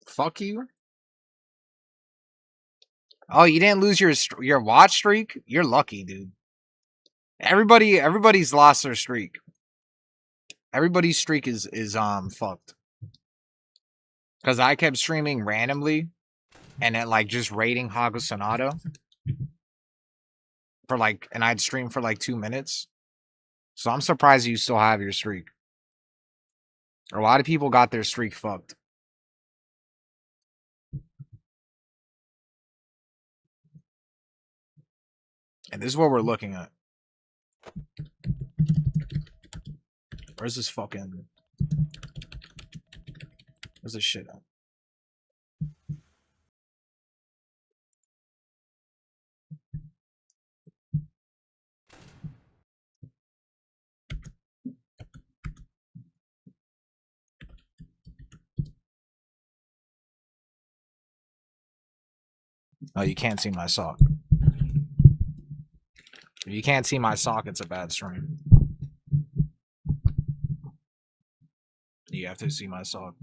Fuck you. Oh, you didn't lose your watch streak? You're lucky, dude. Everybody's lost their streak. Everybody's streak is fucked. Cause I kept streaming randomly and then like just raiding Haga Sonata for like, and I'd stream for like 2 minutes. So I'm surprised you still have your streak. A lot of people got their streak fucked. And this is what we're looking at. Where's this fucking... Where's this shit at? Oh, you can't see my sock. If you can't see my sock, it's a bad stream. You have to see my sock.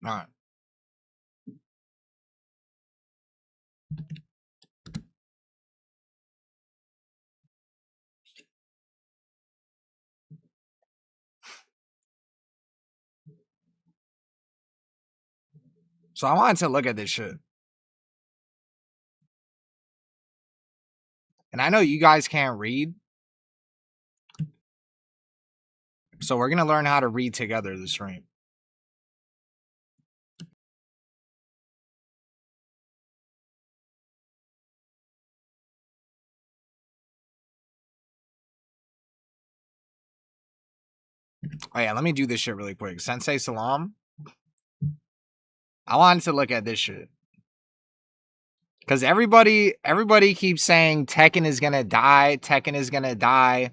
Alright. So I wanted to look at this shit. And I know you guys can't read. So we're going to learn how to read together this stream. Oh yeah, let me do this shit really quick. Sensei Salam. I wanted to look at this shit. Because everybody keeps saying Tekken is gonna die, Tekken is gonna die.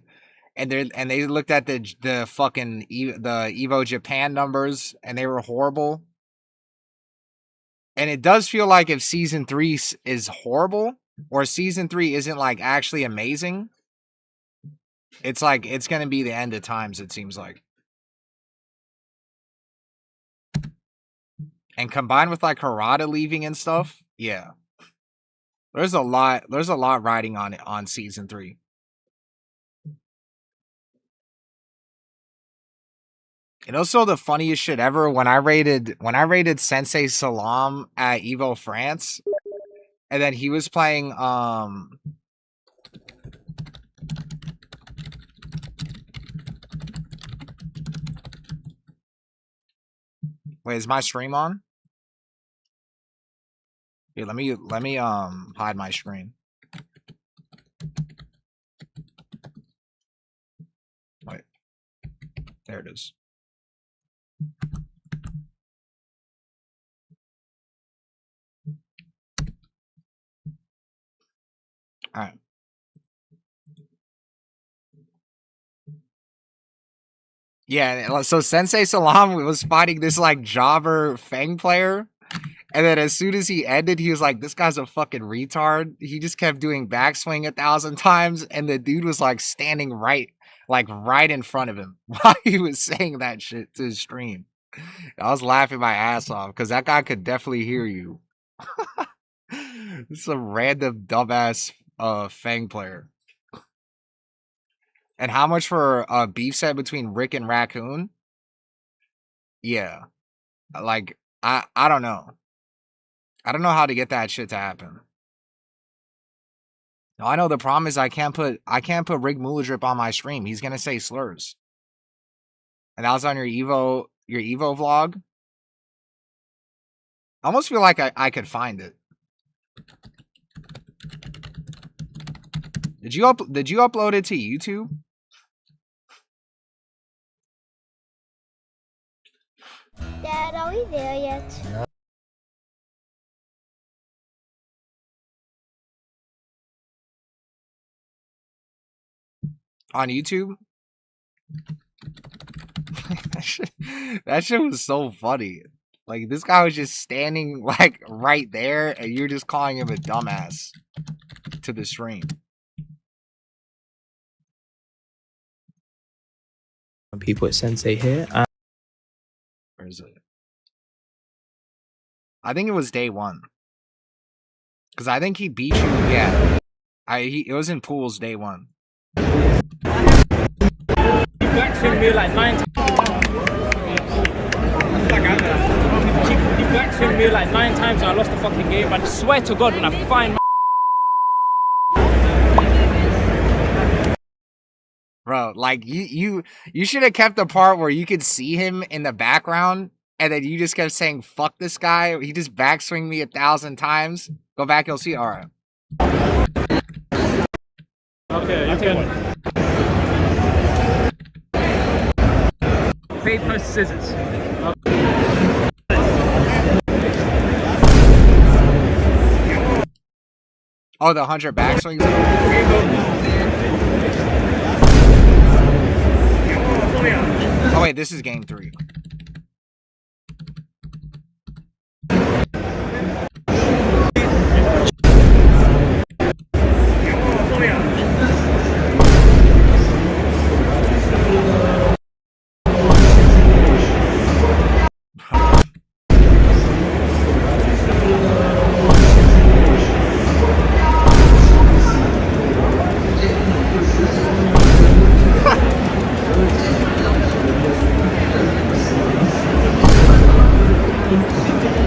And they looked at the fucking the Evo Japan numbers and they were horrible. And it does feel like if season 3 is horrible or season 3 isn't like actually amazing, it's like it's gonna be the end of times, it seems like. And combined with like Harada leaving and stuff, yeah. There's a lot riding on it on season 3. And also the funniest shit ever, when I rated Sensei Salam at Evo France, and then he was playing wait, is my stream on? Here, let me hide my screen. Wait. There it is. All right. Yeah, so Sensei Salam was fighting this like jobber Fang player. And then as soon as he ended, he was like, this guy's a fucking retard. He just kept doing backswing 1,000 times. And the dude was like standing right in front of him while he was saying that shit to his stream. I was laughing my ass off because that guy could definitely hear you. Some random dumbass Fang player. And how much for a beef set between Rick and Raccoon? Yeah. Like, I don't know. I don't know how to get that shit to happen. No, I know the problem is I can't put Rick Muladrip on my stream. He's gonna say slurs. And that was on your Evo vlog. I almost feel like I could find it. Did you upload it to YouTube? Dad, are we there yet? No. On YouTube? that shit was so funny. Like, this guy was just standing like right there and you're just calling him a dumbass to the stream. People at Sensei here. Where is it? I think it was day 1. Because I think he beat you. Yeah. It was in pools day 1. He backswinged me like 9 times. He backswinged me like 9 times and I lost the fucking game. I swear to God, when I find Bro, like you should have kept the part where you could see him in the background and then you just kept saying fuck this guy. He just backswinged me 1,000 times. Go back, you'll see. Alright. okay, you can paper scissors. Oh, the 100 backswings. Oh wait, this is game 3.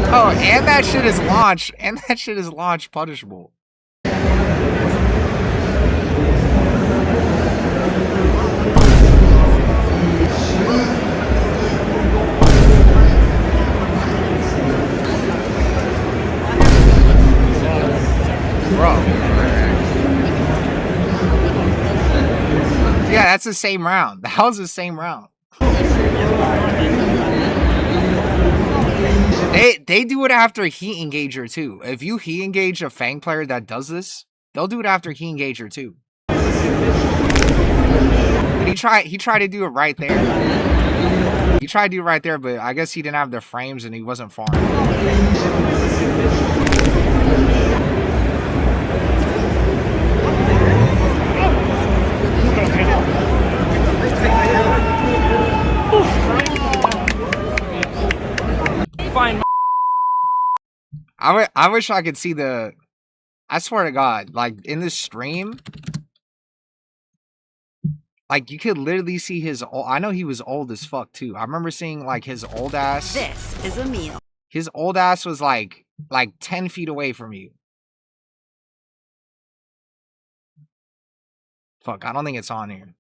Oh, and that shit is launch. And that shit is launch punishable. Bro. Yeah, that's the same round. That was the same round. They do it after heat engager too. If you heat engage a Fang player that does this, they'll do it after heat engager too. And he tried to do it right there. He tried to do it right there, but I guess he didn't have the frames and he wasn't farming. Fine. I wish I could see the. I swear to God, like in this stream, like you could literally see his. I know he was old as fuck too. I remember seeing like his old ass. This is a meal. His old ass was like 10 feet away from you. Fuck, I don't think it's on here.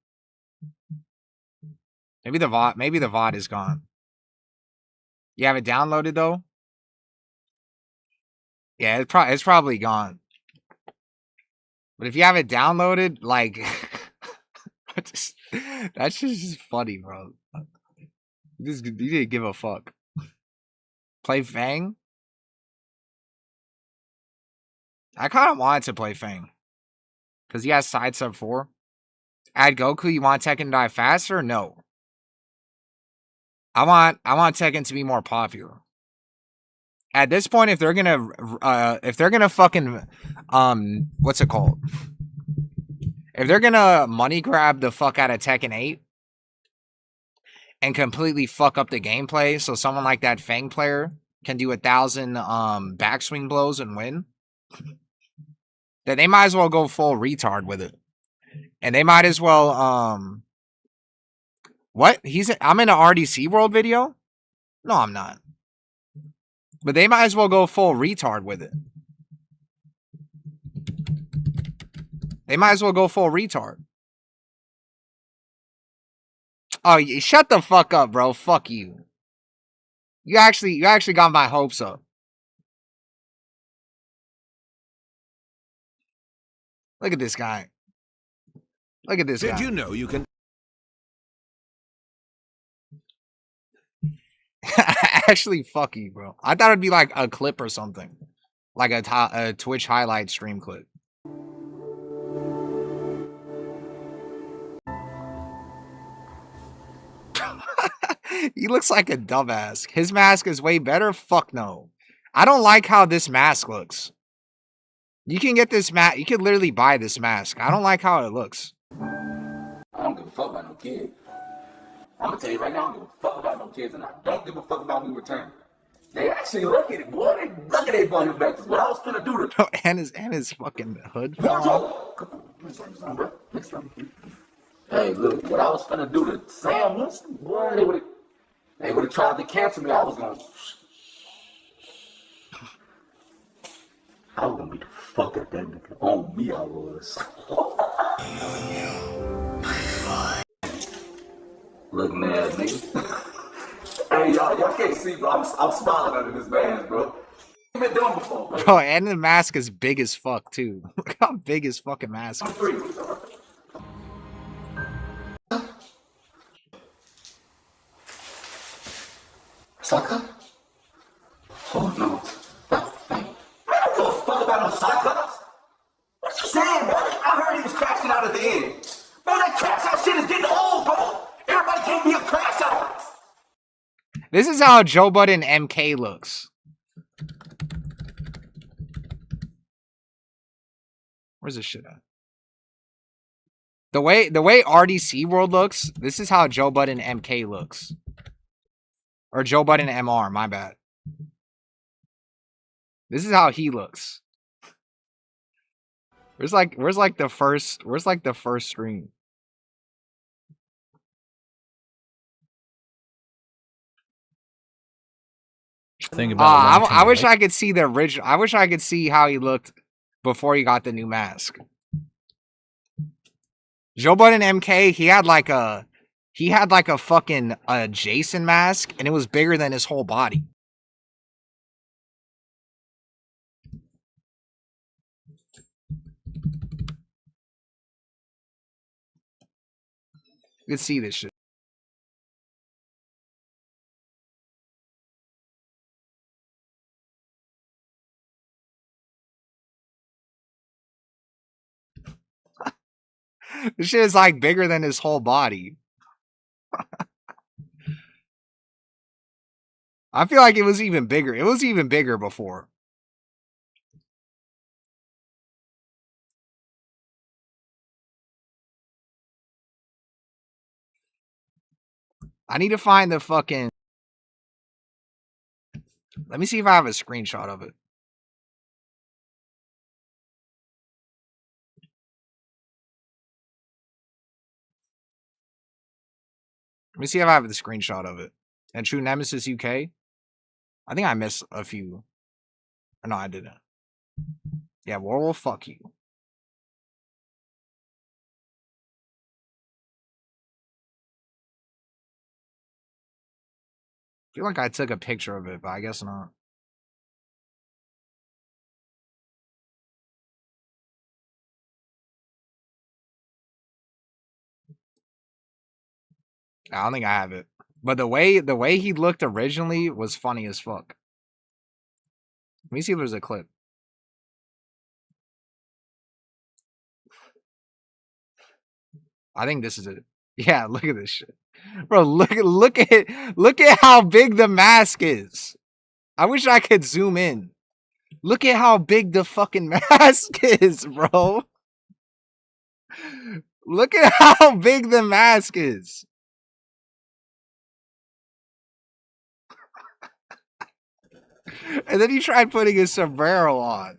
Maybe the VOD is gone. You have it downloaded though? Yeah, it's probably gone. But if you have it downloaded, like that's just funny, bro. You didn't give a fuck. Play Fang? I kind of wanted to play Fang. Because he has side sub 4. Add Goku, you want Tekken to die faster? No. I want Tekken to be more popular. At this point, if they're gonna fucking what's it called? If they're gonna money grab the fuck out of Tekken 8 and completely fuck up the gameplay, so someone like that Fang player can do 1,000 backswing blows and win, then they might as well go full retard with it. And they might as well what? I'm in an RDC World video? No, I'm not. But they might as well go full retard with it. They might as well go full retard. Oh, shut the fuck up, bro. Fuck you. You actually got my hopes up. Look at this guy. Look at this guy. Did you know you can... Actually, fuck you, bro. I thought it'd be like a clip or something. Like a Twitch highlight stream clip. He looks like a dumbass. His mask is way better? Fuck no. I don't like how this mask looks. You can get this mask. You can literally buy this mask. I don't like how it looks. I don't give a fuck about no kid. I'm gonna tell you right now, I don't give a fuck about no kids, and I don't give a fuck about me returning. They actually look at it, boy. They look at it, boy. That's what I was finna do to. And his fucking hood fell off. Hey, look, what I was finna do to Sam Winston, boy, they would have tried to cancel me. I was gonna be the fuck at that nigga. On me, I was. Look mad, nigga. Hey, y'all can't see, bro. I'm smiling under this mask, bro. I've been done before, bro. Bro, and the mask is big as fuck too. Look how big his fucking mask is. Sucker? Oh no. I don't give a fuck about no Cyclops. What you saying, bro? I heard he was crashing out at the end. Bro, that crash out shit is getting old, bro. Everybody can't be a crash out. This is how Joe Budden MK looks. Where's this shit at? The way RDC World looks, this is how Joe Budden MK looks. Or Joe Budden MR, my bad. This is how he looks. Where's the first screen? Thing about I wish I could see the original. I wish I could see how he looked before he got the new mask. Joe Budden MK, he had like a fucking Jason mask, and it was bigger than his whole body. You can see this shit. This shit is like bigger than his whole body. I feel like it was even bigger. It was even bigger before. I need to find the fucking... Let me see if I have a screenshot of it. Let me see if I have the screenshot of it. And True Nemesis UK? I think I missed a few. No, I didn't. Yeah, Werewolf, fuck you. I feel like I took a picture of it, but I guess not. I don't think I have it. But the way he looked originally was funny as fuck. Let me see if there's a clip. I think this is it. Yeah, look at this shit. Bro, look at how big the mask is. I wish I could zoom in. Look at how big the fucking mask is, bro. Look at how big the mask is. And then he tried putting his sombrero on.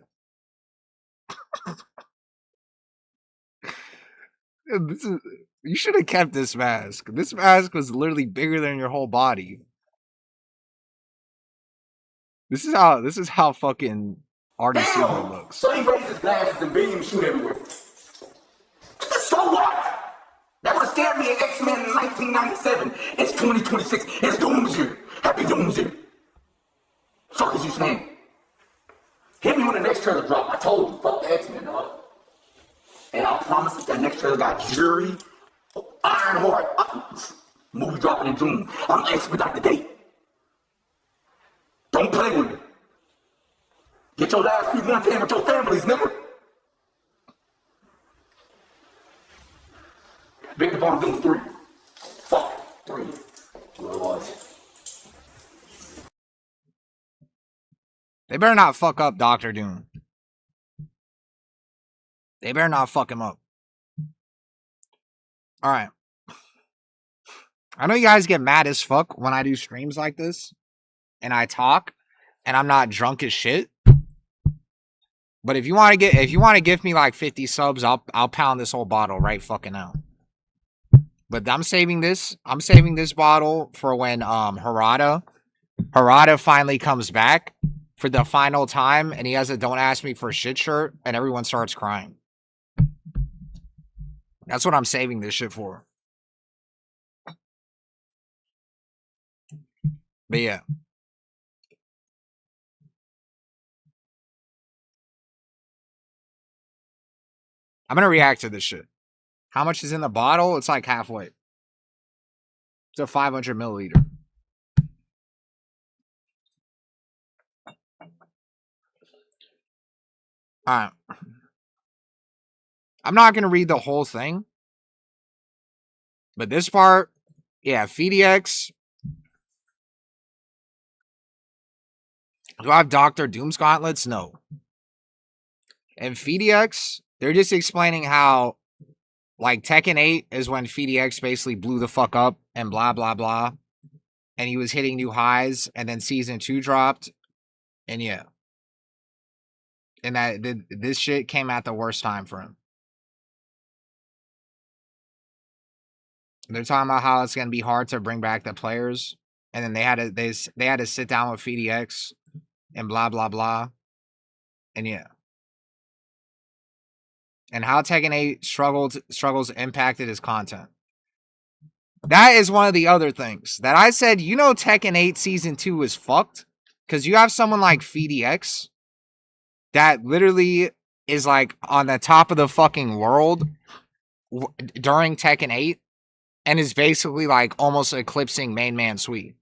You should have kept this mask. This mask was literally bigger than your whole body. This is how fucking RDC looks. So he raised his glasses and beam shoot everywhere. So what? That would have scared me at X-Men in 1997. It's 2026. It's Doomsday. Happy Doomsday. Fuck is you saying? Hit me when the next trailer drop. I told you, fuck the X-Men, dog. And I promise if that next trailer got Jury, Ironheart, movie dropping in June. I'm expedite the date. Don't play with me. Get your last few months in with your families, nigga. Big Devon Doom 3. Fuck, 3. What it was. They better not fuck up Dr. Doom. They better not fuck him up. Alright. I know you guys get mad as fuck when I do streams like this and I talk and I'm not drunk as shit. But if you want to give me like 50 subs, I'll pound this whole bottle right fucking now. But I'm saving this bottle for when Harada finally comes back for the final time and he has a "Don't Ask Me for Shit" shirt and everyone starts crying. That's what I'm saving this shit for. But yeah. I'm gonna react to this shit. How much is in the bottle? It's like halfway. It's a 500 milliliter. Alright. I'm not gonna read the whole thing. But this part, yeah, FDX. Do I have Dr. Doom's gauntlets? No. And FDX, they're just explaining how, like, Tekken 8 is when FDX basically blew the fuck up and blah, blah, blah. And he was hitting new highs, and then Season 2 dropped. And yeah. And this shit came at the worst time for him. They're talking about how it's going to be hard to bring back the players. And then they had to sit down with FDX and blah, blah, blah. And yeah. And how Tekken 8 struggles impacted his content. That is one of the other things that I said, you know, Tekken 8 Season 2 is fucked. Because you have someone like FDX that literally is like on the top of the fucking world during Tekken 8 and is basically like almost eclipsing Main Man Sweet.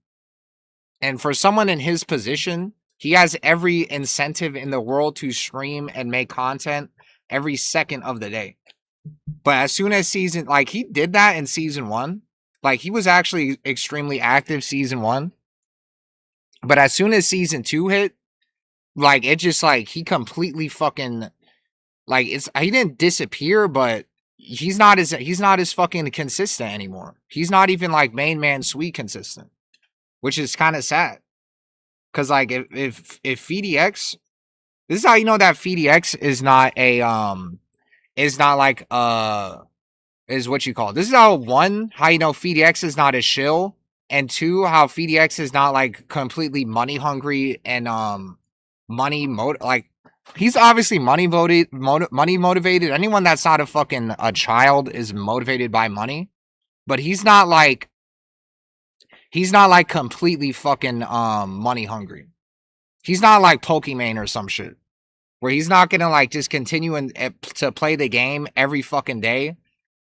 And for someone in his position, he has every incentive in the world to stream and make content every second of the day. But as soon as he did that in Season 1. Like, he was actually extremely active Season 1. But as soon as Season 2 hit, like, it just, like, he completely fucking, like, he didn't disappear, but he's not as fucking consistent anymore. He's not even, like, Main Man Sweet consistent. Which is kind of sad. Because, like, if FDX, this is how you know that FDX is not is what you call it. This is how you know FDX is not a shill, and two, how FDX is not like completely money hungry and he's obviously money motivated. Anyone that's not a child is motivated by money, but he's not like completely fucking money hungry. He's not like Pokemon or some shit where he's not gonna like just continue to play the game every fucking day.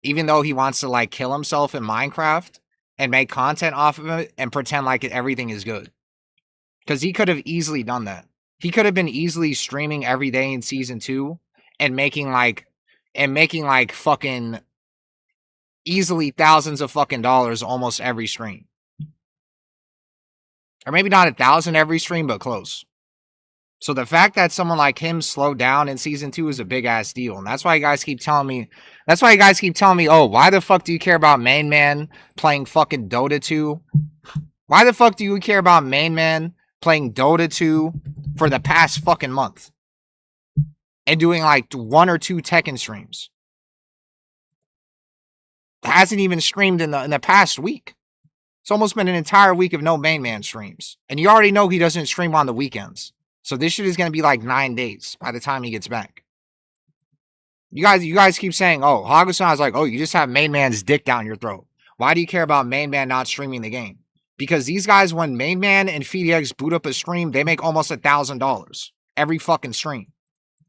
Even though he wants to, like, kill himself in Minecraft and make content off of it and pretend like everything is good. Because he could have easily done that. He could have been easily streaming every day in Season 2 and making, like, fucking easily thousands of fucking dollars almost every stream. Or maybe not 1,000 every stream, but close. So the fact that someone like him slowed down in Season 2 is a big ass deal. And that's why you guys keep telling me, oh, why the fuck do you care about Main Man playing fucking Dota 2? Why the fuck do you care about Main Man playing Dota 2 for the past fucking month? And doing like 1 or 2 Tekken streams. Hasn't even streamed in the past week. It's almost been an entire week of no Main Man streams. And you already know he doesn't stream on the weekends. So this shit is going to be like 9 days by the time he gets back. You guys keep saying, oh, Hagusan is like, oh, you just have Main Man's dick down your throat. Why do you care about Main Man not streaming the game? Because these guys, when Main Man and FDX boot up a stream, they make almost $1,000 every fucking stream.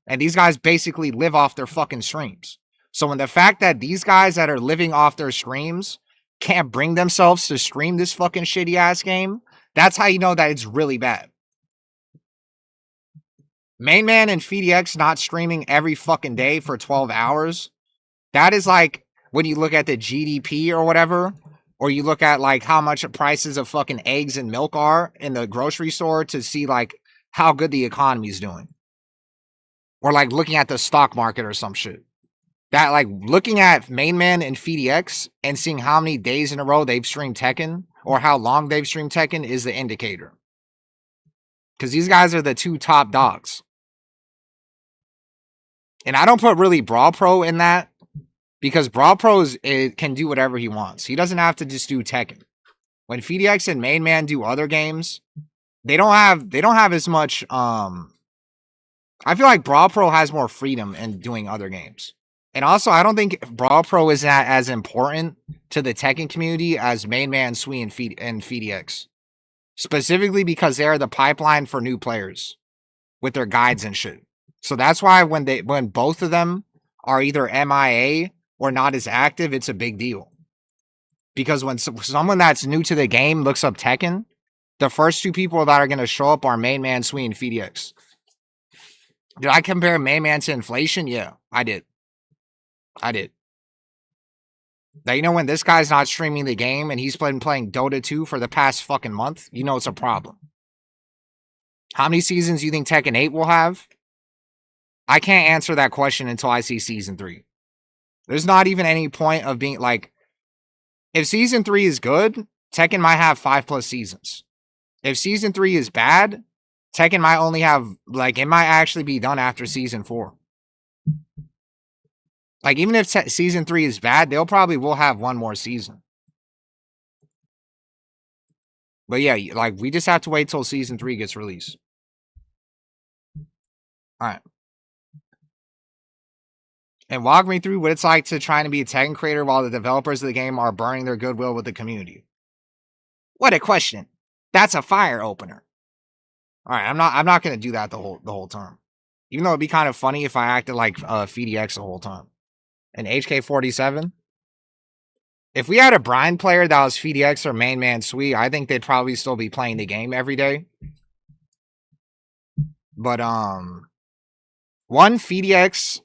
And these guys basically live off their fucking streams. So when the fact that these guys that are living off their streams can't bring themselves to stream this fucking shitty ass game, that's how you know that it's really bad. Main Man and FDX not streaming every fucking day for 12 hours. That is like when you look at the GDP or whatever, or you look at like how much prices of fucking eggs and milk are in the grocery store to see like how good the economy is doing. Or like looking at the stock market or some shit. that like looking at Main Man and FDX and seeing how many days in a row they've streamed Tekken or how long they've streamed Tekken is the indicator. Because these guys are the two top dogs. And I don't put really Brawl Pro in that because Brawl Pro can do whatever he wants. He doesn't have to just do Tekken. When FDX and Main Man do other games, they don't have as much I feel like Brawl Pro has more freedom in doing other games. And also, I don't think Brawl Pro is as important to the Tekken community as Main Man, Sui, and FDX. Specifically because they're the pipeline for new players with their guides and shit. So that's why when both of them are either MIA or not as active, it's a big deal. Because when someone that's new to the game looks up Tekken, the first two people that are going to show up are Main Man, Sui, and FDX. Did I compare Main Man to inflation? Yeah, I did. Now, you know when this guy's not streaming the game and he's been playing Dota 2 for the past fucking month, you know it's a problem. How many seasons do you think Tekken 8 will have? I can't answer that question until I see Season 3. There's not even any point of being like, if Season 3 is good, Tekken might have 5+ seasons. If Season 3 is bad, Tekken might only have, like, it might actually be done after Season 4. Like, even if Season 3 is bad, they'll probably will have one more season. But yeah, like, we just have to wait till Season 3 gets released. Alright. And walk me through what it's like to trying to be a Tekken creator while the developers of the game are burning their goodwill with the community. What a question. That's a fire opener. Alright, I'm not gonna do that the whole time. Even though it'd be kind of funny if I acted like FDX the whole time. And HK47. If we had a Brian player that was FDX or Main Man Sui, I think they'd probably still be playing the game every day. But one FDX,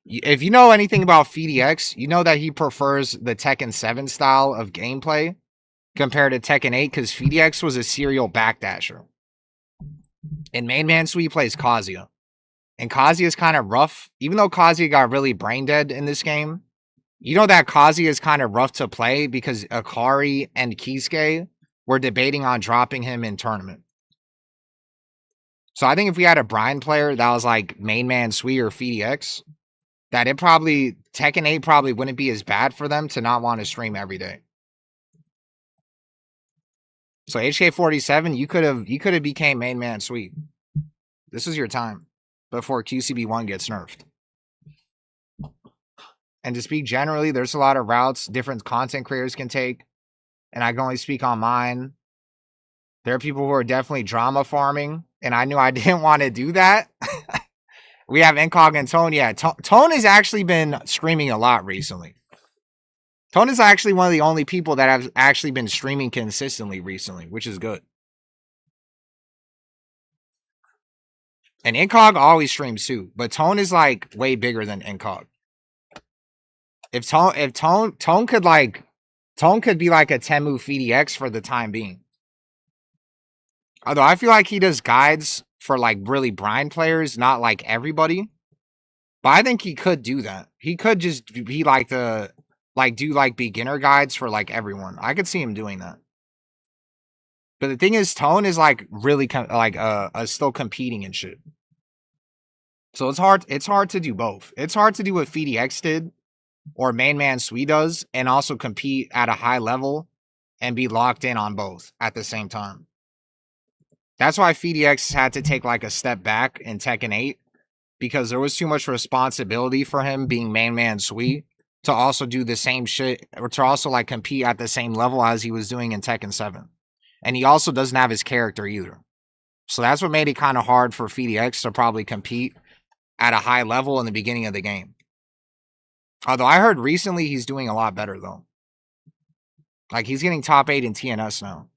if you know anything about FDX, you know that he prefers the Tekken 7 style of gameplay compared to Tekken 8 because FDX was a serial backdasher. And Main Man Sui plays Kazuya. And Kazuya is kind of rough. Even though Kazuya got really brain dead in this game, you know that Kazuya is kind of rough to play because Akari and Kisuke were debating on dropping him in tournament. So I think if we had a Brian player that was like Main Man Sui or FDX, that Tekken 8 probably wouldn't be as bad for them to not want to stream every day. So HK47, you could have became Main Man Sui. This is your time before QCB1 gets nerfed. And to speak generally, there's a lot of routes different content creators can take. And I can only speak on mine. There are people who are definitely drama farming. And I knew I didn't want to do that. We have Incog and Tone. Yeah, Tone has actually been streaming a lot recently. Tone is actually one of the only people that have actually been streaming consistently recently, which is good. And Incog always streams too, but Tone is like way bigger than Incog. If Tone could be like a Temu FDX for the time being. Although I feel like he does guides for like really Brian players, not like everybody. But I think he could do that. He could just be like do like beginner guides for like everyone. I could see him doing that. But the thing is, Tone is like really still competing and shit. So it's hard to do both. It's hard to do what FDX did or Main Man Sui does and also compete at a high level and be locked in on both at the same time. That's why FDX had to take like a step back in Tekken 8 because there was too much responsibility for him being Main Man Sui to also do the same shit or to also like compete at the same level as he was doing in Tekken 7. And he also doesn't have his character either. So that's what made it kind of hard for FDX to probably compete at a high level in the beginning of the game. Although I heard recently he's doing a lot better though. Like he's getting top 8 in TNS now.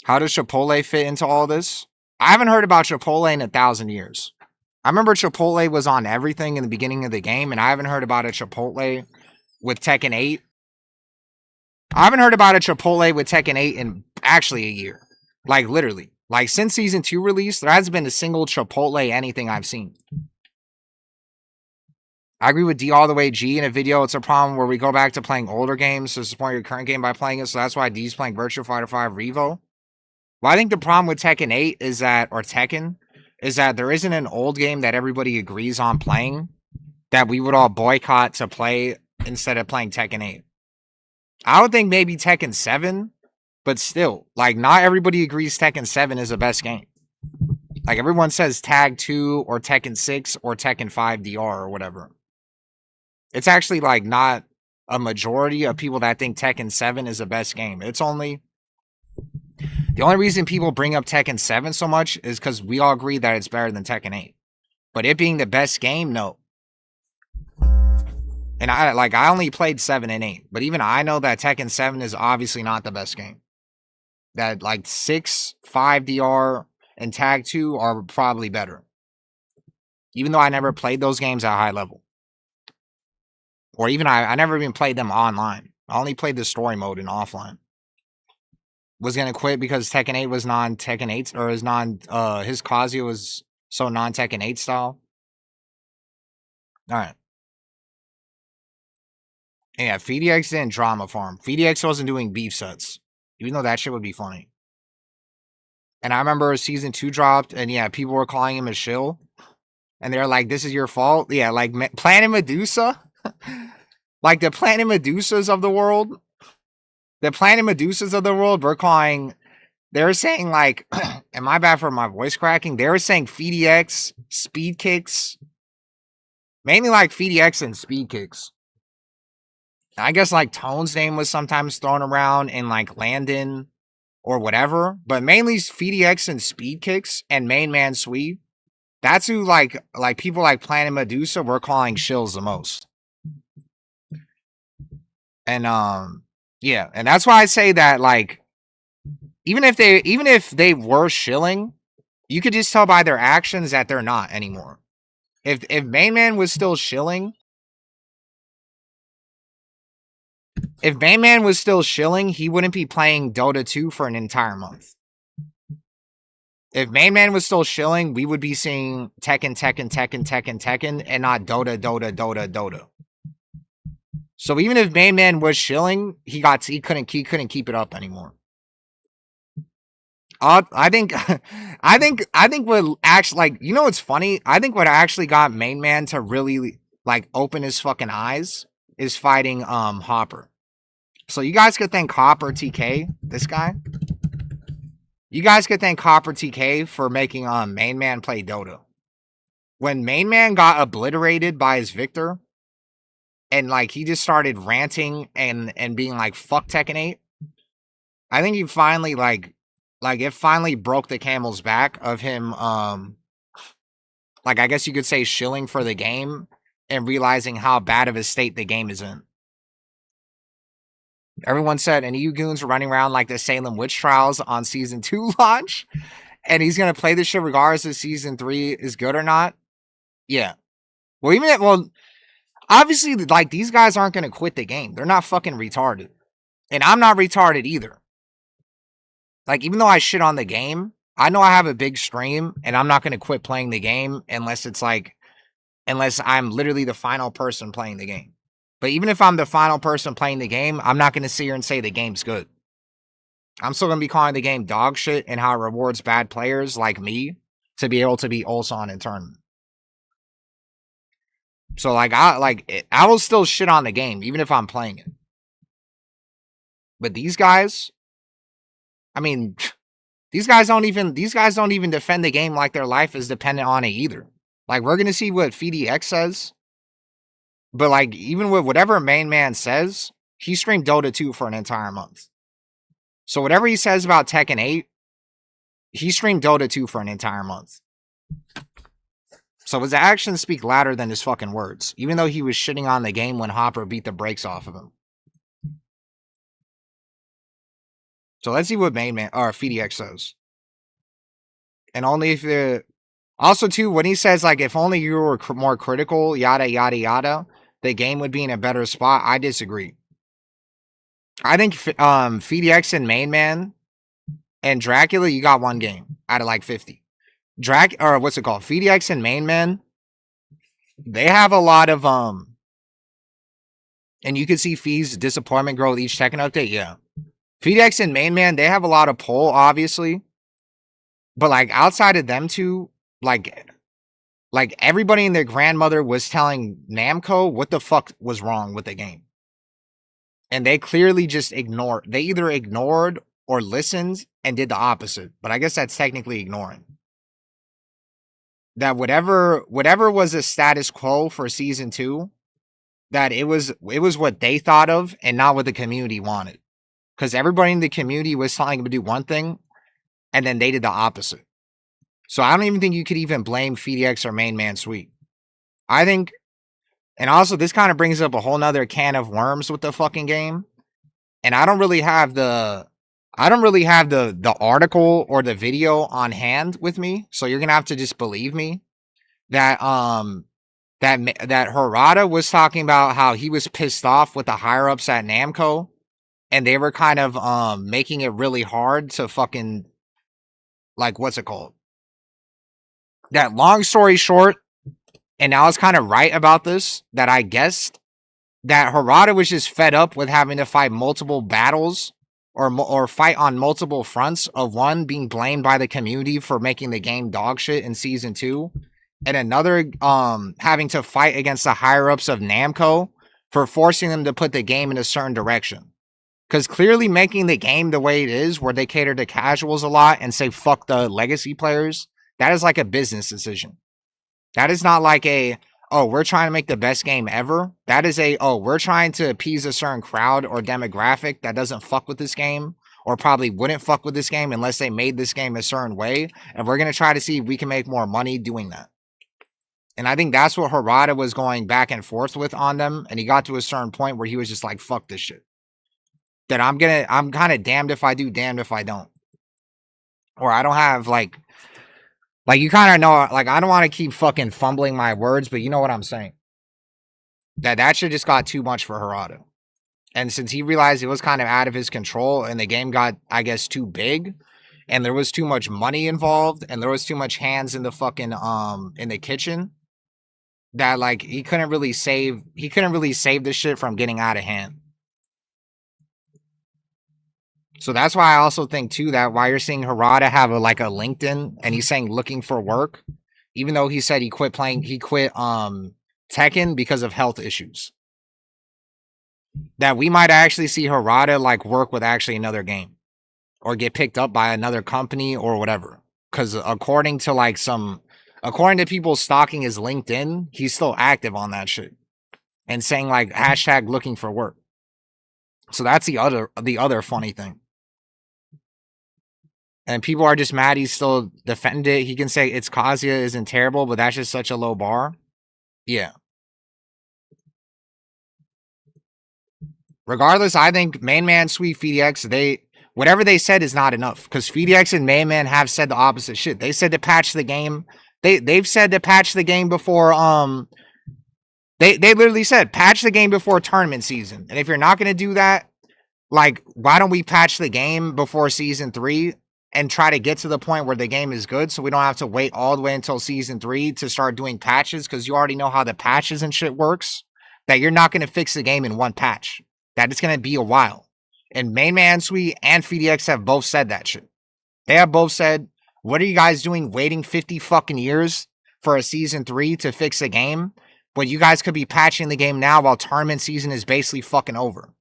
How does Chipotle fit into all this? I haven't heard about Chipotle in 1,000 years. I remember Chipotle was on everything in the beginning of the game, and I haven't heard about a Chipotle with Tekken 8. I haven't heard about a Chipotle with Tekken 8 in actually a year. Like, literally. Like, since Season 2 release, there hasn't been a single Chipotle anything I've seen. I agree with D all the way G in a video. It's a problem where we go back to playing older games to support your current game by playing it. So that's why D's playing Virtua Fighter 5 Revo. Well, I think the problem with Tekken 8 is that, or Tekken, is that there isn't an old game that everybody agrees on playing that we would all boycott to play instead of playing Tekken 8. I would think maybe Tekken 7, but still, like, not everybody agrees Tekken 7 is the best game. Like, everyone says Tag 2 or Tekken 6 or Tekken 5 DR or whatever. It's actually, like, not a majority of people that think Tekken 7 is the best game. It's only... The only reason people bring up Tekken 7 so much is because we all agree that it's better than Tekken 8. But it being the best game, no. And I only played 7 and 8. But even I know that Tekken 7 is obviously not the best game. That, like, 6, 5 DR, and Tag 2 are probably better. Even though I never played those games at a high level. Or even I never even played them online. I only played the story mode and offline. Was gonna quit because Tekken 8 was non-Tekken 8, or his Kazuya was so non-Tekken 8 style. Alright. Yeah, FDX didn't drama farm. FDX wasn't doing beef sets. Even though that shit would be funny. And I remember season 2 dropped, and yeah, people were calling him a shill. And they're like, this is your fault? Yeah, like Planet Medusa? Like the Planet Medusas of the world? The Planet Medusas of the world, they were saying like, and my bad for my voice cracking, they were saying FDX, speed kicks. Mainly like FDX and speed kicks. I guess like Tone's name was sometimes thrown around and like Landon or whatever, but mainly FDX and speed kicks and main man Swede. That's who like people like Planet Medusa were calling shills the most. And yeah, and that's why I say that like even if they were shilling, you could just tell by their actions that they're not anymore. If main man was still shilling, he wouldn't be playing Dota 2 for an entire month. If main man was still shilling, we would be seeing Tekken, and not Dota. So even if main man was shilling, he couldn't keep it up anymore. I think what actually, like, you know what's funny? I think what actually got main man to really like open his fucking eyes is fighting Hopper. So you guys could thank Hopper TK, this guy. You guys could thank Hopper TK for making main man play Dota. When main man got obliterated by his Victor, and like he just started ranting and being like fuck Tekken 8, I think he finally like it finally broke the camel's back of him like I guess you could say shilling for the game and realizing how bad of a state the game is in. Everyone said, and you goons are running around like the Salem witch trials on season 2 launch, and he's gonna play this shit regardless if season 3 is good or not. Yeah. Well, obviously, like, these guys aren't gonna quit the game. They're not fucking retarded. And I'm not retarded either. Like, even though I shit on the game, I know I have a big stream, and I'm not gonna quit playing the game unless I'm literally the final person playing the game. But even if I'm the final person playing the game, I'm not going to sit here and say the game's good. I'm still going to be calling the game dog shit and how it rewards bad players like me to be able to be Ulsan in tournament. So like I will still shit on the game even if I'm playing it. But these guys, I mean, these guys don't even defend the game like their life is dependent on it either. Like we're going to see what FDX says. But, like, even with whatever main man says, he streamed Dota 2 for an entire month. So, whatever he says about Tekken 8, he streamed Dota 2 for an entire month. So, his actions speak louder than his fucking words, even though he was shitting on the game when Hopper beat the brakes off of him. So, let's see what main man, or FDX says. And only if the... Also, too, when he says, like, if only you were more critical, yada, yada, yada, the game would be in a better spot. I disagree. I think FDX and Main Man and Dracula, you got one game out of like 50. What's it called? FDX and Main Man, they have a lot of and you can see Fee's disappointment grow with each Tekken update. Yeah, FeedX and Main Man, they have a lot of pull, obviously, but like outside of them two, like everybody and their grandmother was telling Namco what the fuck was wrong with the game, and they clearly just ignored. They either ignored or listened and did the opposite. But I guess that's technically ignoring. That whatever was the status quo for season 2, that it was what they thought of and not what the community wanted. Because everybody in the community was telling them to do one thing, and then they did the opposite. So I don't even think you could even blame FeedX or Main Man Sweet. I think, and also this kind of brings up a whole nother can of worms with the fucking game. And I don't really have the article or the video on hand with me, so you're gonna have to just believe me that that Harada was talking about how he was pissed off with the higher ups at Namco, and they were kind of making it really hard to fucking, like, what's it called? That, long story short, and I was kind of right about this, that I guessed that Harada was just fed up with having to fight multiple battles or fight on multiple fronts, of one being blamed by the community for making the game dog shit in season 2, and another having to fight against the higher ups of Namco for forcing them to put the game in a certain direction. Because clearly making the game the way it is, where they cater to casuals a lot and say fuck the legacy players, that is like a business decision. That is not like a, oh, we're trying to make the best game ever. That is a, oh, we're trying to appease a certain crowd or demographic that doesn't fuck with this game, or probably wouldn't fuck with this game unless they made this game a certain way. And we're going to try to see if we can make more money doing that. And I think that's what Harada was going back and forth with on them. And he got to a certain point where he was just like, fuck this shit. That I'm kind of damned if I do, damned if I don't. Or I don't have like you kind of know, like, I don't want to keep fucking fumbling my words, but you know what I'm saying. That shit just got too much for Harada. And since he realized it was kind of out of his control and the game got, I guess, too big, and there was too much money involved, and there was too much hands in the fucking in the kitchen, that like he couldn't really save this shit from getting out of hand. So that's why I also think too that why you're seeing Harada have a LinkedIn and he's saying looking for work, even though he said he quit Tekken because of health issues. That we might actually see Harada like work with actually another game, or get picked up by another company or whatever. Because according to people stalking his LinkedIn, he's still active on that shit and saying like hashtag looking for work. So that's the other funny thing. And people are just mad he's still defending it. He can say it's Kazuya isn't terrible, but that's just such a low bar. Yeah. Regardless, I think Main Man, Sweet, FeedX, whatever they said is not enough. Because FeedX and Main Man have said the opposite shit. They said to patch the game. They've said to patch the game before they literally said patch the game before tournament season. And if you're not gonna do that, like, why don't we patch the game before season 3 and try to get to the point where the game is good, so we don't have to wait all the way until season 3 to start doing patches, because you already know how the patches and shit works, that you're not going to fix the game in one patch. That it's going to be a while. And Main Man Sweet and FeedX have both said that shit. They have both said, what are you guys doing waiting 50 fucking years for a season 3 to fix the game, when you guys could be patching the game now while tournament season is basically fucking over?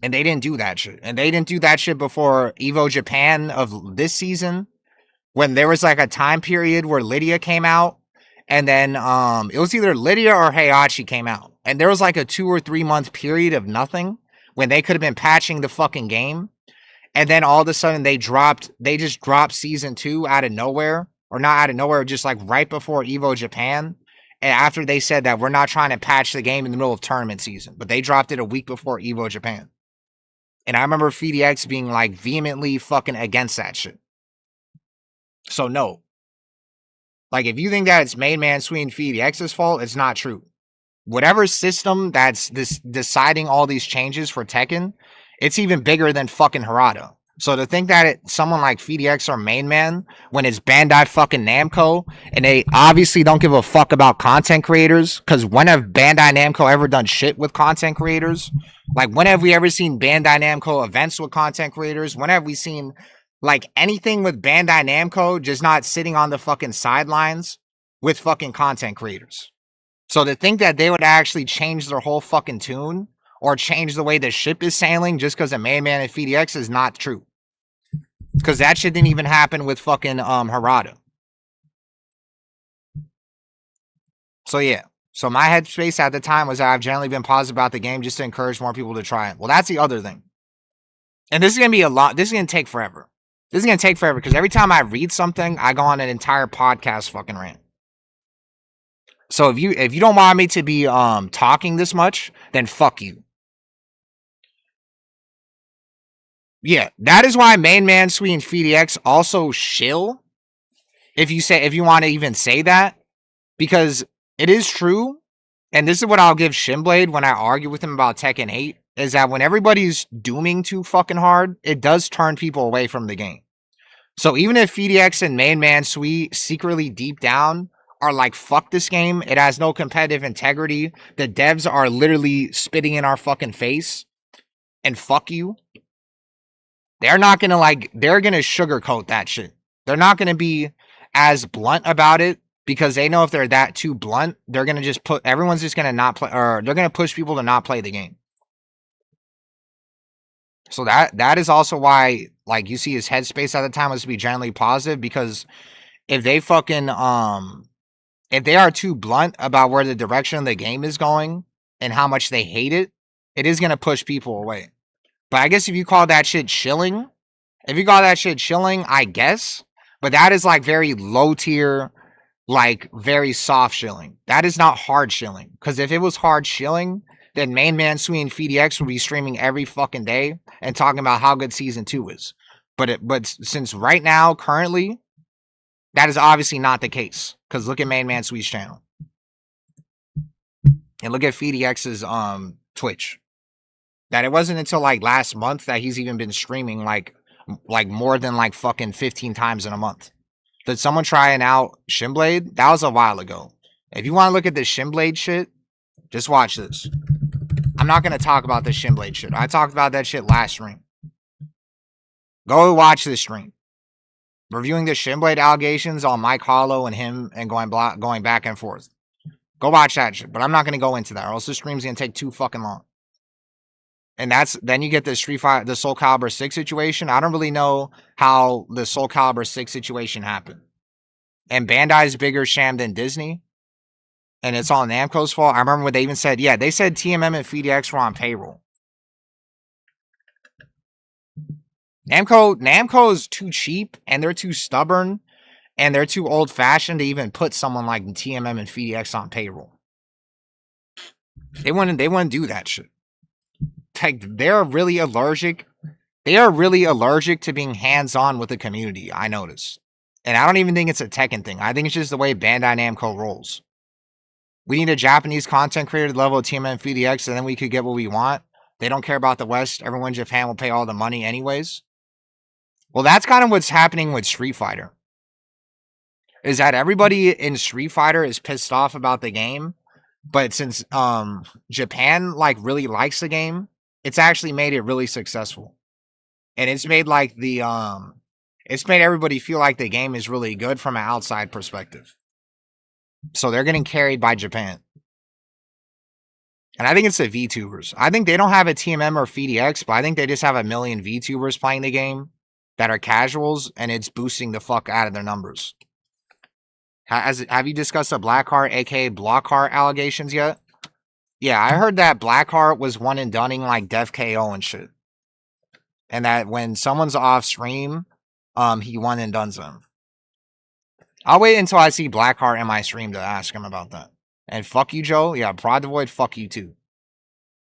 And they didn't do that shit. And they didn't do that shit before Evo Japan of this season, when there was like a time period where Lydia came out, and then it was either Lydia or Heihachi came out. And there was like a 2 or 3 month period of nothing when they could have been patching the fucking game. And then all of a sudden they just dropped season 2 out of nowhere, or not out of nowhere, just like right before Evo Japan. And after they said that we're not trying to patch the game in the middle of tournament season, but they dropped it a week before Evo Japan. And I remember FeedX being like vehemently fucking against that shit. So no. Like, if you think that it's Main Man Sweet and FeedX's fault, it's not true. Whatever system that's deciding all these changes for Tekken, it's even bigger than fucking Harada. So to think that someone like FDX or Main Man, when it's Bandai fucking Namco, and they obviously don't give a fuck about content creators, because when have Bandai Namco ever done shit with content creators? Like, when have we ever seen Bandai Namco events with content creators? When have we seen, like, anything with Bandai Namco just not sitting on the fucking sidelines with fucking content creators? So to think that they would actually change their whole fucking tune or change the way the ship is sailing just because of Main Man and FDX is not true. Because that shit didn't even happen with fucking Harada. So yeah. So my headspace at the time was that I've generally been positive about the game just to encourage more people to try it. Well, that's the other thing. And this is going to be a lot. This is going to take forever. This is going to take forever because every time I read something, I go on an entire podcast fucking rant. So if you don't want me to be talking this much, then fuck you. Yeah, that is why Main Man, Sweet, and FDX also shill. If you want to even say that, because it is true, and this is what I'll give Shinblade when I argue with him about Tekken 8, is that when everybody's dooming too fucking hard, it does turn people away from the game. So even if FDX and Main Man Sweet secretly deep down are like, fuck this game, it has no competitive integrity, the devs are literally spitting in our fucking face, and fuck you, they're not gonna they're gonna sugarcoat that shit. They're not gonna be as blunt about it because they know if they're that too blunt, they're gonna just everyone's just gonna not play, or they're gonna push people to not play the game. So that is also why, like, you see his headspace at the time was to be generally positive, because if they fucking if they are too blunt about where the direction of the game is going and how much they hate it, it is gonna push people away. But I guess if you call that shit chilling, I guess. But that is like very low tier, like very soft shilling. That is not hard shilling. Because if it was hard shilling, then Main Man, Sweet, and FDX would be streaming every fucking day and talking about how good Season 2 is. But since right now, currently, that is obviously not the case. Because look at Main Man, Sweet's channel. And look at FDX's Twitch. That it wasn't until like last month that he's even been streaming like more than like fucking 15 times in a month. Did someone trying out Shinblade? That was a while ago. If you want to look at this Shinblade shit, just watch this. I'm not going to talk about this Shinblade shit. I talked about that shit last stream. Go watch this stream. Reviewing the Shinblade allegations on Mike Hollow and him and going back and forth. Go watch that shit. But I'm not going to go into that, or else this stream's going to take too fucking long. And then you get the the Soul Calibur 6 situation. I don't really know how the Soul Calibur 6 situation happened. And Bandai's bigger sham than Disney. And it's all Namco's fault. I remember when they even said, they said TMM and FDX were on payroll. Namco is too cheap, and they're too stubborn, and they're too old-fashioned to even put someone like TMM and FDX on payroll. They wouldn't do that shit. They're really allergic. They are really allergic to being hands-on with the community, I noticed. And I don't even think it's a Tekken thing. I think it's just the way Bandai Namco rolls. We need a Japanese content creator level of TMM FDX, and then we could get what we want. They don't care about the West. Everyone in Japan will pay all the money anyways. Well, that's kind of what's happening with Street Fighter. Is that everybody in Street Fighter is pissed off about the game, but since Japan really likes the game, it's actually made it really successful. And it's made it's made everybody feel like the game is really good from an outside perspective. So they're getting carried by Japan. And I think it's the VTubers. I think they don't have a TMM or FDX, but I think they just have a million VTubers playing the game that are casuals, and it's boosting the fuck out of their numbers. Have you discussed the Blackheart, aka Blockheart allegations yet? Yeah, I heard that Blackheart was one and doneing like Def KO and shit. And that when someone's off stream, he one and dones them. I'll wait until I see Blackheart in my stream to ask him about that. And fuck you, Joe. Yeah, Prod Devoid, fuck you too.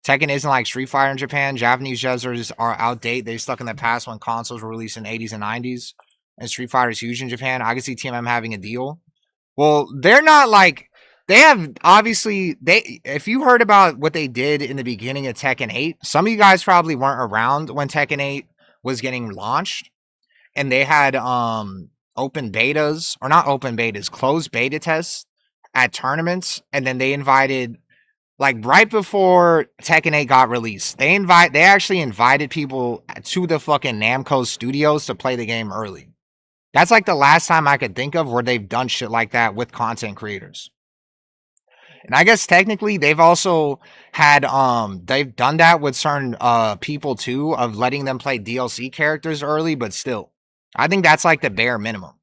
Tekken isn't like Street Fighter in Japan. Japanese Jezzers are outdated. They stuck in the past when consoles were released in the 80s and 90s. And Street Fighter's huge in Japan. I can see TMM having a deal. Well, they're not like... They have, obviously... If you heard about what they did in the beginning of Tekken 8, some of you guys probably weren't around when Tekken 8 was getting launched, and they had open betas, or not open betas, closed beta tests at tournaments, and then they invited, like right before Tekken 8 got released, they actually invited people to the fucking Namco studios to play the game early. That's like the last time I could think of where they've done shit like that with content creators. And I guess technically they've also had they've done that with certain people too, of letting them play DLC characters early, but still. I think that's like the bare minimum.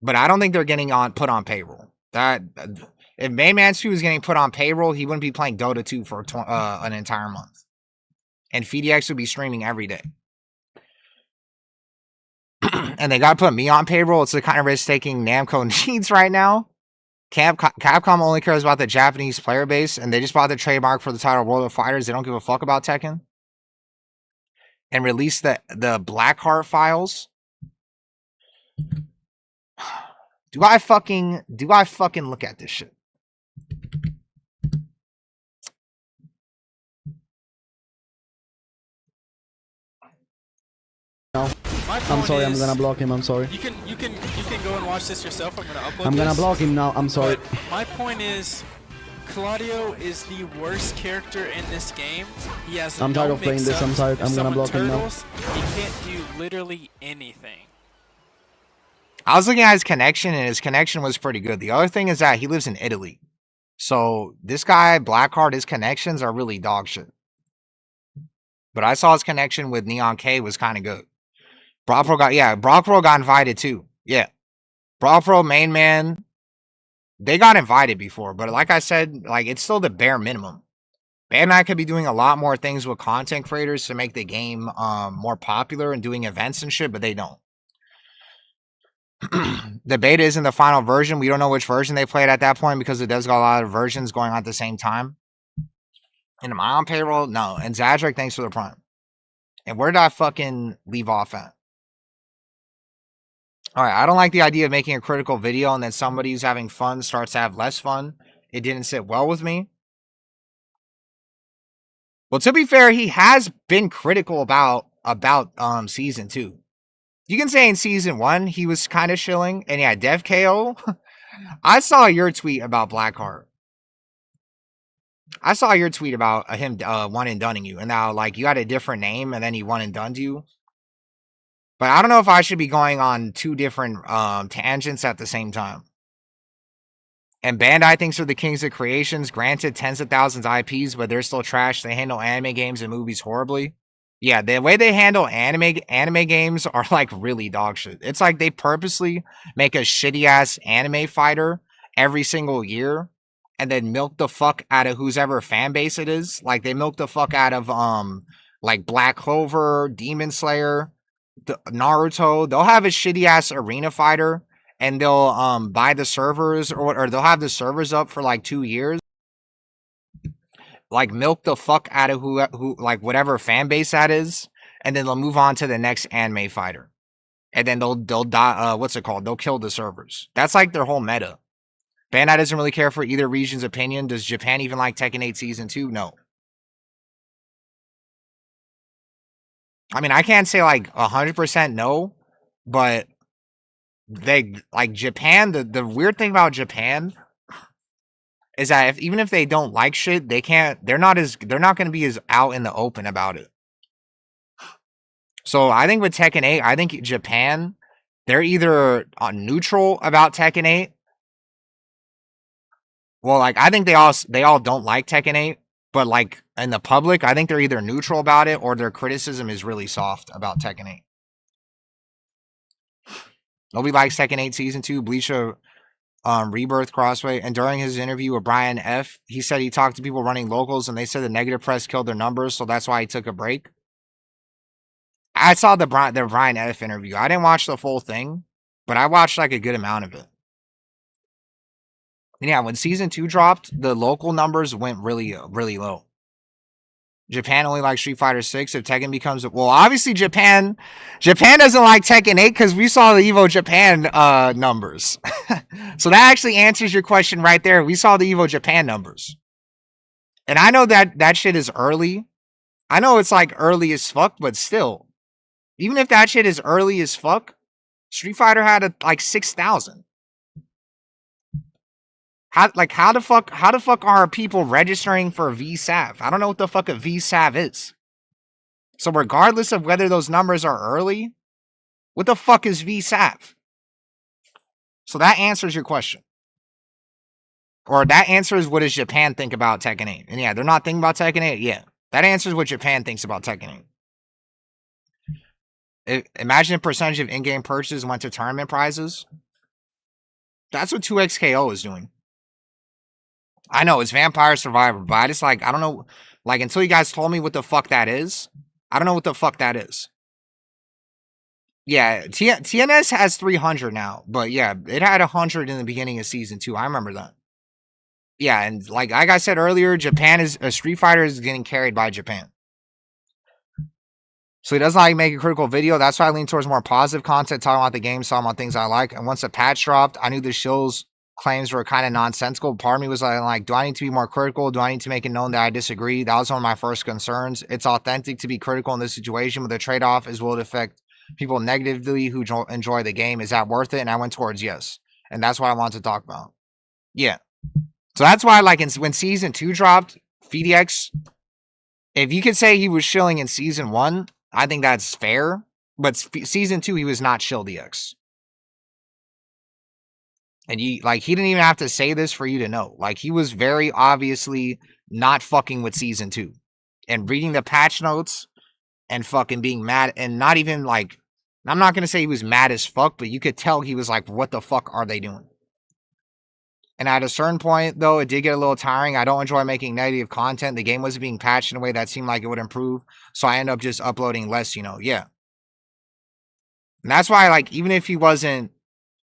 But I don't think they're getting put on payroll. That if Mayman's 2 was getting put on payroll, he wouldn't be playing Dota 2 for an entire month. And FDX would be streaming every day. And they got to put me on payroll. It's the kind of risk-taking Namco needs right now. Capcom only cares about the Japanese player base, and they just bought the trademark for the title World of Fighters. They don't give a fuck about Tekken. And released the Blackheart files. Do I fucking look at this shit? No. I'm sorry, I'm gonna block him, I'm sorry. You can go and watch this yourself. I'm gonna upload I'm gonna block him now, I'm sorry. But my point is, Claudio is the worst character in this game. He has I'm tired of playing this, I'm tired, I'm gonna block him now. He can't do literally anything. I was looking at his connection, and his connection was pretty good. The other thing is that he lives in Italy. So this guy, Blackheart, his connections are really dog shit. But I saw his connection with Neon K was kind of good. Brockpro got invited too. Yeah. Brockpro, Main Man, they got invited before, but like I said, like it's still the bare minimum. Bandai could be doing a lot more things with content creators to make the game more popular and doing events and shit, but they don't. The beta isn't the final version. We don't know which version they played at that point because it does got a lot of versions going on at the same time. And am I on payroll? No. And Zadric, thanks for the prime. And where did I fucking leave off at? Alright, I don't like the idea of making a critical video and then somebody who's having fun starts to have less fun. It didn't sit well with me. Well, to be fair, he has been critical about season 2. You can say in season 1 he was kind of shilling, and yeah, Dev KO. I saw your tweet about Blackheart. I saw your tweet about him one and dunning you, and now like you had a different name, and then he one and dunned you. But I don't know if I should be going on 2 different tangents at the same time. And Bandai thinks they're the kings of creations, granted tens of thousands of IPs, but they're still trash. They handle anime games and movies horribly. Yeah, the way they handle anime games are like really dog shit. It's like they purposely make a shitty ass anime fighter every single year and then milk the fuck out of whose ever fan base it is. Like they milk the fuck out of like Black Clover, Demon Slayer, Naruto. They'll have a shitty ass arena fighter and they'll buy the servers or they'll have the servers up for like 2 years. Like milk the fuck out of who like whatever fan base that is, and then they'll move on to the next anime fighter, and then they'll die. What's it called? They'll kill the servers. That's like their whole meta. Bandai doesn't really care for either region's opinion. Does Japan even like Tekken 8 Season 2? No. I mean, I can't say like 100% no, but they like Japan. The weird thing about Japan is that even if they don't like shit, they're not going to be as out in the open about it. So I think with Tekken 8, I think Japan, they're either neutral about Tekken 8. Well, like I think they all don't like Tekken 8, but like in the public, I think they're either neutral about it or their criticism is really soft about Tekken 8. Nobody likes Tekken 8 Season 2, Bleach Rebirth Crossway, and during his interview with Brian F, he said he talked to people running locals and they said the negative press killed their numbers, so that's why he took a break. I saw the Brian F interview. I didn't watch the full thing, but I watched like a good amount of it. And yeah, when season 2 dropped, the local numbers went really low. Japan only likes Street Fighter 6. If Tekken becomes... Well, obviously Japan doesn't like Tekken 8 because we saw the Evo Japan numbers. So that actually answers your question right there. We saw the Evo Japan numbers. And I know that shit is early. I know it's like early as fuck, but still, even if that shit is early as fuck, Street Fighter had like 6,000. How the fuck are people registering for VSAV? I don't know what the fuck a VSAV is. So regardless of whether those numbers are early, what the fuck is VSAV? So that answers your question. Or that answers what does Japan think about Tekken 8. And yeah, they're not thinking about Tekken 8. Yeah, that answers what Japan thinks about Tekken 8. Imagine a percentage of in-game purchases went to tournament prizes. That's what 2XKO is doing. I know, it's Vampire Survivor, but I just, like, I don't know. Like, until you guys told me what the fuck that is, I don't know what the fuck that is. Yeah, TNS has 300 now, but yeah, it had 100 in the beginning of Season 2. I remember that. Yeah, and like I said earlier, Street Fighter is getting carried by Japan. So he doesn't like make a critical video. That's why I lean towards more positive content, talking about the game, talking about things I like. And once the patch dropped, I knew the show's claims were kind of nonsensical. Part of me was like, do I need to be more critical? Do I need to make it known that I disagree? That was one of my first concerns. It's authentic to be critical in this situation, but the trade-off is will it affect people negatively who enjoy the game? Is that worth it? And I went towards yes. And that's what I wanted to talk about. Yeah. So that's why, like, when Season 2 dropped, FDX, if you could say he was shilling in Season 1, I think that's fair. But Season 2, he was not shill DX. And he didn't even have to say this for you to know. Like, he was very obviously not fucking with Season 2. And reading the patch notes and fucking being mad, and not even, like, I'm not going to say he was mad as fuck, but you could tell he was like, what the fuck are they doing? And at a certain point, though, it did get a little tiring. I don't enjoy making negative content. The game wasn't being patched in a way that seemed like it would improve. So I end up just uploading less, yeah. And that's why, like, even if he wasn't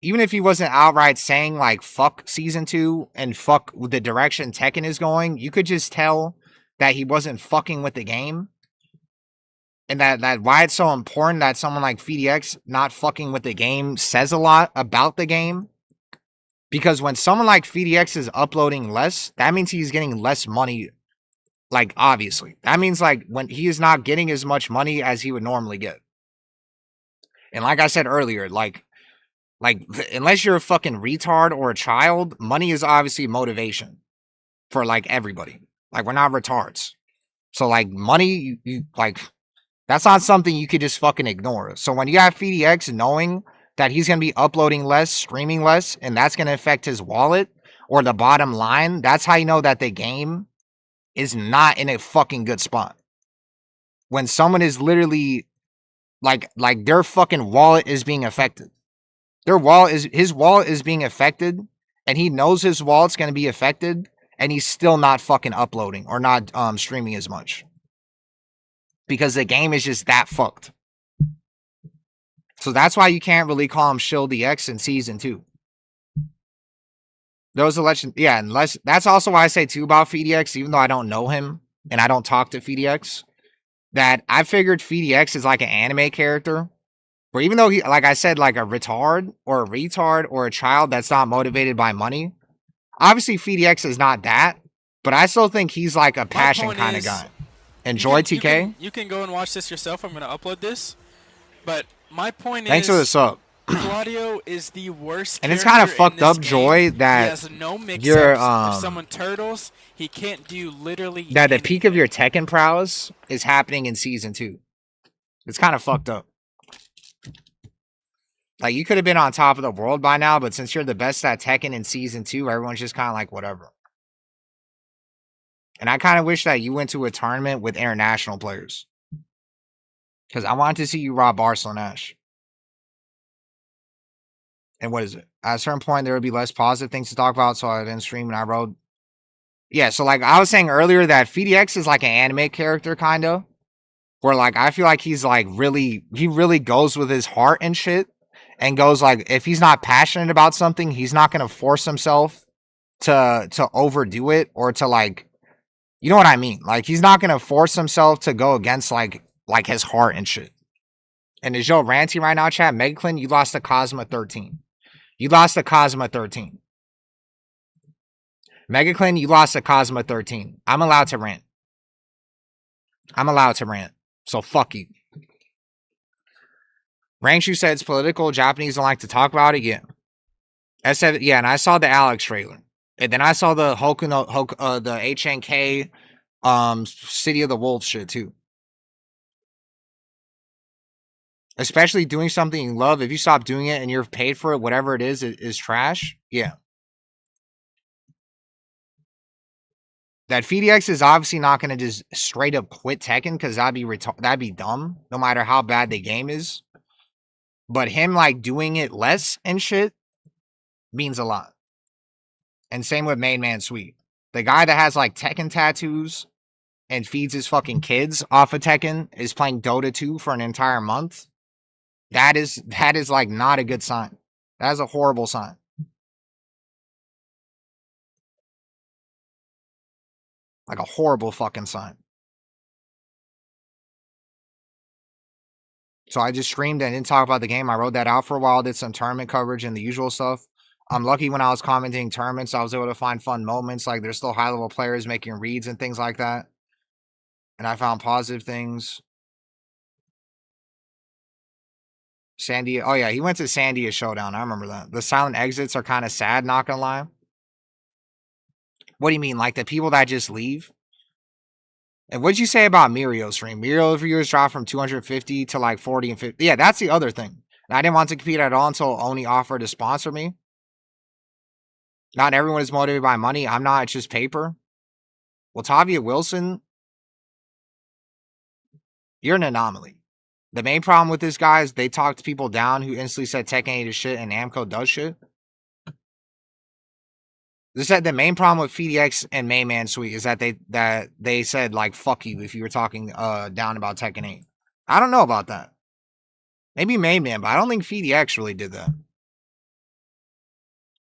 outright saying, like, fuck Season 2 and fuck the direction Tekken is going, you could just tell that he wasn't fucking with the game. And that why it's so important that someone like FDX not fucking with the game says a lot about the game. Because when someone like FDX is uploading less, that means he's getting less money, like, obviously. That means, like, when he is not getting as much money as he would normally get. And like I said earlier, like, unless you're a fucking retard or a child, money is obviously motivation for, like, everybody. Like, we're not retards. So, like, money, like, that's not something you could just fucking ignore. So when you have FDX knowing that he's going to be uploading less, streaming less, and that's going to affect his wallet or the bottom line, that's how you know that the game is not in a fucking good spot. When someone is literally, like their fucking wallet is being affected. His wallet is being affected, and he knows his wallet's going to be affected, and he's still not fucking uploading or not streaming as much. Because the game is just that fucked. So that's why you can't really call him Shill DX in Season 2. Those elections, yeah, unless that's also why I say too about FDX, even though I don't know him and I don't talk to FDX, that I figured FDX is like an anime character. Where even though he, like I said, like a retard or a child that's not motivated by money, obviously FDX is not that, but I still think he's like a passion kind of guy. Enjoy TK? You can go and watch this yourself. I'm going to upload this. But my point Thanks for the sub. Claudio is the worst. And it's kind of fucked up, Joy, that he has no mix-ups. If someone turtles, he can't do literally that anything. The peak of your Tekken prowess is happening in Season 2. It's kind of fucked up. Like, you could have been on top of the world by now, but since you're the best at Tekken in Season 2, everyone's just kind of like, whatever. And I kind of wish that you went to a tournament with international players. Because I wanted to see you rob Barcelona Nash. And what is it? At a certain point, there would be less positive things to talk about, so I didn't stream and I wrote. Yeah, so like I was saying earlier that FDX is like an anime character, kind of. Where like I feel like he's like he really goes with his heart and shit. And goes like, if he's not passionate about something, he's not going to force himself to overdo it or to like, you know what I mean? Like, he's not going to force himself to go against like his heart and shit. And is Joe ranty right now, chat? Megaclin, you lost to Cosma 13. You lost to Cosma 13. Megaclin, you lost to Cosma 13. I'm allowed to rant. I'm allowed to rant. So fuck you. Rangshu said it's political. Japanese don't like to talk about it. Yeah. S7, yeah, and I saw the Alex trailer. And then I saw the the HNK City of the Wolves shit too. Especially doing something you love. If you stop doing it and you're paid for it, whatever it is trash. Yeah. That FDX is obviously not going to just straight up quit Tekken because that'd be dumb, no matter how bad the game is. But him like doing it less and shit means a lot. And same with Main Man Sweet. The guy that has like Tekken tattoos and feeds his fucking kids off of Tekken is playing Dota 2 for an entire month. That is like not a good sign. That is a horrible sign. Like a horrible fucking sign. So I just streamed and didn't talk about the game. I wrote that out for a while, did some tournament coverage and the usual stuff. I'm lucky when I was commenting tournaments, I was able to find fun moments. Like there's still high level players making reads and things like that. And I found positive things. Sandia. Oh yeah, he went to Sandia Showdown. I remember that. The silent exits are kind of sad, not gonna lie. What do you mean? Like the people that just leave? And what'd you say about Mirio's stream? Mirio viewers dropped from 250 to like 40 and 50. Yeah, that's the other thing. And I didn't want to compete at all until Oni offered to sponsor me. Not everyone is motivated by money. I'm not. It's just paper. Well, Tavia Wilson, you're an anomaly. The main problem with this guy is they talked people down who instantly said Tekken 8 is shit and Namco does shit. They said the main problem with FDX and Main Man Sweet is that they said like fuck you if you were talking down about Tekken 8. I don't know about that. Maybe Main Man, but I don't think FDX really did that.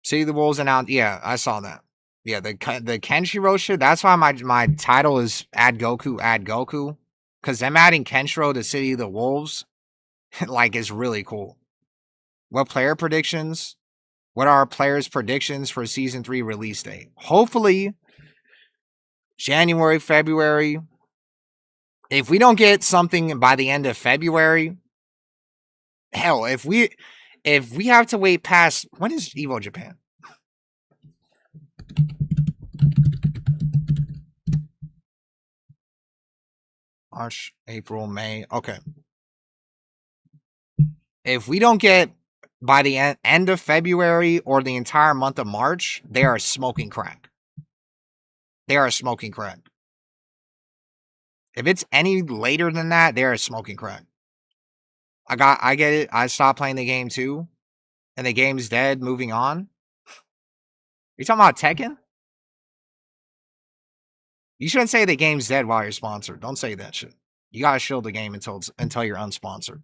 City of the Wolves announced. Yeah, I saw that. Yeah, the Kenshiro shit. That's why my title is Add Goku. Because them adding Kenshiro to City of the Wolves, like, is really cool. What player predictions? What are our players' predictions for Season 3 release date? Hopefully, January, February. If we don't get something by the end of February, hell, if we have to wait past, when is Evo Japan? March, April, May. Okay. If we don't get by the end of February or the entire month of March, they are smoking crack. They are smoking crack. If it's any later than that, they are smoking crack. I get it. I stopped playing the game too. And the game's dead, moving on. You talking about Tekken? You shouldn't say the game's dead while you're sponsored. Don't say that shit. You gotta shield the game until you're unsponsored.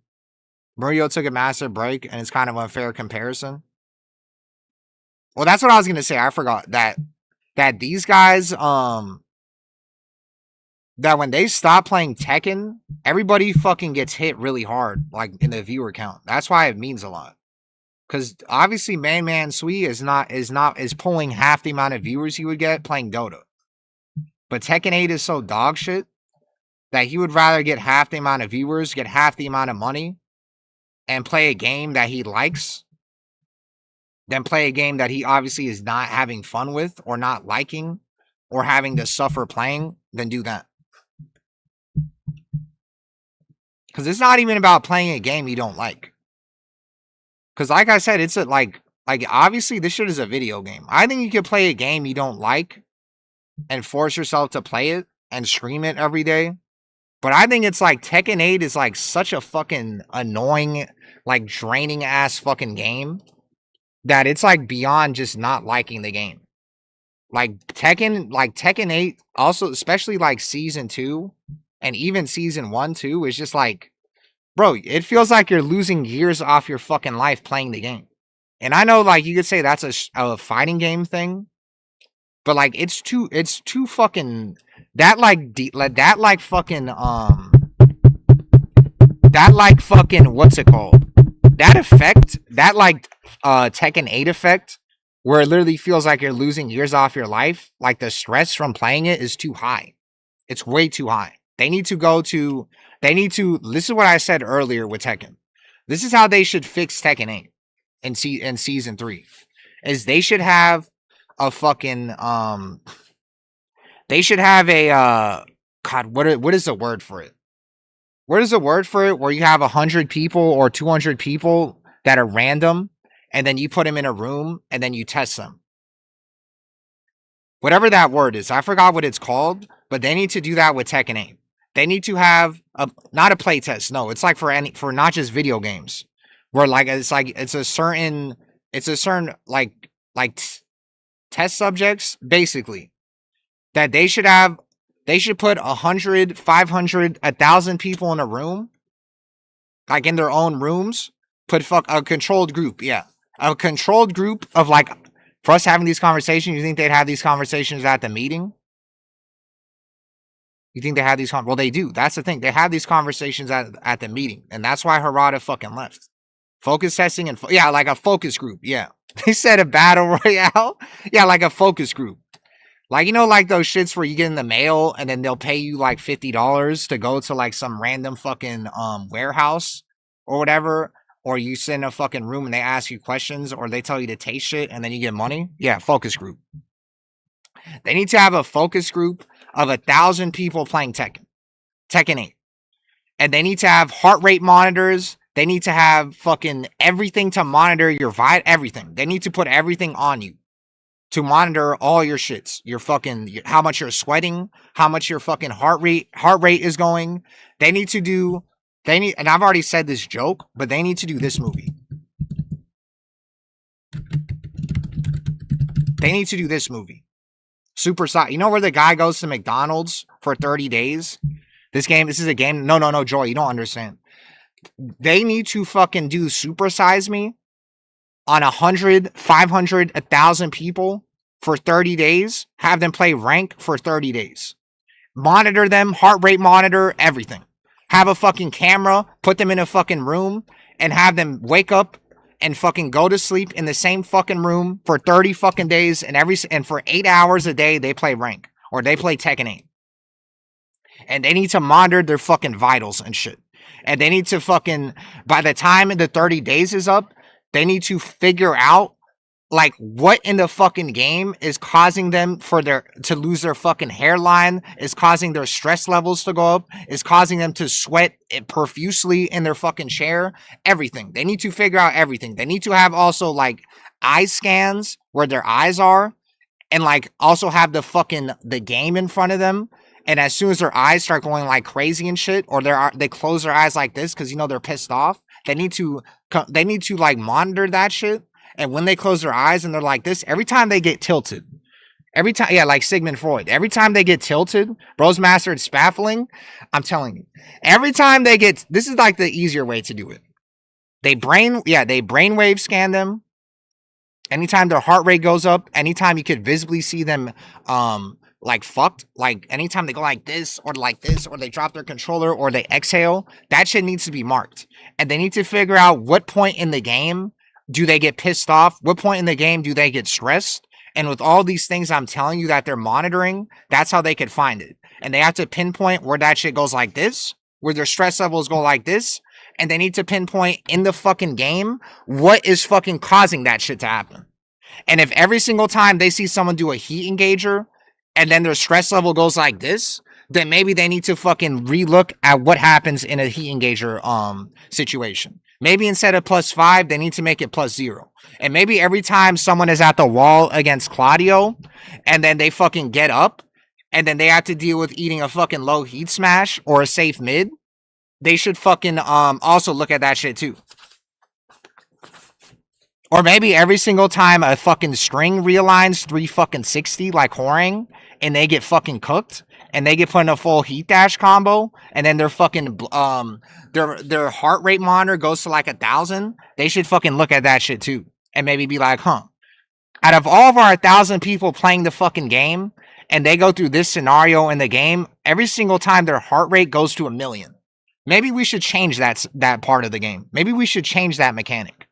Murillo took a massive break, and it's kind of unfair comparison. Well, that's what I was gonna say. I forgot that these guys, that when they stop playing Tekken, everybody fucking gets hit really hard, like in the viewer count. That's why it means a lot. Because obviously, Man Sui is pulling half the amount of viewers he would get playing Dota. But Tekken 8 is so dog shit that he would rather get half the amount of viewers, get half the amount of money, and play a game that he likes than play a game that he obviously is not having fun with or not liking or having to suffer playing, then do that. Because it's not even about playing a game you don't like. Because like I said, it's like obviously this shit is a video game. I think you could play a game you don't like and force yourself to play it and stream it every day. But I think it's like Tekken 8 is like such a fucking annoying, like draining ass fucking game that it's like beyond just not liking the game. Like Tekken 8, also especially like Season 2 and even Season 1 too, is just like, bro, it feels like you're losing years off your fucking life playing the game. And I know like you could say that's a fighting game thing, but like it's too fucking that fucking what's it called? That effect, that like Tekken 8 effect, where it literally feels like you're losing years off your life, like the stress from playing it is too high. It's way too high. They need to go to. They need to. This is what I said earlier with Tekken. This is how they should fix Tekken 8 in season 3. Is they should have a fucking they should have a God, what is the word for it? What is the word for it? Where you have 100 people or 200 people that are random, and then you put them in a room and then you test them. Whatever that word is, I forgot what it's called, but they need to do that with Tekken 8. They need to have a not a play test. No, it's like for not just video games, where it's a certain test subjects basically that they should have. They should put 100, 500, 1,000 people in a room, like in their own rooms. Put a controlled group, yeah, a controlled group of like for us having these conversations. You think they'd have these conversations at the meeting? You think they have these well, they do. That's the thing. They have these conversations at the meeting, and that's why Harada fucking left. Focus testing and yeah, like a focus group. Yeah, they said a battle royale. Yeah, like a focus group. Like, you know, like those shits where you get in the mail and then they'll pay you like $50 to go to like some random fucking warehouse or whatever, or you sit in a fucking room and they ask you questions or they tell you to taste shit and then you get money. Yeah, focus group. They need to have a focus group of 1,000 people playing Tekken 8. And they need to have heart rate monitors. They need to have fucking everything to monitor your everything. They need to put everything on you to monitor all your shits. Your fucking, how much you're sweating, how much your fucking heart rate is going. And I've already said this joke, but they need to do this movie. They need to do this movie. Super size. You know where the guy goes to McDonald's for 30 days? This is a game. No, Joy, you don't understand. They need to fucking do Super Size Me on 100, 500, 1,000 people for 30 days. Have them play rank for 30 days. Monitor them, heart rate monitor, everything. Have a fucking camera, put them in a fucking room, and have them wake up and fucking go to sleep in the same fucking room for 30 fucking days, and for 8 hours a day they play rank or they play Tekken 8. And they need to monitor their fucking vitals and shit. And they need to fucking, by the time the 30 days is up, they need to figure out like what in the fucking game is causing them to lose their fucking hairline, is causing their stress levels to go up, is causing them to sweat profusely in their fucking chair. Everything. They need to figure out everything. They need to have also like eye scans where their eyes are, and like also have the game in front of them. And as soon as their eyes start going like crazy and shit, or they close their eyes like this because they're pissed off, they need to like monitor that shit. And when they close their eyes and they're like this, every time they get tilted, like Sigmund Freud, every time they get tilted, Bros Mastered Spaffling, I'm telling you, every time this is like the easier way to do it. They brainwave scan them. Anytime their heart rate goes up, anytime you could visibly see them, like fucked, like anytime they go like this, or they drop their controller, or they exhale, that shit needs to be marked. And they need to figure out what point in the game do they get pissed off? What point in the game do they get stressed? And with all these things I'm telling you that they're monitoring, that's how they could find it. And they have to pinpoint where that shit goes like this, where their stress levels go like this. And they need to pinpoint in the fucking game what is fucking causing that shit to happen. And if every single time they see someone do a heat engager and then their stress level goes like this, then maybe they need to fucking relook at what happens in a heat engager situation. Maybe instead of +5, they need to make it +0. And maybe every time someone is at the wall against Claudio, and then they fucking get up, and then they have to deal with eating a fucking low heat smash or a safe mid, they should fucking also look at that shit too. Or maybe every single time a fucking string realigns 360 like Horang, and they get fucking cooked, and they get put in a full heat dash combo, and then their fucking their heart rate monitor goes to like 1,000, they should fucking look at that shit too. And maybe be like, out of all of our 1,000 people playing the fucking game, and they go through this scenario in the game, every single time their heart rate goes to 1,000,000. Maybe we should change that part of the game. Maybe we should change that mechanic.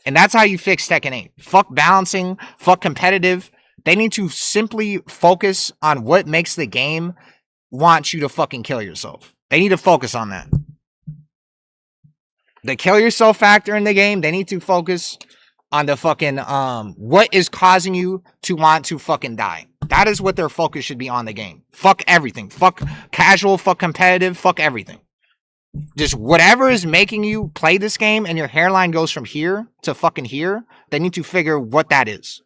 And that's how you fix Tekken 8. Fuck balancing, fuck competitive. They need to simply focus on what makes the game want you to fucking kill yourself. They need to focus on that. The kill yourself factor in the game, they need to focus on the fucking, what is causing you to want to fucking die. That is what their focus should be on the game. Fuck everything. Fuck casual, fuck competitive, fuck everything. Just whatever is making you play this game and your hairline goes from here to fucking here, they need to figure what that is.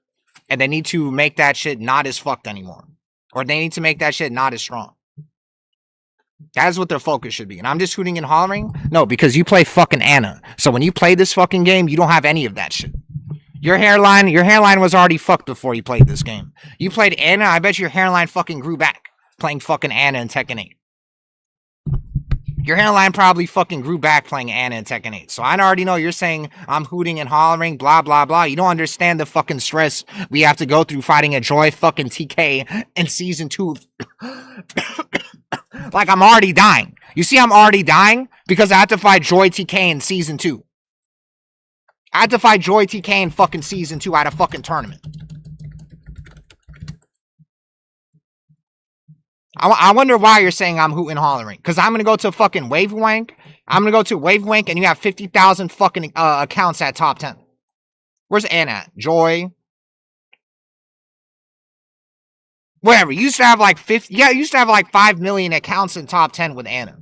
And they need to make that shit not as fucked anymore. Or they need to make that shit not as strong. That is what their focus should be. And I'm just hooting and hollering? No, because you play fucking Anna. So when you play this fucking game, you don't have any of that shit. Your hairline was already fucked before you played this game. You played Anna, I bet your hairline fucking grew back playing fucking Anna in Tekken 8. Your hairline probably fucking grew back playing Anna in Tekken 8. So I already know you're saying I'm hooting and hollering, blah, blah, blah. You don't understand the fucking stress we have to go through fighting a Joy fucking TK in Season 2. Like, I'm already dying. You see I'm already dying? Because I had to fight Joy TK in Season 2. I had to fight Joy TK in fucking Season 2 at a fucking tournament. I wonder why you're saying I'm hooting and hollering. Because I'm going to go to fucking Wavewank. I'm going to go to Wavewank and you have 50,000 fucking accounts at top 10. Where's Anna at? Joy. Whatever. You used to have like 50. Yeah, you used to have like 5 million accounts in top 10 with Anna.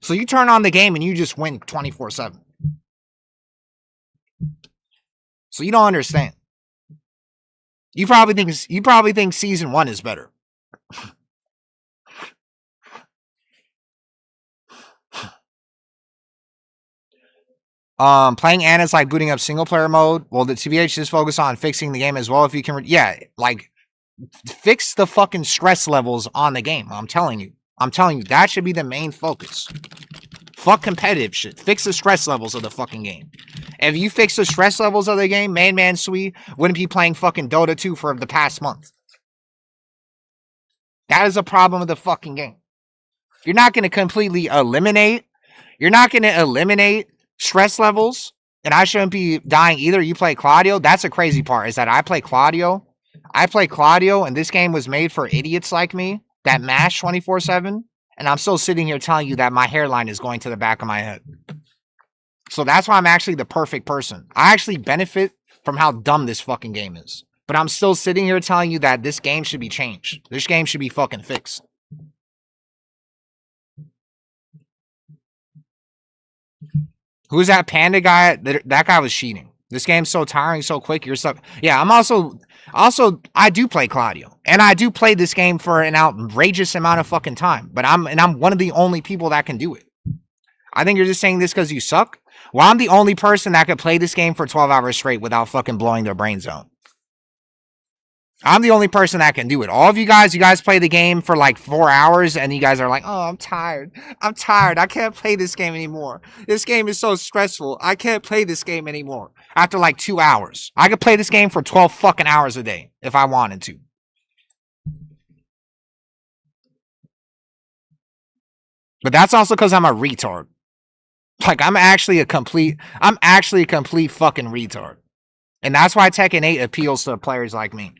So you turn on the game and you just win 24/7. So you don't understand. You probably think Season 1 is better. Playing Anna's like booting up single player mode. Well, the TBH just focus on fixing the game as well. If you can, yeah, like fix the fucking stress levels on the game. I'm telling you, that should be the main focus. Fuck competitive shit. Fix the stress levels of the fucking game. If you fix the stress levels of the game, Man Sui wouldn't be playing fucking Dota 2 for the past month. That is a problem with the fucking game. You're not going to completely eliminate. You're not going to eliminate stress levels. And I shouldn't be dying either. You play Claudio. That's the crazy part is that I play Claudio. And this game was made for idiots like me that mash 24/7. And I'm still sitting here telling you that my hairline is going to the back of my head. So that's why I'm actually the perfect person. I actually benefit from how dumb this fucking game is. But I'm still sitting here telling you that this game should be changed. This game should be fucking fixed. Who's that panda guy? That guy was cheating. This game's so tiring, so quick. You're stuck. Yeah, I'm also, I do play Claudio. And I do play this game for an outrageous amount of fucking time. But I'm one of the only people that can do it. I think you're just saying this because you suck. Well, I'm the only person that could play this game for 12 hours straight without fucking blowing their brains out. I'm the only person that can do it. All of you guys play the game for like 4 hours and you guys are like, oh, I'm tired. I can't play this game anymore. This game is so stressful. I can't play this game anymore. After like 2 hours. I could play this game for 12 fucking hours a day if I wanted to. But that's also because I'm a retard. Like, I'm actually a complete fucking retard. And that's why Tekken 8 appeals to players like me.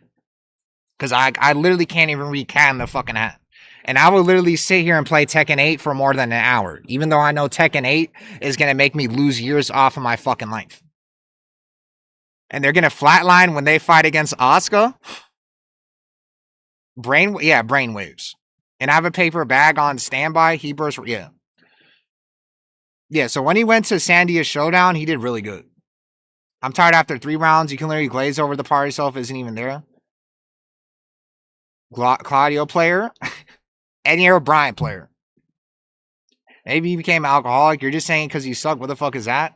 Because I literally can't even read cat in the fucking hat. And I will literally sit here and play Tekken 8 for more than an hour. Even though I know Tekken 8 is going to make me lose years off of my fucking life. And they're going to flatline when they fight against Asuka. Brainwaves. And I have a paper bag on standby. He burst, yeah. Yeah, so when he went to Sandia Showdown, he did really good. I'm tired after 3 rounds. You can literally glaze over the part yourself isn't even there. Claudio player. Eddie O'Brien player. Maybe he became alcoholic. You're just saying because you suck. What the fuck is that?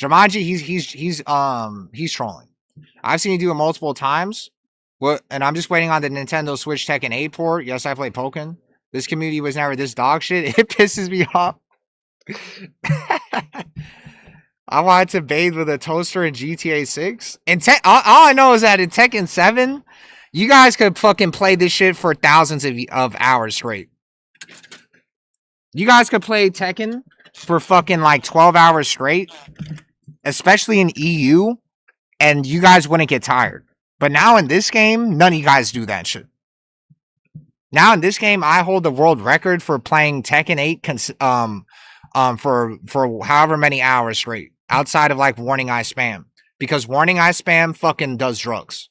Jumanji, he's trolling. I've seen you do it multiple times. What? And I'm just waiting on the Nintendo Switch Tekken 8 port. Yes, I play Pokken. This community was never this dog shit. It pisses me off. I wanted to bathe with a toaster in GTA 6. And all I know is that in Tekken 7, you guys could fucking play this shit for thousands of hours straight. You guys could play Tekken for fucking like 12 hours straight, especially in EU, and you guys wouldn't get tired. But now in this game, none of you guys do that shit. Now in this game, I hold the world record for playing Tekken 8 for however many hours straight, outside of like Warning I Spam, because Warning I Spam fucking does drugs.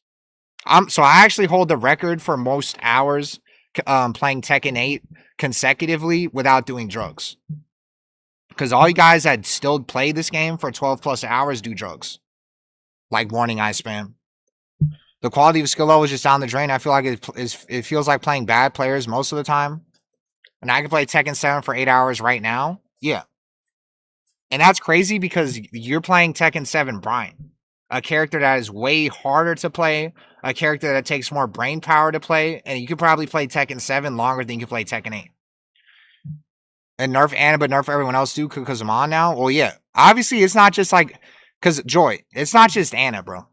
So I actually hold the record for most hours playing Tekken 8 consecutively without doing drugs. Because all you guys that still play this game for 12 plus hours do drugs. Like Warning I Spam. The quality of skill level is just down the drain. I feel like it feels like playing bad players most of the time. And I can play Tekken 7 for 8 hours right now. Yeah. And that's crazy because you're playing Tekken 7 Brian. A character that is way harder to play. A character that takes more brain power to play. And you could probably play Tekken 7 longer than you could play Tekken 8. And nerf Anna, but nerf everyone else too because I'm on now? Well, yeah. Obviously, it's not just like... Because, Joy, it's not just Anna, bro.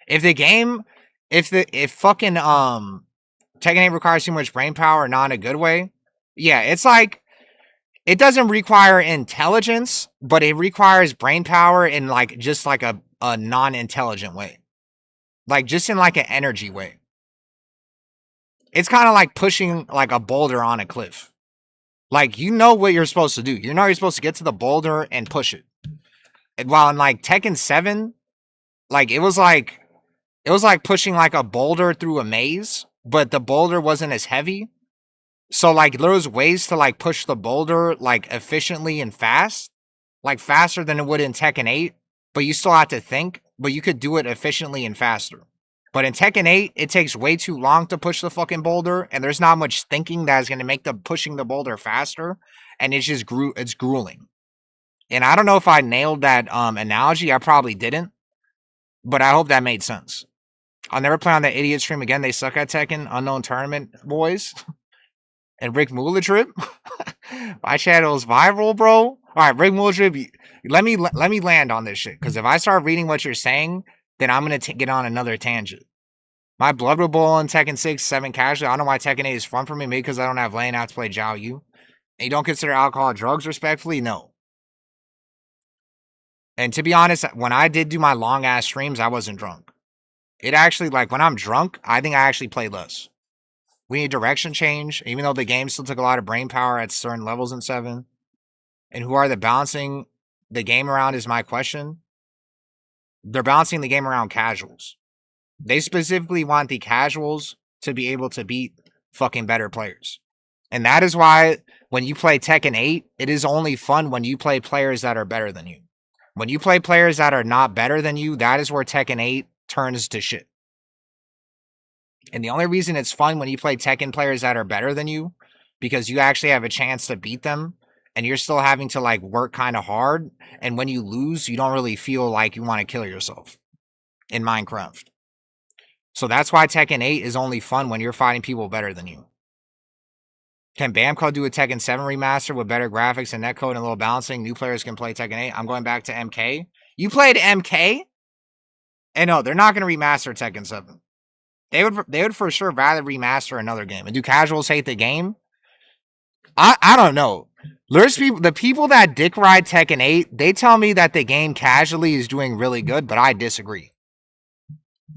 If the game... If fucking... Tekken 8 requires too much brain power, not in a good way. Yeah, it's like... It doesn't require intelligence, but it requires brain power in like just like a non-intelligent way. Like just in like an energy way. It's kind of like pushing like a boulder on a cliff. Like you know what you're supposed to do. You know you're supposed to get to the boulder and push it. And while in like Tekken 7, like it was like pushing like a boulder through a maze, but the boulder wasn't as heavy. So, like, there was ways to, like, push the boulder, like, efficiently and fast. Like, faster than it would in Tekken 8. But you still have to think. But you could do it efficiently and faster. But in Tekken 8, it takes way too long to push the fucking boulder. And there's not much thinking that is going to make the pushing the boulder faster. And it's just it's grueling. And I don't know if I nailed that analogy. I probably didn't. But I hope that made sense. I'll never play on that idiot stream again. They suck at Tekken. Unknown Tournament boys. And Rick Muladrip, my channel is viral, bro. All right, Rick Muladrip, let me land on this shit. Because if I start reading what you're saying, then I'm gonna get on another tangent. My Blood Bowl on Tekken 6, 7 casually. I don't know why Tekken 8 is fun for me. Maybe because I don't have lane. I have to play Jiao Yu. And you don't consider alcohol drugs, respectfully? No. And to be honest, when I did do my long ass streams, I wasn't drunk. It actually, like, when I'm drunk, I think I actually play less. We need direction change, even though the game still took a lot of brain power at certain levels in 7. And who are they balancing the game around is my question. They're balancing the game around casuals. They specifically want the casuals to be able to beat fucking better players. And that is why when you play Tekken 8, it is only fun when you play players that are better than you. When you play players that are not better than you, that is where Tekken 8 turns to shit. And the only reason it's fun when you play Tekken players that are better than you, because you actually have a chance to beat them, and you're still having to like work kind of hard, and when you lose, you don't really feel like you want to kill yourself in Minecraft. So that's why Tekken 8 is only fun when you're fighting people better than you. Can Bamco do a Tekken 7 remaster with better graphics and netcode and a little balancing? New players can play Tekken 8. I'm going back to MK. You played MK? And no, they're not going to remaster Tekken 7. They would for sure rather remaster another game. And do casuals hate the game? I don't know. There's the people that dick ride Tekken 8, they tell me that the game casually is doing really good, but I disagree.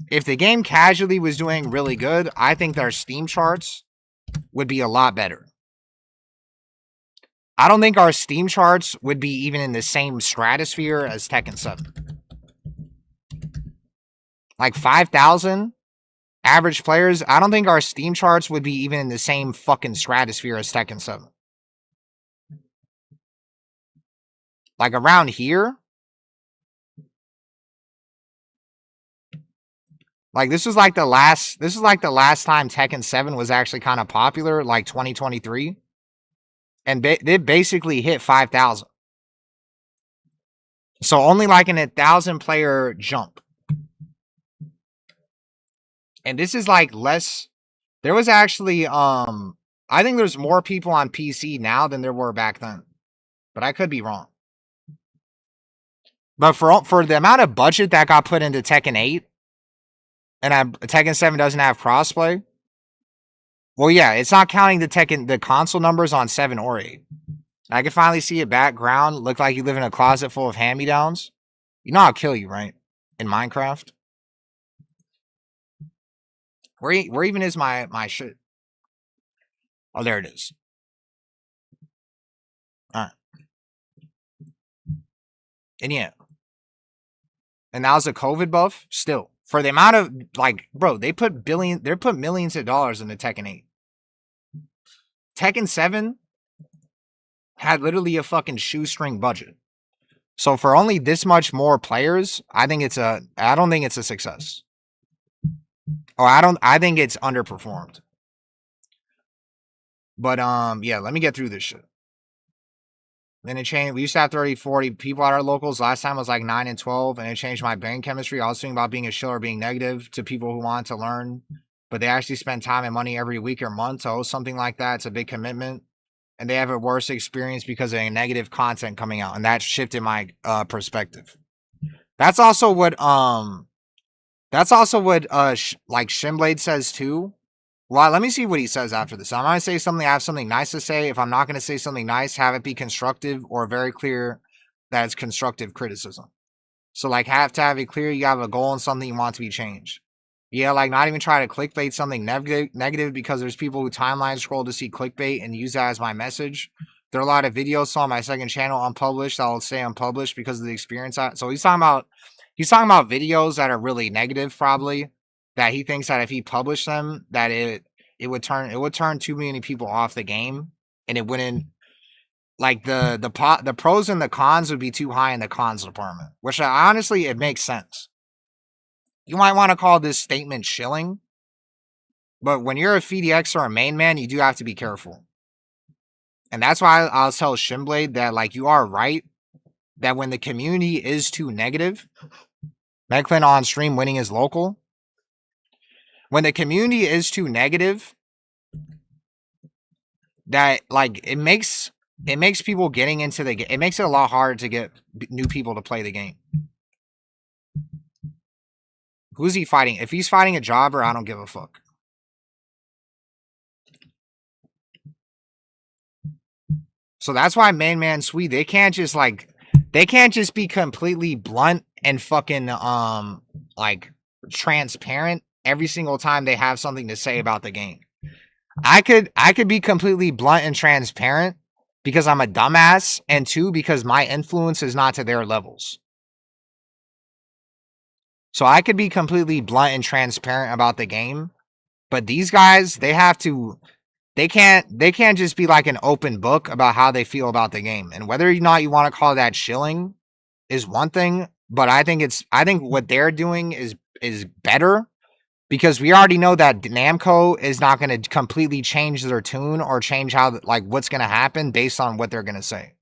If the game casually was doing really good, I think their Steam charts would be a lot better. I don't think our Steam charts would be even in the same stratosphere as Tekken 7. Like 5,000 average players, I don't think our Steam charts would be even in the same fucking stratosphere as Tekken 7. Like around here. Like this was like the last time Tekken 7 was actually kind of popular, like 2023. And they basically hit 5,000. So only like in 1,000 player jump. And this is like less. There was actually, I think there's more people on PC now than there were back then. But I could be wrong. But for the amount of budget that got put into Tekken 8, and Tekken 7 doesn't have crossplay. Well, yeah, it's not counting the console numbers on 7 or 8. I can finally see a background. Look like you live in a closet full of hand-me-downs. You know I'll kill you, right? In Minecraft. Where even is my shit? Oh, there it is. All right. And yeah. And that was a COVID buff. Still, for the amount of like, bro, they put millions of dollars into Tekken 8. Tekken 7 had literally a fucking shoestring budget. So for only this much more players, I don't think it's a success. Or I think it's underperformed. But yeah, let me get through this shit. Then it changed. We used to have 30, 40 people at our locals. Last time was like 9 and 12, and it changed my brain chemistry. I was thinking about being a shill or being negative to people who want to learn, but they actually spend time and money every week or month to host something like that. It's a big commitment, and they have a worse experience because of negative content coming out, and that shifted my perspective. That's also what like Shimblade says too. Well, let me see what he says after this. I'm going to say something. I have something nice to say. If I'm not going to say something nice, have it be constructive or very clear that it's constructive criticism. So, like, have to have it clear you have a goal and something you want to be changed. Yeah, like, not even try to clickbait something negative because there's people who timeline scroll to see clickbait and use that as my message. There are a lot of videos on my second channel unpublished that will say unpublished because of the experience. So he's talking about videos that are really negative, probably. That he thinks that if he published them, that it would turn too many people off the game, and it wouldn't, like, the pros and the cons would be too high in the cons department. Which honestly, it makes sense. You might want to call this statement shilling, but when you're a FDX or a main man, you do have to be careful. And that's why I'll tell Shimblade that, like, you are right that when the community is too negative, Medclin on stream winning is local. When the community is too negative, that, like, it makes people getting into the game. It makes it a lot harder to get new people to play the game. Who's he fighting? If he's fighting a jobber, I don't give a fuck. So that's why main man Sweet, they can't just be completely blunt and fucking like transparent every single time they have something to say about the game. I could be completely blunt and transparent because I'm a dumbass, and 2, because my influence is not to their levels. So I could be completely blunt and transparent about the game, but these guys, they can't just be like an open book about how they feel about the game. And whether or not you want to call that shilling is one thing, but I think what they're doing is better, because we already know that Namco is not going to completely change their tune or change how, like, what's going to happen based on what they're going to say.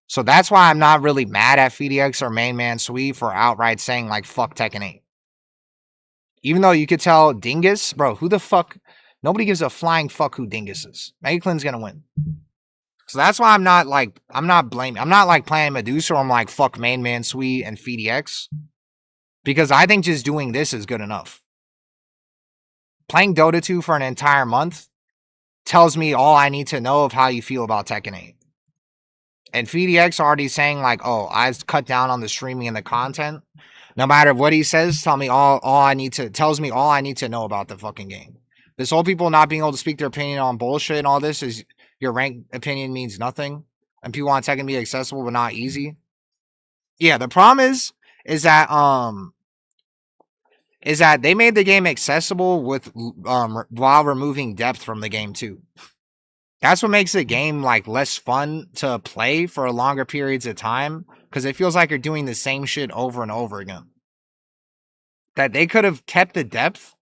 So that's why I'm not really mad at FDX or Main Man Sweet for outright saying, like, fuck Tekken 8. Even though you could tell Dingus, bro, who the fuck? Nobody gives a flying fuck who Dingus is. Megaclin's going to win. So that's why I'm not like playing Medusa, or I'm like, fuck Main Man Sweet and FDX. Because I think just doing this is good enough. Playing Dota 2 for an entire month tells me all I need to know of how you feel about Tekken 8. And FDX already saying, like, oh, I cut down on the streaming and the content. No matter what he says, tells me all I need to know about the fucking game. This whole people not being able to speak their opinion on bullshit and all this is your rank opinion means nothing. And people want Tekken to be accessible but not easy. Yeah, the problem is that they made the game accessible with while removing depth from the game too. That's what makes the game, like, less fun to play for longer periods of time, because it feels like you're doing the same shit over and over again. That they could have kept the depth,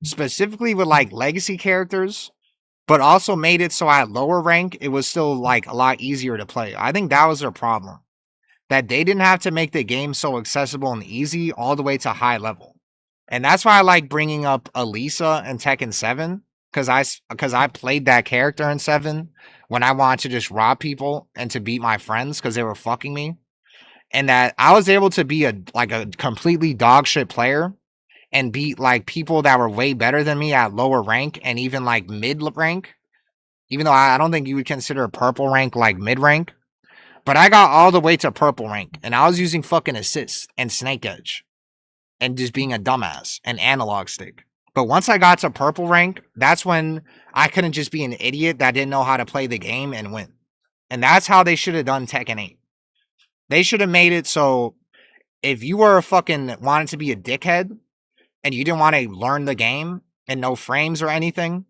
specifically with, like, legacy characters, but also made it so at lower rank, it was still, like, a lot easier to play. I think that was their problem. That they didn't have to make the game so accessible and easy all the way to high level. And that's why I like bringing up Elisa and Tekken 7, because I played that character in 7 when I wanted to just rob people and to beat my friends because they were fucking me. And that I was able to be a completely dog shit player and beat, like, people that were way better than me at lower rank and even, like, mid rank. Even though I don't think you would consider purple rank like mid rank. But I got all the way to purple rank, and I was using fucking assist and snake edge and just being a dumbass and analog stick. But once I got to purple rank, that's when I couldn't just be an idiot that didn't know how to play the game and win. And that's how they should have done Tekken 8. They should have made it so if you were wanted to be a dickhead and you didn't want to learn the game and no frames or anything,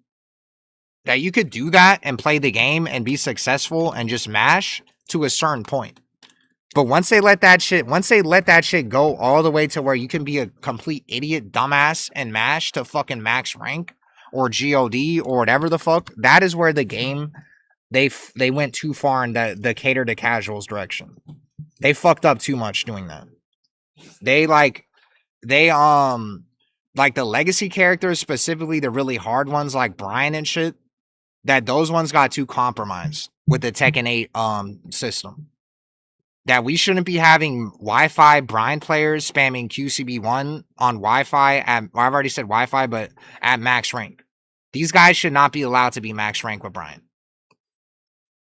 that you could do that and play the game and be successful and just mash to a certain point. But once they let that shit go all the way to where you can be a complete idiot, dumbass, and mash to fucking max rank or GOD or whatever the fuck, that is where the game, they went too far in the cater to casuals direction. They fucked up too much doing that. Like the legacy characters, specifically the really hard ones like Brian and shit, that those ones got too compromised with the Tekken 8 system. That we shouldn't be having Wi-Fi Brian players spamming QCB1 on Wi-Fi I've already said Wi-Fi, but at max rank. These guys should not be allowed to be max rank with Brian.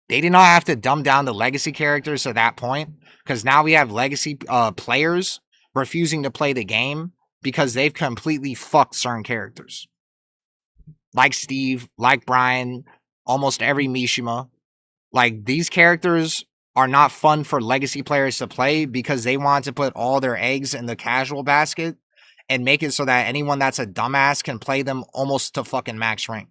They did not have to dumb down the legacy characters to that point, because now we have legacy players refusing to play the game because they've completely fucked certain characters. Like Steve, like Brian, almost every Mishima. Like, these characters are not fun for legacy players to play because they want to put all their eggs in the casual basket and make it so that anyone that's a dumbass can play them almost to fucking max rank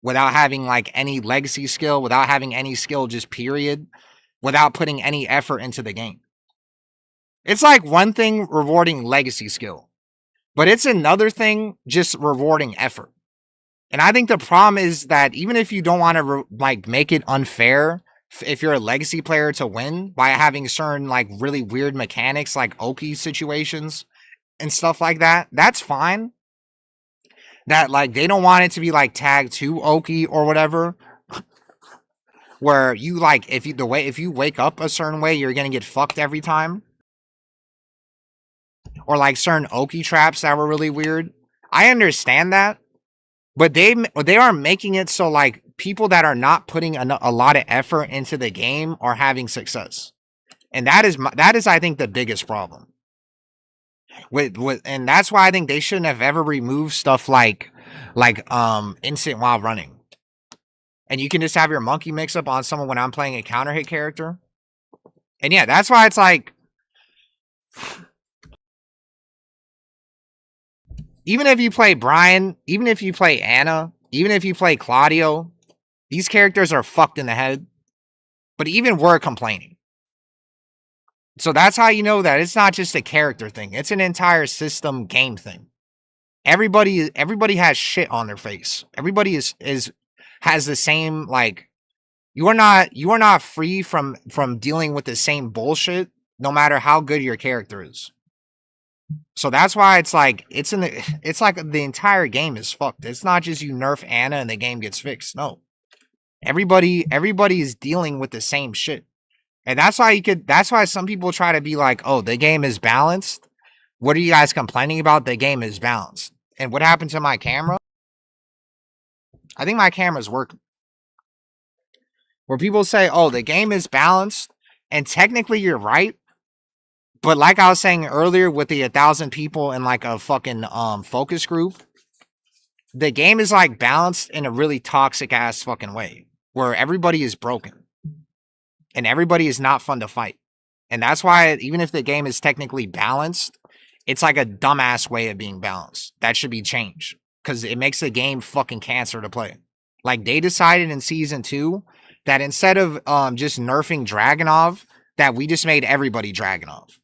without having like any legacy skill, without having any skill, just period, without putting any effort into the game. It's like one thing rewarding legacy skill, but it's another thing just rewarding effort. And I think the problem is that even if you don't want to make it unfair, if you're a legacy player to win by having certain like really weird mechanics like Oki situations and stuff like that, that's fine. That like they don't want it to be like tag 2 Oki or whatever, where you like if you wake up a certain way, you're gonna get fucked every time. Or like certain Oki traps that were really weird. I understand that. But they are making it so like people that are not putting a lot of effort into the game are having success, and that is I think the biggest problem. And that's why I think they shouldn't have ever removed stuff like instant while running, and you can just have your monkey mix up on someone when I'm playing a counter hit character, and yeah, that's why it's like. Even if you play Brian, even if you play Anna, even if you play Claudio, these characters are fucked in the head. But even we're complaining. So that's how you know that it's not just a character thing. It's an entire system game thing. Everybody has shit on their face. Everybody has the same, like, you are not free from dealing with the same bullshit no matter how good your character is. So that's why it's like it's like the entire game is fucked. It's not just you nerf Anna and the game gets fixed. No. Everybody is dealing with the same shit. And that's why some people try to be like, "Oh, the game is balanced. What are you guys complaining about? The game is balanced." And what happened to my camera? I think my camera's working. Where people say, "Oh, the game is balanced," and technically you're right. But like I was saying earlier with the 1,000 people in like a fucking focus group, the game is like balanced in a really toxic ass fucking way where everybody is broken and everybody is not fun to fight. And that's why even if the game is technically balanced, it's like a dumbass way of being balanced. That should be changed because it makes the game fucking cancer to play. Like they decided in season 2 that instead of just nerfing Dragunov, that we just made everybody Dragunov.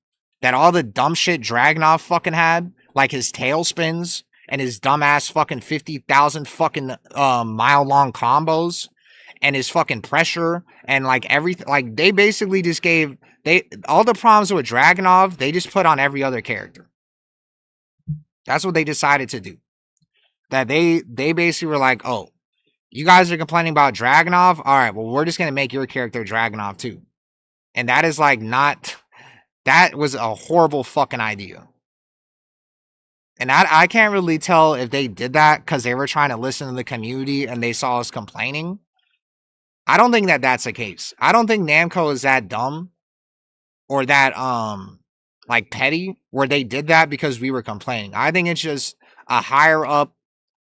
That all the dumb shit Dragunov fucking had, like his tail spins and his dumbass fucking 50,000 fucking mile long combos and his fucking pressure and like everything, like they basically just gave all the problems with Dragunov, they just put on every other character. That's what they decided to do. That they basically were like, "Oh, you guys are complaining about Dragunov? All right, well, we're just going to make your character Dragunov too." And that is like that was a horrible fucking idea. And I can't really tell if they did that because they were trying to listen to the community and they saw us complaining. I don't think that that's the case. I don't think Namco is that dumb or that like petty where they did that because we were complaining. I think it's just a higher up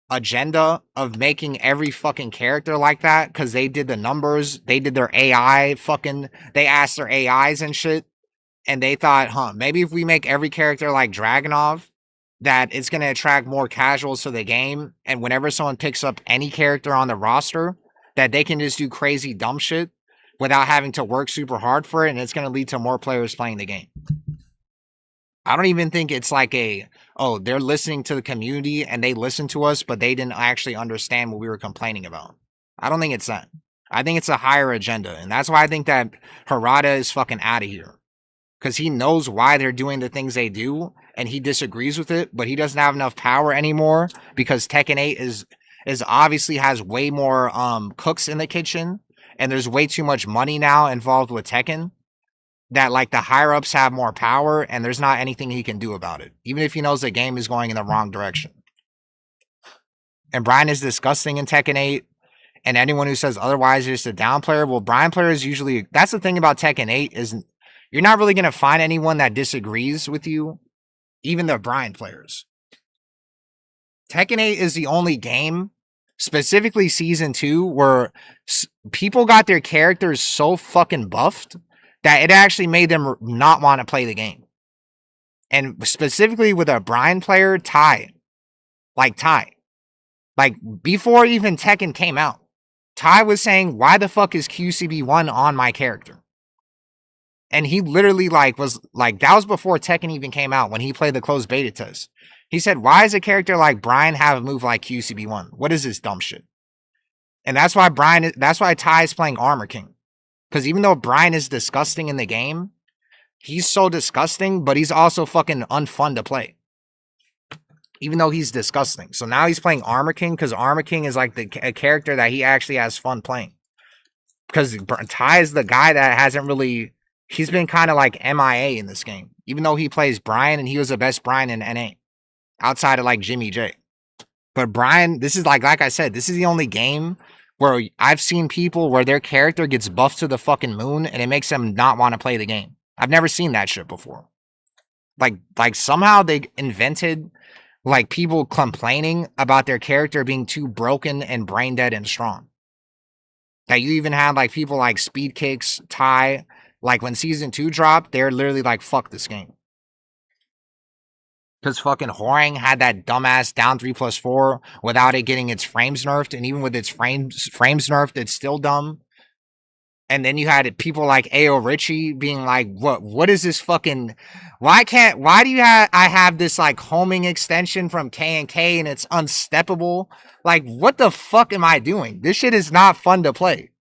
agenda of making every fucking character like that because they did the numbers, they did their AI fucking, they asked their AIs and shit, and they thought, maybe if we make every character like Dragunov, that it's going to attract more casuals to the game, and whenever someone picks up any character on the roster, that they can just do crazy dumb shit without having to work super hard for it, and it's going to lead to more players playing the game. I don't even think it's like they're listening to the community and they listen to us, but they didn't actually understand what we were complaining about. I don't think it's that. I think it's a higher agenda, and that's why I think that Harada is fucking out of here. Because he knows why they're doing the things they do, and he disagrees with it, but he doesn't have enough power anymore because Tekken 8 is obviously has way more cooks in the kitchen, and there's way too much money now involved with Tekken, that like the higher ups have more power, and there's not anything he can do about it, even if he knows the game is going in the wrong direction. And Brian is disgusting in Tekken 8, and anyone who says otherwise is just a down player. Well, Brian players usually, that's the thing about Tekken 8 is you're not really going to find anyone that disagrees with you, even the Brian players. Tekken 8 is the only game, specifically Season 2, where people got their characters so fucking buffed that it actually made them not want to play the game. And specifically with a Brian player, Ty. Like, before even Tekken came out, Ty was saying, why the fuck is QCB1 on my character? And he literally was that was before Tekken even came out, when he played the closed beta test. He said, why does a character like Brian have a move like QCB1? What is this dumb shit? And that's why Ty is playing Armor King. Because even though Brian is disgusting in the game, he's so disgusting, but he's also fucking unfun to play. Even though he's disgusting. So now he's playing Armor King, because Armor King is like a character that he actually has fun playing. Because Ty is the guy that hasn't really... He's been kind of like MIA in this game. Even though he plays Brian, and he was the best Brian in NA. Outside of like Jimmy J. But Brian, this is like I said, this is the only game where I've seen people where their character gets buffed to the fucking moon and it makes them not want to play the game. I've never seen that shit before. Like somehow they invented like people complaining about their character being too broken and brain dead and strong. That you even had like people like Speed Kicks, Ty, like when Season 2 dropped, they're literally like, fuck this game. Because fucking Horang had that dumbass down 3+4 without it getting its frames nerfed. And even with its frames nerfed, it's still dumb. And then you had people like A.O. Richie being like, what is this fucking... why do I have this like homing extension from K&K and it's unsteppable? Like, what the fuck am I doing? This shit is not fun to play.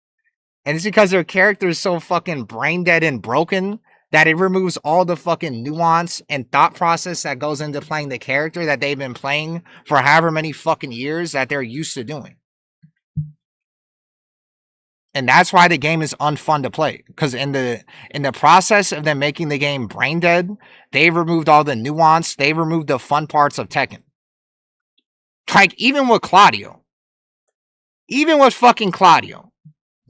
And it's because their character is so fucking brain dead and broken that it removes all the fucking nuance and thought process that goes into playing the character that they've been playing for however many fucking years that they're used to doing. And that's why the game is unfun to play. Because in the process of them making the game brain dead, they removed all the nuance. They removed the fun parts of Tekken. Like, even with Claudio. Even with fucking Claudio.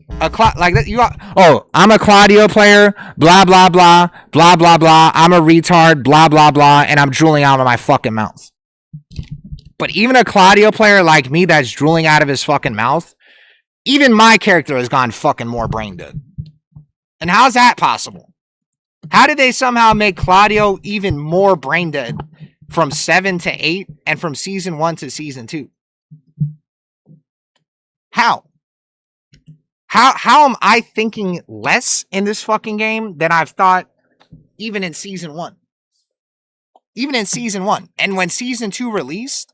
Like that, I'm a Claudio player, blah blah blah, blah blah blah. I'm a retard, blah blah blah, and I'm drooling out of my fucking mouth. But even a Claudio player like me that's drooling out of his fucking mouth, even my character has gone fucking more brain dead. And how's that possible? How did they somehow make Claudio even more brain dead from 7 to 8 and from Season 1 to Season 2? How? How am I thinking less in this fucking game than I've thought even in Season 1? Even in Season 1. And when Season 2 released,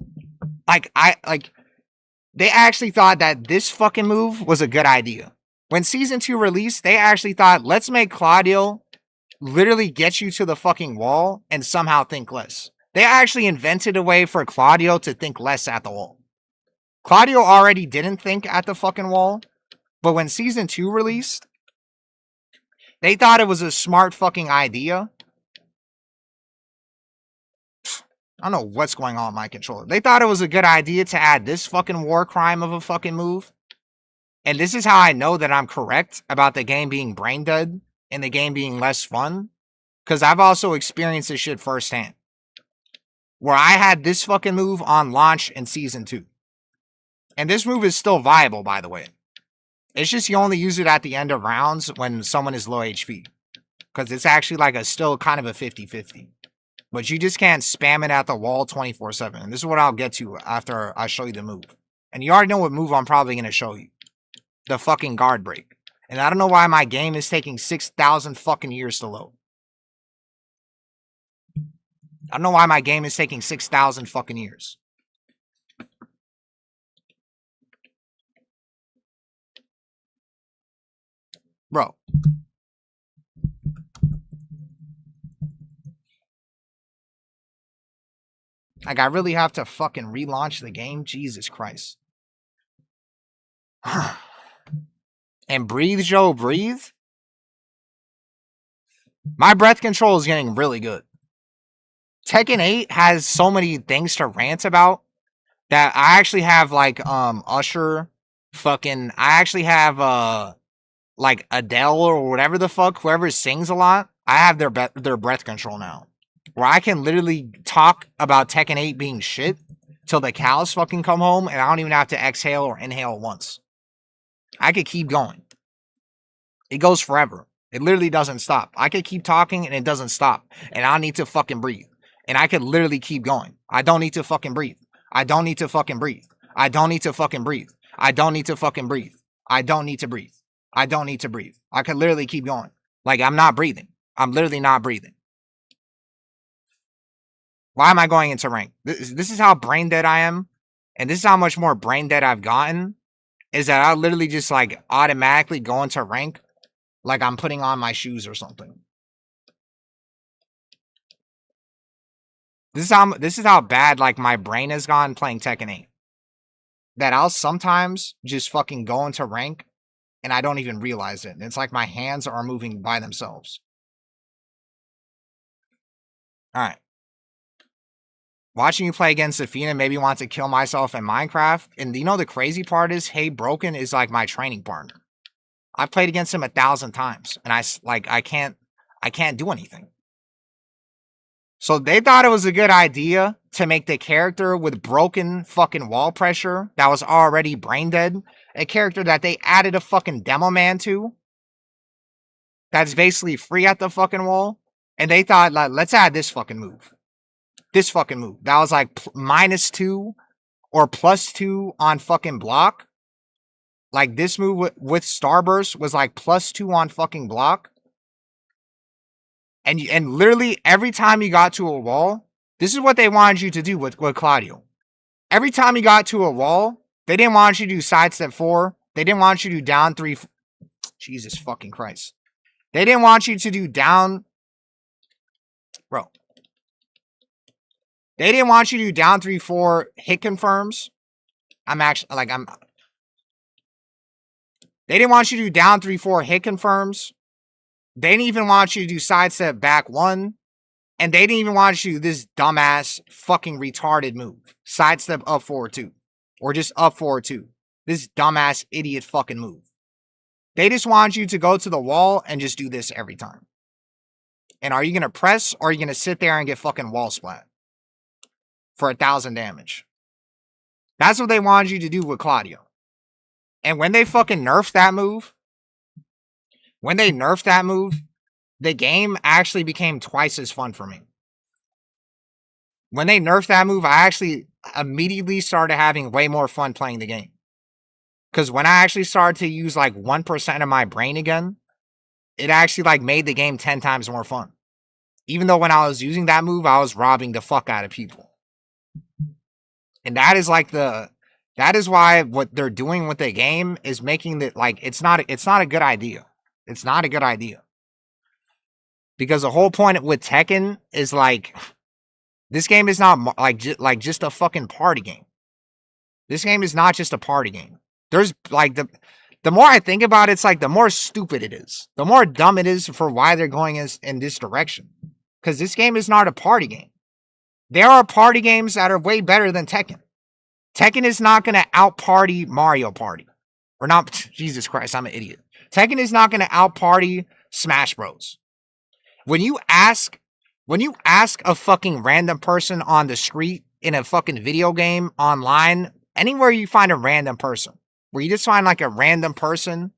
they actually thought that this fucking move was a good idea. When Season 2 released, they actually thought, let's make Claudio literally get you to the fucking wall and somehow think less. They actually invented a way for Claudio to think less at the wall. Claudio already didn't think at the fucking wall. But when Season 2 released, they thought it was a smart fucking idea. I don't know what's going on with my controller. They thought it was a good idea to add this fucking war crime of a fucking move. And this is how I know that I'm correct about the game being brain dead and the game being less fun. Because I've also experienced this shit firsthand. Where I had this fucking move on launch in Season 2. And this move is still viable, by the way. It's just you only use it at the end of rounds when someone is low HP. Because it's actually like a still kind of a 50-50. But you just can't spam it at the wall 24/7. And this is what I'll get to after I show you the move. And you already know what move I'm probably going to show you. The fucking guard break. And I don't know why my game is taking 6,000 fucking years to load. I don't know why my game is taking 6,000 fucking years. Bro. Like, I really have to fucking relaunch the game? Jesus Christ. And breathe, Joe, breathe? My breath control is getting really good. Tekken 8 has so many things to rant about that I actually have, like, Usher, fucking, I actually have, like, Adele or whatever the fuck, whoever sings a lot, I have their breath control now. Where I can literally talk about Tekken 8 being shit till the cows fucking come home and I don't even have to exhale or inhale once. I could keep going. It goes forever. It literally doesn't stop. I could keep talking and it doesn't stop. And I don't need to fucking breathe. And I could literally keep going. I don't need to fucking breathe. I don't need to fucking breathe. I don't need to fucking breathe. I don't need to fucking breathe. I don't need to breathe. I don't need to breathe. I could literally keep going. Like, I'm not breathing. I'm literally not breathing. Why am I going into rank? This is how brain dead I am. And this is how much more brain dead I've gotten. Is that I literally just like automatically go into rank. Like I'm putting on my shoes or something. This is how bad like my brain has gone playing Tekken 8. That I'll sometimes just fucking go into rank. And I don't even realize it. And it's like my hands are moving by themselves. Alright. Watching you play against Safina made me want to kill myself in Minecraft. And you know the crazy part is, Hey Broken is like my training partner. I've played against him 1,000 times. And I can't do anything. So they thought it was a good idea to make the character with broken fucking wall pressure that was already brain dead a character that they added a fucking demo man to. That's basically free at the fucking wall. And they thought, like, let's add this fucking move. This fucking move. That was like -2 or +2 on fucking block. Like this move with Starburst was like +2 on fucking block. And literally every time you got to a wall, this is what they wanted you to do with Claudio. Every time you got to a wall, they didn't want you to do sidestep 4. They didn't want you to do down 3. Jesus fucking Christ. They didn't want you to do down. Bro. They didn't want you to do down 3-4 hit confirms. They didn't want you to do down 3-4 hit confirms. They didn't even want you to do sidestep back 1. And they didn't even want you to do this dumbass fucking retarded move. Sidestep up forward 2. Or just up forward 2. This dumbass idiot fucking move. They just want you to go to the wall and just do this every time. And are you going to press or are you going to sit there and get fucking wall splat? For 1,000 damage. That's what they wanted you to do with Claudio. And when they fucking nerfed that move, the game actually became twice as fun for me. When they nerfed that move, I actually immediately started having way more fun playing the game. Because when I actually started to use like 1% of my brain again, it actually like made the game 10 times more fun. Even though when I was using that move, I was robbing the fuck out of people. And that is like that is why what they're doing with the game is making it like, it's not a good idea. It's not a good idea. Because the whole point with Tekken is like, this game is not like just a fucking party game. This game is not just a party game. There's like the more I think about it, it's like the more stupid it is. The more dumb it is for why they're going in this direction. Because this game is not a party game. There are party games that are way better than Tekken. Tekken is not going to out-party Mario Party. Or not, Jesus Christ, I'm an idiot. Tekken is not going to out-party Smash Bros. When you ask a fucking random person on the street in a fucking video game online anywhere you find a random person, where you just find like a random person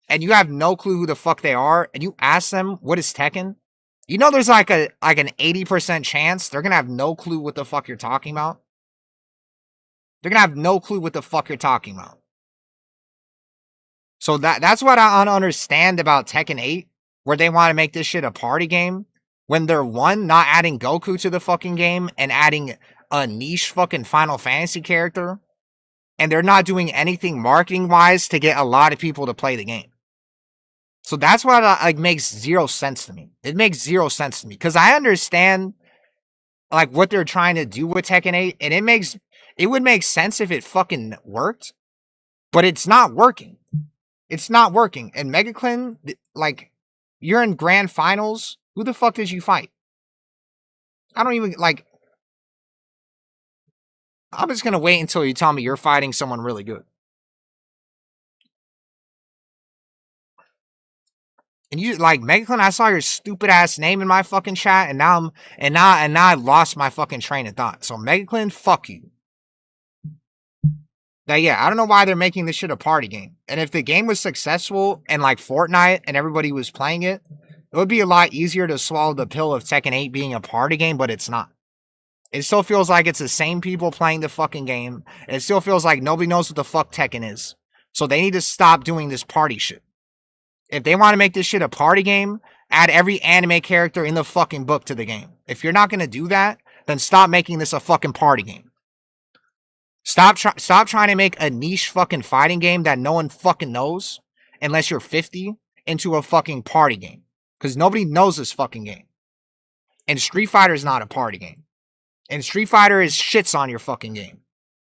and you have no clue who the fuck they are, and you ask them what is Tekken, you know there's like an 80% chance they're gonna have no clue what the fuck you're talking about. They're gonna have no clue what the fuck you're talking about. So that's what I don't understand about Tekken 8, where they want to make this shit a party game, when they're one, not adding Goku to the fucking game and adding a niche fucking Final Fantasy character, and they're not doing anything marketing wise to get a lot of people to play the game. So that's what like makes zero sense to me. It makes zero sense to me because I understand like what they're trying to do with Tekken 8, and it would make sense if it fucking worked, but it's not working. It's not working. And Megaclin, like, you're in grand finals. Who the fuck did you fight? I don't even like. I'm just gonna wait until you tell me you're fighting someone really good. And you like Megaclin, I saw your stupid ass name in my fucking chat, and now I lost my fucking train of thought. So Megaclin, fuck you. Now, yeah, I don't know why they're making this shit a party game. And if the game was successful and like Fortnite and everybody was playing it, it would be a lot easier to swallow the pill of Tekken 8 being a party game, but it's not. It still feels like it's the same people playing the fucking game. And it still feels like nobody knows what the fuck Tekken is. So they need to stop doing this party shit. If they want to make this shit a party game, add every anime character in the fucking book to the game. If you're not going to do that, then stop making this a fucking party game. Stop trying to make a niche fucking fighting game that no one fucking knows, unless you're 50, into a fucking party game. Because nobody knows this fucking game. And Street Fighter is not a party game. And Street Fighter is shits on your fucking game.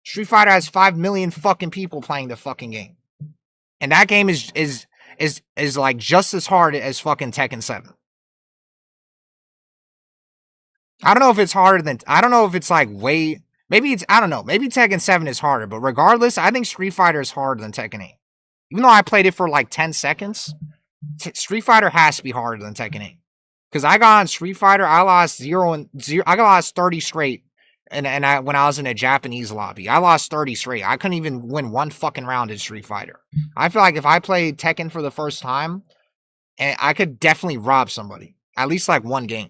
Street Fighter has 5 million fucking people playing the fucking game. And that game is like just as hard as fucking Tekken 7. I don't know if it's harder than, I don't know if it's like way, maybe it's, I don't know, maybe Tekken 7 is harder, but regardless, I think Street Fighter is harder than Tekken 8. Even though I played it for like 10 seconds, Street Fighter has to be harder than Tekken 8. Because I got on Street Fighter, I lost 0 I lost 30 straight. And when I was in a Japanese lobby, I lost 30 straight. I couldn't even win one fucking round in Street Fighter. I feel like if I played Tekken for the first time, and I could definitely rob somebody. At least like one game.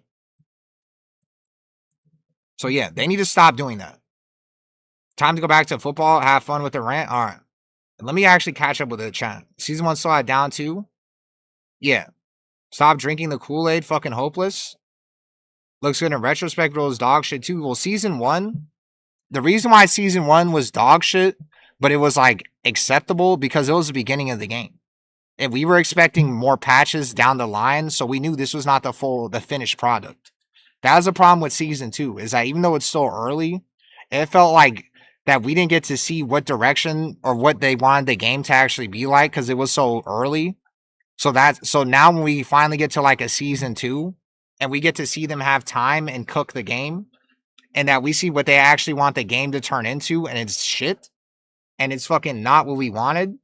So yeah, they need to stop doing that. Time to go back to football, have fun with the rant. All right. Let me actually catch up with the chat. Season 1 saw it down 2. Yeah. Stop drinking the Kool-Aid, fucking hopeless. Looks good in retrospect, was dog shit too. Well, Season 1, the reason why Season 1 was dog shit, but it was like acceptable because it was the beginning of the game. And we were expecting more patches down the line, so we knew this was not the finished product. That was the problem with Season 2, is that even though it's still early, it felt like that we didn't get to see what direction or what they wanted the game to actually be like because it was so early. So now when we finally get to like a Season 2, and we get to see them have time and cook the game, and that we see what they actually want the game to turn into, and it's shit, and it's fucking not what we wanted.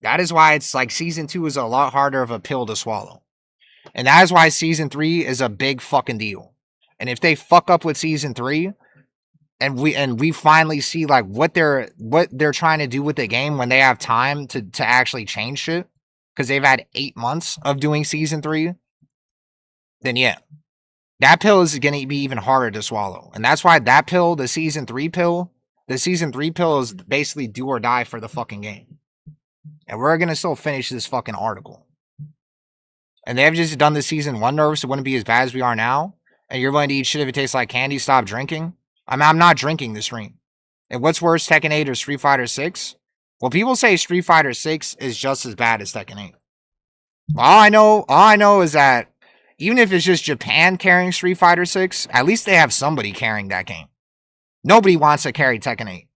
That is why it's like Season 2 is a lot harder of a pill to swallow. And that is why Season 3 is a big fucking deal. And if they fuck up with Season 3, and we finally see like what they're trying to do with the game when they have time to actually change shit, because they've had 8 months of doing Season 3, then yeah, that pill is going to be even harder to swallow. And that's why that pill, the Season 3 pill is basically do or die for the fucking game. And we're going to still finish this fucking article. And they have just done the Season 1 nerfs, so it wouldn't be as bad as we are now. And you're going to eat shit if it tastes like candy, stop drinking. I mean, I'm not drinking this stream. And what's worse, Tekken 8 or Street Fighter 6? Well, people say Street Fighter 6 is just as bad as Tekken 8. All I know is that even if it's just Japan carrying Street Fighter 6, at least they have somebody carrying that game. Nobody wants to carry Tekken 8.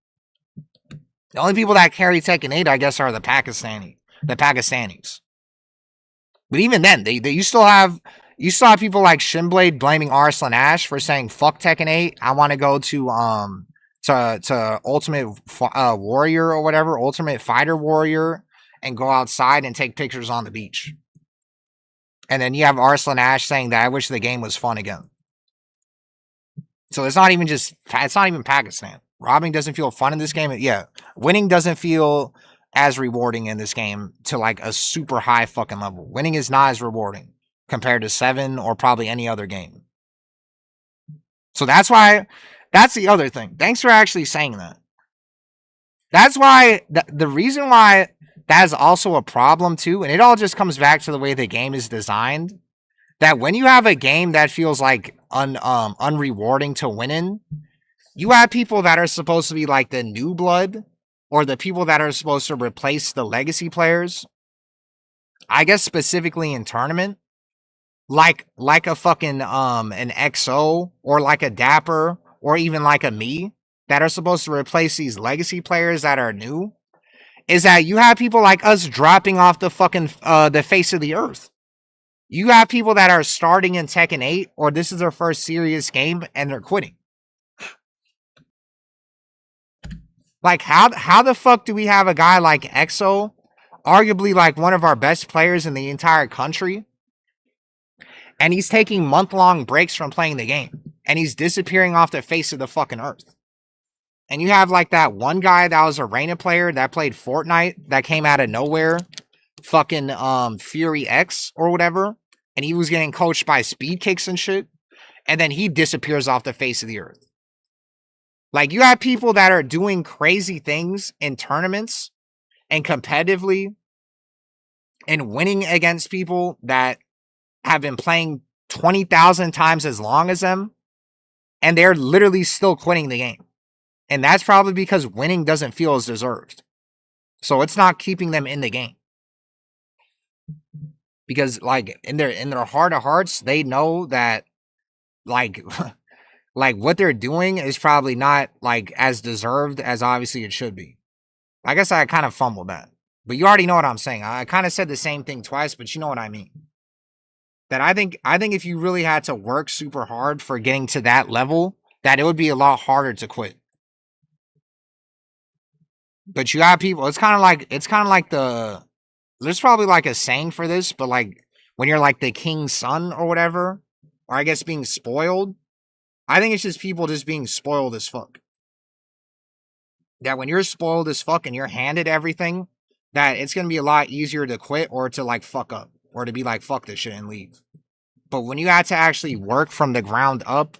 The only people that carry Tekken 8, I guess, are the Pakistanis. But even then, you still have people like Shinblade blaming Arslan Ash for saying fuck Tekken 8. I want to go to Ultimate Warrior or whatever, Ultimate Fighter Warrior, and go outside and take pictures on the beach. And then you have Arslan Ash saying that I wish the game was fun again. So it's not even Pakistan. Robbing doesn't feel fun in this game. Yeah, winning doesn't feel as rewarding in this game to like a super high fucking level. Winning is not as rewarding compared to 7 or probably any other game. So that's why, that's the other thing. Thanks for actually saying that. That's why, the reason why that is also a problem too, and it all just comes back to the way the game is designed, that when you have a game that feels like unrewarding to win in, you have people that are supposed to be like the new blood, or the people that are supposed to replace the legacy players. I guess specifically in tournament, like a fucking an XO or like a Dapper or even like a me that are supposed to replace these legacy players that are new, is that you have people like us dropping off the fucking the face of the earth. You have people that are starting in Tekken 8 or this is their first serious game and they're quitting. Like, how the fuck do we have a guy like EXO, arguably like one of our best players in the entire country, and he's taking month-long breaks from playing the game, and he's disappearing off the face of the fucking earth? And you have like that one guy that was a Reina player that played Fortnite that came out of nowhere, fucking Fury X or whatever, and he was getting coached by speed kicks and shit, and then he disappears off the face of the earth. Like, you have people that are doing crazy things in tournaments and competitively and winning against people that have been playing 20,000 times as long as them, and they're literally still quitting the game. And that's probably because winning doesn't feel as deserved. So it's not keeping them in the game. Because like in their heart of hearts, they know that like like what they're doing is probably not like as deserved as obviously it should be. I guess I kind of fumbled that. But you already know what I'm saying. I kind of said the same thing twice, but you know what I mean. That I think if you really had to work super hard for getting to that level, that it would be a lot harder to quit. But you have people, it's kind of like there's probably like a saying for this, but like when you're like the king's son or whatever, or I guess being spoiled, I think it's just people just being spoiled as fuck. That when you're spoiled as fuck and you're handed everything, that it's going to be a lot easier to quit or to like fuck up or to be like, fuck this shit and leave. But when you have to actually work from the ground up,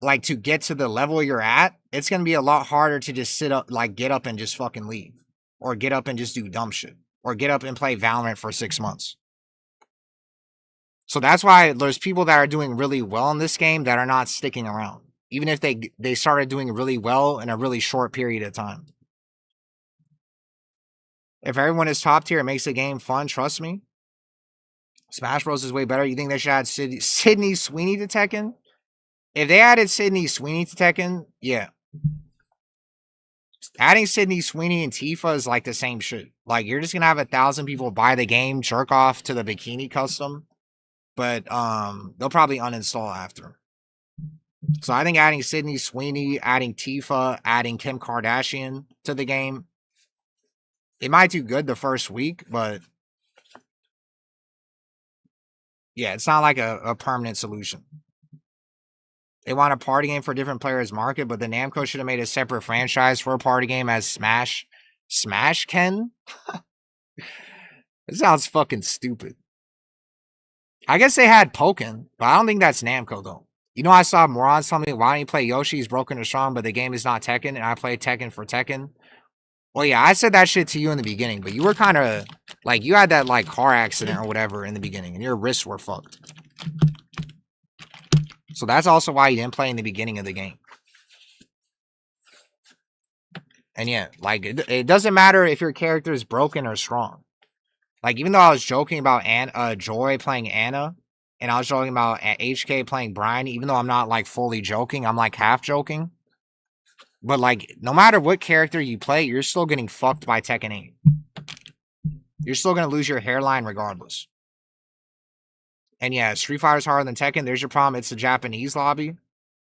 like to get to the level you're at, it's going to be a lot harder to just sit up, like get up and just fucking leave. Or get up and just do dumb shit. Or get up and play Valorant for 6 months. So that's why there's people that are doing really well in this game that are not sticking around. Even if they started doing really well in a really short period of time. If everyone is top tier, it makes the game fun, trust me. Smash Bros is way better. You think they should add Sydney Sweeney to Tekken? If they added Sydney Sweeney to Tekken, yeah. Adding Sydney Sweeney and Tifa is like the same shit. Like, you're just gonna have 1,000 people buy the game, jerk off to the bikini custom, but they'll probably uninstall after. So I think adding Sydney Sweeney, adding Tifa, adding Kim Kardashian to the game, it might do good the first week, but yeah, it's not like a permanent solution. They want a party game for different players market, but the Namco should have made a separate franchise for a party game as Smash. Smash Ken? This sounds fucking stupid. I guess they had Pokken, but I don't think that's Namco though. You know, I saw morons tell me, why don't you play Yoshi's Broken or Strong, but the game is not Tekken, and I play Tekken for Tekken. Well, yeah, I said that shit to you in the beginning, but you were kind of, like, you had that, like, car accident or whatever in the beginning, and your wrists were fucked. So that's also why you didn't play in the beginning of the game. And yeah, like, it doesn't matter if your character is broken or strong. Like, even though I was joking about Joy playing Anna, and I was joking about HK playing Brian, even though I'm not, like, fully joking, I'm, like, half joking. But, like, no matter what character you play, you're still getting fucked by Tekken 8. You're still going to lose your hairline regardless. And yeah, Street Fighter's harder than Tekken. There's your problem. It's the Japanese lobby.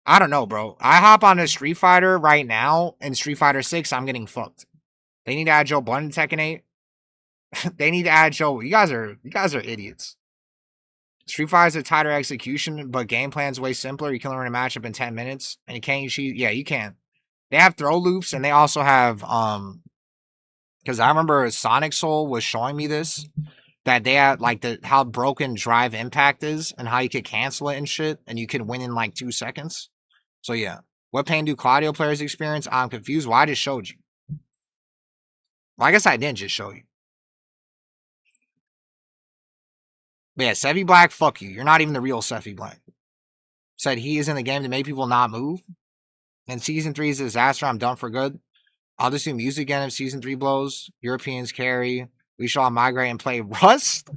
I don't know, bro. I hop on a Street Fighter right now, in Street Fighter 6, I'm getting fucked. They need to add Joe Blunt in Tekken 8. They need to add Joe. You guys are idiots. Street Fighter's a tighter execution, but game plan's way simpler. You can learn a matchup in 10 minutes. And you can't cheat. Yeah, you can. They have throw loops, and they also have because I remember Sonic Soul was showing me this, that they had like how broken drive impact is and how you could cancel it and shit, and you could win in like 2 seconds. So yeah, what pain do Claudio players experience? I'm confused. Well, I just showed you. Well, I guess I didn't just show you. But yeah, Sevi Black, fuck you. You're not even the real Sevi Black. Said he is in the game to make people not move. And season 3 is a disaster. I'm done for good. I'll just do music again if season 3 blows. Europeans carry. We should all migrate and play Rust.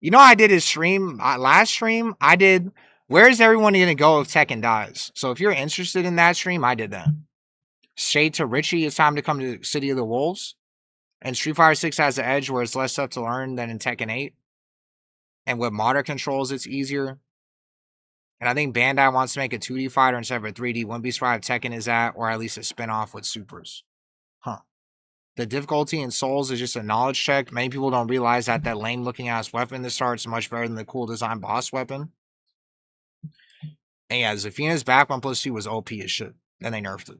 You know, I did his stream last stream. I did. Where's everyone gonna go if Tekken dies? So if you're interested in that stream, I did that. Shade to Richie. It's time to come to City of the Wolves. And Street Fighter 6 has the edge where it's less stuff to learn than in Tekken 8. And with modern controls, it's easier. And I think Bandai wants to make a 2D fighter instead of a 3D. Wouldn't be surprised if Tekken is that, or at least a spin-off with supers. Huh. The difficulty in Souls is just a knowledge check. Many people don't realize that lame-looking ass weapon that starts much better than the cool design boss weapon. And yeah, Zafina's back 1+2 was OP as shit. Then they nerfed it.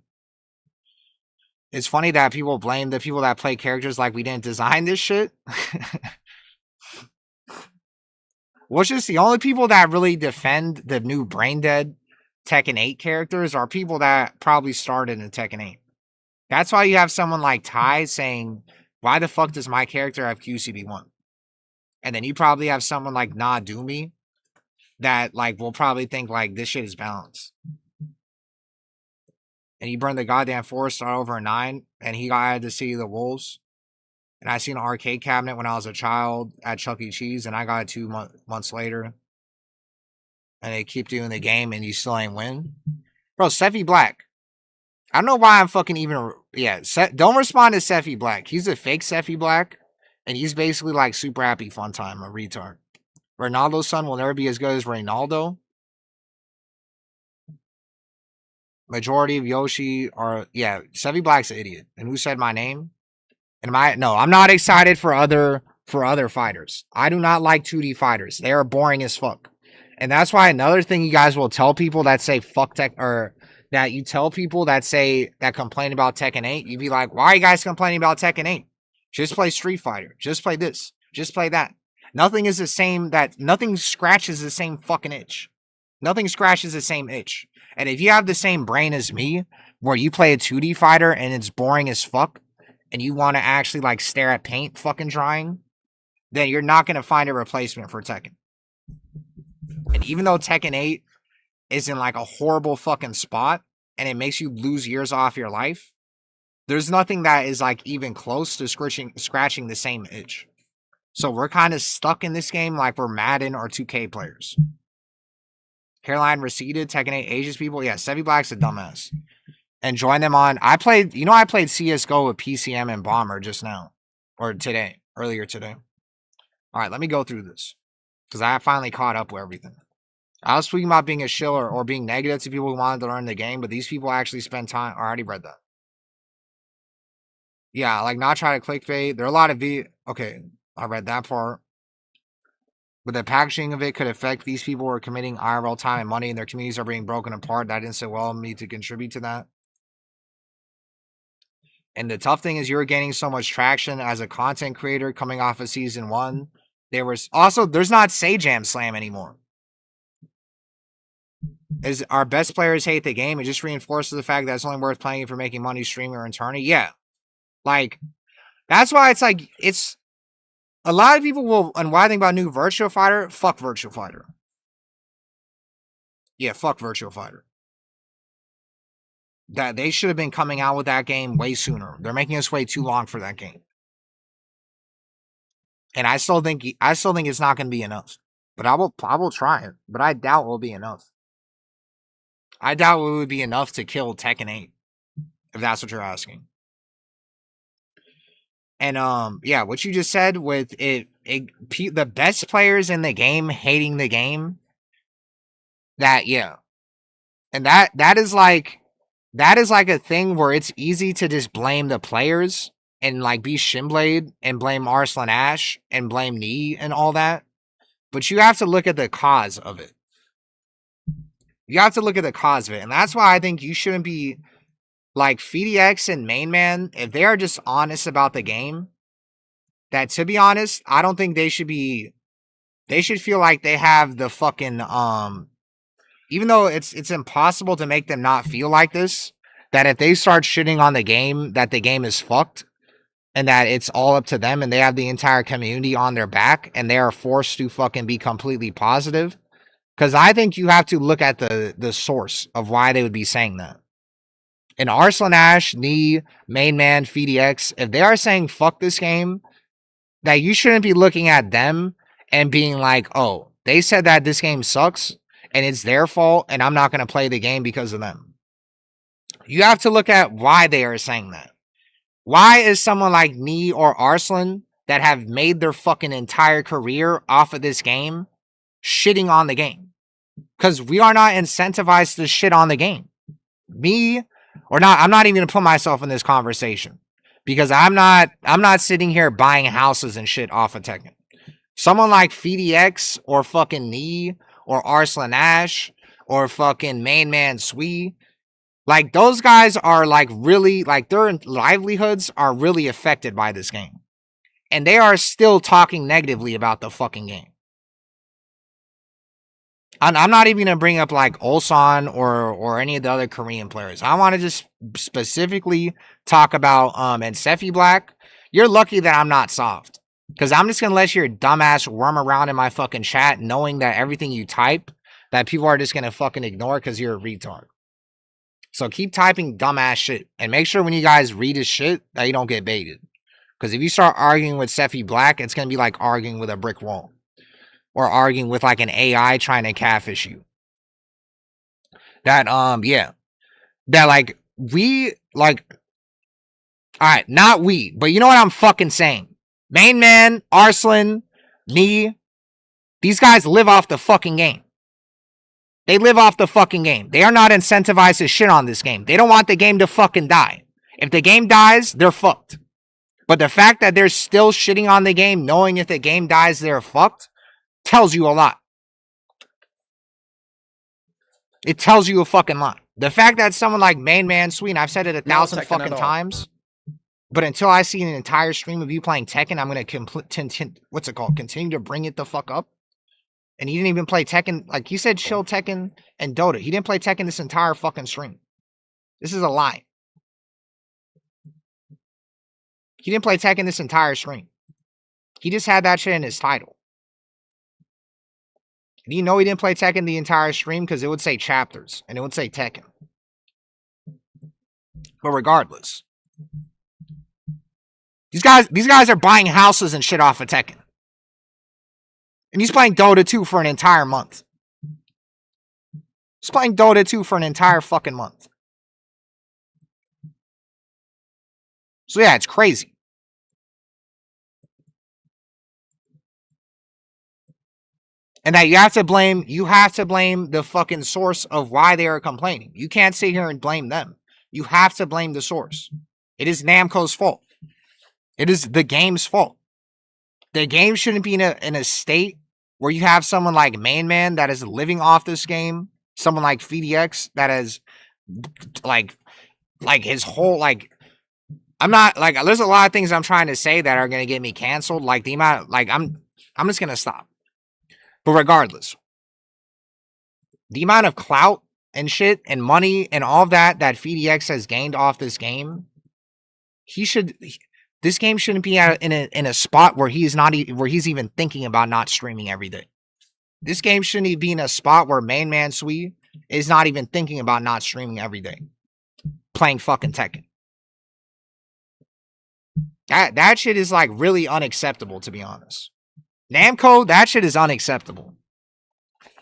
It's funny that people blame the people that play characters like we didn't design this shit. Which is the only people that really defend the new brain dead Tekken 8 characters are people that probably started in Tekken 8. That's why you have someone like Ty saying, why the fuck does my character have QCB1? And then you probably have someone like Nah Doomy that like will probably think like this shit is balanced. And he burned the goddamn 4-star over a 9, and he got added to City of the Wolves. And I seen an arcade cabinet when I was a child at Chuck E. Cheese, and I got it 2 months later. And they keep doing the game, and you still ain't win. Bro, Sefi Black. I don't know why I'm fucking even... Yeah, don't respond to Sefi Black. He's a fake Sefi Black, and he's basically like Super Happy Fun Time, a retard. Ronaldo's son will never be as good as Ronaldo. Majority of Yoshi are... Yeah, Sefi Black's an idiot. And who said my name? And I'm not excited for other fighters. I do not like 2D fighters. They are boring as fuck. And that's why another thing you guys will tell people that say fuck tech, or that you tell people that complain about Tekken 8, you'd be like, why are you guys complaining about Tekken 8? Just play Street Fighter. Just play this. Just play that. Nothing is the same, nothing scratches the same fucking itch. Nothing scratches the same itch. And if you have the same brain as me, where you play a 2D fighter and it's boring as fuck, and you want to actually like stare at paint fucking drying, then you're not going to find a replacement for Tekken. And even though Tekken 8 is in like a horrible fucking spot and it makes you lose years off your life, there's nothing that is like even close to scratching the same itch. So we're kind of stuck in this game like we're Madden or 2K players. Hairline receded, Tekken 8 ages people. Yeah, Sevi Black's a dumbass. And join them on... I played CSGO with PCM and Bomber just now. Or today. Earlier today. Alright, let me go through this. Because I finally caught up with everything. I was speaking about being a shill or being negative to people who wanted to learn the game, but these people actually spend time... I already read that. Yeah, like not try to clickbait. There are a lot of... Okay, I read that part. But the packaging of it could affect these people who are committing IRL time and money and their communities are being broken apart. That didn't sit well on me to contribute to that. And the tough thing is you're gaining so much traction as a content creator coming off of season 1. There's not Sajam Slam anymore. Our best players hate the game. It just reinforces the fact that it's only worth playing if you're making money streaming or in tourney. Yeah. Like, that's why it's like, it's... A lot of people will... And why I think about new Virtua Fighter? Fuck Virtua Fighter. Yeah, fuck Virtua Fighter. That they should have been coming out with that game way sooner. They're making us wait too long for that game. And I still think it's not going to be enough. But I will try it. But I doubt it will be enough. I doubt it would be enough to kill Tekken 8. If that's what you're asking. And yeah, what you just said with the best players in the game hating the game. That, yeah. And that is like a thing where it's easy to just blame the players and like be Shinblade and blame Arslan Ash and blame Knee and all that. But you have to look at the cause of it. You have to look at the cause of it. And that's why I think you shouldn't be like FDX and Main Man, if they are just honest about the game, that to be honest, I don't think they should be. They should feel like they have the fucking even though it's impossible to make them not feel like this, that if they start shitting on the game, that the game is fucked and that it's all up to them and they have the entire community on their back and they are forced to fucking be completely positive. Because I think you have to look at the source of why they would be saying that. And Arslan Ash, Knee, Main Man, FDX, if they are saying fuck this game, that you shouldn't be looking at them and being like, oh, they said that this game sucks and it's their fault and I'm not going to play the game because of them. You have to look at why they are saying that. Why is someone like me or Arslan that have made their fucking entire career off of this game shitting on the game? Because we are not incentivized to shit on the game. Me or not, I'm not even going to put myself in this conversation because I'm not sitting here buying houses and shit off of Tekken. Someone like FDX or fucking Knee or Arslan Ash or fucking Main Man Sui, like those guys are like really, like their livelihoods are really affected by this game. And they are still talking negatively about the fucking game. I'm not even going to bring up like Ulsan or any of the other Korean players. I want to just specifically talk about and Sephi Black. You're lucky that I'm not soft. Because I'm just going to let your dumbass worm around in my fucking chat knowing that everything you type, that people are just going to fucking ignore because you're a retard. So keep typing dumbass shit. And make sure when you guys read his shit that you don't get baited. Because if you start arguing with Sephi Black, it's going to be like arguing with a brick wall. Or arguing with like an AI trying to catfish you. That, yeah. That like, we, like, alright, not we, but you know what I'm fucking saying. Main Man, Arslan, Knee, these guys live off the fucking game. They live off the fucking game. They are not incentivized to shit on this game. They don't want the game to fucking die. If the game dies, they're fucked. But the fact that they're still shitting on the game, knowing if the game dies, they're fucked, tells you a lot. It tells you a fucking lot. The fact that someone like Main Man Sweet, and I've said it 1,000 fucking times, but until I see an entire stream of you playing Tekken, I'm going to continue to bring it the fuck up. And he didn't even play Tekken. Like, he said chill Tekken and Dota. He didn't play Tekken this entire fucking stream. This is a lie. He didn't play Tekken this entire stream. He just had that shit in his title. And you know he didn't play Tekken the entire stream because it would say chapters. And it would say Tekken. But regardless. These guys are buying houses and shit off of Tekken. And he's playing Dota 2 for an entire month. He's playing Dota 2 for an entire fucking month. So yeah, it's crazy. And that you have to blame the fucking source of why they are complaining. You can't sit here and blame them. You have to blame the source. It is Namco's fault. It is the game's fault. The game shouldn't be in a state where you have someone like Main Man that is living off this game, someone like FDX that is like his whole I'm not like there's a lot of things I'm trying to say that are gonna get me canceled. Like the amount I'm just gonna stop. But regardless, the amount of clout and shit and money and all of that FDX has gained off this game, this game shouldn't be in a spot where he's even thinking about not streaming every day. This game shouldn't even be in a spot where Main Man Sui is not even thinking about not streaming every day, playing fucking Tekken. That shit is like really unacceptable, to be honest. Namco, that shit is unacceptable.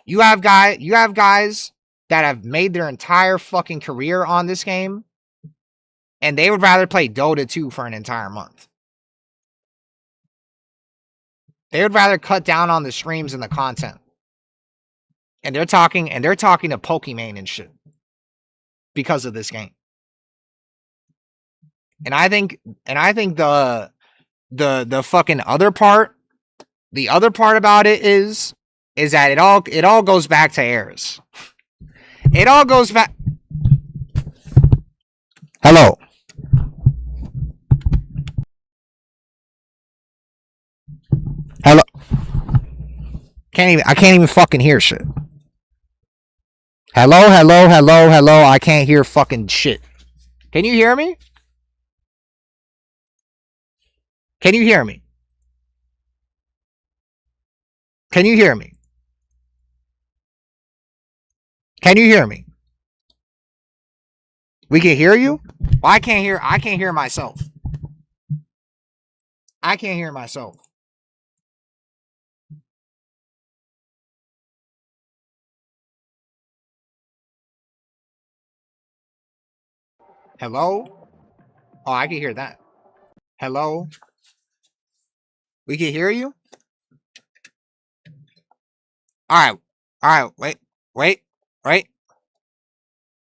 You have guys that have made their entire fucking career on this game, and they would rather play Dota 2 for an entire month. They would rather cut down on the streams and the content. And they're talking to Pokimane and shit because of this game. And I think the fucking other part, the other part about it is that it all goes back to errors. It all goes back. Hello. Hello. I can't even fucking hear shit. Hello, hello, hello, hello. I can't hear fucking shit. Can you hear me? Can you hear me? Can you hear me? Can you hear me? We can hear you? Well, I can't hear myself. I can't hear myself. Hello? Oh, I can hear that. Hello? We can hear you? Alright. Alright, wait.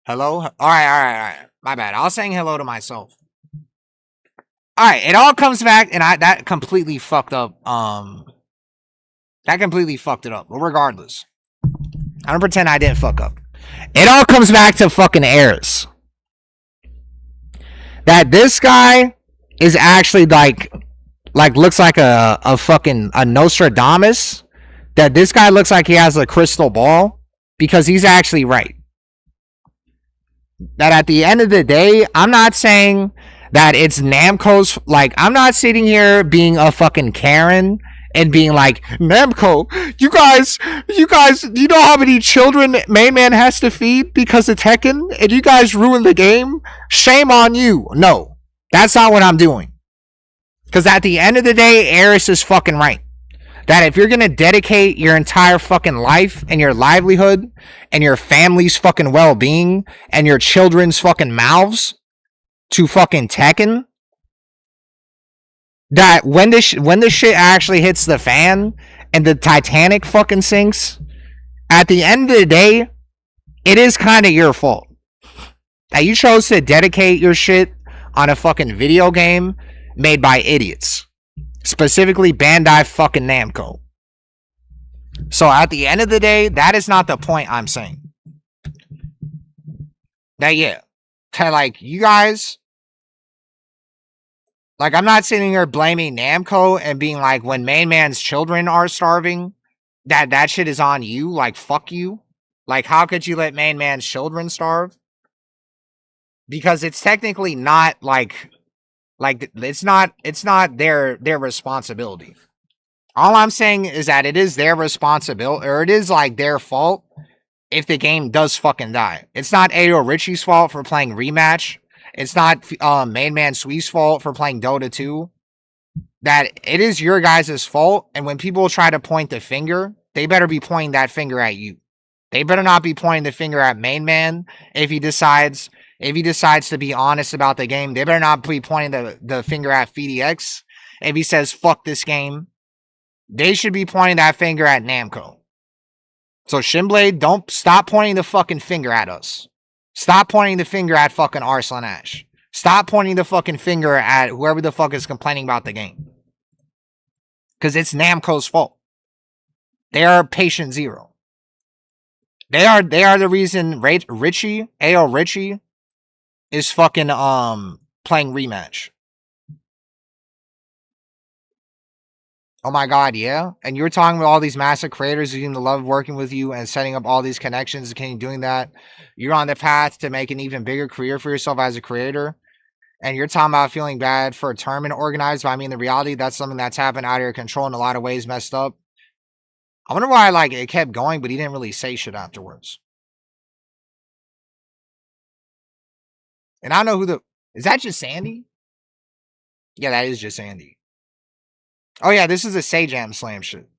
Hello? Alright. My bad. I was saying hello to myself. Alright, it all comes back, and that completely fucked up. That completely fucked it up. But regardless, I don't pretend I didn't fuck up. It all comes back to fucking Eris. That this guy is actually like looks like a fucking a Nostradamus. That this guy looks like he has a crystal ball because he's actually right. That at the end of the day, I'm not saying that it's Namco's, like, I'm not sitting here being a fucking Karen and being like, Namco, you guys, do you know how many children Main Man has to feed because of Tekken? And you guys ruined the game? Shame on you. No, that's not what I'm doing. Because at the end of the day, Eris is fucking right. That if you're going to dedicate your entire fucking life and your livelihood and your family's fucking well-being and your children's fucking mouths to fucking Tekken, that when this shit actually hits the fan and the Titanic fucking sinks, at the end of the day, it is kind of your fault. That you chose to dedicate your shit on a fucking video game made by idiots. Specifically Bandai fucking Namco. So at the end of the day, that is not the point I'm saying. That, yeah. Like, you guys, like, I'm not sitting here blaming Namco and being like, when Main Man's children are starving, that shit is on you. Like, fuck you. Like, how could you let Main Man's children starve? Because it's technically not like it's not their responsibility. All I'm saying is that it is their responsibility, or it is like their fault if the game does fucking die. It's not Ayo Richie's fault for playing Rematch. It's not Main Man Sui's fault for playing Dota 2. That it is your guys' fault, and when people try to point the finger, they better be pointing that finger at you. They better not be pointing the finger at Main Man if he decides to be honest about the game. They better not be pointing the finger at FDX if he says fuck this game. They should be pointing that finger at Namco. So Shinblade, don't stop pointing the fucking finger at us. Stop pointing the finger at fucking Arslan Ash. Stop pointing the fucking finger at whoever the fuck is complaining about the game. Because it's Namco's fault. They are patient zero. They are the reason Ayo Richie is fucking playing Rematch. Oh my god, yeah? And you're talking about all these massive creators who seem to love working with you and setting up all these connections and can doing that. You're on the path to make an even bigger career for yourself as a creator. And you're talking about feeling bad for a tournament organized, but I mean, the reality, that's something that's happened out of your control in a lot of ways, messed up. I wonder why, like, it kept going, but he didn't really say shit afterwards. And I don't know who is that just Sandy? Yeah, that is just Sandy. Oh yeah, this is a Sajam Slam shit.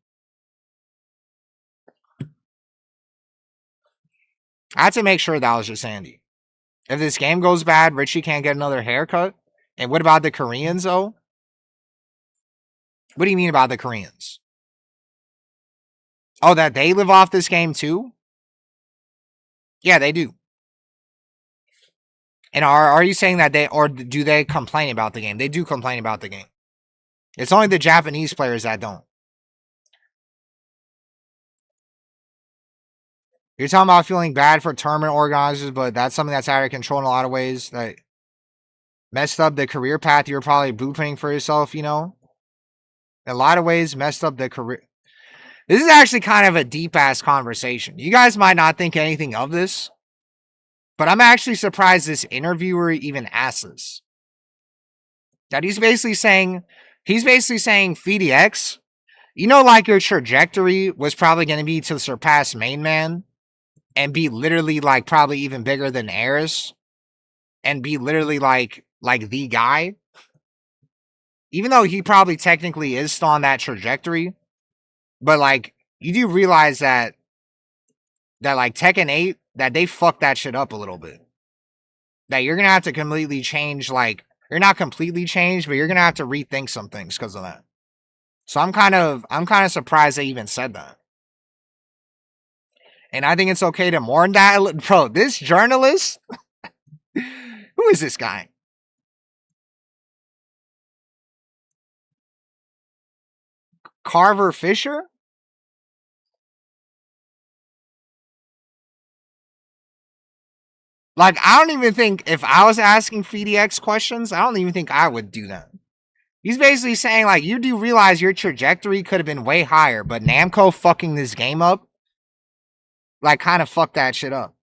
I had to make sure that was just Sandy. If this game goes bad, Richie can't get another haircut. And what about the Koreans, though? What do you mean about the Koreans? Oh, that they live off this game too? Yeah, they do. And are you saying that or do they complain about the game? They do complain about the game. It's only the Japanese players that don't. You're talking about feeling bad for tournament organizers, but that's something that's out of control in a lot of ways. messed up the career path you're probably blueprinting for yourself, you know? In a lot of ways, messed up the career. This is actually kind of a deep-ass conversation. You guys might not think anything of this, but I'm actually surprised this interviewer even asked this. That he's basically saying, FDX, you know, like your trajectory was probably going to be to surpass Main Man and be literally like probably even bigger than Eris and be literally like the guy. Even though he probably technically is still on that trajectory, but like you do realize that like Tekken 8, that they fucked that shit up a little bit. That you're gonna have to completely change, like, you're not completely changed, but you're gonna have to rethink some things because of that. So I'm kind of surprised they even said that. And I think it's okay to mourn that. Bro, this journalist, who is this guy? Carver Fisher? Like, I don't even think, if I was asking FDX questions, I don't even think I would do that. He's basically saying, like, you do realize your trajectory could have been way higher, but Namco fucking this game up, like, kind of fucked that shit up.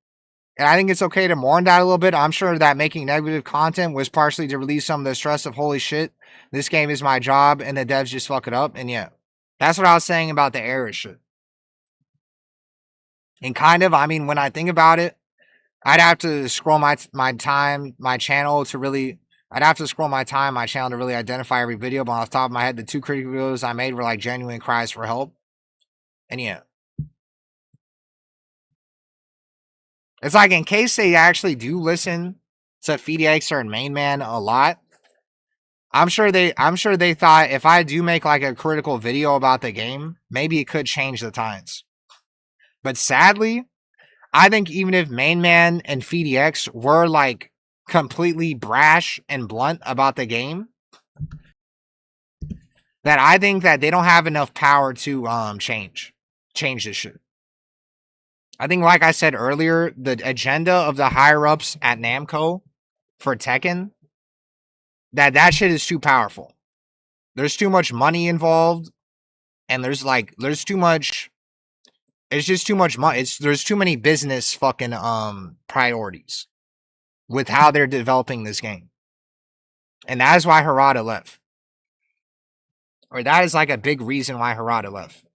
And I think it's okay to mourn that a little bit. I'm sure that making negative content was partially to release some of the stress of, holy shit, this game is my job, and the devs just fuck it up. And yeah, that's what I was saying about the error shit. And kind of, I mean, when I think about it, I'd have to scroll my channel to really identify every video. But off the top of my head, the 2 critical videos I made were like genuine cries for help. And yeah. It's like, in case they actually do listen to FDX or Main Man a lot, I'm sure they thought, if I do make like a critical video about the game, maybe it could change the times. But sadly, I think even if Main Man and FDX were like completely brash and blunt about the game, that I think that they don't have enough power to change this shit. I think, like I said earlier, the agenda of the higher ups at Namco for Tekken, that shit is too powerful. There's too much money involved, and there's too much. It's just too much money. There's too many business fucking priorities with how they're developing this game. And that is why Harada left. Or that is like a big reason why Harada left.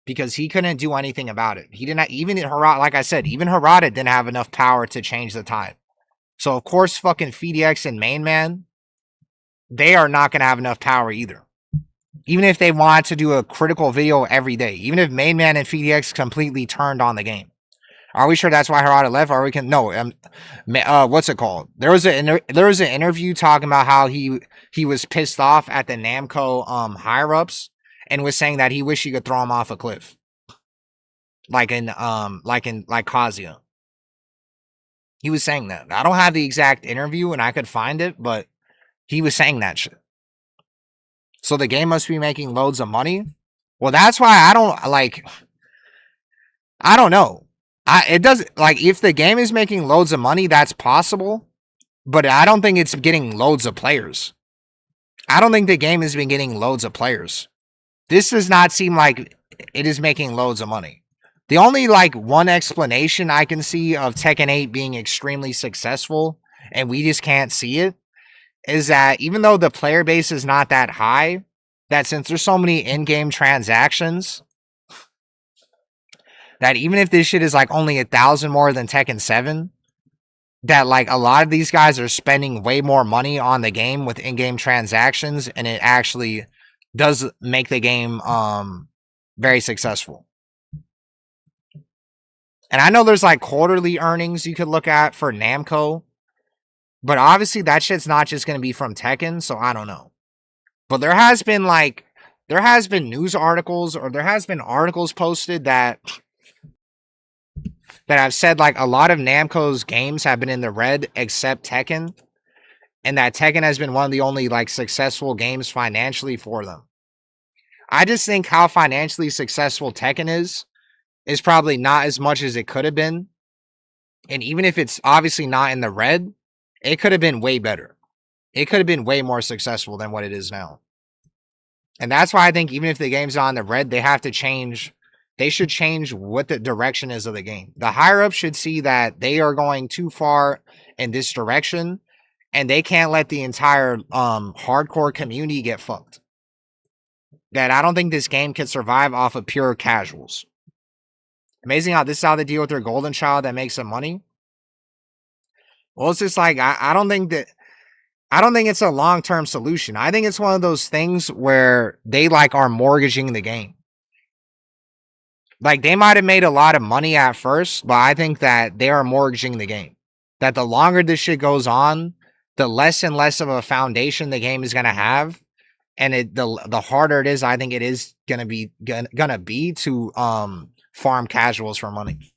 Because he couldn't do anything about it. He didn't, even Harada, like I said, even Harada didn't have enough power to change the tide. So of course fucking FDX and Main Man, they are not gonna have enough power either. Even if they wanted to do a critical video every day, even if Main Man and FDX completely turned on the game. Are we sure that's why Harada left? Or we can what's it called? There was an interview talking about how he was pissed off at the Namco higher ups and was saying that he wished he could throw him off a cliff, like Kazuya. He was saying that. I don't have the exact interview, and I could find it, but he was saying that shit. So the game must be making loads of money. Well, that's why I don't know. It does, like, if the game is making loads of money, that's possible, but I don't think it's getting loads of players. I don't think the game has been getting loads of players. This does not seem like it is making loads of money. The only like one explanation I can see of Tekken 8 being extremely successful, and we just can't see it, is that even though the player base is not that high, that since there's so many in-game transactions, that even if this shit is like only 1,000 more than Tekken 7, that like a lot of these guys are spending way more money on the game with in-game transactions, and it actually does make the game very successful. And I know there's like quarterly earnings you could look at for Namco, but obviously that shit's not just going to be from Tekken, so I don't know. But there has been news articles, or there has been articles posted that have said like a lot of Namco's games have been in the red except Tekken, and that Tekken has been one of the only like successful games financially for them. I just think how financially successful Tekken is probably not as much as it could have been. And even if it's obviously not in the red, it could have been way better. it could have been way more successful than what it is now. And that's why I think even if the game's on the red, they have to change. They should change what the direction is of the game. The higher up should see that they are going too far in this direction, and they can't let the entire hardcore community get fucked. That I don't think this game can survive off of pure casuals. Amazing how this is how they deal with their golden child that makes some money. Well, it's just like I don't think it's a long-term solution. I think it's one of those things where they like are mortgaging the game. Like they might have made a lot of money at first, but I think that they are mortgaging the game. That the longer this shit goes on, the less and less of a foundation the game is gonna have, and the harder it is. I think it is gonna be to farm casuals for money.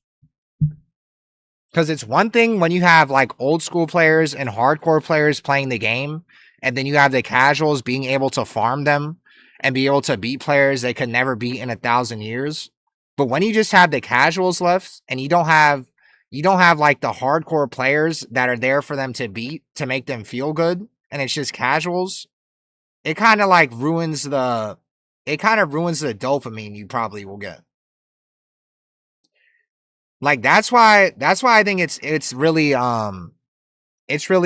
Because it's one thing when you have like old school players and hardcore players playing the game, and then you have the casuals being able to farm them and be able to beat players they could never beat in 1,000 years. But when you just have the casuals left and you don't have like the hardcore players that are there for them to beat to make them feel good, and it's just casuals, it kind of like ruins the dopamine you probably will get. Like that's why I think it's really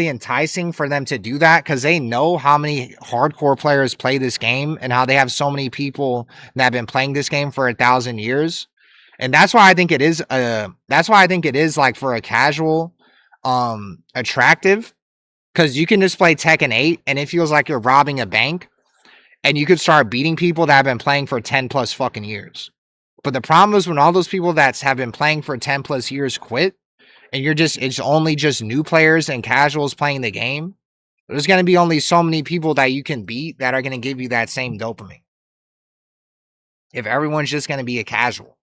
enticing for them to do that, because they know how many hardcore players play this game and how they have so many people that have been playing this game for 1,000 years. And that's why I think it is like for a casual attractive, because you can just play Tekken 8 and it feels like you're robbing a bank, and you could start beating people that have been playing for 10 plus fucking years. But the problem is when all those people that have been playing for 10 plus years quit, and it's only just new players and casuals playing the game, there's going to be only so many people that you can beat that are going to give you that same dopamine. If everyone's just going to be a casual.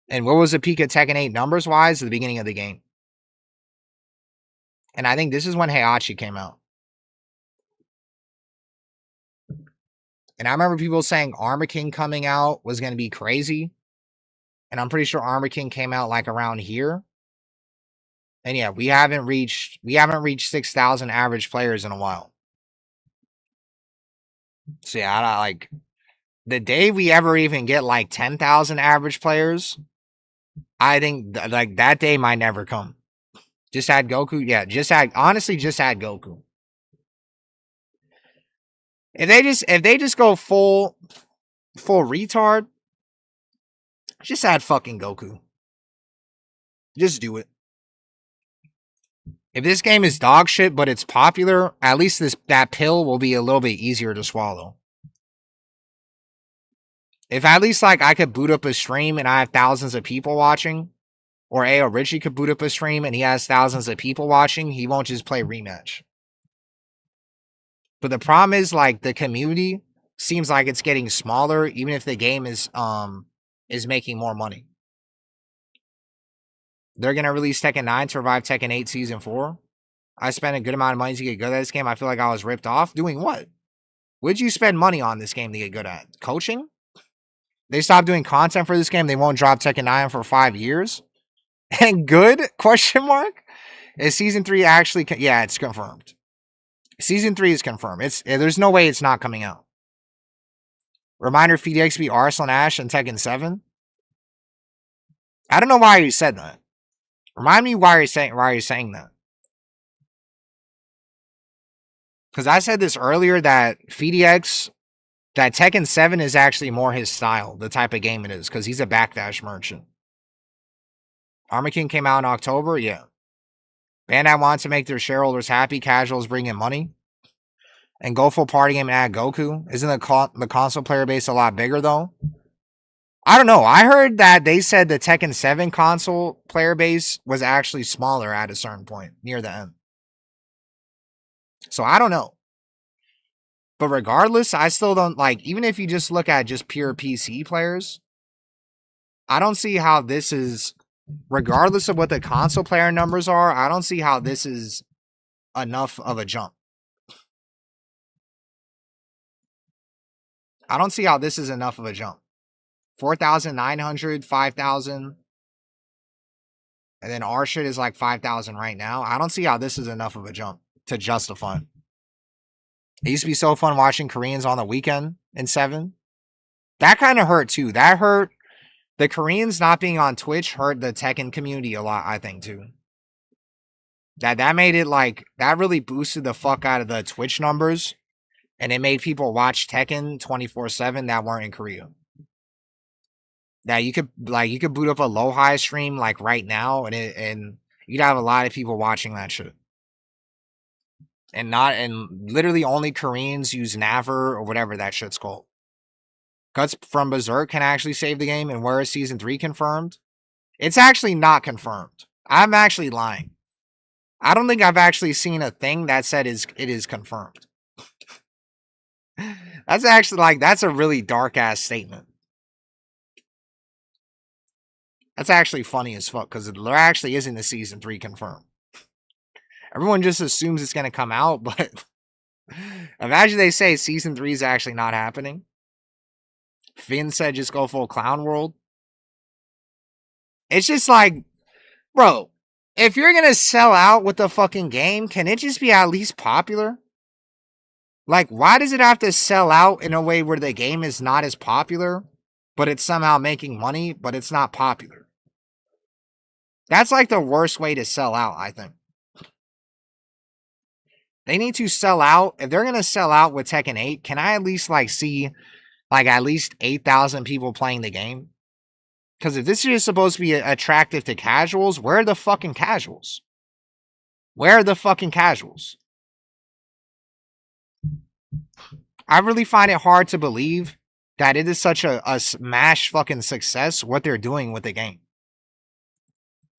And what was the peak of Tekken 8 numbers-wise at the beginning of the game? And I think this is when Heihachi came out. And I remember people saying Armor King coming out was going to be crazy. And I'm pretty sure Armor King came out like around here. And yeah, we haven't reached 6,000 average players in a while. So yeah, I like the day we ever even get like 10,000 average players, I think like that day might never come. Just add Goku. Yeah, honestly just add Goku. If they just go full retard, just add fucking Goku. Just do it. If this game is dog shit but it's popular, at least that pill will be a little bit easier to swallow. If at least like I could boot up a stream and I have thousands of people watching, or A.O. Richie could boot up a stream and he has thousands of people watching, he won't just play rematch. But the problem is like the community seems like it's getting smaller, even if the game is making more money. They're gonna release Tekken 9 to revive Tekken 8 Season 4. I spent a good amount of money to get good at this game. I feel like I was ripped off. Doing what? What'd you spend money on this game to get good at? Coaching? They stopped doing content for this game. They won't drop Tekken 9 for 5 years. And good? Question mark? Is Season 3 actually... Yeah, it's confirmed. Season 3 is confirmed. There's no way it's not coming out. Reminder, FDX beat Arsenal Ash and Tekken 7. I don't know why you said that. Remind me why you're saying that. Because I said this earlier that FDX, that Tekken 7 is actually more his style, the type of game it is, because he's a backdash merchant. Armor King came out in October, yeah. Bandai wants to make their shareholders happy, casuals bring in money. And go full party game and add Goku. Isn't the console player base a lot bigger, though? I don't know. I heard that they said the Tekken 7 console player base was actually smaller at a certain point, near the end. So I don't know. But regardless, I still don't like, even if you just look at just pure PC players, I don't see how this is, regardless of what the console player numbers are, I don't see how this is enough of a jump. I don't see how this is enough of a jump. 4,900, 5,000. And then our shit is like 5,000 right now. I don't see how this is enough of a jump. to justify it. It used to be so fun watching Koreans on the weekend in 7. That kind of hurt too. That hurt. The Koreans not being on Twitch hurt the Tekken community a lot, I think, too. That made it like, that really boosted the fuck out of the Twitch numbers. And it made people watch Tekken 24/7 that weren't in Korea. That you could boot up a low high stream like right now, and you'd have a lot of people watching that shit. And literally only Koreans use Naver or whatever that shit's called. Guts from Berserk can actually save the game, and where is Season 3 confirmed? It's actually not confirmed. I'm actually lying. I don't think I've actually seen a thing that said it is confirmed. That's actually like, that's a really dark ass statement. That's actually funny as fuck, because there actually isn't a Season 3 confirmed. Everyone just assumes it's going to come out, but imagine they say Season 3 is actually not happening. Finn said just go full Clown World. It's just like, bro, if you're going to sell out with the fucking game, can it just be at least popular? Like, why does it have to sell out in a way where the game is not as popular, but it's somehow making money, but it's not popular? That's like the worst way to sell out, I think. They need to sell out. If they're going to sell out with Tekken 8, can I at least like see like at least 8,000 people playing the game? Because if this is supposed to be attractive to casuals, where are the fucking casuals? Where are the fucking casuals? I really find it hard to believe that it is such a smash fucking success what they're doing with the game.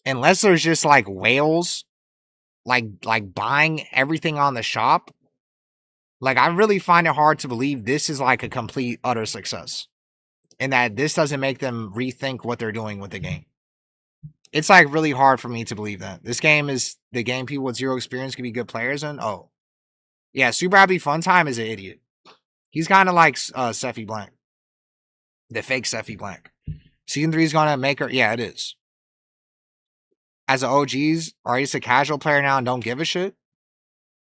Unless there's just like whales like buying everything on the shop. Like, I really find it hard to believe this is like a complete utter success. And that this doesn't make them rethink what they're doing with the game. It's like really hard for me to believe that. This game is the game people with zero experience can be good players in. Oh. Yeah, Super Happy Fun Time is an idiot. He's kind of like Seffi Blank. The fake Seffi Blank. Season 3 is going to make her... Yeah, it is. As an OGs, or are you just a casual player now and don't give a shit?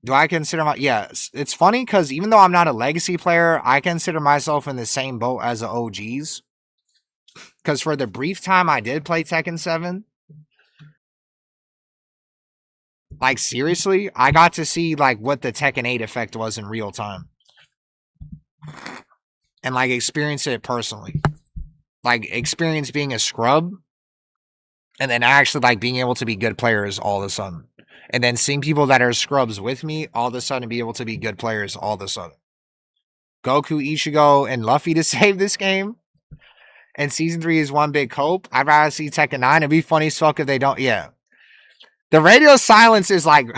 Do I consider my... Yeah, it's funny because even though I'm not a legacy player, I consider myself in the same boat as the OGs. Because for the brief time I did play Tekken 7, like seriously, I got to see like what the Tekken 8 effect was in real time. And like experience it personally. Like experience being a scrub. And then actually like being able to be good players all of a sudden. And then seeing people that are scrubs with me all of a sudden be able to be good players all of a sudden. Goku, Ichigo, and Luffy to save this game. And Season 3 is one big hope. I'd rather see Tekken 9. It'd be funny as fuck if they don't. Yeah. The radio silence is like...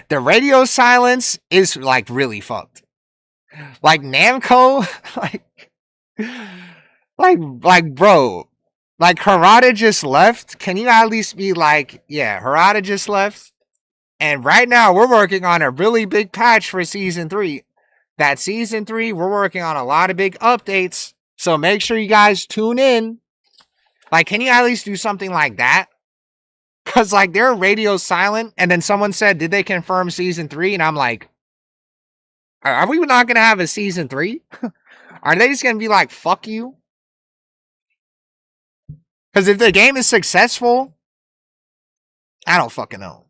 The radio silence is like really fucked. Like Namco, like bro, like Harada just left. Can you at least be like, yeah, Harada just left, and right now we're working on a really big patch for Season 3. That Season 3, we're working on a lot of big updates, so make sure you guys tune in. Like, can you at least do something like that? Cause like their radio silent, and then someone said, did they confirm Season 3? And I'm like, are we not going to have a Season 3? Are they just going to be like, fuck you? Because if the game is successful, I don't fucking know.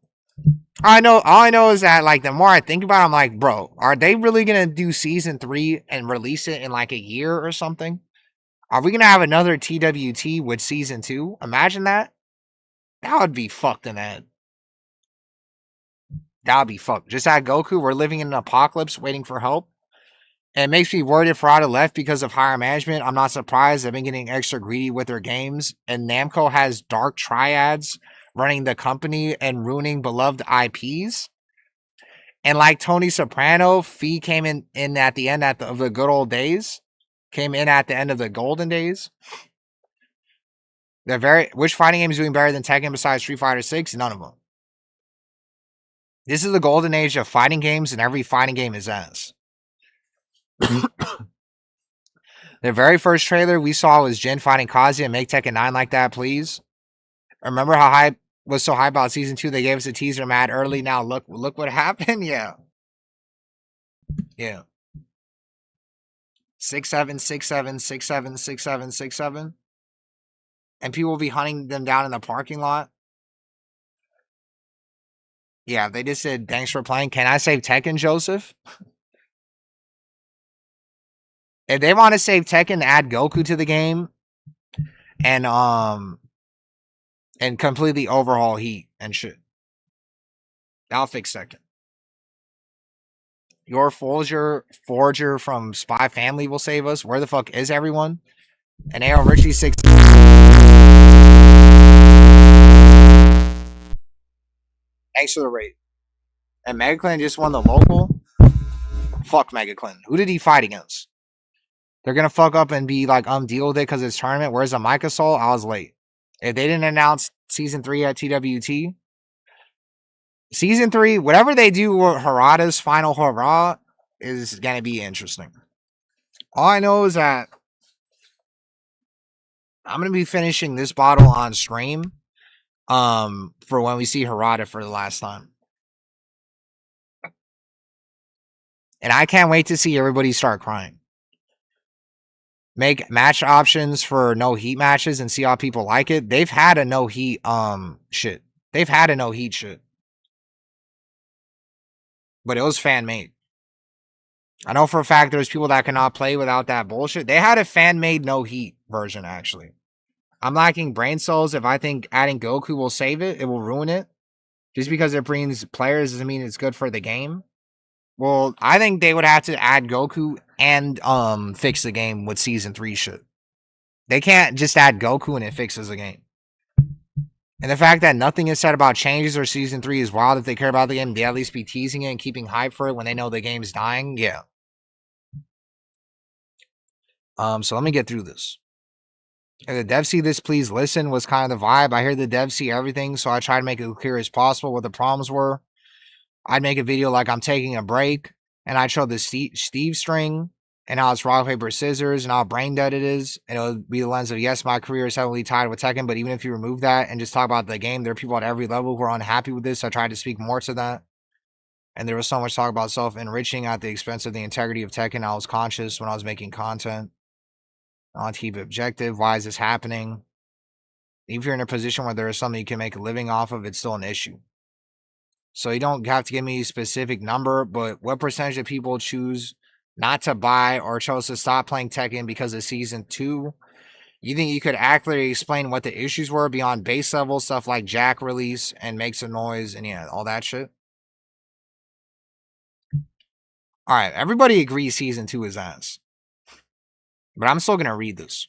All I know is that, like, the more I think about it, I'm like, bro, are they really going to do Season 3 and release it in like a year or something? Are we going to have another TWT with Season 2? Imagine that. That would be fucked in the head. That would be fucked. Just at Goku, we're living in an apocalypse waiting for help. And it makes me worried if Harada left because of higher management. I'm not surprised. They've been getting extra greedy with their games. And Namco has dark triads running the company and ruining beloved IPs. And like Tony Soprano, Fee came in at the end of the good old days. Came in at the end of the golden days. Which fighting game is doing better than Tekken besides Street Fighter 6? None of them. This is the golden age of fighting games, and every fighting game is ass. The very first trailer we saw was Jin fighting Kazuya. Make Tekken 9 like that, please. Remember how hype was so hype about season 2? They gave us a teaser mad early. Now look what happened. Yeah. Yeah. 6-7, 6-7, 6-7, 6-7, 6-7. And people will be hunting them down in the parking lot. Yeah, they just said, thanks for playing. Can I save Tekken, Joseph? If they want to save Tekken, add Goku to the game and completely overhaul Heat and shit. That'll fix Tekken. Your Forger from Spy Family will save us. Where the fuck is everyone? And AO Richie 6. Thanks for the rate. And Megaclan just won the local. Fuck Megaclan. Who did he fight against? They're gonna fuck up and be like, deal with it because it's tournament. Where's the Micah Soul? I was late. If they didn't announce season 3 at TWT, season 3, whatever they do with Harada's final hurrah is gonna be interesting. All I know is that I'm gonna be finishing this bottle on stream. For when we see Harada for the last time. And I can't wait to see everybody start crying. Make match options for no heat matches and see how people like it. They've had a no heat shit. They've had a no heat shit. But it was fan made. I know for a fact there's people that cannot play without that bullshit. They had a fan made no heat version actually. I'm lacking brain cells. If I think adding Goku will save it, it will ruin it. Just because it brings players doesn't mean it's good for the game. Well, I think they would have to add Goku and fix the game with season 3 shit. They can't just add Goku and it fixes the game. And the fact that nothing is said about changes or season 3 is wild. If they care about the game, they at least be teasing it and keeping hype for it when they know the game's dying. Yeah. So let me get through this. If the devs see this, please listen was kind of the vibe. I hear the devs see everything, so I try to make it clear as possible what the problems were. I'd make a video like I'm taking a break, and I'd show the Steve string, and how it's rock, paper, scissors, and how brain dead it is. And it would be the lens of, yes, my career is heavily tied with Tekken, but even if you remove that and just talk about the game, there are people at every level who are unhappy with this. I tried to speak more to that. And there was so much talk about self-enriching at the expense of the integrity of Tekken. I was conscious when I was making content. I want to keep it objective. Why is this happening? If you're in a position where there is something you can make a living off of, it's still an issue. So you don't have to give me a specific number, but what percentage of people choose not to buy or chose to stop playing Tekken because of season 2? You think you could accurately explain what the issues were beyond base level stuff like jack release and makes a noise and yeah, all that shit? All right, everybody agrees season 2 is ass. But I'm still going to read this.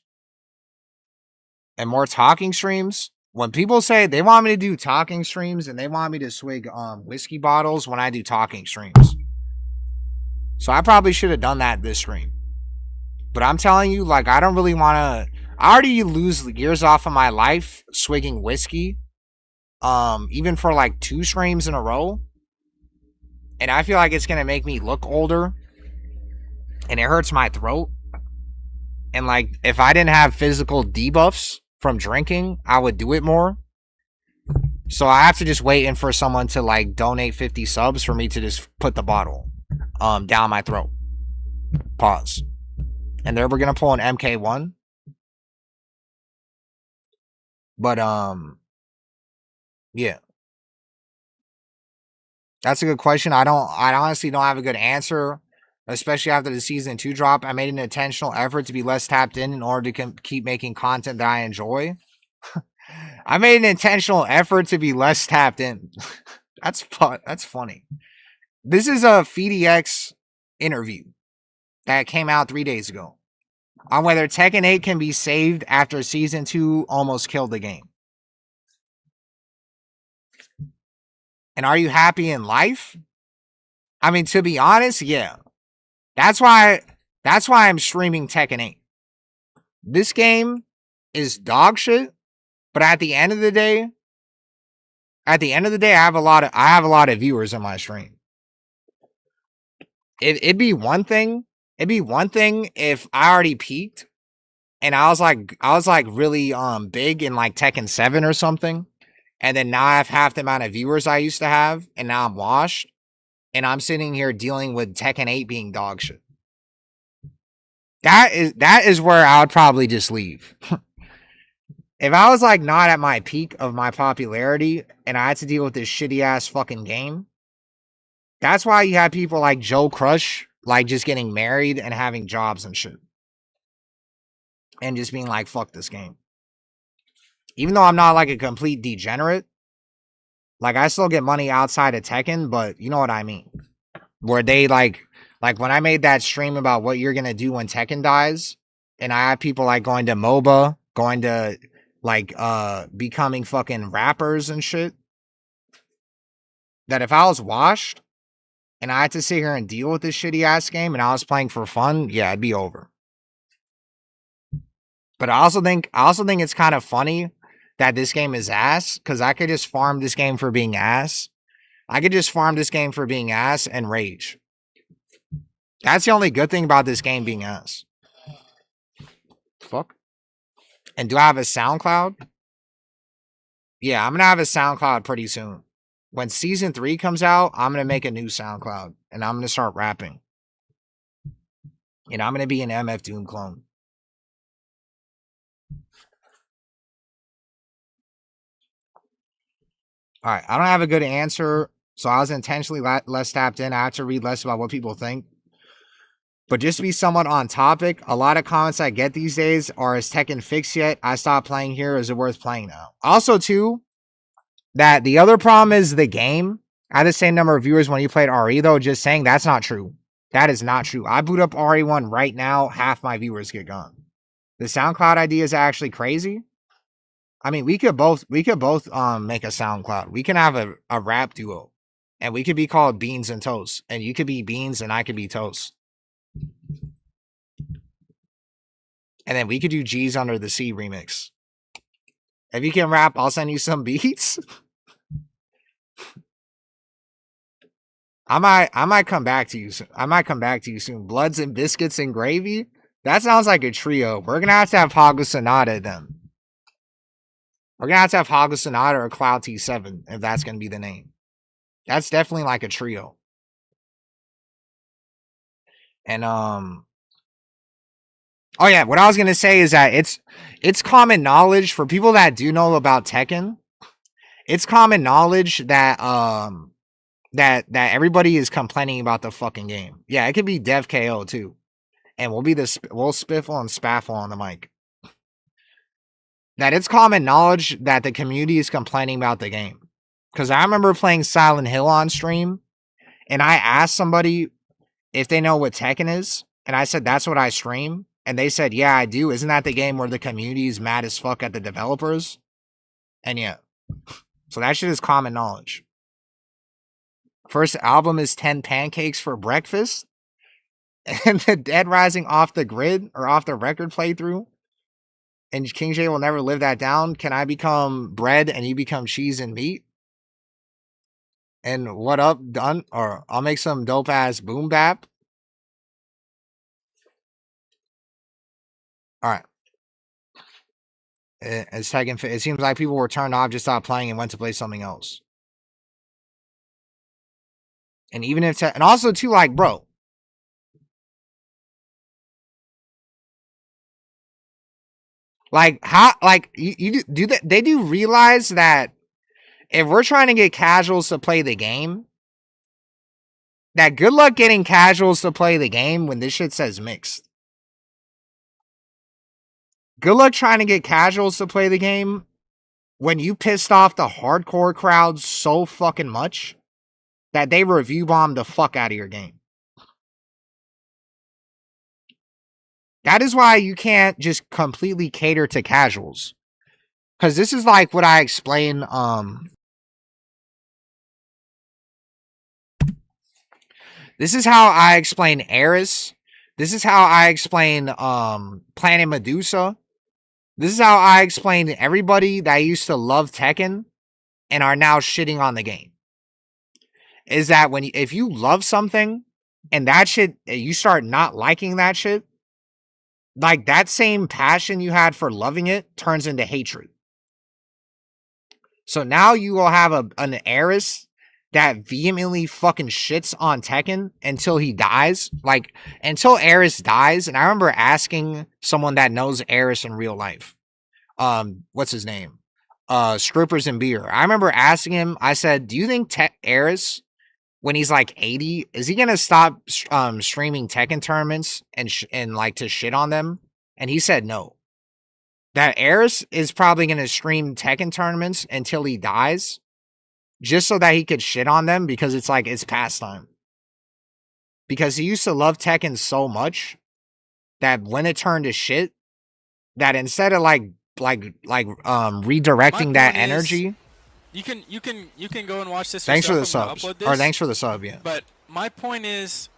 And more talking streams. When people say they want me to do talking streams and they want me to swig whiskey bottles when I do talking streams. So I probably should have done that this stream. But I'm telling you, like, I don't really want to. I already lose years off of my life swigging whiskey. Even for like 2 streams in a row. And I feel like it's going to make me look older. And it hurts my throat. And like, if I didn't have physical debuffs from drinking, I would do it more. So I have to just wait for someone to like donate 50 subs for me to just put the bottle down my throat. Pause. And then we're gonna pull an MK1. But yeah. That's a good question. I honestly don't have a good answer. Especially after the season 2 drop, I made an intentional effort to be less tapped in order to keep making content that I enjoy. I made an intentional effort to be less tapped in. That's funny. This is a FeedEx interview that came out 3 days ago on whether Tekken 8 can be saved after season 2 almost killed the game. And are you happy in life? I mean, to be honest, yeah. That's why I'm streaming Tekken 8. This game is dog shit, but at the end of the day, I have a lot of viewers in my stream. It'd be one thing it'd be one thing if I already peaked and I was like really big in like Tekken 7 or something, and then now I have half the amount of viewers I used to have, and now I'm washed, and I'm sitting here dealing with Tekken 8 being dog shit. That is where I would probably just leave. If I was like not at my peak of my popularity and I had to deal with this shitty ass fucking game, that's why you have people like Joe Crush like just getting married and having jobs and shit. And just being like, fuck this game. Even though I'm not like a complete degenerate, like I still get money outside of Tekken, but you know what I mean. Where they like when I made that stream about what you're gonna do when Tekken dies, and I have people like going to MOBA, going to like becoming fucking rappers and shit. That if I was washed and I had to sit here and deal with this shitty ass game and I was playing for fun, yeah, it'd be over. But I also think it's kind of funny that this game is ass, because I could just farm this game for being ass. I could just farm this game for being ass and rage. That's the only good thing about this game being ass. Fuck. And do I have a SoundCloud? Yeah, I'm gonna have a SoundCloud pretty soon. When season 3 comes out, I'm gonna make a new SoundCloud and I'm gonna start rapping. And I'm gonna be an MF Doom clone. All right, I don't have a good answer, so I was intentionally less tapped in. I have to read less about what people think. But just to be somewhat on topic, a lot of comments I get these days are, is Tekken fixed yet? I stopped playing here. Is it worth playing now? Also, too, that the other problem is the game. I had the same number of viewers when you played RE, though. Just saying, that's not true. That is not true. I boot up RE1 right now, half my viewers get gone. The SoundCloud idea is actually crazy. I mean, we could both make a SoundCloud. We can have a rap duo, and we could be called Beans and Toast, and you could be Beans and I could be Toast. And then we could do G's Under the Sea remix. If you can rap, I'll send you some beats. I might come back to you soon. I might come back to you soon. Bloods and Biscuits and Gravy? That sounds like a trio. We're gonna have to have Hagu Sonata then. We're gonna have to have Hagu Sonata or Cloud T7 if that's gonna be the name. That's definitely like a trio. And oh yeah, what I was gonna say is that it's common knowledge for people that do know about Tekken. It's common knowledge that that everybody is complaining about the fucking game. Yeah, it could be Dev KO too, and we'll spiffle and spaffle on the mic. That it's common knowledge that the community is complaining about the game. Because I remember playing Silent Hill on stream, and I asked somebody if they know what Tekken is, and I said that's what I stream, and they said, yeah, I do. Isn't that the game where the community is mad as fuck at the developers? And yeah, so that shit is common knowledge. First album is 10 Pancakes for Breakfast, and the Dead Rising off the grid or off the record playthrough. And King J will never live that down. Can I become bread and you become cheese and meat? And what up, done? Or I'll make some dope ass boom bap. All right. It seems like people were turned off, just stopped playing and went to play something else. And even if, and also too, like, bro, like how, like you do that? They do realize that if we're trying to get casuals to play the game, that good luck getting casuals to play the game when this shit says mixed. Good luck trying to get casuals to play the game when you pissed off the hardcore crowd so fucking much that they review bomb the fuck out of your game. That is why you can't just completely cater to casuals. Because this is like what I explain, this is how I explain Eris. This is how I explain Planet Medusa. This is how I explain everybody that used to love Tekken and are now shitting on the game. Is that if you love something and that shit, you start not liking that shit, like that same passion you had for loving it turns into hatred. So now you will have an Aris that vehemently fucking shits on Tekken until he dies. Like, until Aris dies. And I remember asking someone that knows Aris in real life. What's his name? Strippers and Beer. I remember asking him, I said, do you think Aris, when he's like 80, is he gonna stop streaming Tekken tournaments and like to shit on them? And he said no. That Aris is probably gonna stream Tekken tournaments until he dies, just so that he could shit on them because it's like it's pastime. Because he used to love Tekken so much that when it turned to shit, that instead of like redirecting that energy. You can go and watch this. Thanks for the subs. Or thanks for the sub, yeah. But my point is,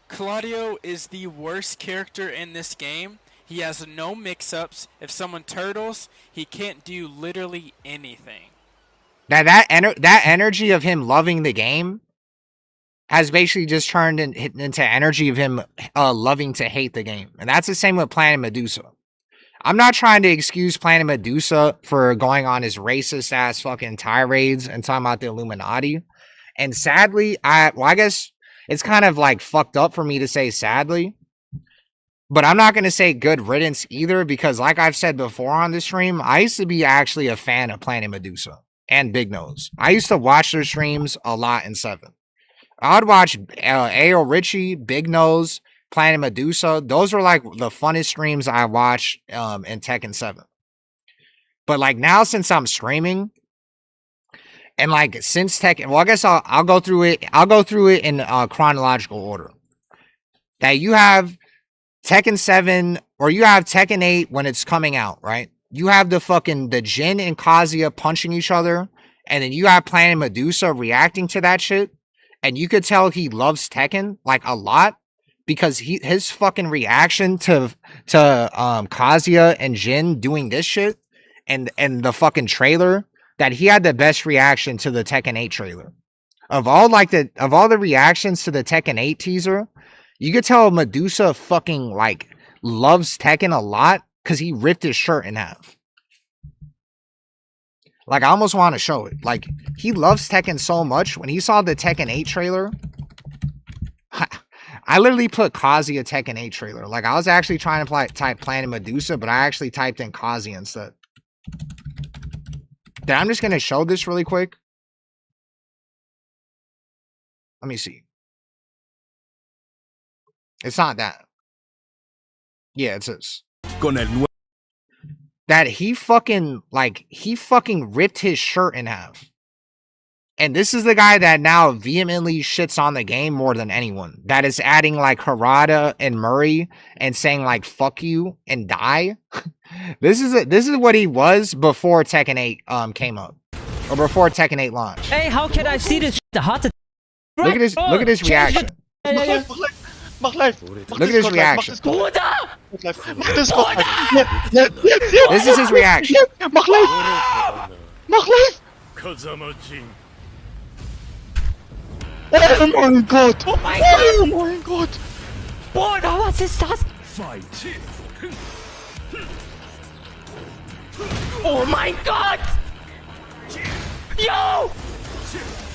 Claudio is the worst character in this game. He has no mix-ups. If someone turtles, he can't do literally anything. Now that energy of him loving the game has basically just turned into energy of him loving to hate the game. And that's the same with Planet Medusa. I'm not trying to excuse Planet Medusa for going on his racist ass fucking tirades and talking about the Illuminati. And sadly, I guess it's kind of like fucked up for me to say sadly. But I'm not going to say good riddance either, because like I've said before on the stream, I used to be actually a fan of Planet Medusa and Big Nose. I used to watch their streams a lot in 7. I would watch A.O. Richie, Big Nose, Planet Medusa. Those were like the funnest streams I watched in Tekken 7. But like now, since I'm streaming, and like since Tekken, well, I guess I'll go through it. I'll go through it in chronological order. That you have Tekken 7, or you have Tekken 8 when it's coming out, right? You have the Jin and Kazuya punching each other, and then you have Planet Medusa reacting to that shit, and you could tell he loves Tekken like a lot because his fucking reaction to Kazuya and Jin doing this shit, and the fucking trailer, that he had the best reaction to the Tekken 8 trailer. Of all the reactions to the Tekken 8 teaser, you could tell Medusa fucking like loves Tekken a lot because he ripped his shirt in half. Like, I almost want to show it. Like, he loves Tekken so much. When he saw the Tekken 8 trailer, I literally put Kazuya Tekken 8 trailer. Like, I was actually trying to type Planet Medusa, but I actually typed in Kazuya instead. Then I'm just going to show this really quick. Let me see. It's not that. Yeah, it's this. That he fucking ripped his shirt in half. And this is the guy that now vehemently shits on the game more than anyone. That is adding like Harada and Murray and saying like fuck you and die. This is what he was before Tekken 8 came up. Or before Tekken 8 launched. Hey, how can I see this shit? Look at his reaction. Mach live! Look at his reaction. Bruder! Mach das Gott! This is his reaction. Mach live! Mach live! Oh mein Gott! Oh mein Gott! Oh mein Gott! Bruder, was ist das? Oh mein Gott! Yo!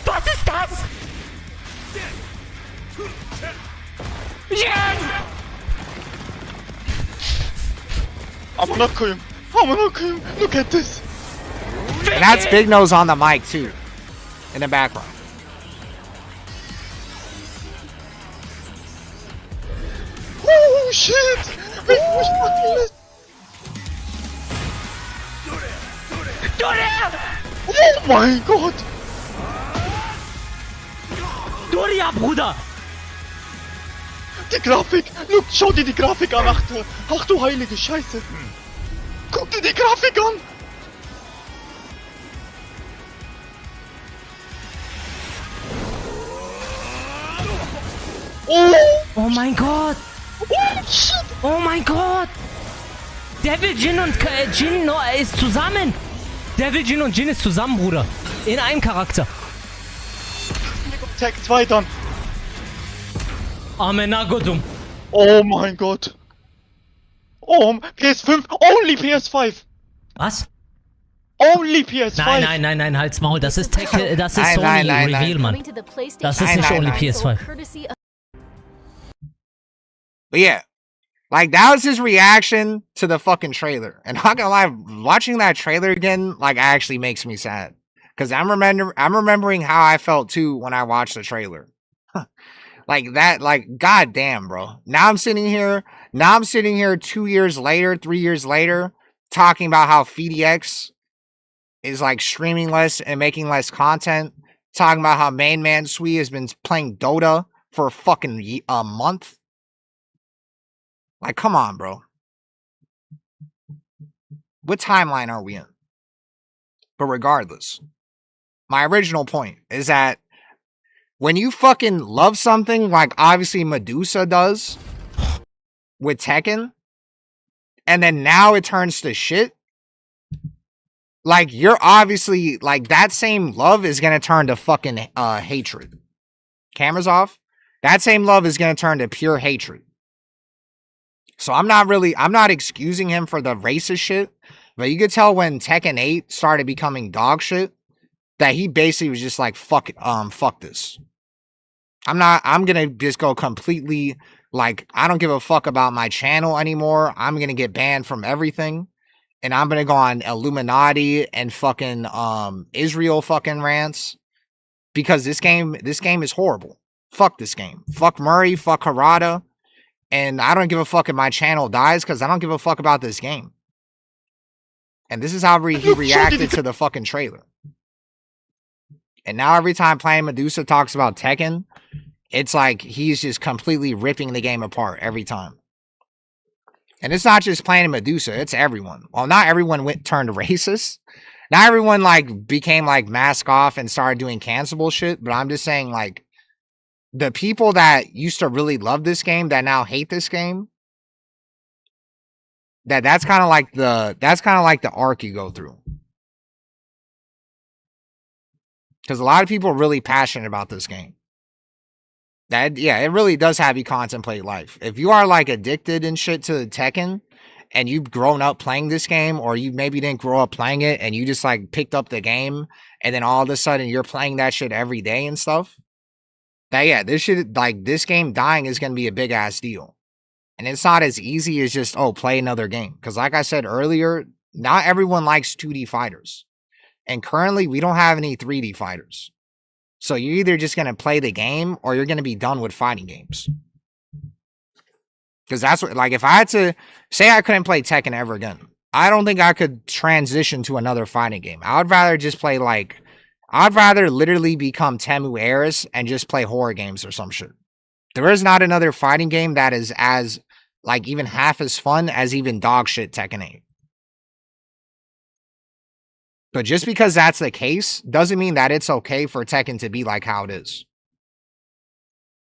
Was ist das? Yes! I'm gonna kill him! I'm gonna kill him! Look at this! And that's Big Nose on the mic too. In the background. Oh shit! Oh mein Gott! Doria, Bruder! Die Grafik! Look, schau dir die Grafik an, ach du heilige Scheiße! Guck dir die Grafik an! Oh mein Gott! Oh shit! Oh mein Gott! Devil Jin und Jin ist zusammen! Devil Jin und Jin ist zusammen, Bruder! In einem Charakter! Tag 2 dann! Amena Godum. Oh mein Gott. Oh, PS5, only PS5. Was? Only PS5. Nein, halt's Maul. Das ist das ist Nein, Sony nein, nein, Reveal, Mann. Das ist nicht only PS5. But yeah, like that was his reaction to the fucking trailer. And not gonna lie, watching that trailer again, like actually makes me sad. Cause I'm remembering how I felt too when I watched the trailer. Like that, like goddamn, bro. Now I'm sitting here 2 years later, 3 years later, talking about how FDX is like streaming less and making less content. Talking about how Main Man Sui has been playing Dota for a fucking month. Like, come on, bro. What timeline are we in? But regardless, my original point is that when you fucking love something like obviously Medusa does with Tekken, and then now it turns to shit, like you're obviously like that same love is gonna turn to fucking hatred. Cameras off. That same love is gonna turn to pure hatred. So I'm not excusing him for the racist shit, but you could tell when Tekken 8 started becoming dog shit that he basically was just like fuck this. I'm gonna just go completely like I don't give a fuck about my channel anymore. I'm gonna get banned from everything. And I'm gonna go on Illuminati and fucking Israel fucking rants. Because this game is horrible. Fuck this game. Fuck Murray, fuck Harada. And I don't give a fuck if my channel dies because I don't give a fuck about this game. And this is how he reacted to the fucking trailer. And now every time Planet Medusa talks about Tekken, it's like he's just completely ripping the game apart every time. And it's not just Planet Medusa, it's everyone. Well, not everyone turned racist. Not everyone like became like mask off and started doing cancelable shit, but I'm just saying like the people that used to really love this game that now hate this game, that's kind of like the arc you go through. Because a lot of people are really passionate about this game. That yeah, it really does have you contemplate life. If you are like addicted and shit to Tekken and you've grown up playing this game, or you maybe didn't grow up playing it and you just like picked up the game and then all of a sudden you're playing that shit every day and stuff. That yeah, this game dying is gonna be a big ass deal. And it's not as easy as just play another game. Because like I said earlier, not everyone likes 2D fighters. And currently we don't have any 3D fighters. So you're either just going to play the game or you're going to be done with fighting games. Because that's what, like, if I had to say I couldn't play Tekken ever again, I don't think I could transition to another fighting game. I would rather just play, like, I'd rather literally become Temu Eris and just play horror games or some shit. There is not another fighting game that is as, like, even half as fun as even dog shit Tekken 8. But just because that's the case doesn't mean that it's okay for Tekken to be like how it is.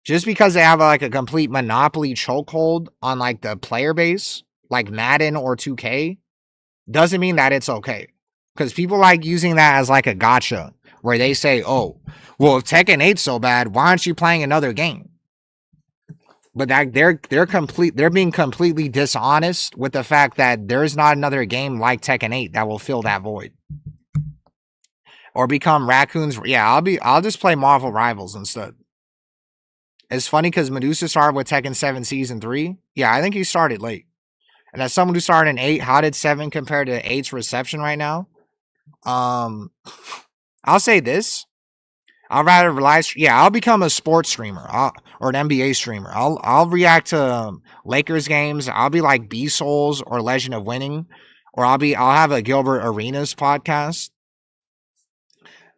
Just because they have like a complete monopoly chokehold on like the player base, like Madden or 2K, doesn't mean that it's okay. Because people like using that as like a gotcha, where they say, oh, well, if Tekken 8's so bad, why aren't you playing another game? But that they're being completely dishonest with the fact that there's not another game like Tekken 8 that will fill that void. Or become raccoons. Yeah, I'll just play Marvel Rivals instead. It's funny because Medusa started with Tekken 7 Season 3. Yeah, I think he started late. And as someone who started in 8, how did 7 compare to 8's reception right now? I'll say this. I'll rather rely. Yeah, I'll become a sports streamer or an NBA streamer. I'll react to Lakers games. I'll be like B Souls or Legend of Winning, or I'll have a Gilbert Arenas podcast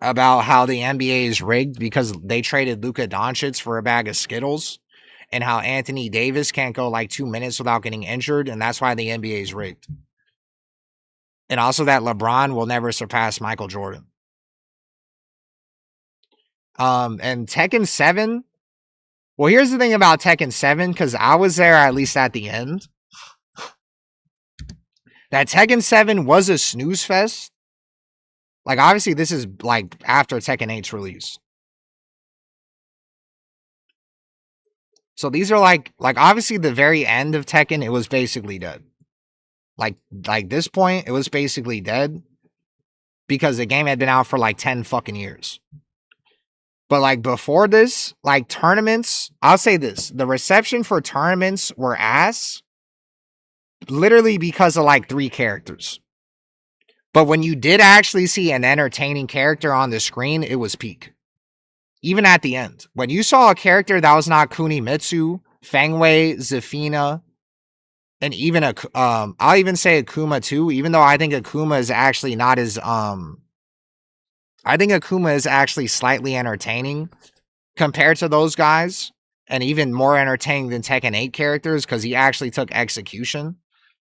about how the NBA is rigged because they traded Luka Doncic for a bag of Skittles, and how Anthony Davis can't go like 2 minutes without getting injured, and that's why the NBA is rigged. And also that LeBron will never surpass Michael Jordan. And Tekken 7. Well, here's the thing about Tekken 7, because I was there at least at the end. That Tekken 7 was a snooze fest. Like, obviously, this is, like, after Tekken 8's release. So these are like obviously the very end of Tekken, it was basically dead. Like this point, it was basically dead because the game had been out for like 10 fucking years. But like before this, like tournaments, I'll say this, the reception for tournaments were ass literally because of like 3 characters. But when you did actually see an entertaining character on the screen, it was peak. Even at the end. When you saw a character that was not Kunimitsu, Fangwei, Zafina, and even I'll even say Akuma too, even though I think Akuma is actually not as I think Akuma is actually slightly entertaining compared to those guys, and even more entertaining than Tekken 8 characters because he actually took execution.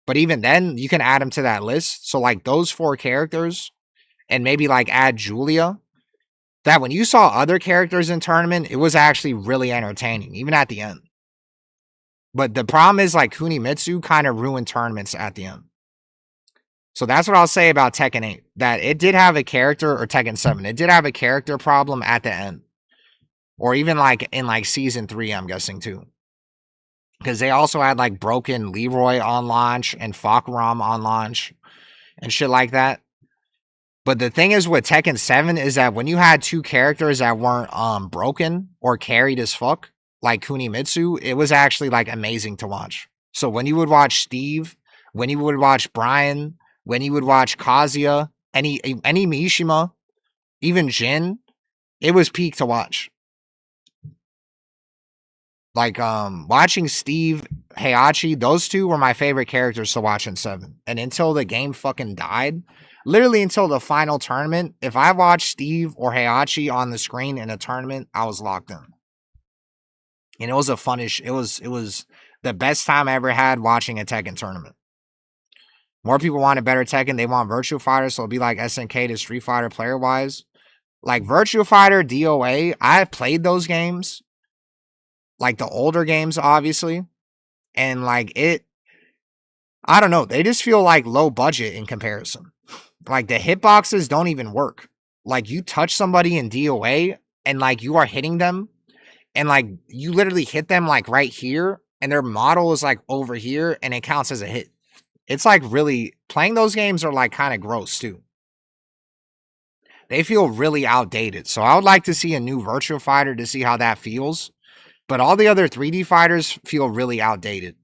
But even then, you can add him to that list. So like those 4 characters, and maybe like add Julia, that when you saw other characters in tournament, it was actually really entertaining, even at the end. But the problem is like Kunimitsu kind of ruined tournaments at the end. So that's what I'll say about Tekken 8. That it did have a character, or Tekken 7, it did have a character problem at the end. Or even like in like season 3, I'm guessing too. Because they also had like broken Leroy on launch and Fakuram on launch and shit like that. But the thing is with Tekken 7 is that when you had 2 characters that weren't broken or carried as fuck, like Kunimitsu, it was actually like amazing to watch. So when you would watch Steve, when you would watch Brian, when you would watch Kazuya, any Mishima, even Jin, it was peak to watch. Like watching Steve, Heihachi, those 2 were my favorite characters to watch in 7. And until the game fucking died, literally until the final tournament, if I watched Steve or Heihachi on the screen in a tournament, I was locked in. And it was a funnish, it was the best time I ever had watching a Tekken tournament. More people wanted better Tekken, they want Virtua Fighter, so it'll be like SNK to Street Fighter player-wise. Like Virtua Fighter, DOA, I've played those games. Like the older games, obviously. And like it, I don't know, they just feel like low budget in comparison. Like the hitboxes don't even work. Like you touch somebody in DOA and like you are hitting them. And like you literally hit them like right here. And their model is like over here. And it counts as a hit. It's like really, playing those games are like kind of gross too. They feel really outdated. So I would like to see a new Virtua Fighter to see how that feels. But all the other 3D fighters feel really outdated.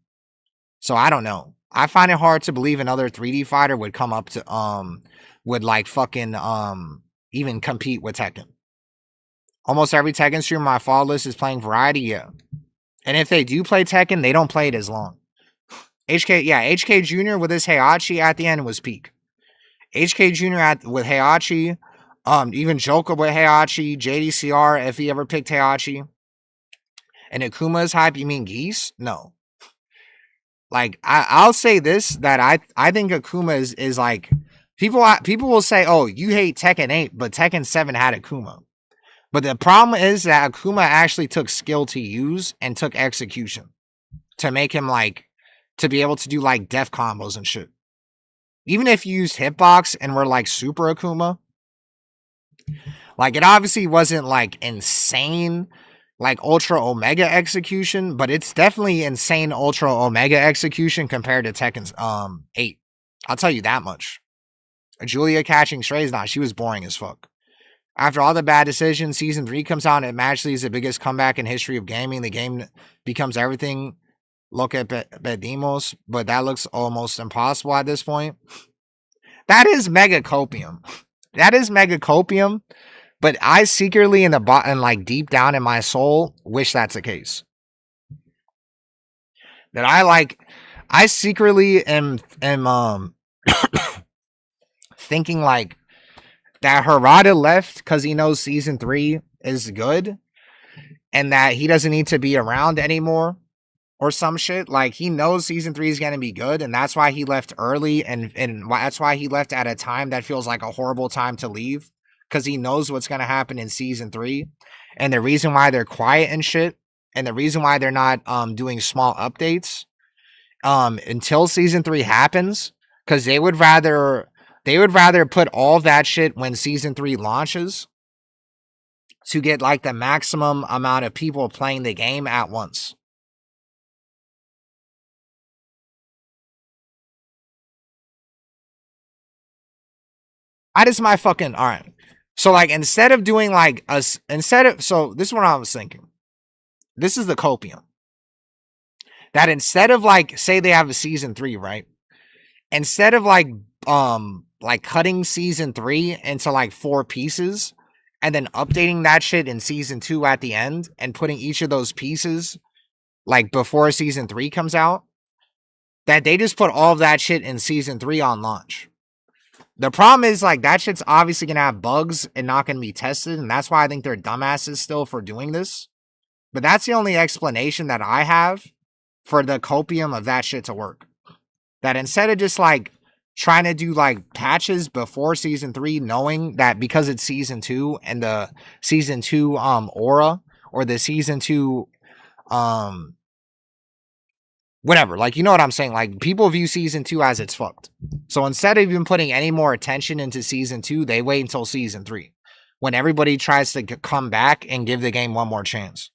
So I don't know. I find it hard to believe another 3D fighter would come up to, would like fucking, even compete with Tekken. Almost every Tekken streamer on my follow list is playing Variety, yeah. And if they do play Tekken, they don't play it as long. HK Jr. with his Heihachi at the end was peak. HK Jr. with Heihachi, even Joker with Heihachi, JDCR if he ever picked Heihachi. And Akuma's hype, you mean Geese? No. Like, I'll say this, that I think Akuma is like, people will say, oh, you hate Tekken 8, but Tekken 7 had Akuma. But the problem is that Akuma actually took skill to use and took execution to make him like, to be able to do like def combos and shit. Even if you used hitbox and were like super Akuma, like it obviously wasn't like insane, like ultra omega execution, but it's definitely insane ultra omega execution compared to Tekken's 8. I'll tell you that much. Julia catching strays, nah, she was boring as fuck. After all the bad decisions, Season 3 comes out and it magically is the biggest comeback in history of gaming. The game becomes everything. Look at Bedimos, but that looks almost impossible at this point. That is mega copium. That is mega copium, but I secretly in the bottom, like deep down in my soul, wish that's the case. That I secretly am thinking like that Harada left because he knows Season 3 is good and that he doesn't need to be around anymore. Or some shit. Like, he knows Season 3 is going to be good, and that's why he left early, and that's why he left at a time that feels like a horrible time to leave, because he knows what's going to happen in Season 3, and the reason why they're quiet and shit, and the reason why they're not doing small updates until Season 3 happens, because they would rather put all of that shit when Season 3 launches to get, like, the maximum amount of people playing the game at once. I just my fucking all right. So like instead of doing like us so this is what I was thinking. This is the copium. That instead of like say they have a season 3, right? Instead of like cutting season 3 into like 4 pieces and then updating that shit in season 2 at the end and putting each of those pieces like before season 3 comes out, that they just put all of that shit in season 3 on launch. The problem is like that shit's obviously gonna have bugs and not gonna be tested, and that's why I think they're dumbasses still for doing this. But that's the only explanation that I have for the copium of that shit to work. That instead of just like trying to do like patches before season 3, knowing that because it's season 2 and the season 2 aura or the season 2 whatever, like you know what I'm saying, like people view season 2 as it's fucked. So instead of even putting any more attention into season 2, they wait until season 3 when everybody tries to come back and give the game one more chance.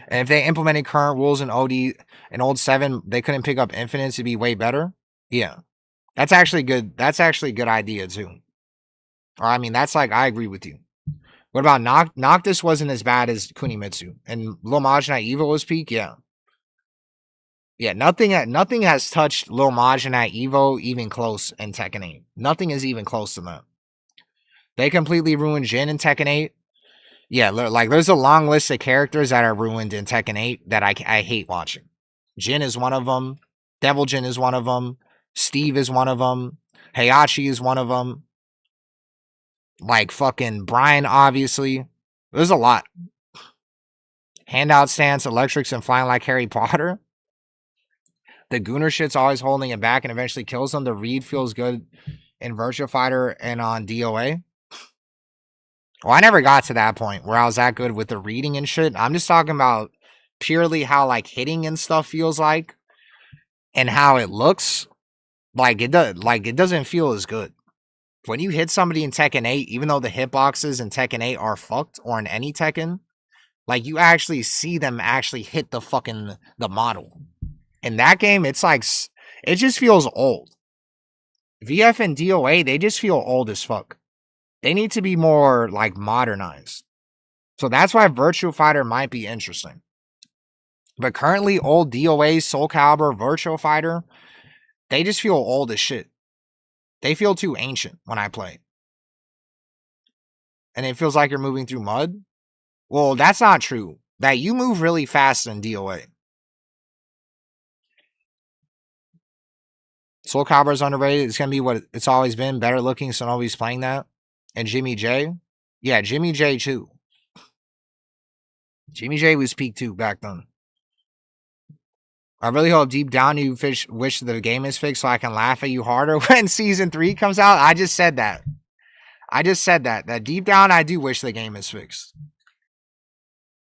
And if they implemented current rules in OD and old 7, they couldn't pick up infinites to be way better. Yeah. That's actually good. That's actually a good idea too. Or I mean, that's like I agree with you. What about Noctis wasn't as bad as Kunimitsu and Lil Majin Evo was peak? Yeah. Yeah, nothing has touched Lil Majin Evo even close in Tekken 8. Nothing is even close to that. They completely ruined Jin in Tekken 8. Yeah, like there's a long list of characters that are ruined in Tekken 8 that I hate watching. Jin is one of them. Devil Jin is one of them. Steve is one of them. Heihachi is one of them. Like fucking Brian, obviously. There's a lot. Handout stance, electrics, and flying like Harry Potter. The Gunner shit's always holding it back and eventually kills them. The read feels good in Virtua Fighter and on DOA. Well, I never got to that point where I was that good with the reading and shit. I'm just talking about purely how like hitting and stuff feels like and how it looks. Like it doesn't feel as good. When you hit somebody in Tekken 8, even though the hitboxes in Tekken 8 are fucked, or in any Tekken, like you actually see them actually hit the model. In that game, it's like, it just feels old. VF and DOA, they just feel old as fuck. They need to be more like modernized. So that's why Virtua Fighter might be interesting. But currently, old DOA, Soul Calibur, Virtua Fighter, they just feel old as shit. They feel too ancient when I play. And it feels like you're moving through mud. Well, that's not true. That you move really fast in DOA. Soul Calibur is underrated. It's going to be what it's always been. Better looking, so nobody's playing that. And Jimmy J. Yeah, Jimmy J too. Jimmy J was peak too back then. I really hope deep down you wish the game is fixed so I can laugh at you harder when season 3 comes out. I just said that. That deep down I do wish the game is fixed.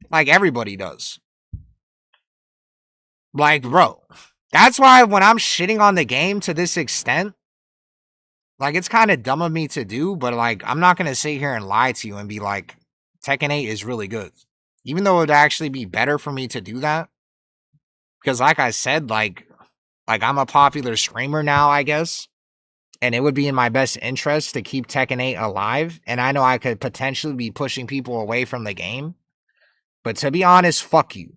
Like everybody does. Like, bro. That's why when I'm shitting on the game to this extent, like it's kind of dumb of me to do, but like I'm not going to sit here and lie to you and be like, Tekken 8 is really good. Even though it would actually be better for me to do that. Because like I said, like I'm a popular streamer now, I guess. And it would be in my best interest to keep Tekken 8 alive. And I know I could potentially be pushing people away from the game. But to be honest, fuck you.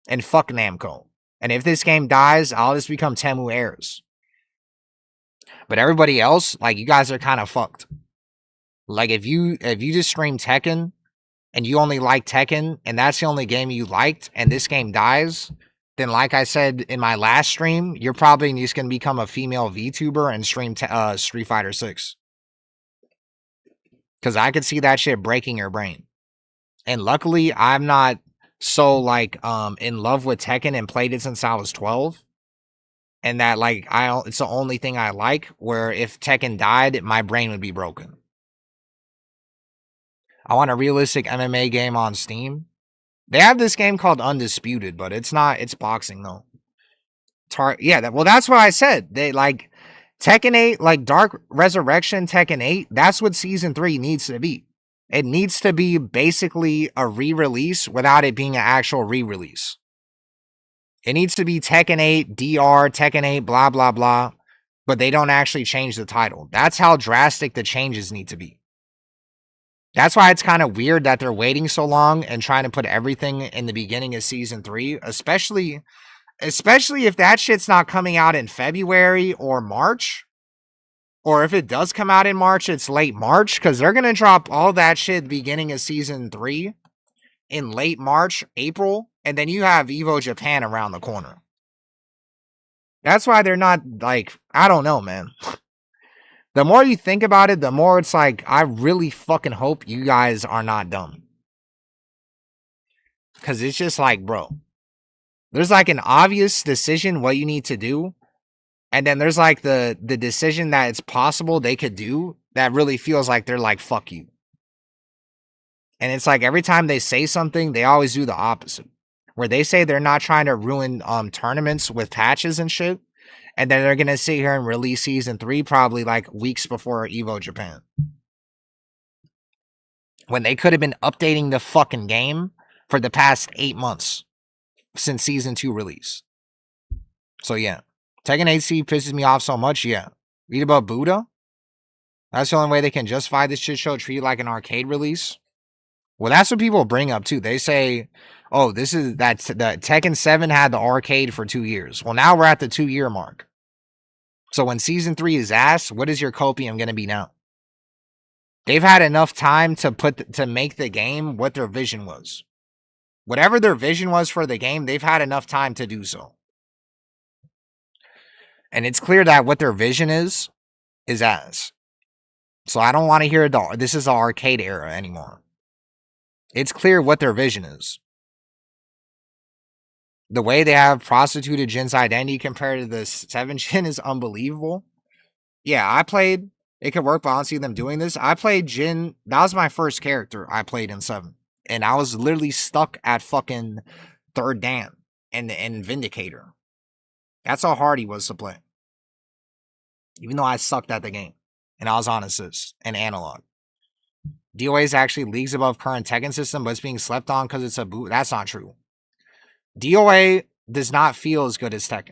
And fuck Namco. And if this game dies, I'll just become Temu Heirs. But everybody else, like you guys are kind of fucked. Like if you just stream Tekken and you only like Tekken and that's the only game you liked and this game dies, then like I said in my last stream, you're probably just going to become a female VTuber and stream Street Fighter 6. Because I could see that shit breaking your brain. And luckily, I'm not so like in love with Tekken and played it since I was 12. And that like it's the only thing I like, where if Tekken died, my brain would be broken. I want a realistic MMA game on Steam. They have this game called Undisputed, but it's not, it's boxing though. Well, that's what I said. They like Tekken 8, like Dark Resurrection Tekken 8, that's what Season 3 needs to be. It needs to be basically a re-release without it being an actual re-release. It needs to be Tekken 8, DR, Tekken 8, blah, blah, blah. but they don't actually change the title. That's how drastic the changes need to be. That's why it's kind of weird that they're waiting so long and trying to put everything in the beginning of season 3, especially if that shit's not coming out in February or March. Or if it does come out in March, it's late March, because they're going to drop all that shit beginning of season 3 in late March, April, and then you have Evo Japan around the corner. That's why they're not, like, I don't know, man. The more you think about it, the more it's like, I really fucking hope you guys are not dumb. Because it's just like, bro, there's like an obvious decision what you need to do. And then there's like the decision that it's possible they could do that really feels like they're like, fuck you. And it's like every time they say something, they always do the opposite. Where they say they're not trying to ruin tournaments with patches and shit. And then they're going to sit here and release season 3 probably like weeks before Evo Japan. When they could have been updating the fucking game for the past 8 months since season 2 release. So yeah. Tekken 8C pisses me off so much, yeah. Read about Buddha? That's the only way they can justify this shit show, treat it like an arcade release. Well, that's what people bring up too. They say, oh, the Tekken 7 had the arcade for 2 years. Well, now we're at the 2-year mark. So when season 3 is asked, what is your copium going to be now? They've had enough time to make the game what their vision was. Whatever their vision was for the game, they've had enough time to do so. And it's clear that what their vision is ass. So I don't want to hear this is the arcade era anymore. It's clear what their vision is. The way they have prostituted Jin's identity compared to the 7 Jin is unbelievable. Yeah, I played. It could work, but I don't see them doing this. I played Jin. That was my first character I played in 7. And I was literally stuck at fucking 3rd Dan and Vindicator. That's how hard he was to play. Even though I sucked at the game. And I was on assist and analog. DOA is actually leagues above current Tekken system, but it's being slept on because it's a boot. That's not true. DOA does not feel as good as Tekken.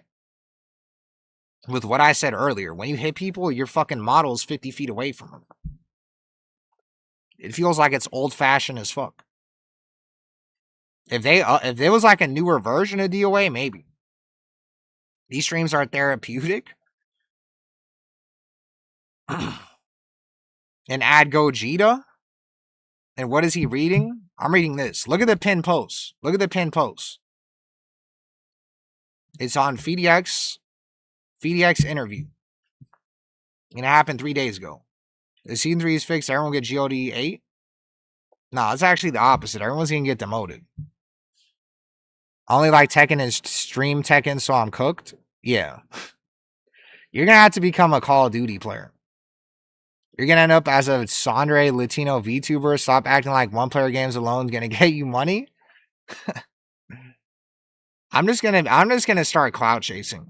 With what I said earlier, when you hit people, your fucking model's 50 feet away from them. It feels like it's old-fashioned as fuck. If there was like a newer version of DOA, maybe. These streams are therapeutic. And add Gogeta. And what is he reading? I'm reading this. Look at the pin post. Look at the pin post. It's on FDX interview. And it happened 3 days ago. The season 3 is fixed. Everyone will get GOD 8. No, it's actually the opposite. Everyone's going to get demoted. I only like Tekken and stream Tekken, so I'm cooked. Yeah. You're going to have to become a Call of Duty player. You're going to end up as a Sandre Latino VTuber. Stop acting like one-player games alone is going to get you money. I'm just gonna start clout chasing.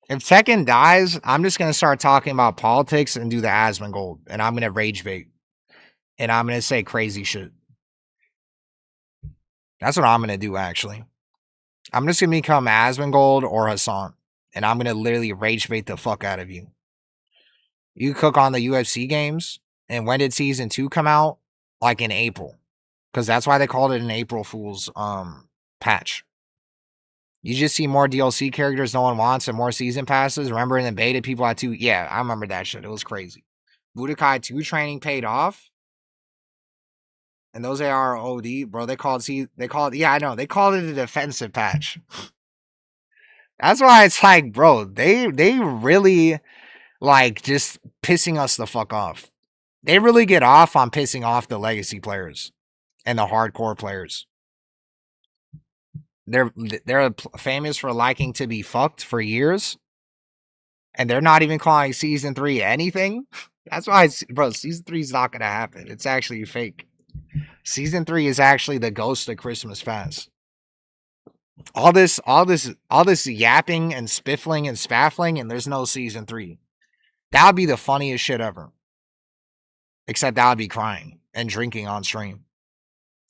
If Tekken dies, I'm just gonna start talking about politics and do the Asmongold. And I'm gonna rage bait. And I'm gonna say crazy shit. That's what I'm gonna do, actually. I'm just gonna become Asmongold or Hassan. And I'm gonna literally rage bait the fuck out of you. You cook on the UFC games. And when did season 2 come out? Like in April. Because that's why they called it an April Fool's patch. You just see more DLC characters no one wants and more season passes. Remember in the beta, people had 2. Yeah, I remember that shit. It was crazy. Budokai 2 training paid off. And those AR OD, bro, they called it, yeah, I know. They called it a defensive patch. That's why it's like, bro, they really like just pissing us the fuck off. They really get off on pissing off the legacy players and the hardcore players. They're famous for liking to be fucked for years. And they're not even calling season 3 anything. That's why, bro, season 3 is not going to happen. It's actually fake. Season 3 is actually the ghost of Christmas past. All this yapping and spiffling and spaffling, and there's no season 3. That would be the funniest shit ever. Except that would be crying and drinking on stream.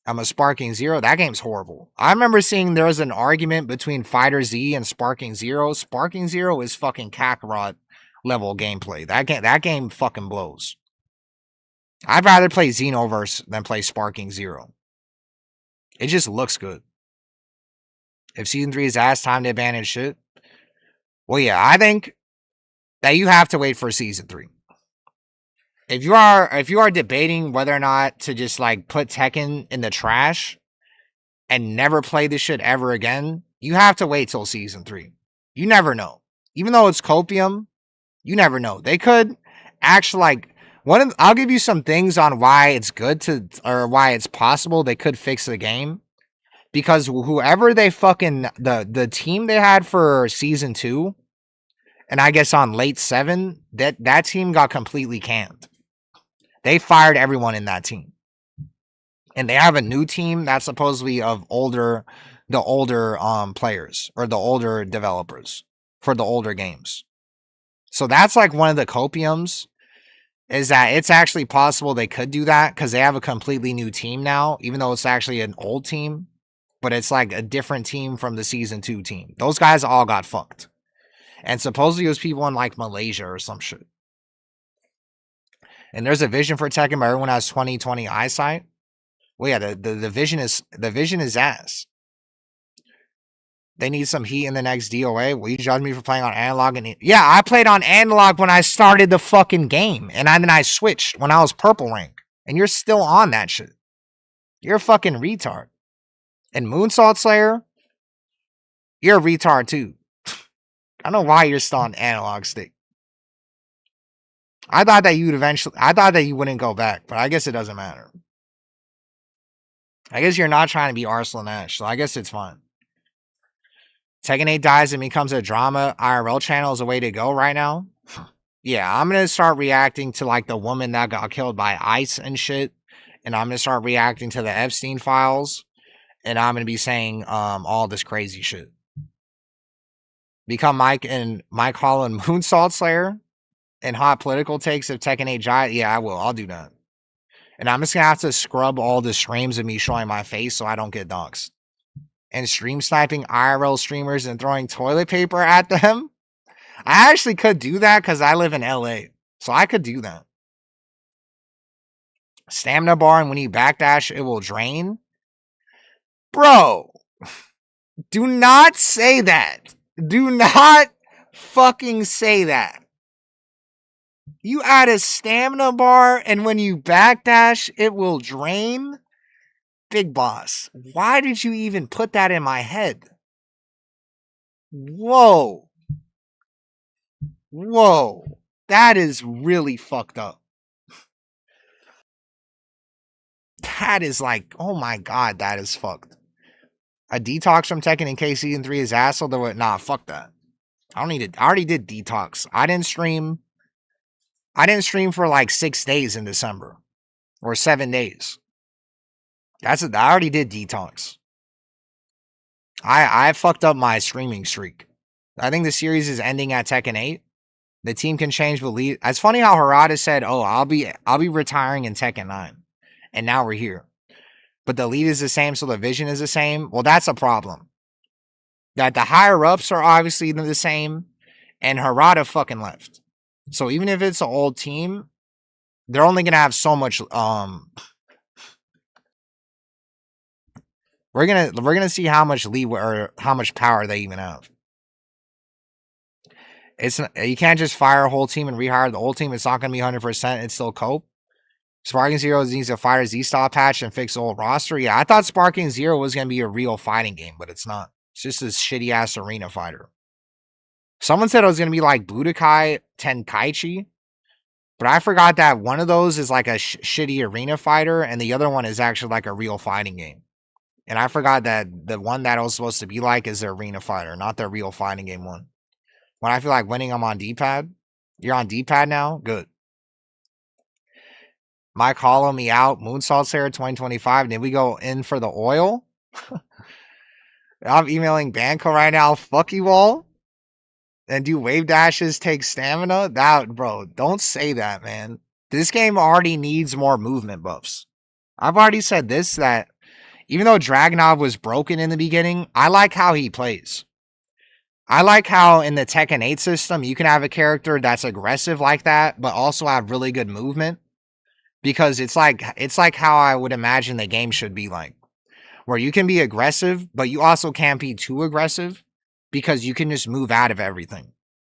I'm a Sparking Zero. That game's horrible. I remember seeing there was an argument between Fighter Z and Sparking Zero. Sparking Zero is fucking Kakarot level gameplay. That game fucking blows. I'd rather play Xenoverse than play Sparking Zero. It just looks good. If Season 3 is ass, time to abandon shit. Well, yeah, I think that you have to wait for Season 3. If you are debating whether or not to just like put Tekken in the trash and never play this shit ever again, you have to wait till Season 3. You never know. Even though it's copium, you never know. They could actually like I'll give you some things on why it's good to, or why it's possible they could fix the game. Because whoever they fucking, the team they had for Season 2, and I guess on late 7, that team got completely canned. They fired everyone in that team. And they have a new team that's supposedly of the older players, or the older developers for the older games. So that's like one of the copiums, is that it's actually possible they could do that because they have a completely new team now, even though it's actually an old team, but it's like a different team from the Season 2 team. Those guys all got fucked. And supposedly it was people in like Malaysia or some shit. And there's a vision for Tekken, but everyone has 20/20 eyesight. Well, yeah, the vision is ass. They need some heat in the next DOA. Will you judge me for playing on analog? Yeah, I played on analog when I started the fucking game. And then I switched when I was purple rank. And you're still on that shit. You're a fucking retard. And Moonsault Slayer, you're a retard too. I don't know why you're still on analog stick. I thought that you wouldn't go back, but I guess it doesn't matter. I guess you're not trying to be Arsenal Nash, so I guess it's fine. Tekken 8 dies and becomes a drama IRL channel is a way to go right now. Yeah, I'm going to start reacting to like the woman that got killed by ICE and shit. And I'm going to start reacting to the Epstein files. And I'm going to be saying all this crazy shit. Become Mike Holland Moonsault Slayer and hot political takes of Tekken 8 Giant. Yeah, I will. I'll do that. And I'm just going to have to scrub all the streams of me showing my face so I don't get doxxed. And stream sniping IRL streamers and throwing toilet paper at them. I actually could do that because I live in LA. So I could do that. Stamina bar, and when you backdash, it will drain. Bro, do not say that. Do not fucking say that. You add a stamina bar, and when you backdash, it will drain? Big boss, why did you even put that in my head? Whoa. Whoa. That is really fucked up. That is like, oh my god, that is fucked. A detox from Tekken in case Season 3 is asshole. Nah, fuck that. I don't need it. I already did detox. I didn't stream for like 6 days in December. Or 7 days. I already did detox. I fucked up my streaming streak. I think the series is ending at Tekken 8. The team can change the lead. It's funny how Harada said, "Oh, I'll be retiring in Tekken 9." And now we're here. But the lead is the same, so the vision is the same. Well, that's a problem. That the higher ups are obviously the same, and Harada fucking left. So even if it's an old team, they're only gonna have so much We're gonna see how much leeway or how much power they even have. You can't just fire a whole team and rehire the old team. It's not gonna be 100%. It's still cope. Sparking Zero needs a fighter Z-style patch and fix the old roster. Yeah, I thought Sparking Zero was gonna be a real fighting game, but it's not. It's just this shitty ass arena fighter. Someone said it was gonna be like Budokai Tenkaichi, but I forgot that one of those is like a shitty arena fighter, and the other one is actually like a real fighting game. And I forgot that the one that it was supposed to be like is the arena fighter, not the real fighting game one. When I feel like winning, I'm on D-pad. You're on D-pad now? Good. Mike Hollow me out. Moonsault Slayer 2025. Did we go in for the oil? I'm emailing Banco right now. Fuck you all. And do wave dashes take stamina? Bro, don't say that, man. This game already needs more movement buffs. I've already said this, that even though Dragunov was broken in the beginning, I like how he plays. I like how in the Tekken 8 system, you can have a character that's aggressive like that, but also have really good movement. Because it's like how I would imagine the game should be like. Where you can be aggressive, but you also can't be too aggressive because you can just move out of everything.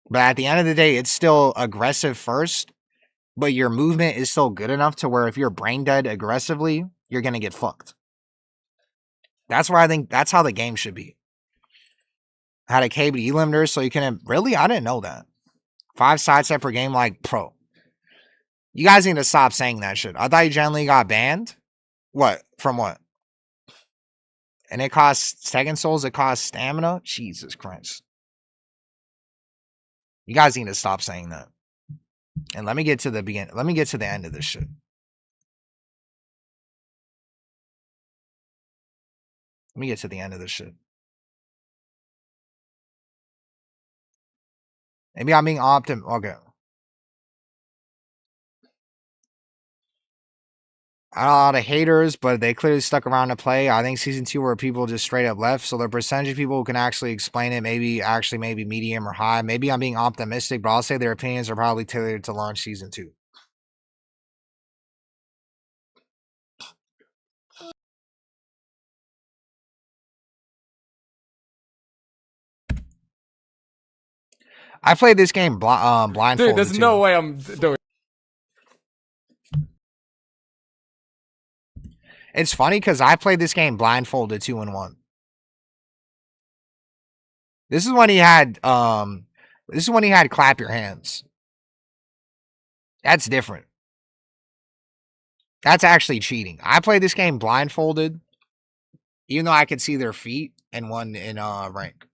But at the end of the day, it's still aggressive first, but your movement is still good enough to where if you're brain dead aggressively, you're going to get fucked. That's where I think that's how the game should be. Had a KBD limiter so you can really, I didn't know that. 5 sidestep per game, like pro. You guys need to stop saying that shit. I thought you generally got banned. What? From what? And it costs Tekken Souls, it costs stamina? Jesus Christ. You guys need to stop saying that. And let me get to the beginning. Let me get to the end of this shit. Let me get to the end of this shit. Maybe I'm being optimistic. Okay. I know a lot of haters, but they clearly stuck around to play. I think season 2 where people just straight up left. So the percentage of people who can actually explain it, maybe medium or high. Maybe I'm being optimistic, but I'll say their opinions are probably tailored to launch season 2. I played this game blindfolded. Dude, there's no way I'm doing. It's funny because I played this game blindfolded 2-1. This is when he had clap your hands. That's different. That's actually cheating. I played this game blindfolded, even though I could see their feet and won in rank.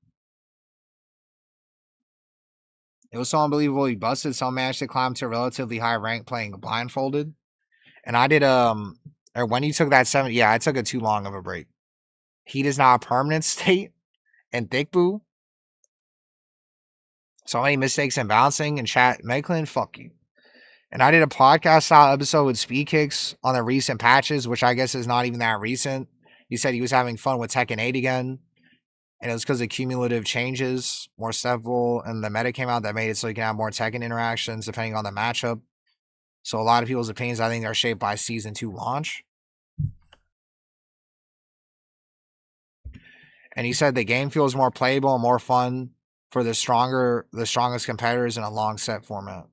It was so unbelievable. He busted. Some managed to climb to a relatively high rank playing blindfolded. And I did or when you took that 7, yeah, I took it too long of a break. Heat is not a permanent state and thick boo. So many mistakes in bouncing and chat. Meglin, fuck you. And I did a podcast style episode with Speed Kicks on the recent patches, which I guess is not even that recent. He said he was having fun with Tekken 8 again. And it was because of cumulative changes, more several, and the meta came out that made it so you can have more Tekken interactions depending on the matchup. So a lot of people's opinions, I think, are shaped by Season 2 launch. And he said the game feels more playable and more fun for the strongest competitors in a long set format.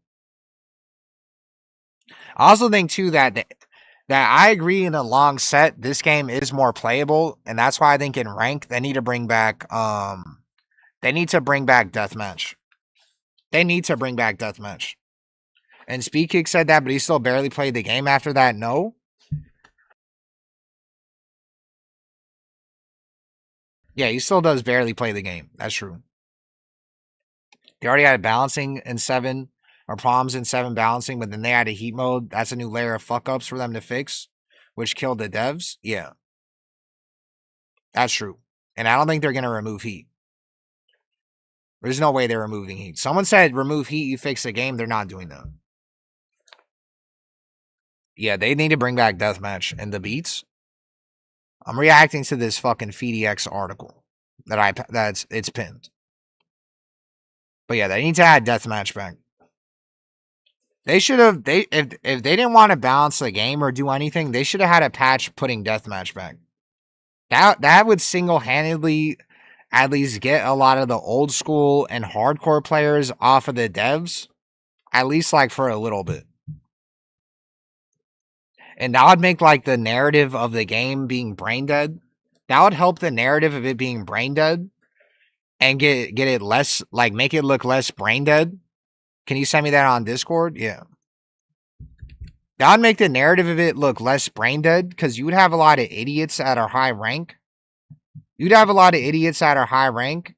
I also think, too, that I agree in a long set, this game is more playable, and that's why I think in rank they need to bring back deathmatch. They need to bring back deathmatch. And Speedkick said that, but he still barely played the game after that. No. Yeah, he still does barely play the game. That's true. They already had balancing in 7, or problems in 7 balancing, but then they had a heat mode. That's a new layer of fuck-ups for them to fix, which killed the devs. Yeah. That's true. And I don't think they're going to remove heat. There's no way they're removing heat. Someone said remove heat, you fix the game. They're not doing that. Yeah, they need to bring back deathmatch and the beats. I'm reacting to this fucking FeedEx article it's pinned. But yeah, they need to add deathmatch back. They should have if they didn't want to balance the game or do anything, they should have had a patch putting deathmatch back. That would single-handedly at least get a lot of the old school and hardcore players off of the devs, at least like for a little bit. And that would make like the narrative of the game being brain dead. That would help the narrative of it being brain dead and get it less, like make it look less brain dead. Can you send me that on Discord? Yeah. That would make the narrative of it look less brain dead because you would have a lot of idiots at our high rank. You'd have a lot of idiots at our high rank.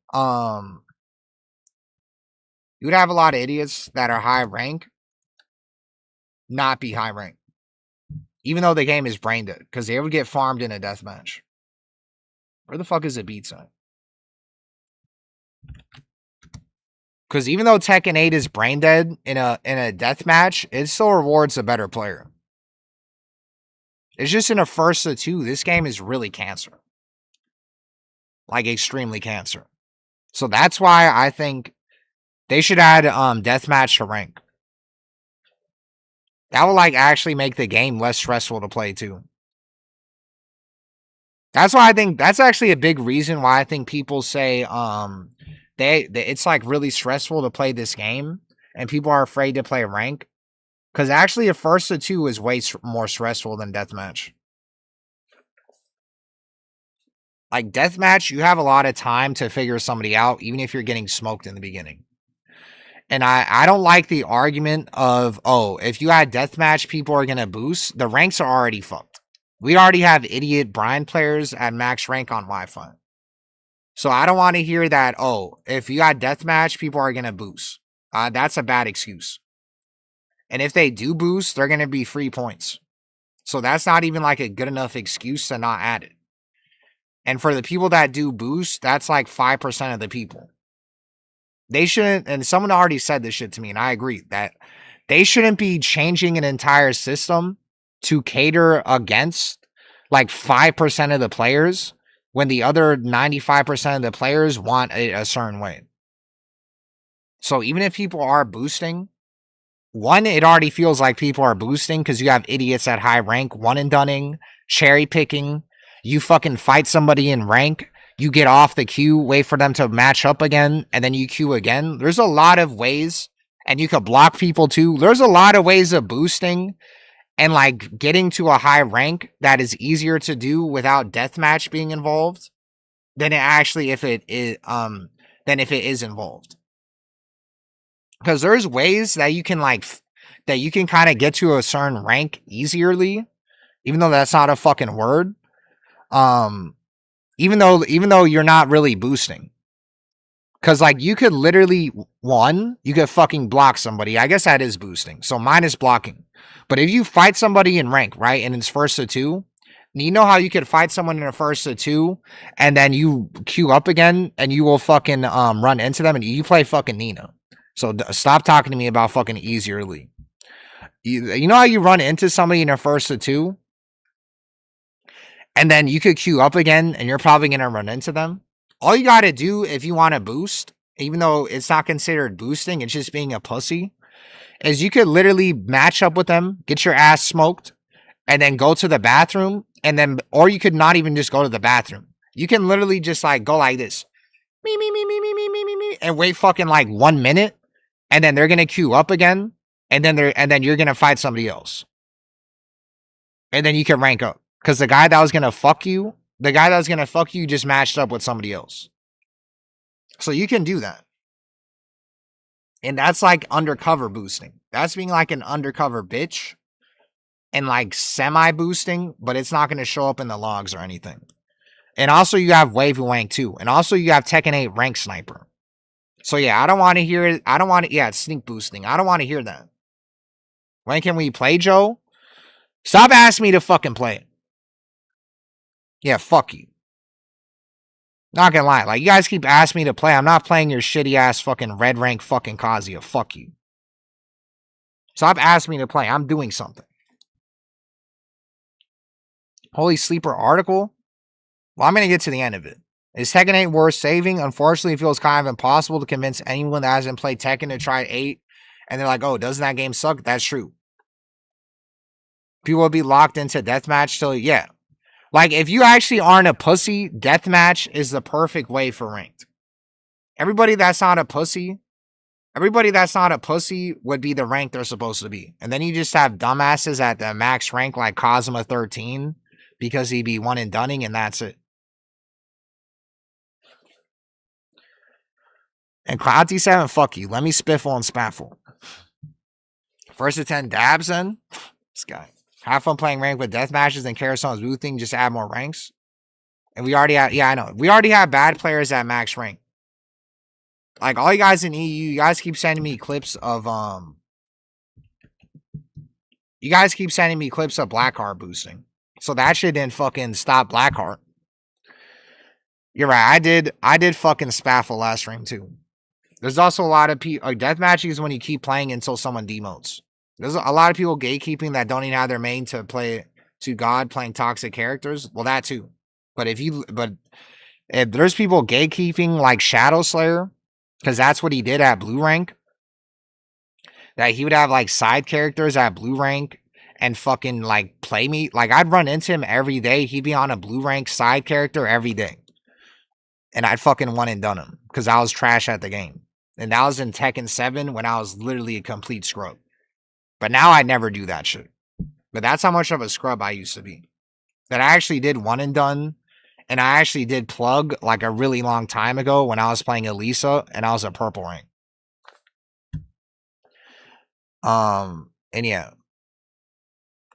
You'd have a lot of idiots that are high rank not be high rank. Even though the game is brain dead, because they would get farmed in a deathmatch. Where the fuck is the beat sign? Because even though Tekken 8 is brain dead in a deathmatch, it still rewards the better player. It's just in a first of 2, this game is really cancer. Like extremely cancer. So that's why I think they should add deathmatch to rank. That would like actually make the game less stressful to play too. That's why I think that's actually a big reason why I think people say they it's like really stressful to play this game and people are afraid to play rank, because actually a first to 2 is way more stressful than deathmatch. Like deathmatch, you have a lot of time to figure somebody out, even if you're getting smoked in the beginning. And I don't like the argument of, oh, if you had deathmatch, people are gonna boost. The ranks are already fucked. We already have idiot Brian players at max rank on Wi-Fi. So I don't want to hear that, oh, if you got deathmatch, people are gonna boost. That's a bad excuse. And if they do boost, they're gonna be free points. So that's not even like a good enough excuse to not add it. And for the people that do boost, that's like 5% of the people. They shouldn't, and someone already said this shit to me, and I agree, that they shouldn't be changing an entire system to cater against like 5% of the players when the other 95% of the players want it a certain way. So even if people are boosting, one, it already feels like people are boosting because you have idiots at high rank, one and dunning, cherry picking. You fucking fight somebody in rank, you get off the queue, wait for them to match up again, and then you queue again. There's a lot of ways, and you could block people too. There's a lot of ways of boosting and like getting to a high rank that is easier to do without deathmatch being involved than it actually if it is involved. Because there's ways that you can kind of get to a certain rank easierly, even though that's not a fucking word. Even though you're not really boosting. Cause like you could literally you could fucking block somebody. I guess that is boosting. So minus blocking. But if you fight somebody in rank, right, and it's first to 2, you know how you could fight someone in a first to 2, and then you queue up again, and you will fucking run into them, and you play fucking Nina. So stop talking to me about fucking easierly. You know how you run into somebody in a first to 2? And then you could queue up again, and you're probably going to run into them. All you got to do if you want to boost, even though it's not considered boosting, it's just being a pussy, is you could literally match up with them, get your ass smoked, and then go to the bathroom, or you could not even just go to the bathroom. You can literally just like go like this, me, and wait fucking like 1 minute, and then they're going to queue up again, and then you're going to fight somebody else. And then you can rank up. Because the guy that was going to fuck you just matched up with somebody else. So you can do that. And that's like undercover boosting. That's being like an undercover bitch. And like semi-boosting, but it's not going to show up in the logs or anything. And also you have Wave Wank too. And also you have Tekken 8 Rank Sniper. So yeah, I don't want to hear it. It's sneak boosting. I don't want to hear that. When can we play, Joe? Stop asking me to fucking play it. Yeah, fuck you. Not gonna lie. Like, you guys keep asking me to play. I'm not playing your shitty ass fucking red rank fucking Kazuya. Fuck you. Stop asking me to play. I'm doing something. Holy Sleeper article? Well, I'm gonna get to the end of it. Is Tekken 8 worth saving? Unfortunately, it feels kind of impossible to convince anyone that hasn't played Tekken to try 8. And they're like, oh, doesn't that game suck? That's true. People will be locked into deathmatch till, yeah. Like, if you actually aren't a pussy, deathmatch is the perfect way for ranked. Everybody that's not a pussy would be the rank they're supposed to be. And then you just have dumbasses at the max rank like Cosma 13 because he'd be one and dunning, and that's it. And Cloudy 7, fuck you. Let me spiffle and spaffle. First to 10 dabs then? This guy. Have fun playing rank with death matches and Carousel's boothing, just add more ranks. And we already have, yeah, I know. We already have bad players at max rank. Like, all you guys in EU, you guys keep sending me clips of, Blackheart boosting. So that shit didn't fucking stop Blackheart. You're right, I did fucking spaffle last stream too. There's also a lot of people, like, deathmatch is when you keep playing until someone demotes. There's a lot of people gatekeeping that don't even have their main to play to God playing toxic characters. Well, that too. But If there's people gatekeeping like Shadow Slayer, because that's what he did at blue rank. That he would have like side characters at blue rank and fucking like play me. Like I'd run into him every day. He'd be on a blue rank side character every day. And I'd fucking one and done him because I was trash at the game. And that was in Tekken 7 when I was literally a complete scrub. But now I never do that shit. But that's how much of a scrub I used to be. That I actually did one and done. And I actually did plug like a really long time ago when I was playing Elisa and I was a purple rank. And yeah.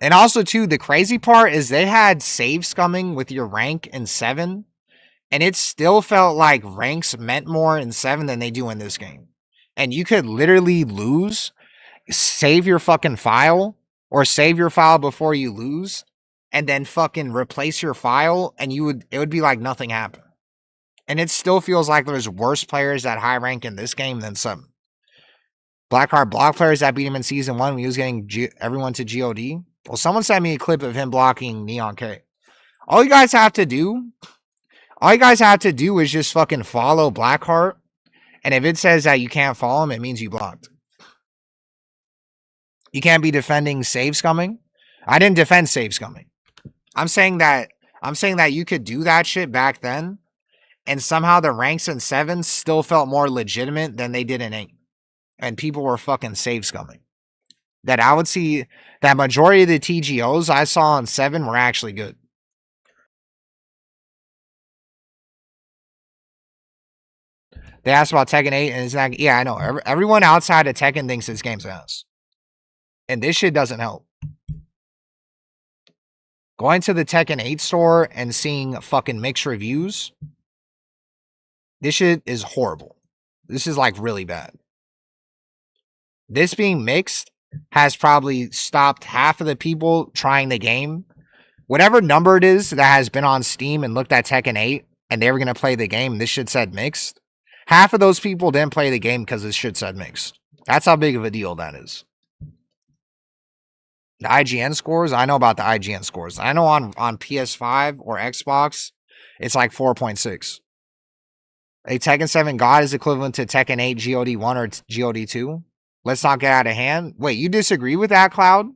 And also too, the crazy part is they had save scumming with your rank in 7. And it still felt like ranks meant more in 7 than they do in this game. And you could literally lose, save your fucking file, or save your file before you lose, and then fucking replace your file, and it would be like nothing happened. And it still feels like there's worse players at high rank in this game than 7. Blackheart block players that beat him in Season 1 when he was getting everyone to GOD. Well, someone sent me a clip of him blocking Neon K. All you guys have to do is just fucking follow Blackheart. And if it says that you can't follow him, it means you blocked. You can't be defending save scumming. I didn't defend save scumming. I'm saying that you could do that shit back then. And somehow the ranks in 7 still felt more legitimate than they did in 8. And people were fucking save scumming. That I would see that majority of the TGOs I saw in 7 were actually good. They asked about Tekken 8, and it's like, yeah, I know. Everyone outside of Tekken thinks this game's ass. And this shit doesn't help. Going to the Tekken 8 store and seeing fucking mixed reviews, this shit is horrible. This is like really bad. This being mixed has probably stopped half of the people trying the game. Whatever number it is that has been on Steam and looked at Tekken 8 and they were going to play the game, this shit said mixed. Half of those people didn't play the game because this shit said mixed. That's how big of a deal that is. The IGN scores, I know about the IGN scores. I know on PS5 or Xbox, it's like 4.6. A Tekken 7 God is equivalent to Tekken 8 GOD1 or GOD2. Let's not get out of hand. Wait, you disagree with that, Cloud?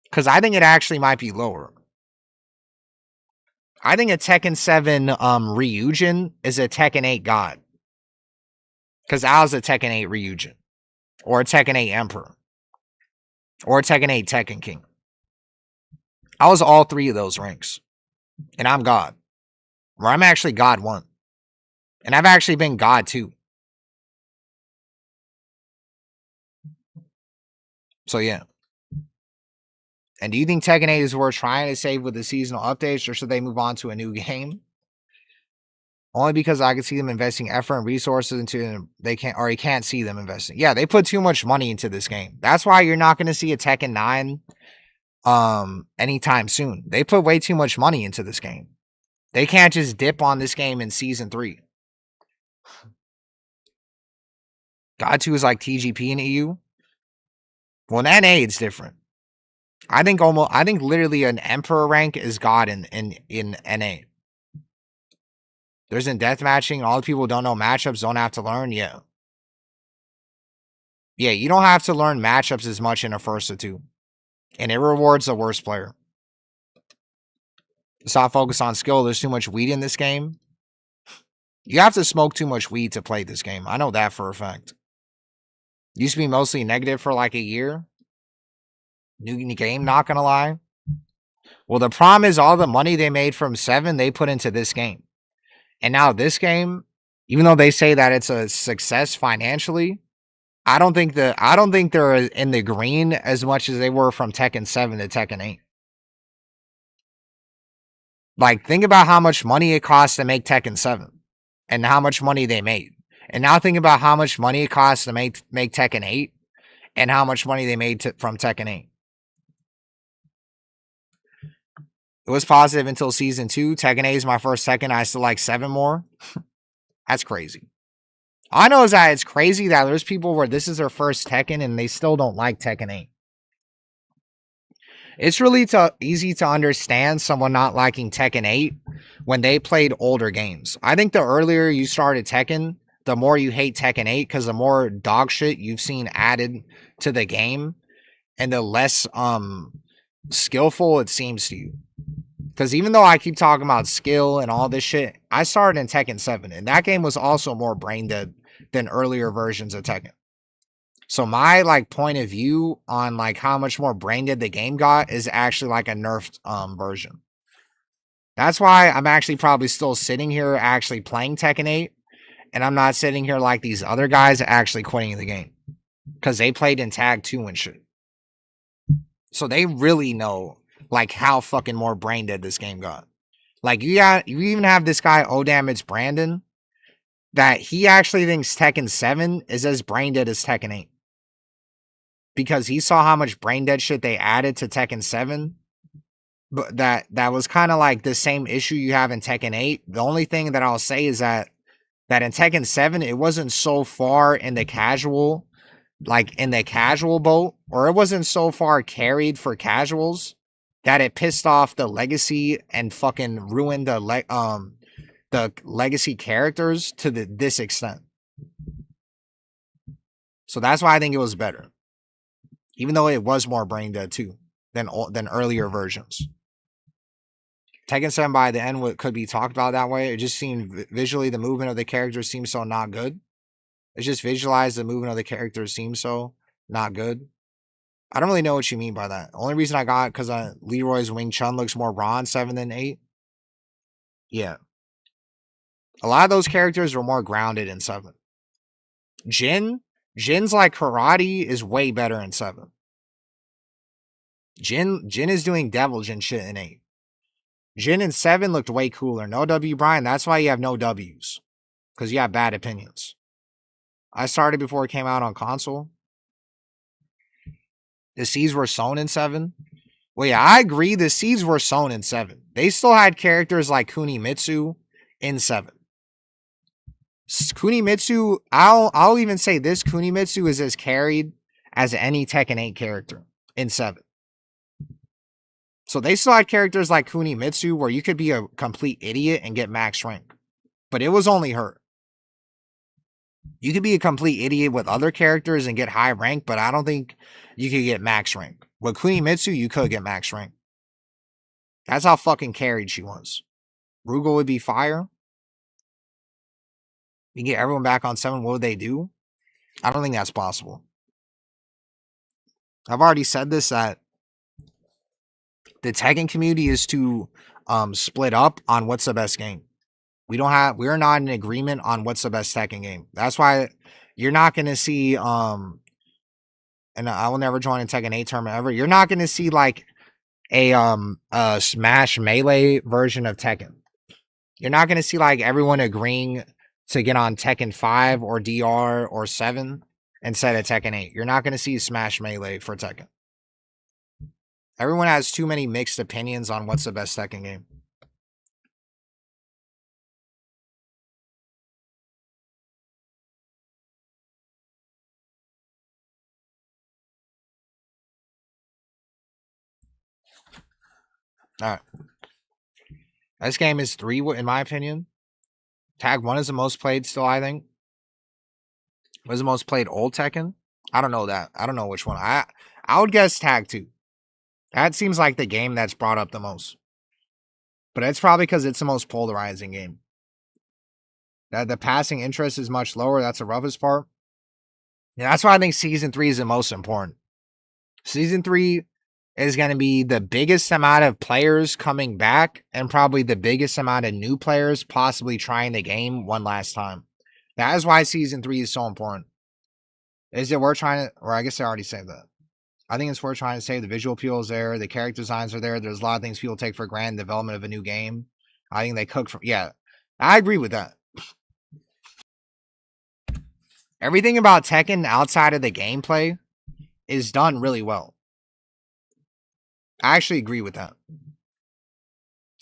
Because I think it actually might be lower. I think a Tekken 7 Ryujin is a Tekken 8 God. Because I was a Tekken 8 Ryujin. Or a Tekken 8 Emperor. Or a Tekken 8 Tekken King. I was all 3 of those ranks. And I'm God. Or I'm actually God 1. And I've actually been God 2. So yeah. And do you think Tekken 8 is worth trying to save with the seasonal updates, or should they move on to a new game? Only because I can see them investing effort and resources into you can't see them investing. Yeah, they put too much money into this game. That's why you're not going to see a Tekken 9 anytime soon. They put way too much money into this game. They can't just dip on this game in Season 3. God 2 is like TGP in EU. Well, in NA, it's different. I think literally an Emperor rank is God in NA. There's in deathmatching, all the people who don't know matchups don't have to learn. Yeah. Yeah, you don't have to learn matchups as much in a first or 2. And it rewards the worst player. Stop focus on skill. There's too much weed in this game. You have to smoke too much weed to play this game. I know that for a fact. Used to be mostly negative for like a year. New game, not gonna lie. Well, the problem is all the money they made from 7, they put into this game. And now this game, even though they say that it's a success financially, I don't think they're in the green as much as they were from Tekken 7 to Tekken 8. Like, think about how much money it costs to make Tekken 7 and how much money they made. And now think about how much money it costs to make Tekken 8 and how much money they made from Tekken 8. It was positive until Season 2. Tekken 8 is my first Tekken. I still like 7 more. That's crazy. All I know is that it's crazy that there's people where this is their first Tekken and they still don't like Tekken 8. It's really easy to understand someone not liking Tekken 8 when they played older games. I think the earlier you started Tekken, the more you hate Tekken 8 because the more dog shit you've seen added to the game and the less skillful it seems to you. Because even though I keep talking about skill and all this shit, I started in Tekken 7, and that game was also more brain dead than earlier versions of Tekken. So my like point of view on like how much more brain dead the game got is actually like a nerfed version. That's why I'm actually probably still sitting here actually playing Tekken 8, and I'm not sitting here like these other guys actually quitting the game because they played in Tag 2 and shit. So they really know like how fucking more brain dead this game got. Like you even have this guy Odamage Brandon that he actually thinks Tekken 7 is as brain dead as Tekken 8. Because he saw how much brain dead shit they added to Tekken 7. But that was kind of like the same issue you have in Tekken 8. The only thing that I'll say is that in Tekken 7, it wasn't so far in the casual, like in the casual boat, or it wasn't so far carried for casuals that it pissed off the legacy and fucking ruined the legacy characters to this extent. So that's why I think it was better. Even though it was more brain dead too than earlier versions. Tekken 7 by the end could be talked about that way. It just seemed visually the movement of the characters seems so not good. It's just visualized the movement of the characters seems so not good. I don't really know what you mean by that. The only reason I got because Leroy's Wing Chun looks more raw in 7 than 8. Yeah. A lot of those characters were more grounded in 7. Jin's like karate is way better in 7. Jin is doing devil Jin shit in 8. Jin in 7 looked way cooler. No W, Brian. That's why you have no W's. Because you have bad opinions. I started before it came out on console. The seeds were sown in 7. Well, yeah, I agree. The seeds were sown in 7. They still had characters like Kunimitsu in 7. Kunimitsu, I'll even say this, Kunimitsu is as carried as any Tekken 8 character in 7. So they still had characters like Kunimitsu where you could be a complete idiot and get max rank. But it was only her. You could be a complete idiot with other characters and get high rank, but I don't think you could get max rank. With Kunimitsu, you could get max rank. That's how fucking carried she was. Rugal would be fire. You get everyone back on 7, what would they do? I don't think that's possible. I've already said this, that the Tekken community is too split up on what's the best game. We're not in agreement on what's the best Tekken game. That's why you're not going to see, and I will never join a Tekken 8 tournament ever. You're not going to see like a Smash Melee version of Tekken. You're not going to see like everyone agreeing to get on Tekken 5 or DR or 7 instead of Tekken 8. You're not going to see Smash Melee for Tekken. Everyone has too many mixed opinions on what's the best Tekken game. Alright. This game is 3, in my opinion. Tag 1 is the most played still, I think. Was the most played old Tekken? I don't know that. I don't know which one. I would guess Tag 2. That seems like the game that's brought up the most. But it's probably because it's the most polarizing game. That the passing interest is much lower. That's the roughest part. Yeah, that's why I think Season 3 is the most important. Season 3 is going to be the biggest amount of players coming back and probably the biggest amount of new players possibly trying the game one last time. That is why Season 3 is so important. Is it worth trying to, or I guess I already said that. I think it's worth trying to say the visual appeal is there, the character designs are there, there's a lot of things people take for granted, development of a new game. I think they cook from, yeah, I agree with that. Everything about Tekken outside of the gameplay is done really well. I actually agree with that.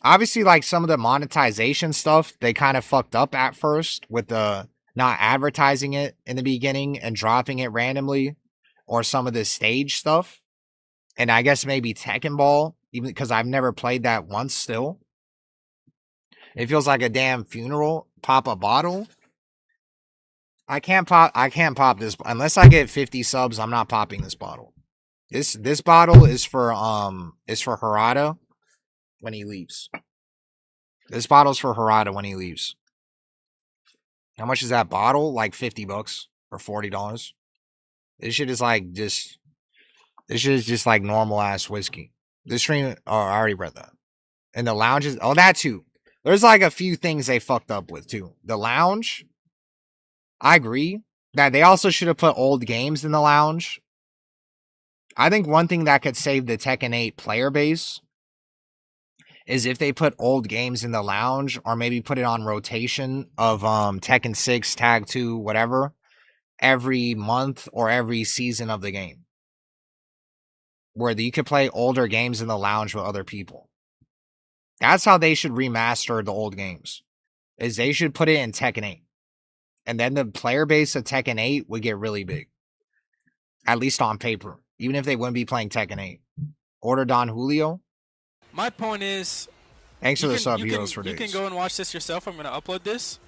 Obviously, like some of the monetization stuff, they kind of fucked up at first with the not advertising it in the beginning and dropping it randomly, or some of the stage stuff. And I guess maybe Tekken Ball, even because I've never played that once still. It feels like a damn funeral. Pop a bottle. I can't pop this unless I get 50 subs. I'm not popping this bottle. This bottle is for Harada when he leaves. This bottle's for Harada when he leaves. How much is that bottle? Like $50 or $40. This shit is like just this shit is just like normal ass whiskey. This stream, oh, I already read that. And the lounges, oh, that too. There's like a few things they fucked up with too. The lounge, I agree that they also should have put old games in the lounge. I think one thing that could save the Tekken 8 player base is if they put old games in the lounge, or maybe put it on rotation of Tekken 6, Tag 2, whatever, every month or every season of the game, where you could play older games in the lounge with other people. That's how they should remaster the old games, is they should put it in Tekken 8. And then the player base of Tekken 8 would get really big. At least on paper. Even if they wouldn't be playing Tekken 8. Order Don Julio. My point is, thanks for the sub, Heroes for days. You can go and watch this yourself. I'm going to upload this.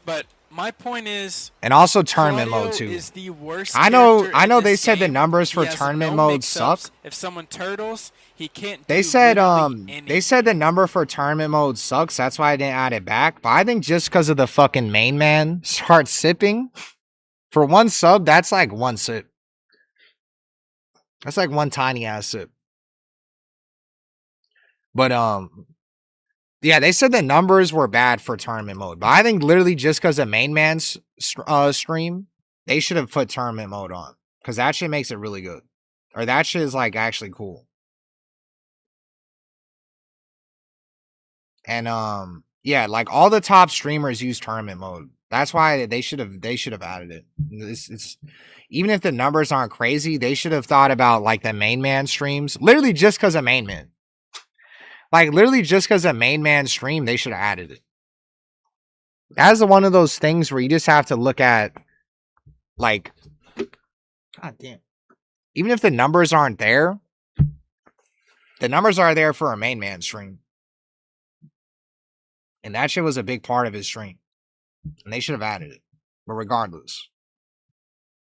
But my point is, and also tournament mode too. Is the worst I know they said the numbers for tournament mode suck. If someone turtles, he can't. They said the number for tournament mode sucks. That's why I didn't add it back. But I think just because of the fucking main man starts sipping for one sub, that's like one sip. That's like one tiny ass sip. But yeah, they said the numbers were bad for tournament mode. But I think literally just because of main man's stream, they should have put tournament mode on. Because that shit makes it really good. Or that shit is like actually cool. And yeah, like all the top streamers use tournament mode. That's why they should have added it. It's even if the numbers aren't crazy, they should have thought about like the main man streams. Literally just because of main man. Like, literally just because a main man stream, they should have added it. That's one of those things where you just have to look at, like, god damn. Even if the numbers aren't there, the numbers are there for a main man stream. And that shit was a big part of his stream. And they should have added it. But regardless.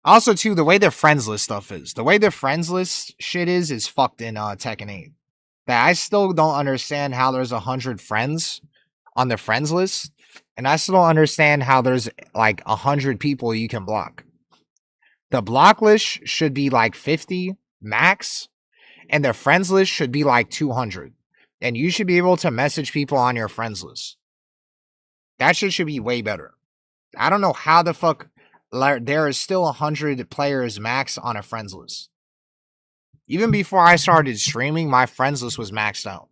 Also, too, the way the friends list stuff is. The way the friends list shit is fucked in Tekken 8. That I still don't understand how there's 100 friends on the friends list. And I still don't understand how there's like 100 people you can block. The block list should be like 50 max. And the friends list should be like 200. And you should be able to message people on your friends list. That shit should be way better. I don't know how the fuck there is still 100 players max on a friends list. Even before I started streaming, my friends list was maxed out.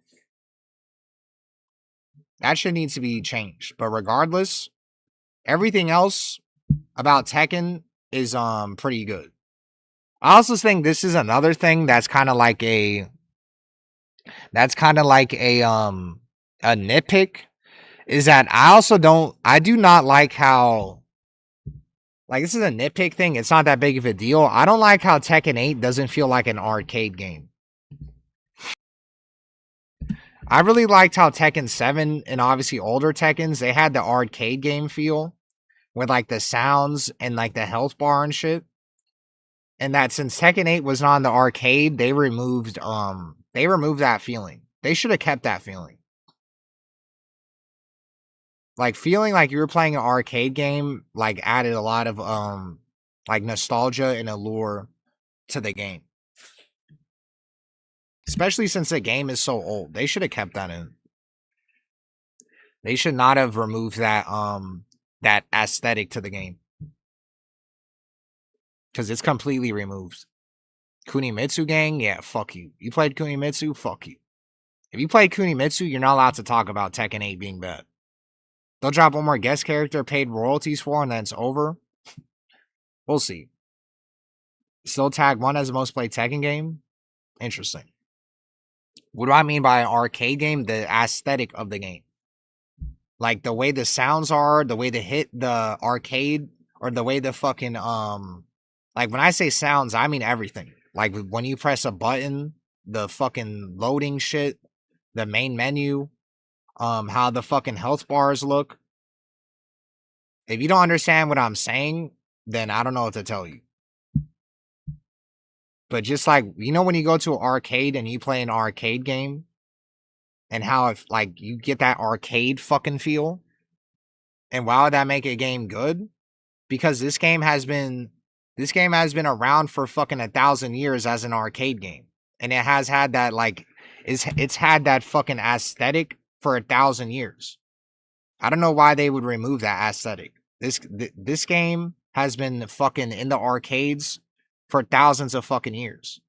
That shit needs to be changed. But regardless, everything else about Tekken is pretty good. I also think this is another thing that's kind of like a nitpick, is that I do not like how, like, this is a nitpick thing. It's not that big of a deal. I don't like how Tekken 8 doesn't feel like an arcade game. I really liked how Tekken 7 and obviously older Tekkens, they had the arcade game feel with like the sounds and like the health bar and shit. And that since Tekken 8 was not on the arcade, they removed that feeling. They should have kept that feeling. Like, feeling like you were playing an arcade game, like, added a lot of, like, nostalgia and allure to the game. Especially since the game is so old. They should have kept that in. They should not have removed that, that aesthetic to the game. Because it's completely removed. Kunimitsu gang? Yeah, fuck you. You played Kunimitsu? Fuck you. If you played Kunimitsu, you're not allowed to talk about Tekken 8 being bad. They'll drop one more guest character paid royalties for, and then it's over. We'll see. Still tag 1 as the most played Tekken game? Interesting. What do I mean by an arcade game? The aesthetic of the game. Like, the way the sounds are, the way they hit the arcade, or the way the fucking, like, when I say sounds, I mean everything. Like when you press a button, the fucking loading shit, the main menu, how the fucking health bars look. If you don't understand what I'm saying, then I don't know what to tell you. But just like, you know, when you go to an arcade and you play an arcade game and how if like you get that arcade fucking feel, and why would that make a game good? Because this game has been around for fucking 1,000 years as an arcade game. And it has had that like it's had that fucking aesthetic for 1,000 years. I don't know why they would remove that aesthetic. This game has been fucking in the arcades for thousands of fucking years.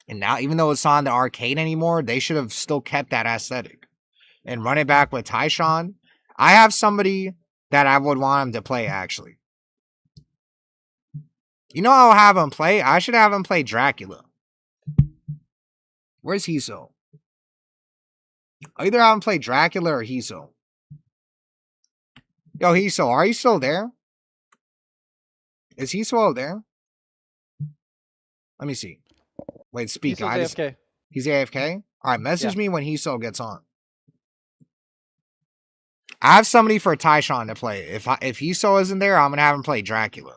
And now, even though it's not in the arcade anymore, they should have still kept that aesthetic and run it back with Tyshawn. I have somebody that I would want him to play, actually. You know how I'll have him play? I should have him play Dracula. Where's Hiso? I'll either have him play Dracula or Hiso. Yo, Hiso, are you still there? Is Hiso there? Let me see. Wait, speak. He's AFK. He's AFK? Alright, message me when Hiso gets on. I have somebody for Tyshawn to play. If Hiso isn't there, I'm gonna have him play Dracula.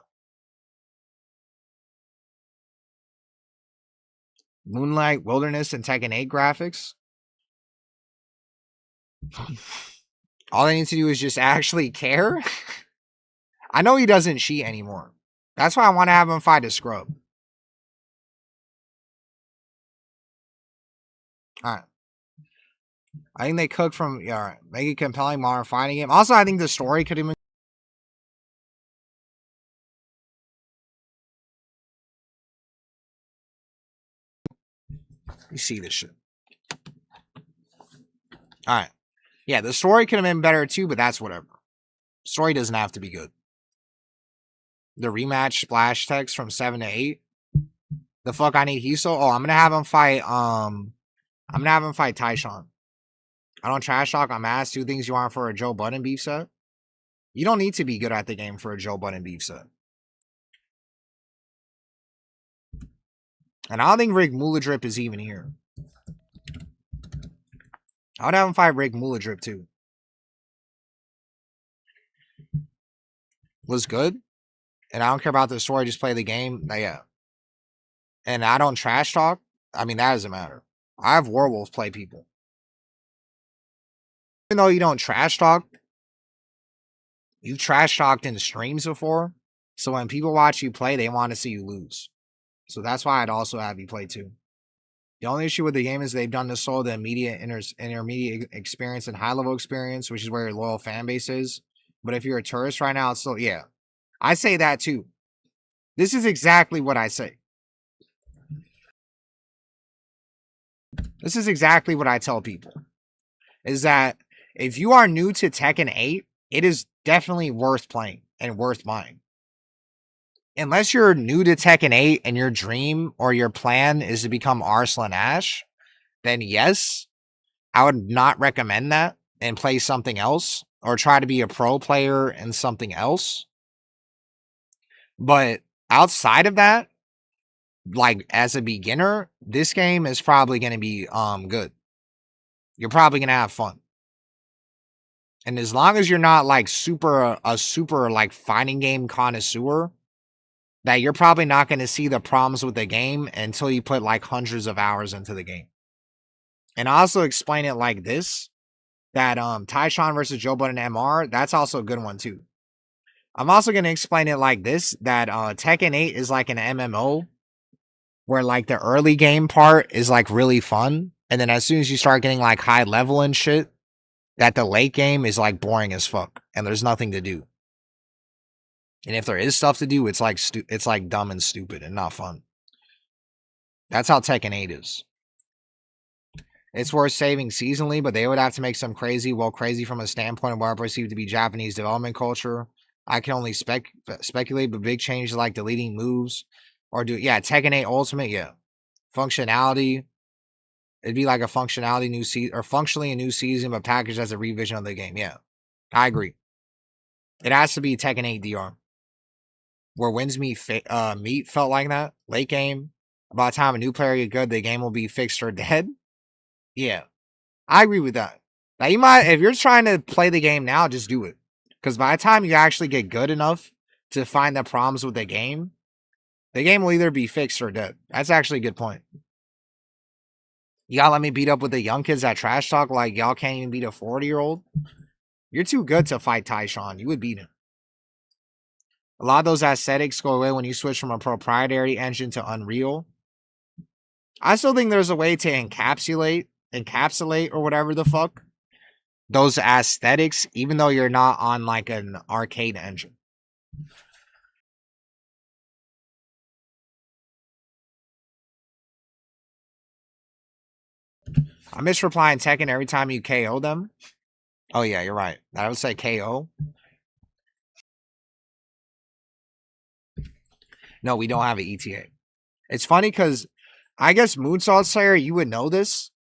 Moonlight, Wilderness, and Tekken 8 graphics. All they need to do is just actually care. I know he doesn't cheat anymore. That's why I want to have him fight a scrub. Alright. I think they cook from... Yeah, alright. Make it compelling modern fighting game. Also, I think the story could even... You see this shit. Alright. Yeah, the story could have been better too, but that's whatever. Story doesn't have to be good. The rematch splash text from 7 to 8. The fuck I need Hiso? Oh, I'm gonna have him fight Tyshawn. I don't trash talk. I'm asked 2 things you want for a Joe Budden beef set. You don't need to be good at the game for a Joe Budden beef set. And I don't think Rick Muladrip is even here. I would have him fight Rick Muladrip too. Was good. And I don't care about the story, just play the game. Yeah. And I don't trash talk. I mean, that doesn't matter. I have Werewolf play people. Even though you don't trash talk, you've trash talked in streams before. So when people watch you play, they want to see you lose. So that's why I'd also have you play too. The only issue with the game is they've done this solo the immediate intermediate experience and high level experience, which is where your loyal fan base is. But if you're a tourist right now, it's still, yeah. I say that too. This is exactly what I say. This is exactly what I tell people. Is that if you are new to Tekken 8, it is definitely worth playing and worth buying. Unless you're new to Tekken 8 and your dream or your plan is to become Arslan Ash, then yes, I would not recommend that and play something else or try to be a pro player in something else. But outside of that, like as a beginner, this game is probably going to be good. You're probably going to have fun. And as long as you're not like a super like fighting game connoisseur, that you're probably not going to see the problems with the game until you put like hundreds of hours into the game. And I also explain it like this, that Tyshawn versus Joe Budden MR, that's also a good one too. I'm also going to explain it like this, that Tekken 8 is like an MMO where like the early game part is like really fun. And then as soon as you start getting like high level and shit, that the late game is like boring as fuck and there's nothing to do. And if there is stuff to do, it's like dumb and stupid and not fun. That's how Tekken 8 is. It's worth saving seasonally, but they would have to make some crazy from a standpoint of what I perceive to be Japanese development culture. I can only speculate, but big changes like deleting moves or Tekken 8 Ultimate, yeah. Functionality. It'd be like a functionality new season or functionally a new season, but packaged as a revision of the game. Yeah, I agree. It has to be Tekken 8 DR. Where Winds Meet felt like that. Late game. By the time a new player get good, the game will be fixed or dead. Yeah, I agree with that. Now you might, if you're trying to play the game now, just do it. Because by the time you actually get good enough to find the problems with the game will either be fixed or dead. That's actually a good point. You gotta let me beat up with the young kids that trash talk like y'all can't even beat a 40-year-old. You're too good to fight Tyshawn. You would beat him. A lot of those aesthetics go away when you switch from a proprietary engine to Unreal. I still think there's a way to encapsulate or whatever the fuck those aesthetics, even though you're not on like an arcade engine. I miss replying Tekken every time you KO them. Oh yeah, you're right. I would say KO. No, we don't have an ETA. It's funny because I guess Moonsault Slayer, you would know this.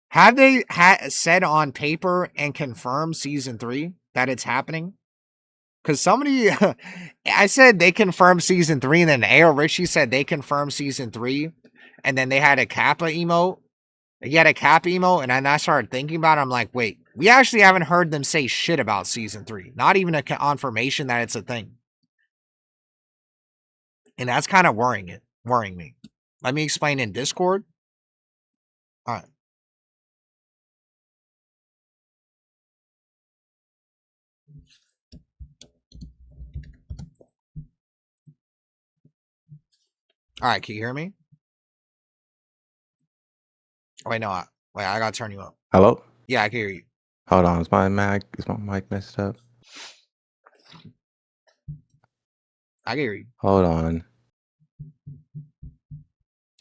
Have they said on paper and confirmed season 3 that it's happening? Because somebody, I said they confirmed season 3, and then A.O. Richie said they confirmed season 3, and then they had a Kappa emote. He had a Kappa emote, and then I started thinking about it. I'm like, wait, we actually haven't heard them say shit about season 3. Not even a confirmation that it's a thing. And that's kind of worrying me. Let me explain in Discord. All right. All right, can you hear me? Oh, wait, no. I gotta turn you up. Hello? Yeah, I can hear you. Hold on, is my mic messed up? I can hear you. Hold on.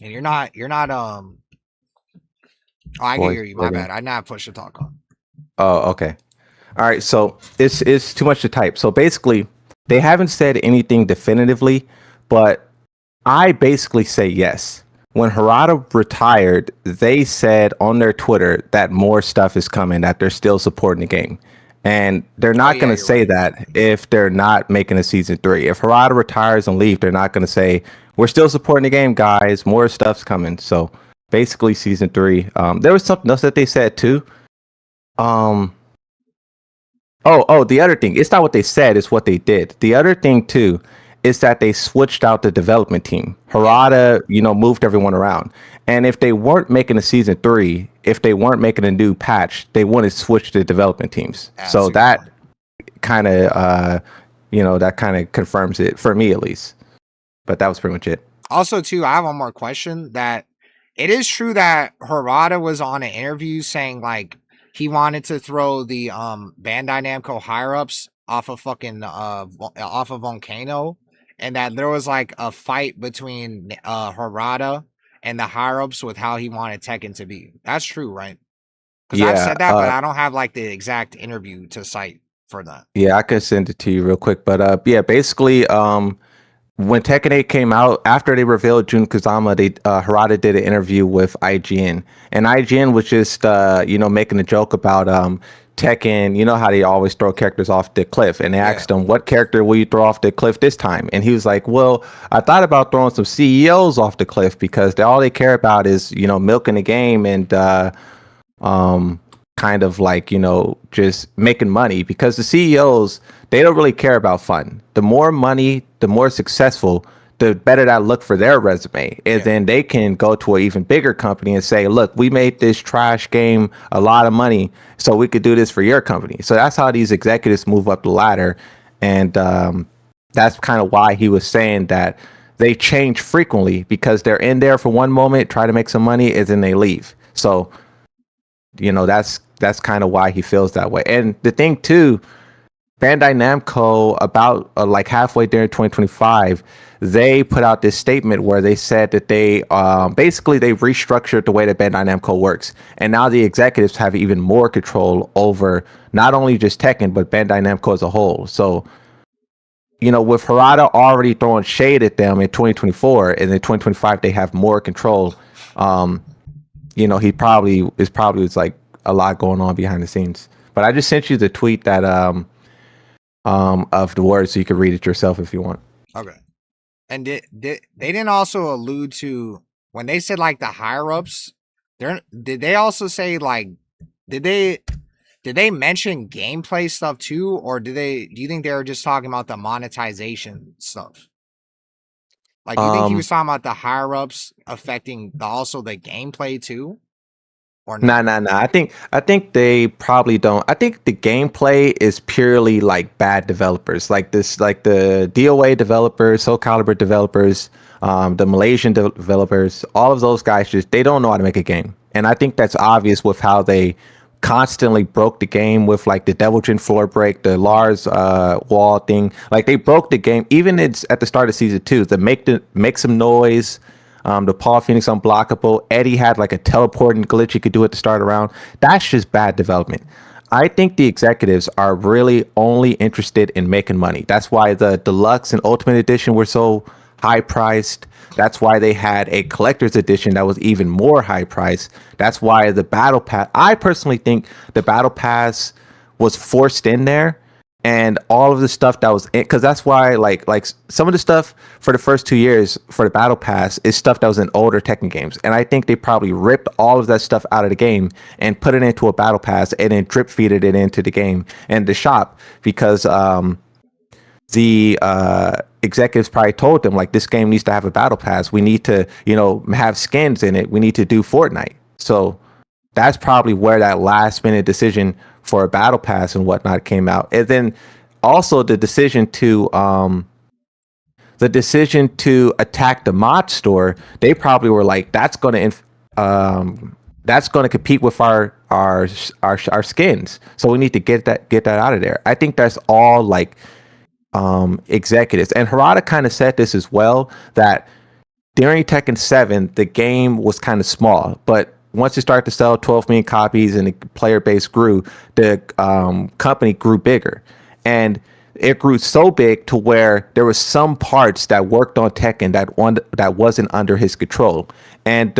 And you're not oh, I can hear you. My bad. I not push the talk on. Oh, okay. All right, so it's too much to type. So basically, they haven't said anything definitively, but I basically say yes. When Harada retired, they said on their Twitter that more stuff is coming, that they're still supporting the game. And they're not going to say that if they're not making a season 3. If Harada retires and leaves, they're not going to say, we're still supporting the game, guys. More stuff's coming. So basically season 3. There was something else that they said too. The other thing. It's not what they said, it's what they did. The other thing too is that they switched out the development team. Harada, moved everyone around. And if they weren't making a season 3, if they weren't making a new patch, they wouldn't switch the development teams. So that kind of, that kind of confirms it for me at least. But that was pretty much it. Also, too, I have one more question. That it is true that Harada was on an interview saying like he wanted to throw the Bandai Namco higher ups off of fucking off of Volcano. And that there was like a fight between Harada and the higher ups with how he wanted Tekken to be. That's true, right? Because I've said that, but I don't have like the exact interview to cite for that. Yeah, I can send it to you real quick. But basically, when Tekken 8 came out, after they revealed Jun Kazama, Harada did an interview with IGN, and IGN was just making a joke about Tekken. You know how they always throw characters off the cliff, and they asked him, what character will you throw off the cliff this time? And he was like, well, I thought about throwing some CEOs off the cliff because all they care about is milking the game and kind of like just making money, because the CEOs, they don't really care about fun. The more money, the more successful, the better that look for their resume. And then they can go to an even bigger company and say, look, we made this trash game a lot of money, so we could do this for your company. So that's how these executives move up the ladder. And that's kind of why he was saying that they change frequently, because they're in there for one moment, try to make some money, and then they leave. So that's kind of why he feels that way. And the thing too, Bandai Namco, about like halfway during 2025, they put out this statement where they said that they basically they restructured the way that Bandai Namco works, and now the executives have even more control over not only just Tekken but Bandai Namco as a whole. So with Harada already throwing shade at them in 2024, and in 2025 they have more control. He probably was like a lot going on behind the scenes. But I just sent you the tweet that of the words, so you can read it yourself if you want. Okay. And they didn't also allude to when they said like the higher ups, did they also say like did they mention gameplay stuff too, or do you think they were just talking about the monetization stuff? Like, you think he was talking about the higher ups affecting also the gameplay too, or Nah, not? nah, nah. I think they probably don't. I think the gameplay is purely like bad developers, like this, like the DOA developers, Soul Calibur developers, the Malaysian developers. All of those guys just they don't know how to make a game, and I think that's obvious with how they constantly broke the game with like the Devil Jin floor break, the Lars wall thing. Like they broke the game, even it's at the start of season 2. Make some noise. The Paul Phoenix unblockable. Eddie had like a teleporting glitch you could do at the start of the round. That's just bad development. I think the executives are really only interested in making money. That's why the deluxe and ultimate edition were so high priced. That's why they had a collector's edition that was even more high priced. That's why the battle pass, I personally think the battle pass was forced in there, and all of the stuff that was in, because that's why like some of the stuff for the first 2 years for the battle pass is stuff that was in older Tekken games, and I think they probably ripped all of that stuff out of the game and put it into a battle pass and then drip feeded it into the game and the shop, because the executives probably told them like, this game needs to have a battle pass, we need to have skins in it, we need to do Fortnite. So that's probably where that last minute decision for a battle pass and whatnot came out. And then also the decision to attack the mod store, they probably were like, that's going to compete with our skins, so we need to get that out of there. I think that's all like executives. And Harada kind of said this as well, that during Tekken 7 the game was kind of small, but once it started to sell 12 million copies and the player base grew, the company grew bigger. And it grew so big to where there were some parts that worked on Tekken that wasn't under his control. And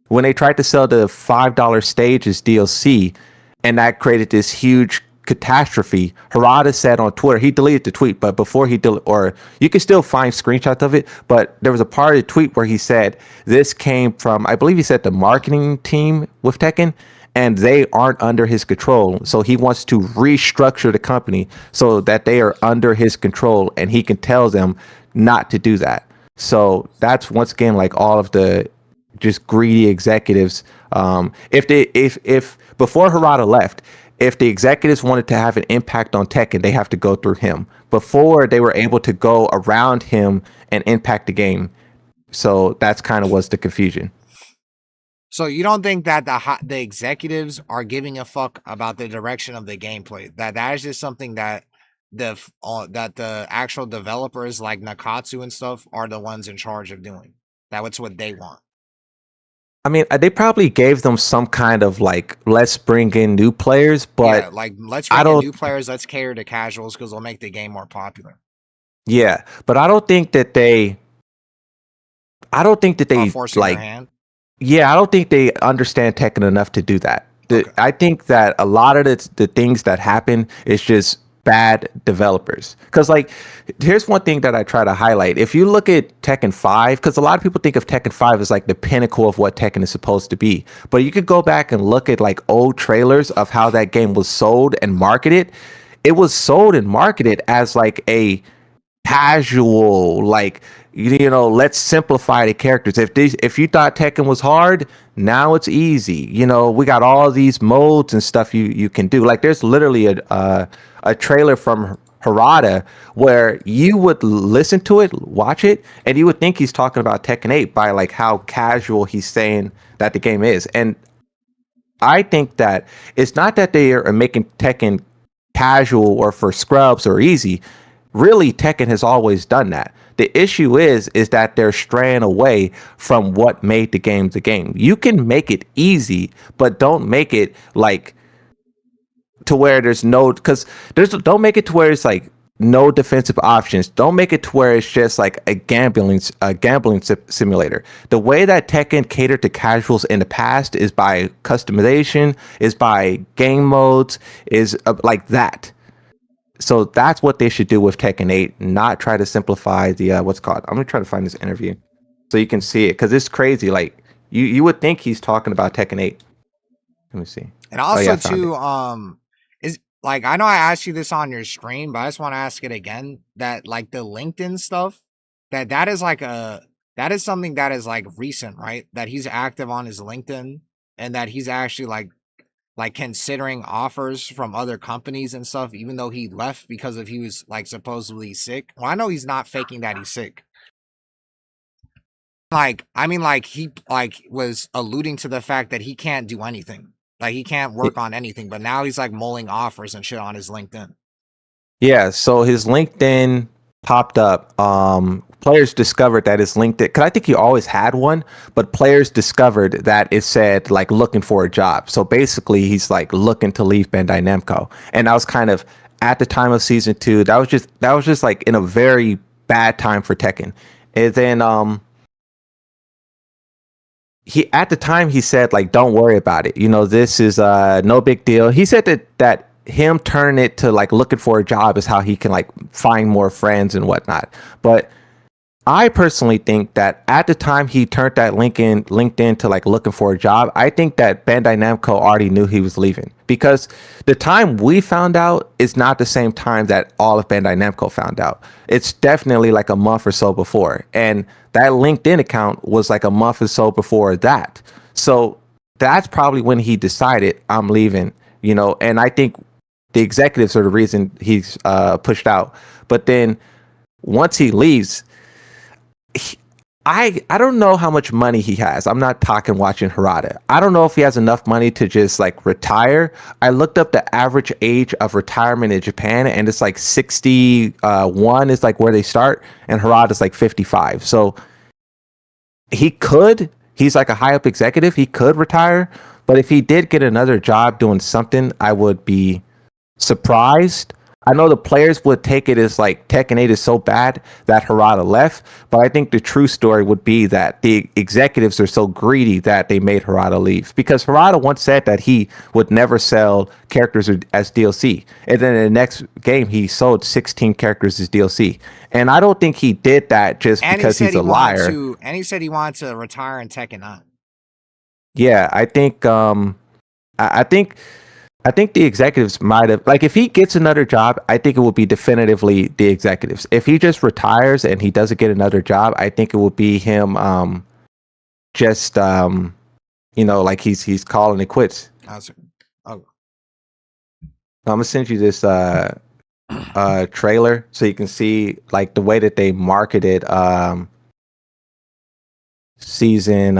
when they tried to sell the $5 stage as DLC, and that created this huge catastrophe, Harada said on Twitter, he deleted the tweet, but before or you can still find screenshots of it, but there was a part of the tweet where he said this came from, I believe he said, the marketing team with Tekken, and they aren't under his control. So he wants to restructure the company so that they are under his control and he can tell them not to do that. So that's once again like all of the just greedy executives. If before Harada left, if the executives wanted to have an impact on Tekken, they have to go through him. Before, they were able to go around him and impact the game. So that's kind of was the confusion. So you don't think that the executives are giving a fuck about the direction of the gameplay? That is just something that the actual developers like Nakatsu and stuff are the ones in charge of doing. That's what they want. I mean, they probably gave them some kind of like, let's bring in new players, but yeah, like let's bring in new players, let's cater to casuals because it'll make the game more popular. Yeah, but I don't think that they like. Yeah, I don't think they understand Tekken enough to do that. Okay. I think that a lot of the things that happen is just bad developers. Because like, here's one thing that I try to highlight. If you look at Tekken 5, because a lot of people think of Tekken 5 as like the pinnacle of what Tekken is supposed to be, but you could go back and look at like old trailers of how that game was sold and marketed. It was sold and marketed as like a casual, like, let's simplify the characters. If you thought Tekken was hard, now it's easy. We got all these modes and stuff you can do. Like there's literally a trailer from Harada where you would listen to it, watch it, and you would think he's talking about Tekken 8 by like how casual he's saying that the game is. And I think that it's not that they are making Tekken casual or for scrubs or easy. Really, Tekken has always done that. The issue is that they're straying away from what made the game the game. You can make it easy, but don't make it like to where don't make it to where it's like no defensive options. Don't make it to where it's just like a gambling simulator. The way that Tekken catered to casuals in the past is by customization, is by game modes, is like that. So that's what they should do with Tekken 8, not try to simplify the what's called. I'm gonna try to find this interview. so you can see it because it's crazy. Like you would think he's talking about Tekken 8. Let me see. And also I found too, it. is like I know I asked you this on your stream, but I just want to ask it again. That like the LinkedIn stuff, that is like that is something that is like recent, right? That he's active on his LinkedIn and that he's actually like considering offers from other companies and stuff, even though he left because of he was like supposedly sick. Well, I know he's not faking that he's sick. Like, I mean, like he like was alluding to the fact that he can't do anything. Like he can't work on anything, but now he's like mulling offers and shit on his LinkedIn. Yeah, so his LinkedIn popped up. Players discovered that his LinkedIn, because I think he always had one, but players discovered that it said like looking for a job. So basically, he's like looking to leave Bandai Namco, and that was kind of at the time of season 2. That was just like in a very bad time for Tekken. And then he at the time he said like don't worry about it, this is no big deal. He said that him turning it to like looking for a job is how he can like find more friends and whatnot. But I personally think that at the time he turned that LinkedIn to like looking for a job, I think that Bandai Namco already knew he was leaving, because the time we found out is not the same time that all of Bandai Namco found out. It's definitely like a month or so before, and that LinkedIn account was like a month or so before that. So that's probably when he decided I'm leaving, and I think the executives are the reason he's pushed out. But then once he leaves, I don't know how much money he has. I'm not talking watching Harada. I don't know if he has enough money to just like retire. I looked up the average age of retirement in Japan, and it's like 61 is like where they start, and Harada is like 55. So he's like a high up executive. He could retire, but if he did get another job doing something, I would be surprised. I know the players would take it as like Tekken 8 is so bad that Harada left, but I think the true story would be that the executives are so greedy that they made Harada leave. Because Harada once said that he would never sell characters as DLC, and then in the next game he sold 16 characters as DLC. And I don't think he did that just because he's a liar. And he said he wanted to retire in Tekken 9. Yeah, I think I think the executives might have, like, if he gets another job, I think it will be definitively the executives. If he just retires and he doesn't get another job, I think it will be him like he's calling it quits. Oh. I'm gonna send you this trailer so you can see like the way that they marketed season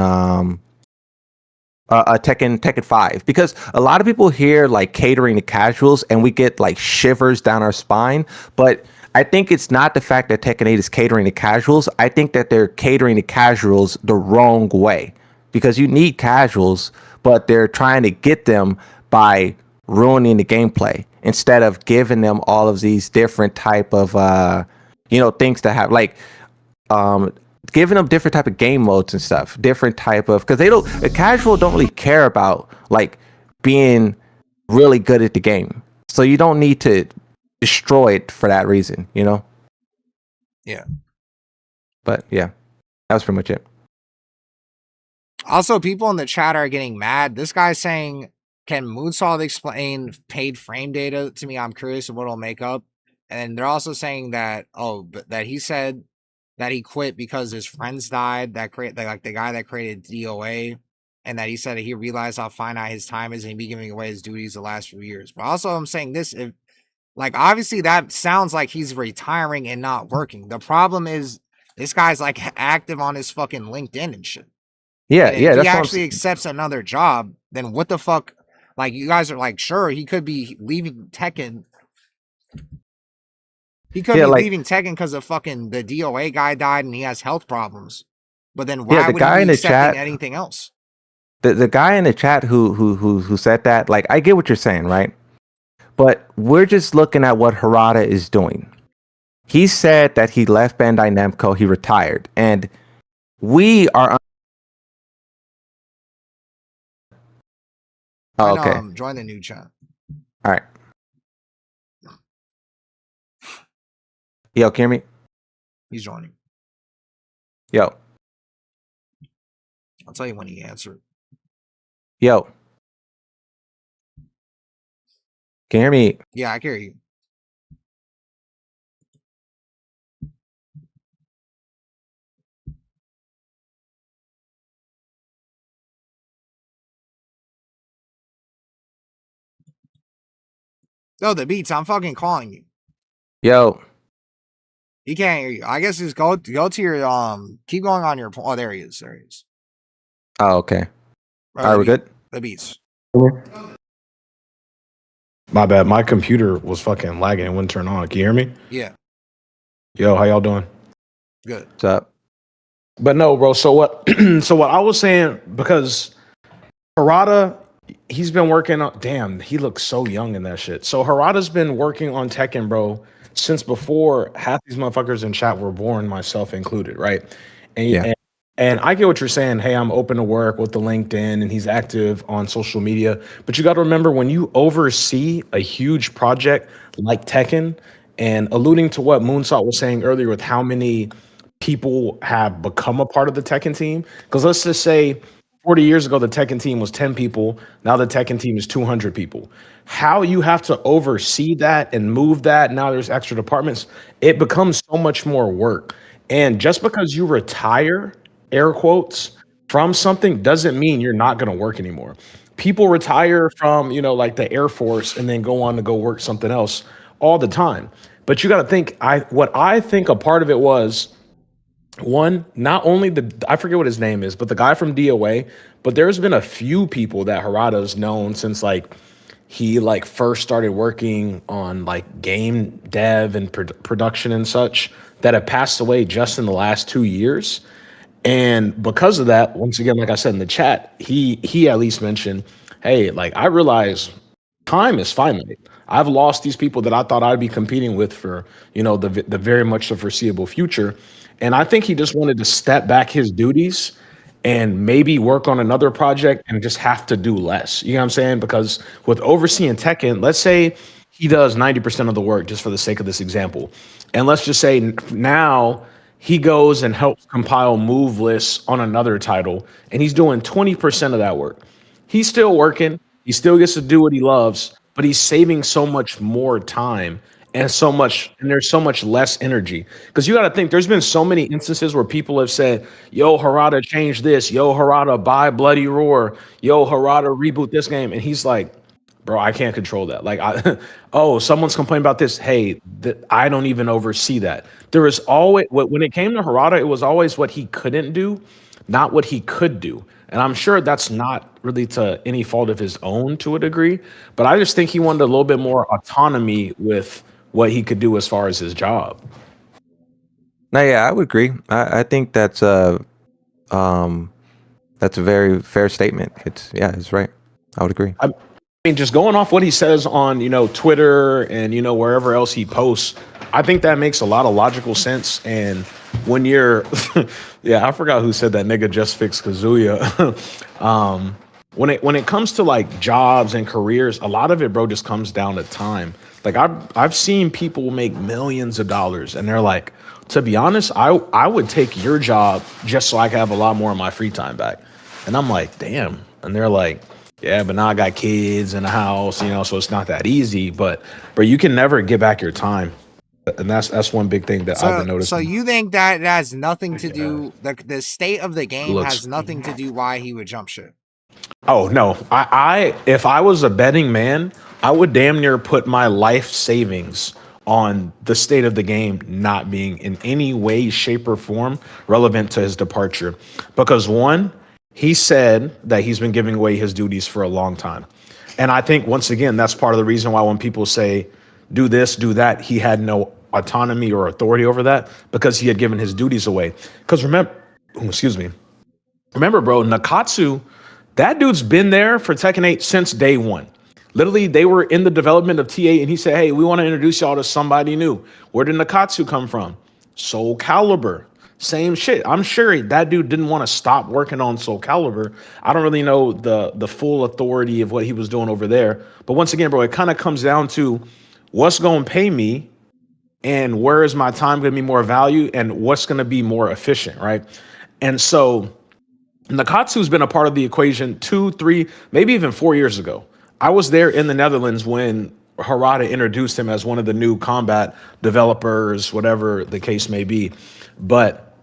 Tekken 5, because a lot of people hear like catering to casuals and we get like shivers down our spine, but I think it's not the fact that Tekken 8 is catering to casuals. I think that they're catering to casuals the wrong way, because you need casuals, but they're trying to get them by ruining the gameplay instead of giving them all of these different type of things to have, like giving them different type of game modes and stuff, different type of, because a casual don't really care about like being really good at the game, so you don't need to destroy it for that reason. Yeah. But yeah, that was pretty much it. Also, people in the chat are getting mad. This guy's saying, can Moonsault explain paid frame data to me? I'm curious of what it'll make up. And they're also saying that that he said that he quit because his friends died, like the guy that created DOA, and that he said that he realized how finite his time is and he'd be giving away his duties the last few years. But also I'm saying this, if like obviously that sounds like he's retiring and not working. The problem is this guy's like active on his fucking LinkedIn and shit. Yeah, and yeah. if he That's actually accepts another job, then what the fuck? Like, you guys are like, sure, he could be leaving Tekken. He could be leaving Tekken because of fucking the DOA guy died and he has health problems. But then why would he be accepting anything else? The guy in the chat who said that, like, I get what you're saying, right? But we're just looking at what Harada is doing. He said that he left Bandai Namco, he retired, and we are. Oh, okay. Join the new chat. All right. Yo, can you hear me? He's joining. Yo. I'll tell you when he answered. Yo. Can you hear me? Yeah, I can hear you. No, the beats. I'm fucking calling you. Yo. He can't hear you. I guess just go to your keep going on your. Oh, there he is. There he is. Oh, okay. All right, we're good. The beats. My bad. My computer was fucking lagging and wouldn't turn on. Can you hear me? Yeah. Yo, how y'all doing? Good. What's up? But no, bro. So what? So what I was saying, because Harada, he's been working on. Damn, he looks so young in that shit. So Harada's been working on Tekken, bro, since before half these motherfuckers in chat were born, myself included, right? And Yeah. and I get what you're saying. Hey, I'm open to work with the LinkedIn, and he's active on social media. But you got to remember, when you oversee a huge project like Tekken, and alluding to what Moonsalt was saying earlier with how many people have become a part of the Tekken team. Because let's just say 40 years ago, the Tekken team was 10 people. Now the Tekken team is 200 people. How you have to oversee that and move that, now there's extra departments, it becomes so much more work. And just because you retire, air quotes, from something doesn't mean you're not going to work anymore. People retire from, like the Air Force and then go on to go work something else all the time. But you got to think, what I think a part of it was, one, not only I forget what his name is, but the guy from DOA, but there's been a few people that Harada's known since he first started working on game dev and production and such that have passed away just in the last 2 years. And because of that, once again, like I said in the chat, he at least mentioned, hey, I realize time is finite. I've lost these people that I thought I'd be competing with for, the very much the foreseeable future. And I think he just wanted to step back his duties and maybe work on another project and just have to do less. You know what I'm saying? Because with overseeing Tekken, let's say he does 90% of the work, just for the sake of this example. And let's just say now he goes and helps compile move lists on another title, and he's doing 20% of that work. He's still working. He still gets to do what he loves, but he's saving so much more time and there's so much less energy. Because you got to think, there's been so many instances where people have said, yo, Harada, change this. Yo, Harada, buy Bloody Roar. Yo, Harada, reboot this game. And he's like, bro, I can't control that. Someone's complaining about this. Hey, I don't even oversee that. There is always, when it came to Harada, it was always what he couldn't do, not what he could do. And I'm sure that's not really to any fault of his own to a degree, but I just think he wanted a little bit more autonomy with what he could do as far as his job. No, yeah, I would agree. I think that's a very fair statement. It's right. I would agree. I mean, just going off what he says on, Twitter and, wherever else he posts, I think that makes a lot of logical sense. And when you're, I forgot who said that nigga just fixed Kazuya. When it comes to jobs and careers, a lot of it, bro, just comes down to time. I've seen people make millions of dollars and they're like, to be honest, I would take your job just so I could have a lot more of my free time back. And I'm like, damn. And they're like, yeah, but now I got kids and a house, so it's not that easy. But you can never get back your time. And that's one big thing that I've been noticing. So you think that it has nothing to do, the state of the game has nothing to do why he would jump ship? Oh, no. I if I was a betting man, I would damn near put my life savings on the state of the game not being in any way, shape, or form relevant to his departure. Because one, he said that he's been giving away his duties for a long time. And I think, once again, that's part of the reason why when people say, do this, do that, he had no autonomy or authority over that, because he had given his duties away. Because remember, bro, Nakatsu, that dude's been there for Tekken 8 since day one. Literally, they were in the development of T8, and he said, hey, we want to introduce y'all to somebody new. Where did Nakatsu come from? Soul Calibur. Same shit. I'm sure that dude didn't want to stop working on Soul Calibur. I don't really know the full authority of what he was doing over there. But once again, bro, it kind of comes down to what's going to pay me and where is my time going to be more value and what's going to be more efficient, right? And so Nakatsu's been a part of the equation 2, 3, maybe even 4 years ago. I was there in the Netherlands when Harada introduced him as one of the new combat developers, whatever the case may be. But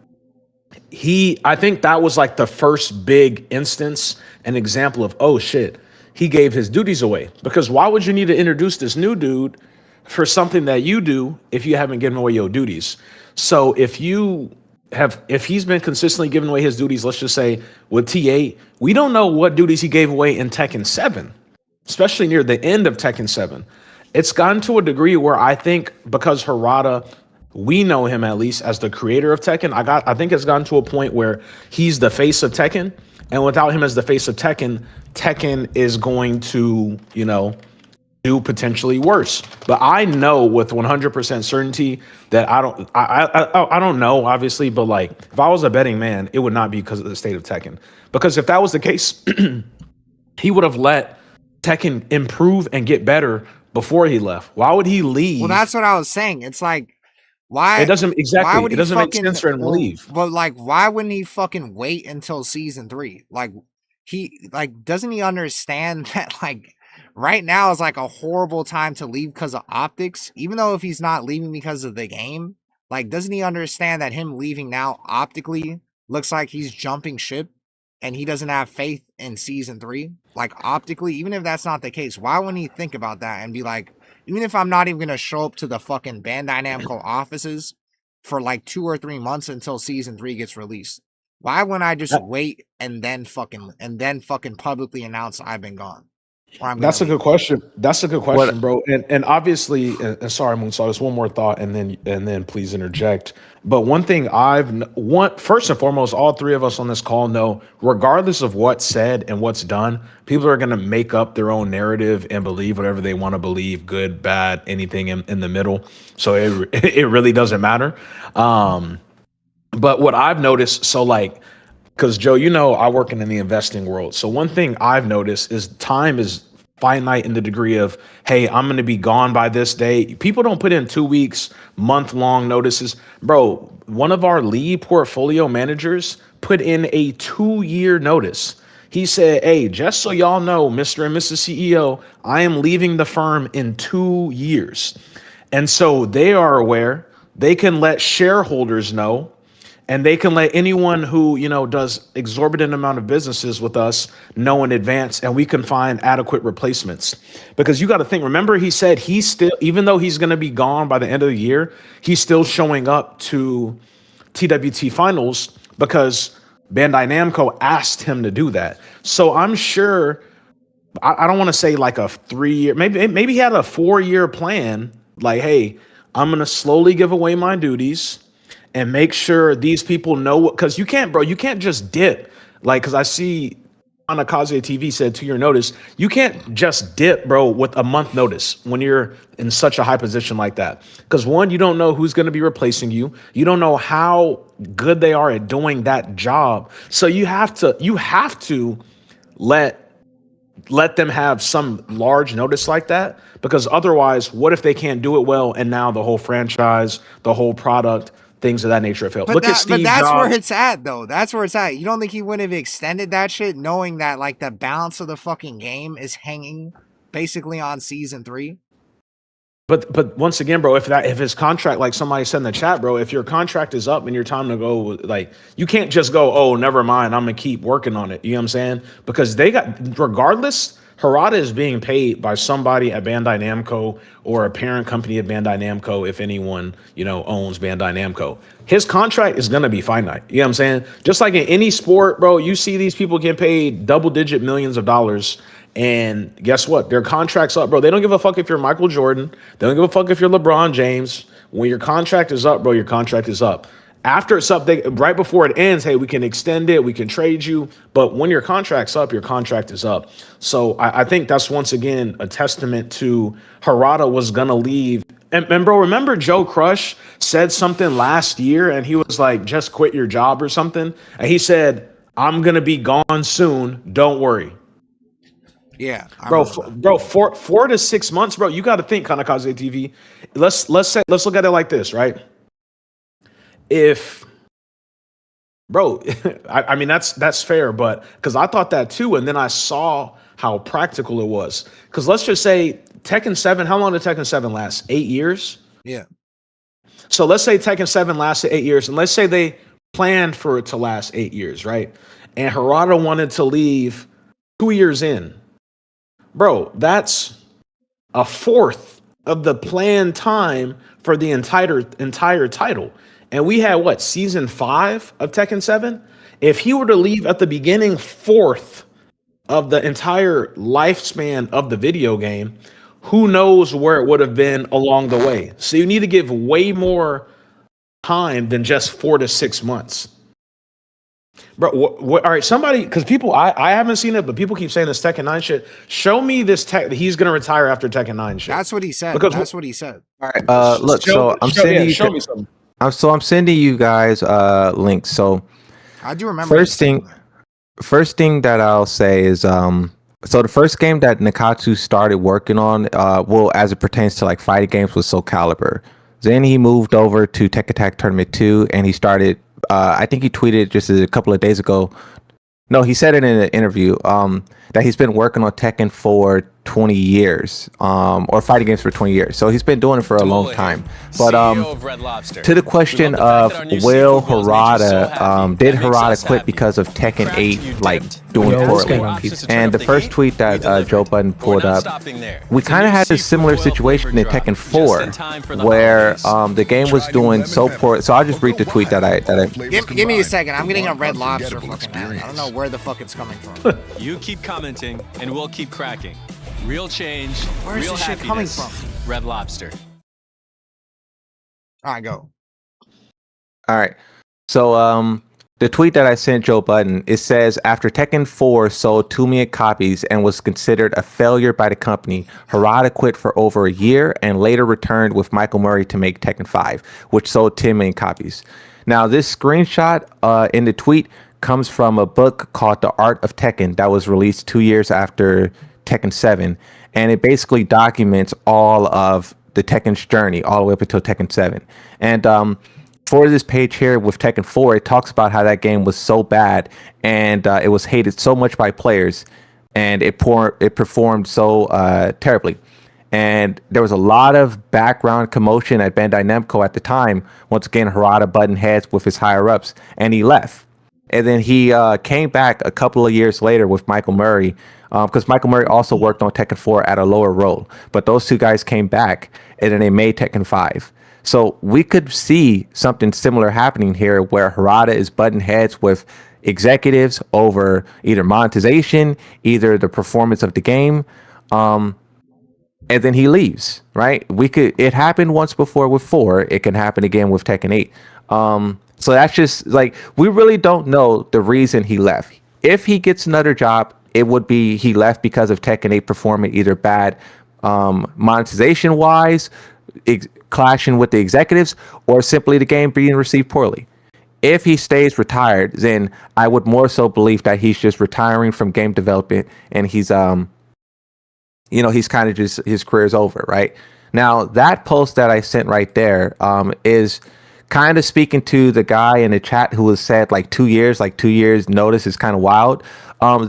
I think that was like the first big instance, an example of, oh shit, he gave his duties away. Because why would you need to introduce this new dude for something that you do if you haven't given away your duties? So if he's been consistently giving away his duties, let's just say with T8, we don't know what duties he gave away in Tekken 7, especially near the end of Tekken 7. It's gotten to a degree where I think because Harada, we know him at least as the creator of Tekken. I think it's gotten to a point where he's the face of Tekken, and without him as the face of Tekken, Tekken is going to, do potentially worse. But I know with 100% certainty that I don't know, obviously, but like if I was a betting man, it would not be because of the state of Tekken. Because if that was the case, he would have let Tekken improve and get better before he left. Why would he leave? Well, that's what I was saying. It's like, why? It doesn't Why would it doesn't make sense for him to leave. But like, why wouldn't he fucking wait until season 3? Like, doesn't he understand that like right now is like a horrible time to leave because of optics? Even though if he's not leaving because of the game, like, doesn't he understand that him leaving now optically looks like he's jumping ship? And he doesn't have faith in season 3, like optically, even if that's not the case, why wouldn't he think about that and be like, even if I'm not even going to show up to the fucking Bandai Namco offices for like 2 or 3 months until season 3 gets released, why wouldn't I just wait and then fucking publicly announce I've been gone? That's a good question. That's a good question, bro. And obviously, and sorry, Moonsaw, just one more thought, and then please interject. But one thing first and foremost, all three of us on this call know, regardless of what's said and what's done, people are going to make up their own narrative and believe whatever they want to believe, good, bad, anything in the middle. So it really doesn't matter. But what I've noticed, so like, because Joe, I work in the investing world. So one thing I've noticed is time is finite in the degree of, hey, I'm going to be gone by this day. People don't put in 2 weeks, month-long notices. Bro, one of our lead portfolio managers put in a 2-year notice. He said, hey, just so y'all know, Mr. and Mrs. CEO, I am leaving the firm in 2 years. And so they are aware. They can let shareholders know. And they can let anyone who, does exorbitant amount of businesses with us know in advance, and we can find adequate replacements. Because you got to think, remember he said he's still, even though he's going to be gone by the end of the year, he's still showing up to TWT finals because Bandai Namco asked him to do that. So I'm sure, I don't want to say like a 3-year, maybe he had a 4-year plan. Like, hey, I'm going to slowly give away my duties and make sure these people know what, because you can't just dip. Like, because I see Anakaze TV said 2-year notice, you can't just dip, bro, with a month notice when you're in such a high position like that. Because one, you don't know who's going to be replacing you. You don't know how good they are at doing that job. So you have to let them have some large notice like that, because otherwise, what if they can't do it well and now the whole franchise, the whole product, things of that nature have failed. Look at Steve that's Jobs. where it's at, though. That's where it's at. You don't think he would have extended that shit, knowing that like the balance of the fucking game is hanging basically on season 3? But once again, bro, if his contract, like somebody said in the chat, bro, if your contract is up and your time to go, like you can't just go, oh, never mind, I'm gonna keep working on it. You know what I'm saying? Because regardless, Harada is being paid by somebody at Bandai Namco or a parent company at Bandai Namco, if anyone, owns Bandai Namco. His contract is going to be finite. You know what I'm saying? Just like in any sport, bro, you see these people get paid double-digit millions of dollars, and guess what? Their contract's up, bro. They don't give a fuck if you're Michael Jordan. They don't give a fuck if you're LeBron James. When your contract is up, bro, your contract is up. After it's up, right before it ends, hey, we can extend it, we can trade you. But when your contract's up, your contract is up. So I think that's once again a testament to Harada was gonna leave. And bro, remember Joe Crush said something last year, and he was like, "Just quit your job" or something. And he said, "I'm gonna be gone soon. Don't worry." Yeah, bro, 4 to 6 months, bro. You got to think, Kanakaze TV. Let's look at it like this, right? If Bro, I mean that's fair, but because I thought that too, and then I saw how practical it was. Because let's just say Tekken 7, how long did Tekken 7 last? 8 years? Yeah. So let's say Tekken 7 lasted 8 years, and let's say they planned for it to last 8 years, right? And Harada wanted to leave 2 years in. Bro, that's a fourth of the planned time for the entire title. And we had what, season 5 of Tekken 7? If he were to leave at the beginning fourth of the entire lifespan of the video game, who knows where it would have been along the way. So you need to give way more time than just 4 to 6 months. Bro, all right, somebody, because people, I haven't seen it, but people keep saying this Tekken 9 shit. Show me this tech that he's going to retire after Tekken 9 shit. That's what he said. Because That's what he said. All right. Look, so I'm sending show me something. I'm sending you guys links. So I do remember. First thing that I'll say is so the first game that Nakatsu started working on, well, as it pertains to like fighting games, was Soul Calibur. Then he moved over to Tech Attack Tournament 2, and he started. I think he tweeted just a couple of days ago. No, he said it in an interview that he's been working on Tekken for 20 years, or fighting games for 20 years. So he's been doing it for a long time. But to the question of will Harada, did Harada quit because of Tekken 8 like doing poorly? And the first tweet that Joe Budden pulled up, we kind of had a similar situation in Tekken 4 where the game was doing so poor. So I'll just read the tweet that I give me a second. I'm getting a Red Lobster fucking ad. I don't know where the fuck it's coming from. You keep commenting, and we'll keep cracking. Real change, where's real this shit coming from? Red Lobster. All right, go. All right. So the tweet that I sent Joe Budden, it says, after Tekken 4 sold 2 million copies and was considered a failure by the company, Harada quit for over a year and later returned with Michael Murray to make Tekken 5, which sold 10 million copies. Now, this screenshot in the tweet comes from a book called The Art of Tekken that was released 2 years after Tekken 7, and it basically documents all of the Tekken's journey all the way up until Tekken 7. And for this page here with Tekken 4, it talks about how that game was so bad and it was hated so much by players, and it performed so terribly. And there was a lot of background commotion at Bandai Namco at the time. Once again, Harada button heads with his higher ups, and he left. And then he came back a couple of years later with Michael Murray, because Michael Murray also worked on Tekken 4 at a lower role. But those two guys came back, and then they made Tekken 5. So we could see something similar happening here, where Harada is butting heads with executives over either monetization, either the performance of the game, and then he leaves. Right? It happened once before with 4. It can happen again with Tekken 8. So that's just like, we really don't know the reason he left. If he gets another job, it would be he left because of Tekken 8 performing either bad monetization wise, clashing with the executives, or simply the game being received poorly. If he stays retired, then I would more so believe that he's just retiring from game development, and he's he's kind of just, his career's over, right? Now, that post that I sent right there is kind of speaking to the guy in the chat who has said like 2 years, notice is kind of wild.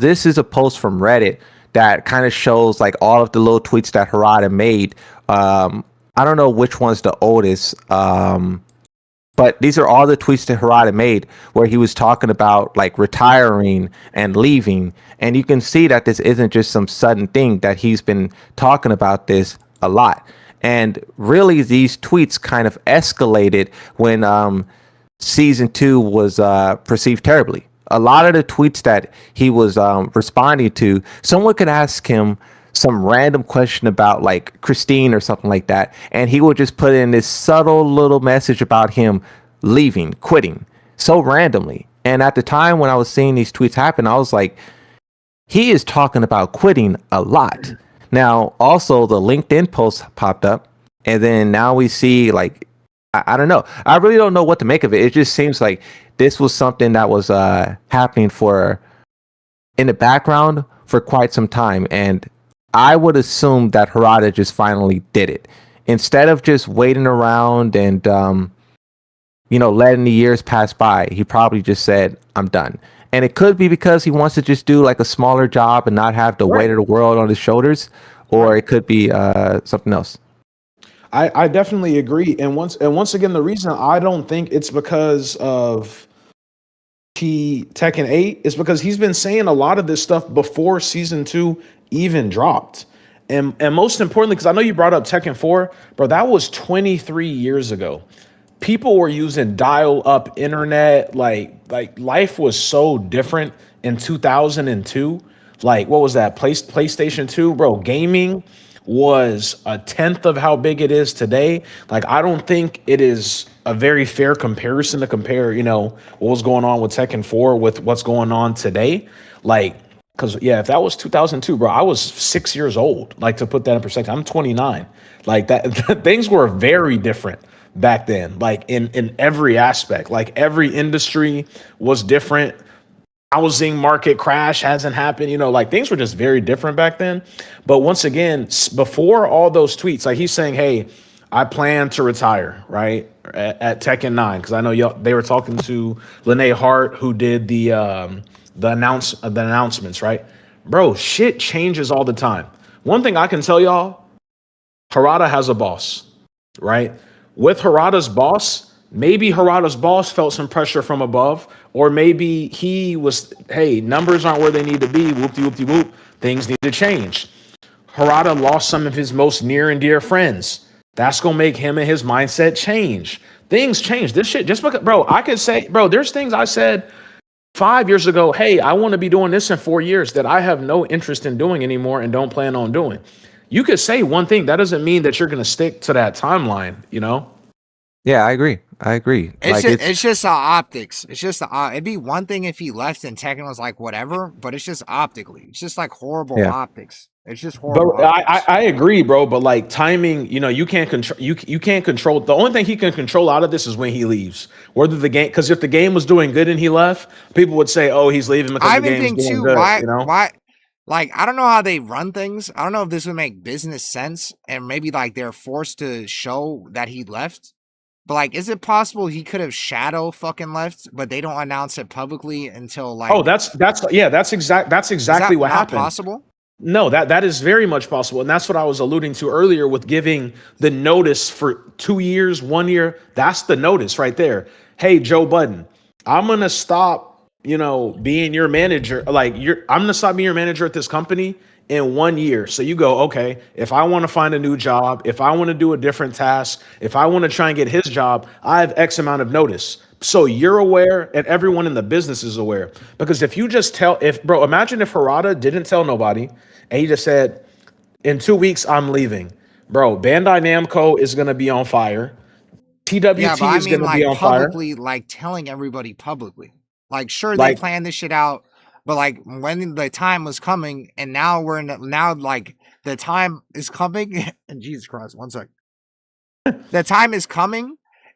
This is a post from Reddit that kind of shows like all of the little tweets that Harada made. I don't know which one's the oldest, but these are all the tweets that Harada made where he was talking about like retiring and leaving. And you can see that this isn't just some sudden thing, that he's been talking about this a lot. And really, these tweets kind of escalated when Season 2 was perceived terribly. A lot of the tweets that he was responding to, someone could ask him some random question about like Christine or something like that, and he would just put in this subtle little message about him leaving, quitting, so randomly. And at the time when I was seeing these tweets happen, I was like, he is talking about quitting a lot. Now, also the LinkedIn post popped up, and then now we see like, I don't know. I really don't know what to make of it. It just seems like this was something that was happening in the background for quite some time. And I would assume that Harada just finally did it. Instead of just waiting around and letting the years pass by, he probably just said, I'm done. And it could be because he wants to just do like a smaller job and not have the weight of the world on his shoulders, or it could be something else. I definitely agree. And once again, the reason I don't think it's because of Tekken 8 is because he's been saying a lot of this stuff before season 2 even dropped. And most importantly, because I know you brought up Tekken 4, bro, that was 23 years ago. People were using dial-up internet, like life was so different in 2002. Like, what was that? PlayStation 2, bro, gaming was a tenth of how big it is today. Like, I don't think it is a very fair comparison to compare, what was going on with Tekken 4 with what's going on today. Like, because if that was 2002, bro, I was 6 years old. Like, to put that in perspective, I'm 29. Like, that things were very different back then, like in every aspect. Like, every industry was different. Housing market crash hasn't happened, like things were just very different back then. But once again, before all those tweets, like he's saying, hey, I plan to retire, right, at Tekken 9, because I know they were talking to Lene Hart, who did the announcements, right? Bro, shit changes all the time. One thing I can tell y'all, Harada has a boss, right? With Harada's boss, maybe Harada's boss felt some pressure from above, or maybe he was, hey, numbers aren't where they need to be, whoop-de-whoop-de-whoop, things need to change. Harada lost some of his most near and dear friends. That's going to make him and his mindset change. Things change. This shit, just because, bro, I could say, bro, there's things I said 5 years ago, hey, I want to be doing this in 4 years that I have no interest in doing anymore and don't plan on doing. You could say one thing. That doesn't mean that you're going to stick to that timeline, Yeah, I agree. It's just the optics. It's just it'd be one thing if he left and Tekken was like whatever, but it's just optically. It's just like horrible optics. It's just horrible. But I agree, bro. But like timing, you can't control. You can't control. The only thing he can control out of this is when he leaves. Whether the game, because if the game was doing good and he left, people would say, "Oh, he's leaving because the game's doing good." Why? Like, I don't know how they run things. I don't know if this would make business sense, and maybe like they're forced to show that he left. But like, is it possible he could have shadow fucking left, but they don't announce it publicly until like? Oh, that's exactly what happened. Possible? No, that is very much possible, and that's what I was alluding to earlier with giving the notice for 2 years, 1 year. That's the notice right there. Hey, Joe Budden, I'm gonna stop. Being your manager, I'm gonna stop being your manager at this company in 1 year. So you go, okay, if I want to find a new job, if I want to do a different task, if I want to try and get his job, I have X amount of notice. So you're aware and everyone in the business is aware. Because if you just imagine if Harada didn't tell nobody and he just said, in 2 weeks, I'm leaving. Bro, Bandai Namco is going to be on fire. TWT is going to be on publicly, fire. like telling everybody publicly. Like, sure, they planned this shit out, but like when the time was coming, and now the time is coming. And Jesus Christ, 1 sec. The time is coming,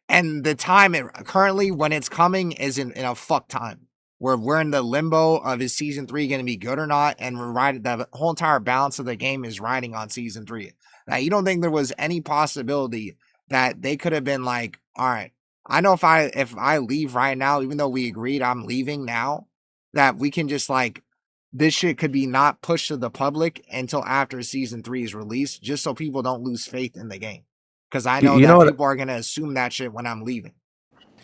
and the time currently when it's coming is in a fuck time where we're in the limbo of is season 3 going to be good or not, and we're riding the whole entire balance of the game is riding on season 3. Now, you don't think there was any possibility that they could have been like, all right, I know if I leave right now, even though we agreed I'm leaving now, that we can just like, this shit could be not pushed to the public until after season 3 is released, just so people don't lose faith in the game. Because I know people are going to assume that shit when I'm leaving.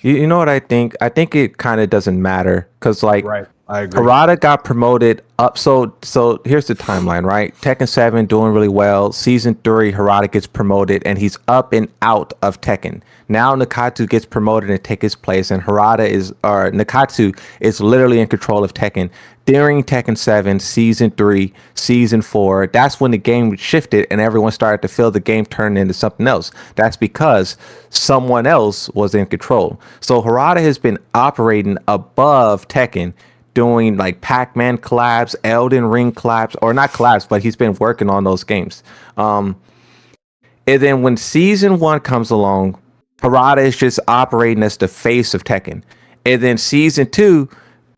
You know what I think? I think it kind of doesn't matter because like right. I agree. Harada got promoted up. So here's the timeline, right? Tekken 7 doing really well. Season 3, Harada gets promoted and he's up and out of Tekken. Now Nakatsu gets promoted and take his place, and Nakatsu is literally in control of Tekken. During Tekken 7, Season 3, Season 4, that's when the game shifted and everyone started to feel the game turned into something else. That's because someone else was in control. So Harada has been operating above Tekken, doing like Pac-Man collabs, Elden Ring collabs, or not collabs, but he's been working on those games. And then when Season 1 comes along, Harada is just operating as the face of Tekken. And then Season 2,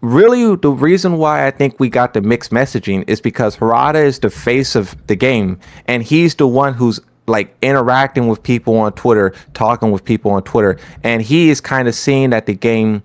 really the reason why I think we got the mixed messaging is because Harada is the face of the game, and he's the one who's like interacting with people on Twitter, talking with people on Twitter, and he is kind of seeing that the game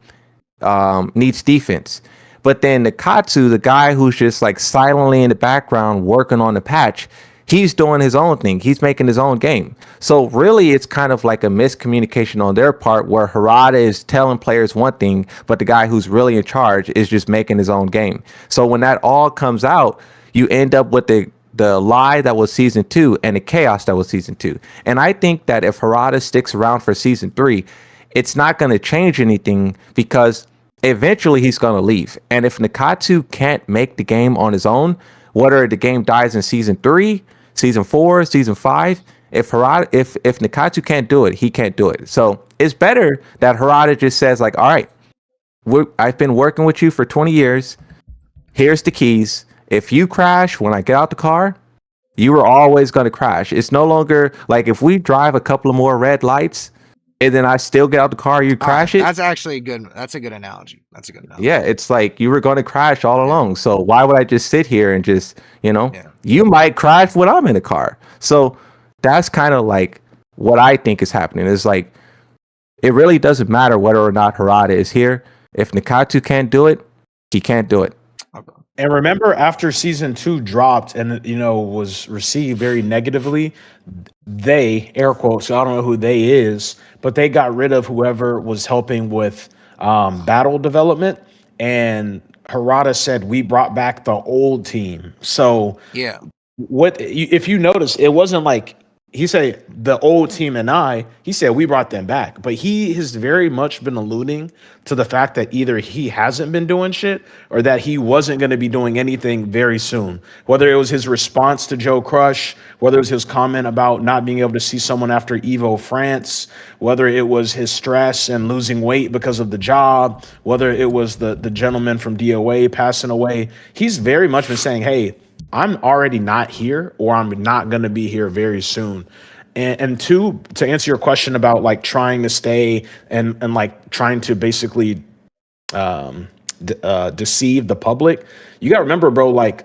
needs defense. But then Nakatsu, the guy who's just like silently in the background working on the patch, he's doing his own thing. He's making his own game. So really, it's kind of like a miscommunication on their part where Harada is telling players one thing, but the guy who's really in charge is just making his own game. So when that all comes out, you end up with the lie that was season 2 and the chaos that was season 2. And I think that if Harada sticks around for season 3, it's not going to change anything because eventually he's going to leave. And if Nakatsu can't make the game on his own, whether the game dies in season 3, season 4, season 5, if Nakatsu can't do it, he can't do it. So it's better that Harada just says like, all right, I've been working with you for 20 years. Here's the keys. If you crash when I get out the car, you are always going to crash. It's no longer like if we drive a couple of more red lights and then I still get out the car, you crash it. That's actually good. That's a good analogy. Yeah, it's like you were going to crash all along. So why would I just sit here and just, you might crash when I'm in the car. So that's kind of like what I think is happening. It's like it really doesn't matter whether or not Harada is here. If Nakatsu can't do it, he can't do it. And remember, after season 2 dropped and was received very negatively, they, air quotes, I don't know who they is, but they got rid of whoever was helping with battle development. And Harada said, we brought back the old team. So yeah, if you notice, it wasn't like he said the old team and he said we brought them back, but he has very much been alluding to the fact that either he hasn't been doing shit or that he wasn't going to be doing anything very soon. Whether it was his response to Joe Crush, whether it was his comment about not being able to see someone after Evo France, whether it was his stress and losing weight because of the job, whether it was the gentleman from DOA passing away, he's very much been saying, hey, I'm already not here, or I'm not going to be here very soon. And two, to answer your question about like trying to stay and like trying to basically deceive the public, you got to remember, bro, like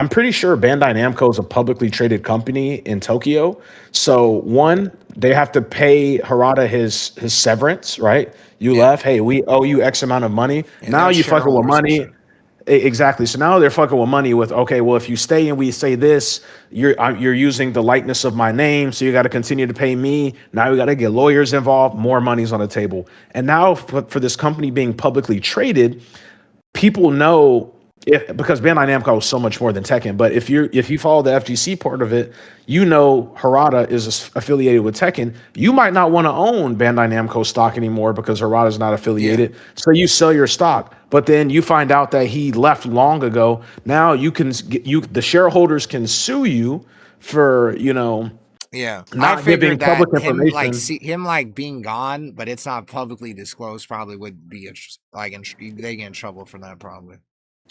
I'm pretty sure Bandai Namco is a publicly traded company in Tokyo. So one, they have to pay Harada his severance, right? You left, hey, we owe you X amount of money. And now you fucking with money. Exactly. So now they're fucking with money with, okay, well, if you stay and we say this, you're using the likeness of my name, so you got to continue to pay me. Now we got to get lawyers involved. More money's on the table. And now for this company being publicly traded, people know because Bandai Namco is so much more than Tekken. But if you follow the FGC part of it, you know Harada is affiliated with Tekken. You might not want to own Bandai Namco stock anymore because Harada is not affiliated. Yeah. So you sell your stock, but then you find out that he left long ago. Now the shareholders can sue you for not giving public information. Him being gone, but it's not publicly disclosed. Probably would be they get in trouble for that probably.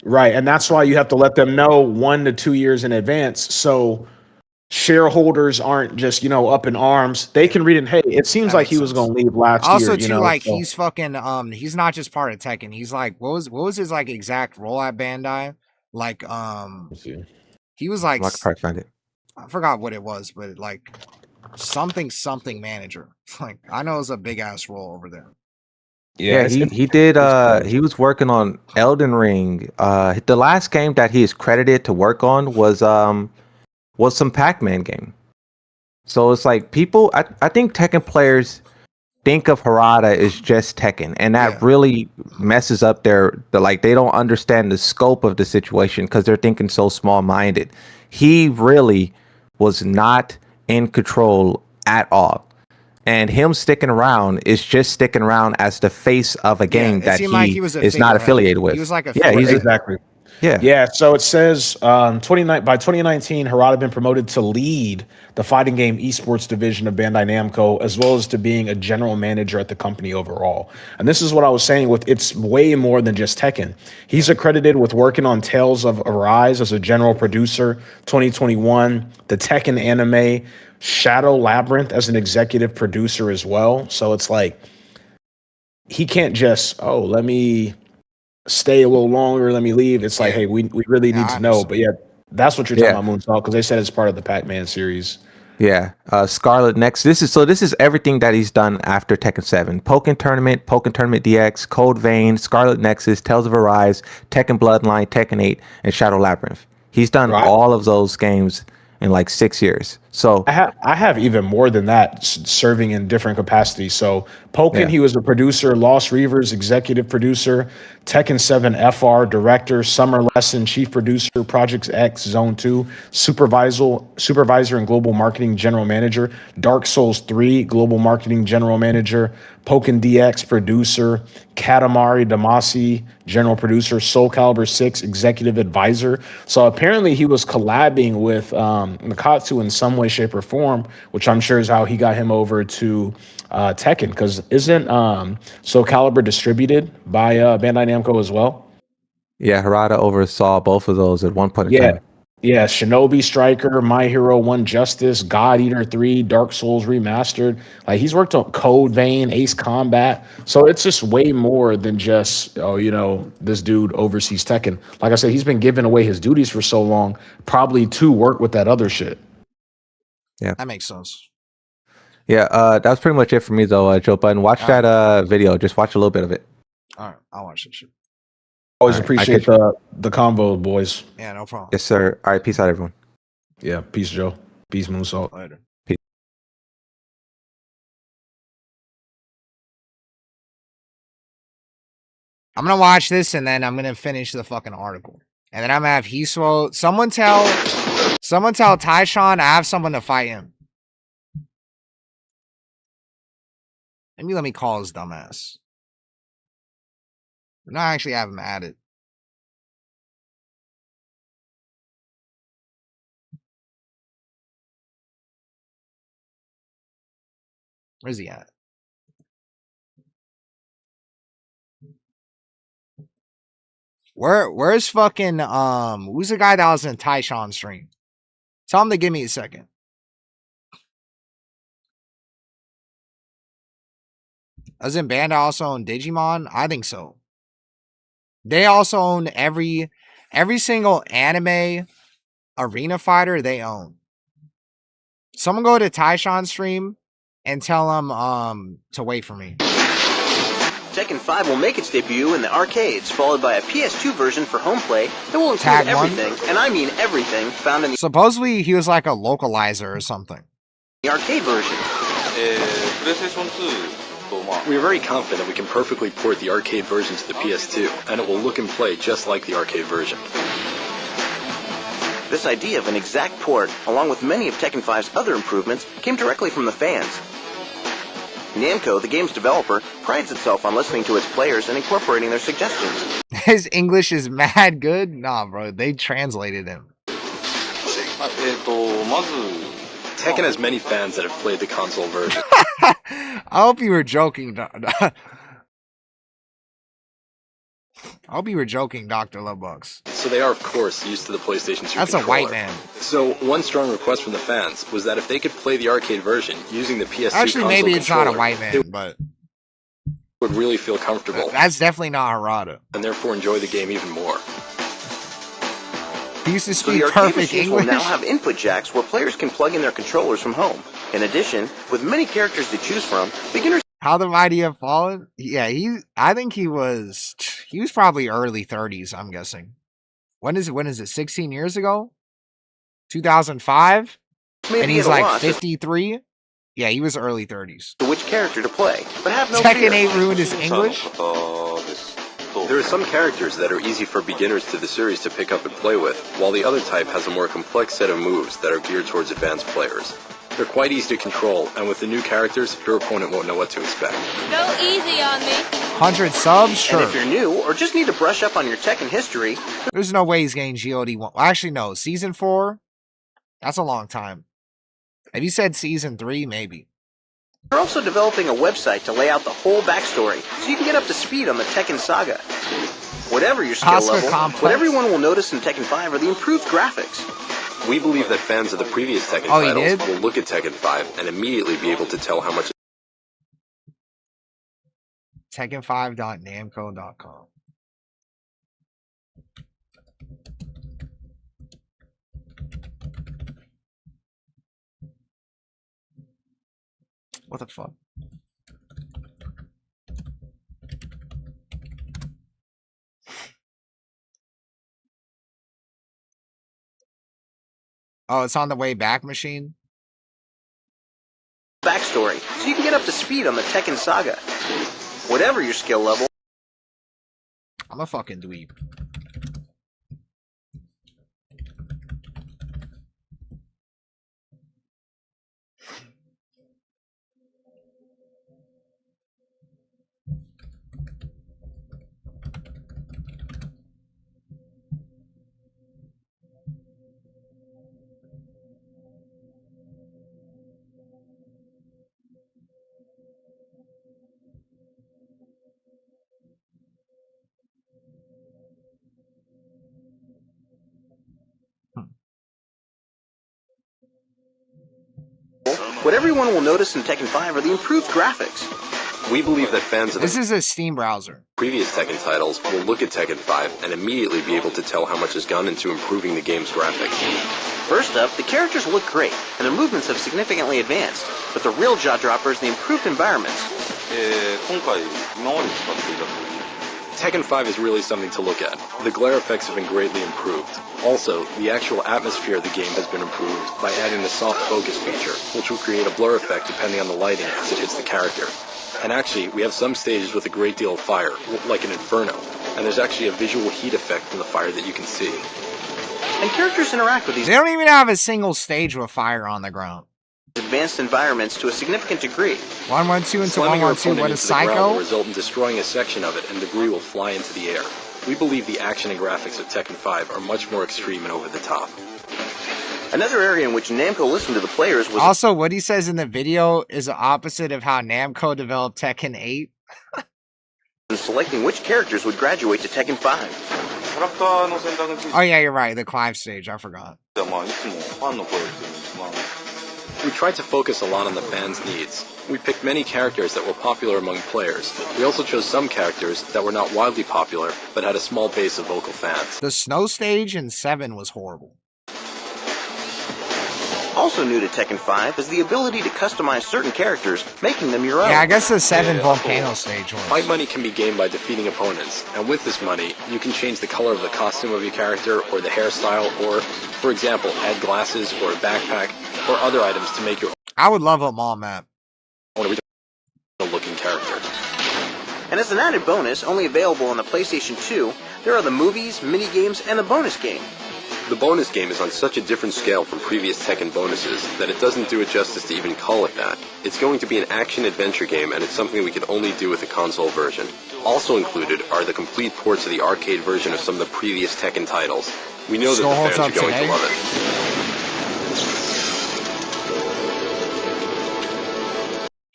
Right, and that's why you have to let them know 1 to 2 years in advance, so shareholders aren't just up in arms. They can read it. Hey, it seems like he was going to leave last year. Also, too, he's fucking he's not just part of Tekken. He's like, what was his exact role at Bandai? He was like, I forgot what it was, but something manager. I know it was a big ass role over there. Yeah, he did. He was working on Elden Ring. The last game that he is credited to work on was some Pac-Man game. So it's like people. I think Tekken players think of Harada as just Tekken, and that really messes up they don't understand the scope of the situation because they're thinking so small-minded. He really was not in control at all. And him sticking around is just sticking around as the face of a game that he is not affiliated with. He was like a exactly. Yeah. So it says by 2019, Harada had been promoted to lead the fighting game esports division of Bandai Namco, as well as to being a general manager at the company overall. And this is what I was saying with it's way more than just Tekken. He's accredited with working on Tales of Arise as a general producer, 2021, the Tekken anime, Shadow Labyrinth as an executive producer as well. So it's like he can't just, let me stay a little longer, let me leave. It's hey, we really need to know. But yeah, that's what you're talking about, Moonsalt, because they said it's part of the Pac-Man series. Yeah, Scarlet Next. This is everything that he's done after Tekken 7. Pokken Tournament DX, Code Vein, Scarlet Nexus, Tales of Arise, Tekken Bloodline, Tekken 8, and Shadow Labyrinth. He's done Right. all of those games in like 6 years. So I have even more than that, serving in different capacities. So Pokken, Yeah. he was a producer, Lost Reavers executive producer, Tekken 7 FR director, Summer Lesson chief producer, Project X Zone 2 supervisor and global marketing general manager, Dark Souls 3 global marketing general manager, Pokken DX producer, Katamari Damacy general producer, Soul Calibur 6 executive advisor. So apparently he was collabing with Nakatsu in some way, shape, or form, which I'm sure is how he got him over to Tekken. Because isn't Soul Calibur distributed by Bandai Namco as well? yeah, Harada oversaw both of those at one point in Yeah. time. Yeah, Shinobi Striker, My Hero 1 Justice, God Eater 3, Dark Souls Remastered. Like he's worked on Code Vein, Ace Combat. So it's just way more than just, this dude oversees Tekken. Like I said, he's been giving away his duties for so long, probably to work with that other shit. Yeah. That makes sense. Yeah, that was pretty much it for me though, Joe Button. Watch All right. that video. Just watch a little bit of it. All right, I'll watch that shit. Always All right, appreciate the convo, boys. Yeah, no problem. Yes, sir. All right, peace out, everyone. Yeah, peace, Joe. Peace, Moonsault. Later. I'm gonna watch this and then I'm gonna finish the fucking article. And then I'm gonna have Hiswo. Someone tell Tyshawn I have someone to fight him. Maybe let me call his dumbass. No, I actually have him added. Where's he at? Where's fucking who's the guy that was in Tyshawn's stream? Tell him to give me a second. Doesn't Bandai also own Digimon? I think so. They also own every single anime arena fighter they own. Someone go to Tyshawn's stream and tell him to wait for me. Tekken 5 will make its debut in the arcades, followed by a PS2 version for home play that will include everything, and I mean everything, found in the Supposedly he was like a localizer or something. arcade version. We are very confident we can perfectly port the arcade version to the PS2, and it will look and play just like the arcade version. This idea of an exact port, along with many of Tekken 5's other improvements, came directly from the fans. Namco, the game's developer, prides itself on listening to its players and incorporating their suggestions. His English is mad good? Nah, bro, they translated him. Tekken has many fans that have played the console version. I hope you were joking. I hope you were joking, Dr. Lovebucks. So they are, of course, used to the PlayStation 2 That's a controller. white man. So one strong request from the fans was that if they could play the arcade version using the PS2 Actually, console maybe it's not a controller, white they man, but would really feel comfortable that's definitely not Harada. and therefore enjoy the game even more. He used to So the speak arcade perfect machines will English. now have input jacks where players can plug in their controllers from home. In addition, with many characters to choose from, beginners How the Mighty Have Fallen? Yeah, I think he was probably early 30s, I'm guessing. When is it? 16 years ago? 2005? may And be he's at a like loss as 53? Yeah, he was early 30s. to which character to play, but have no Tekken fear. 8 ruined his English? There are some characters that are easy for beginners to the series to pick up and play with, while the other type has a more complex set of moves that are geared towards advanced players. They're quite easy to control, and with the new characters, your opponent won't know what to expect. Go easy on me. 100 subs? Sure. And if you're new or just need to brush up on your Tekken history, There's no way he's getting GOD 1. Well, actually, no. Season 4? That's a long time. If you said Season 3, maybe. they're also developing a website to lay out the whole backstory so you can get up to speed on the Tekken saga. Whatever your skill Oscar level, Complex. what everyone will notice in Tekken 5 are the improved graphics. We believe that fans of the previous Tekken Oh, he titles did? will look at Tekken 5 and immediately be able to tell how much Tekken5.namco.com. What the fuck? Oh, it's on the way back machine? Backstory, so you can get up to speed on the Tekken saga. Whatever your skill level. I'm a fucking dweeb. What everyone will notice in Tekken 5 are the improved graphics. We believe that fans of This the is a Steam browser. previous Tekken titles will look at Tekken 5 and immediately be able to tell how much has gone into improving the game's graphics. First up, the characters look great, and their movements have significantly advanced, but the real jaw-dropper is the improved environments. Tekken 5 is really something to look at. The glare effects have been greatly improved. Also, the actual atmosphere of the game has been improved by adding the soft focus feature, which will create a blur effect depending on the lighting as it hits the character. And actually, we have some stages with a great deal of fire, like an inferno, and there's actually a visual heat effect from the fire that you can see. And characters interact with these They don't even have a single stage with fire on the ground. advanced environments to a significant degree. 112 into Slamming your 112, opponent what a into the ground will psycho? result in destroying a section of it, and debris will fly into the air. We believe the action and graphics of Tekken 5 are much more extreme and over the top. Another area in which Namco listened to the players was Also, what he says in the video is the opposite of how Namco developed Tekken 8. in selecting which characters would graduate to Tekken 5. Oh yeah, you're right, the Clive stage, I forgot. We tried to focus a lot on the fans' needs. We picked many characters that were popular among players. We also chose some characters that were not wildly popular, but had a small base of vocal fans. The snow stage in 7 was horrible. Also new to Tekken 5 is the ability to customize certain characters, making them your own. Yeah, I guess the 7 volcano stage was. Fight money can be gained by defeating opponents, and with this money, you can change the color of the costume of your character, or the hairstyle, or, for example, add glasses, or a backpack, or other items to make your I would love a mall map. own original-looking character. And as an added bonus, only available on the PlayStation 2, there are the movies, mini-games, and the bonus game. The bonus game is on such a different scale from previous Tekken bonuses that it doesn't do it justice to even call it that. It's going to be an action-adventure game, and it's something we can only do with the console version. Also included are the complete ports of the arcade version of some of the previous Tekken titles. We know that Still the holds fans are up going today. to love it.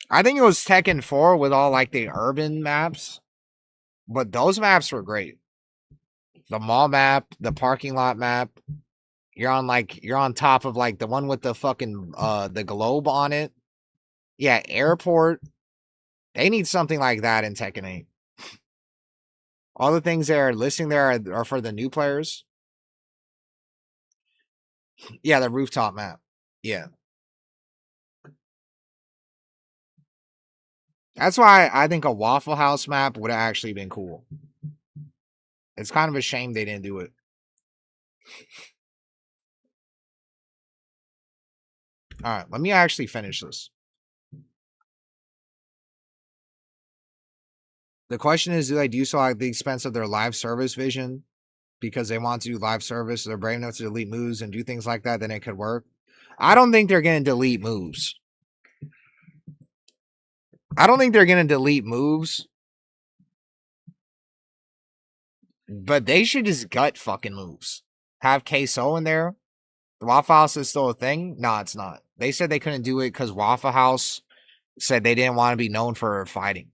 I think it was Tekken 4 with all like the urban maps. But those maps were great. The mall map, the parking lot map. You're on top of like the one with the fucking the globe on it. Yeah, airport. They need something like that in Tekken 8. All the things that are listing there are for the new players. Yeah, the rooftop map. Yeah. That's why I think a Waffle House map would have actually been cool. It's kind of a shame they didn't do it. Alright, let me actually finish this. The question is, do they do so at the expense of their live service vision? Because they want to do live service, they're brave enough to delete moves and do things like that, then it could work. I don't think they're going to delete moves. I don't think they're going to delete moves. But they should just gut fucking moves. Have queso in there. The Waffle House is still a thing? No, it's not. They said they couldn't do it because Waffle House said they didn't want to be known for fighting.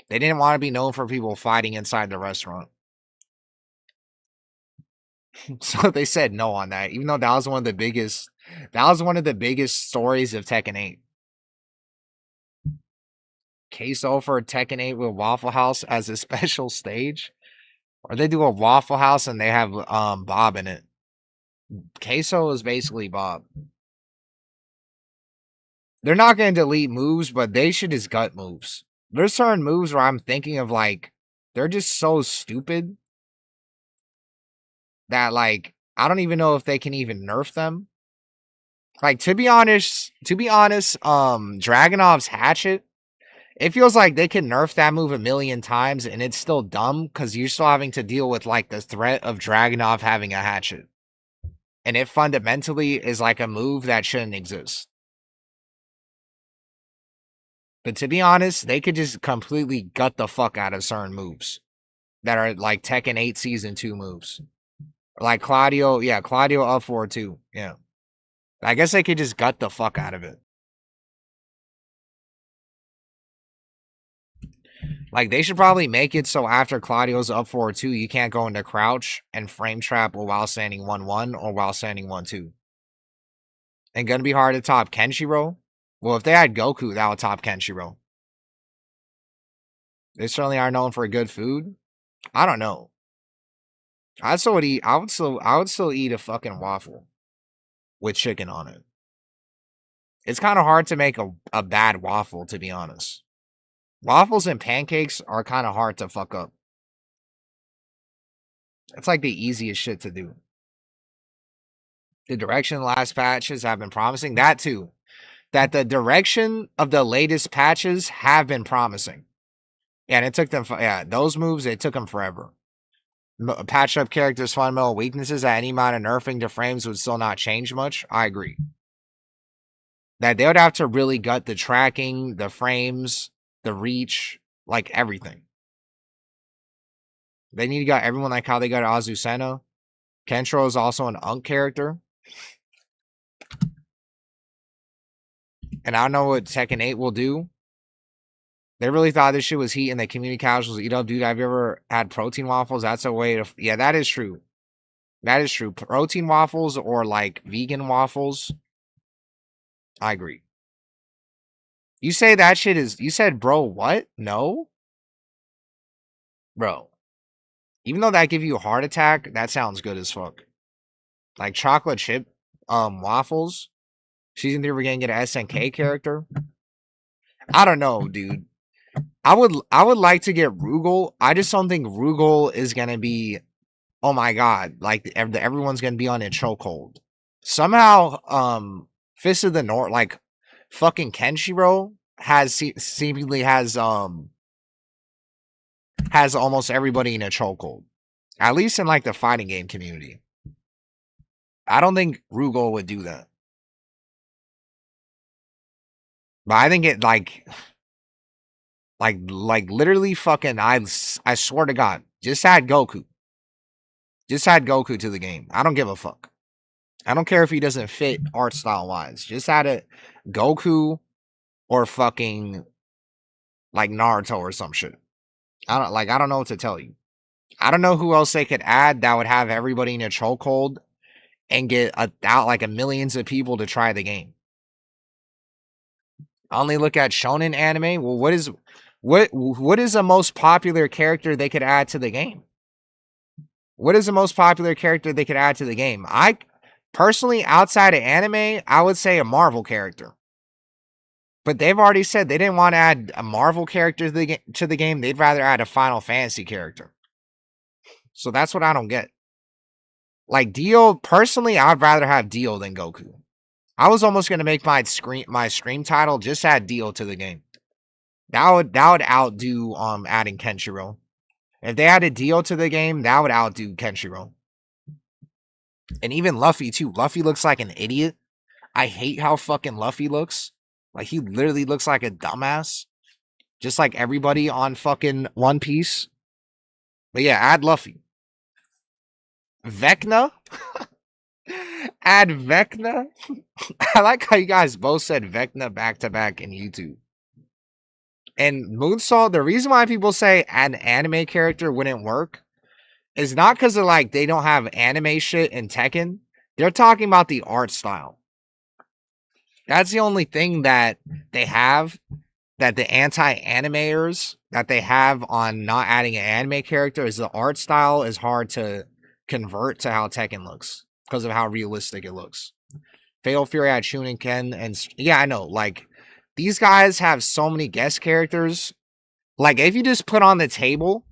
They didn't want to be known for people fighting inside the restaurant. So they said no on that, even though that was one of the biggest stories of Tekken 8. Queso for Tekken 8 with Waffle House as a special stage. Or they do a Waffle House and they have Bob in it. Queso is basically Bob. They're not going to delete moves, but they should just gut moves. There's certain moves where I'm thinking of like, they're just so stupid that like, I don't even know if they can even nerf them. Like, to be honest, Dragonov's Hatchet, it feels like they can nerf that move a million times and it's still dumb because you're still having to deal with like the threat of Dragonov having a hatchet. And it fundamentally is like a move that shouldn't exist. But to be honest, they could just completely gut the fuck out of certain moves that are like Tekken 8 Season 2 moves. Like Claudio, yeah, Claudio up 4-2. Yeah. I guess they could just gut the fuck out of it. Like, they should probably make it so after Claudio's up 4-2, you can't go into crouch and frame trap while standing 1-1 or while standing 1-2. And gonna be hard to top Kenshiro? Well, if they had Goku, that would top Kenshiro. They certainly are known for good food. I don't know. I would still eat a fucking waffle with chicken on it. It's kind of hard to make a bad waffle, to be honest. Waffles and pancakes are kind of hard to fuck up. It's like the easiest shit to do. The direction of the last patches have been promising. That too. That the direction of the latest patches have been promising. Yeah, and it took them, those moves, it took them forever. Patch up characters' fundamental weaknesses at any amount of nerfing to frames would still not change much. I agree. That they would have to really gut the tracking, the frames, the reach, like everything. They need to gut everyone like how they got Azucena. Kenshiro is also an Unk character. And I don't know what Tekken 8 will do. They really thought this shit was heat and the community casuals eat up. Dude, have you ever had protein waffles? That's a way to... Yeah, that is true. That is true. Protein waffles or like vegan waffles. I agree. You say that shit is... You said, bro, what? No? Bro. Even though that give you a heart attack, that sounds good as fuck. Like chocolate chip waffles. Season 3 we're gonna get an SNK character. I don't know, dude. I would like to get Rugal. I just don't think Rugal is gonna be, oh my god, like everyone's gonna be on a chokehold. Somehow, Fist of the North, like fucking Kenshiro seemingly has almost everybody in a chokehold. At least in like the fighting game community. I don't think Rugal would do that. But I think it like literally fucking, I swear to God, just add Goku. Just add Goku to the game. I don't give a fuck. I don't care if he doesn't fit art style wise. Just add a Goku or fucking like Naruto or some shit. I don't know what to tell you. I don't know who else they could add that would have everybody in a chokehold and get like millions of people to try the game. Only look at shonen anime. Well, what is the most popular character they could add to the game? What is the most popular character they could add to the game? I personally, outside of anime, I would say a Marvel character. But they've already said they didn't want to add a Marvel character to the game. They'd rather add a Final Fantasy character. So that's what I don't get. Like Dio, personally, I'd rather have Dio than Goku. I was almost gonna make my stream title just add Dio to the game. That would outdo adding Kenshiro. If they added Dio to the game, that would outdo Kenshiro. And even Luffy too. Luffy looks like an idiot. I hate how fucking Luffy looks. Like he literally looks like a dumbass. Just like everybody on fucking One Piece. But yeah, add Luffy. Vecna? Add Vecna? I like how you guys both said Vecna back to back in YouTube. And Moonsault, the reason why people say an anime character wouldn't work is not because of like they don't have anime shit in Tekken. They're talking about the art style. That's the only thing that they have, that the anti-animators that they have on not adding an anime character, is the art style is hard to convert to how Tekken looks because of how realistic it looks. Fatal Fury had Shunin Ken, and yeah, I know, like these guys have so many guest characters. Like, if you just put on the table,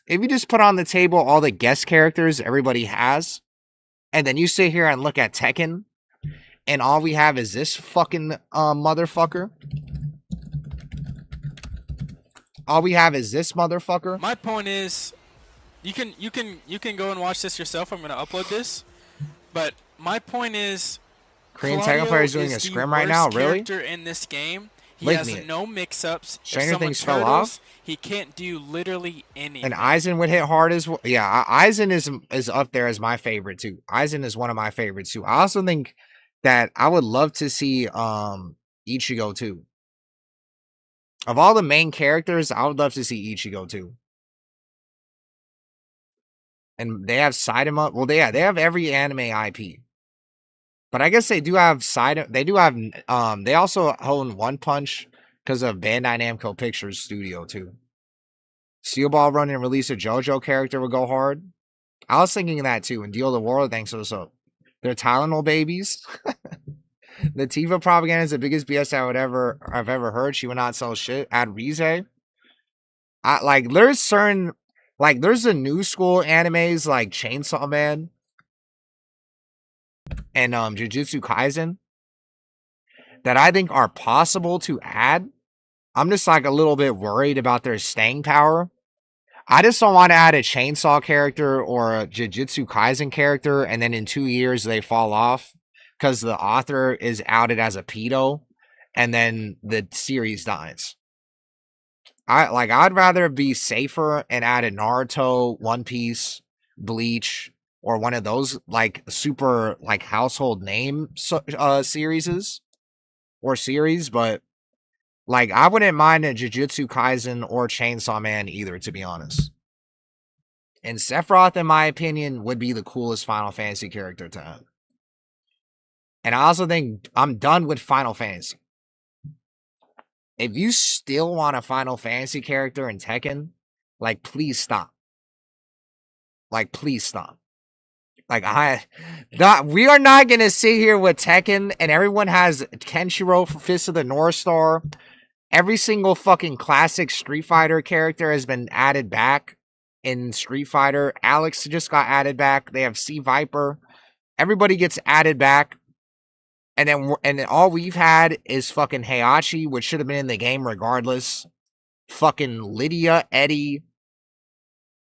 all the guest characters everybody has, and then you sit here and look at Tekken, and all we have is this fucking motherfucker. All we have is this motherfucker. My point is, you can go and watch this yourself. I'm gonna upload this, but my point is, Korean Tekken player is doing a scrim right now. Really? Character in this game. He Link has me it. no mix-ups. Stranger If someone Things fell turtles, off? he can't do literally anything. And Aizen would hit hard as well. Yeah, Aizen is up there as my favorite too. Aizen is one of my favorites too. I also think that I would love to see Ichigo too. Of all the main characters, I would love to see Ichigo too. And they have Saitama. Well, they have every anime IP. But I guess they do have they also own One Punch because of Bandai Namco Pictures Studio too. Steel Ball Run and release a JoJo character would go hard. I was thinking of that too. And Deal the World, thanks for so. They're Tylenol babies. The Tifa propaganda is the biggest BS I've ever heard. She would not sell shit. Add Rize. There's the new school animes like Chainsaw Man and Jujutsu Kaisen that I think are possible to add. I'm just like a little bit worried about their staying power. I just don't want to add a Chainsaw character or a Jujutsu Kaisen character and then in 2 years they fall off because the author is outed as a pedo and then the series dies. I'd rather be safer and add a Naruto, One Piece, Bleach, or one of those like super like household name series, but like I wouldn't mind a Jujutsu Kaisen or Chainsaw Man either, to be honest. And Sephiroth, in my opinion, would be the coolest Final Fantasy character to have. And I also think I'm done with Final Fantasy. If you still want a Final Fantasy character in Tekken, like, please stop. Like, please stop. Like, we are not going to sit here with Tekken and everyone has Kenshiro for Fist of the North Star. Every single fucking classic Street Fighter character has been added back in Street Fighter. Alex just got added back. They have C Viper. Everybody gets added back. And then all we've had is fucking Heihachi, which should have been in the game regardless. Fucking Lydia, Eddie,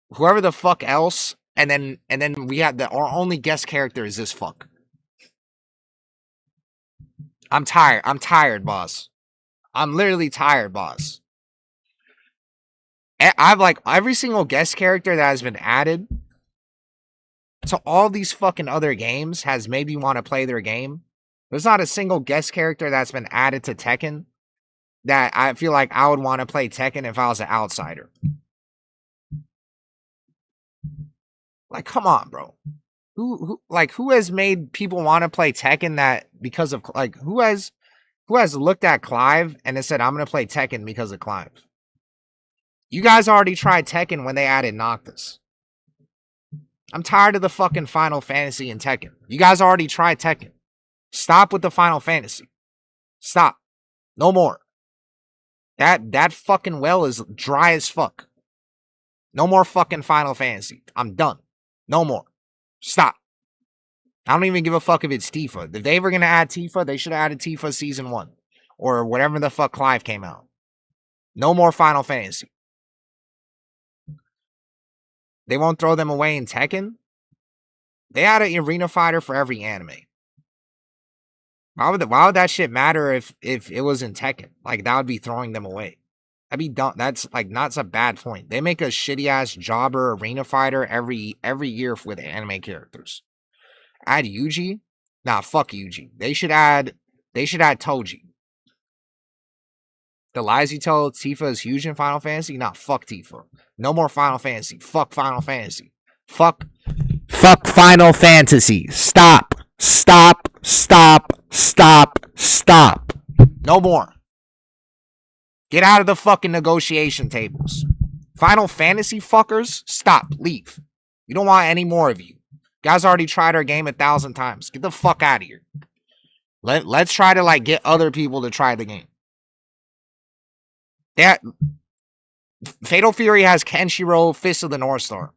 whoever the fuck else. And then we had our only guest character is this fuck. I'm tired, boss. I'm literally tired, boss. I've like every single guest character that has been added to all these fucking other games has made me want to play their game. There's not a single guest character that's been added to Tekken that I feel like I would want to play Tekken if I was an outsider. Like, come on, bro. Who has made people want to play Tekken that because of like who has looked at Clive and has said I'm gonna play Tekken because of Clive? You guys already tried Tekken when they added Noctis. I'm tired of the fucking Final Fantasy and Tekken. You guys already tried Tekken. Stop with the Final Fantasy. Stop. No more. That fucking well is dry as fuck. No more fucking Final Fantasy. I'm done. No more. Stop. I don't even give a fuck if it's Tifa. If they were gonna add Tifa, they should have added Tifa Season 1. Or whatever the fuck Clive came out. No more Final Fantasy. They won't throw them away in Tekken? They add an arena fighter for every anime. Why would that shit matter if it was in Tekken? Like, that would be throwing them away. That'd be dumb. That's like not a bad point. They make a shitty ass jobber arena fighter every year with anime characters. Add Yuji? Nah, fuck Yuji. They should add Toji. The lies you tell Tifa is huge in Final Fantasy? Nah, fuck Tifa. No more Final Fantasy. Fuck Final Fantasy. Fuck Final Fantasy. Stop. Stop. Stop. Stop. Stop. No more. Get out of the fucking negotiation tables. Final Fantasy fuckers, stop. Leave. We don't want any more of you. Guys already tried our game 1,000 times. Get the fuck out of here. Let's try to like get other people to try the game. That Fatal Fury has Kenshiro, Fist of the North Star.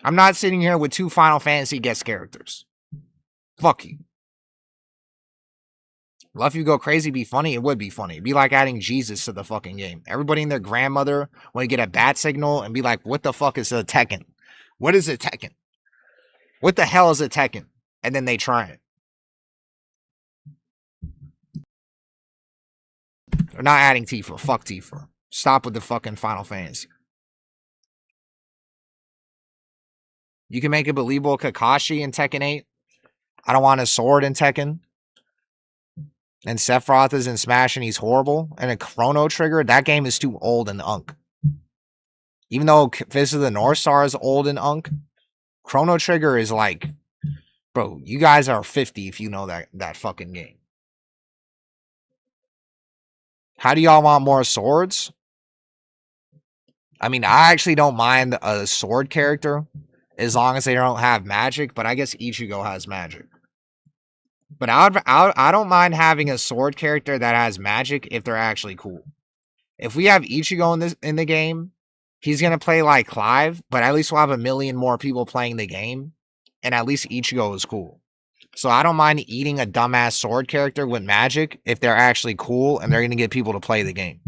I'm not sitting here with 2 Final Fantasy guest characters. Fuck you. Love you go crazy, be funny. It would be funny. It'd be like adding Jesus to the fucking game. Everybody and their grandmother want to get a bat signal and be like, what the fuck is a Tekken? What is a Tekken? What the hell is a Tekken? And then they try it. They're not adding Tifa. Fuck Tifa. Stop with the fucking Final Fantasy. You can make a believable Kakashi in Tekken 8. I don't want a sword in Tekken. And Sephiroth is in Smash and he's horrible. And a Chrono Trigger, that game is too old and unk. Even though Fist of the North Star is old and unk, Chrono Trigger is like, bro, you guys are 50 if you know that fucking game. How do y'all want more swords? I mean, I actually don't mind a sword character as long as they don't have magic, but I guess Ichigo has magic. But I don't mind having a sword character that has magic if they're actually cool. If we have Ichigo in the game, he's gonna play like Clive, but at least we'll have 1 million more people playing the game, and at least Ichigo is cool. So I don't mind eating a dumbass sword character with magic if they're actually cool and they're gonna get people to play the game.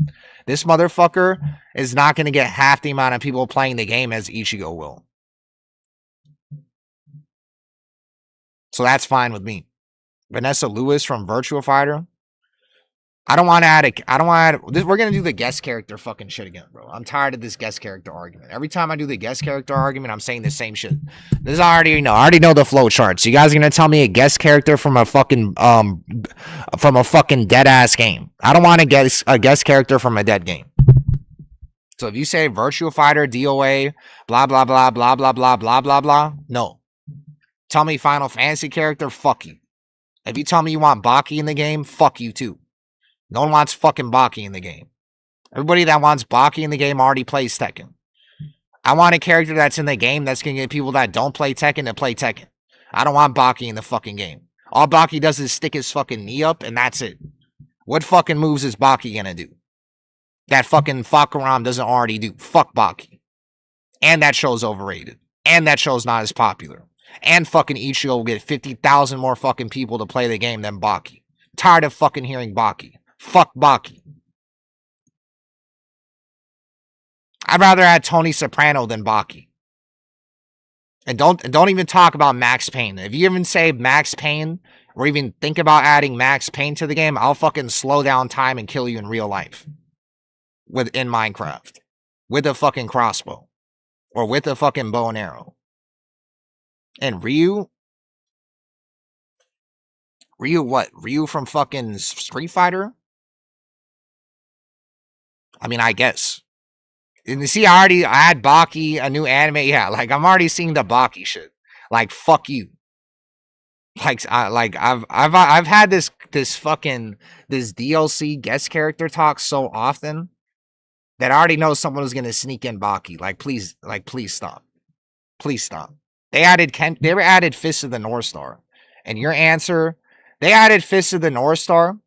This motherfucker is not gonna get half the amount of people playing the game as Ichigo will. So that's fine with me. Vanessa Lewis from Virtua Fighter. I don't want to add we're going to do the guest character fucking shit again, bro. I'm tired of this guest character argument. Every time I do the guest character argument, I'm saying the same shit. This I already know the flow charts. You guys are going to tell me a guest character from a fucking dead ass game. I don't want to guess a guest character from a dead game. So if you say Virtua Fighter, DOA, blah blah blah blah blah blah blah blah blah, no. Tell me Final Fantasy character, fuck you. If you tell me you want Baki in the game, fuck you too. No one wants fucking Baki in the game. Everybody that wants Baki in the game already plays Tekken. I want a character that's in the game that's going to get people that don't play Tekken to play Tekken. I don't want Baki in the fucking game. All Baki does is stick his fucking knee up and that's it. What fucking moves is Baki going to do? That fucking Fakaram doesn't already do. Fuck Baki. And that show's overrated. And that show's not as popular. And fucking Ichigo will get 50,000 more fucking people to play the game than Baki. Tired of fucking hearing Baki. Fuck Baki. I'd rather add Tony Soprano than Baki. And don't even talk about Max Payne. If you even say Max Payne or even think about adding Max Payne to the game, I'll fucking slow down time and kill you in real life. In Minecraft. With a fucking crossbow. Or with a fucking bow and arrow. And Ryu? Ryu what? Ryu from fucking Street Fighter? I mean, I guess. And you see, I had Baki, a new anime. Yeah, like I'm already seeing the Baki shit. Like, fuck you. I've had this DLC guest character talk so often that I already know someone was gonna sneak in Baki. Please stop. Please stop. They added Fist of the North Star. And your answer, they added Fist of the North Star.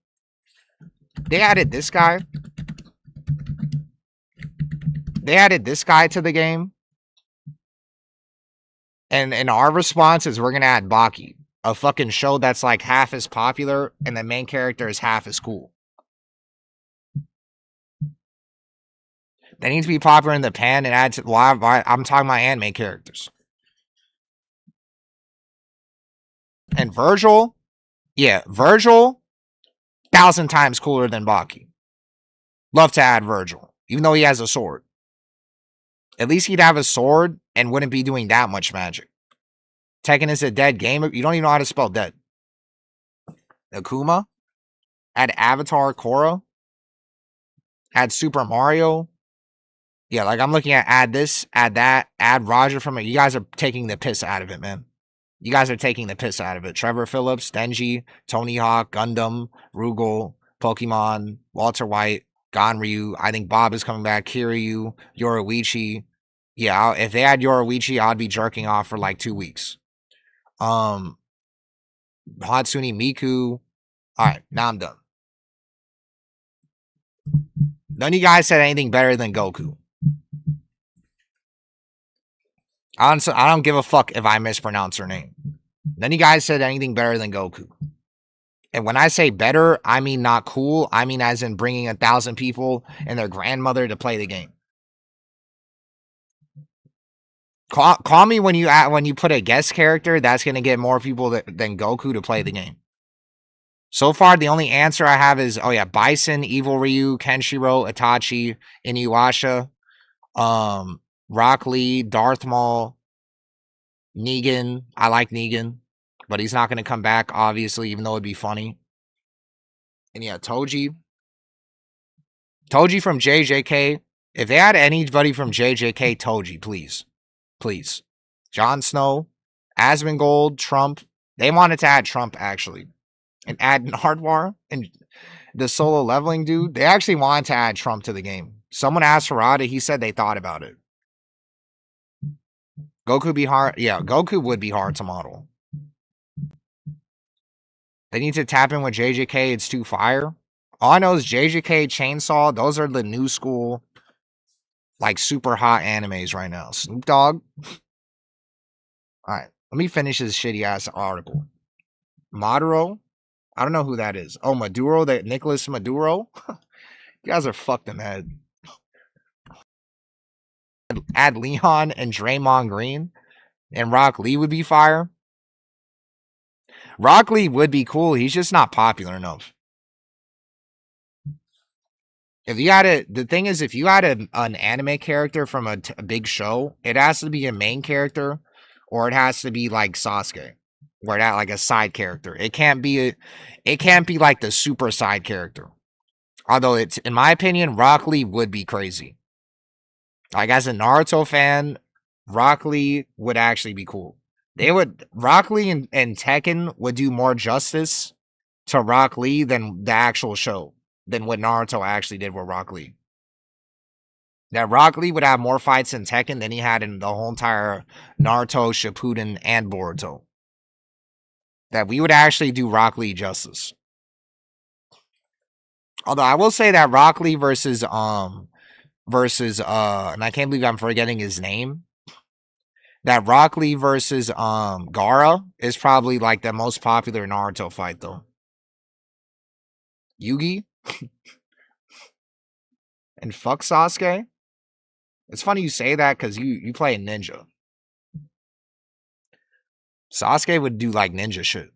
They added this guy. They added this guy to the game. And our response is we're going to add Baki. A fucking show that's like half as popular and the main character is half as cool. They need to be popular in the pan and add to... Well, I'm talking about anime characters. And Virgil, yeah, Virgil, 1,000 times cooler than Baki. Love to add Virgil, even though he has a sword. At least he'd have a sword and wouldn't be doing that much magic. Tekken is a dead game. You don't even know how to spell dead. Akuma, add Avatar Korra, add Super Mario. Yeah, like I'm looking at add this, add that, add Roger from it. You guys are taking the piss out of it, man. You guys are taking the piss out of it. Trevor Phillips, Denji, Tony Hawk, Gundam, Rugal, Pokemon, Walter White, Ganryu. I think Bob is coming back. Kiryu, Yoruichi. Yeah, if they had Yoruichi, I'd be jerking off for like 2 weeks. Hatsune Miku. All right, now I'm done. None of you guys said anything better than Goku. Honestly, I don't give a fuck if I mispronounce her name. None of you guys said anything better than Goku. And when I say better, I mean not cool. I mean as in bringing 1,000 people and their grandmother to play the game. Call me when you put a guest character that's going to get more people than Goku to play the game. So far, the only answer I have is, oh yeah, Bison, Evil Ryu, Kenshiro, Itachi, Inuyasha, Rock Lee, Darth Maul, Negan. I like Negan, but he's not going to come back, obviously, even though it'd be funny. And yeah, Toji. Toji from JJK. If they had anybody from JJK, Toji, please. Please. Jon Snow, Asmongold, Trump. They wanted to add Trump, actually. And add Nardwar and the solo leveling dude. They actually wanted to add Trump to the game. Someone asked Harada, he said they thought about it. Goku be hard. Yeah, Goku would be hard to model. They need to tap in with JJK. It's too fire. All I know is JJK, Chainsaw. Those are the new school, like super hot animes right now. Snoop Dogg. All right, let me finish this shitty ass article. Maduro. I don't know who that is. Oh, Maduro, that Nicholas Maduro. You guys are fucked in the head. Add Leon and Draymond Green, and Rock Lee would be fire. Rock Lee would be cool. He's just not popular enough. If you had the thing is, if you had an anime character from a big show, it has to be a main character, or it has to be like Sasuke, where that like a side character. It can't be like the super side character. Although it's, in my opinion, Rock Lee would be crazy. Like as a Naruto fan, Rock Lee would actually be cool. Rock Lee and Tekken would do more justice to Rock Lee than the actual show, than what Naruto actually did with Rock Lee. That Rock Lee would have more fights in Tekken than he had in the whole entire Naruto, Shippuden, and Boruto. That we would actually do Rock Lee justice. Although I will say that Rock Lee versus and I can't believe I'm forgetting his name. That Rock Lee versus Gaara is probably like the most popular Naruto fight though. Yugi and fuck Sasuke. It's funny you say that because you play a ninja. Sasuke would do like ninja shit.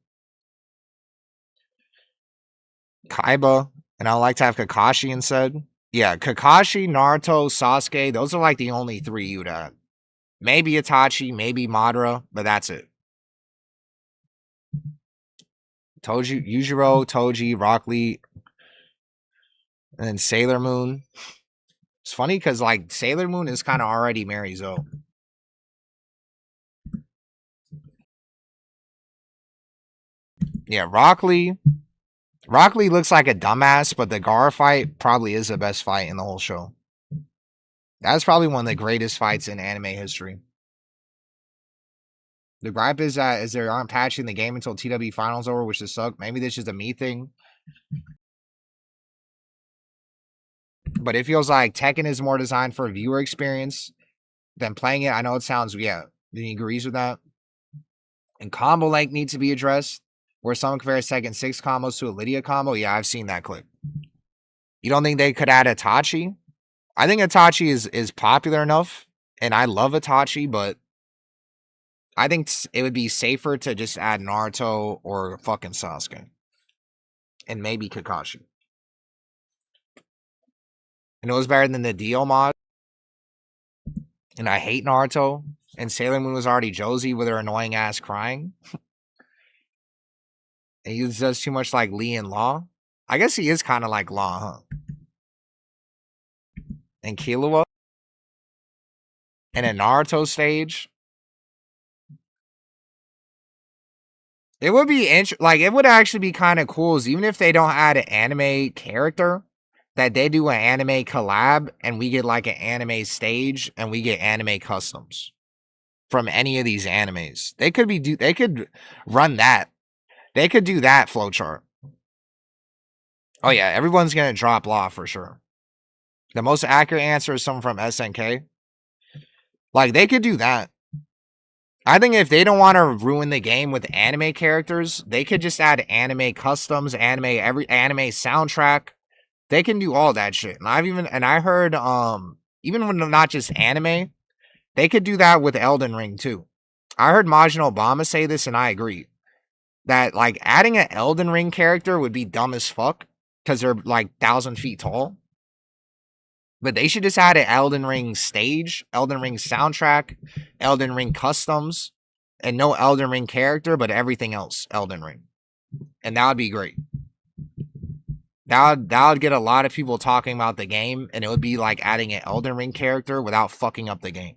Kaiba, and I like to have Kakashi instead. Yeah, Kakashi, Naruto, Sasuke, those are like the only three you'd have. Maybe Itachi, maybe Madara, but that's it. Yujiro, Toji, Rock Lee, and then Sailor Moon. It's funny because like Sailor Moon is kind of already Mary Zoe. Yeah, Rock Lee. Rock Lee looks like a dumbass, but the Gaara fight probably is the best fight in the whole show. That's probably one of the greatest fights in anime history. The gripe is that they aren't patching the game until TW Finals over, which is suck. Maybe this is a me thing. But it feels like Tekken is more designed for a viewer experience than playing it. I know it sounds, yeah, he agrees with that. And combo length needs to be addressed. Where someone compares Tekken 6 combos to a Lydia combo. Yeah, I've seen that clip. You don't think they could add Itachi? I think Itachi is popular enough. And I love Itachi, but I think it would be safer to just add Naruto or fucking Sasuke. And maybe Kakashi. And it was better than the Dio mod. And I hate Naruto. And Sailor Moon was already Josie with her annoying ass crying. And he does too much like Lee and Law. I guess he is kind of like Law, huh? And Killua. And a Naruto stage. It would be like it would actually be kind of cool, even if they don't add an anime character, that they do an anime collab and we get like an anime stage and we get anime customs from any of these animes. They could run that. They could do that flowchart. Oh yeah, everyone's gonna drop Law for sure. The most accurate answer is someone from SNK. Like, they could do that. I think if they don't want to ruin the game with anime characters, they could just add anime customs, anime soundtrack. They can do all that shit. And I heard even when not just anime, they could do that with Elden Ring too. I heard Majin Obama say this and I agree. That like adding an Elden Ring character would be dumb as fuck because they're like 1,000 feet tall. But they should just add an Elden Ring stage, Elden Ring soundtrack, Elden Ring customs, and no Elden Ring character, but everything else Elden Ring. And that would be great. That would get a lot of people talking about the game, and it would be like adding an Elden Ring character without fucking up the game.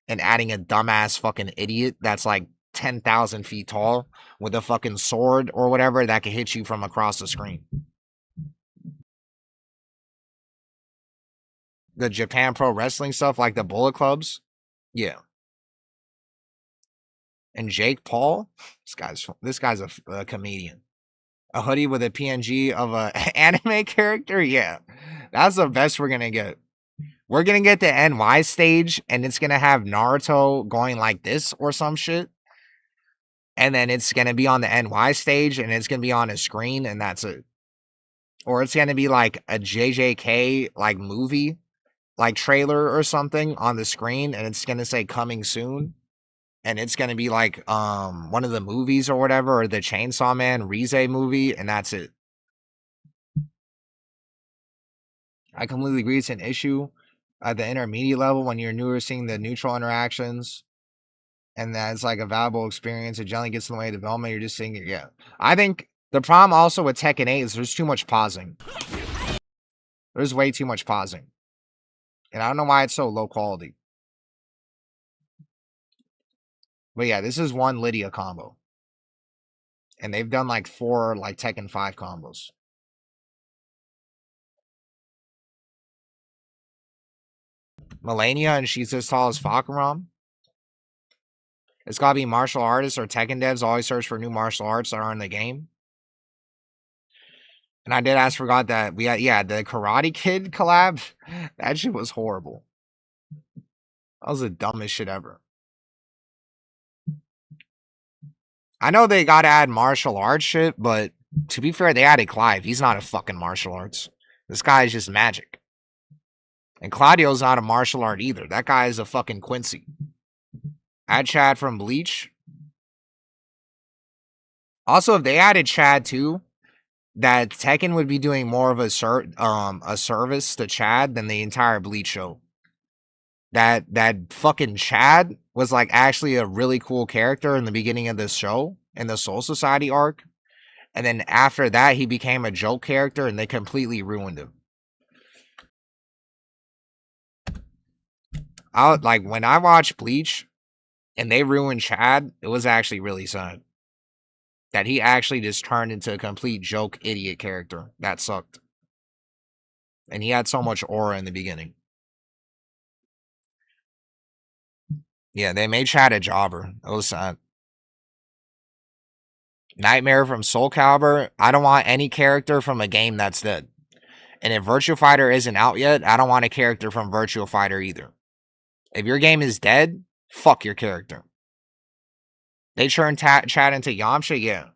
And adding a dumbass fucking idiot that's like 10,000 feet tall with a fucking sword or whatever that can hit you from across the screen. The Japan Pro Wrestling stuff, like the Bullet Clubs. Yeah. And Jake Paul, this guy's a comedian. A hoodie with a PNG of a anime character, yeah. That's the best we're gonna get. We're gonna get the NY stage, and it's gonna have Naruto going like this or some shit. And then it's gonna be on the NY stage, and it's gonna be on a screen, and that's it. Or it's gonna be like a JJK like movie, like trailer or something on the screen, and it's gonna say coming soon. And it's gonna be like one of the movies or whatever, or the Chainsaw Man Rize movie, and that's it. I completely agree it's an issue at the intermediate level when you're newer seeing the neutral interactions. And that's like a valuable experience. It generally gets in the way of development. You're just seeing it, yeah. I think the problem also with Tekken 8 is there's too much pausing. There's way too much pausing. And I don't know why it's so low quality. But yeah, this is one Lydia combo. And they've done like 4 like Tekken 5 combos. Melania and she's as tall as Fakaram. It's gotta be martial artists or Tekken devs always search for new martial arts that are in the game. And I did ask for God that we had, yeah, the Karate Kid collab. That shit was horrible. That was the dumbest shit ever. I know they gotta add martial arts shit, but to be fair, they added Clive. He's not a fucking martial arts. This guy is just magic. And Claudio's not a martial art either. That guy is a fucking Quincy. Add Chad from Bleach. Also, if they added Chad too, that Tekken would be doing more of a service to Chad than the entire Bleach show. That fucking Chad was like actually a really cool character in the beginning of this show, in the Soul Society arc. And then after that, he became a joke character and they completely ruined him. Like when I watched Bleach and they ruined Chad, it was actually really sad. That he actually just turned into a complete joke idiot character. That sucked. And he had so much aura in the beginning. Yeah, they made Chad a jobber. It was sad. Nightmare from Soul Calibur. I don't want any character from a game that's dead. And if Virtua Fighter isn't out yet, I don't want a character from Virtua Fighter either. If your game is dead, fuck your character. They turned Chad into Yamcha, yeah.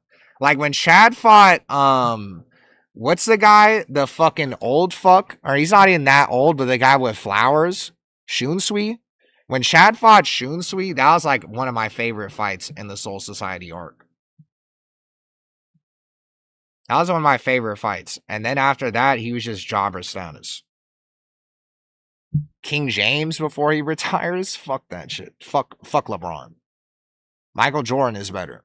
Like when Chad fought, what's the guy? The fucking old fuck? Or he's not even that old, but the guy with flowers? Shunsui? When Chad fought Shunsui, that was like one of my favorite fights in the Soul Society arc. That was one of my favorite fights. And then after that, he was just jobber status. King James before he retires? Fuck that shit. Fuck LeBron. Michael Jordan is better.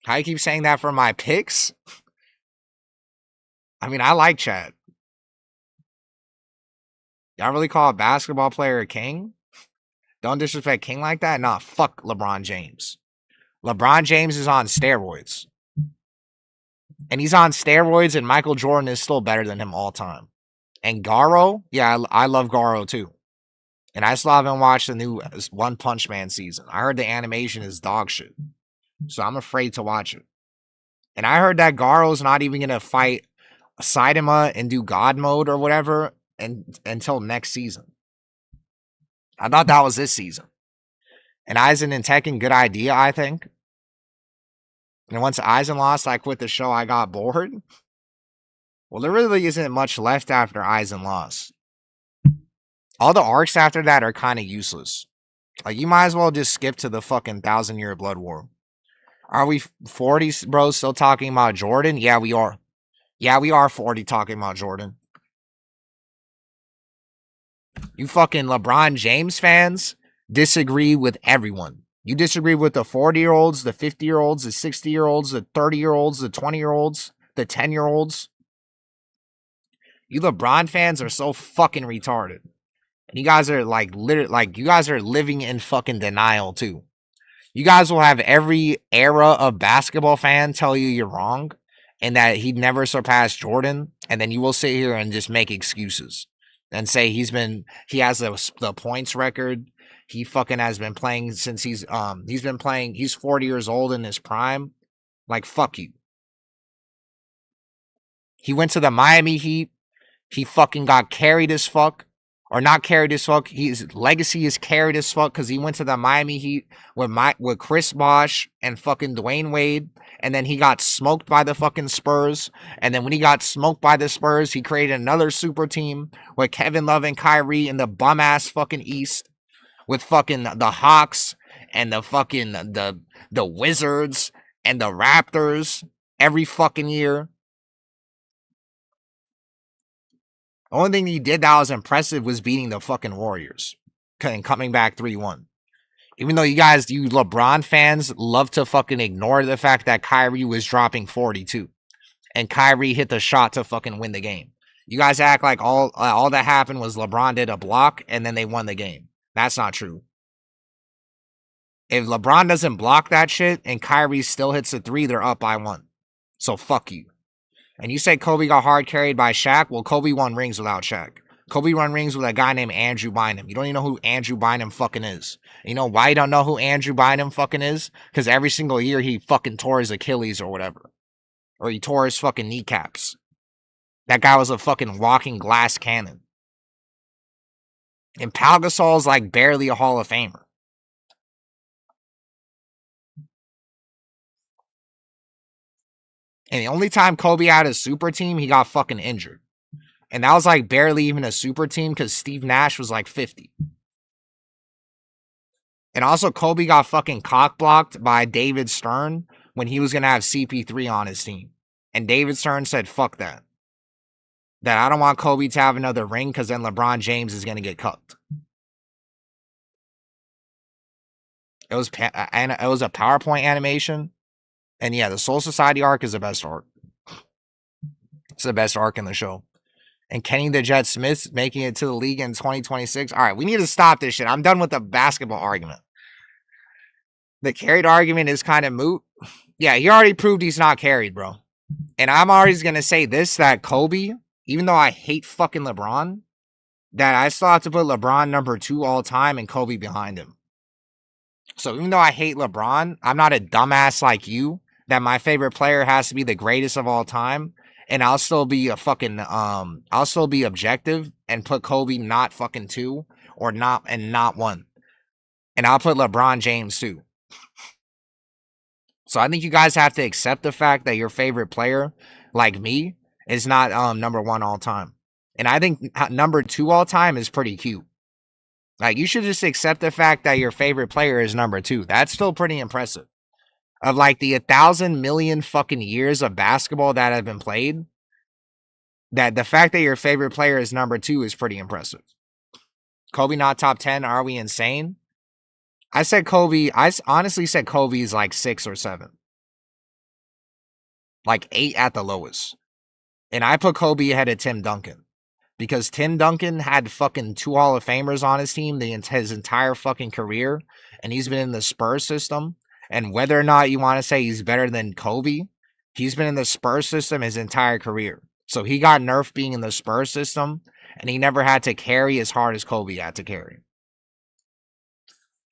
How you keep saying that for my picks? I mean, I like Chad. Y'all really call a basketball player a king? Don't disrespect King like that? Nah, fuck LeBron James. LeBron James is on steroids. And he's on steroids, and Michael Jordan is still better than him all time. And Garo? Yeah, I love Garo too. And I still haven't watched the new One Punch Man season. I heard the animation is dog shit. So I'm afraid to watch it. And I heard that Garo's not even going to fight Saitama and do God mode or whatever and until next season. I thought that was this season. And Aizen and Tekken, good idea, I think. And once Aizen lost, I quit the show. I got bored. Well, there really isn't much left after Aizen lost. All the arcs after that are kind of useless. Like, you might as well just skip to the fucking 1,000-year Blood War. Are we 40, bro, still talking about Jordan? Yeah, we are. Yeah, we are 40 talking about Jordan. You fucking LeBron James fans disagree with everyone. You disagree with the 40-year-olds, the 50-year-olds, the 60-year-olds, the 30-year-olds, the 20-year-olds, the 10-year-olds. You LeBron fans are so fucking retarded. And you guys are like literally like you guys are living in fucking denial too. You guys will have every era of basketball fan tell you you're wrong and that he'd never surpass Jordan, and then you will sit here and just make excuses and say he has the points record. He fucking has been playing since he's 40 years old in his prime. Like, fuck you. He went to the Miami Heat. He fucking got carried as fuck. Or not carried as fuck. His legacy is carried as fuck because he went to the Miami Heat with Chris Bosh and fucking Dwayne Wade. And then he got smoked by the fucking Spurs. And then when he got smoked by the Spurs, he created another super team with Kevin Love and Kyrie in the bum ass fucking East. With fucking the Hawks and the fucking the Wizards and the Raptors every fucking year. The only thing he did that was impressive was beating the fucking Warriors and coming back 3-1. Even though you LeBron fans love to fucking ignore the fact that Kyrie was dropping 42 and Kyrie hit the shot to fucking win the game. You guys act like all that happened was LeBron did a block and then they won the game. That's not true. If LeBron doesn't block that shit and Kyrie still hits a 3, they're up by 1. So fuck you. And you say Kobe got hard carried by Shaq? Well, Kobe won rings without Shaq. Kobe won rings with a guy named Andrew Bynum. You don't even know who Andrew Bynum fucking is. And you know why you don't know who Andrew Bynum fucking is? Because every single year he fucking tore his Achilles or whatever. Or he tore his fucking kneecaps. That guy was a fucking walking glass cannon. And Pau Gasol's like barely a Hall of Famer. And the only time Kobe had a super team, he got fucking injured. And that was like barely even a super team because Steve Nash was like 50. And also Kobe got fucking cock-blocked by David Stern when he was going to have CP3 on his team. And David Stern said, fuck that. That I don't want Kobe to have another ring because then LeBron James is going to get cucked. It was a PowerPoint animation. And yeah, the Soul Society arc is the best arc. It's the best arc in the show. And Kenny the Jet Smith making it to the league in 2026. All right, we need to stop this shit. I'm done with the basketball argument. The carried argument is kind of moot. Yeah, he already proved he's not carried, bro. And I'm always going to say this, that Kobe, even though I hate fucking LeBron, that I still have to put LeBron number 2 all time and Kobe behind him. So even though I hate LeBron, I'm not a dumbass like you, that my favorite player has to be the greatest of all time. And I'll still be I'll still be objective and put Kobe not fucking 2 or not 1. And I'll put LeBron James 2. So I think you guys have to accept the fact that your favorite player, like me, is not number 1 all time. And I think number 2 all time is pretty cute. Like, you should just accept the fact that your favorite player is number 2. That's still pretty impressive. Of like the 1,000 million fucking years of basketball that have been played, that the fact that your favorite player is number 2 is pretty impressive. Kobe not top 10, are we insane? I honestly said Kobe is like 6 or 7. Like 8 at the lowest. And I put Kobe ahead of Tim Duncan. Because Tim Duncan had fucking 2 Hall of Famers on his team his entire fucking career. And he's been in the Spurs system. And whether or not you want to say he's better than Kobe, he's been in the Spurs system his entire career. So he got nerfed being in the Spurs system. And he never had to carry as hard as Kobe had to carry.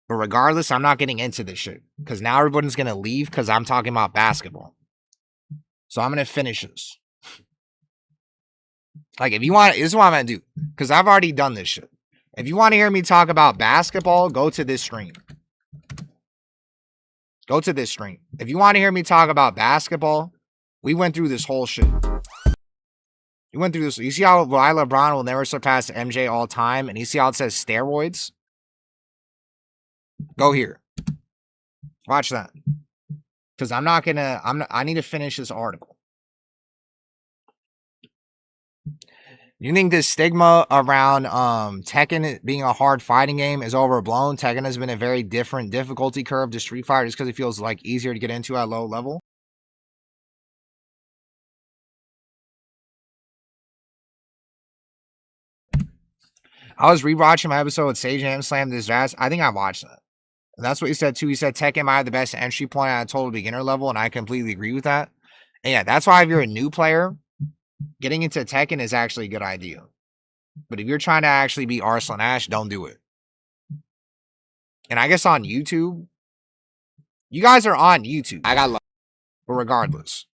But regardless, I'm not getting into this shit. Because now everyone's going to leave because I'm talking about basketball. So I'm going to finish this. Like, if you want, this is what I'm gonna do, because I've already done this shit. If you want to hear me talk about basketball, go to this stream. Go to this stream. If you want to hear me talk about basketball, we went through this whole shit. We went through this. You see how why LeBron will never surpass MJ all time, and you see how it says steroids? Go here. Watch that. Because I need to finish this article. You think this stigma around Tekken being a hard fighting game is overblown? Tekken has been a very different difficulty curve to Street Fighter just because it feels like easier to get into at low level. I was rewatching my episode with Sage and Slam this ass. I think I watched that. And that's what he said too. He said Tekken might have the best entry point at a total beginner level, and I completely agree with that. And yeah, that's why if you're a new player, getting into Tekken is actually a good idea. But if you're trying to actually be Arslan Ash, don't do it. And I guess on YouTube, you guys are on YouTube. I got love. But regardless,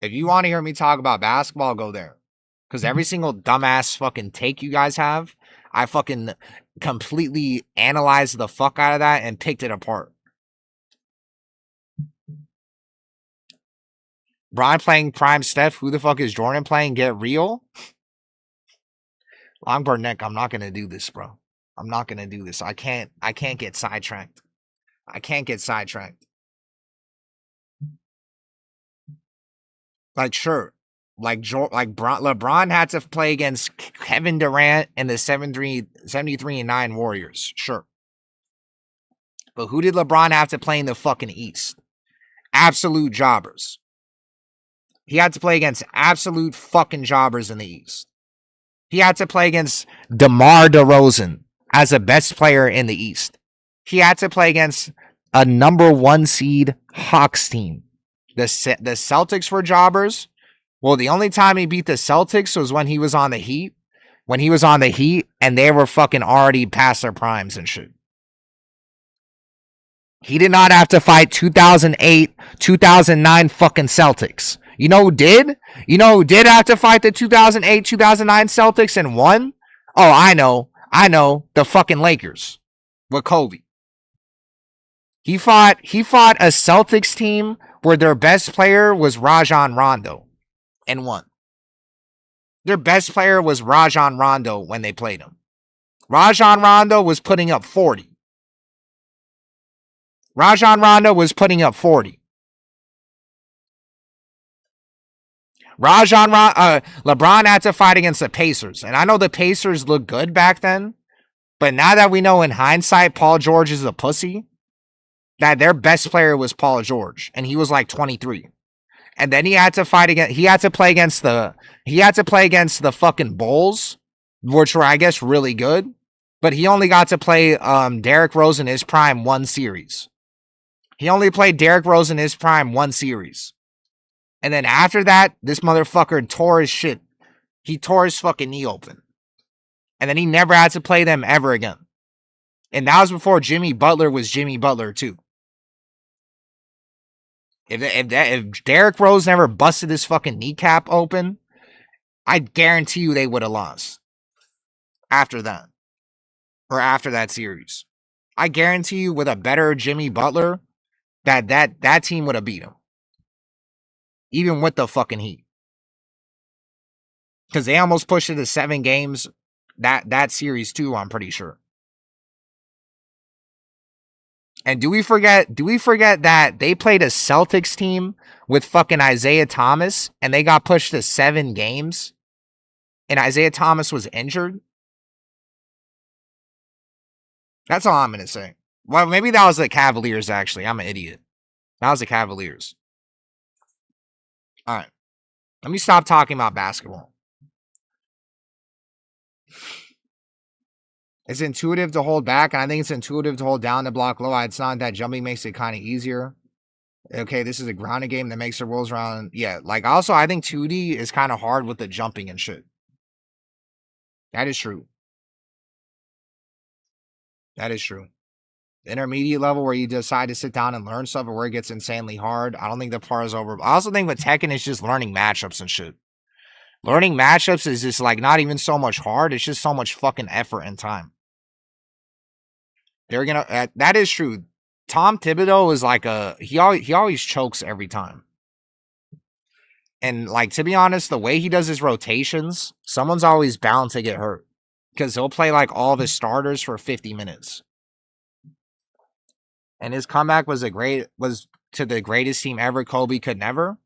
if you want to hear me talk about basketball, go there. Because every single dumbass fucking take you guys have, I fucking completely analyzed the fuck out of that and picked it apart. Brian playing Prime Steph. Who the fuck is Jordan playing? Get real? Longboard neck, I'm not gonna do this, bro. I'm not gonna do this. I can't get sidetracked. I can't get sidetracked. Like, sure. Like LeBron had to play against Kevin Durant and the 73-9 Warriors. Sure. But who did LeBron have to play in the fucking East? Absolute jobbers. He had to play against absolute fucking jobbers in the East. He had to play against DeMar DeRozan as the best player in the East. He had to play against a number 1 seed Hawks team. The Celtics were jobbers. Well, the only time he beat the Celtics was when he was on the Heat. When he was on the Heat and they were fucking already past their primes and shit. He did not have to fight 2008, 2009 fucking Celtics. You know who did? You know who did have to fight the 2008, 2009 Celtics and won? Oh, I know. The fucking Lakers with Kobe. He fought a Celtics team where their best player was Rajon Rondo and won. Their best player was Rajon Rondo when they played him. Rajon Rondo was putting up 40. LeBron had to fight against the Pacers. And I know the Pacers looked good back then. But now that we know in hindsight Paul George is a pussy, that their best player was Paul George. And he was like 23. And then he had to play against the fucking Bulls, which were, I guess, really good. But he only got to play Derrick Rose in his prime 1 series. He only played Derrick Rose in his prime 1 series. And then after that, this motherfucker tore his shit. He tore his fucking knee open. And then he never had to play them ever again. And that was before Jimmy Butler was Jimmy Butler too. If Derrick Rose never busted his fucking kneecap open, I guarantee you they would have lost. After that. Or after that series. I guarantee you with a better Jimmy Butler, that team would have beat him. Even with the fucking Heat. Because they almost pushed it to 7 games that series too, I'm pretty sure. And do we forget that they played a Celtics team with fucking Isaiah Thomas and they got pushed to 7 games and Isaiah Thomas was injured? That's all I'm going to say. Well, maybe that was the Cavaliers, actually. I'm an idiot. That was the Cavaliers. All right. Let me stop talking about basketball. It's intuitive to hold back, and I think it's intuitive to hold down to block low. It's not that jumping makes it kind of easier. Okay, this is a grounded game that makes the rolls around. Yeah, like also, I think 2D is kind of hard with the jumping and shit. That is true. intermediate level where you decide to sit down and learn stuff, or where it gets insanely hard, I don't think the part is over. I also think with Tekken, it's just learning matchups and shit. Learning matchups is just like not even so much hard. It's just so much fucking effort and time. They're gonna. That is true. Tom Thibodeau is like he always chokes every time. And like, to be honest, the way he does his rotations, someone's always bound to get hurt because he'll play like all of his starters for 50 minutes. And his comeback was to the greatest team ever. Kobe could never.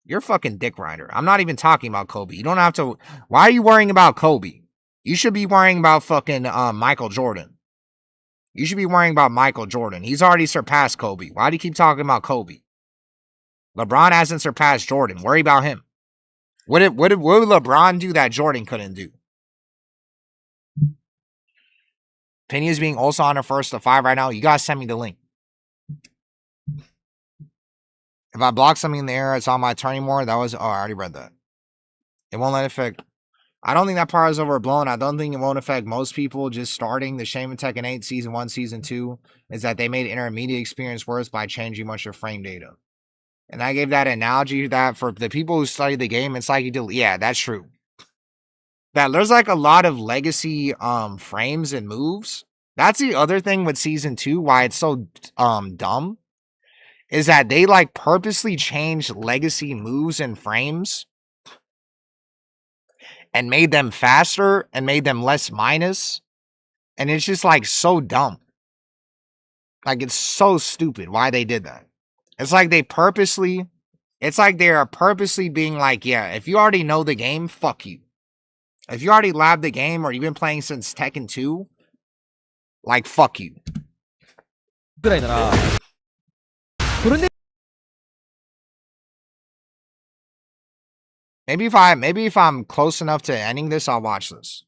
You're a fucking dick rider. I'm not even talking about Kobe. You don't have to. Why are you worrying about Kobe? You should be worrying about fucking Michael Jordan. You should be worrying about Michael Jordan. He's already surpassed Kobe. Why do you keep talking about Kobe? LeBron hasn't surpassed Jordan. Worry about him. What did LeBron do that Jordan couldn't do? Penny is being also on her first to 5 right now. You guys send me the link. If I block something in the air, it's on my turn anymore. That was, I already read that. It won't let it affect. I don't think that part is overblown. I don't think it won't affect most people just starting. The shame of Tekken 8 Season 1, Season 2 is that they made intermediate experience worse by changing much of frame data. And I gave that analogy that for the people who study the game, it's like you do. Yeah, that's true. That there's like a lot of legacy frames and moves. That's the other thing with Season 2, why it's so dumb. Is that they like purposely changed legacy moves and frames and made them faster and made them less minus. And it's just like so dumb. Like it's so stupid why they did that. It's like they are purposely being like, yeah, if you already know the game, fuck you. If you already labbed the game or you've been playing since Tekken 2, like fuck you. Maybe if I'm close enough to ending this, I'll watch this.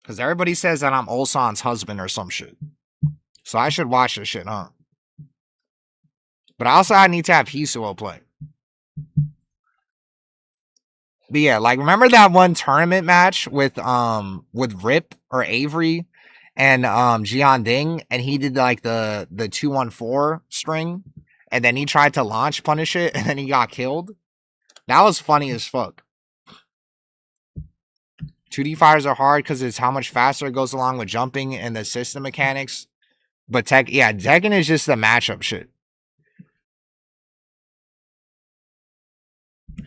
Because everybody says that I'm Ulsan's husband or some shit. So I should watch this shit, huh? But also I need to have Hisuo play. But yeah, like remember that one tournament match with Rip or Avery and Jian Ding, and he did like the 2-1-4 string, and then he tried to launch punish it, and then he got killed. That was funny as fuck. 2D fires are hard because it's how much faster it goes along with jumping and the system mechanics. But Tekken is just the matchup shit.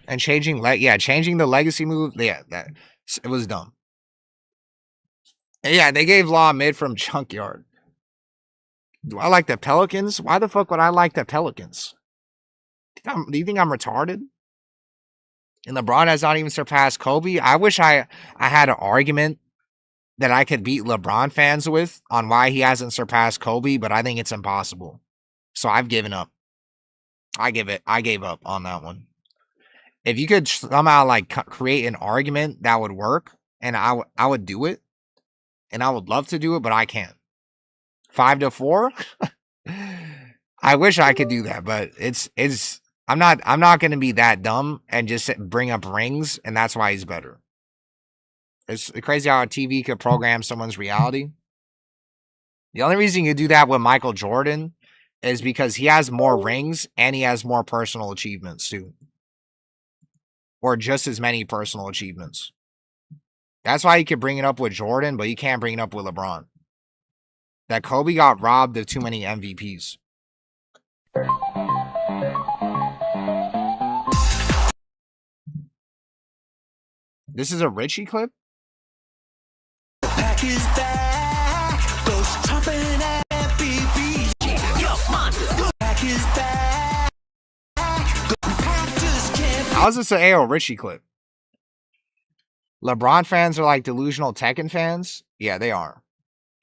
And changing the legacy move, it was dumb. And yeah, they gave Law mid from Junkyard. Do I like the Pelicans? Why the fuck would I like the Pelicans? Do you think I'm retarded? And LeBron has not even surpassed Kobe. I wish I had an argument that I could beat LeBron fans with on why he hasn't surpassed Kobe, but I think it's impossible. So I've given up. I gave up on that one. If you could somehow like create an argument that would work, and I would do it, and I would love to do it, but I can't. 5-4. I wish I could do that, but I'm not going to be that dumb and just bring up rings, and that's why he's better. It's crazy how a TV could program someone's reality. The only reason you do that with Michael Jordan is because he has more rings and he has more personal achievements too. Or just as many personal achievements. That's why you can bring it up with Jordan, but you can't bring it up with LeBron. That Kobe got robbed of too many MVPs. This is a Richie clip? Pack is back. Goes chopping at MVPs. Pack is back. How's this an AO Richie clip? LeBron fans are like delusional Tekken fans? Yeah, they are.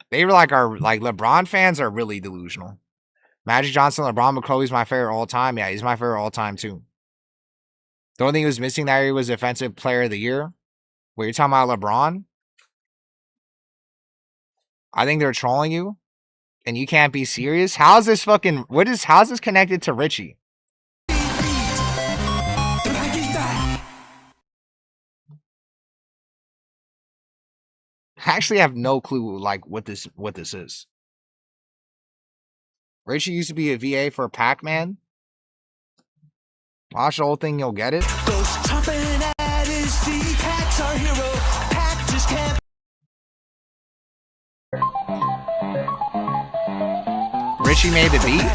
They were like LeBron fans are really delusional. Magic Johnson, LeBron McColley's my favorite all time. Yeah, he's my favorite all time too. The only thing he was missing that year was Defensive Player of the Year. Wait, you're talking about LeBron? I think they're trolling you, and you can't be serious. How's this connected to Richie? I actually have no clue like what this is. Richie used to be a VA for Pac-Man. Watch the whole thing, you'll get it. Richie made the beat.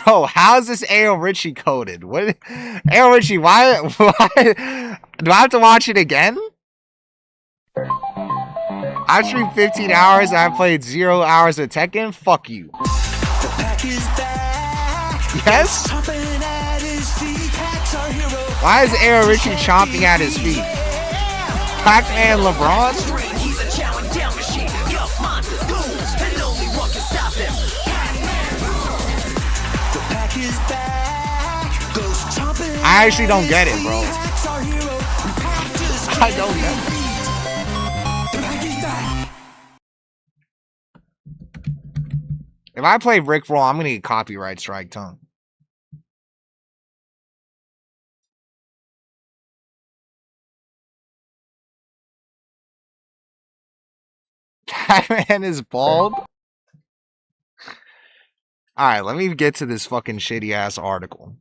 Bro, how's this AO Richie coded? What? AO Richie, why do I have to watch it again? I streamed 15 hours and I played 0 hours of Tekken? Fuck you. Yes? Why is AO Richie chomping at his feet? Pac-Man LeBron? I actually don't get it, bro. I don't get it. If I play Rick Roll, I'm gonna get copyright strike, tongue. Pac-Man is bald? Alright, let me get to this fucking shitty ass article.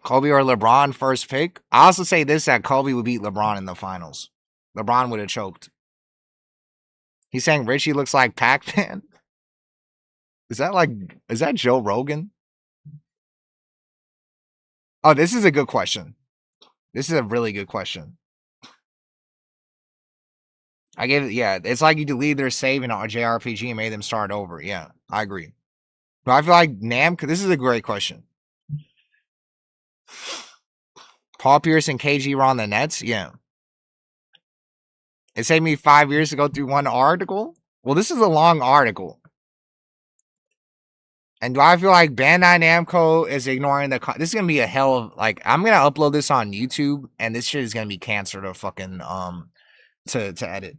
Kobe or LeBron first pick? I also say this, that Kobe would beat LeBron in the finals. LeBron would have choked. He's saying Richie looks like Pac-Man? Is that Joe Rogan? Oh, this is a good question. This is a really good question. I get it, yeah. It's like you deleted their save in a JRPG and made them start over. Yeah, I agree. But I feel like Namco, this is a great question. Paul Pierce and KG were on the Nets? Yeah. It saved me 5 years to go through one article? Well, this is a long article. And do I feel like Bandai Namco is ignoring the... This is going to be a hell of... Like, I'm going to upload this on YouTube, and this shit is going to be cancer to fucking... To edit.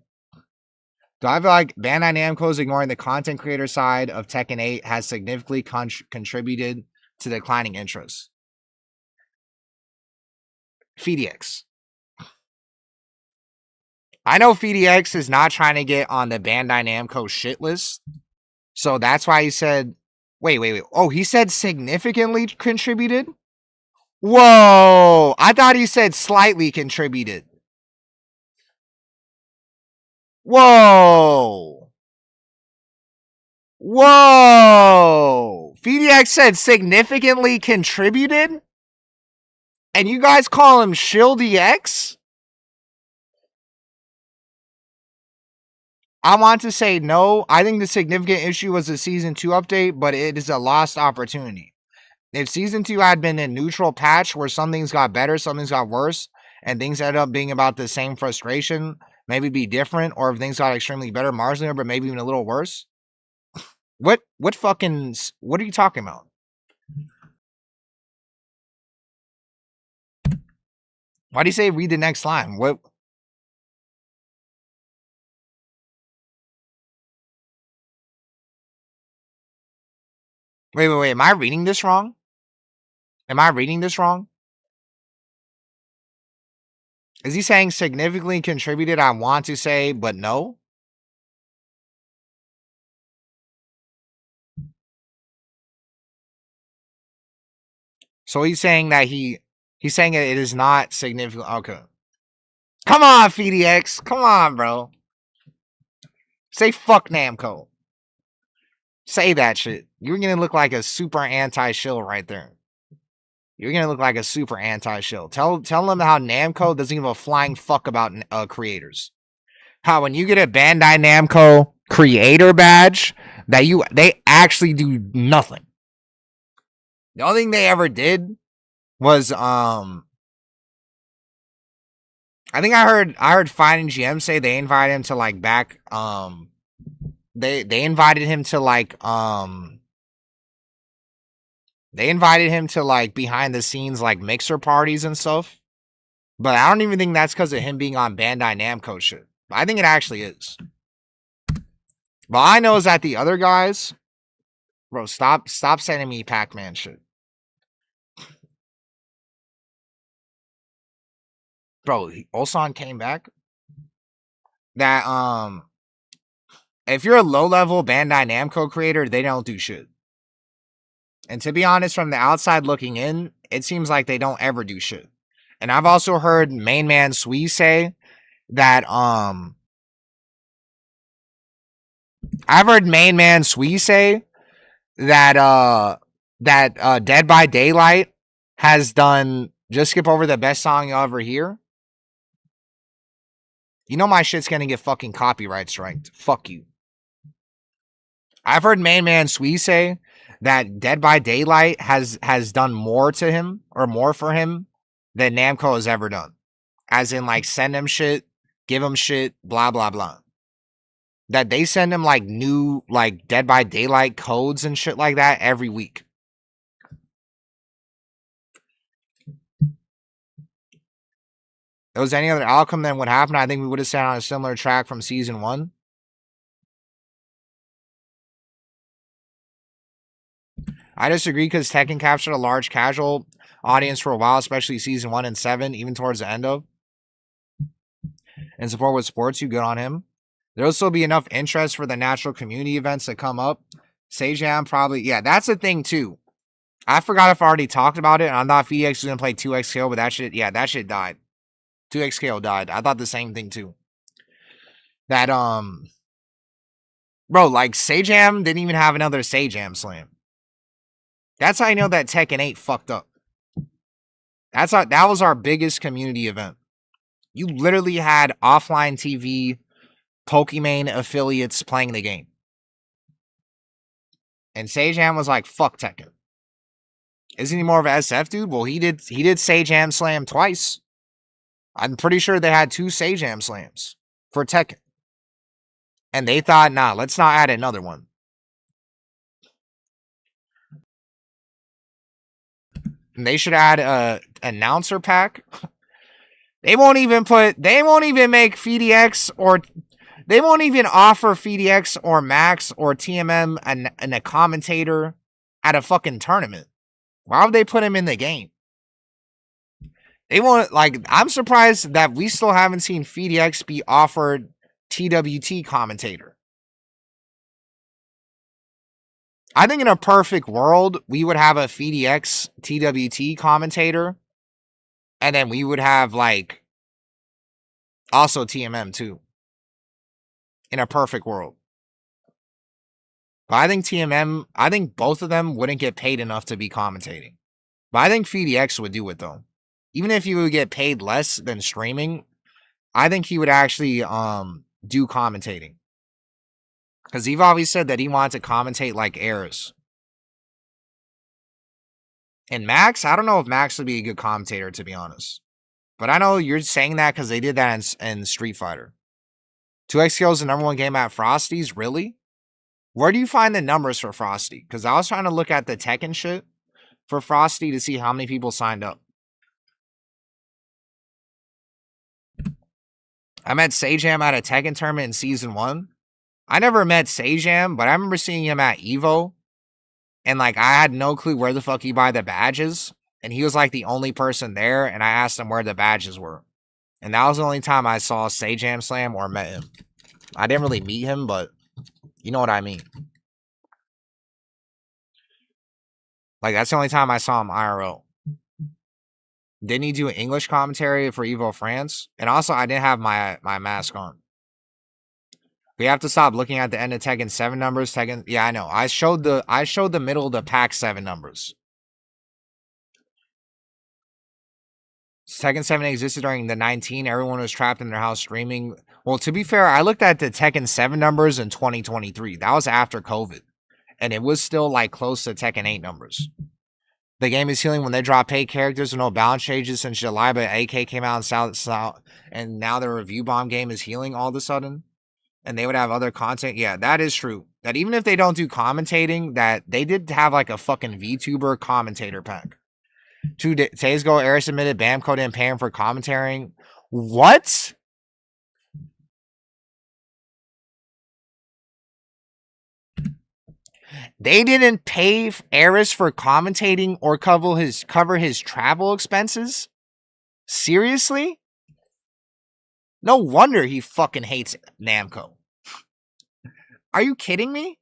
Do I feel like Bandai Namco is ignoring the content creator side of Tekken 8 has significantly contributed to declining interest? FeedX. I know FeedX is not trying to get on the Bandai Namco shit list. So that's why he said... Wait. Oh, he said significantly contributed? Whoa! I thought he said slightly contributed. Whoa! Whoa! FeedX said significantly contributed? And you guys call him ShieldEX? I want to say no. I think the significant issue was the Season 2 update, but it is a lost opportunity. If Season 2 had been a neutral patch where some things got better, some things got worse, and things ended up being about the same frustration, maybe be different, or if things got extremely better, marginally, but maybe even a little worse. What are you talking about? Why do you say read the next line? What? Wait. Am I reading this wrong? Is he saying significantly contributed? I want to say, but no. So he's saying that he's saying it is not significant. Okay. Come on, FeedX. Come on, bro. Say fuck Namco. Say that shit. You're gonna look like a super anti-shill right there. You're gonna look like a super anti-shill. Tell them how Namco doesn't give a flying fuck about creators. How when you get a Bandai Namco creator badge, that they actually do nothing. The only thing they ever did was I think I heard Fine and GM say they invited him to like back they invited him to like They invited him to like behind the scenes like mixer parties and stuff. But I don't even think that's because of him being on Bandai Namco shit. I think it actually is. But all I know is that the other guys, bro, stop sending me Pac-Man shit. Bro, Ulsan came back. That if you're a low-level Bandai Namco creator, they don't do shit. And to be honest, from the outside looking in, it seems like they don't ever do shit. And I've also heard main man Sui say that I've heard main man Sui say that Dead by Daylight has done. Just skip over the best song you'll ever hear. You know my shit's gonna get fucking copyright striked. Fuck you. I've heard main man Sui say that Dead by Daylight has done more to him or more for him than Namco has ever done. As in like send him shit, give him shit, blah blah blah. That they send him like new like Dead by Daylight codes and shit like that every week. If it was any other outcome than what happened, I think we would have sat on a similar track from season 1. I disagree because Tekken captured a large casual audience for a while, especially season 1 and 7, even towards the end of. And support with sports, you good on him. There'll still be enough interest for the natural community events that come up. Sejam probably, yeah, that's the thing too. I forgot if I already talked about it. And I thought VDX was gonna play 2XKO, but that shit, yeah, that shit died. 2XKO died. I thought the same thing too. That bro, like Sejam didn't even have another Sejam slam. That's how I know that Tekken 8 fucked up. That was our biggest community event. You literally had offline TV, Pokimane affiliates playing the game. And Sejam was like, fuck Tekken. Isn't he more of a SF dude? Well, he did Sejam Slam twice. I'm pretty sure they had 2 Sejam Slams for Tekken. And they thought, nah, let's not add another one. And they should add a announcer pack. They won't even make FDX or they won't even offer FDX or Max or TMM and a commentator at a fucking tournament. Why would they put him in the game? They won't, like, I'm surprised that we still haven't seen FDX be offered TWT commentator. I think in a perfect world, we would have a FDX TWT commentator. And then we would have, like, also TMM too. In a perfect world. But I think both of them wouldn't get paid enough to be commentating. But I think FDX would do it though. Even if he would get paid less than streaming, I think he would actually do commentating. Because Eve always said that he wanted to commentate like Airs. And Max, I don't know if Max would be a good commentator, to be honest. But I know you're saying that because they did that in Street Fighter. 2XKO is the #1 game at Frosty's? Really? Where do you find the numbers for Frosty? Because I was trying to look at the Tekken shit for Frosty to see how many people signed up. I met Sejam at a Tekken tournament in season 1. I never met Sejam, but I remember seeing him at Evo. And like, I had no clue where the fuck he buy the badges. And he was like the only person there. And I asked him where the badges were. And that was the only time I saw Sejam Slam or met him. I didn't really meet him, but you know what I mean. Like, that's the only time I saw him IRL. Didn't he do an English commentary for Evo France? And also, I didn't have my mask on. We have to stop looking at the end of Tekken 7 numbers. Yeah, I know. I showed the middle of the pack 7 numbers. Tekken 7 existed during the 19. Everyone was trapped in their house streaming. Well, to be fair, I looked at the Tekken 7 numbers in 2023. That was after COVID. And it was still like close to Tekken 8 numbers. The game is healing when they drop paid characters with no balance changes since July, but AK came out and now the review bomb game is healing all of a sudden. And they would have other content. Yeah, that is true. that even if they don't do commentating, that they did have like a fucking VTuber commentator pack. 2 days ago, Eris admitted Bamco didn't pay him for commentating. What? They didn't pay Eris for commentating or cover his travel expenses? Seriously? No wonder he fucking hates Namco. Are you kidding me?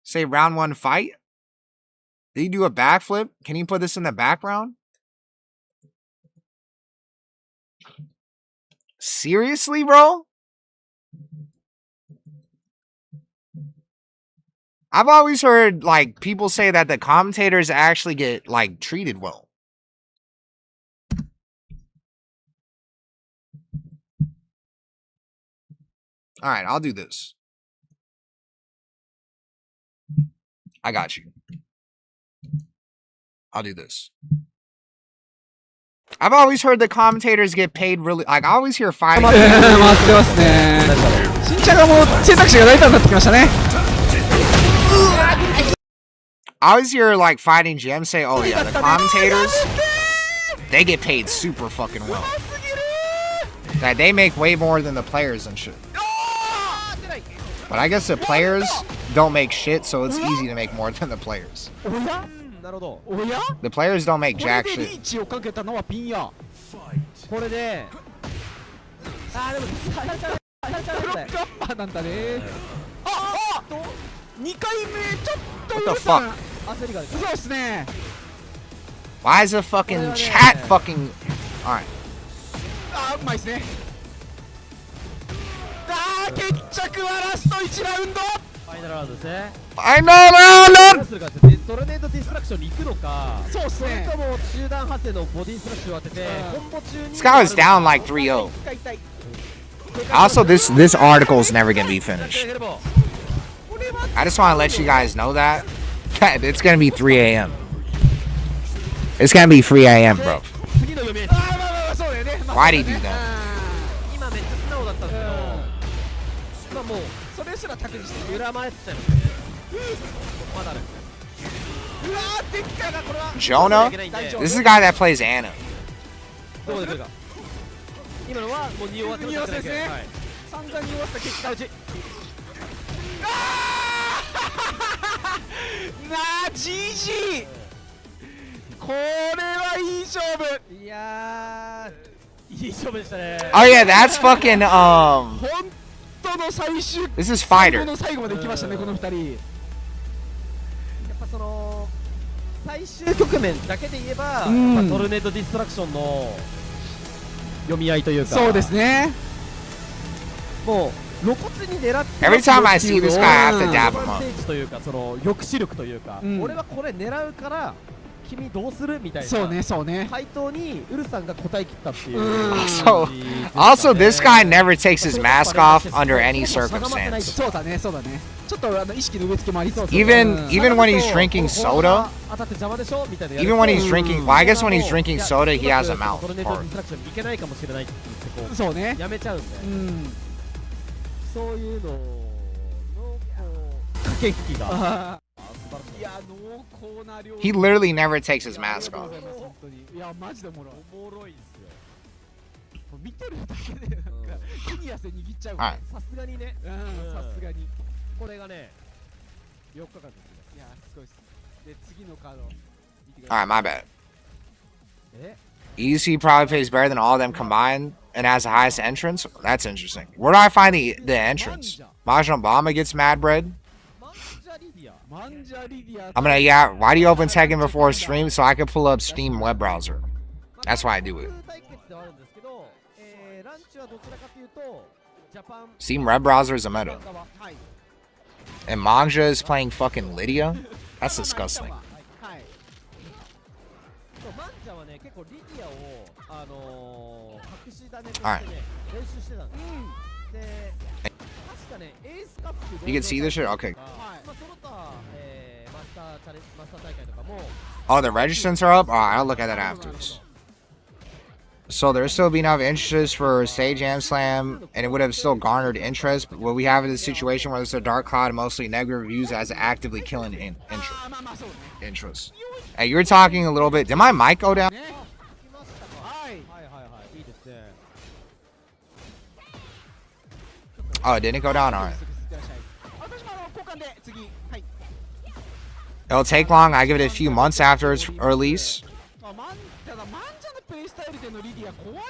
Say round 1 fight? Did he do a backflip? Can you put this in the background? Seriously, bro? I've always heard like people say that the commentators actually get like treated well. All right, I'll do this. I got you. I'll do this. I've always heard the commentators get paid really. Like I always hear fighting. I always hear like fighting GM say, "Oh yeah, the commentators, they get paid super fucking well. That they make way more than the players and shit." But I guess the players don't make shit, so it's easy to make more than the players. The players don't make jack shit. What the fuck? Why is the fucking chat fucking... Alright. I know. This guy was down like 3-0. Also, this article's never gonna be finished. I just want to let you guys know that it's gonna be 3 a.m. It's gonna be 3 a.m., bro. Why'd he do that? Jonah? This is the guy that plays Anna. Oh yeah, that's fucking this is Fighter. Every time I see this guy, I have to dab him up. Also, this guy never takes his mask off under any circumstance. Even when he's drinking soda, well, I guess when he's drinking soda, he has a mouth part. He literally never takes his mask off. Alright. Alright, my bad. EDC probably pays better than all of them combined and has the highest entrance. That's interesting. Where do I find the entrance? Mahjong Obama gets mad bread. I'm gonna, yeah, why do you open Tekken before stream? So I can pull up Steam web browser. That's why I do it. Steam web browser is a meta. And Manja is playing fucking Lydia? That's disgusting. Alright. You can see this shit? Okay. Oh, the registrants are up? Alright, I'll look at that afterwards. So there's still be enough interest for Stage Jam Slam, and it would have still garnered interest. But what we have is a situation where there's a Dark Cloud and mostly negative reviews as actively killing interest. Hey, you're talking a little bit. Did my mic go down? Oh, it didn't go down? Alright. It'll take long. I give it a few months after its release.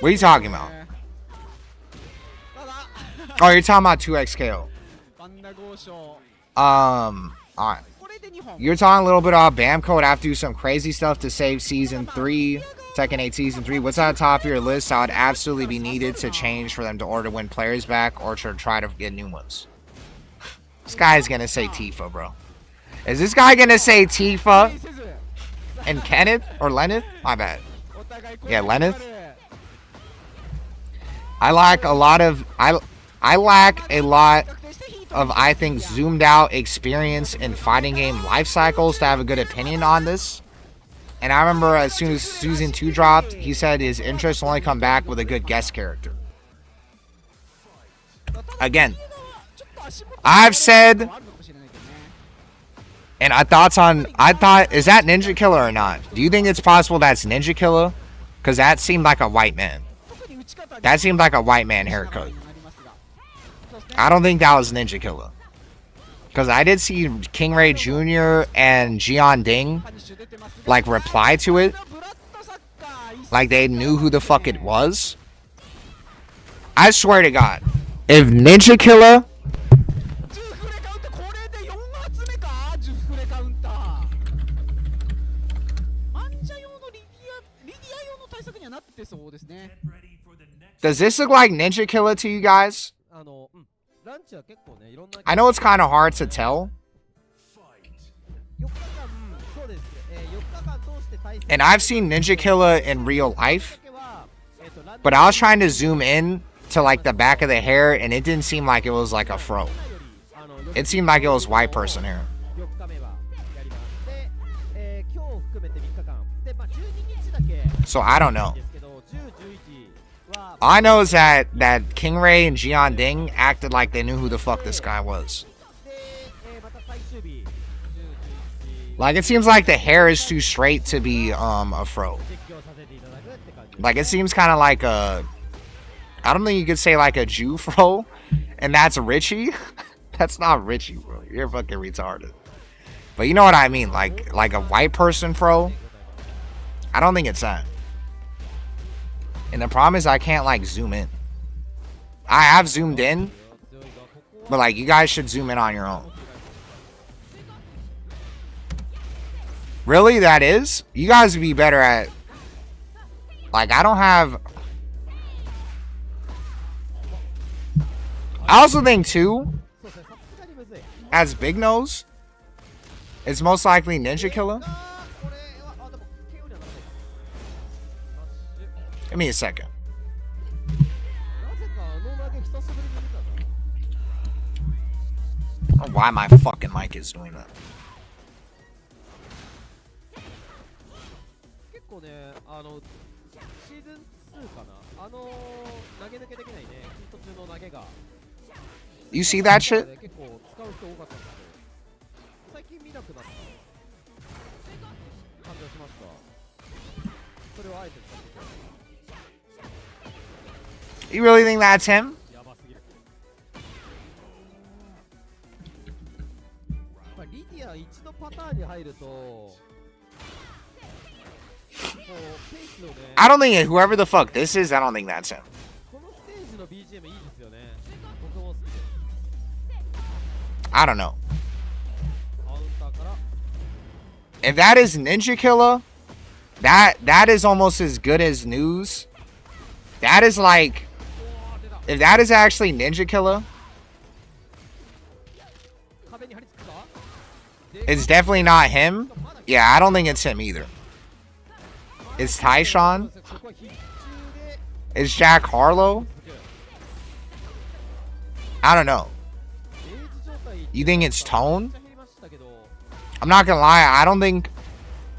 What are you talking about? Oh, you're talking about 2XKO. Alright. You're talking a little bit about Bamco would have to do some crazy stuff to save Season 3, Tekken 8 Season 3. What's on the top of your list that would absolutely be needed to change for them to order win players back or to try to get new ones? This guy's gonna say Tifa, bro. Is this guy gonna say Tifa and Kenneth or Lenneth? My bad. Yeah, Lenneth. I lack a lot of I think zoomed out experience in fighting game life cycles to have a good opinion on this. And I remember as soon as Season 2 dropped, he said his interest will only come back with a good guest character. Again, I've said, and I thought, is that Ninja Killer or not? Do you think it's possible that's Ninja Killer? Because that seemed like a white man. That seemed like a white man haircut. I don't think that was Ninja Killer. Because I did see King Ray Jr. and Jian Ding like reply to it. Like they knew who the fuck it was. I swear to God. If Ninja Killer... Does this look like Ninja Killer to you guys? I know it's kind of hard to tell. And I've seen Ninja Killer in real life. But I was trying to zoom in to like the back of the hair and it didn't seem like it was like a fro. It seemed like it was white person hair. So I don't know. All I know is that King Ray and Jian Ding acted like they knew who the fuck this guy was. Like, it seems like the hair is too straight to be a fro. Like, it seems kind of like a... I don't think you could say like a Jew fro. And that's Richie. That's not Richie, bro. You're fucking retarded. But you know what I mean. Like a white person fro. I don't think it's that. And the problem is I can't like zoom in. I have zoomed in. But like, you guys should zoom in on your own. Really? That is? You guys would be better at... Like, I don't have... I also think, too, as Big Nose, it's most likely Ninja Killer. Give me a second. I don't know why my fucking mic is doing that. You see that shit? You really think that's him? I don't think whoever the fuck this is, I don't think that's him. I don't know. If that is Ninja Killer, that is almost as good as news. That is like, if that is actually Ninja Killer, it's definitely not him. Yeah, I don't think it's him either. It's Tyshawn. It's Jack Harlow. I don't know. You think it's Tone? I'm not gonna lie, I don't think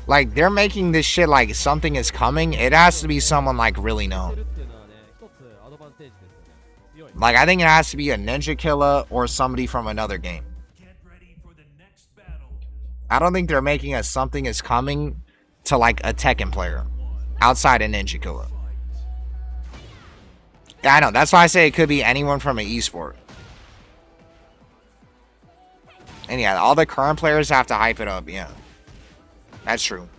Like, they're making this shit like something is coming. It has to be someone like really known. Like, I think it has to be a Ninja Killer or somebody from another game. I don't think they're making a something is coming to like a Tekken player outside of Ninja Killer. Yeah, I know. That's why I say it could be anyone from an esport. And yeah, all the current players have to hype it up. Yeah, that's true.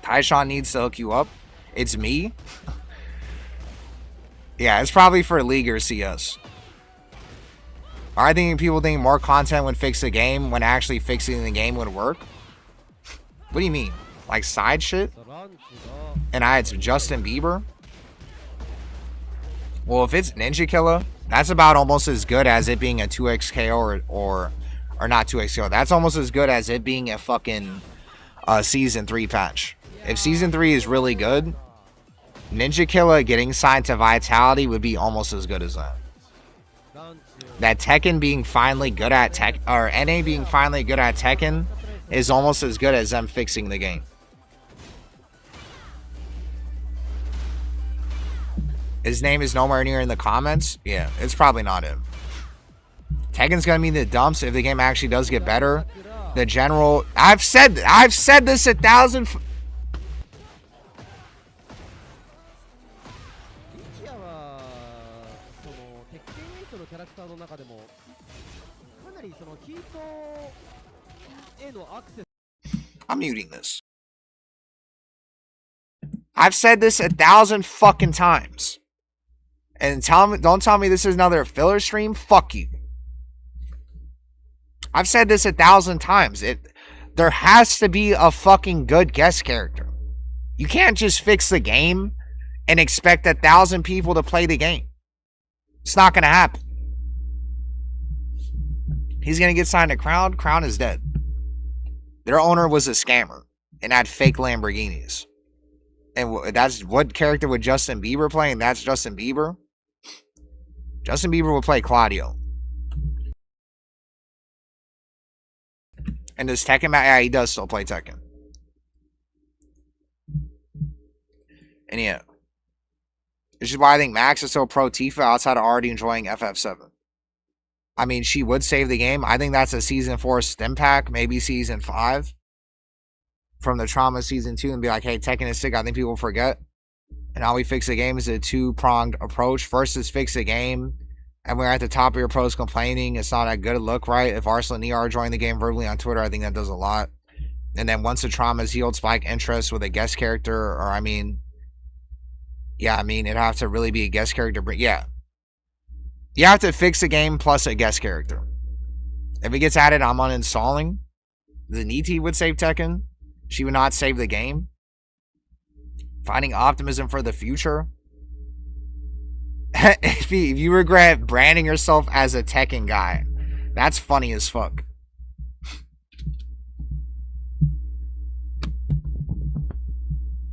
Taishan needs to hook you up. It's me. Yeah, it's probably for League or CS. I think people think more content would fix the game when actually fixing the game would work. What do you mean? Like side shit? And I had Justin Bieber? Well, if it's Ninja Killer, that's about almost as good as it being a 2x KO or not 2x KO. That's almost as good as it being a fucking Season 3 patch. If Season 3 is really good, Ninja Killer getting signed to Vitality would be almost as good as that. That Tekken being finally good at or NA being finally good at Tekken is almost as good as them fixing the game. His name is nowhere near in the comments. Yeah, it's probably not him. Tekken's gonna be the dumps if the game actually does get better. The general, I've said this 1,000. I'm muting this. I've said this 1,000 fucking times. And don't tell me this is another filler stream. Fuck you. I've said this 1,000 times. There has to be a fucking good guest character. You can't just fix the game and expect 1,000 people to play the game. It's not gonna happen. He's gonna get signed to Crown. Crown is dead. Their owner was a scammer and had fake Lamborghinis. And that's what character would Justin Bieber play? And that's Justin Bieber. Justin Bieber would play Claudio. And does Tekken matter? Yeah, he does still play Tekken. And yeah. This is why I think Max is so pro Tifa outside of already enjoying FF7. I mean, she would save the game. I think that's a Season 4 stim pack, maybe Season 5. From the Trauma Season 2 and be like, hey, Tekken is sick. I think people forget. And how we fix the game is a two-pronged approach. First is fix the game. And we're at the top of your pros complaining it's not a good look, right? If Arsenal and ER join the game verbally on Twitter, I think that does a lot. And then once the trauma is healed, spike interest with a guest character. Or, I mean, yeah, I mean, it'd have to really be a guest character. But yeah. You have to fix the game plus a guest character. If it gets added, I'm uninstalling. The Niti would save Tekken. She would not save the game. Finding optimism for the future. If you regret branding yourself as a Tekken guy, that's funny as fuck.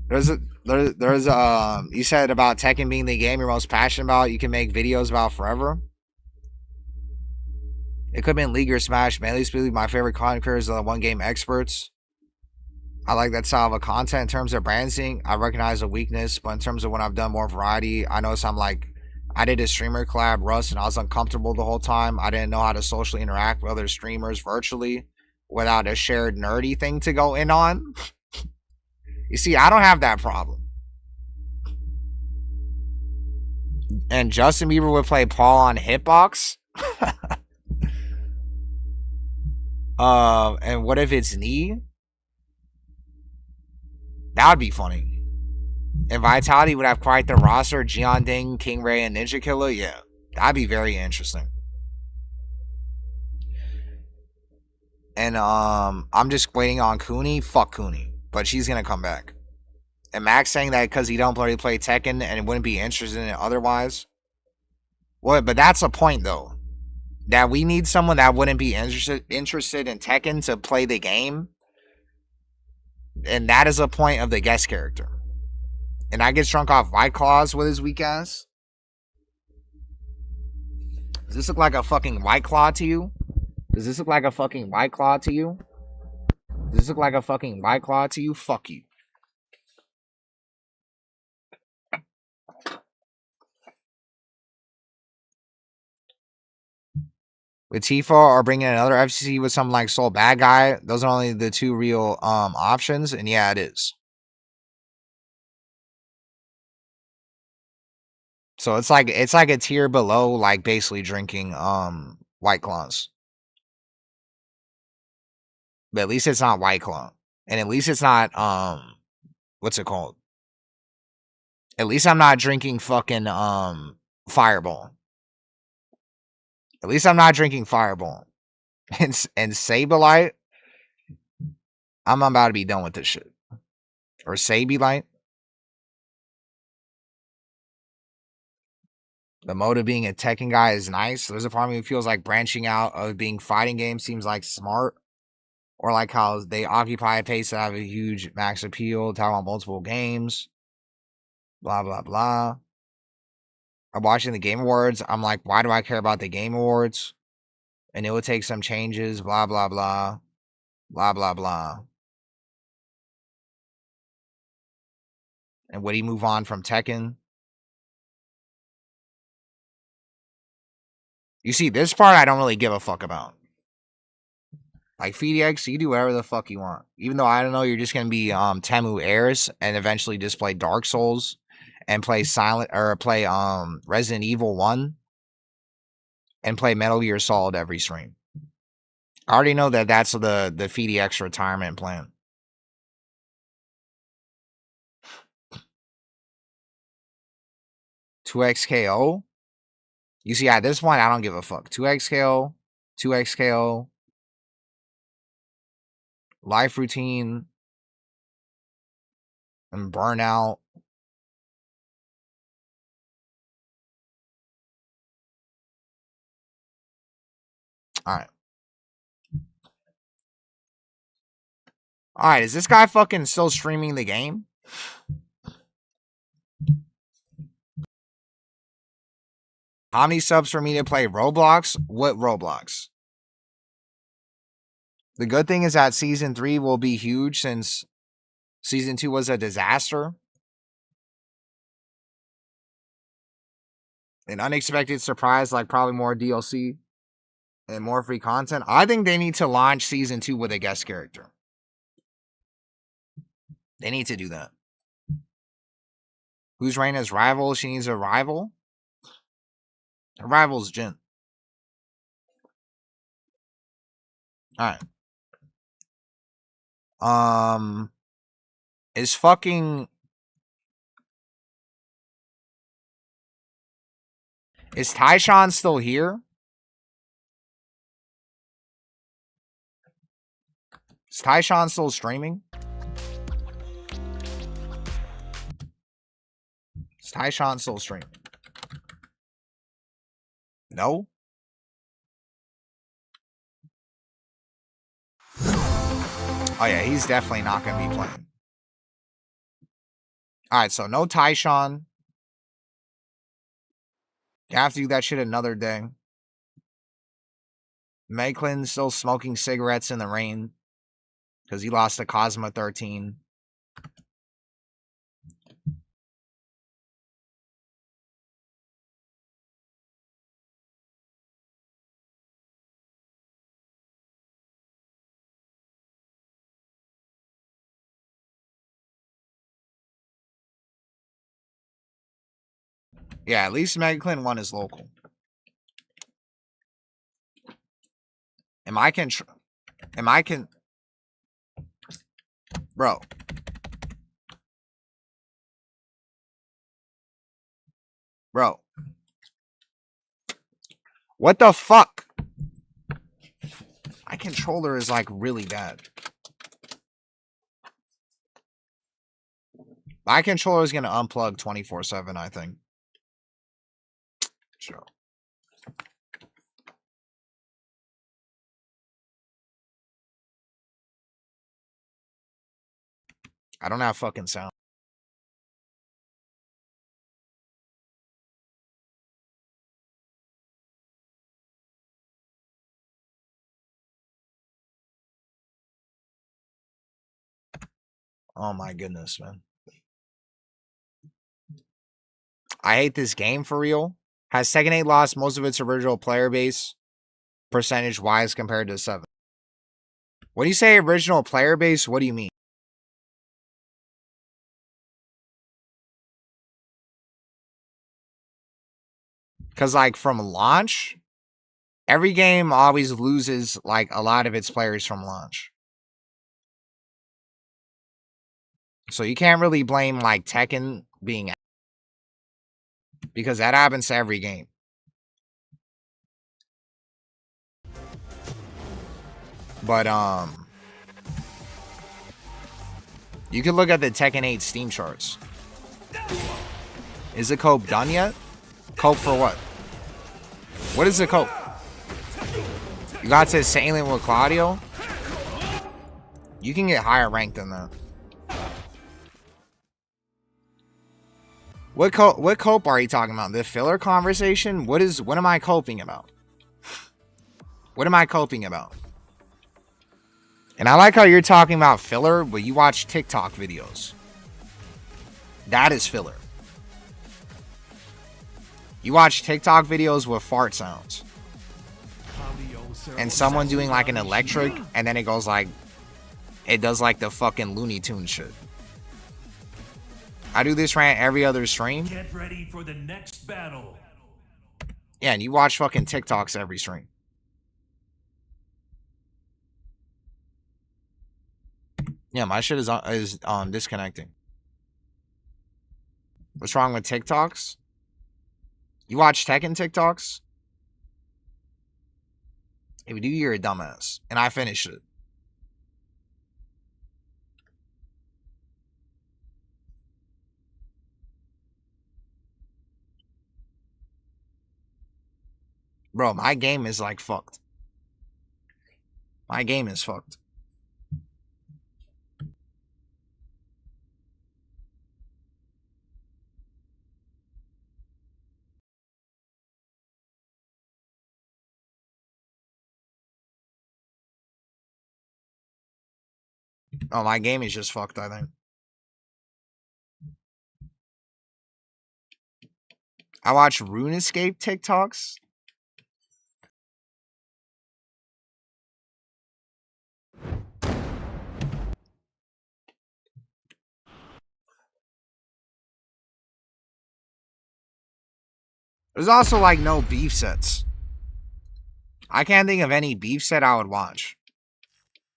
There's you said about Tekken being the game you're most passionate about, you can make videos about forever. It could have been League or Smash. Mainly speaking, my favorite content creators are the one game experts. I like that style of content. In terms of branding, I recognize a weakness, but in terms of when I've done more variety, I notice I did a streamer collab, Rust, and I was uncomfortable the whole time. I didn't know how to socially interact with other streamers virtually without a shared nerdy thing to go in on. You see, I don't have that problem. And Justin Bieber would play Paul on Hitbox? And what if it's Knee? That would be funny. And Vitality would have quite the roster. Jian Ding, King Ray, and Ninja Killer. Yeah, that'd be very interesting. And I'm just waiting on Cooney. Fuck Cooney. But she's gonna come back. And Max saying that because he don't really play Tekken and wouldn't be interested in it otherwise. Well, but that's a point though. That we need someone that wouldn't be interested in Tekken to play the game. And that is a point of the guest character. And I get drunk off White Claws with his weak ass. Does this look like a fucking White Claw to you? Does this look like a fucking White Claw to you? Does this look like a fucking White Claw to you? Fuck you. With Tifa or bringing another FCC with some like Soul Bad Guy, those are only the two real options, and yeah, it is. So it's like a tier below, like basically drinking White Claws. But at least it's not White Claw. And at least it's not what's it called? At least I'm not drinking fucking Fireball. At least I'm not drinking Fireball. And Sableye, I'm about to be done with this shit. Or Sableye. The mode of being a Tekken guy is nice. There's a part of me who feels like branching out of being fighting games seems like smart. Or like how they occupy a pace that have a huge max appeal, talk about multiple games. Blah, blah, blah. I'm watching the Game Awards. I'm like, why do I care about the Game Awards? And it would take some changes, blah, blah, blah. Blah, blah, blah. And would he move on from Tekken? You see, this part I don't really give a fuck about. Like, FDX, you do whatever the fuck you want. Even though I don't know, you're just gonna be Temu Heirs and eventually just play Dark Souls and play Resident Evil 1 and play Metal Gear Solid every stream. I already know that that's the FDX retirement plan. $2XKO? You see, at this point, I don't give a fuck. 2XKO, 2XKO, life routine, and burnout. Alright. Alright, is this guy fucking still streaming the game? How many subs for me to play Roblox? What Roblox? The good thing is that Season 3 will be huge since Season 2 was a disaster. An unexpected surprise, like probably more DLC and more free content. I think they need to launch Season 2 with a guest character. They need to do that. Who's Reina's rival? She needs a rival? Her rival's Jin. Alright. Is fucking... Is Tyshawn still here? Is Tyshawn still streaming? Is Tyshawn still streaming? No? Oh yeah, he's definitely not going to be playing. Alright, so no Tyshawn. You have to do that shit another day. Maiklin's still smoking cigarettes in the rain because he lost to Cosmo 13. Yeah, at least Megaklin 1 is local. Bro. Bro. What the fuck? My controller is like really bad. My controller is going to unplug 24/7, I think. Sure. I don't have fucking sound. Oh my goodness, man. I hate this game for real. Has Tekken 8 lost most of its original player base percentage wise compared to 7? When you say original player base, what do you mean? Because, like, from launch, every game always loses, like, a lot of its players from launch. So you can't really blame, like, Tekken being... because that happens to every game. But, you can look at the Tekken 8 Steam charts. Is the cope done yet? Cope for what? What is the cope? You got to Sailing with Claudio? You can get higher ranked than that. What cope are you talking about? The filler conversation? What am I coping about? What am I coping about? And I like how you're talking about filler, but you watch TikTok videos. That is filler. You watch TikTok videos with fart sounds. And someone doing like an electric, and then it goes like, it does like the fucking Looney Tunes shit. I do this rant every other stream. Get ready for the next battle. Yeah, and you watch fucking TikToks every stream. Yeah, my shit is disconnecting. What's wrong with TikToks? You watch Tekken TikToks? If you do, you're a dumbass. And I finished it. Bro, my game is like fucked. My game is fucked. Oh, my game is just fucked, I think. I watch RuneScape TikToks. There's also like no beef sets. I can't think of any beef set I would watch.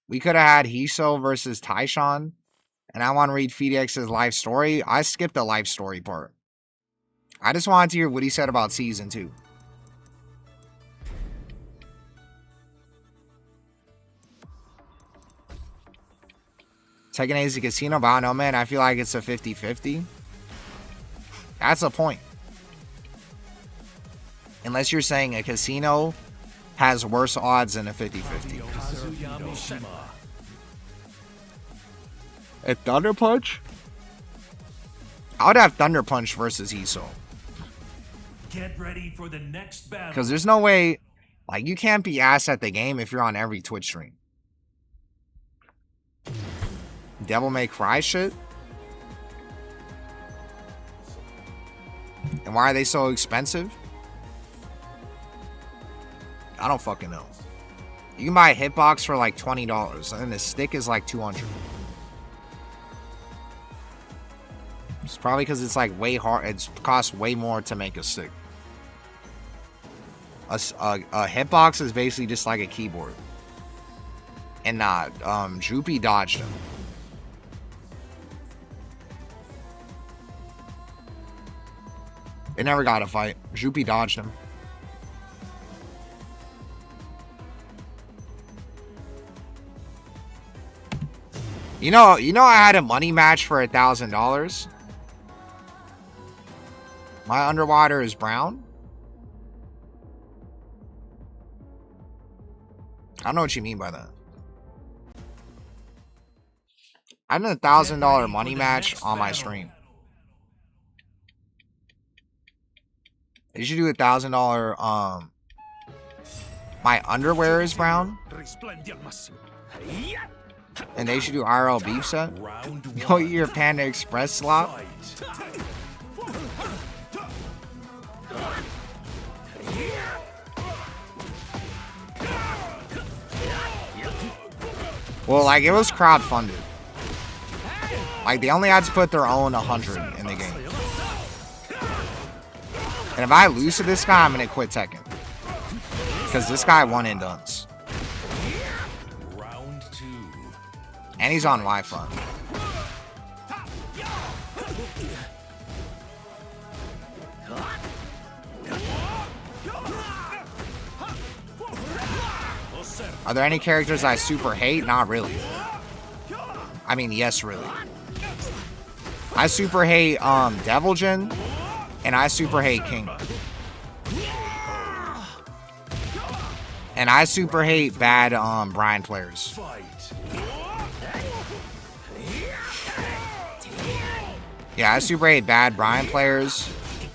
We could have had Hiso versus Taishan, and I want to read FedEx's life story. I skipped the life story part. I just wanted to hear what he said about season 2. Tekken 8 is a casino, but I don't know, man. I feel like it's a 50-50. That's the point. Unless you're saying a casino has worse odds than a 50-50. A Thunder Punch? I would have Thunder Punch versus Hiso. Get ready for the next battle. Because there's no way, like, you can't be ass at the game if you're on every Twitch stream. Devil May Cry shit? And why are they so expensive? I don't fucking know. You can buy a hitbox for like $20, and the stick is like $200. It's probably because it's like way hard. It costs way more to make a stick. A hitbox is basically just like a keyboard. And Droopy dodged him. They never got a fight. Droopy dodged him. You know, I had a money match for $1,000. My underwater is brown. I don't know what you mean by that. I did a $1,000 money match on my stream. They should do $1,000. My underwear is brown. And they should do IRL beef set. Go eat your Panda Express slot. Well, like, it was crowdfunded. Like, they only had to put their own 100 in the game. And if I lose to this guy, I'm gonna quit Tekken. Because this guy one and dones. And he's on Wi-Fi. Are there any characters I super hate? Not really. I mean, yes, really. I super hate Devil Jin, and I super hate King. And I super hate bad Brian players. Yeah, I super hate bad Brian players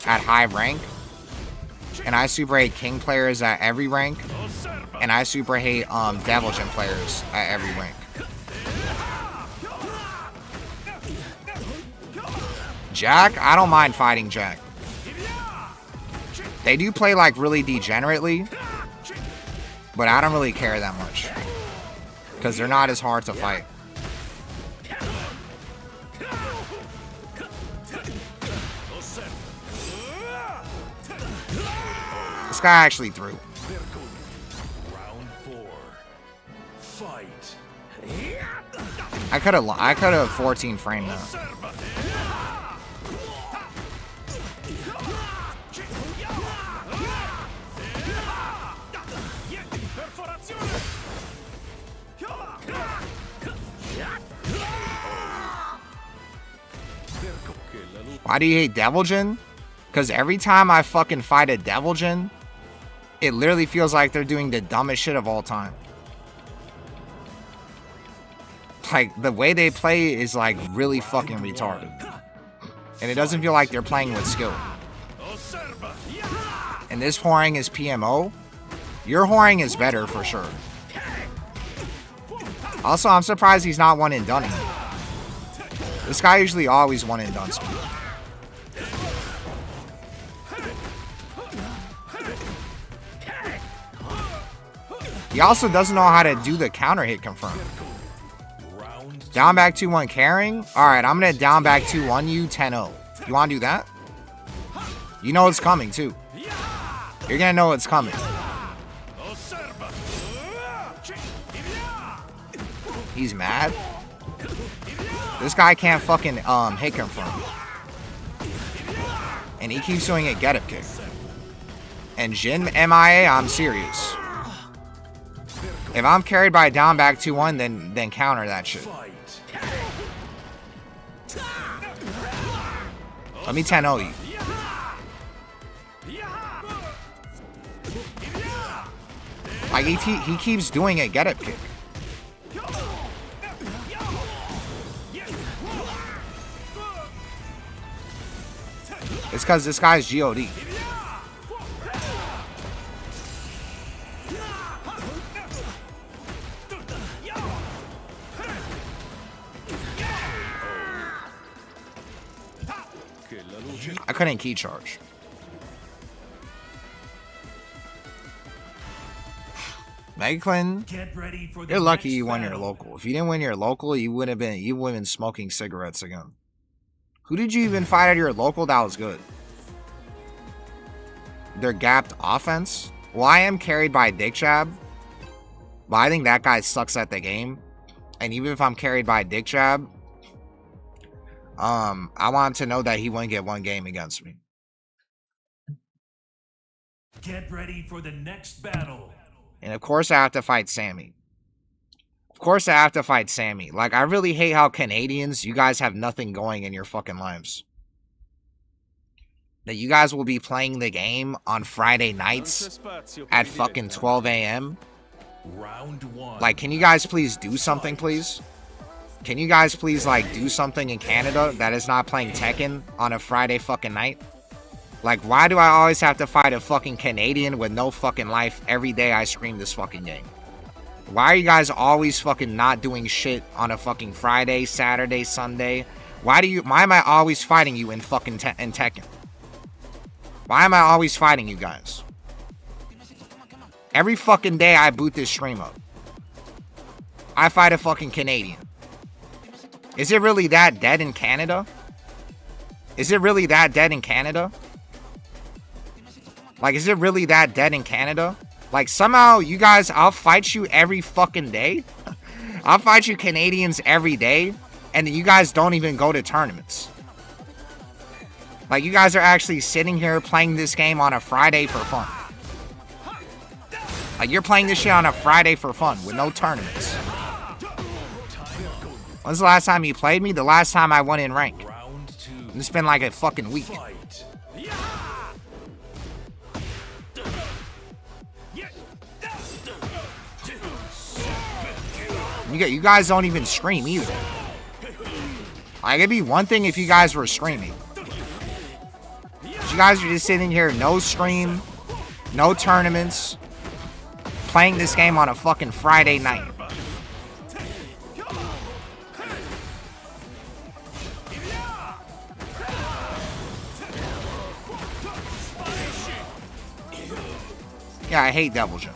at high rank. And I super hate King players at every rank. And I super hate Devil Jin players at every rank. Jack? I don't mind fighting Jack. They do play like really degenerately. But I don't really care that much. Because they're not as hard to fight. This guy actually threw. I could have 14 framed that. Why do you hate Devil Jin? Because every time I fucking fight a Devil Jin, it literally feels like they're doing the dumbest shit of all time. Like, the way they play is like really fucking retarded. And it doesn't feel like they're playing with skill. And this whoring is PMO. Your whoring is better for sure. Also, I'm surprised he's not one and done. This guy usually always one and done. He also doesn't know how to do the counter hit confirm. Down back 2-1 carrying. Alright, I'm gonna down back 2-1 you 10-0. You wanna do that? You know it's coming too. You're gonna know it's coming. He's mad. This guy can't fucking hit confirm. And he keeps doing a get up kick. And Jin MIA, I'm serious. If I'm carried by a down back 2-1, then counter that shit. Let me 10-0 you. Like, he keeps doing a get up kick. It's because this guy's GOD. I couldn't key charge. Megaklin, you're lucky you won your local. If you didn't win your local, you would have been smoking cigarettes again. Who did you even fight at your local that was good? Their gapped offense? Well, I am carried by Dick Jab, but I think that guy sucks at the game. And even if I'm carried by Dick Jab, I want him to know that he wouldn't get one game against me. Get ready for the next battle. And of course I have to fight Sammy. Of course I have to fight Sammy. Like, I really hate how Canadians, you guys have nothing going in your fucking lives. That you guys will be playing the game on Friday nights at fucking 12 a.m. Like, can you guys please do something, please? Can you guys please, like, do something in Canada that is not playing Tekken on a Friday fucking night? Like, why do I always have to fight a fucking Canadian with no fucking life every day I stream this fucking game? Why are you guys always fucking not doing shit on a fucking Friday, Saturday, Sunday? Why am I always fighting you in fucking in Tekken? Why am I always fighting you guys? Every fucking day I boot this stream up. I fight a fucking Canadian. Is it really that dead in Canada? Is it really that dead in Canada? Like, is it really that dead in Canada? Like, somehow, you guys, I'll fight you every fucking day. I'll fight you Canadians every day. And you guys don't even go to tournaments. Like, you guys are actually sitting here playing this game on a Friday for fun. Like, you're playing this shit on a Friday for fun with no tournaments. When's the last time you played me? The last time I won in rank. It's been like a fucking week. You guys don't even stream either. Like, it'd be one thing if you guys were streaming. But you guys are just sitting here, no stream, no tournaments, playing this game on a fucking Friday night. Yeah, I hate Devil Jim.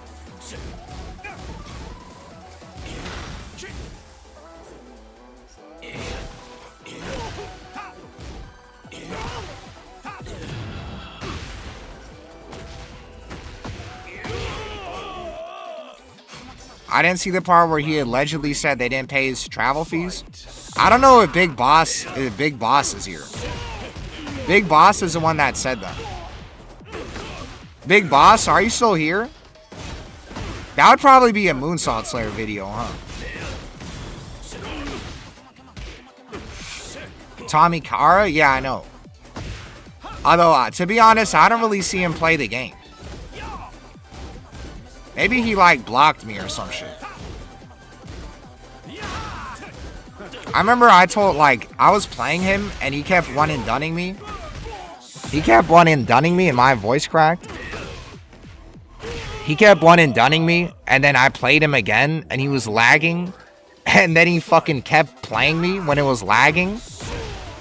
I didn't see the part where he allegedly said they didn't pay his travel fees. I don't know if Big Boss is here. Big Boss is the one that said that. Big Boss, are you still here? That would probably be a Moonsault Slayer video, huh? Tommy Kara? Yeah, I know. Although, to be honest, I don't really see him play the game. Maybe he, like, blocked me or some shit. I remember I told, like, I was playing him, and he kept one-and-dunning me. He kept one-and-dunning me, and my voice cracked. He kept one-and-dunning me, and then I played him again, and he was lagging. And then he fucking kept playing me when it was lagging.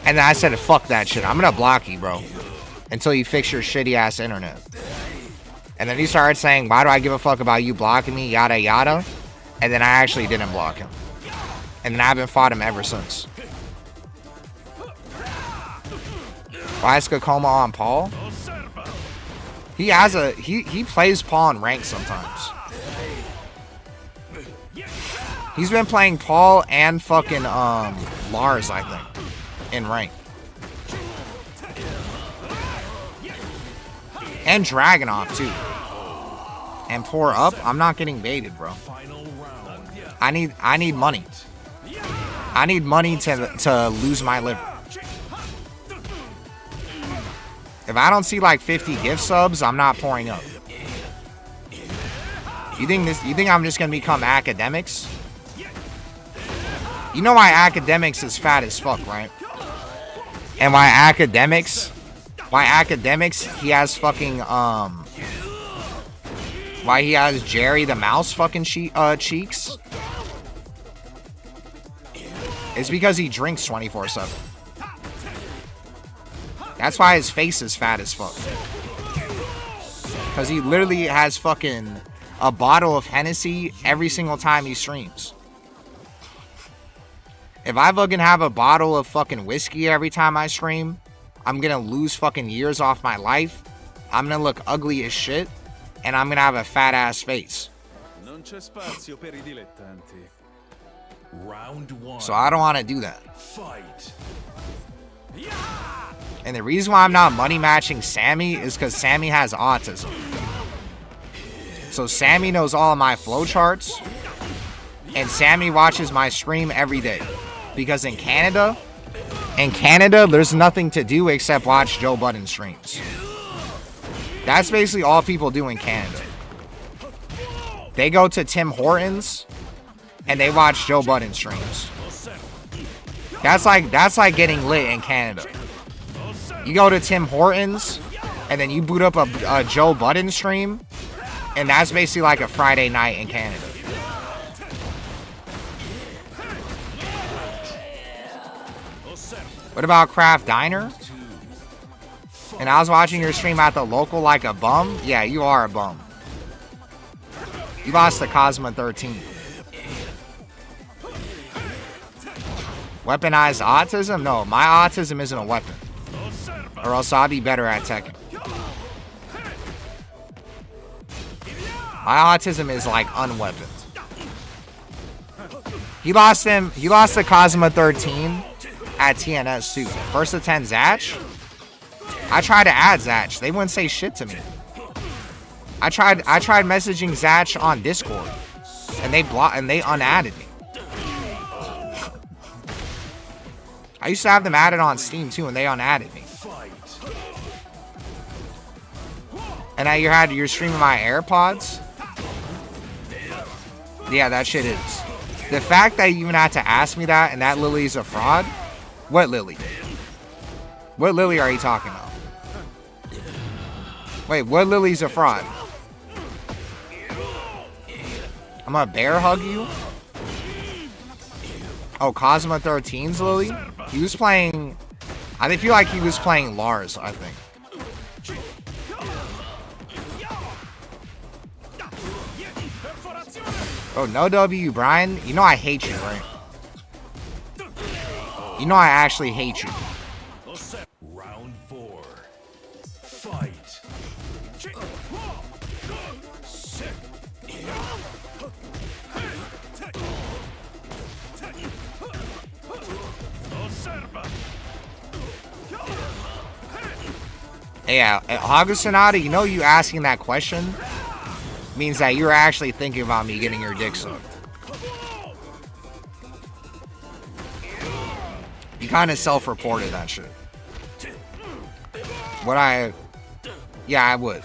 And then I said, fuck that shit. I'm gonna block you, bro. Until you fix your shitty-ass internet. And then he started saying, why do I give a fuck about you blocking me, yada yada. And then I actually didn't block him. And then I haven't fought him ever since. Why is Kakoma on Paul? He has a he plays Paul in rank sometimes. He's been playing Paul and fucking Lars, I think, in rank. And Dragunov too. And pour up. I'm not getting baited, bro. I need money. I need money to lose my liver. If I don't see like 50 gift subs, I'm not pouring up. You think I'm just gonna become academics? You know why academics is fat as fuck, right? And why academics he has fucking why he has Jerry the Mouse fucking cheeks? It's because he drinks 24/7. That's why his face is fat as fuck. Because he literally has fucking a bottle of Hennessy every single time he streams. If I fucking have a bottle of fucking whiskey every time I stream, I'm gonna lose fucking years off my life. I'm gonna look ugly as shit. And I'm gonna have a fat ass face. So I don't want to do that. And the reason why I'm not money matching Sammy is because Sammy has autism. So Sammy knows all of my flowcharts. And Sammy watches my stream every day. Because in Canada, there's nothing to do except watch Joe Budden streams. That's basically all people do in Canada. They go to Tim Hortons and they watch Joe Budden streams. That's like getting lit in Canada. You go to Tim Hortons and then you boot up a Joe Budden stream, and that's basically like a Friday night in Canada. What about Craft Diner? And I was watching your stream at the local like a bum? Yeah, you are a bum. You lost to Cosma 13. Weaponized autism? No, my autism isn't a weapon. Or else I'll be better at Tekken. My autism is like unweaponed. He lost to Cosma 13 at TNS too. First to 10 Zatch. I tried to add Zatch. They wouldn't say shit to me. I tried messaging Zatch on Discord. And they unadded me. I used to have them added on Steam too, and they unadded me. And now you're streaming my AirPods? Yeah, that shit is. The fact that you even had to ask me that and that Lily's a fraud? What Lily? What Lily are you talking about? Wait, what Lily's a fraud? I'm gonna bear hug you? Oh, Cosma 13's Lily? He was playing... I feel like he was playing Lars, I think. Oh, no W, Brian. You know I hate you, right? You know I actually hate you. Round 4. Fight. Yeah, Augustinata, you know you asking that question means that you're actually thinking about me getting your dick sucked. You kind of self-reported that shit. Yeah, I would.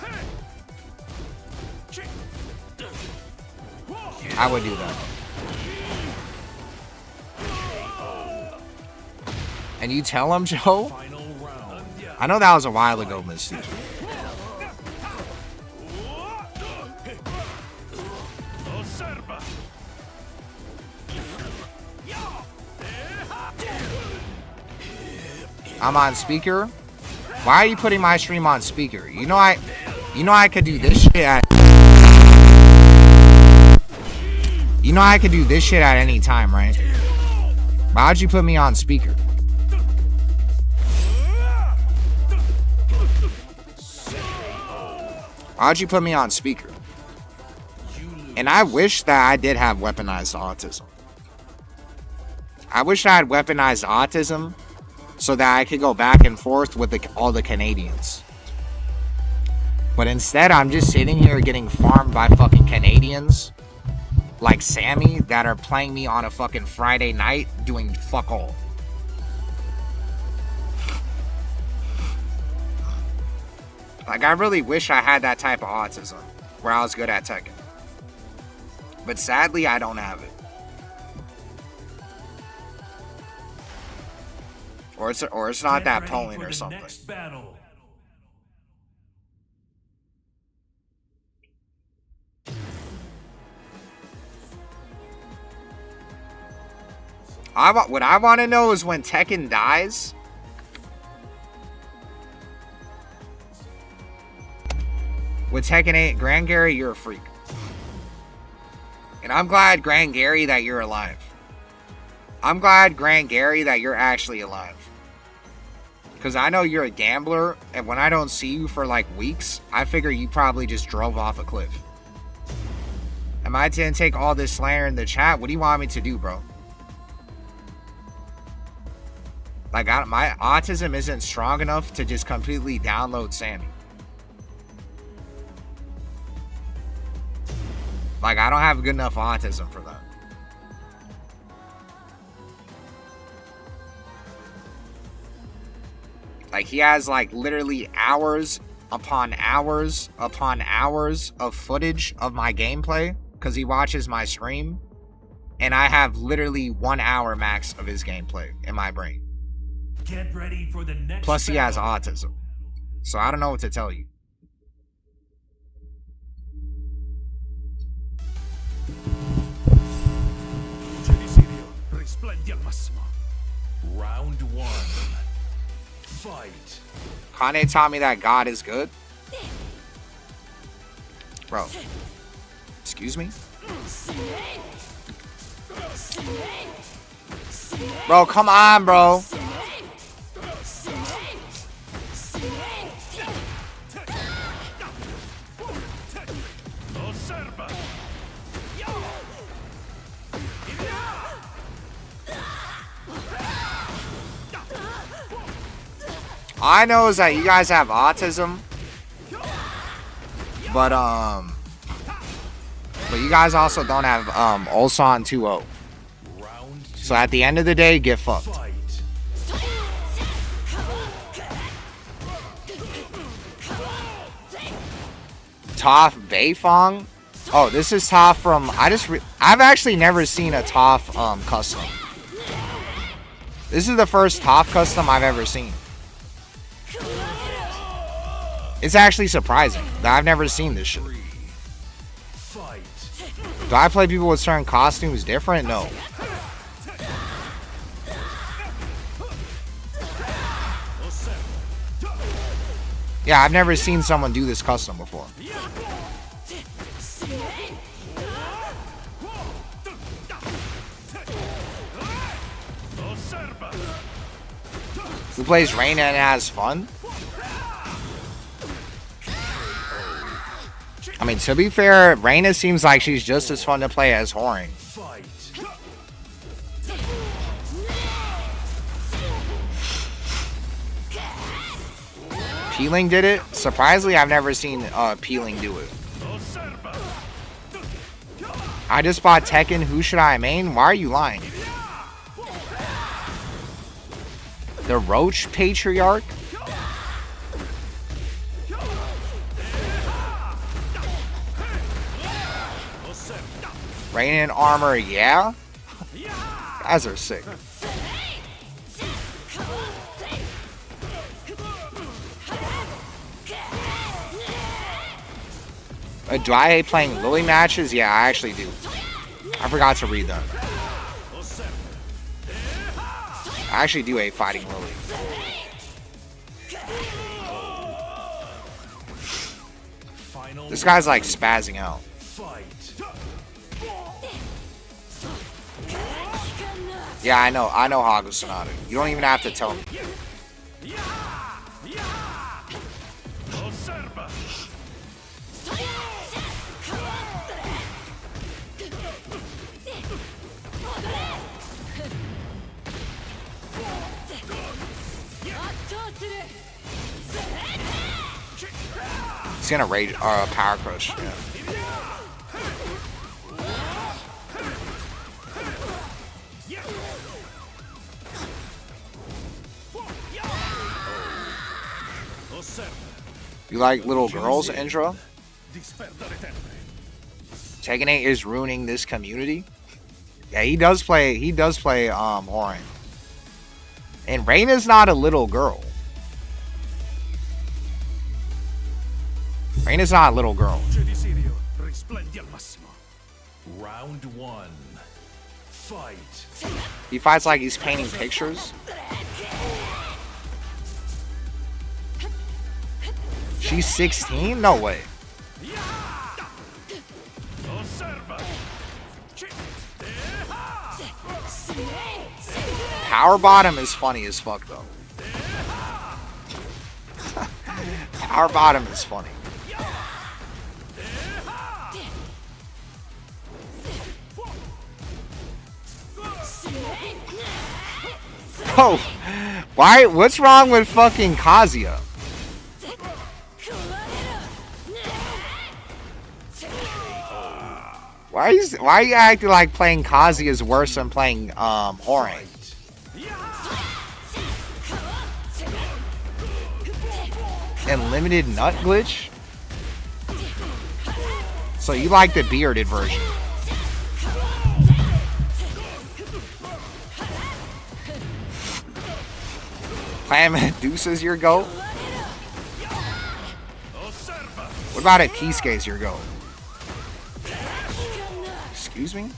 I would do that. And you tell him, Joe? I know that was a while ago, Misty. I'm on speaker. Why are you putting my stream on speaker? You know I could do this shit at... You know I could do this shit at any time, right? Why'd you put me on speaker? Why'd you put me on speaker? And I wish that I did have weaponized autism. I wish I had weaponized autism so that I could go back and forth with all the Canadians. But instead, I'm just sitting here getting farmed by fucking Canadians like Sammy that are playing me on a fucking Friday night doing fuck all. Like, I really wish I had that type of autism where I was good at Tekken. But sadly, I don't have it. Or it's not that potent or something. What I want to know is when Tekken dies. With Tekken 8, Grand Gary, you're a freak. And I'm glad, Grand Gary, that you're alive. I'm glad, Grand Gary, that you're actually alive. Because I know you're a gambler, and when I don't see you for like weeks, I figure you probably just drove off a cliff. Am I to take all this slander in the chat? What do you want me to do, bro? Like, my autism isn't strong enough to just completely download Sammy. Like, I don't have good enough autism for that. Like, he has, like, literally hours upon hours upon hours of footage of my gameplay because he watches my stream. And I have literally 1 hour max of his gameplay in my brain. Get ready for the next Plus, he has autism. So, I don't know what to tell you. Round one. Fight. Kanye taught me that God is good. Bro. Excuse me? Bro, come on, bro. I know is that you guys have autism, but you guys also don't have Ulsan 2.0. So at the end of the day, get fucked. Toph Beifong. Oh, this is Toph from. I've actually never seen a Toph custom. This is the first Toph custom I've ever seen. It's actually surprising that I've never seen this shit. Do I play people with certain costumes different? No. Yeah, I've never seen someone do this custom before. Who plays Reina and has fun? I mean, to be fair, Reina seems like she's just as fun to play as Horing. Peeling did it? Surprisingly, I've never seen Peeling do it. I just bought Tekken. Who should I main? Why are you lying? The Roach Patriarch? Rain in armor, yeah? Guys are sick. Do I hate playing Lily matches? Yeah, I actually do. I forgot to read them. I actually do hate fighting Lily. This guy's like spazzing out. Yeah, I know Hagu Sonata. You don't even have to tell me. He's gonna rage or power crush. Yeah. You like little girls, Indra? Tekken 8 is ruining this community. Yeah, he does play Horing. And Reina's not a little girl. Reina's not a little girl. Round one. Fight. He fights like he's painting pictures. She's 16? No way. Power bottom is funny as fuck though. Power bottom is funny. Oh, why? What's wrong with fucking Kazuya? Why are you acting like playing Kazuya is worse than playing Horing? And limited nut glitch? So you like the bearded version? Playing Medusa's your goat? What about a Kisuke's your goat? Excuse me?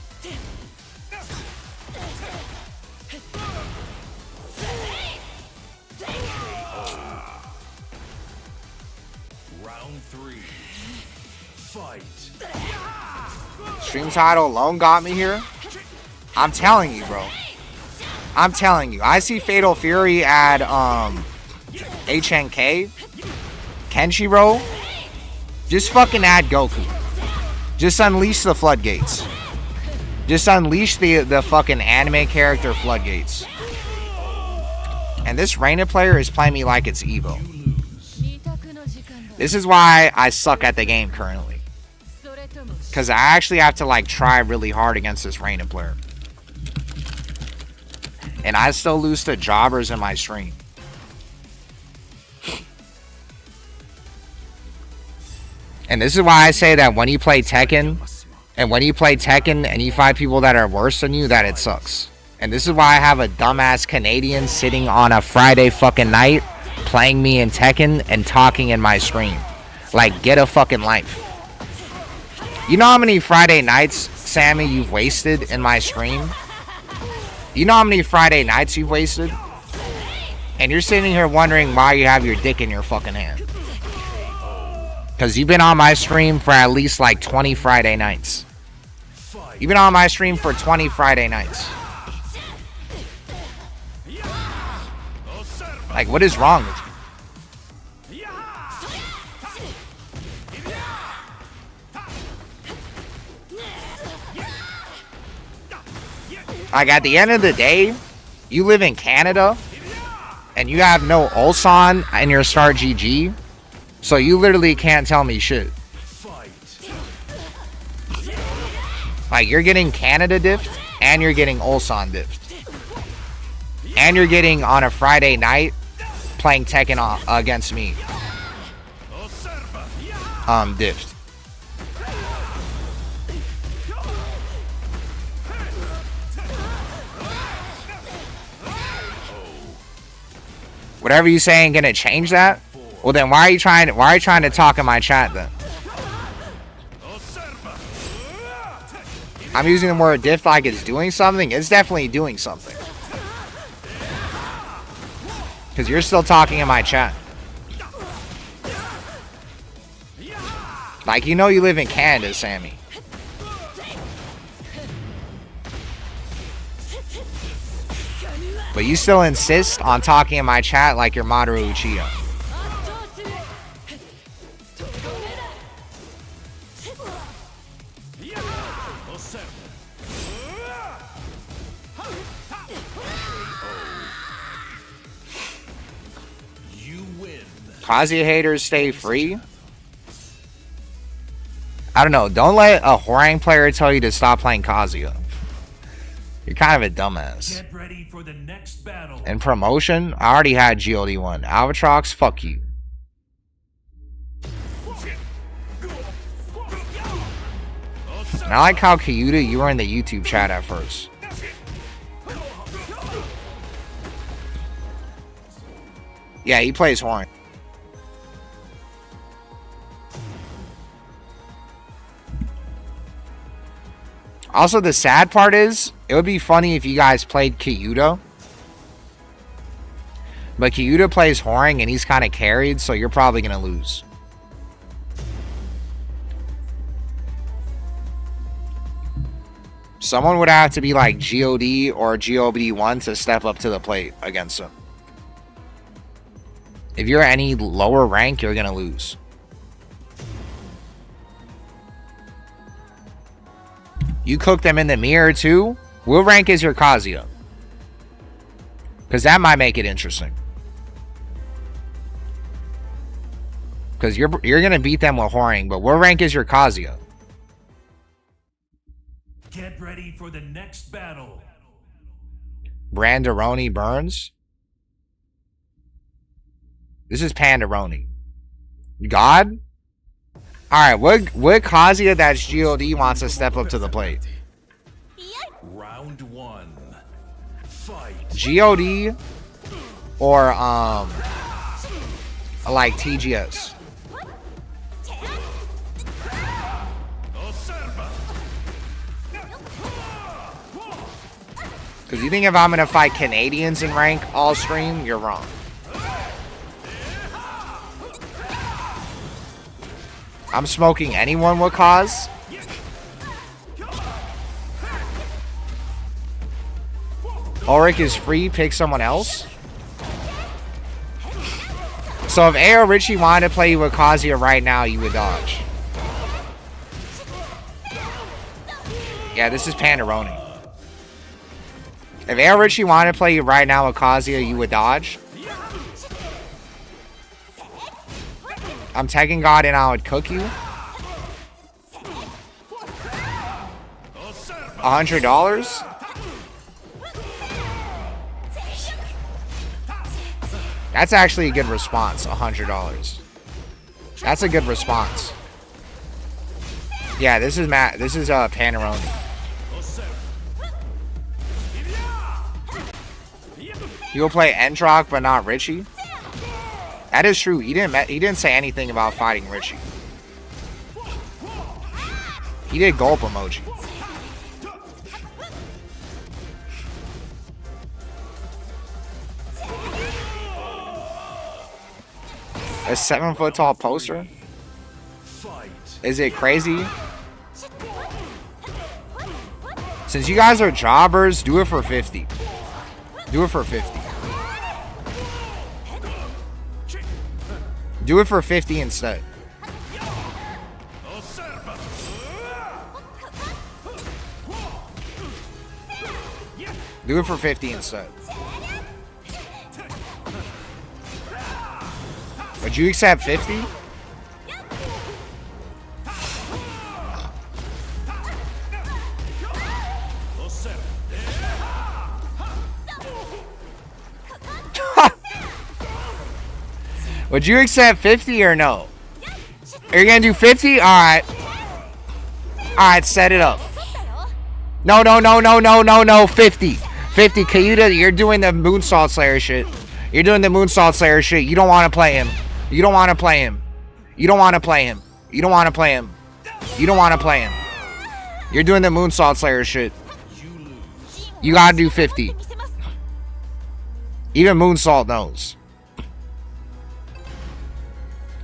Stream title alone got me here. I'm telling you, bro. I'm telling you. I see Fatal Fury at HNK, Kenshiro. Just fucking add Goku. Just unleash the floodgates. Just unleash the fucking anime character floodgates. And this Reina player is playing me like it's Evo. This is why I suck at the game currently. Because I actually have to like try really hard against this Reina player. And I still lose to jobbers in my stream. And this is why I say that when you play Tekken, and you fight people that are worse than you, that it sucks. And this is why I have a dumbass Canadian sitting on a Friday fucking night playing me in Tekken and talking in my stream. Like, get a fucking life. You know how many Friday nights, Sammy, you've wasted in my stream? You know how many Friday nights you've wasted? And you're sitting here wondering why you have your dick in your fucking hand. Because you've been on my stream for at least like 20 Friday nights. You've been on my stream for 20 Friday nights. Like, what is wrong with you? Like, at the end of the day, you live in Canada, and you have no Ulsan in your Star GG, so you literally can't tell me shit. Like, you're getting Canada diffed, and you're getting Ulsan diffed. And you're getting, on a Friday night, playing Tekken against me. Diffed. Whatever you say ain't gonna change that? Well then why are you trying to talk in my chat then? I'm using the word diff like it's doing something. It's definitely doing something. Because you're still talking in my chat. Like, you know you live in Canada, Sammy. But you still insist on talking in my chat like you're Mamoru Uchiha. Kazuya haters stay free? I don't know. Don't let a Hwoarang player tell you to stop playing Kazuya. You're kind of a dumbass. Get ready for the next battle. In promotion, I already had GOD1. Albatrox, fuck you. And I like how Kyuda, you were in the YouTube chat at first. Yeah, he plays Hwoarang. Also, the sad part is, it would be funny if you guys played Kyuda. But Kyuda plays Hwoarang and he's kind of carried, so you're probably going to lose. Someone would have to be like GOD or GOD1 to step up to the plate against him. If you're any lower rank, you're going to lose. You cook them in the mirror too? What rank is your Kazuya? Because that might make it interesting. Because you're going to beat them with Hwoarang, but what rank is your Kazuya? Get ready for the next battle. Branderoni Burns? This is Pandaroni. God? Alright, what Kazuya that's GOD wants to step up to the plate? Round one. Fight. GOD or like TGS? Because you think if I'm going to fight Canadians in rank all stream, you're wrong. I'm smoking anyone with cause. Ulrich is free, pick someone else. So if AO Richie wanted to play you with Kazuya right now, you would dodge. Yeah, this is Panderoni. If AO Richie wanted to play you right now with Kazuya, you would dodge. I'm Tekken God and I would cook you. $100? That's actually a good response, $100. That's a good response. Yeah, this is Matt. This is Panarone. You'll play Endrock, but not Richie. That is true. He didn't say anything about fighting Richie. He did gulp emoji. A 7-foot-tall poster? Is it crazy? Since you guys are jobbers, do it for 50. Do it for 50. Do it for 50 instead. Do it for 50 instead. Would you accept 50? Would you accept 50 or no? Are you gonna do 50? Alright. Alright, set it up. No, 50. 50. Kayuda, you're doing the Moonsault Slayer shit. You're doing the Moonsault Slayer shit. You don't want to play him. You don't want to play him. You don't want to play him. You don't want to play him. You don't want to play him. You're doing the Moonsault Slayer shit. You gotta do 50. Even Moonsault knows.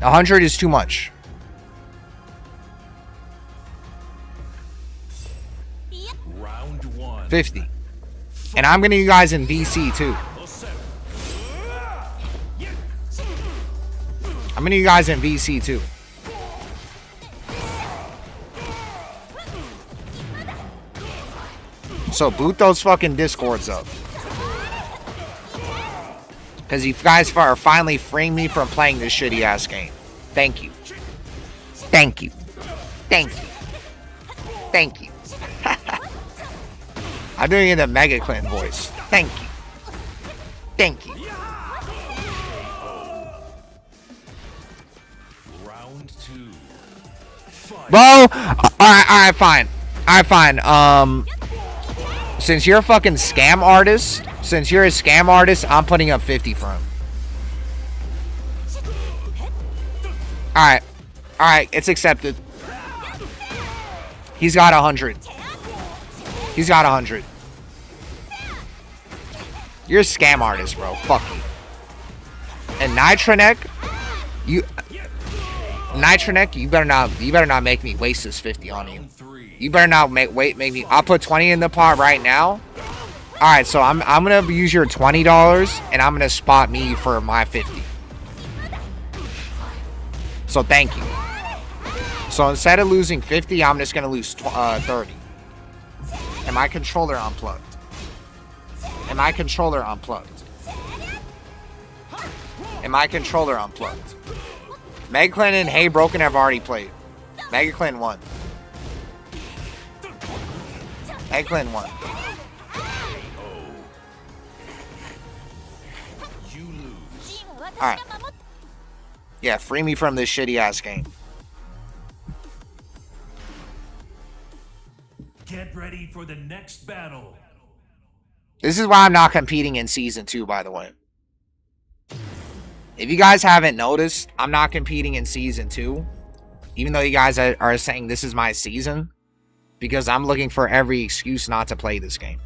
100 is too much. Round 1. 50. And I'm gonna you guys in VC too. I'm gonna you guys in VC too. So boot those fucking Discords up. Because you guys are finally freeing me from playing this shitty ass game. Thank you. Thank you. Thank you. Thank you. I'm doing it in the Mega Clinton voice. Thank you. Thank you. Round 2. Bro, alright, fine. Alright, fine. Since you're a fucking scam artist, I'm putting up 50 for him. Alright. Alright, it's accepted. He's got 100. He's got 100. You're a scam artist, bro. Fuck you. And Nitroneck, you better not make me waste this 50 on you. You better not make me. I'll put 20 in the pot right now. All right, so I'm gonna use your $20 and I'm gonna spot me for my 50. So thank you. So instead of losing 50, I'm just gonna lose 30. And my controller unplugged. And my controller unplugged. And my controller unplugged. Meg Clinton and Hey Broken have already played. Mega Clinton won. Meg Clinton won. Alright. Yeah, free me from this shitty ass game. Get ready for the next battle. This is why I'm not competing in Season 2, by the way. If you guys haven't noticed, I'm not competing in Season 2. Even though you guys are saying this is my season. Because I'm looking for every excuse not to play this game.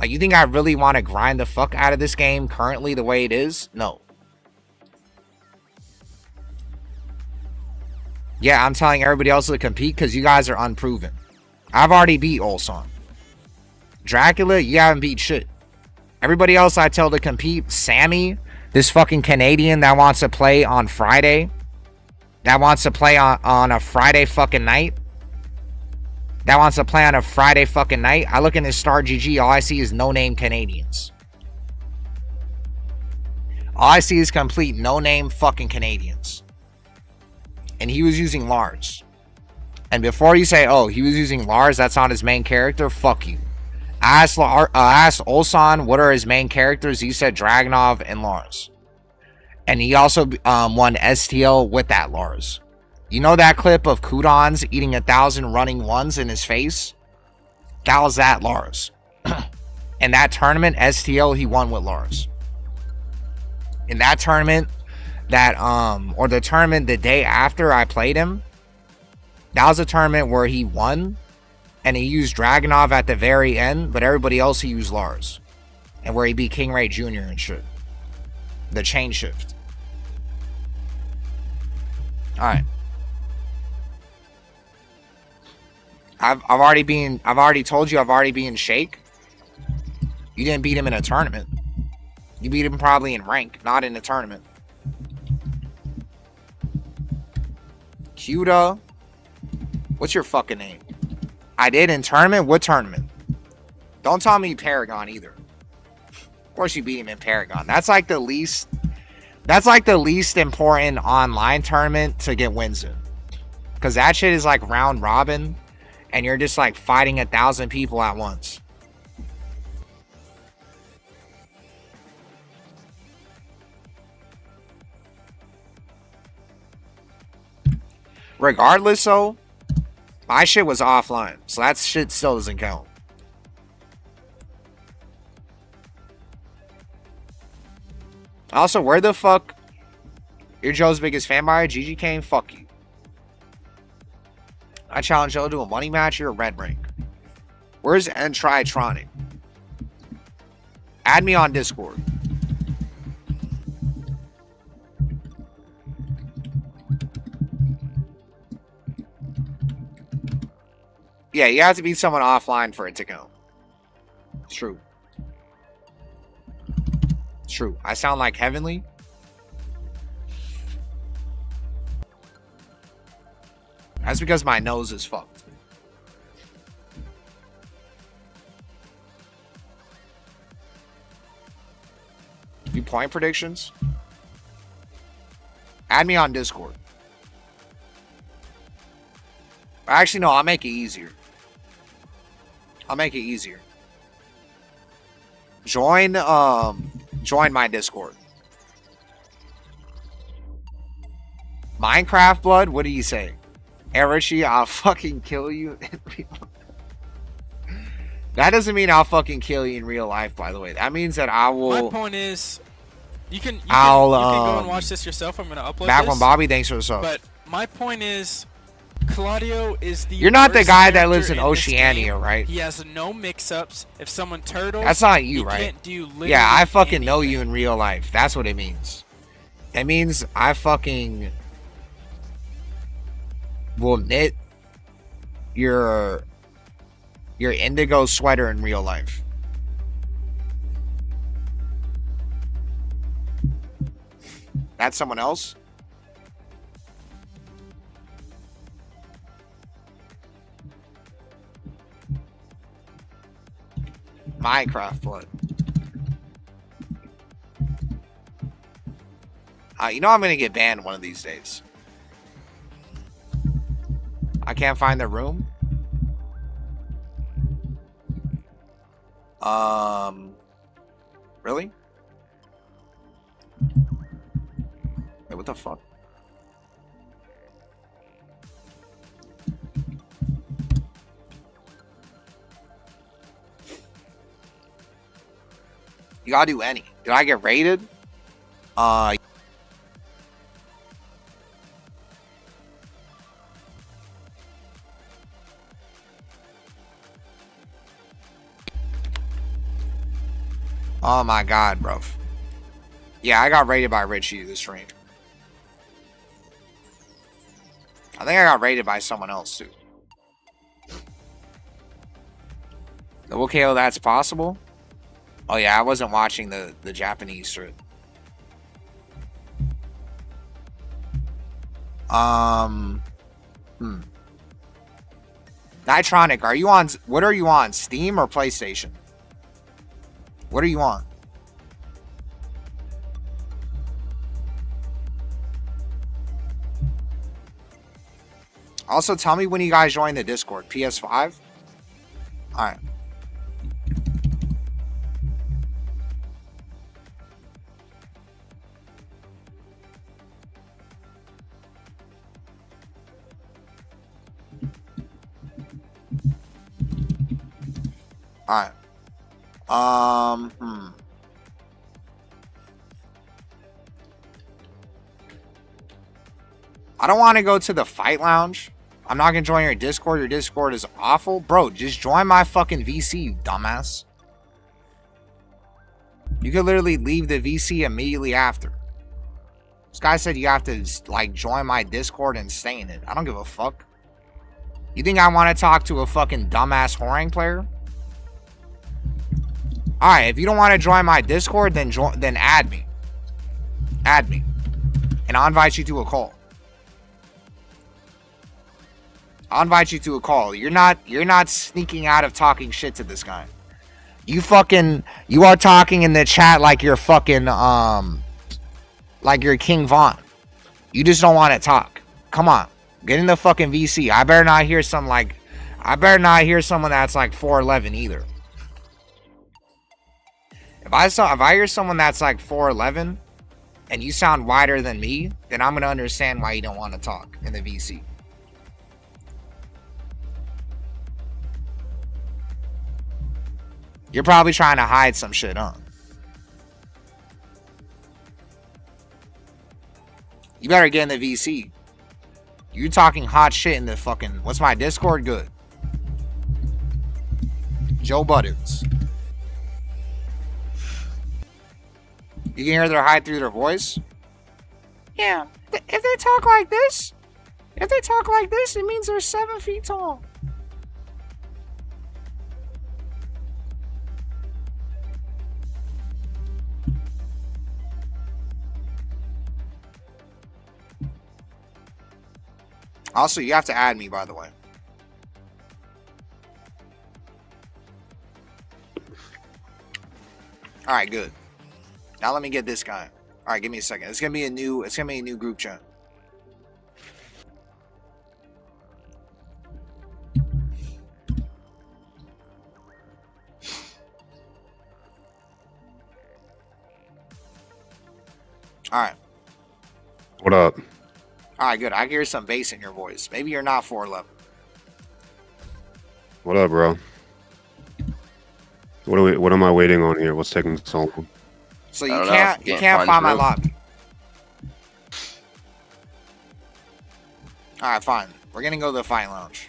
Like, you think I really want to grind the fuck out of this game currently the way it is? No. Yeah, I'm telling everybody else to compete because you guys are unproven. I've already beat Ulsan. Dracula, you haven't beat shit. Everybody else I tell to compete, Sammy, this fucking Canadian that wants to play on Friday, that wants to play on a Friday fucking night, I look in his Star GG, all I see is no-name Canadians. All I see is complete no-name fucking Canadians. And he was using Lars. And before you say, oh, he was using Lars, that's not his main character, fuck you. I asked Ulsan what are his main characters. He said Dragunov and Lars. And he also won STL with that Lars. You know that clip of Kudons eating 1,000 running ones in his face? That was that Lars. In that tournament, STL, he won with Lars. In that tournament, or the tournament the day after I played him, that was a tournament where he won, and he used Dragunov at the very end, but everybody else he used Lars. And where he beat King Ray Jr. and shit. The chain shift. Alright. I've already told you I've already been Shake. You didn't beat him in a tournament. You beat him probably in rank, not in a tournament. Cuda. What's your fucking name? I did in tournament? What tournament? Don't tell me Paragon either. Of course you beat him in Paragon. That's like the least important online tournament to get wins in. Because that shit is like round robin. And you're just like fighting 1,000 people at once. Regardless, though, my shit was offline. So that shit still doesn't count. Also, where the fuck? You're Joe's biggest fan buyer? GG Kane? Fuck you. I challenge Joe to a money match. You're a red rank. Where's Entritronic? Add me on Discord. Yeah, you have to beat someone offline for it to count. It's true. It's true. I sound like Heavenly. That's because my nose is fucked. You point predictions? Add me on Discord. Actually, no, I'll make it easier. Join my Discord. Minecraft blood? What do you say? Hey, Richie, I'll fucking kill you in real life. That doesn't mean I'll fucking kill you in real life, by the way. That means that I will... My point is, you can go and watch this yourself. I'm going to upload Back this. when Bobby, thanks for the sub. But my point is, Claudio is the You're not the worst guy that lives in character Oceania, this game. right? He has no mix-ups. If someone turtles, That's not you, he right? can't do literally Yeah, I fucking anything. know you in real life. That's what it means. It means I fucking will knit your indigo sweater in real life. That's someone else? Minecraft blood. You know I'm gonna get banned one of these days. I can't find the room. Really? Wait, what the fuck? You gotta do any. Did I get raided? Oh my god, bro. Yeah, I got raided by Richie this stream. I think I got raided by someone else too. Okay, oh, that's possible. Oh yeah, I wasn't watching the Japanese strip. Nitronic, are you on? What are you on? Steam or PlayStation? What are you on? Also, tell me when you guys join the Discord. PS5? Alright. Alright. I don't want to go to the fight lounge. I'm not gonna join your Discord. Your Discord is awful. Bro, just join my fucking VC, you dumbass. You could literally leave the VC immediately after. This guy said you have to, like, join my Discord and stay in it. I don't give a fuck. You think I want to talk to a fucking dumbass whoring player? Alright, if you don't want to join my Discord, then add me. Add me. And I'll invite you to a call. I'll invite you to a call. You're not sneaking out of talking shit to this guy. You are talking in the chat like you're fucking, like you're King Von. You just don't want to talk. Come on. Get in the fucking VC. I better not hear someone that's like 4'11 either. If I hear someone that's like 4'11 and you sound wider than me, then I'm gonna understand why you don't want to talk in the VC. You're probably trying to hide some shit, huh? You better get in the VC. You talking hot shit in the fucking... What's my Discord? Good. Joe Buttons. You can hear their hide through their voice? Yeah. If they talk like this, it means they're 7 feet tall. Also, you have to add me, by the way. Alright, good. Now let me get this guy. Alright, give me a second. It's gonna be a new group chat. Alright. What up? Alright, good. I can hear some bass in your voice. Maybe you're not 4'11. What up, bro? What am I waiting on here? What's taking so long? So you can't find my lobby. Alright, fine. We're gonna go to the fight lounge.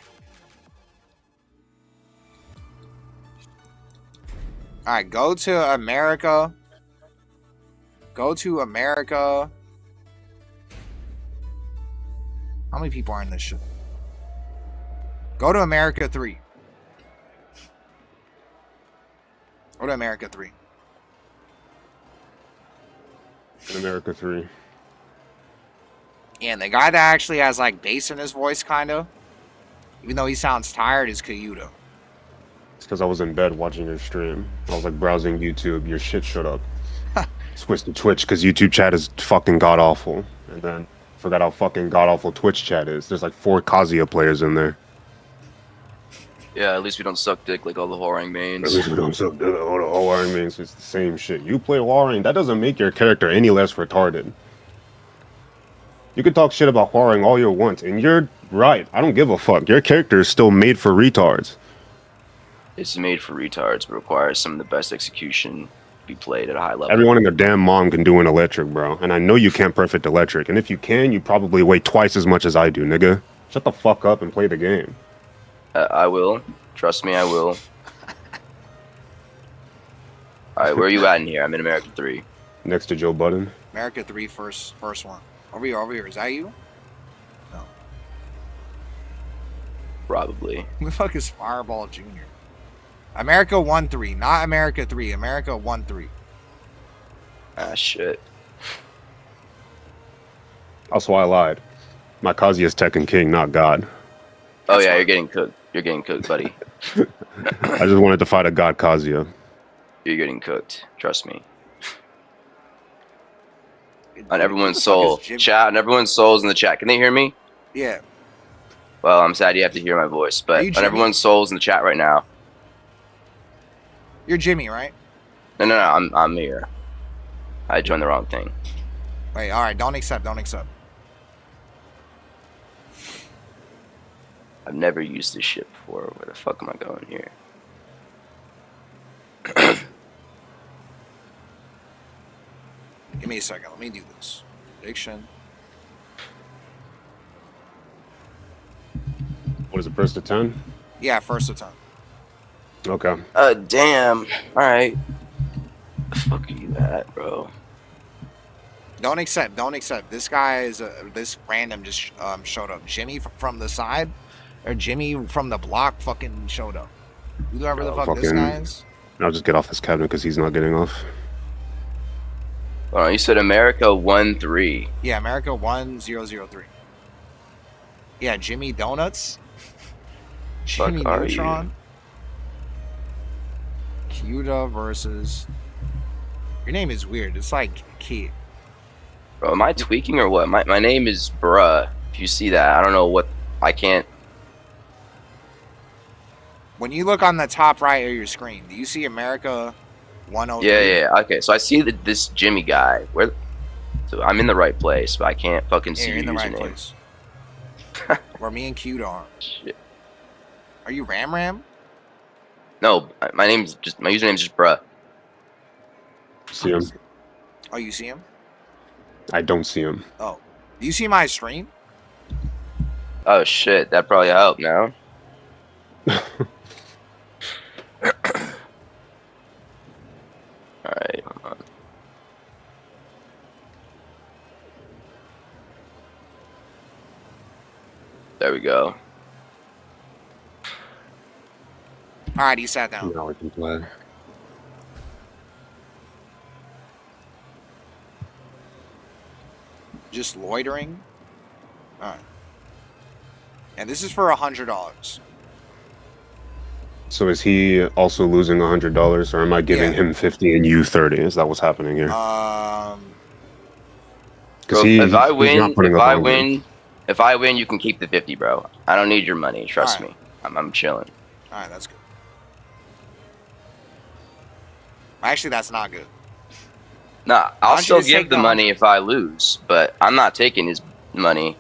Alright, go to America. Go to America. How many people are in this shit? Go to America 3. Go to America 3. In America 3. Yeah, and the guy that actually has like bass in his voice, kind of, even though he sounds tired, is Kayudo. It's because I was in bed watching your stream. I was like browsing YouTube. Your shit shut up. Switched to Twitch because YouTube chat is fucking god awful. And then forgot how fucking god awful Twitch chat is. There's like 4 Kazuya players in there. Yeah, at least we don't suck dick like all the whoring mains. At least we don't suck dick like all the whoring mains. It's the same shit. You play whoring, that doesn't make your character any less retarded. You can talk shit about whoring all you want, and you're right. I don't give a fuck. Your character is still made for retards. It's made for retards, but requires some of the best execution to be played at a high level. Everyone and their damn mom can do an electric, bro. And I know you can't perfect electric. And if you can, you probably weigh twice as much as I do, nigga. Shut the fuck up and play the game. I will. Trust me, I will. Alright, where are you at in here? I'm in America 3. Next to Joe Budden. America 3 first one. Over here, over here. Is that you? No. Probably. Who the fuck is Fireball Jr.? America 1-3, not America 3. America 1-3. Ah, shit. Also, I lied. My Kazuya is Tekken King, not God. Oh yeah, you're getting cooked. You're getting cooked, buddy. I just wanted to fight a God Kazuya. You're getting cooked. Trust me. On everyone's soul. Chat, on everyone's souls in the chat. Can they hear me? Yeah. Well, I'm sad you have to hear my voice, but on everyone's souls in the chat right now. You're Jimmy, right? No, I'm here. I joined the wrong thing. Wait, alright, don't accept. I've never used this shit before. Where the fuck am I going here? Give me a second, let me do this. Prediction. What is it, first to 10? Yeah, first to 10. Okay. Damn. Alright. The fuck are you at, bro? Don't accept. This guy is this random just showed up. Jimmy from the side, or Jimmy from the block fucking showed up. Whoever the fuck this guy is. I'll just get off this cabinet because he's not getting off. Hold on, you said America 1-3. Yeah, America 1003. Yeah, Jimmy Donuts. Jimmy Fuck are Neutron. Cuda versus. Your name is weird. It's like Key. Bro, am I tweaking or what? My name is Bruh. If you see that, I don't know what. I can't. When you look on the top right of your screen, do you see America 103? Yeah. Okay, so I see this Jimmy guy. Where? So I'm in the right place, but I can't fucking see You're your in the right username. place. Where me and Cuda are. Shit. Are you Ram? No, my username is just Bruh. See him? Oh, you see him? I don't see him. Oh, do you see my stream? Oh shit, that probably helped now. Alright, hold on. There we go. Alright, he sat down. Now we can play. Just loitering. Alright. And this is for $100. So is he also losing $100, or am I giving him 50 and you 30? Is that what's happening here? Bro, if I win, you can keep the 50, bro. I don't need your money. Trust me. I'm chilling. All right, that's good. Actually, that's not good. Nah, I'll still give the money if I lose, but I'm not taking his money.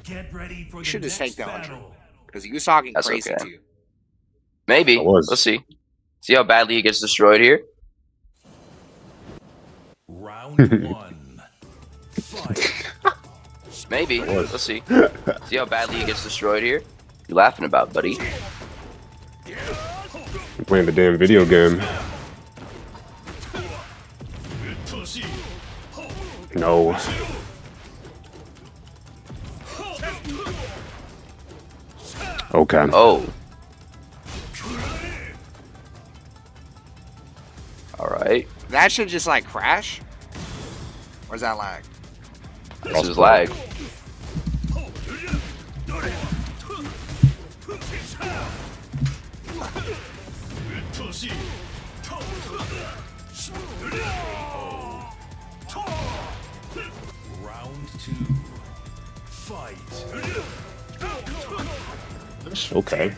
Get ready for You should just take the 100 because he was talking That's crazy okay. to you. Maybe. Let's see. See how badly he gets destroyed here? Round 1. Fight. Maybe. Let's see. See how badly he gets destroyed here? You laughing about, buddy? You're playing the damn video game. No. Okay. Oh. Alright. That should just like crash? Or is that lag? This is lag. Round 2. Fight. Okay.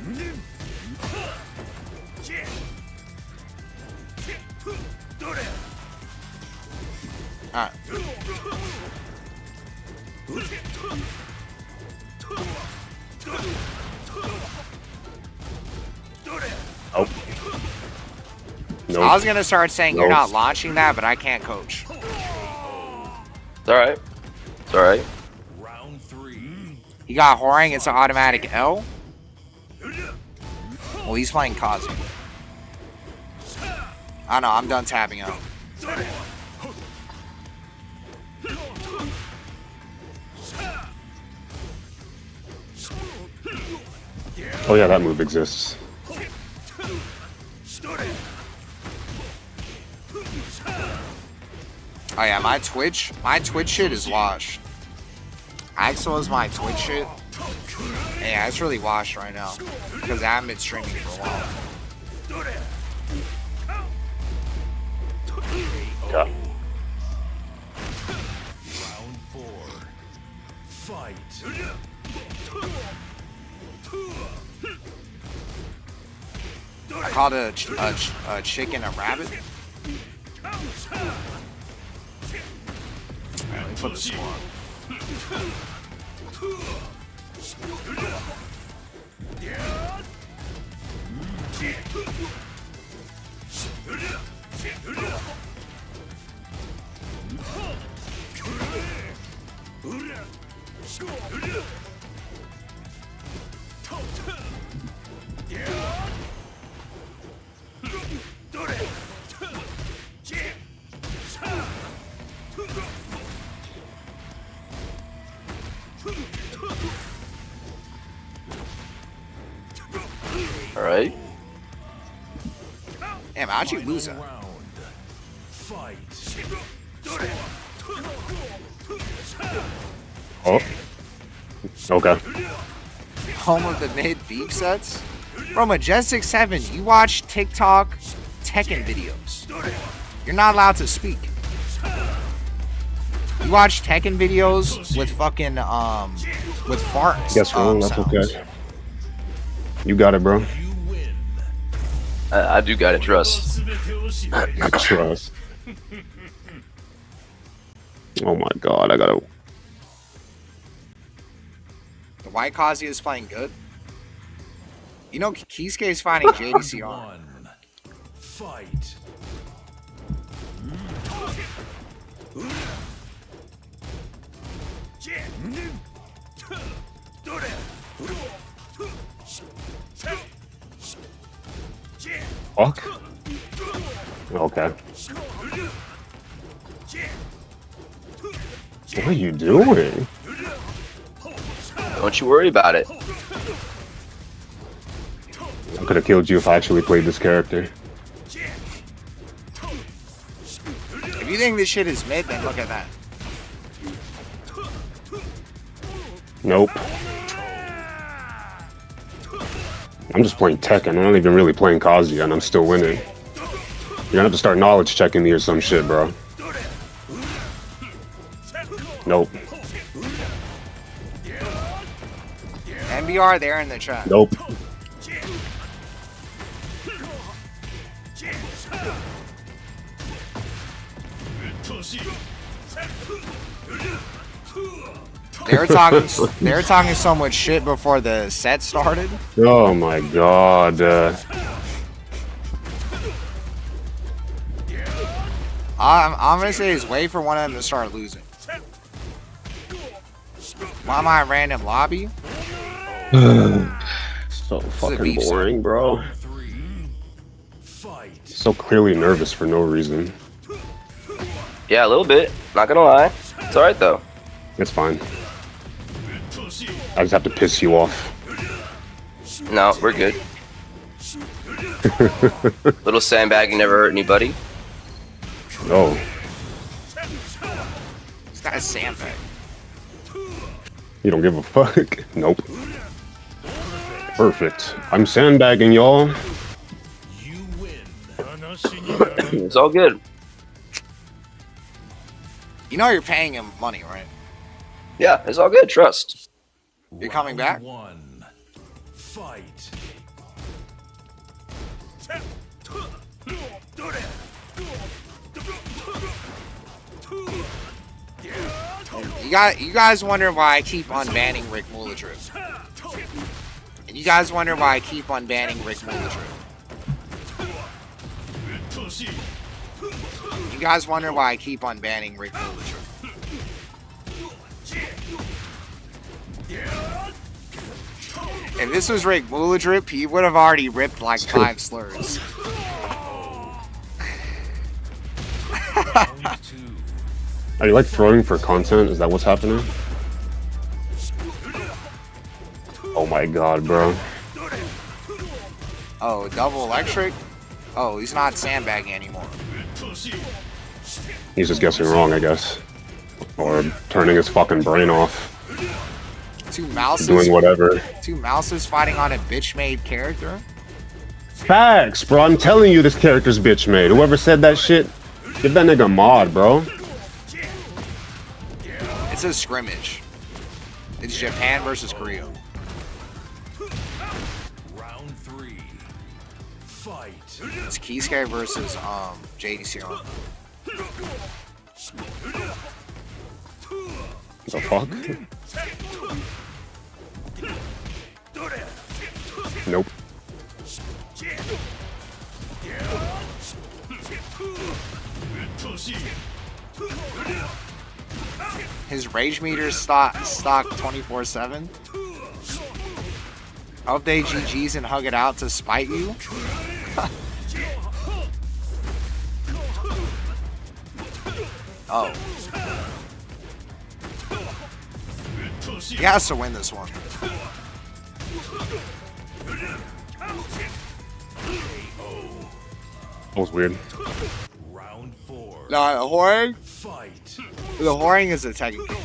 Alright. Oh. No. I was gonna start saying you're Nope. not launching that, but I can't coach. It's alright. It's alright. Round 3. He got Horang, it's an automatic L. Well, he's playing Kazu. I know, I'm done tapping out. Oh yeah, that move exists. Oh yeah, my Twitch shit is washed. Axel is my Twitch shit. Yeah, it's really washed right now because I haven't been streaming for a while. Yeah. Round 4. Fight. I called a chicken a rabbit. Alright, let me put the score on. All right. Damn, how'd you lose that? Fight. Oh. Okay. Home of the mid beef sets? Bro, Majestic 7, you watch TikTok Tekken videos. You're not allowed to speak. You watch Tekken videos with fucking, with farts. Guess wrong, that's sounds. okay. You got it, bro. I do got it, trust. Trust. Oh my god, I gotta. The White Kazuya is playing good. You know, Kisuke is fighting JDCR. Fight. Fuck. Okay. What are you doing? Don't you worry about it. I could have killed you if I actually played this character. If you think this shit is mid, then look at that. Nope. I'm just playing Tekken. I'm not even really playing Kazuya, and I'm still winning. You're gonna have to start knowledge checking me or some shit, bro. Nope. MBR there in the chat. Nope. They were talking so much shit before the set started. Oh my god. I'm gonna say is wait for one of them to start losing. Why am I in random lobby? So fucking boring, bro. So clearly nervous for no reason. Yeah, a little bit. Not gonna lie. It's alright though. It's fine. I just have to piss you off. No, we're good. Little sandbagging never hurt anybody. Oh. This guy's sandbag. You don't give a fuck? Nope. Perfect. I'm sandbagging, y'all. It's all good. You know you're paying him money, right? Yeah, it's all good. Trust. You're coming back? Fight. You guys wonder why I keep unbanning Rick Mulladrip. And you guys wonder why I keep unbanning Rick Mulladrip. You guys wonder why I keep unbanning Rick Mulladrip. If this was Rick Mulladrip, he would have already ripped like 5 slurs. Are you like throwing for content? Is that what's happening? Oh my god, bro. Oh, double electric? Oh, he's not sandbagging anymore. He's just guessing wrong, I guess. Or turning his fucking brain off. Two mouses? Doing whatever. Two mouses fighting on a bitch-made character? Facts, bro. I'm telling you this character's bitch made. Whoever said that shit, give that nigga a mod, bro. It's a scrimmage. It's Japan versus Korea. Round 3. Fight. It's Kisuke versus JDC. The fuck? Nope. His rage meter stock 24/7. I hope they GG's and hug it out to spite you. Oh. He has to win this one. That was weird. Round 4. No, the whoring? Fight. The whoring is a technical.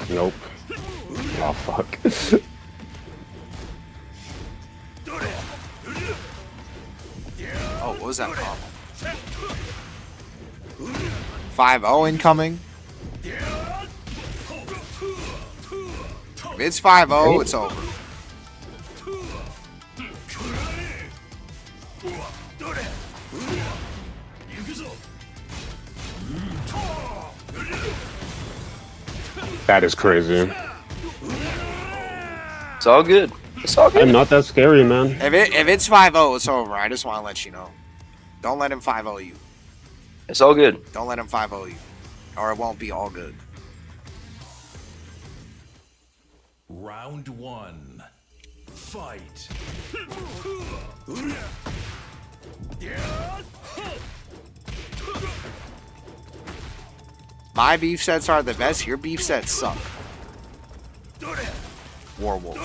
Nope. Oh fuck. Oh, what was that called? 5-0 incoming. If it's 5-0, it's over. That is crazy. It's all good. It's all good. I'm not that scary, man. If it's 5-0, it's over. I just want to let you know. Don't let him 5-0 you. It's all good. Don't let him 5-0 you. Or it won't be all good. Round 1. Fight. My beef sets are the best. Your beef sets suck. Warwolf.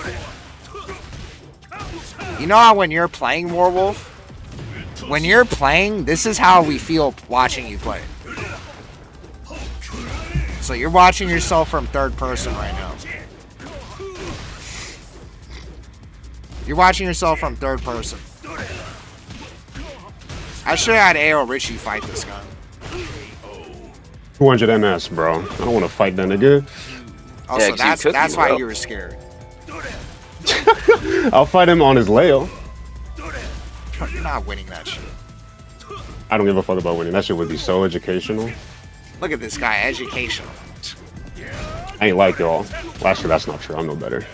You know how when you're playing Warwolf, when you're playing, this is how we feel watching you play. So you're watching yourself from third person right now. You're watching yourself from third person. I should have had A.O. Richie fight this guy. 200 MS, bro. I don't want to fight that nigga. Oh, so that's why you were scared. I'll fight him on his layo. You're not winning that shit. I don't give a fuck about winning. That shit would be so educational. Look at this guy, educational. I ain't like y'all. Well, actually, that's not true. I'm no better.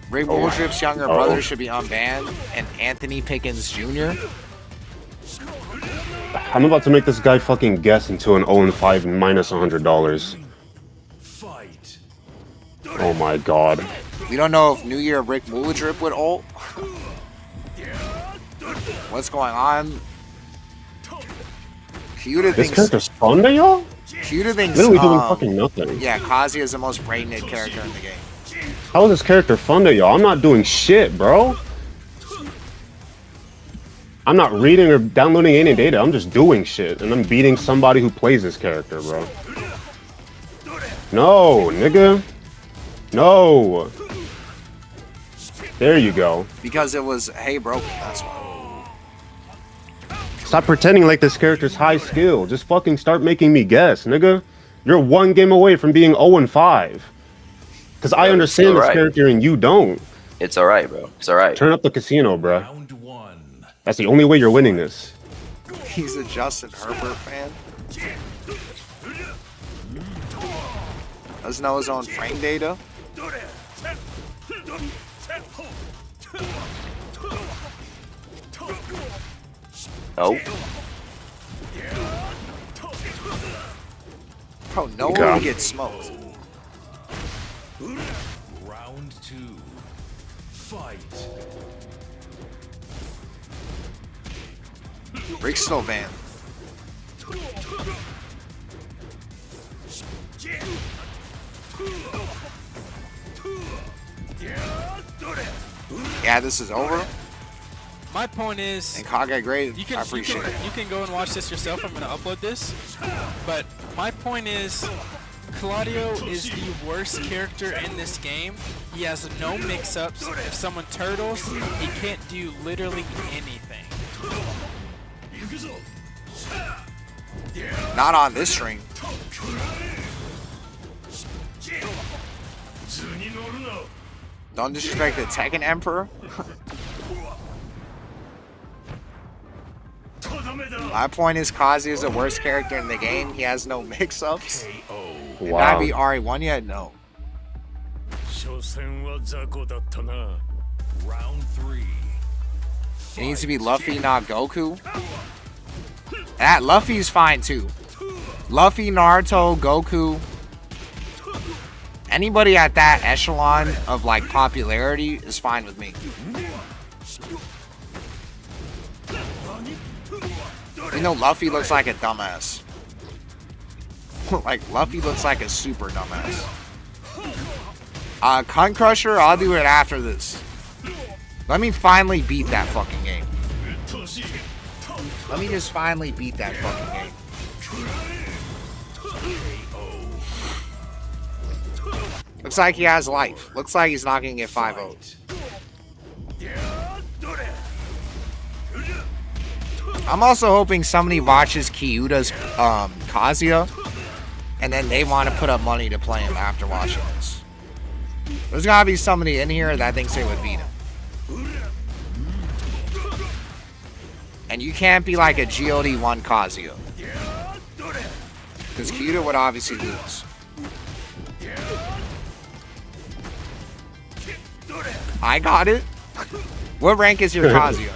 Rick Woodrip's younger brother should be unbanned, and Anthony Pickens Jr. I'm about to make this guy fucking guess into an 0-5 minus $100. Oh my god. We don't know if New Year Rick Woodrip would ult. What's going on? Kyuda This thinks character's fun to y'all? Kyuda thinks Literally doing fucking nothing. Yeah, Kazi is the most brain-dead character in the game. How is this character fun to y'all? I'm not doing shit, bro. I'm not reading or downloading any data. I'm just doing shit. And I'm beating somebody who plays this character, bro. No, nigga. No. There you go. Because it was, hey, bro, that's why. Stop pretending like this character's high skill. Just fucking start making me guess, nigga. You're one game away from being 0-5. Because I understand this character and you don't. It's alright, bro. It's alright. Turn up the casino, bro. That's the only way you're winning this. He's a Justin Herbert fan. Doesn't know his own frame data. Nope. Bro, no one would get smoked. Round 2. Fight. Rick's still banned. Yeah, this is over. My point is, And Kage Grave, you can, I appreciate it. you can go and watch this yourself. I'm going to upload this. But my point is, Claudio is the worst character in this game. He has no mix-ups. If someone turtles, he can't do literally anything. Not on this string. Don't disrespect the Tekken Emperor. My point is Kazuya is the worst character in the game. He has no mix-ups. Wow. Not be RE1 yet? No. Round 3. It needs to be Luffy, not Goku. That Luffy's fine too. Luffy, Naruto, Goku. Anybody at that echelon of like popularity is fine with me. You know, Luffy looks like a dumbass. Like, Luffy looks like a super dumbass. Cunt Crusher, I'll do it after this. Let me finally beat that fucking game. Let me just finally beat that fucking game. Looks like he has life. Looks like he's not gonna get 5-0. I'm also hoping somebody watches Kyuta's Kazuya, and then they want to put up money to play him after watching this. There's gotta be somebody in here that thinks they would beat him. And you can't be like a GOD1 Kazuya. Because Kyuta would obviously lose. I got it. What rank is your Kazuya?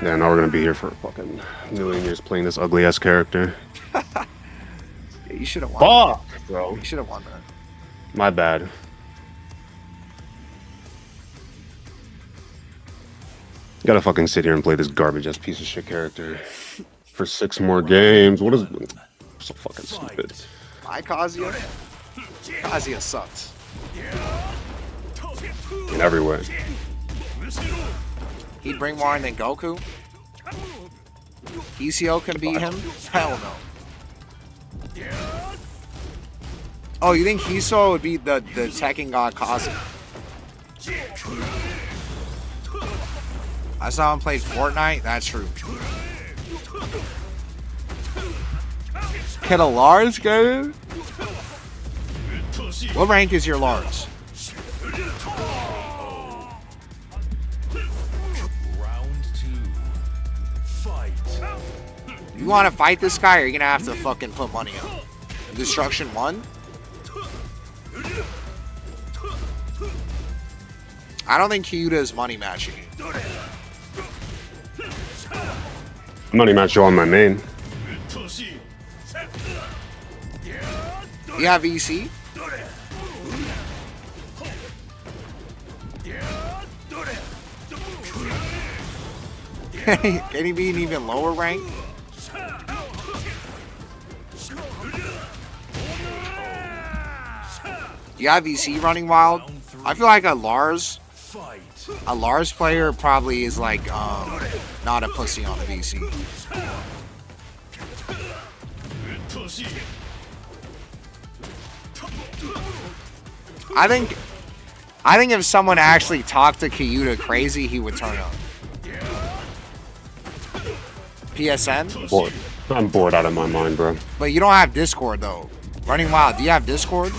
Yeah, now we're gonna be here for a fucking million years playing this ugly ass character. Yeah, you should have won. Fuck, bro. You should have won that. My bad. Gotta fucking sit here and play this garbage ass piece of shit character for 6 more games. What is so fucking stupid? My Kazuya? Kazuya sucks. In every way. He'd bring more in than Goku? ECO can beat him? Hell no. Oh, you think Hiso would beat the Tekken God Kazuya? I saw him play Fortnite? That's true. Can a Lars get in? What rank is your Lars? You want to fight this guy, or you're gonna have to fucking put money on? Destruction 1? I don't think Kyuta is money matching you. Money match you on my main. You have EC? Can he be an even lower rank? You have EC running wild? I feel like a Lars player probably is like not a pussy on the VC. I think if someone actually talked to Kyuta crazy, he would turn on. PSN? Bored. I'm bored out of my mind, bro. But you don't have Discord though. Running wild, do you have Discord?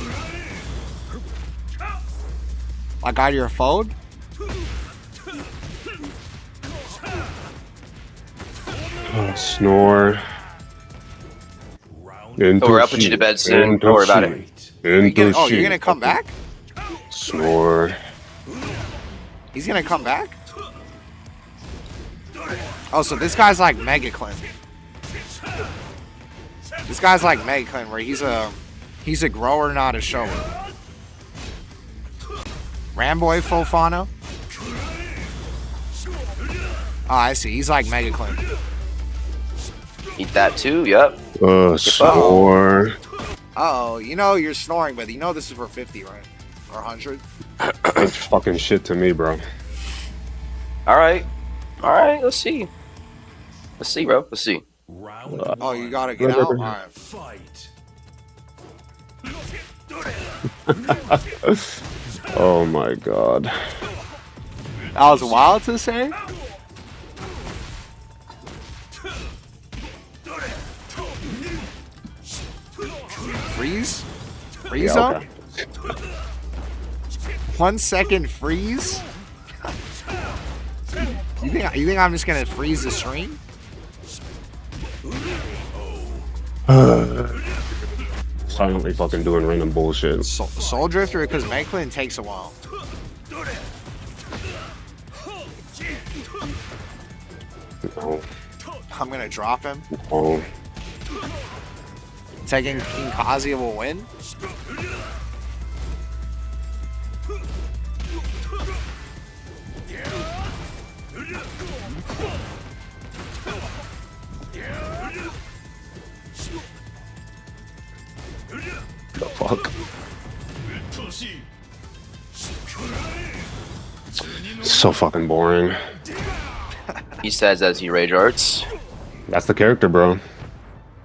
Like on your phone? Oh, snore. Oh, we're up with you to bed soon. Don't worry about it. Oh, you're gonna come back? Snore. He's gonna come back? Oh, so this guy's like Mega Clint. This guy's like Mega Clint, where he's a grower, not a shower. Ramboy Fofana? Oh, I see. He's like Mega Clean. Eat that too. Yep. Snore. Uh-oh. You know you're snoring, but you know this is for 50, right? Or 100? It's fucking shit to me, bro. All right. All right. Let's see. Let's see, bro. Let's see. Oh, you gotta get out? Alright. Oh my god. That was wild to say? Freeze? Freeze Yeah, up? okay. 1 second freeze? You think I'm just gonna freeze the stream? Silently fucking doing random bullshit. Soul Drifter, because Megalyn takes a while. No. I'm gonna drop him. Oh. Taking King Kazuya will win. The fuck? So fucking boring. He says as he rage arts. That's the character, bro.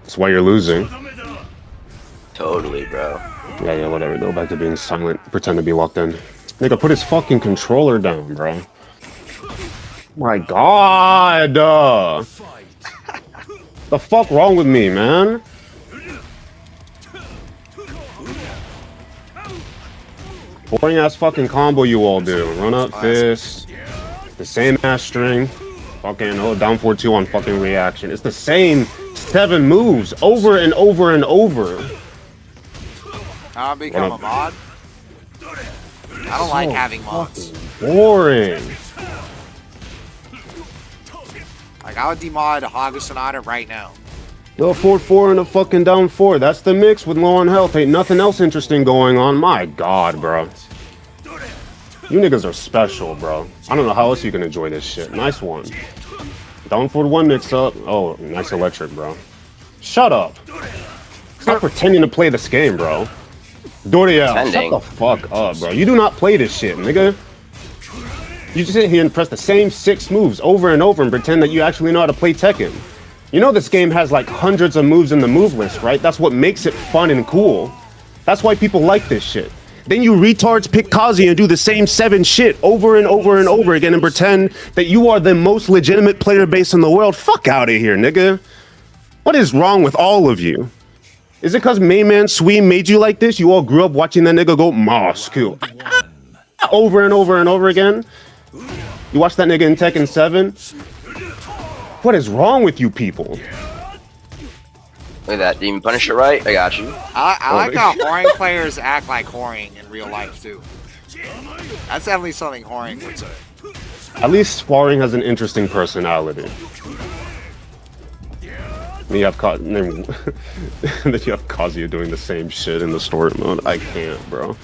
That's why you're losing. Totally, bro. Yeah, whatever. Go back to being silent. Pretend to be locked in. Nigga, put his fucking controller down, bro. My god! The fuck wrong with me, man? Boring ass fucking combo you all do. Run up fist. The same ass string. Fucking down 4-2 on fucking reaction. It's the same 7 moves over and over and over. I'll become a mod. I don't like having mods. Boring. Like, I would demod Haga Sonata right now. The 4-4 and a fucking down 4. That's the mix with low on health. Ain't nothing else interesting going on. My god, bro. You niggas are special, bro. I don't know how else you can enjoy this shit. Nice one. Down 4-1 mix up. Oh, nice electric, bro. Shut up. Stop pretending to play this game, bro. Doriel, shut the fuck up, bro. You do not play this shit, nigga. You just sit here and press the same 6 moves over and over and pretend that you actually know how to play Tekken. You know this game has like hundreds of moves in the move list, right? That's what makes it fun and cool. That's why people like this shit. Then you retards pick Kazuya and do the same 7 shit over and over and over again and pretend that you are the most legitimate player base in the world. Fuck out of here, nigga. What is wrong with all of you? Is it because Mayman Swee made you like this? You all grew up watching that nigga go Moscow over and over and over again? You watch that nigga in Tekken 7? What is wrong with you people? Look at that. Demon Punisher, right? I got you. I like how Horing players act like Horing in real life, too. That's definitely something Horing would say. At least Sparring has an interesting personality. Then you have then you have Kazuya doing the same shit in the story mode. I can't, bro.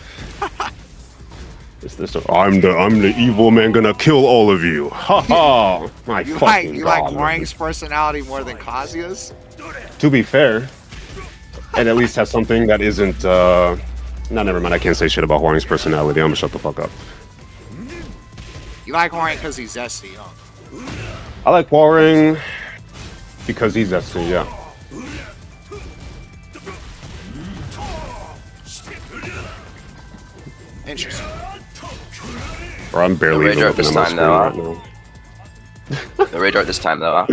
Is this I'm the evil man gonna kill all of you. Ha ha! My fucking You god. like Horing's personality more than Kazuya's? To be fair, it at least has something that isn't no, never mind, I can't say shit about Horing's personality. I'm gonna shut the fuck up. You like Horing because he's zesty, huh? I like Horing because he's zesty, yeah. Interesting. Bro, I'm barely even looking at my screen right now. The rage art this time, though,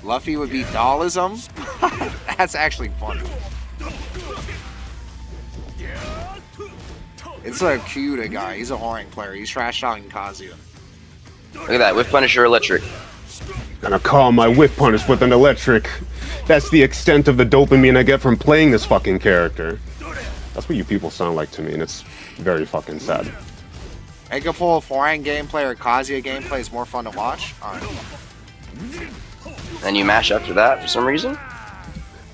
Luffy would be Dollism? That's actually funny. It's a Cuda guy. He's a Horing player. He's trash talking Kazuya. Look at that. Whiff Punisher Electric. Gonna call my whip punish with an electric. That's the extent of the dopamine I get from playing this fucking character. That's what you people sound like to me, and it's very fucking sad. Make a full Horing gameplay or Kazuya gameplay is more fun to watch? Alright. And you mash after that for some reason?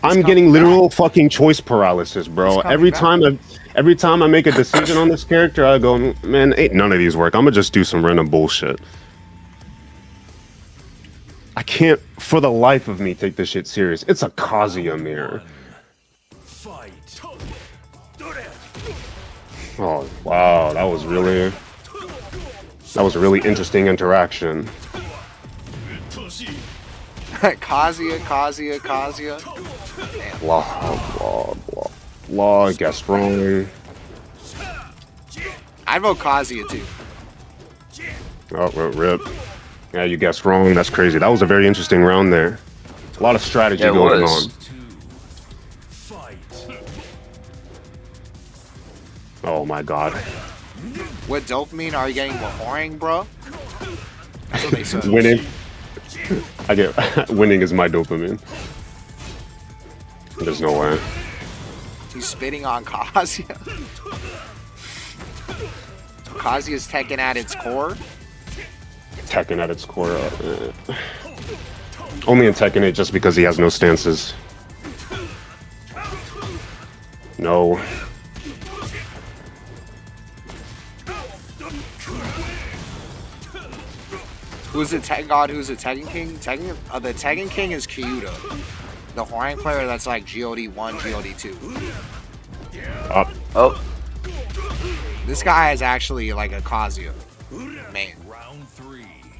I'm getting literal fucking choice paralysis, bro. Every time I make a decision on this character, I go, man, ain't none of these work. I'm gonna just do some random bullshit. I can't, for the life of me, take this shit serious. It's a Kazuya mirror. Oh wow, that was a really interesting interaction. Kazuya. Blah, guess wrong. I vote Kazuya too. Oh, rip. Yeah, you guessed wrong. That's crazy. That was a very interesting round there. A lot of strategy going on. Oh my god. What dopamine are you getting beforehand, bro? That's what they said. Winning. I get winning is my dopamine. There's no way. He's spitting on Kazuya. Kazuya's Tekken at its core. Tekken at its core. Only in Tekken 8 just because he has no stances. No. Who's the Tekken God? Who's the Tekken King? The Tekken King is Kyuda. The Hwoarang player that's like GOD1, GOD2. Up. Oh. This guy is actually like a Kazuya main.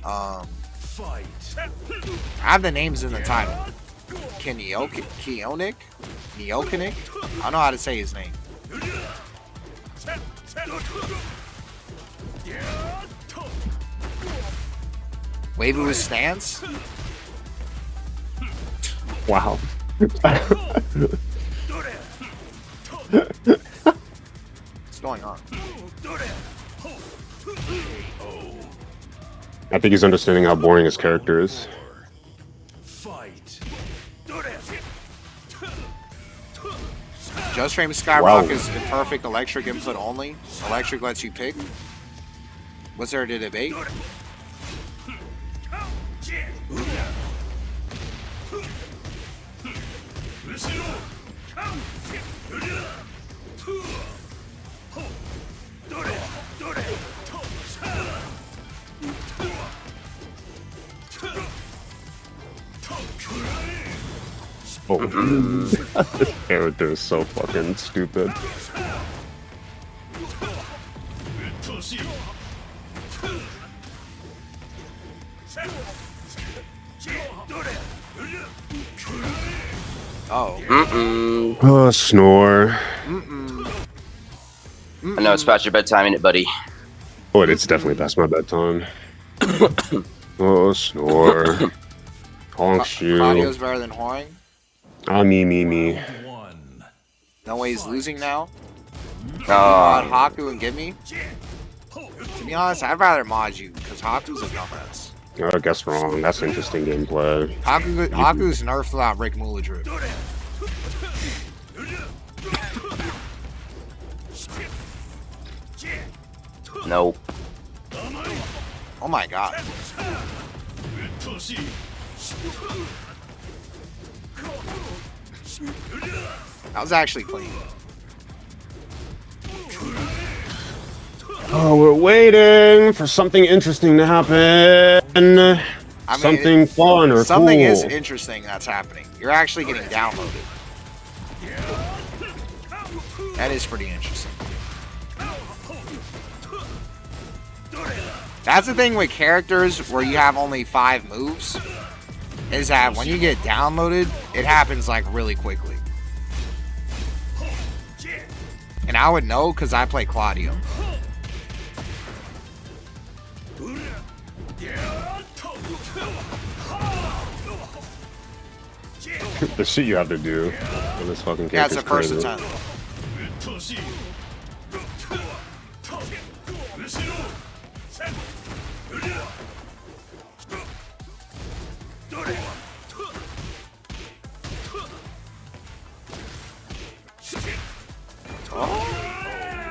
I have the names in the title. Neokinik? I don't know how to say his name. Waifu's stance? Wow. What's going on? I think he's understanding how boring his character is. Just Frame Skyrock is a perfect electric input only. Electric lets you pick. What's there to debate? Oh, this character is so fucking stupid. Oh. Oh, snore. I know it's past your bedtime, ain't it, buddy? Oh, it's definitely past my bedtime. Oh, snore. Honk shoe. Claudio's better than Hwoarang. Ah, me. No way he's losing now. Oh. Mod Haku and get me. To be honest, I'd rather mod you because Haku's a dumbass. I guess wrong. That's interesting gameplay. Haku's nerfed without Rick Moolah drip. Nope. Oh my god. That was actually clean. Oh, we're waiting for something interesting to happen. Something fun or something cool. is interesting that's happening. You're actually getting downloaded. That is pretty interesting. That's the thing with characters where you have only 5 moves, is that when you get downloaded, it happens like really quickly. And I would know because I play Claudio. The shit you have to do in this fucking game. Yeah, it's the first attempt.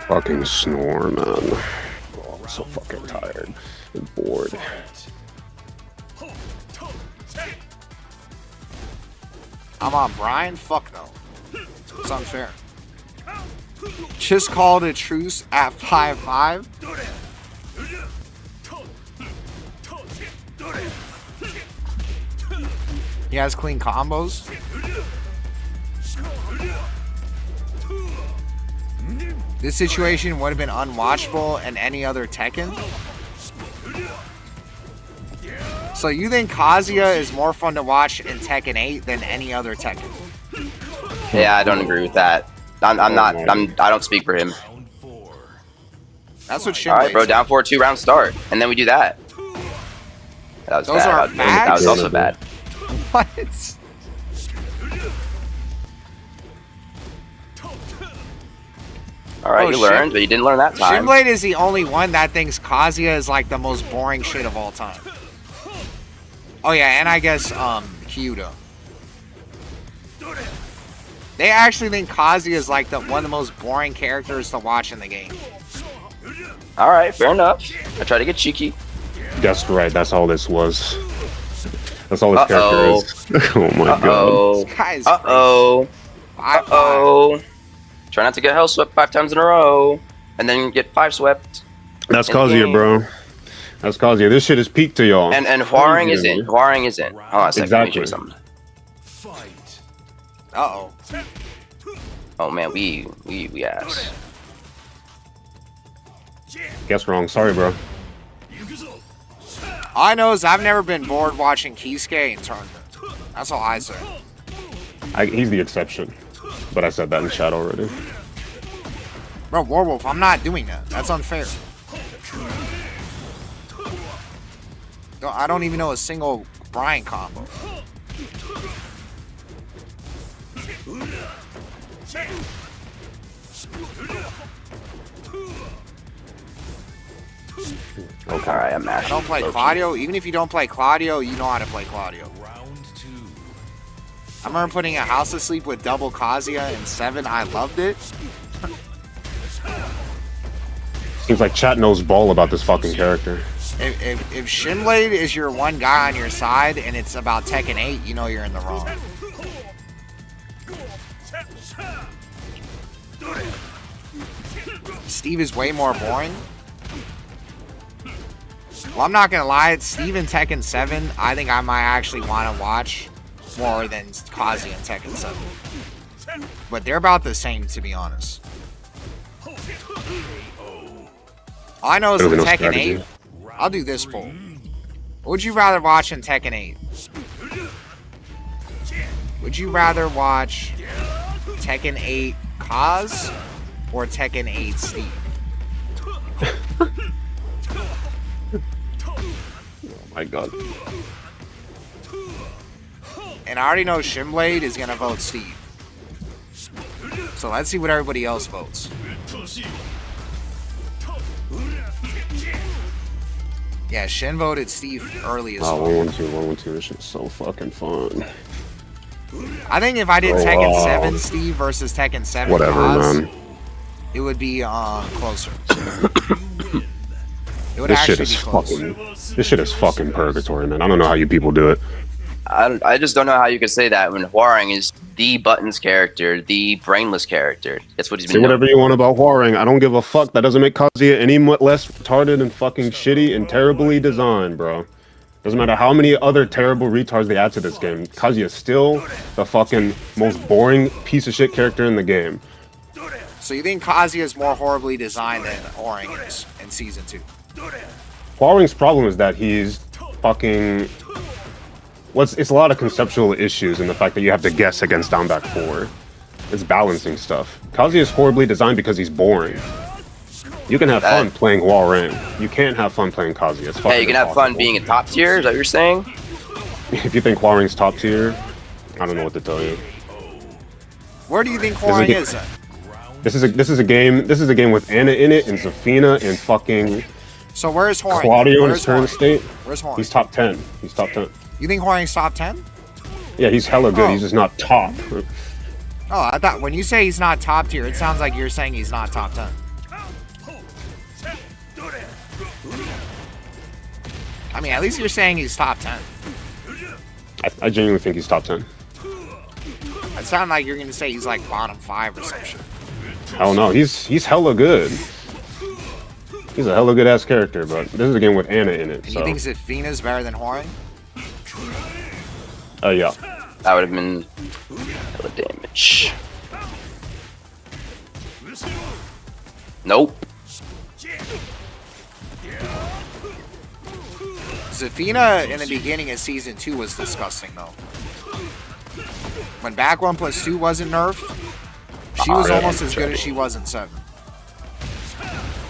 Fucking snore, man. Oh, I'm so fucking tired and bored. I'm on Brian? Fuck no. It's unfair. Just called a truce at 5-5. He has clean combos. This situation would have been unwatchable in any other Tekken. So you think Kazuya is more fun to watch in Tekken 8 than any other Tekken? Yeah, I don't agree with that. I don't speak for him. That's what Shinblade Alright, bro, said. down for a 2-round start. And then we do that. That was Those bad. are That was also bad. What? Alright, you learned, but you didn't learn that time. Shinblade is the only one that thinks Kazuya is like the most boring shit of all time. Oh yeah, and I guess Kyudo. They actually think Kazuya is like one of the most boring characters to watch in the game. Alright, fair enough. I tried to get cheeky. That's right. That's all this was. That's all this character is. Oh my god. Uh-oh. Uh-oh. Try not to get hell swept 5 times in a row. And then get 5 swept. That's Kazuya, bro. That's Kazuya. This shit is peak to y'all. And Hwaring isn't. Hwaring isn't. Hold on a second. Let me show you something. Uh-oh. Oh man, we ass. Guess wrong. Sorry, bro. All I know is I've never been bored watching Kisuke in tournament. That's all I say. He's the exception. But I said that in chat already. Bro, Warwolf, I'm not doing that. That's unfair. I don't even know a single Brian combo. Okay. Alright, I'm mashing. I don't play Claudio. Even if you don't play Claudio, you know how to play Claudio. I remember putting a House of Sleep with double Kazuya in 7. I loved it. Seems like chat knows ball about this fucking character. If Shinblade is your one guy on your side and it's about Tekken 8, you know you're in the wrong. Steve is way more boring. Well, I'm not gonna lie, Steve in Tekken 7, I think I might actually want to watch more than Kazuya in Tekken 7. But they're about the same, to be honest. All I know is in Tekken 8, I'll do this poll. What would you rather watch in Tekken 8? Would you rather watch Tekken 8 Kaz or Tekken 8 Steve? My god. And I already know Shinblade is gonna vote Steve. So let's see what everybody else votes. Yeah, Shin voted Steve early as well. 1-1-2. This shit's so fucking fun. I think if I did Tekken 7 Steve versus Tekken 7 Whatever, Kaz, man. it would be closer. It would This actually shit is be close. this shit is fucking purgatory, man. I don't know how you people do it. I just don't know how you could say that when Hwaring is the Buttons character, the brainless character. That's what he's been Say known whatever you want about Hwaring. I don't give a fuck. That doesn't make Kazuya any less retarded and fucking shitty and terribly designed, bro. Doesn't matter how many other terrible retards they add to this game. Kazuya is still the fucking most boring piece of shit character in the game. So you think Kazuya is more horribly designed than Hwaring is in Season 2? Hwaring's problem is that he's fucking... It's a lot of conceptual issues in the fact that you have to guess against down back 4. It's balancing stuff. Kazuya is horribly designed because he's boring. You can have fun playing Hwaring. You can't have fun playing Kazuya. It's fucking you can have fun being in top tier? Is that what you're saying? If you think Hwaring's top tier, I don't know what to tell you. Where do you think Hwaring is then? This is a game with Anna in it and Zafina and fucking So where's Hwaring? Claudio in his current state. Where's Hwaring? He's top 10. He's top 10. You think Hwaring's top 10? Yeah, he's hella good. He's just not top. Oh, I thought when you say he's not top tier, it sounds like you're saying he's not top 10. I mean, at least you're saying he's top 10. I genuinely think he's top 10. It sounded like you're gonna say he's like bottom 5 or some shit. I don't know. He's hella good. He's a hella good ass character, but this is a game with Anna in it. And So. you think Zafina's better than Horan? Oh yeah. That would have been hella damage. Nope. Zafina in the beginning of season 2 was disgusting though. When back 1+2 wasn't nerfed, she was almost as good as she was in 7.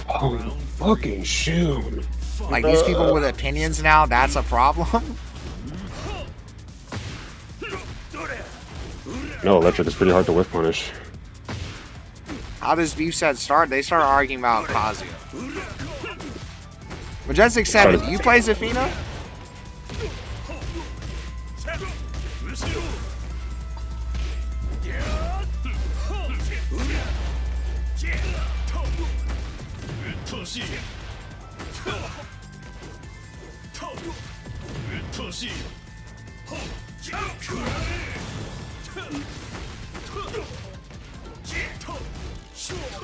Oh, fucking shoot. Like these people with opinions now, that's a problem. No, electric is pretty hard to whiff punish. How does beef set start? They start arguing about Kazuya. Majestic 7, do you play Zafina?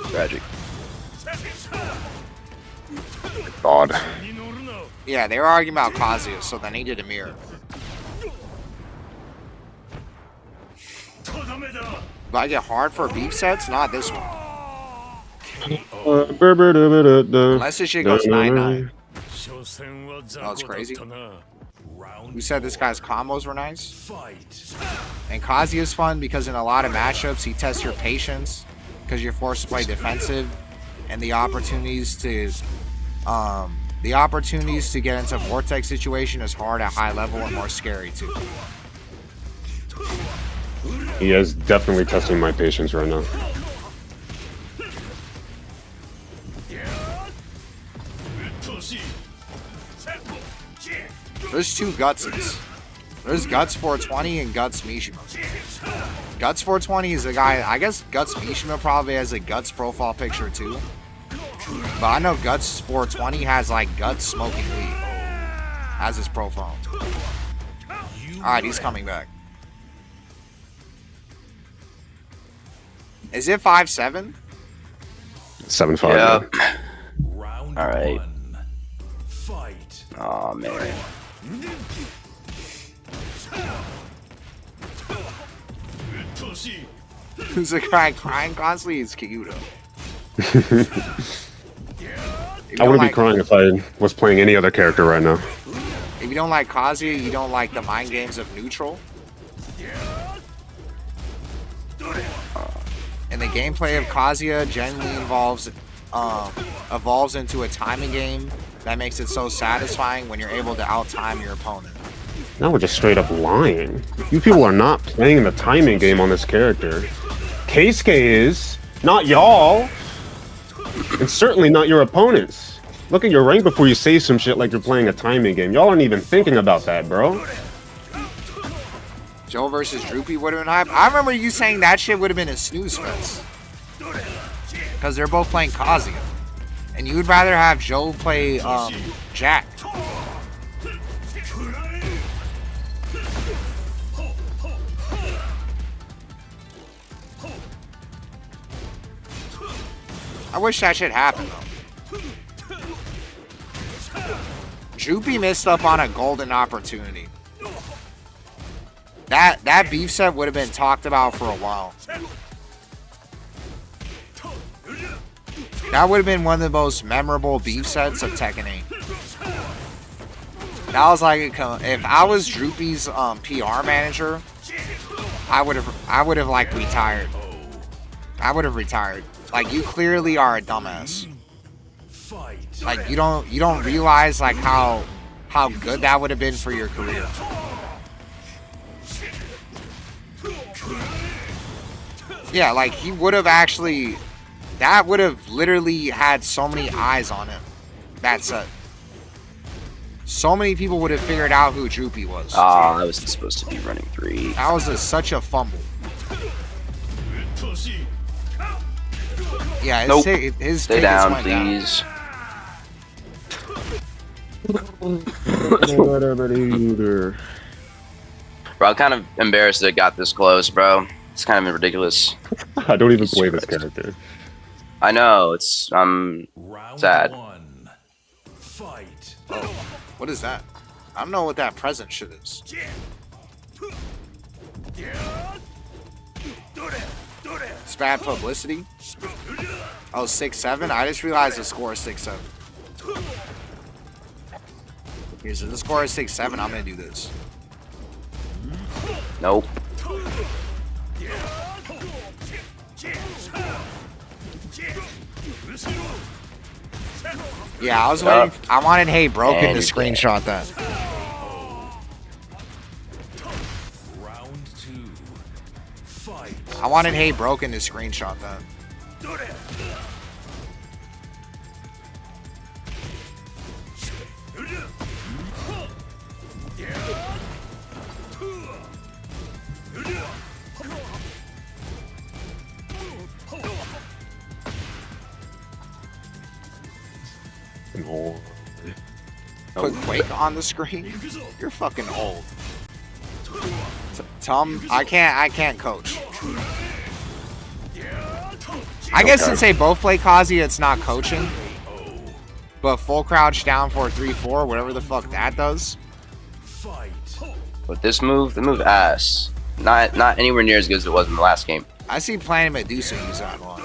Tragic. God. Yeah, they were arguing about Kazuya, so they needed a mirror. But I get hard for beef sets? Not this one. Unless this shit goes 9-9. Oh, it's crazy. We said this guy's combos were nice. And Kazuya's fun because in a lot of matchups, he tests your patience because you're forced to play defensive, and the opportunities to get into vortex situation is hard at high level and more scary too. He is definitely testing my patience right now. There's two Gutses. There's Guts 420 and Guts Mishima. Guts 420 is a guy, I guess Guts Mishima probably has a Guts profile picture too. But I know Guts 420 has like Guts smoking weed as his profile. Alright, he's coming back. Is it 5-7? 7-5. Yeah. Alright. Oh man. Who's the guy crying constantly? It's Kiyudo. I wouldn't be crying if I was playing any other character right now. If you don't like Kazuya, you don't like the mind games of neutral. And the gameplay of Kazuya generally evolves into a timing game that makes it so satisfying when you're able to out-time your opponent. Now we're just straight up lying. You people are not playing the timing game on this character. Keisuke is, not y'all. And certainly not your opponents. Look at your rank before you say some shit like you're playing a timing game. Y'all aren't even thinking about that, bro. Joe versus Droopy would have been hype. I remember you saying that shit would have been a snooze fest. Because they're both playing Kazuya. And you would rather have Joe play Jack. I wish that shit happened though. Droopy missed up on a golden opportunity. That beef set would have been talked about for a while. That would have been one of the most memorable beef sets of Tekken 8. That was like, if I was Droopy's PR manager, I would have like retired. I would have retired. Like, you clearly are a dumbass. Like, you don't realize like how good that would have been for your career. Yeah, like he would have actually, that would have literally had so many eyes on him. That set. So many people would have figured out who Droopy was. Ah, I wasn't supposed to be running 3. That was such a fumble. Yeah, nope. his Stay down, please. Bro, I'm kind of embarrassed that it got this close, bro. It's kind of ridiculous. I don't even play this character. I know, I'm sad. Oh, what is that? I don't know what that present shit is. It's bad publicity. Oh, 6-7? I just realized the score is 6-7. Okay, so the score is 6-7. I'm gonna do this. Nope. Yeah, I was waiting. I wanted Hey Broken to screenshot that. I wanted Hey Broken to screenshot that. Put Quake on the screen? You're fucking old. Tell him I can't coach. I guess since they both play Kazuya, it's not coaching. But full crouch down for 3-4, whatever the fuck that does. But this move, the move ass. Not anywhere near as good as it was in the last game. I see Planet Medusa use that a lot.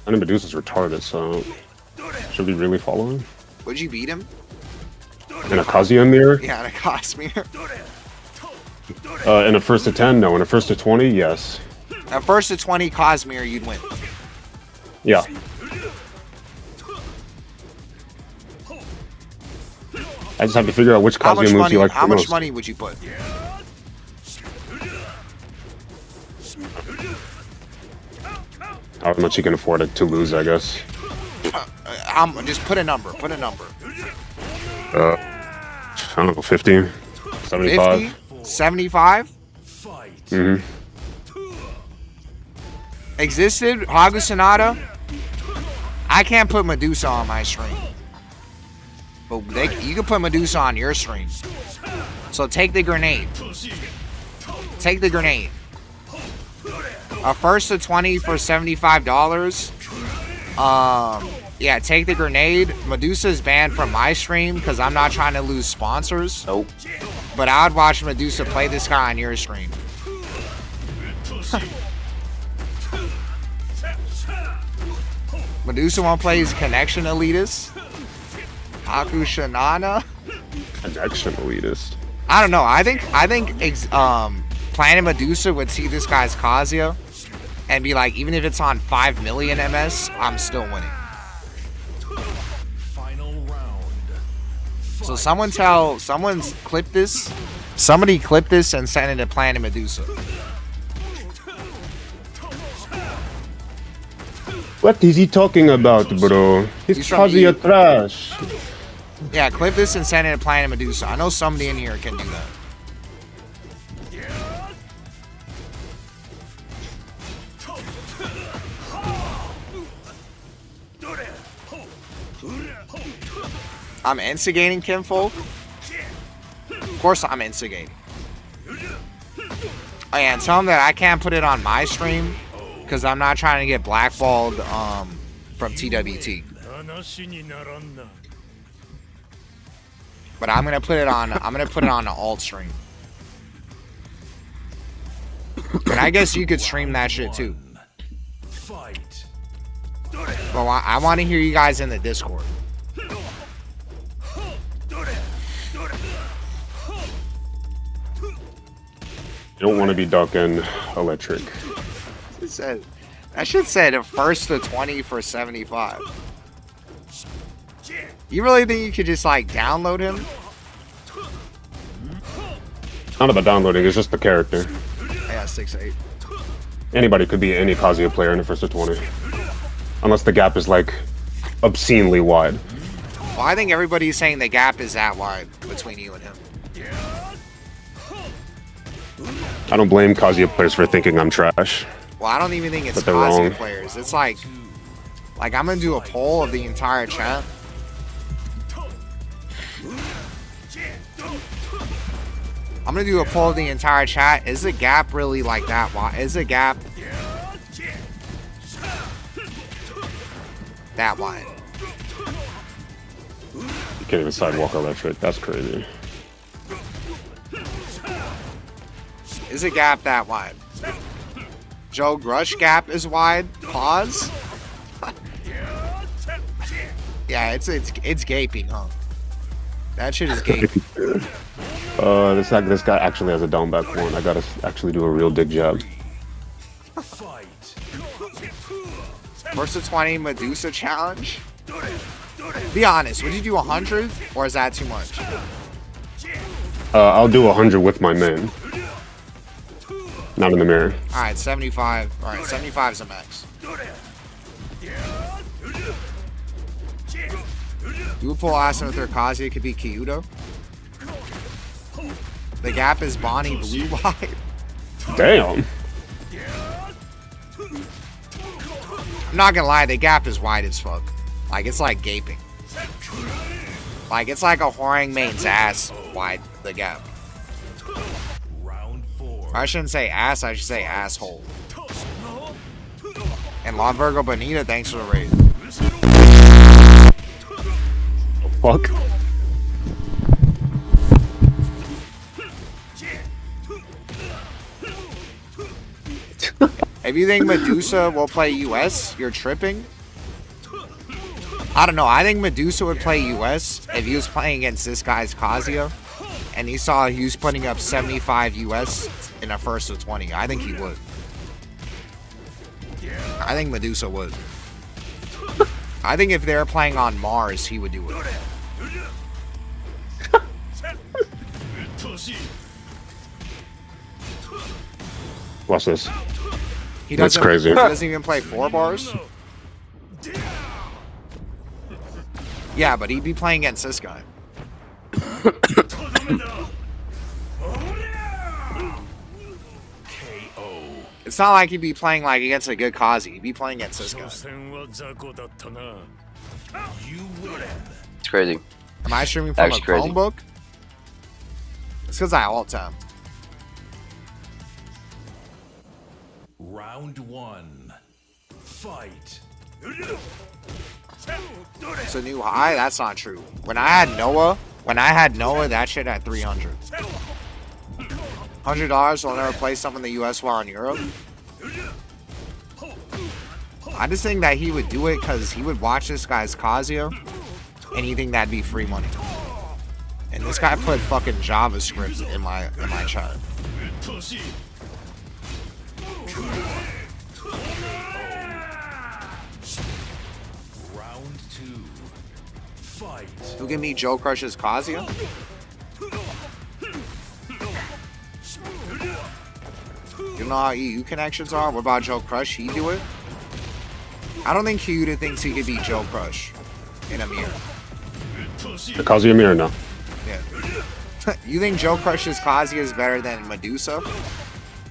Planet Medusa's retarded, so should we really follow him? Would you beat him? In a Kazuya mirror? Yeah, in a Cosmere. In a first to 10, no. In a first to 20, yes. A first to 20 Cosmere, you'd win. Yeah. I just have to figure out which Kazuya moves you like the most. How much money would you put? How much you can afford to lose, I guess. Just put a number. Put a number. I don't know, 50, 75. 50? 75? Mm-hmm. Existed? Hagu Sonata? I can't put Medusa on my stream. But you can put Medusa on your stream. So take the grenade. Take the grenade. A first to 20 for $75. Yeah, take the grenade. Medusa's banned from my stream because I'm not trying to lose sponsors. Nope. But I would watch Medusa play this guy on your stream. Medusa won't play his Connection Elitist. Haku Shanana. Connection Elitist. I don't know. I think Planet Medusa would see this guy's Kazuya and be like, even if it's on 5 million MS, I'm still winning. So someone's clip this. Somebody clip this and send it to Planet Medusa. What is he talking about, bro? He's Kazuya trash. Yeah, clip this and send it to Planet Medusa. I know somebody in here can do that. I'm instigating Kinfolk. Of course I'm instigating. Oh yeah, and tell him that I can't put it on my stream because I'm not trying to get blackballed from TWT. But I'm gonna put it on the alt stream. And I guess you could stream that shit too. Well, I want to hear you guys in the Discord. You don't want to be ducking electric. That shit said a first to 20 for 75. You really think you could just like download him? Not about downloading, it's just the character. Yeah, 6'8". Anybody could be any Kazuya player in the first to 20. Unless the gap is like obscenely wide. Well, I think everybody's saying the gap is that wide between you and him. I don't blame Kazuya players for thinking I'm trash. Well, I don't even think it's But they're Kazuya wrong. players. It's like I'm gonna do a poll of the entire chat. I'm gonna do a poll of the entire chat. Is the gap really like that wide? Is the gap that wide? You can't even sidewalk electric. That's crazy. Is the gap that wide? Joe Grush gap is wide. Pause. Yeah, it's gaping, huh? That shit is gaping. This guy actually has a down back one. I gotta actually do a real dig jab. First to 20 Medusa challenge. Be honest, would you do 100 or is that too much? I'll do 100 with my main. Not in the mirror. All right, 75. All right, 75 is a max. You would pull Aston with their Kazuya, it could be Kyudo. The gap is Bonnie blue wide. Damn. I'm not gonna lie, the gap is wide as fuck. Like, it's like gaping. Like, it's like a whoring main's ass wide, the gap. I shouldn't say ass, I should say asshole. And La Virgo Bonita, thanks for the raid. Fuck. If you think Medusa will play US, you're tripping. I don't know. I think Medusa would play US if he was playing against this guy's Kazuya. And he saw he was putting up 75 US in a first of 20. I think he would. I think Medusa would. I think if they're playing on Mars, he would do it. Watch this. That's crazy. He doesn't even play 4 bars. Yeah, but he'd be playing against this guy. It's not like he'd be playing like against a good Kazi. He'd be playing against this guy. It's crazy. Am I streaming from a Actually crazy. Chromebook? It's because I alt tab. Round 1. Fight. It's a new high? That's not true. When I had Noah, that shit at 300. $100 will never play something in the US while in Europe. I just think that he would do it because he would watch this guy's Kazuya and he think that'd be free money. And this guy put fucking JavaScript in my chat. Round 2. Fight. Who give me Joe Crush's Kazuya? You know how EU connections are? What about Joe Crush? He do it? I don't think Kyuda thinks he could beat Joe Crush in a mirror. The Kazuya mirror, no. Yeah. You think Joe Crush's Kazuya is better than Medusa?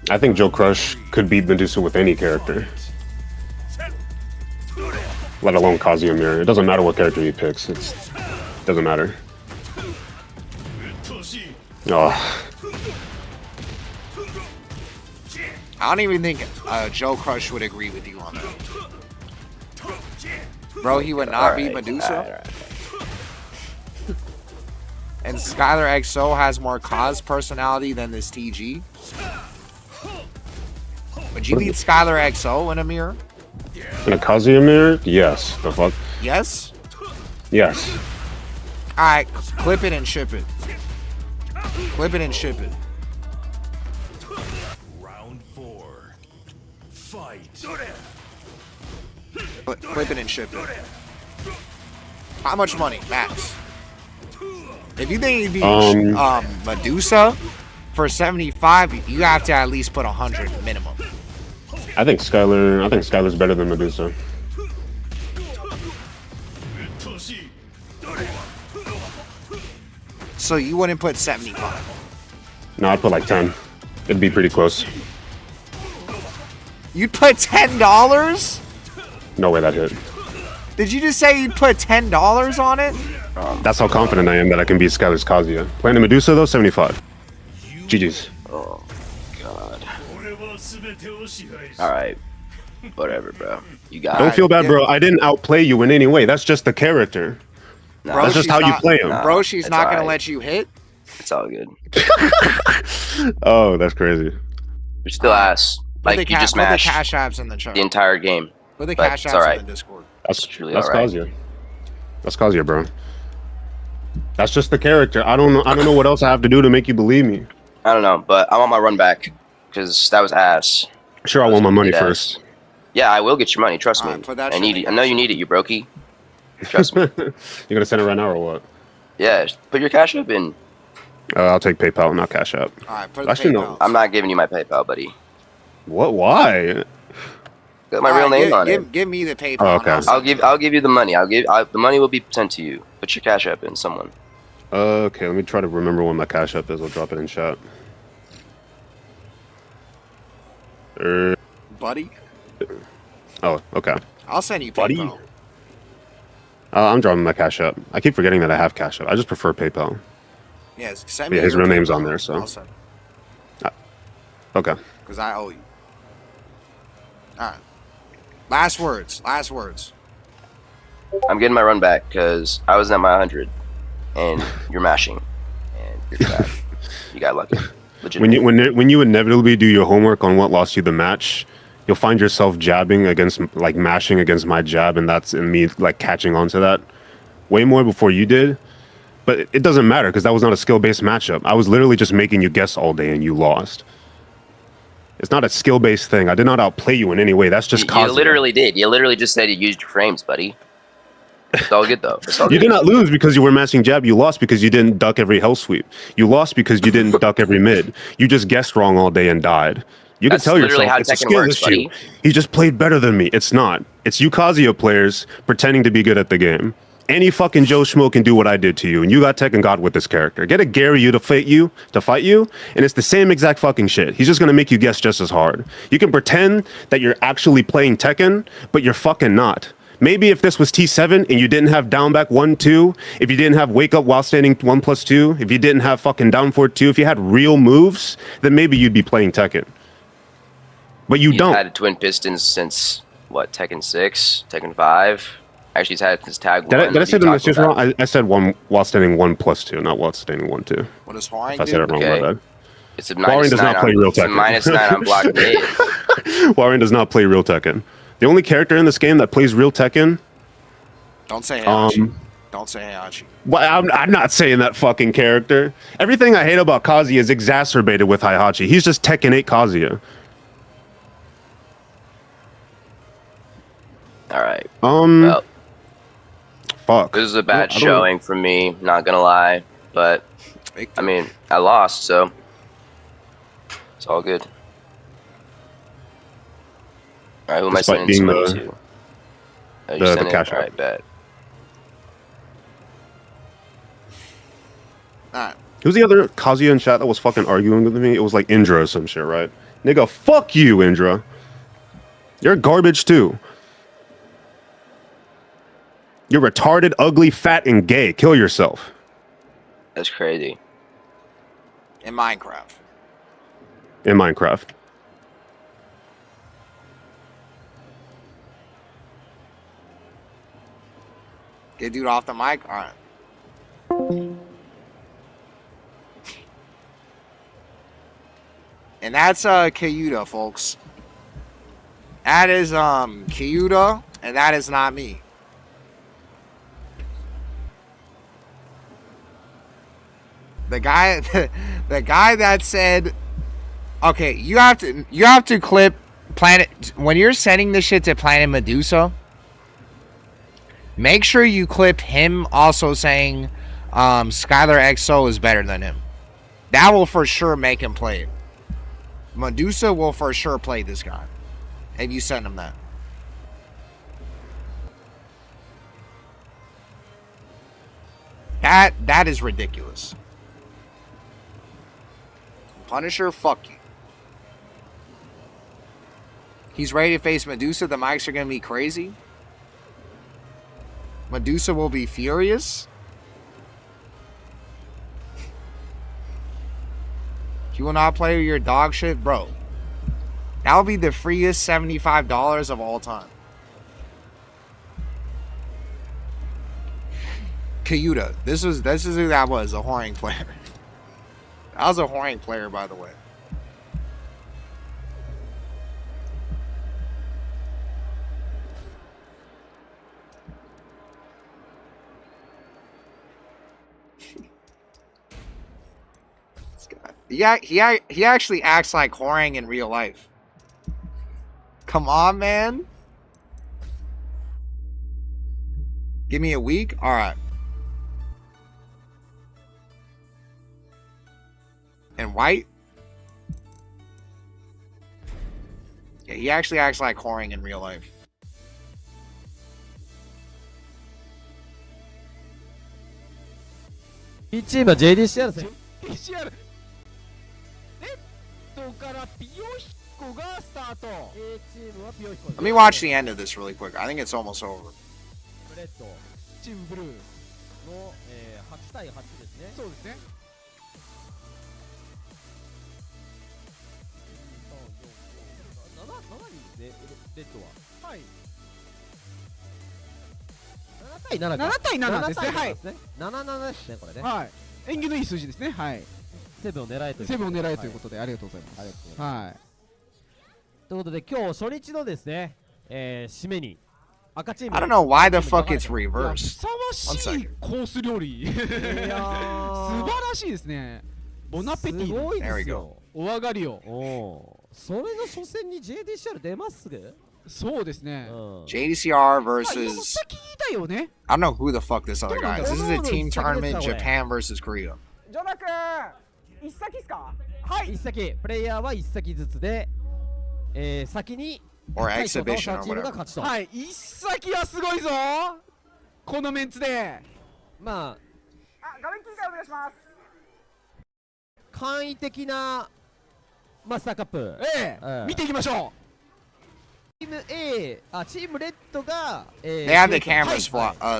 I think Joe Crush could beat Medusa with any character. Let alone Kazuya mirror. It doesn't matter what character he picks. It doesn't matter. Oh. I don't even think Joe Crush would agree with you on that. Bro, he would not beat Medusa. And Skylar XO has more Kaz personality than this TG. Would you beat Skylar XO in a mirror? In a Kazuya mirror? Yes. The fuck? Yes? Yes. Alright, clip it and ship it. Clip it and ship it. Round 4. Fight. Clip it and ship it. How much money? Max. If you think you'd be Medusa for 75, you have to at least put 100 minimum. I think Skylar's better than Medusa. So you wouldn't put 75? No, I'd put like 10. It'd be pretty close. You'd put $10? No way that hit. Did you just say you'd put $10 on it? That's how confident I am that I can beat Skylar's Kazuya. Playing the Medusa though, 75. GG's. Oh, God. Alright. Whatever, bro. You got Don't it. feel bad, bro. I didn't outplay you in any way. That's just the character. Nah, That's just how you play him. Bro, she's it's not gonna alright. let you hit. It's all good. Oh, that's crazy. You're still ass. Put Like, the you just put the mashed cash apps in the chat. the entire game. Put the But cash it's apps alright. in the Discord. That's truly that's alright. Kazuya. That's Kazuya, bro. That's just the character. I don't know what else I have to do to make you believe me. I don't know, but I want my run back because that was ass. Sure, I want my money first. Yeah, I will get your money. Trust me. put that I shit need in it. I know you need it, you brokey. Trust me. You're gonna send it right now or what? Yeah, put your cash up in. I'll take PayPal, not Cash App. All right, put Actually, PayPal. no. I'm not giving you my PayPal, buddy. What? Why? Got my All real right, name on it. Give me the PayPal. Oh, and okay. I'll give you the money. The money will be sent to you. Put your cash up in someone. Okay, let me try to remember when my Cash App is. I'll drop it in chat. Buddy, Oh, okay. I'll send you Buddy? PayPal. I'm dropping my Cash App. I keep forgetting that I have Cash App. I just prefer PayPal. Yes, send me. Yeah, his your real name's PayPal. on there, so. I'll send. Okay. Because I owe you. All right. Last words. Last words. I'm getting my run back because I was at my 100, and you're mashing, and you're bad. You got lucky. When you inevitably do your homework on what lost you the match, you'll find yourself jabbing against, like, mashing against my jab, and that's in me, like, catching on to that way more before you did. But it doesn't matter because that was not a skill-based matchup. I was literally just making you guess all day, and you lost. It's not a skill-based thing. I did not outplay you in any way. That's just You Kazuya. literally did. You literally just said you used your frames, buddy. It's all good though. It's all You good. did not lose because you were mashing jab. You lost because you didn't duck every hell sweep. You lost because you didn't duck every mid. You just guessed wrong all day and died. You That's can tell literally yourself how it's a Tekken skill works, issue. buddy. He just played better than me. It's not. It's you Kazuya players pretending to be good at the game. Any fucking Joe Schmo can do what I did to you, and you got Tekken God with this character. Get a Gary you to fight you, and it's the same exact fucking shit. He's just gonna make you guess just as hard. You can pretend that you're actually playing Tekken, but you're fucking not. Maybe if this was T7 and you didn't have down back 1-2, if you didn't have wake up while standing 1+2, if you didn't have fucking down 4-2, if you had real moves, then maybe you'd be playing Tekken. But you He's don't. had twin pistons since what? Tekken 6, Tekken 5. Actually, he's had his tag. Did one. I say the What are you message talking wrong? I said one while standing 1+2, not while standing 1-2. What does Hwaring If I said it wrong, Okay. my bad. It's a Warren does not play real It's a Tekken. -9 on block mid. Warren does not play real Tekken. The only character in this game that plays real Tekken. Don't say Heihachi. Don't say Heihachi. Well, I'm not saying that fucking character. Everything I hate about Kazuya is exacerbated with Heihachi. He's just Tekken 8 Kazuya. All right. Well, fuck. This is a bad I don't- showing from me. Not gonna lie, but I mean, I lost, so it's all good. All right, who am I Despite sending being some money the- to? Oh, the you're sending? cash All app. right, bet. Alright. Who's the other Kazuya in chat that was fucking arguing with me? It was like Indra or some shit, right? Nigga, fuck you, Indra. You're garbage too. You're retarded, ugly, fat, and gay. Kill yourself. That's crazy. In Minecraft. In Minecraft. Get dude off the mic. Alright. And that's Kyuda, folks. That is Kyuda, and that is not me. The guy the guy that said, okay, you have to clip Planet when you're sending this shit to Planet Medusa. Make sure you clip him also saying Skylar XO is better than him. That will for sure make him play it. Medusa will for sure play this guy if you send him that. That is ridiculous. Punisher, fuck you. He's ready to face Medusa. The mics are going to be crazy. Medusa will be furious. You will not play with your dog shit, bro. That would be the freest $75 of all time. Kyuta. This is who that was, a whoring player. That was a whoring player, by the way. Yeah, he actually acts like whoring in real life. Come on, man. Give me a week? Alright. And white? Yeah, he actually acts like whoring in real life. B チームは JDCR 戦。JDCR レッドからピヨヒコがスタート。A チームはピヨヒコ。 Let me watch the end of this really quick. I think it's almost over. レッドチームブルーの、8対8ですね。そうですね。7人ですね、レッドは。はい。7対7ですね。はい。7-7ですね、これね。はい。縁起のいい数字ですね。はい。セブンを狙えという。セブンを狙えということで、ありがとうございます。ありがとうございます。はい。ということで、今日初日のですね、締めに赤チーム。I don't know why the fuck it's reversed. ふさわしいコース料理。いや素晴らしいですね。ボナペティ。すごいですよ。お上がりを。それの初戦に JDCR 出ますぐ？そうですね。JDCR versus... 先だよね。 I don't know who the fuck this other guy is. This is a team tournament, Japan versus Korea. ジョナ君、一先っすか？はい。一先、プレイヤーは一先ずつで、先に or exhibition or チームが whatever. 勝ちと。はい、一先はすごいぞ。このメンツで。まあ、画面切り替えお願いします。簡易的なマスターカップ。見ていきましょう。チーム A、チームレッドが、They have the cameras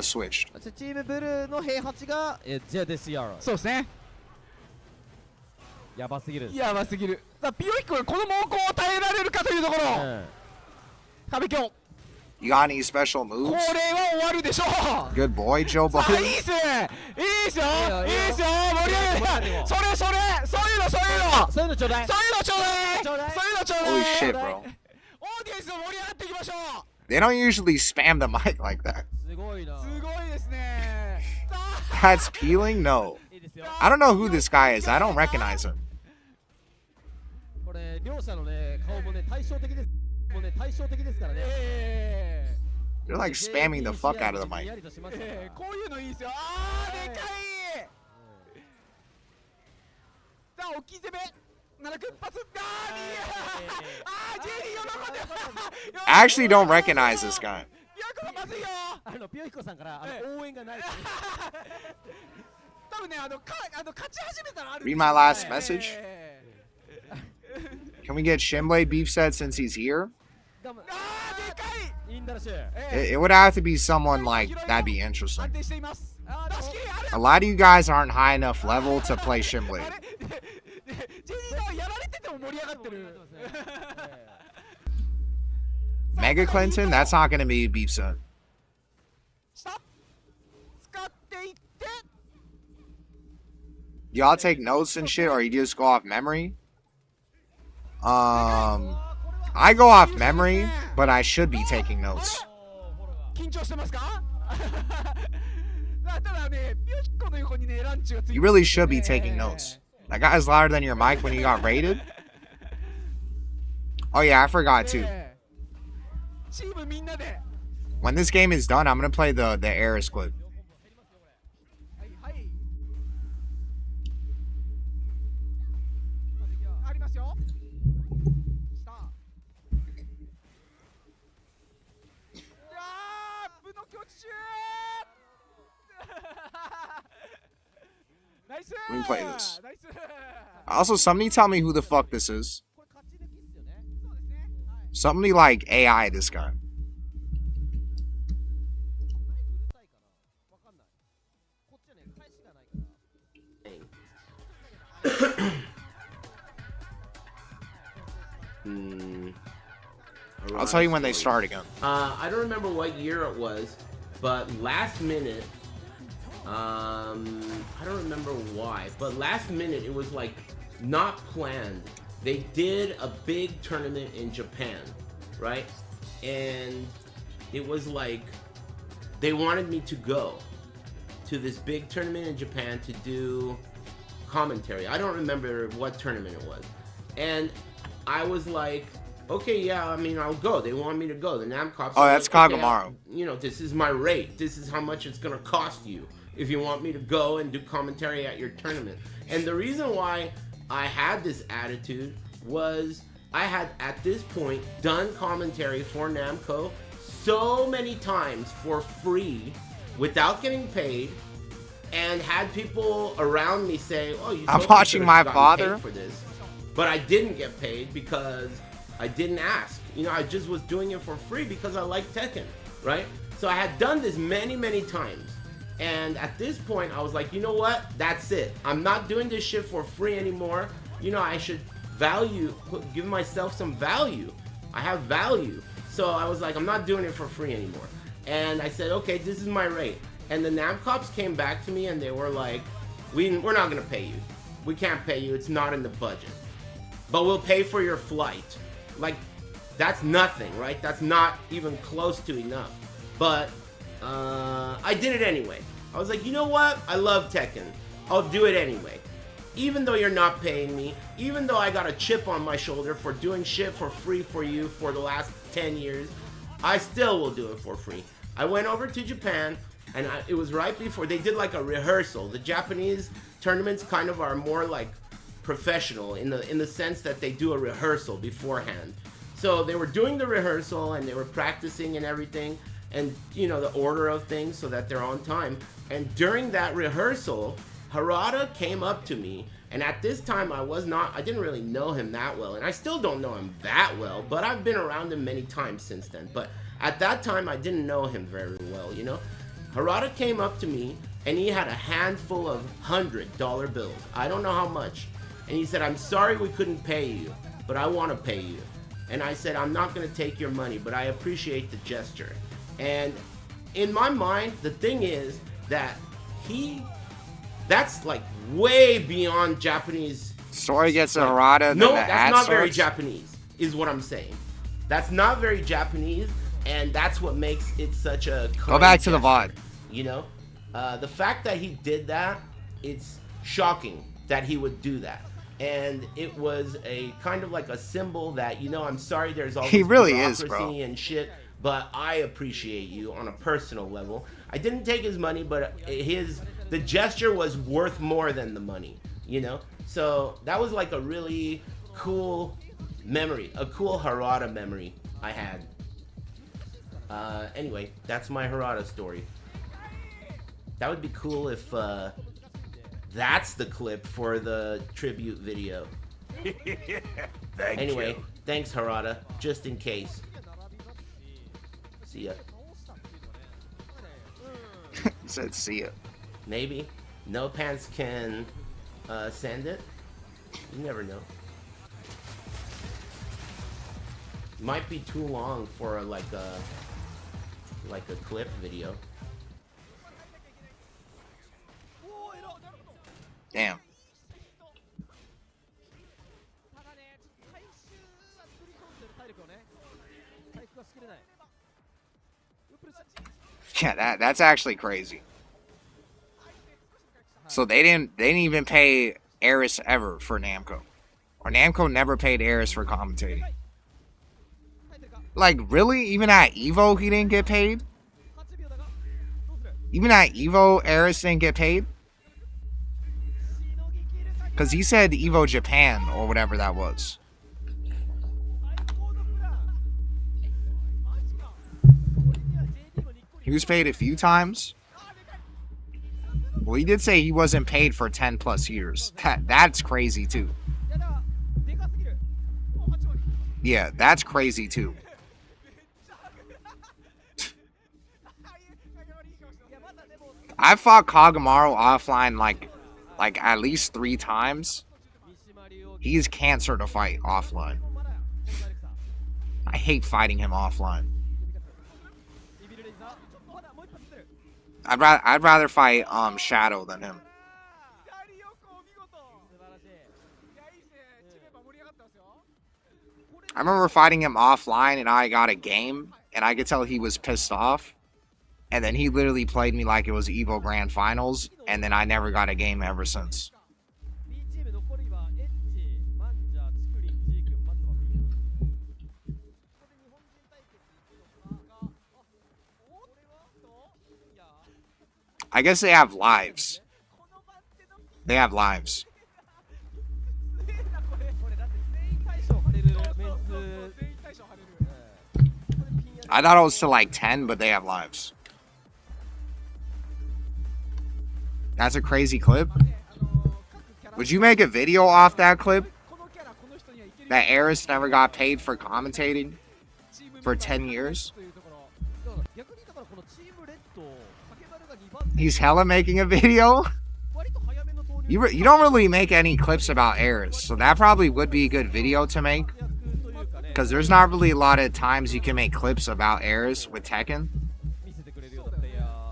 switched. チームブルーの平八が、JDCR。そうですね。やばすぎる。やばすぎる。ピヨヒコがこの猛攻を耐えられるかというところ。壁強。You got any special こ moves? れは終わるでしょう。 Good boy, Joe いい Budden. っす。いいっすよ。いいっすよ。盛り上げて。それ。そういうのちょうだい。そういうのちょうだい。 Holy shit, bro. オーディエンスを盛り上がっていきましょう。 They don't usually spam the mic like that. すごいな。すごいですね。 That's peeling? No. I don't know who this guy is. I don't recognize him. これ両者のね顔もね対照的です。もうね対照的ですからね。They're like spamming the fuck out of the mic. こういうのいいですよ。でかい。さあ、置き攻め。7く発。I actually don't recognize this guy. ピヨヒコさんから応援がない。多分ね、勝ち始めたらある。 Read my last message. Can we get Shinblade beef set since he's here? It would have to be someone like that'd be interesting. A lot of you guys aren't high enough level to play Shinblade. Mega Clinton, that's not gonna be beef set. Y'all take notes and shit, or you just go off memory? I go off memory, but I should be taking notes. You really should be taking notes. That guy's louder than your mic when you got raided. Oh yeah, I forgot too. When this game is done, I'm gonna play the Eris clip. Let me play this. Also, somebody tell me who the fuck this is. Somebody like AI this guy. I'll tell you when they start again. I don't remember what year it was, but last minute, I don't remember why, but last minute it was like not planned. They did a big tournament in Japan, right? And it was like they wanted me to go to this big tournament in Japan to do commentary. I don't remember what tournament it was. And I was like, okay, yeah, I mean, I'll go. They want me to go. The Namcops. Oh, that's like, Kagamaru. okay, you know, this is my rate. This is how much it's going to cost you if you want me to go and do commentary at your tournament. And the reason why I had this attitude was I had, at this point, done commentary for Namco so many times for free without getting paid, and had people around me say, oh, you I'm watching my father for this. But I didn't get paid because I didn't ask. You know, I just was doing it for free because I like Tekken, right? So I had done this many, many times. And at this point, I was like, you know what? That's it. I'm not doing this shit for free anymore. You know, I should give myself some value. I have value. So I was like, I'm not doing it for free anymore. And I said, okay, this is my rate. And the Namcops came back to me and they were like, we're not going to pay you. We can't pay you. It's not in the budget. But we'll pay for your flight. Like, that's nothing, right? That's not even close to enough. But I did it anyway. I was like, you know what? I love Tekken. I'll do it anyway. Even though you're not paying me, even though I got a chip on my shoulder for doing shit for free for you for the last 10 years, I still will do it for free. I went over to Japan, and it was right before they did like a rehearsal. The Japanese tournaments kind of are more like professional in the sense that they do a rehearsal beforehand. So they were doing the rehearsal and they were practicing and everything, and you know, the order of things so that they're on time. And during that rehearsal, Harada came up to me, and at this time I didn't really know him that well, and I still don't know him that well, but I've been around him many times since then. But at that time I didn't know him very well, you know. Harada came up to me and he had a handful of $100 bills. I don't know how much. And he said, I'm sorry we couldn't pay you, but I want to pay you. And I said, I'm not going to take your money, but I appreciate the gesture. And in my mind, the thing is that that's like way beyond Japanese. Story gets a Harada. No, that's not very Japanese, is what I'm saying. That's not very Japanese, and that's what makes it such a Go back to the VOD. You know? The fact that he did that, it's shocking that he would do that. And it was a kind of like a symbol that, you know, I'm sorry there's all this bureaucracy and shit, but I appreciate you on a personal level. I didn't take his money, but the gesture was worth more than the money, you know? So that was like a really cool memory, a cool Harada memory I had. Anyway, that's my Harada story. That would be cool if that's the clip for the tribute video. Anyway, thanks Harada, just in case. See ya. He said see ya. Maybe. No Pants can send it. You never know. Might be too long for like a clip video. Damn. Yeah, that's actually crazy. So they didn't even pay Eris ever for Namco. Or Namco never paid Eris for commentating. Like, really? Even at EVO he didn't get paid? Even at EVO Eris didn't get paid? Because he said EVO Japan or whatever that was. He was paid a few times. Well, he did say he wasn't paid for 10 plus years. That's crazy too. Yeah, that's crazy too. I fought Kagamaru offline like at least 3 times. He's cancer to fight offline. hate fighting him offline. I'd rather fight Shadow than him. I remember fighting him offline and I got a game and I could tell he was pissed off. And then he literally played me like it was Evo Grand Finals, and then I never got a game ever since. I guess they have lives. They have lives. I thought it was to like 10, but they have lives. That's a crazy clip. Would you make a video off that clip? That Eris never got paid for commentating for 10 years? He's hella making a video? You don't really make any clips about Eris, so that probably would be a good video to make. Because there's not really a lot of times you can make clips about Eris with Tekken.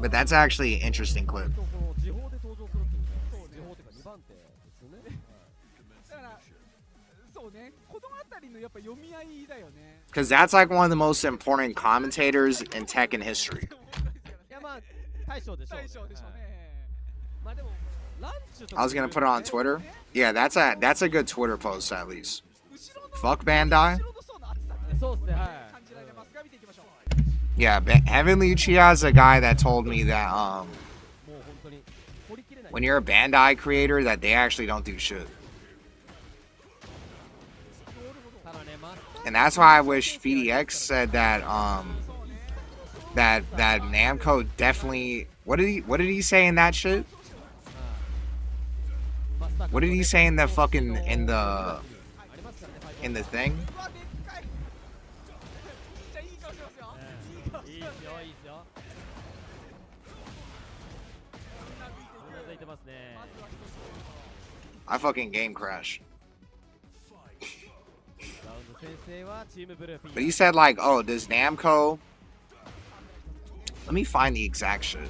But that's actually an interesting clip. Because that's like one of the most important commentators in Tekken history. I was gonna put it on Twitter. Yeah, that's a good Twitter post at least. Fuck Bandai. Yeah, Heavenly Uchiha is a guy that told me that when you're a Bandai creator, that they actually don't do shit. And that's why I wish VDX said that that Namco definitely. What did he say in that shit? What did he say in the fucking in the thing? I fucking game crash. But he said like, oh, does Namco? Let me find the exact shit.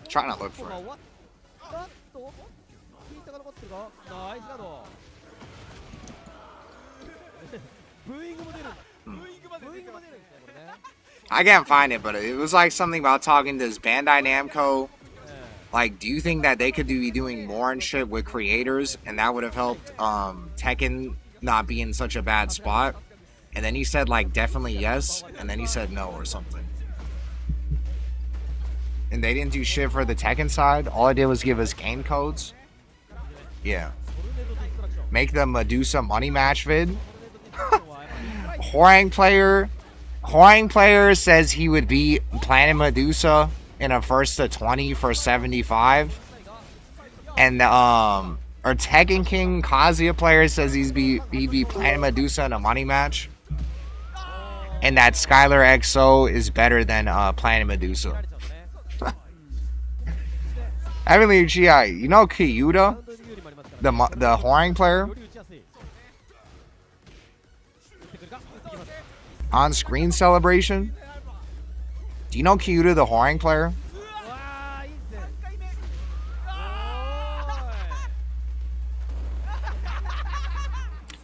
Trying to look for it. I can't find it, but it was like something about talking to this Bandai Namco. Like, do you think that they could be doing more and shit with creators, and that would have helped Tekken not be in such a bad spot? And then he said like definitely yes, and then he said no or something. And they didn't do shit for the Tekken side. All I did was give us game codes. Yeah. Make the Medusa money match vid. Horang player says he would beat Planet Medusa in a first to 20 for 75. And or Tekken King Kazuya player says he'd be Planet Medusa in a money match. And that Skylar XO is better than Planet Medusa. Heavenly Uchiha, you know Kyuda? The Horang player? On screen celebration? Do you know Kyuda, the Horang player?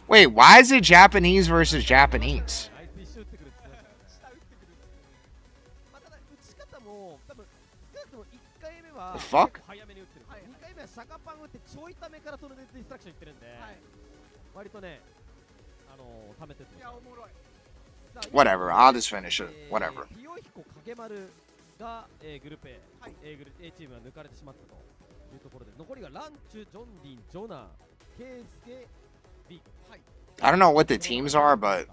Wait, why is it Japanese versus Japanese? The fuck? Whatever, I'll just finish it. Whatever. I don't know what the teams are, but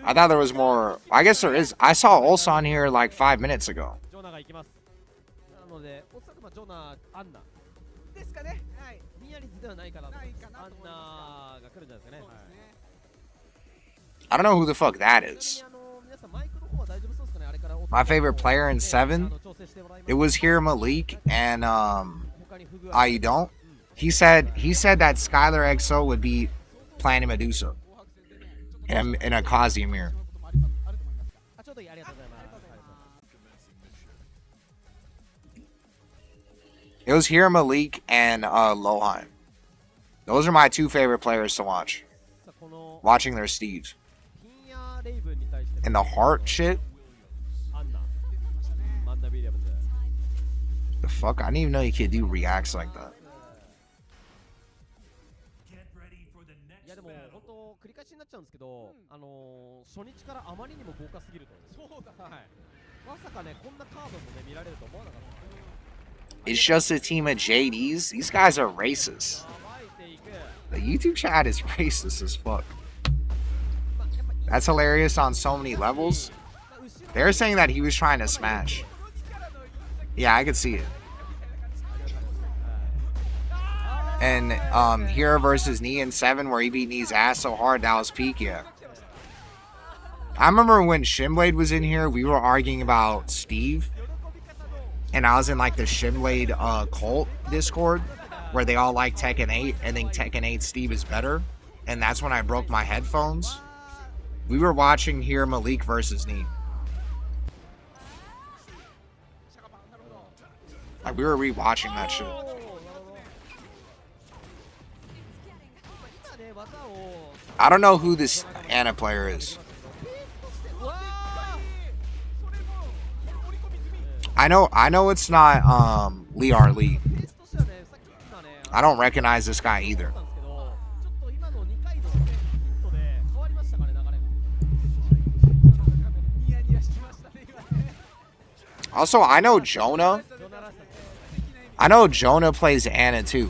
I thought there was more. I guess there is. I saw Ulsan here like 5 minutes ago. ジョナが行きます。なので、おそらくジョナ、アンナですかね。はい。ニアリズではないかなと。アンナが来るんじゃないですかね。I don't know who the fuck that is. My favorite player in 7, it was here Malik and I don't. He said that Skylar XO would beat Planet Medusa in a Kazimir. It was here Malik and Lohan. Those are my 2 favorite players to watch. Watching their Steves. And the heart shit. The fuck? I didn't even know you could do reacts like that. いやでも本当繰り返しになっちゃうんですけど、初日からあまりにも豪華すぎると。そうだ。はい。まさかねこんなカードもね見られると思わなかった。 It's just a team of JDs. These guys are racist. The YouTube chat is racist as fuck. That's hilarious on so many levels. They're saying that he was trying to smash. Yeah, I could see it. And Hero versus Knee in 7 where he beat Knee's ass so hard, that was peak, yeah. I remember when Shinblade was in here, we were arguing about Steve. And I was in like the Shinblade cult Discord where they all like Tekken 8 and think Tekken 8 Steve is better. And that's when I broke my headphones. We were watching here Malik versus Knee. Like we were rewatching that shit. I don't know who this Anna player is. I know it's not Lee R. Lee. I don't recognize this guy either. Also, I know Jonah. I know Jonah plays Anna too.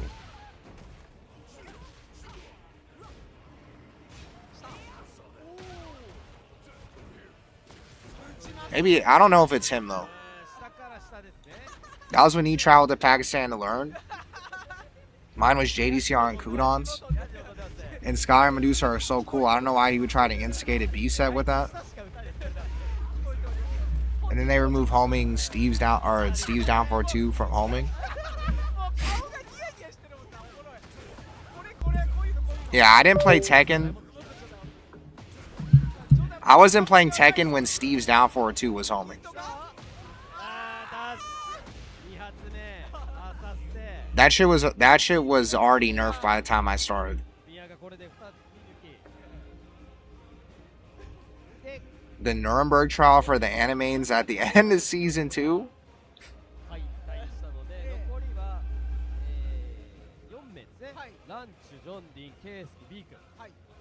Maybe, I don't know if it's him though. That was when he traveled to Pakistan to learn. Mine was JDCR and Kudons. And Sky and Medusa are so cool. I don't know why he would try to instigate a B set with that. And then they remove homing Steve's down for 2 from homing. Yeah, I didn't play Tekken. I wasn't playing Tekken when Steve's down for 2 was homing. That shit was already nerfed by the time I started. The Nuremberg trial for the Animanes at the end of season 2.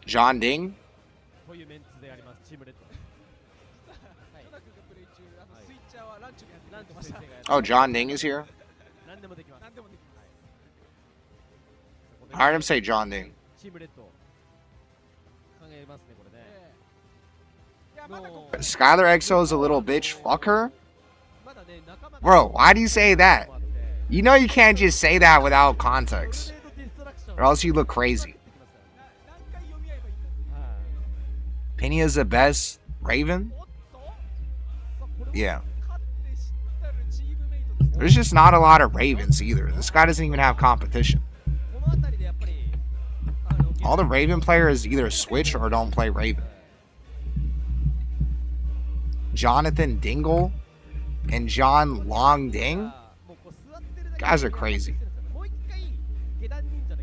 John Ding. Oh, John Ding is here. I heard him say John Ding. Skylar XO is a little bitch. Fuck her. Bro, why do you say that? You know you can't just say that without context. Or else you look crazy. Pinia's the best Raven? Yeah. There's just not a lot of Ravens either. This guy doesn't even have competition. All the Raven players either switch or don't play Raven. Jonathan Dingle and John Long Ding? Guys are crazy.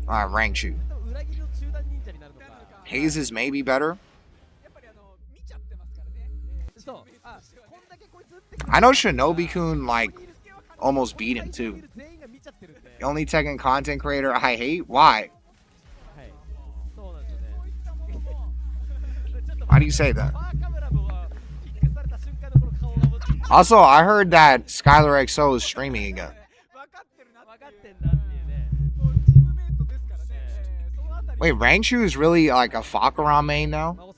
Alright, rank shoot. Hayes is maybe better. I know Shinobi-kun, like, almost beat him, too. The only Tekken content creator I hate? Why? Why do you say that? Also, I heard that Skylar XO is streaming again. Wait, Rangshu is really like a Fakaran main now?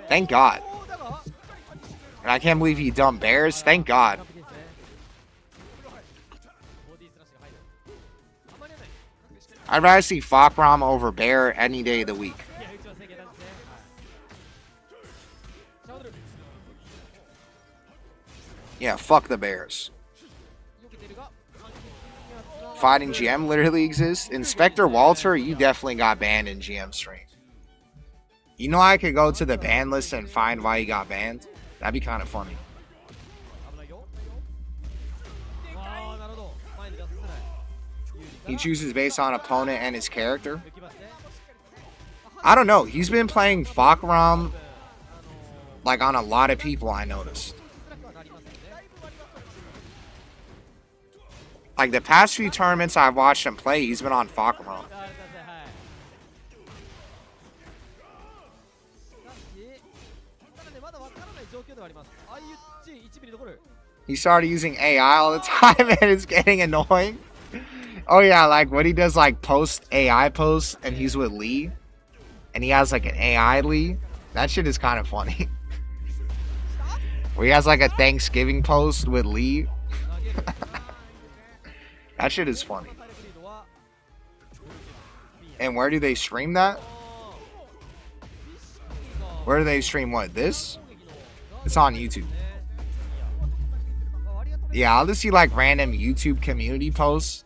Thank God. And I can't believe he dumped bears. Thank God. I'd rather see Fakram over bear any day of the week. Yeah, fuck the bears. Fighting GM literally exists. Inspector Walter, you definitely got banned in GM stream. You know I could go to the ban list and find why he got banned? That'd be kind of funny. He chooses based on opponent and his character. I don't know. He's been playing Fakram like on a lot of people, I noticed. Like the past few tournaments I've watched him play, he's been on Fakram. He started using AI all the time and it's getting annoying. Oh yeah, like when he does like post AI posts and he's with Lee and he has like an AI Lee, that shit is kind of funny. Where he has like a Thanksgiving post with Lee. That shit is funny. And where do they stream that? Where do they stream what? This? It's on YouTube. Yeah, I'll just see like random YouTube community posts.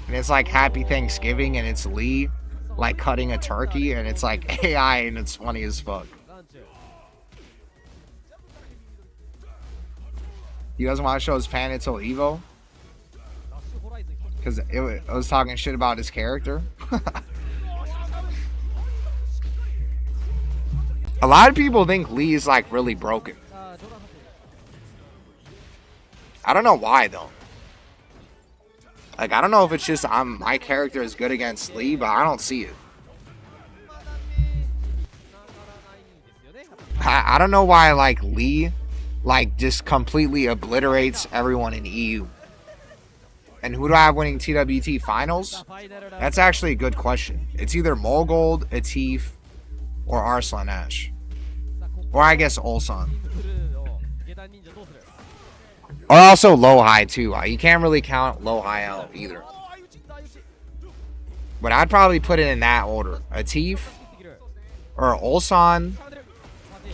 And it's like Happy Thanksgiving and it's Lee like cutting a turkey and it's like AI and it's funny as fuck. He doesn't want to show his pan until Evo? Because it was talking shit about his character. A lot of people think Lee is like really broken. I don't know why though. Like I don't know if it's just my character is good against Lee, but I don't see it. I don't know why like Lee like just completely obliterates everyone in EU. And who do I have winning TWT finals? That's actually a good question. It's either Molgold, Atif, or Arslan Ash. Or I guess Ulsan. Or also Low-High too. You can't really count Low-High out either. But I'd probably put it in that order. Atif or Ulsan.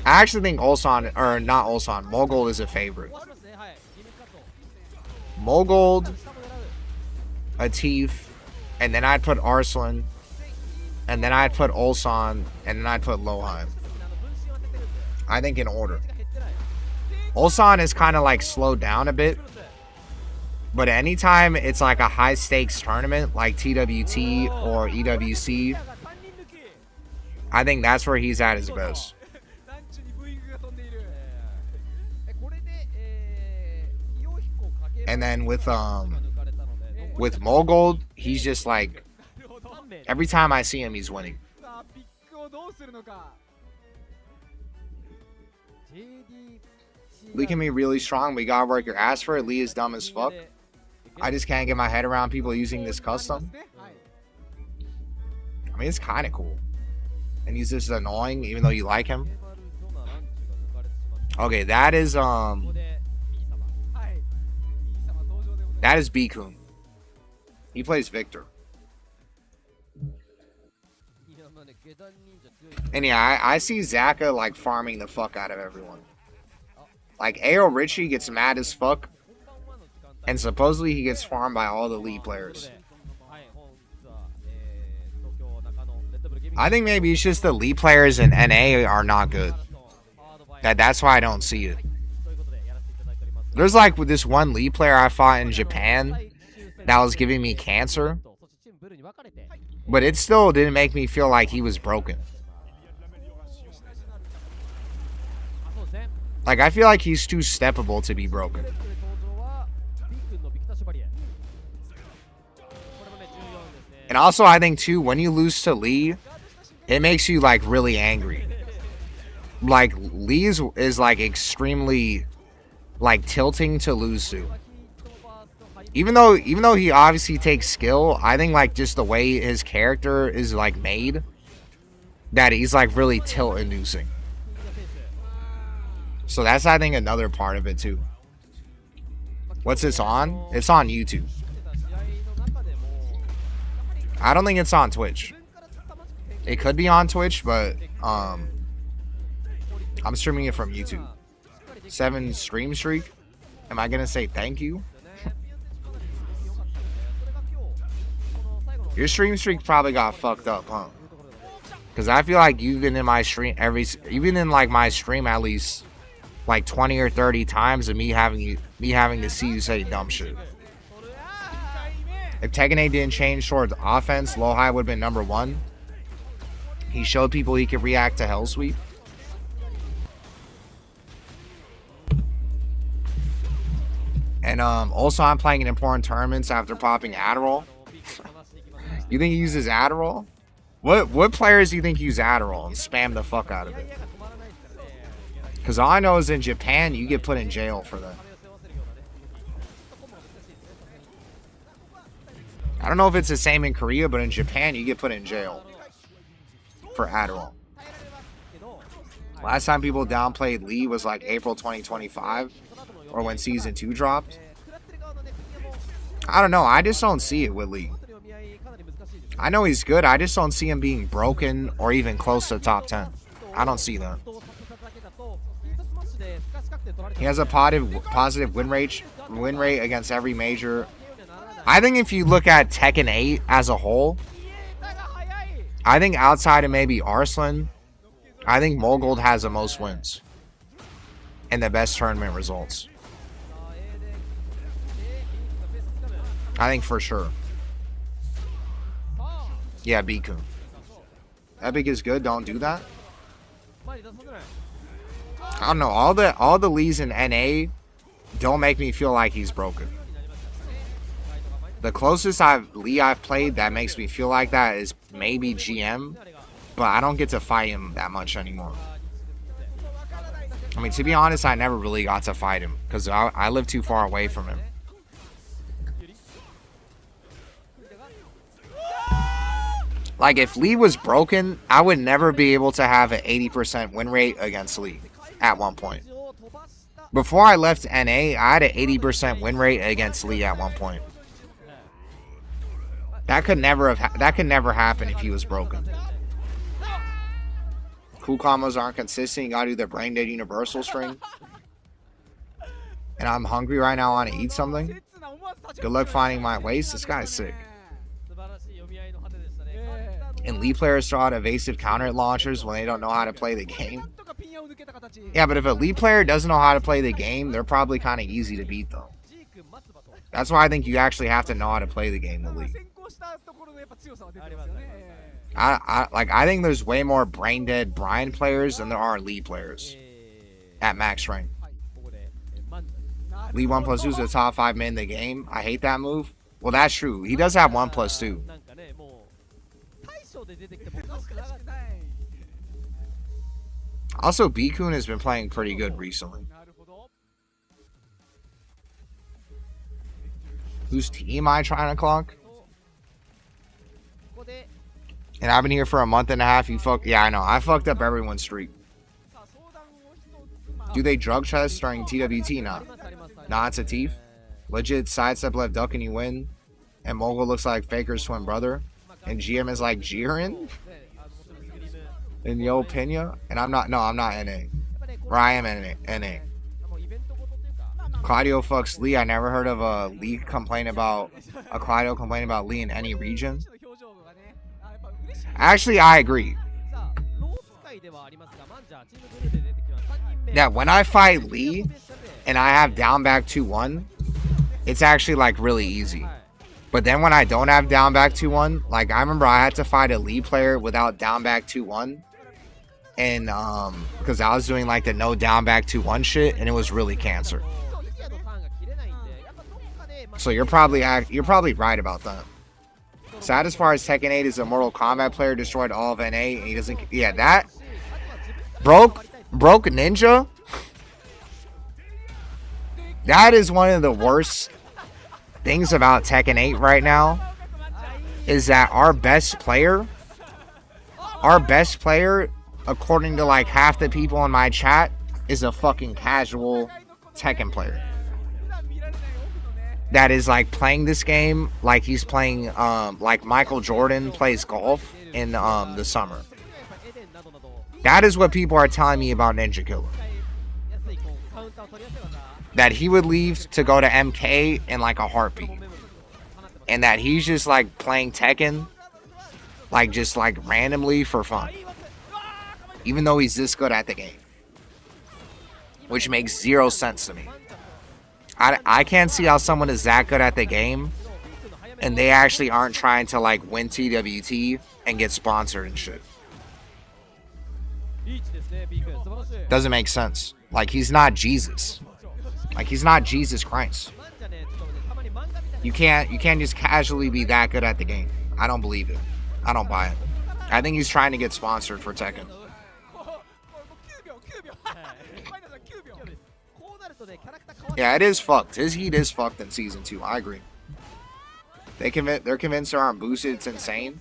I actually think Ulsan, or not Ulsan, Molgold is a favorite. Molgold, Atif, and then I'd put Arslan, and then I'd put Ulsan, and then I'd put Low-High. I think in order. Ulsan is kind of like slowed down a bit. But anytime it's like a high stakes tournament like TWT or EWC, I think that's where he's at his best. And then with Molgold, he's just like every time I see him he's winning. Lee can be really strong, but you gotta work your ass for it. Lee is dumb as fuck. I just can't get my head around people using this custom. I mean, it's kind of cool. And he's just annoying, even though you like him. Okay, that is Bikun. He plays Victor. And yeah, I see Zaka like farming the fuck out of everyone. Like AO Richie gets mad as fuck. And supposedly he gets farmed by all the lead players. I think maybe it's just the lead players in NA are not good. That's why I don't see it. There's like with this one lead player I fought in Japan that was giving me cancer. But it still didn't make me feel like he was broken. Like I feel like he's too steppable to be broken. And also I think too, when you lose to Lee, it makes you like really angry. Like Lee is like extremely like tilting to lose to. Even though he obviously takes skill, I think like just the way his character is like made, that he's like really tilt inducing. So that's, I think, another part of it too. What's this on? It's on YouTube. I don't think it's on Twitch. It could be on Twitch, but I'm streaming it from YouTube. 7 stream streak. Am I gonna say thank you? Your stream streak probably got fucked up, huh? Because I feel like you've been in my stream even in like my stream at least like 20 or 30 times of me having to see you say dumb shit. If Tekken 8 didn't change towards offense, Low High would have been number 1. He showed people he could react to Hell Sweep. And also I'm playing in important tournaments after popping Adderall. You think he uses Adderall? What players do you think use Adderall and spam the fuck out of it? Because all I know is in Japan, you get put in jail for that. I don't know if it's the same in Korea, but in Japan, you get put in jail for Adderall. Last time people downplayed Lee was like April 2025, or when Season 2 dropped. I don't know. I just don't see it with Lee. I know he's good. I just don't see him being broken or even close to top 10. I don't see that. He has a positive win rate against every major. I think if you look at Tekken 8 as a whole, I think outside of maybe Arslan, I think Mogold has the most wins and the best tournament results. I think for sure. Yeah, Biku. Epic is good. Don't do that. I don't know. All the Lees in NA don't make me feel like he's broken. The closest Lee I've played that makes me feel like that is maybe GM, but I don't get to fight him that much anymore. I mean, to be honest, I never really got to fight him because I live too far away from him. Like, if Lee was broken, I would never be able to have an 80% win rate against Lee at one point. Before I left NA, I had an 80% win rate against Lee at one point. That could never happen if he was broken. Cool combos aren't consistent. You gotta do the brain dead universal string. And I'm hungry right now. I want to eat something. Good luck finding my waist. This guy's sick. And Lee players throw out evasive counter launchers when they don't know how to play the game. Yeah, but if a Lee player doesn't know how to play the game, they're probably kind of easy to beat, though. That's why I think you actually have to know how to play the game with Lee. I think there's way more brain dead Brian players than there are Lee players at max rank. Lee 1+2 is the top 5 man in the game. I hate that move. Well, that's true. He does have 1+2. Also, Bikun has been playing pretty good recently. Whose team am I trying to clock? And I've been here for a month and a half. Yeah, I know. I fucked up everyone's streak. Do they drug test during TWT? Nah, it's a teeth. Legit sidestep left duck and you win. And Mogul looks like Faker's twin brother. And GM is like Jiren. And Yo Pena. And I'm not NA. Or I am NA. Claudio fucks Lee. I never heard of a Lee complain about Claudio complaining about Lee in any region. Actually, I agree. Yeah, when I fight Lee and I have down back 2-1, it's actually like really easy. But then when I don't have down back 2-1, like I remember I had to fight a Lee player without down back 2-1. And because I was doing like the no down back 2-1 shit, and it was really cancer. So you're probably right about that. Sad as far as Tekken 8 is a Mortal Kombat player destroyed all of NA and he doesn't. Yeah, that broke Ninja. That is one of the worst things about Tekken 8 right now. Is that our best player Our best player, according to like half the people in my chat, is a fucking casual Tekken player that is like playing this game like he's playing like Michael Jordan plays golf in the summer. That is what people are telling me about Ninja Killer. That he would leave to go to MK in like a heartbeat. And that he's just like playing Tekken like just like randomly for fun. Even though he's this good at the game. Which makes zero sense to me. I can't see how someone is that good at the game and they actually aren't trying to like win TWT and get sponsored and shit. Doesn't make sense. Like, he's not Jesus. Like, he's not Jesus Christ. You can't just casually be that good at the game. I don't believe it. I don't buy it. I think he's trying to get sponsored for Tekken. Yeah, it is fucked. His heat is fucked in Season 2. I agree. They're convinced they aren't boosted. It's insane.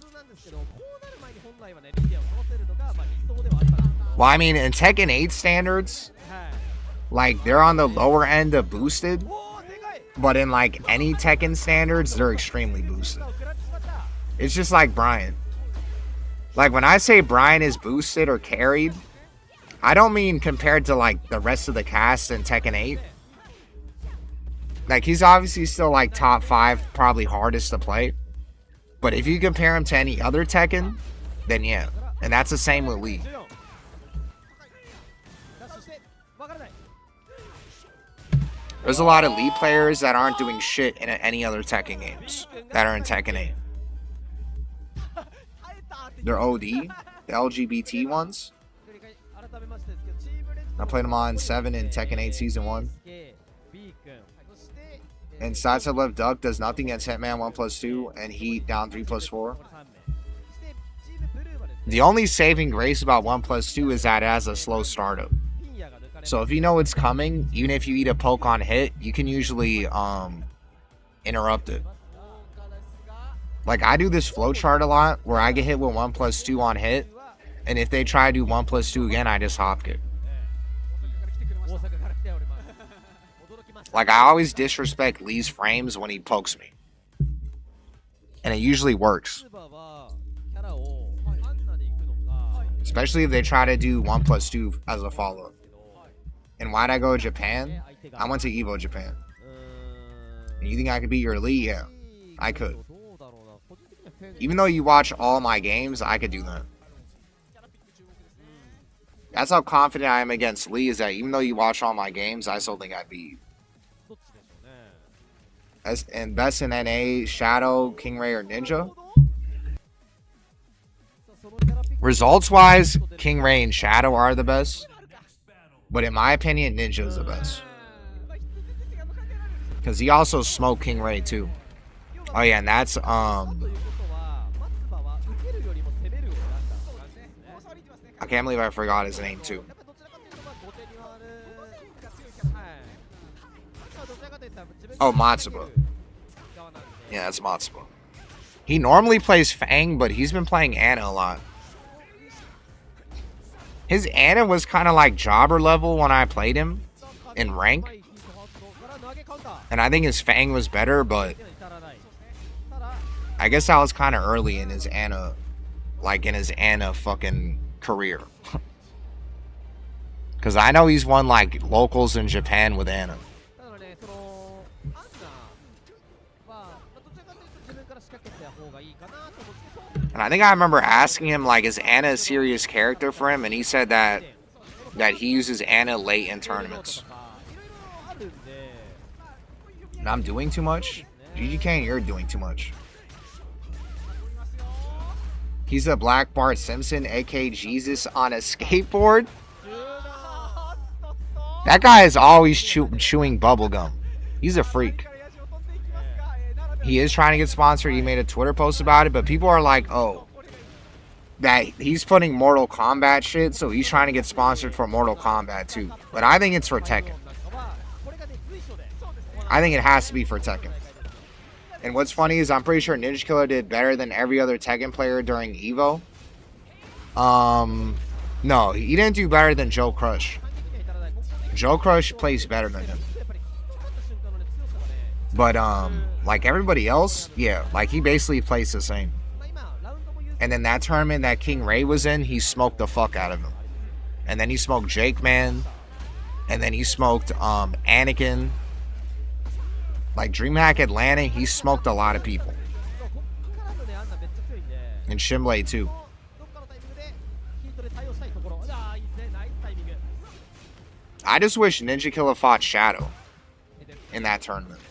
Well, I mean, in Tekken 8 standards, like, they're on the lower end of boosted. But in, like, any Tekken standards, they're extremely boosted. It's just like Brian. Like, when I say Brian is boosted or carried, I don't mean compared to, like, the rest of the cast in Tekken 8. Like, he's obviously still, like, top 5, probably hardest to play. But if you compare him to any other Tekken, then yeah. And that's the same with Lee. There's a lot of Lee players that aren't doing shit in any other Tekken games that are in Tekken 8. They're OD, the LGBT ones. I played them on 7 in Tekken 8 Season 1. And Stats of Left Duck does nothing against Hitman 1+2 and Heat down 3+4. The only saving grace about 1+2 is that it has a slow startup. So if you know it's coming, even if you eat a poke on hit, you can usually interrupt it. Like, I do this flowchart a lot where I get hit with 1+2 on hit, and if they try to do 1+2 again, I just hop kick. Like, I always disrespect Lee's frames when he pokes me. And it usually works. Especially if they try to do 1+2 as a follow-up. And why'd I go to Japan? I went to Evo Japan. And you think I could beat your Lee? Yeah, I could. Even though you watch all my games, I could do that. That's how confident I am against Lee, is that even though you watch all my games, I still think I'd beat you. And best in NA, Shadow, King-Ray, or Ninja? Results-wise, King-Ray and Shadow are the best. But in my opinion, Ninja is the best. Because he also smoked King-Ray too. Oh yeah, and that's I can't believe I forgot his name too. Oh, Matsuba. Yeah, that's Matsuba. He normally plays Fang, but he's been playing Ana a lot. His Ana was kind of like jobber level when I played him in rank. And I think his Fang was better, but I guess I was kind of early in his Ana, like in his Ana fucking career. Because I know he's won like locals in Japan with Ana. And I think I remember asking him, like, is Ana a serious character for him? And he said that he uses Ana late in tournaments. And I'm doing too much? GGK, you're doing too much. He's a Black Bart Simpson, aka Jesus, on a skateboard? That guy is always chewing bubblegum. He's a freak. He is trying to get sponsored. He made a Twitter post about it, but people are like, oh, that he's putting Mortal Kombat shit, so he's trying to get sponsored for Mortal Kombat too. But I think it's for Tekken. I think it has to be for Tekken. And what's funny is I'm pretty sure Ninja Killer did better than every other Tekken player during Evo. No, he didn't do better than Joe Crush. Joe Crush plays better than him. But like everybody else, yeah, like he basically plays the same. And then that tournament that King Ray was in, he smoked the fuck out of him. And then he smoked Jake Man. And then he smoked Anakin. Like DreamHack Atlanta, he smoked a lot of people. And Shimley too. I just wish Ninja Killer fought Shadow in that tournament.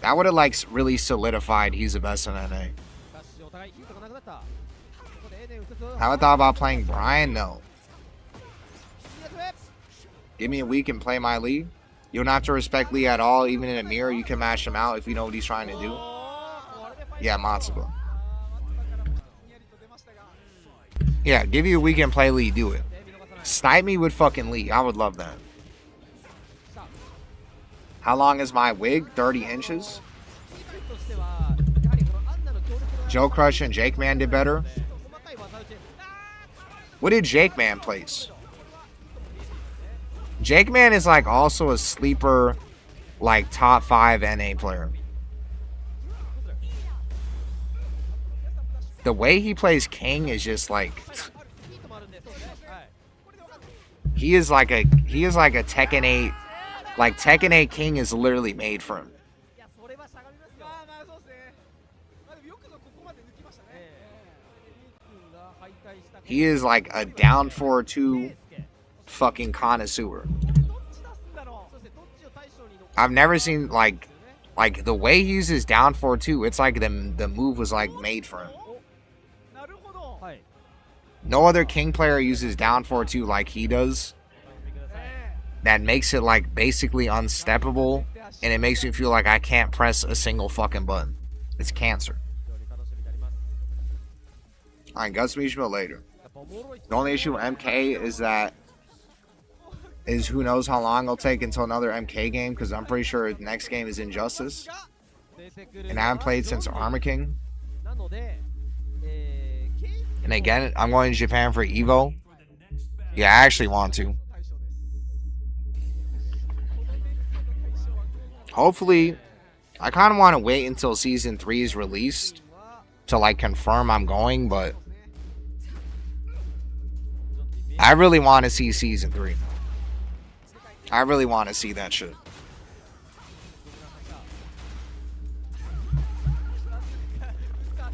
That would have like really solidified he's the best in NA. Have I thought about playing Brian? No. Give me a week and play my Lee. You don't have to respect Lee at all. Even in a mirror, you can mash him out if you know what he's trying to do. Yeah, Matsuba. Yeah, give you a week and play Lee. Do it. Snipe me with fucking Lee. I would love that. How long is my wig? 30 inches. Joe Crush and Jake Man did better. What did Jake Man place? Jake Man is like also a sleeper, like top 5 NA player. The way he plays King is just like he is like a Tekken 8, like Tekken 8 King is literally made for him. He is like a down 4-2 fucking connoisseur. I've never seen like the way he uses down 4-2. It's like the move was like made for him. No other King player uses down 4-2 like he does. That makes it like basically unsteppable, and it makes me feel like I can't press a single fucking button. It's cancer. Alright, Gus Mishima later. The only issue with MK is who knows how long it'll take until another MK game, because I'm pretty sure the next game is Injustice. And I haven't played since Armor King. And again, I'm going to Japan for Evo. Yeah, I actually want to. Hopefully, I kind of want to wait until Season 3 is released to like confirm I'm going, but I really want to see Season 3. I really want to see that shit.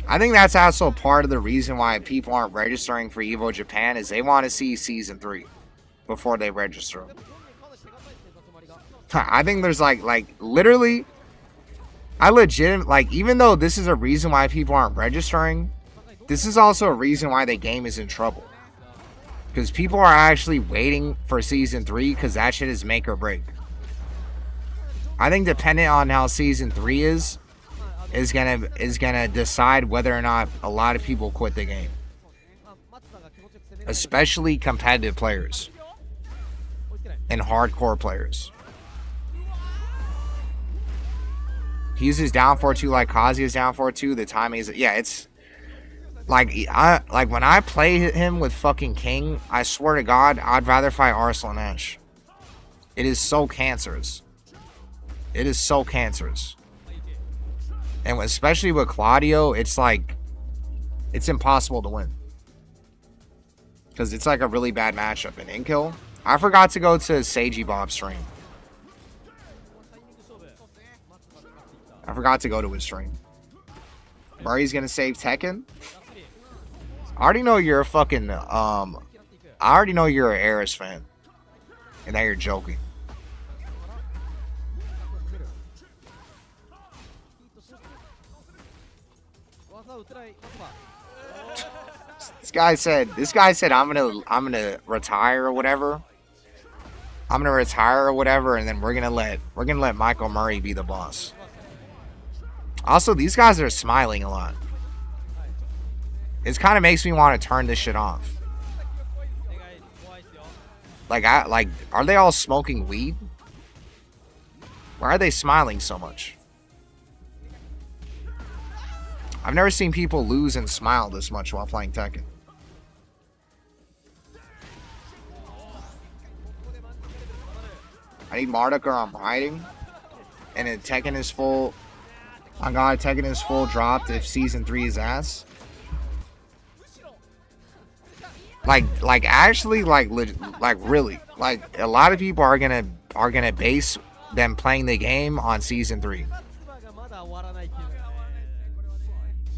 I think that's also part of the reason why people aren't registering for Evo Japan is they want to see Season 3 before they register. I think there's like literally, I legit, like, even though this is a reason why people aren't registering, this is also a reason why the game is in trouble. Because people are actually waiting for Season 3 because that shit is make or break. I think depending on how Season 3 is gonna decide whether or not a lot of people quit the game. Especially competitive players. And hardcore players. He uses down 4-2 like Kazuya's down 4-2. The timing is, yeah, it's like when I play him with fucking King, I swear to God, I'd rather fight Arslan Ash. It is so cancerous. It is so cancerous. And especially with Claudio, it's like it's impossible to win. Because it's like a really bad matchup in Inkill. I forgot to go to Seiji Bob's stream. I forgot to go to his stream. Murray's gonna save Tekken. I already know you're a fucking I already know you're an Eris fan. And that you're joking. This guy said I'm gonna retire or whatever. I'm gonna retire or whatever, and then we're gonna let Michael Murray be the boss. Also, these guys are smiling a lot. It kind of makes me want to turn this shit off. Like, are they all smoking weed? Why are they smiling so much? I've never seen people lose and smile this much while playing Tekken. I need Marduk or I'm riding. And then Tekken is full. On God, Tekken is full dropped if Season 3 is ass. Like actually, like really. Like, a lot of people are gonna base them playing the game on Season 3.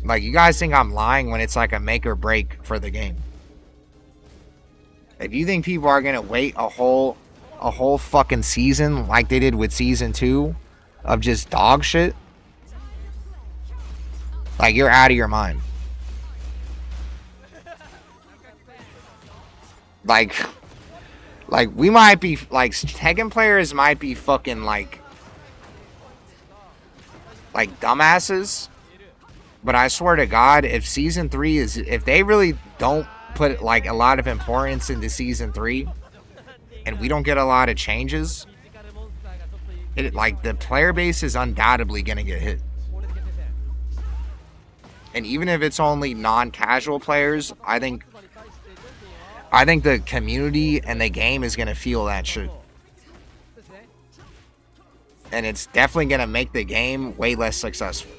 Like, you guys think I'm lying when it's like a make or break for the game. If you think people are gonna wait a whole fucking season like they did with Season 2 of just dog shit, like, you're out of your mind. Like we might be, like, Tekken players might be fucking like dumbasses, but I swear to God, if Season 3 is, if they really don't put like a lot of importance into Season 3 and we don't get a lot of changes, like, the player base is undoubtedly gonna get hit. And even if it's only non-casual players, I think the community and the game is gonna feel that shit. And it's definitely gonna make the game way less successful.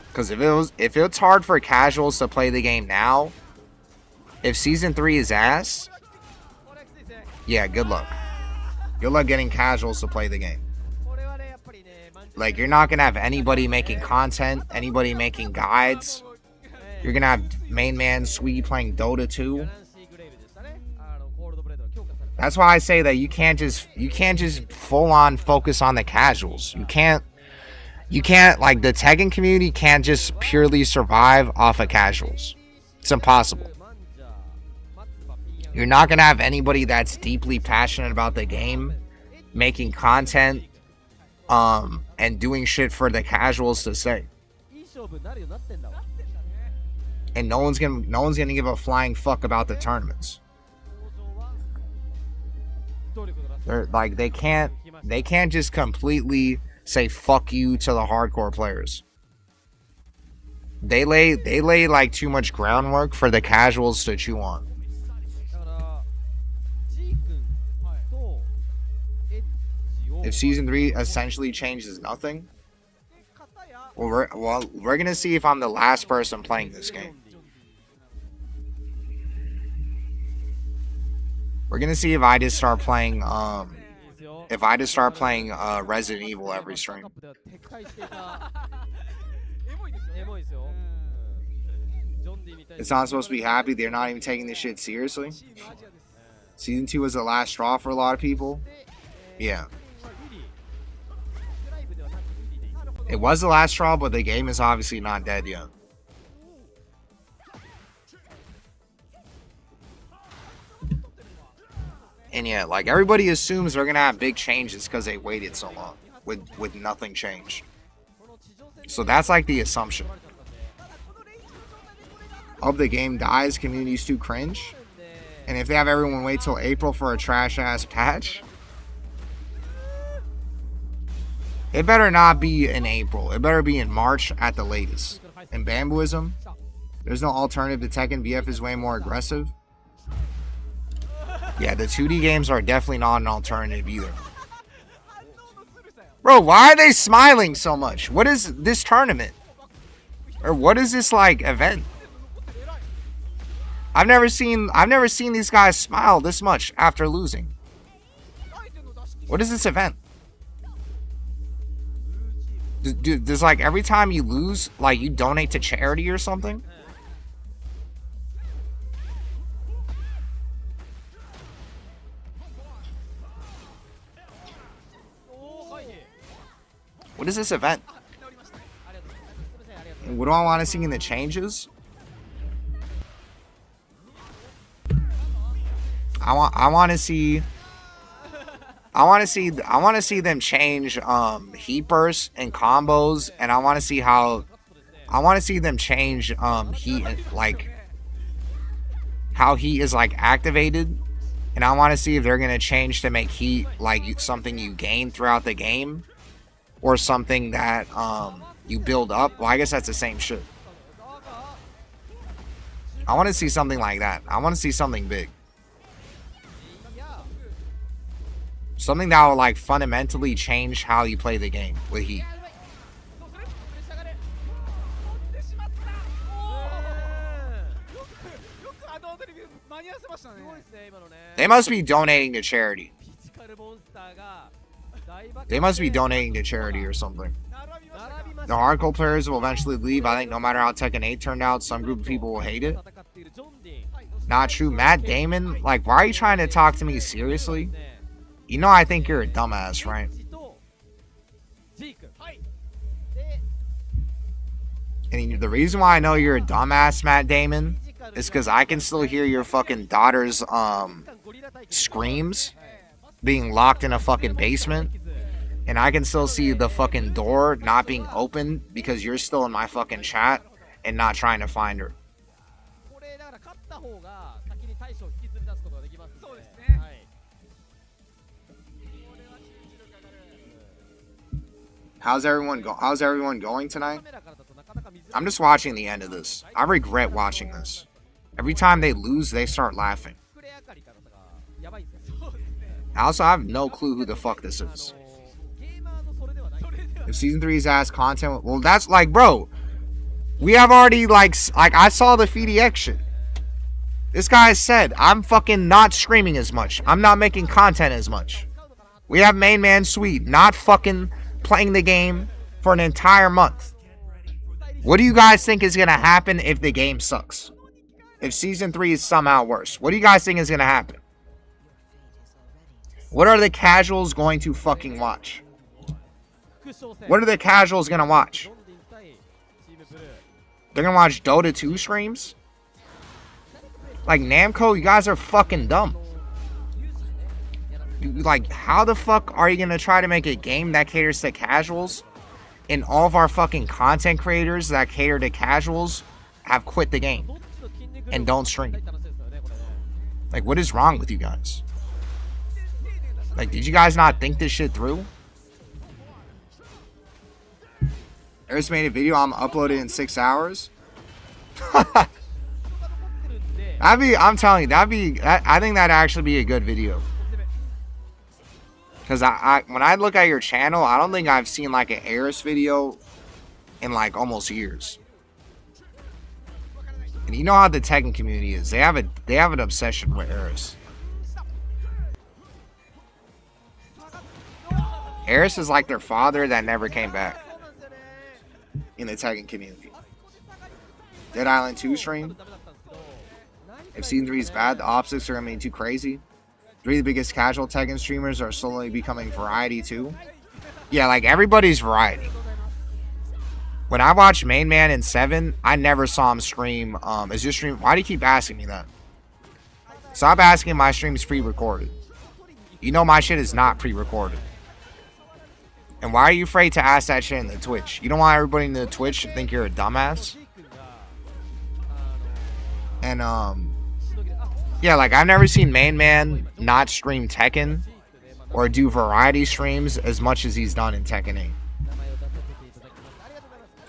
Because if it's hard for casuals to play the game now, if Season 3 is ass, yeah, good luck. Good luck getting casuals to play the game. Like, you're not gonna have anybody making content, anybody making guides. You're gonna have main man Sweet playing Dota 2. That's why I say that you can't just full on focus on the casuals. You can't, like, the Tekken community can't just purely survive off of casuals. It's impossible. You're not gonna have anybody that's deeply passionate about the game making content and doing shit for the casuals to say. And no one's gonna give a flying fuck about the tournaments. They're like, they can't just completely say fuck you to the hardcore players. They lay like too much groundwork for the casuals to chew on. If Season 3 essentially changes nothing, well, we're gonna see if I'm the last person playing this game. We're gonna see if I just start playing Resident Evil every stream. It's not supposed to be happy. They're not even taking this shit seriously. Season 2 was the last straw for a lot of people. Yeah. It was the last straw, but the game is obviously not dead yet. And yeah, like, everybody assumes they're gonna have big changes because they waited so long with nothing changed. So that's like the assumption. Hope the game dies, community's too cringe. And if they have everyone wait till April for a trash ass patch, it better not be in April. It better be in March at the latest. In Bambooism, there's no alternative to Tekken. BF is way more aggressive. Yeah, the 2D games are definitely not an alternative either. Bro, why are they smiling so much? What is this tournament? Or what is this, like, event? I've never seen these guys smile this much after losing. What is this event? Does, like, every time you lose, like, you donate to charity or something? What is this event? What do I want to see in the changes? I want to see them change heat bursts and combos, and I want to see them change heat, like how heat is like activated, and I want to see if they're gonna change to make heat like something you gain throughout the game, or something that you build up. Well, I guess that's the same shit. I want to see something like that. I want to see something big. Something that will like fundamentally change how you play the game with Heat. They must be donating to charity. They must be donating to charity or something. The hardcore players will eventually leave. I think no matter how Tekken 8 turned out, some group of people will hate it. Not true. Matt Damon? Like, why are you trying to talk to me seriously? You know I think you're a dumbass, right? And the reason why I know you're a dumbass, Matt Damon, is because I can still hear your fucking daughter's screams being locked in a fucking basement. And I can still see the fucking door not being open because you're still in my fucking chat and not trying to find her. How's everyone going tonight? I'm just watching the end of this. I regret watching this. Every time they lose, they start laughing. I also have no clue who the fuck this is. If season 3's ass content, well, that's like, bro, we have already like I saw the FDX shit. This guy said, I'm fucking not streaming as much. I'm not making content as much. We have Main Man Sweet not fucking playing the game for an entire month. What do you guys think is going to happen if the game sucks? If season 3 is somehow worse? What do you guys think is going to happen? What are the casuals going to fucking watch? What are the casuals going to watch? They're going to watch Dota 2 streams? Like, Namco, you guys are fucking dumb. Like, how the fuck are you going to try to make a game that caters to casuals and all of our fucking content creators that cater to casuals have quit the game and don't stream? Like, what is wrong with you guys? Like, did you guys not think this shit through? I just made a video, I'm uploaded in 6 hours. I'm telling you, I think that'd actually be a good video. Because when I look at your channel, I don't think I've seen like an Eris video in like almost years. And you know how the Tekken community is. They have an obsession with Eris. Eris is like their father that never came back in the Tekken community. Dead Island 2 stream. If season 3 is bad, the opposites are going to be too crazy. 3 of the biggest casual Tekken streamers are slowly becoming variety too. Yeah, like everybody's variety. When I watched Main Man in 7, I never saw him stream. Is your stream? Why do you keep asking me that? Stop asking if my stream's pre-recorded. You know my shit is not pre-recorded. And why are you afraid to ask that shit in the Twitch? You don't want everybody in the Twitch to think you're a dumbass? And yeah, like I've never seen Main Man not stream Tekken or do variety streams as much as he's done in Tekken 8.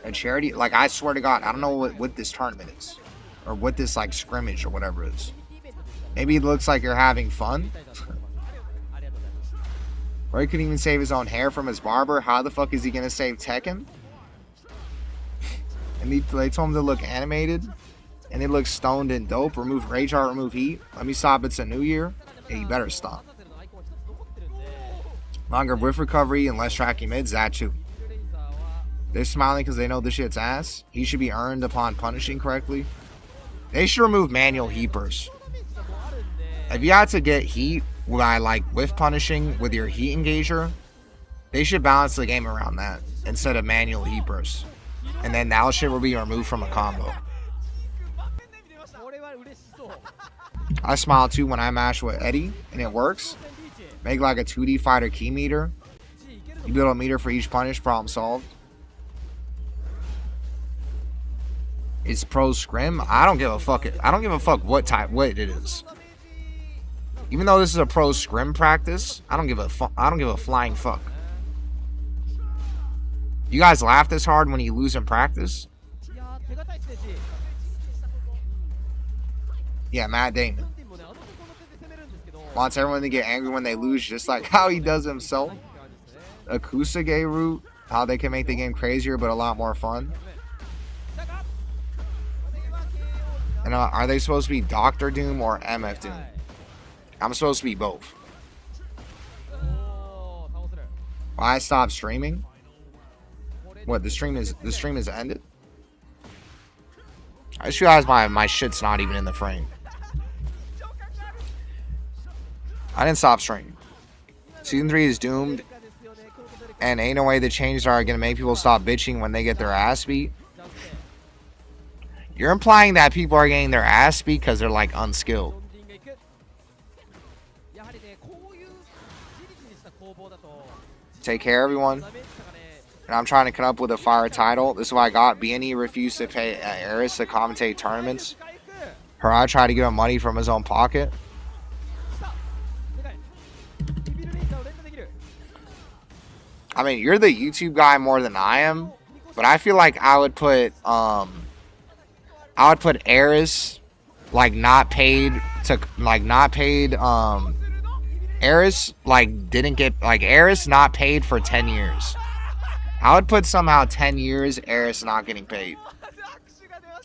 And charity, like I swear to God, I don't know what this tournament is. Or what this like scrimmage or whatever it is. Maybe it looks like you're having fun. Or he couldn't even save his own hair from his barber. How the fuck is he gonna save Tekken? And they told him to look animated. And it looks stoned and dope. Remove Rage Art, remove Heat. Let me stop, it's a new year. Hey, you better stop. Longer whiff recovery and less tracking mids, that too. They're smiling because they know this shit's ass. He should be earned upon punishing correctly. They should remove manual heapers. If you had to get heat by like whiff punishing with your heat engager, they should balance the game around that instead of manual heapers. And then that shit will be removed from a combo. I smile too when I mash with Eddie and it works. Make like a 2D fighter key meter. You build a meter for each punish, problem solved. It's pro scrim. I don't give a fuck. I don't give a fuck what it is. Even though this is a pro scrim practice, I don't give a flying fuck. You guys laugh this hard when you lose in practice? Yeah, Matt Damon. Wants everyone to get angry when they lose, just like how he does himself. A Kusage route, how they can make the game crazier but a lot more fun. And are they supposed to be Doctor Doom or MF Doom? I'm supposed to be both. Why I stopped streaming? What, the stream is ended? I just realized my shit's not even in the frame. I didn't stop streaming. Season 3 is doomed. And ain't no way the changes are gonna make people stop bitching when they get their ass beat. You're implying that people are getting their ass beat because they're like unskilled. Take care, everyone. And I'm trying to come up with a fire title. This is what I got. BNE refused to pay Eris to commentate tournaments. Harad tried to give him money from his own pocket. I mean, you're the YouTube guy more than I am, but I feel like I would put Eris like not paid Eris like didn't get like Eris not paid for 10 years. I would put somehow 10 years Eris not getting paid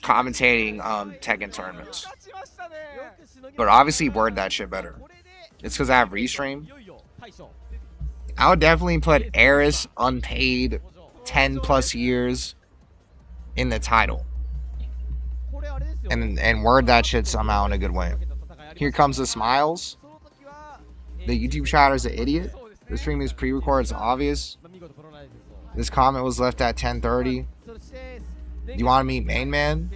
commentating Tekken tournaments. But obviously word that shit better. It's because I have Restream. I would definitely put Eris unpaid 10 plus years in the title. And word that shit somehow in a good way. Here comes the smiles. The YouTube chatter's an idiot. The stream is pre-recorded, it's obvious. This comment was left at 10:30. Do you want to meet Main Man?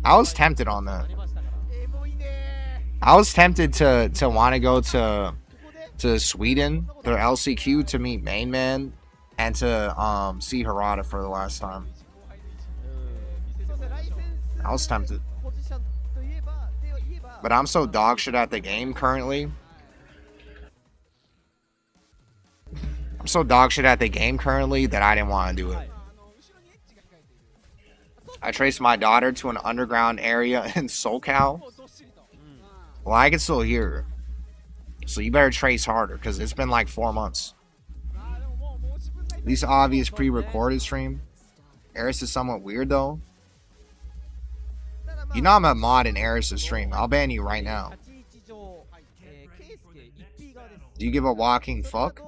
I was tempted on that. I was tempted to want to go to Sweden, their LCQ, to meet Main Man and to see Harada for the last time. I was tempted. But I'm so dog shit at the game currently. That I didn't want to do it. I traced my daughter to an underground area in SoCal. Well, I can still hear her. So you better trace harder, because it's been like 4 months. At least obvious pre-recorded stream. Eris is somewhat weird though. You know I'm a mod in Eris' stream. I'll ban you right now. Do you give a walking fuck?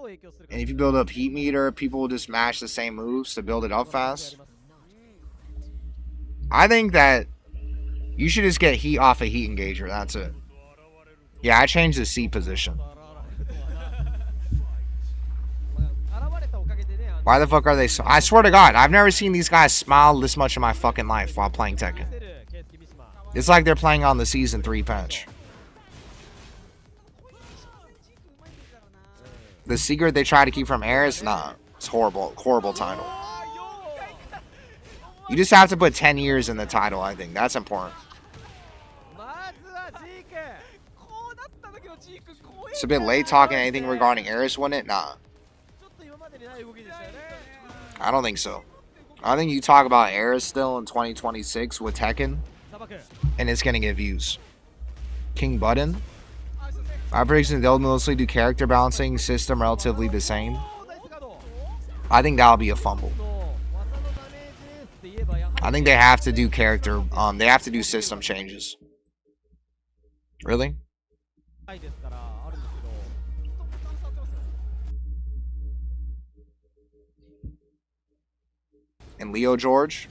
And if you build up heat meter, people will just mash the same moves to build it up fast. I think that you should just get heat off a heat engager. That's it. Yeah, I changed the C position. Why the fuck are they so... I swear to God, I've never seen these guys smile this much in my fucking life while playing Tekken. It's like they're playing on the Season 3 patch. The secret they try to keep from Eris? Nah. It's horrible. Horrible title. You just have to put 10 years in the title, I think. That's important. It's a bit late talking anything regarding Eris, wouldn't it? Nah. I don't think so. I think you talk about Eris still in 2026 with Tekken, and it's gonna get views. King Button. My prediction, they'll mostly do character balancing, system relatively the same. I think that'll be a fumble. I think they have to do character, they have to do system changes. Really? And Leo George,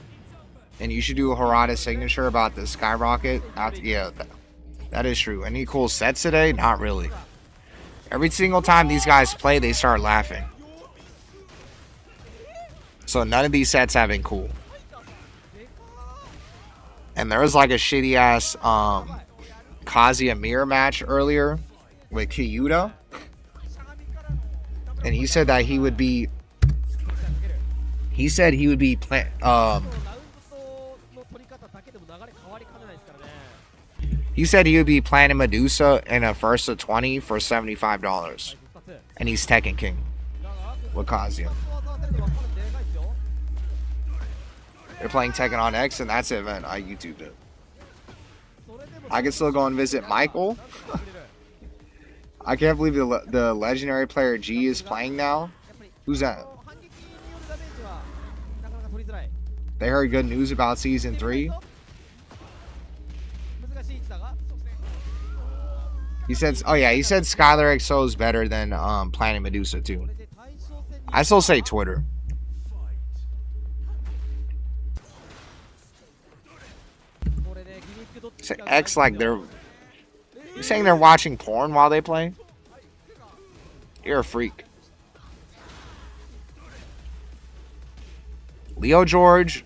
and you should do a Harada signature about the skyrocket. Yeah, that is true. Any cool sets today? Not really. Every single time these guys play, they start laughing. So none of these sets have been cool. And there was like a shitty ass Kazuya mirror match earlier with Kyuda, and he said that he would be. He said he would be He said he would be planning Medusa in a first of 20 for $75, and he's Tekken King with Kazuya. They're playing Tekken on X, and that's the event. I YouTubed it. I can still go and visit Michael. I can't believe the legendary player G is playing now. Who's that? They heard good news about season 3. He said, oh yeah, he said Skylar XO is better than Planet Medusa too. I still say Twitter. Say X like they're... You saying they're watching porn while they play? You're a freak. Leo George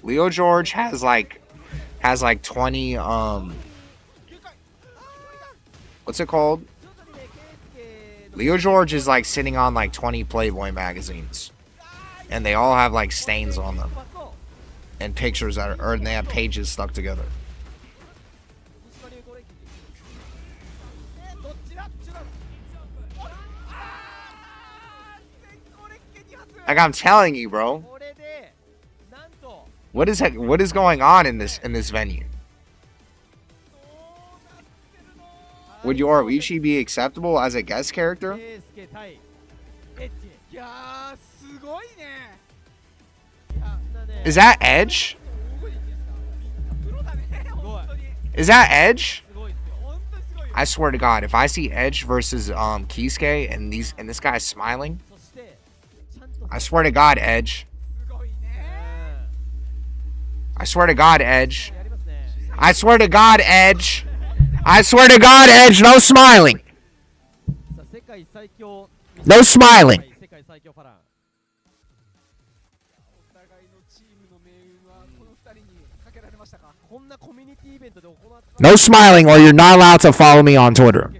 has like 20 what's it called? Leo George is like sitting on like 20 Playboy magazines. And they all have like stains on them. And pictures that are, or they have pages stuck together. Like I'm telling you, bro. What is going on in this venue? Would Yoruichi be acceptable as a guest character? Is that Edge? Is that Edge? I swear to God, if I see Edge versus Kisuke and this guy's smiling, I swear to God, Edge. I swear to God, Edge. I swear to God, Edge. I swear to God, Edge, no smiling. No smiling. No smiling or you're not allowed to follow me on Twitter.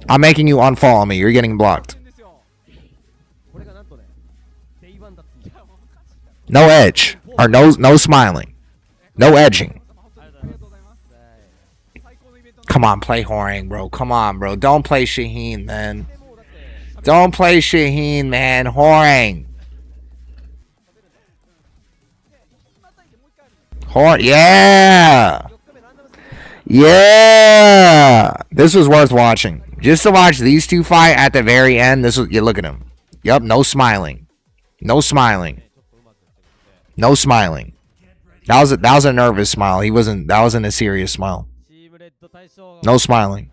I'm making you unfollow me. You're getting blocked. No edge. Or no smiling. No edging. Come on, play Horang, bro. Come on, bro. Don't play Shaheen, man. Don't play Shaheen, man. Horang. Yeah. Yeah. This was worth watching. Just to watch these two fight at the very end. This was, you look at him. Yep, no smiling. No smiling. No smiling. That was a nervous smile. That wasn't a serious smile. No smiling.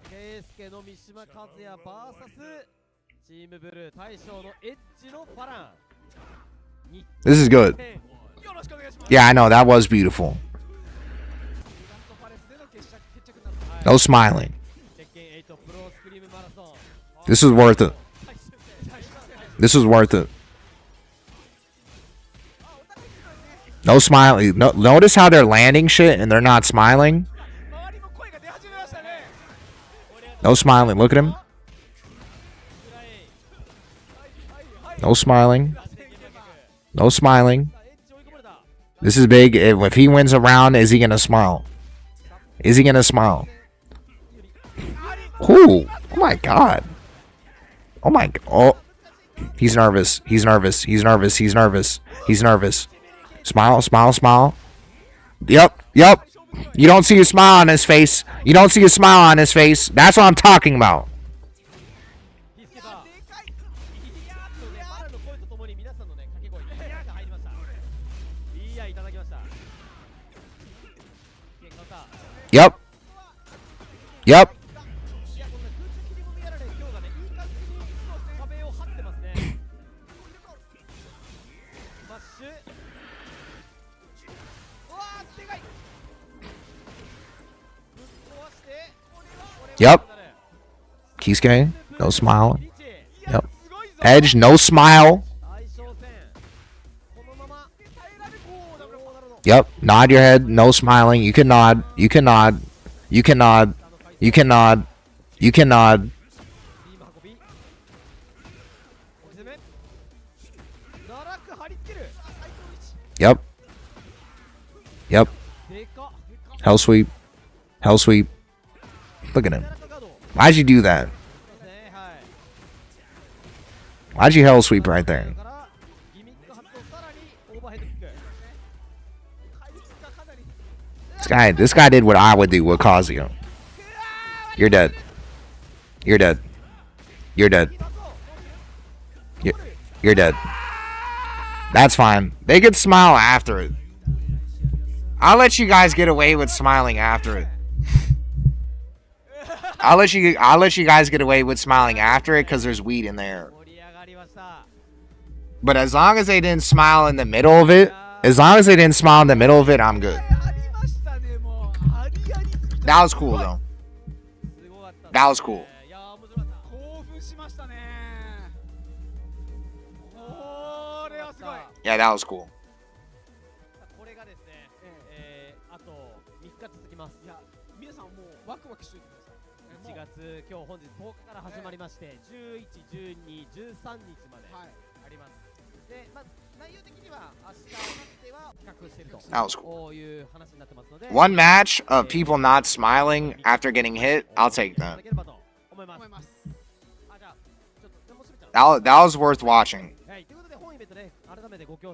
This is good. Yeah, I know. That was beautiful. No smiling. This is worth it. This is worth it. No smiling. No, notice how they're landing shit and they're not smiling. No smiling. Look at him. No smiling. No smiling. This is big. If he wins a round, is he going to smile? Is he going to smile? Ooh. Oh my God. Oh my God. Oh. He's nervous. He's nervous. He's nervous. He's nervous. He's nervous. Smile, smile, smile. Yep, yep. You don't see a smile on his face. You don't see a smile on his face. That's what I'm talking about. Yep. Yep. Yep. Kisuke, no smile. Yep. Edge, no smile. Yep. Nod your head, no smiling. You can nod. You can nod. You can nod. You can nod. You can nod. Yep. Yep. Hell sweep. Hell sweep. Look at him. Why'd you do that? Why'd you hell sweep right there? This guy did what I would do with Kazuya. You're dead. You're dead. You're dead. You're dead. That's fine. They could smile after it. I'll let you guys get away with smiling after it. I'll let you guys get away with smiling after it because there's weed in there. But as long as they didn't smile in the middle of it, I'm good. That was cool though. That was cool. Yeah, that was cool. これがですね、あと3日続きます。いや、皆さんもうワクワクしておいてください。1月、今日本日10日から始まりまして、11、12、13日まであります。で、まあ内容的には明日、明後日は企画していると。That was cool. こういう話になってますので。One match of people not smiling after getting hit, I'll take that. That was worth watching.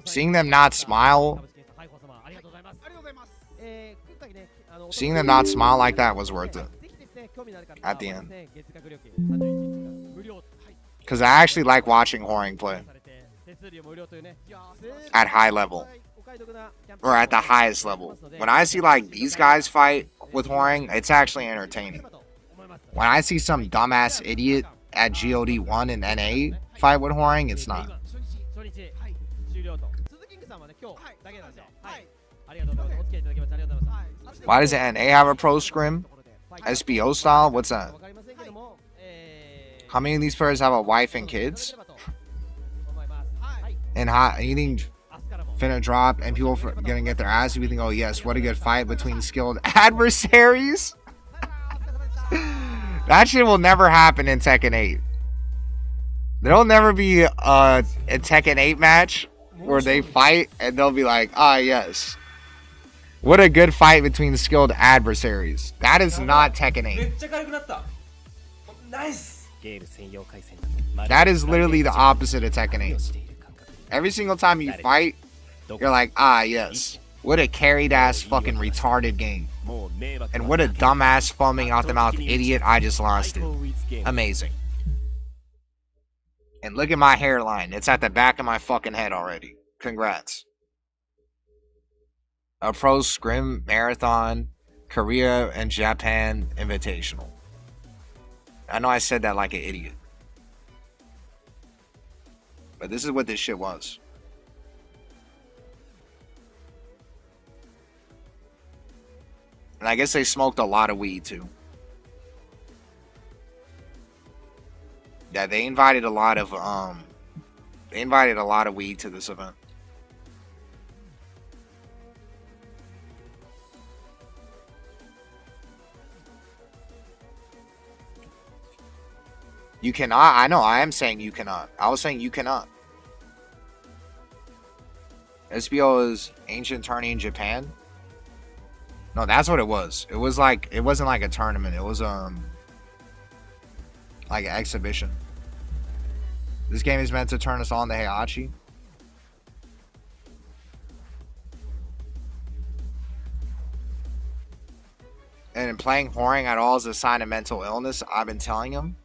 Seeing them not smile like that was worth it at the end. Because I actually like watching whoring play at high level or at the highest level. When I see like these guys fight with whoring, it's actually entertaining. When I see some dumbass idiot at GOD1 and NA fight with whoring, it's not. Why does NA have a pro scrim? SBO style? What's that? How many of these players have a wife and kids? And you think finna drop and people gonna get their ass? You think, oh yes, what a good fight between skilled adversaries? That shit will never happen in Tekken 8. There'll never be a Tekken 8 match where they fight and they'll be like, ah yes. What a good fight between skilled adversaries. That is not Tekken 8. That is literally the opposite of Tekken 8. Every single time you fight, you're like, ah yes. What a carried ass fucking retarded game. And what a dumbass foaming out the mouth idiot, I just lost it. Amazing. And look at my hairline. It's at the back of my fucking head already. Congrats. A pro scrim marathon, Korea and Japan invitational. I know I said that like an idiot. But this is what this shit was. And I guess they smoked a lot of weed too. Yeah, they invited a lot of weed to this event. You cannot. I know. I am saying you cannot. I was saying you cannot. SBO is ancient tourney in Japan. No, that's what it was. It was like, it wasn't like a tournament. It was like an exhibition. This game is meant to turn us on to Heihachi. And playing whoring at all is a sign of mental illness. I've been telling him.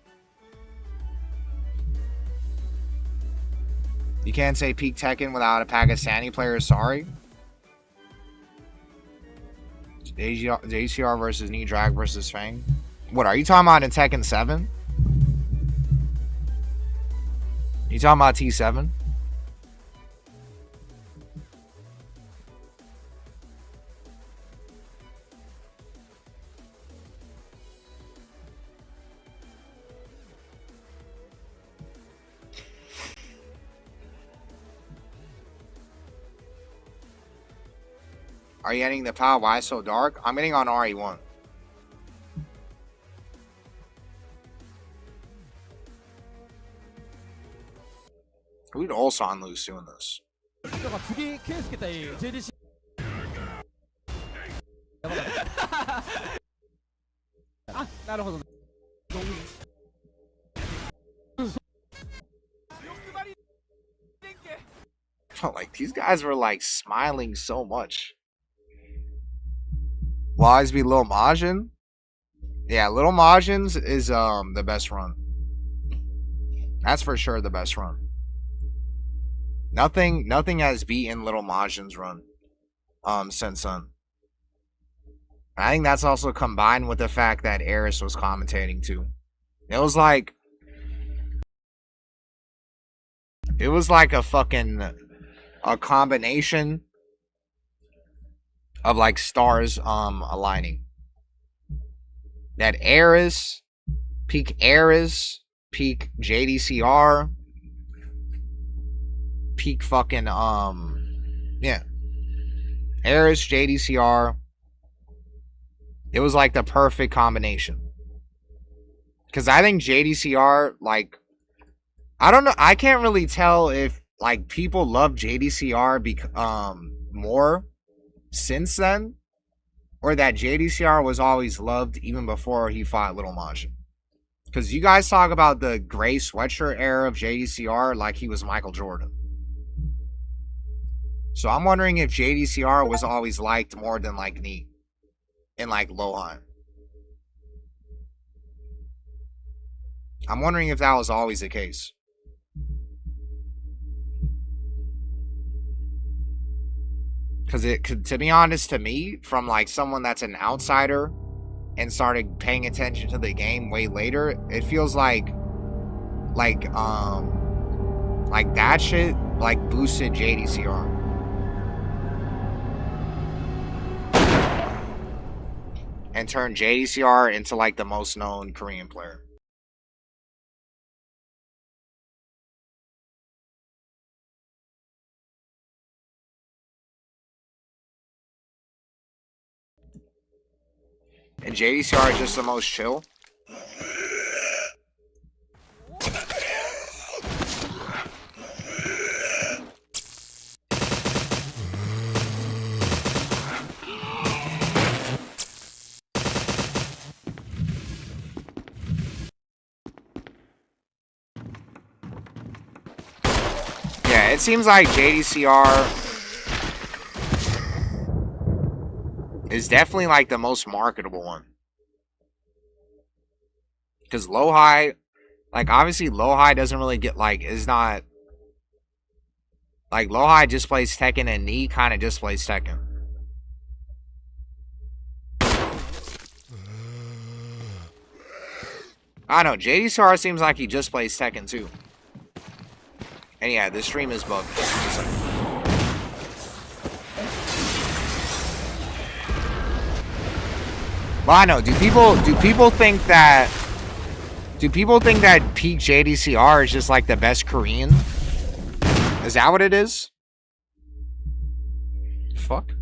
You can't say peak Tekken without a Pakistani player. Sorry. JCR versus Knee Drag versus Fang. What are you talking about in Tekken 7? You talking about T7? Are you getting the POW? Why so dark? I'm getting on RE1. We'd Ulsan lose doing this. Like, these guys were like smiling so much. Will always be Lil Majin? Yeah, Little Majins is the best run. That's for sure the best run. Nothing has beaten Little Majin's run since then. I think that's also combined with the fact that Eris was commentating too. It was like a fucking a combination of like stars aligning. That Eris, peak JDCR, peak fucking yeah. Eris, JDCR. It was like the perfect combination. Cause I think JDCR, like, I don't know, I can't really tell if like people love JDCR more since then, or that JDCR was always loved even before he fought Little Majin. Because you guys talk about the gray sweatshirt era of JDCR like he was Michael Jordan. So I'm wondering if JDCR was always liked more than like Neat and like Lohan. I'm wondering if that was always the case. Because to be honest, to me, from like someone that's an outsider and started paying attention to the game way later, it feels like that shit like boosted JDCR. And turned JDCR into like the most known Korean player. And JDCR is just the most chill. Yeah, it seems like JDCR is definitely like the most marketable one. Because Lohai, like obviously Lohai doesn't really get like, is not, like Lohai just plays Tekken and Nee kind of just plays Tekken. I don't know, JDCR seems like he just plays Tekken too. And yeah, this stream is bugged. Well, I know. Do people think that peak JDCR is just like the best Korean? Is that what it is? Fuck.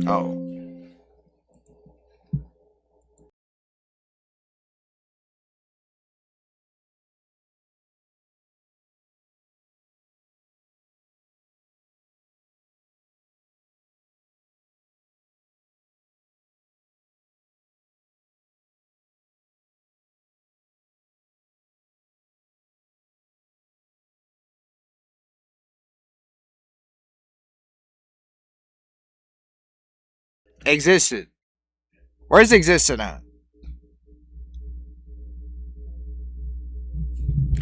Oh. Existed. Where's Existed at?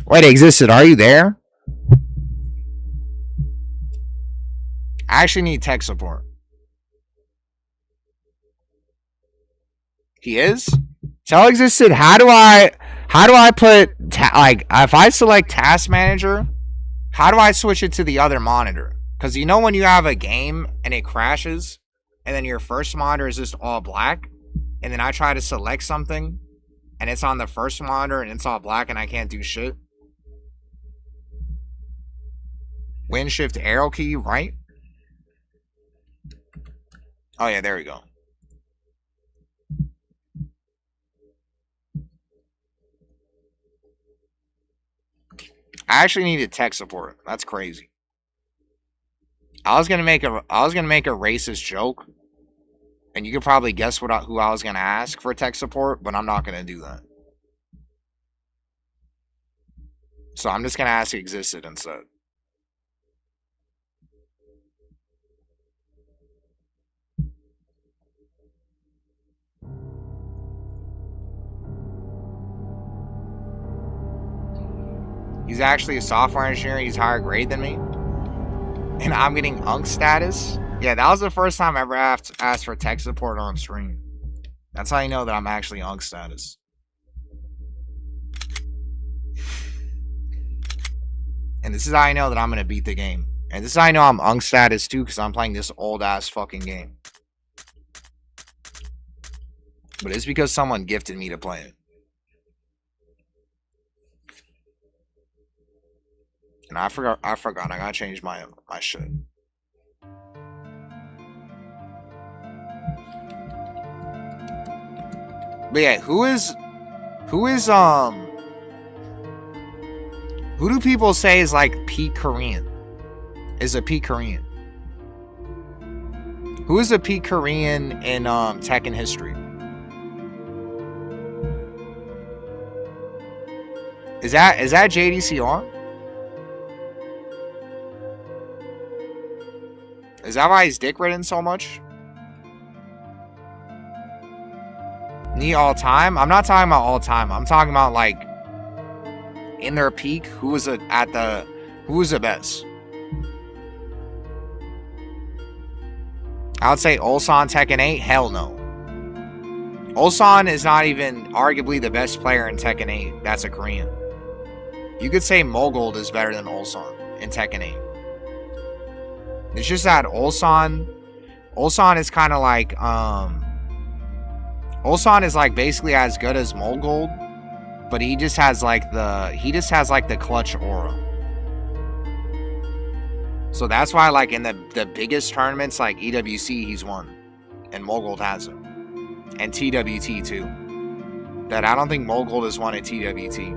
Wait, Existed, are you there? I actually need tech support. He is? Tell Existed, how do I How do I put like if I select task manager, how do I switch it to the other monitor? Because you know when you have a game and it crashes, and then your first monitor is just all black, and then I try to select something, and it's on the first monitor and it's all black and I can't do shit. Win shift arrow key, right? Oh yeah, there we go. I actually needed tech support. That's crazy. I was gonna make a racist joke, and you could probably guess who I was gonna ask for tech support, but I'm not gonna do that. So I'm just gonna ask Existed instead. He's actually a software engineer. He's higher grade than me. And I'm getting UNC status. Yeah, that was the first time I ever asked for tech support on stream. That's how you know that I'm actually UNC status. And this is how I know that I'm going to beat the game. And this is how I know I'm UNC status too, because I'm playing this old-ass fucking game. But it's because someone gifted me to play it. And I forgot. I gotta change my shit. But yeah, who do people say is like peak Korean? Is a peak Korean? Who is a peak Korean in Tekken history? Is that JDCR? Is that why he's dick ridden so much? Me all time? I'm not talking about all time. I'm talking about like in their peak. Who was the best? I would say Ulsan Tekken 8. Hell no. Ulsan is not even arguably the best player in Tekken 8. That's a Korean. You could say Mogold is better than Ulsan in Tekken 8. It's just that Ulsan is kind of like Ulsan is like basically as good as Mogold, but he just has like the clutch aura. So that's why like in the biggest tournaments like EWC he's won, and Mogold hasn't, and TWT too. That I don't think Mogold has won at TWT.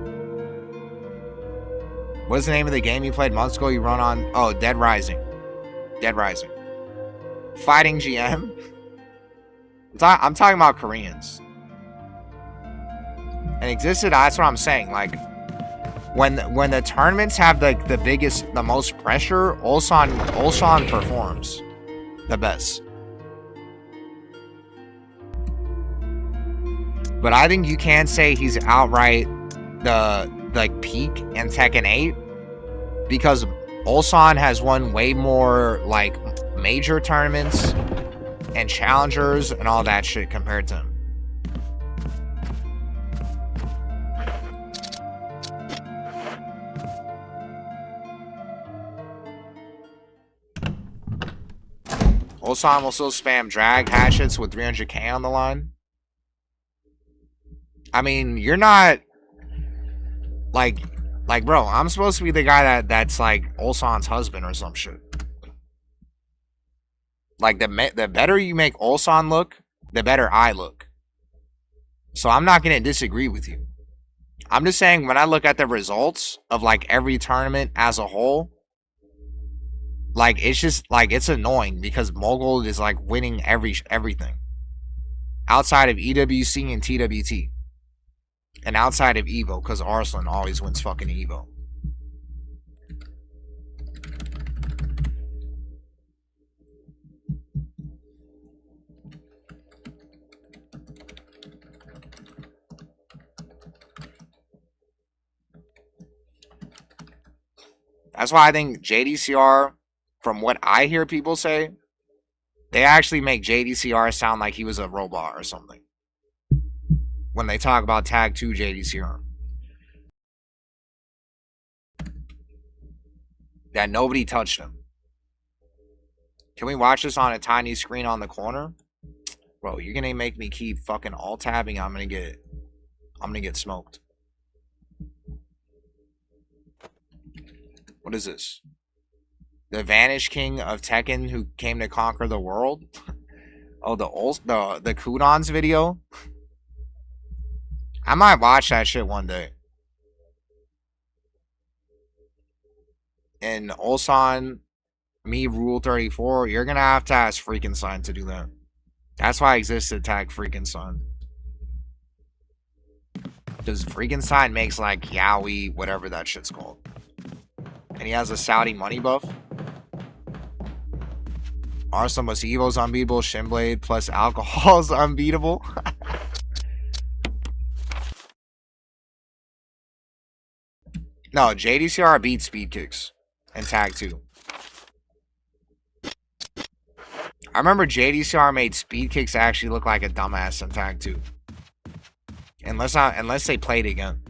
What's the name of the game you played months ago? You run on Dead Rising. Fighting GM. I'm talking about Koreans. And Existed, that's what I'm saying. Like when the tournaments have the most pressure, Ulsan performs the best. But I think you can say he's outright the peak in Tekken 8 because Ulsan has won way more like major tournaments and challengers and all that shit compared to him. Ulsan will still spam drag hatchets with 300k on the line. I mean, you're not like bro, I'm supposed to be the guy that's like Ulsan's husband or some shit. Like the better you make Ulsan look, the better I look. So I'm not gonna disagree with you. I'm just saying when I look at the results of like every tournament as a whole, like it's just like it's annoying because Mogul is like winning everything outside of EWC and TWT. And outside of Evo, because Arslan always wins fucking Evo. That's why I think JDCR, from what I hear people say, they actually make JDCR sound like he was a robot or something when they talk about Tag 2 JDCR. that nobody touched him. Can we watch this on a tiny screen on the corner? Bro, you're gonna make me keep fucking alt-tabbing. I'm gonna get smoked. What is this? The Vanish King of Tekken who came to conquer the world? Oh, the Kudons video? I might watch that shit one day. And Ulsan, me, Rule 34, you're gonna have to ask Freaking Sign to do that. That's why I exist to tag Freaking Sign. Because Freaking Sign makes like Yaoi, whatever that shit's called. And he has a Saudi money buff. Arsenal plus Evo's unbeatable. Shinblade plus Alcohol's unbeatable. No, JDCR beats Speed Kicks in Tag 2. I remember JDCR made Speed Kicks actually look like a dumbass in Tag 2. Unless they played again.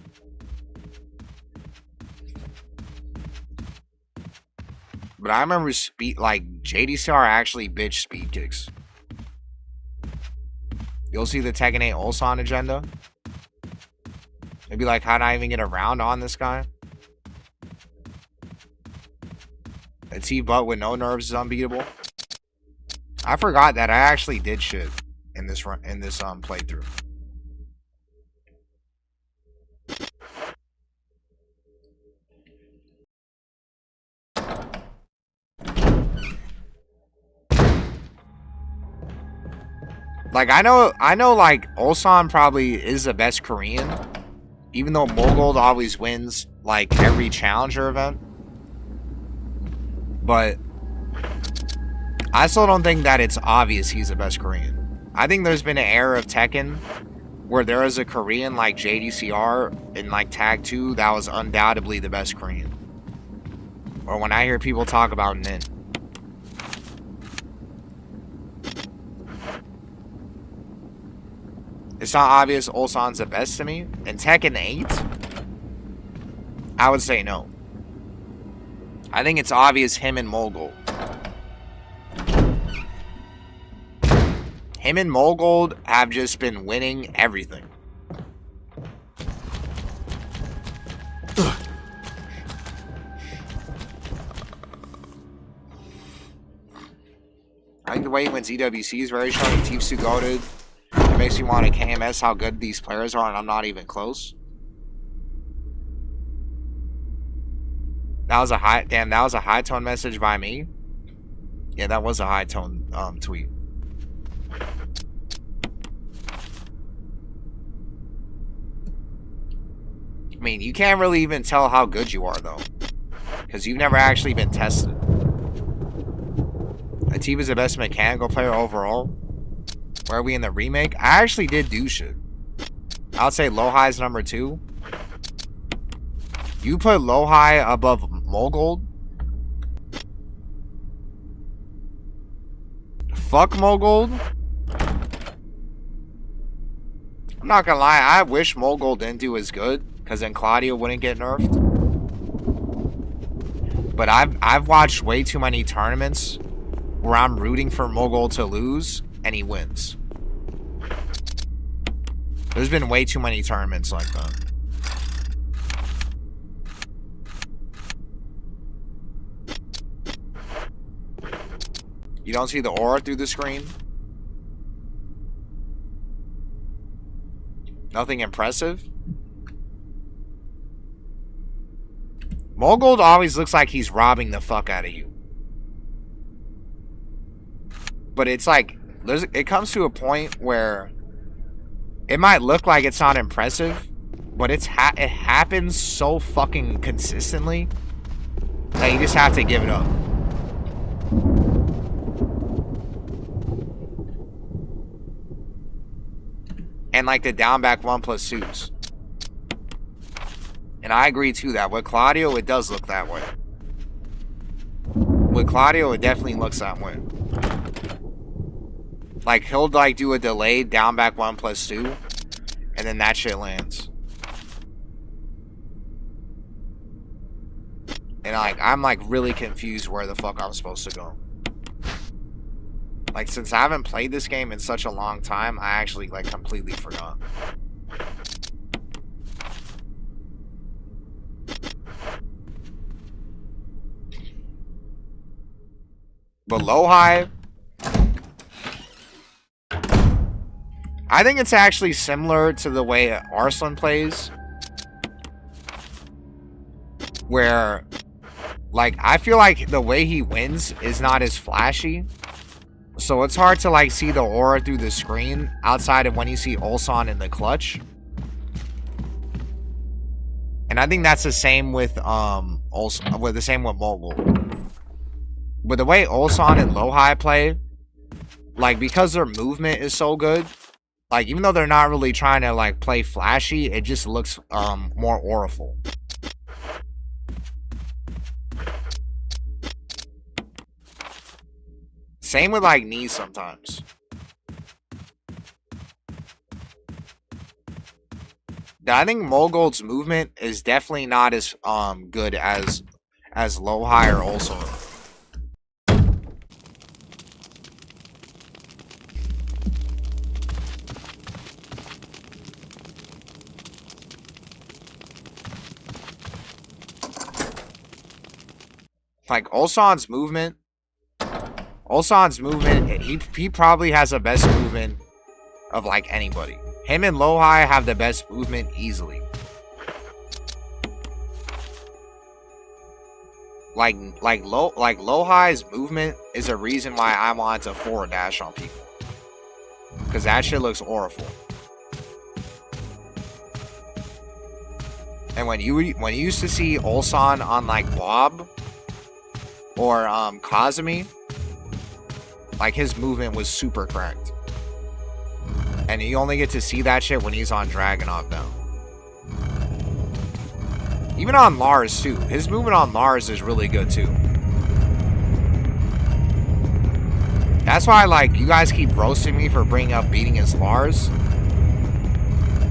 But I remember JDCR actually bitched Speed Kicks. You'll see the Tekken 8 Ulsan agenda. Maybe like, how did I even get around on this guy? A T-Butt with no nerves is unbeatable. I forgot that I actually did shit in this playthrough. Like I know like Ulsan probably is the best Korean, even though Mogold always wins like every challenger event. But I still don't think that it's obvious he's the best Korean. I think there's been an era of Tekken where there is a Korean like JDCR in like Tag 2 that was undoubtedly the best Korean. Or when I hear people talk about Nin. It's not obvious Ulsan's the best to me. In Tekken 8, I would say no. I think it's obvious him and Mogold. Him and Mogold have just been winning everything. I think the way he wins EWC is very strong. Tifsu goated. It makes me want to KMS how good these players are, and I'm not even close. That was a high tone message by me. Yeah, that was a high tone tweet. I mean, you can't really even tell how good you are though, because you've never actually been tested. Atiba's the best mechanical player overall. Where are we in the remake? I actually did do shit. I would say Lohai's number 2. You put Lohai above Mogold? Fuck Mogold? I'm not gonna lie, I wish Mogold didn't do as good, because then Claudio wouldn't get nerfed. But I've watched way too many tournaments where I'm rooting for Mogold to lose, and he wins. There's been way too many tournaments like that. You don't see the aura through the screen? Nothing impressive? Mogold always looks like he's robbing the fuck out of you. But it's like, it comes to a point where it might look like it's not impressive, but it happens so fucking consistently that you just have to give it up. And like the down back 1+2s. And I agree too that with Claudio, it does look that way. With Claudio, it definitely looks that way. Like, he'll, like, do a delayed down back 1+2, and then that shit lands. And like I'm like really confused where the fuck I'm supposed to go. Like since I haven't played this game in such a long time, I actually like completely forgot. But low high, I think it's actually similar to the way Arslan plays, where like I feel like the way he wins is not as flashy, so it's hard to like see the aura through the screen outside of when you see Ulsan in the clutch. And I think that's the same with Ulsan, with the same with Mogul. But the way Ulsan and Lohai play, like because their movement is so good, like even though they're not really trying to like play flashy, it just looks more auraful. Same with like knees sometimes. I think Mogul's movement is definitely not as good as Lohai or Ulsan. Like Ulsan's movement, he probably has the best movement of like anybody. Him and Lohai have the best movement easily. Like Lohai's movement is a reason why I wanted to forward dash on people, because that shit looks auraful. And when you used to see Ulsan on like Bob or Kazumi, like his movement was super correct. And you only get to see that shit when he's on Dragunov now. Even on Lars too. His movement on Lars is really good too. That's why like you guys keep roasting me for bringing up beating his Lars.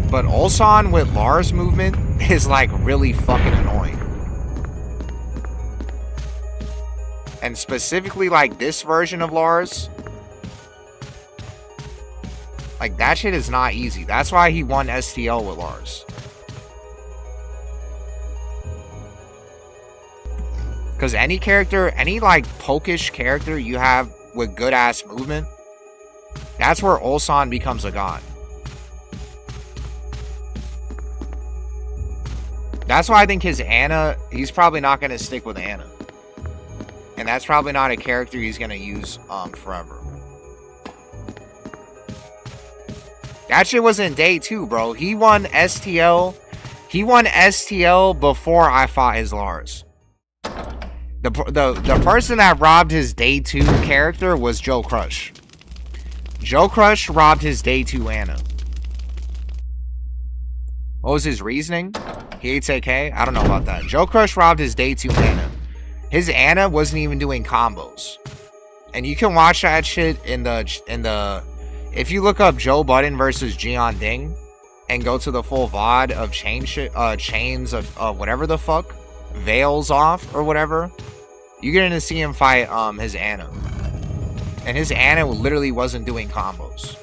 But Ulsan with Lars movement is like really fucking annoying. And specifically like this version of Lars, like that shit is not easy. That's why he won STL with Lars. Because any character, any like pokish character you have with good ass movement, that's where Ulsan becomes a god. That's why I think his Ana, he's probably not going to stick with Ana. And that's probably not a character he's going to use forever. That shit was in day 2, bro. He won STL. He won STL before I fought his Lars. The person that robbed his day 2 character was Joe Crush. Joe Crush robbed his day 2 Ana. What was his reasoning? He hates AK? I don't know about that. Joe Crush robbed his day 2 Ana. His Ana wasn't even doing combos. And you can watch that shit in the if you look up Joe Budden versus Jian Ding and go to the full VOD of chains of whatever the fuck, veils off or whatever, you're gonna see him fight his Ana. And his Ana literally wasn't doing combos.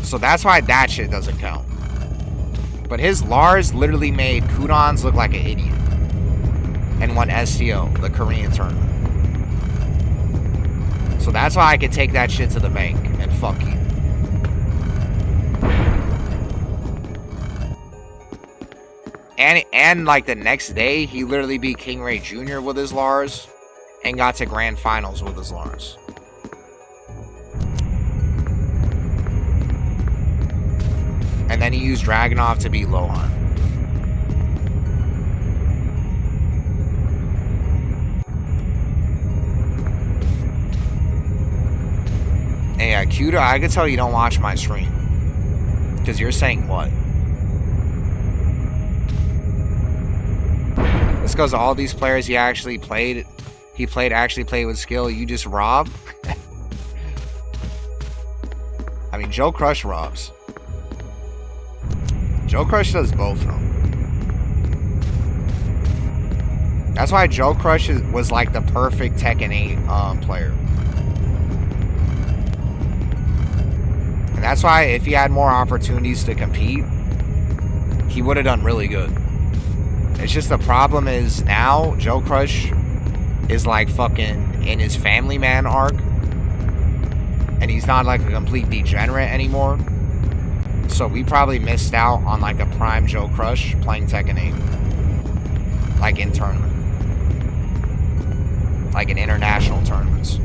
So that's why that shit doesn't count. But his Lars literally made Kudons look like an idiot. And won STO, the Korean tournament. So that's why I could take that shit to the bank and fuck you. And like the next day, he literally beat King Ray Jr. with his Lars and got to grand finals with his Lars. And then he used Dragunov to beat Lohan. Hey, Cuda, I could tell you don't watch my stream. Because you're saying what? This goes to all these players he actually played with skill. You just rob? I mean, Joe Crush robs. Joe Crush does both of them. That's why Joe Crush was like the perfect Tekken 8 player. And that's why if he had more opportunities to compete, he would have done really good. It's just the problem is now Joe Crush is like fucking in his Family Man arc. And he's not like a complete degenerate anymore. So we probably missed out on like a prime Joe Crush playing Tekken 8. Like in tournament. Like in international tournaments.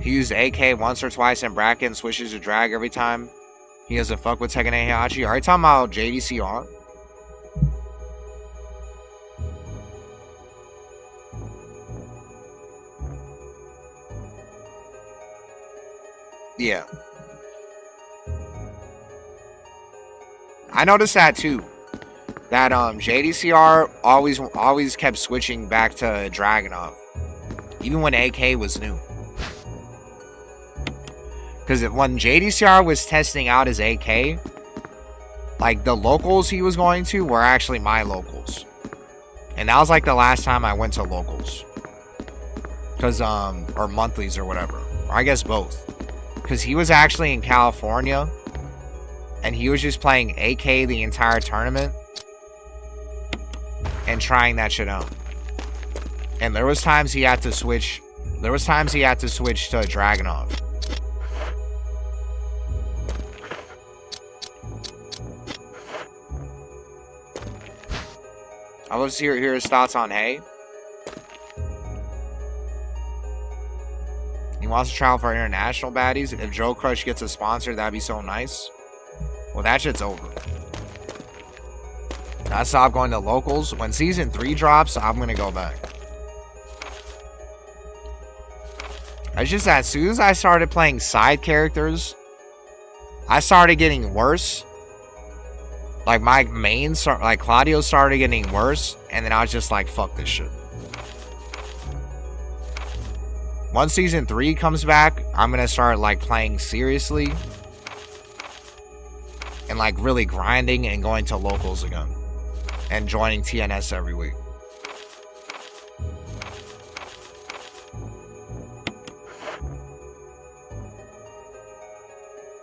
He used AK once or twice in bracket and switches to drag every time. He doesn't fuck with Tekken 8 Heihachi. Are you talking about JDCR? Yeah. I noticed that too. That JDCR always kept switching back to Dragunov. Even when AK was new. Because when JDCR was testing out his AK, like the locals he was going to were actually my locals. And that was like the last time I went to locals. Because, or monthlies or whatever. Or I guess both. Because he was actually in California. And he was just playing AK the entire tournament. And trying that shit out. And there was times he had to switch. There was times he had to switch to Dragunov. I love to hear his thoughts on Hay. He wants to travel for international baddies. If Joe Crush gets a sponsor, that'd be so nice. Well, that shit's over. I stopped going to locals. When season 3 drops, I'm gonna go back. It's just that as soon as I started playing side characters, I started getting worse. Like my main, like Claudio started getting worse, and then I was just like, fuck this shit. Once season 3 comes back, I'm gonna start like playing seriously. And like really grinding and going to locals again. And joining TNS every week.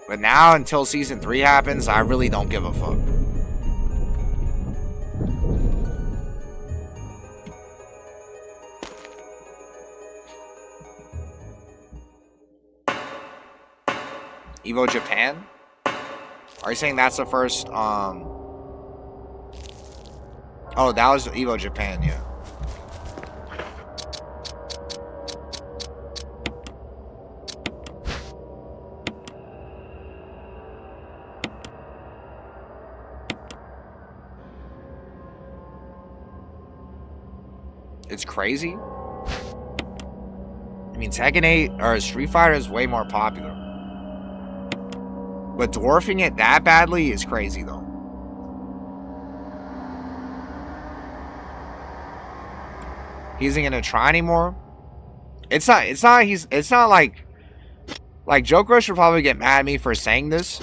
But now, until season 3 happens, I really don't give a fuck. Evo Japan? Are you saying that's the first, Oh, that was Evo Japan, yeah. It's crazy. I mean, Tekken 8 or Street Fighter is way more popular. But dwarfing it that badly is crazy, though. He isn't gonna try anymore. It's not like Joe Crush would probably get mad at me for saying this.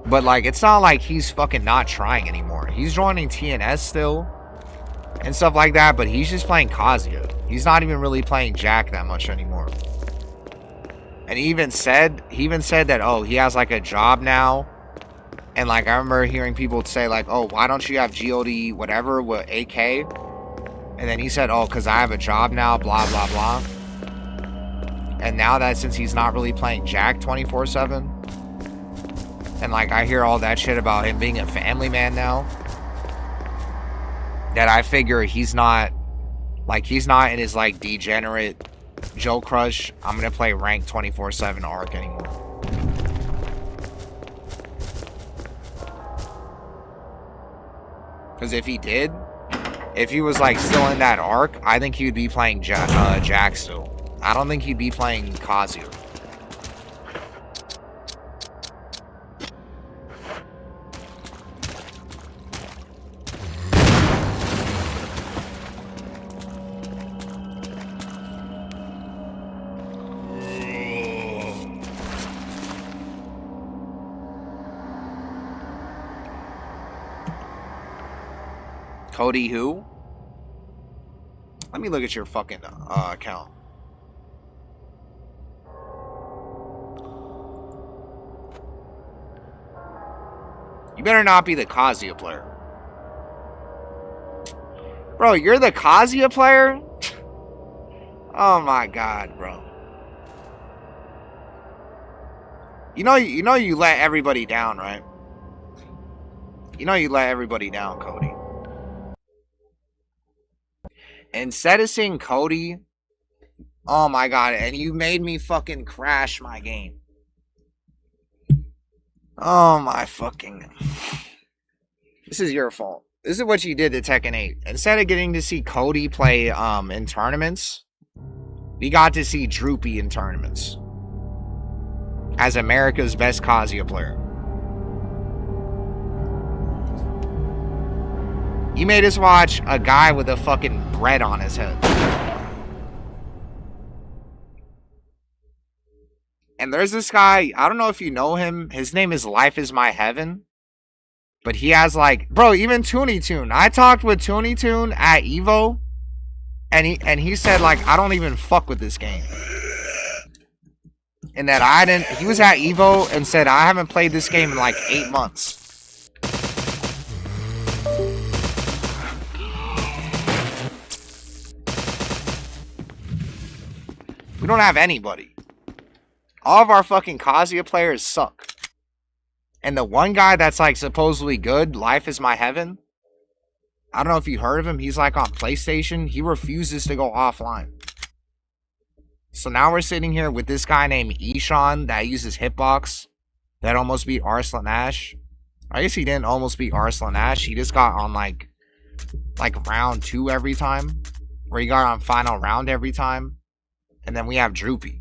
But like, it's not like he's fucking not trying anymore. He's joining TNS still. And stuff like that, but he's just playing Kazuya. He's not even really playing Jack that much anymore. And he even said that, oh, he has like a job now. And like, I remember hearing people say like, oh, why don't you have GOD whatever with AK? And then he said, oh, because I have a job now, blah, blah, blah. And now that since he's not really playing Jack 24/7, and like I hear all that shit about him being a family man now, that I figure he's not in his like degenerate Joe Crush, I'm gonna play ranked 24/7 arc anymore. Because if he was like still in that arc, I think he would be playing Jack still. I don't think he'd be playing Kazuya. Cody who? Let me look at your fucking account. You better not be the Kazuya player. Bro, you're the Kazuya player? Oh my god, bro. You know you let everybody down, right? You know you let everybody down, Cody. Instead of seeing Cody, oh my god, and you made me fucking crash my game. Oh my fucking... This is your fault. This is what you did to Tekken 8. Instead of getting to see Cody play in tournaments, we got to see Droopy in tournaments. As America's best Kazuya player. You made us watch a guy with a fucking bread on his head. And there's this guy, I don't know if you know him. His name is Life is My Heaven. But he has like, bro, even Toonie Toon. I talked with Toonie Toon at Evo. And he said like, I don't even fuck with this game. And that he was at Evo and said, I haven't played this game in like 8 months. We don't have anybody. All of our fucking Kazuya players suck. And the one guy that's like supposedly good, Life is My Heaven. I don't know if you heard of him. He's like on PlayStation. He refuses to go offline. So now we're sitting here with this guy named Ishan that uses Hitbox. That almost beat Arslan Ash. I guess he didn't almost beat Arslan Ash. He just got on like round 2 every time. Where he got on final round every time. And then we have Droopy.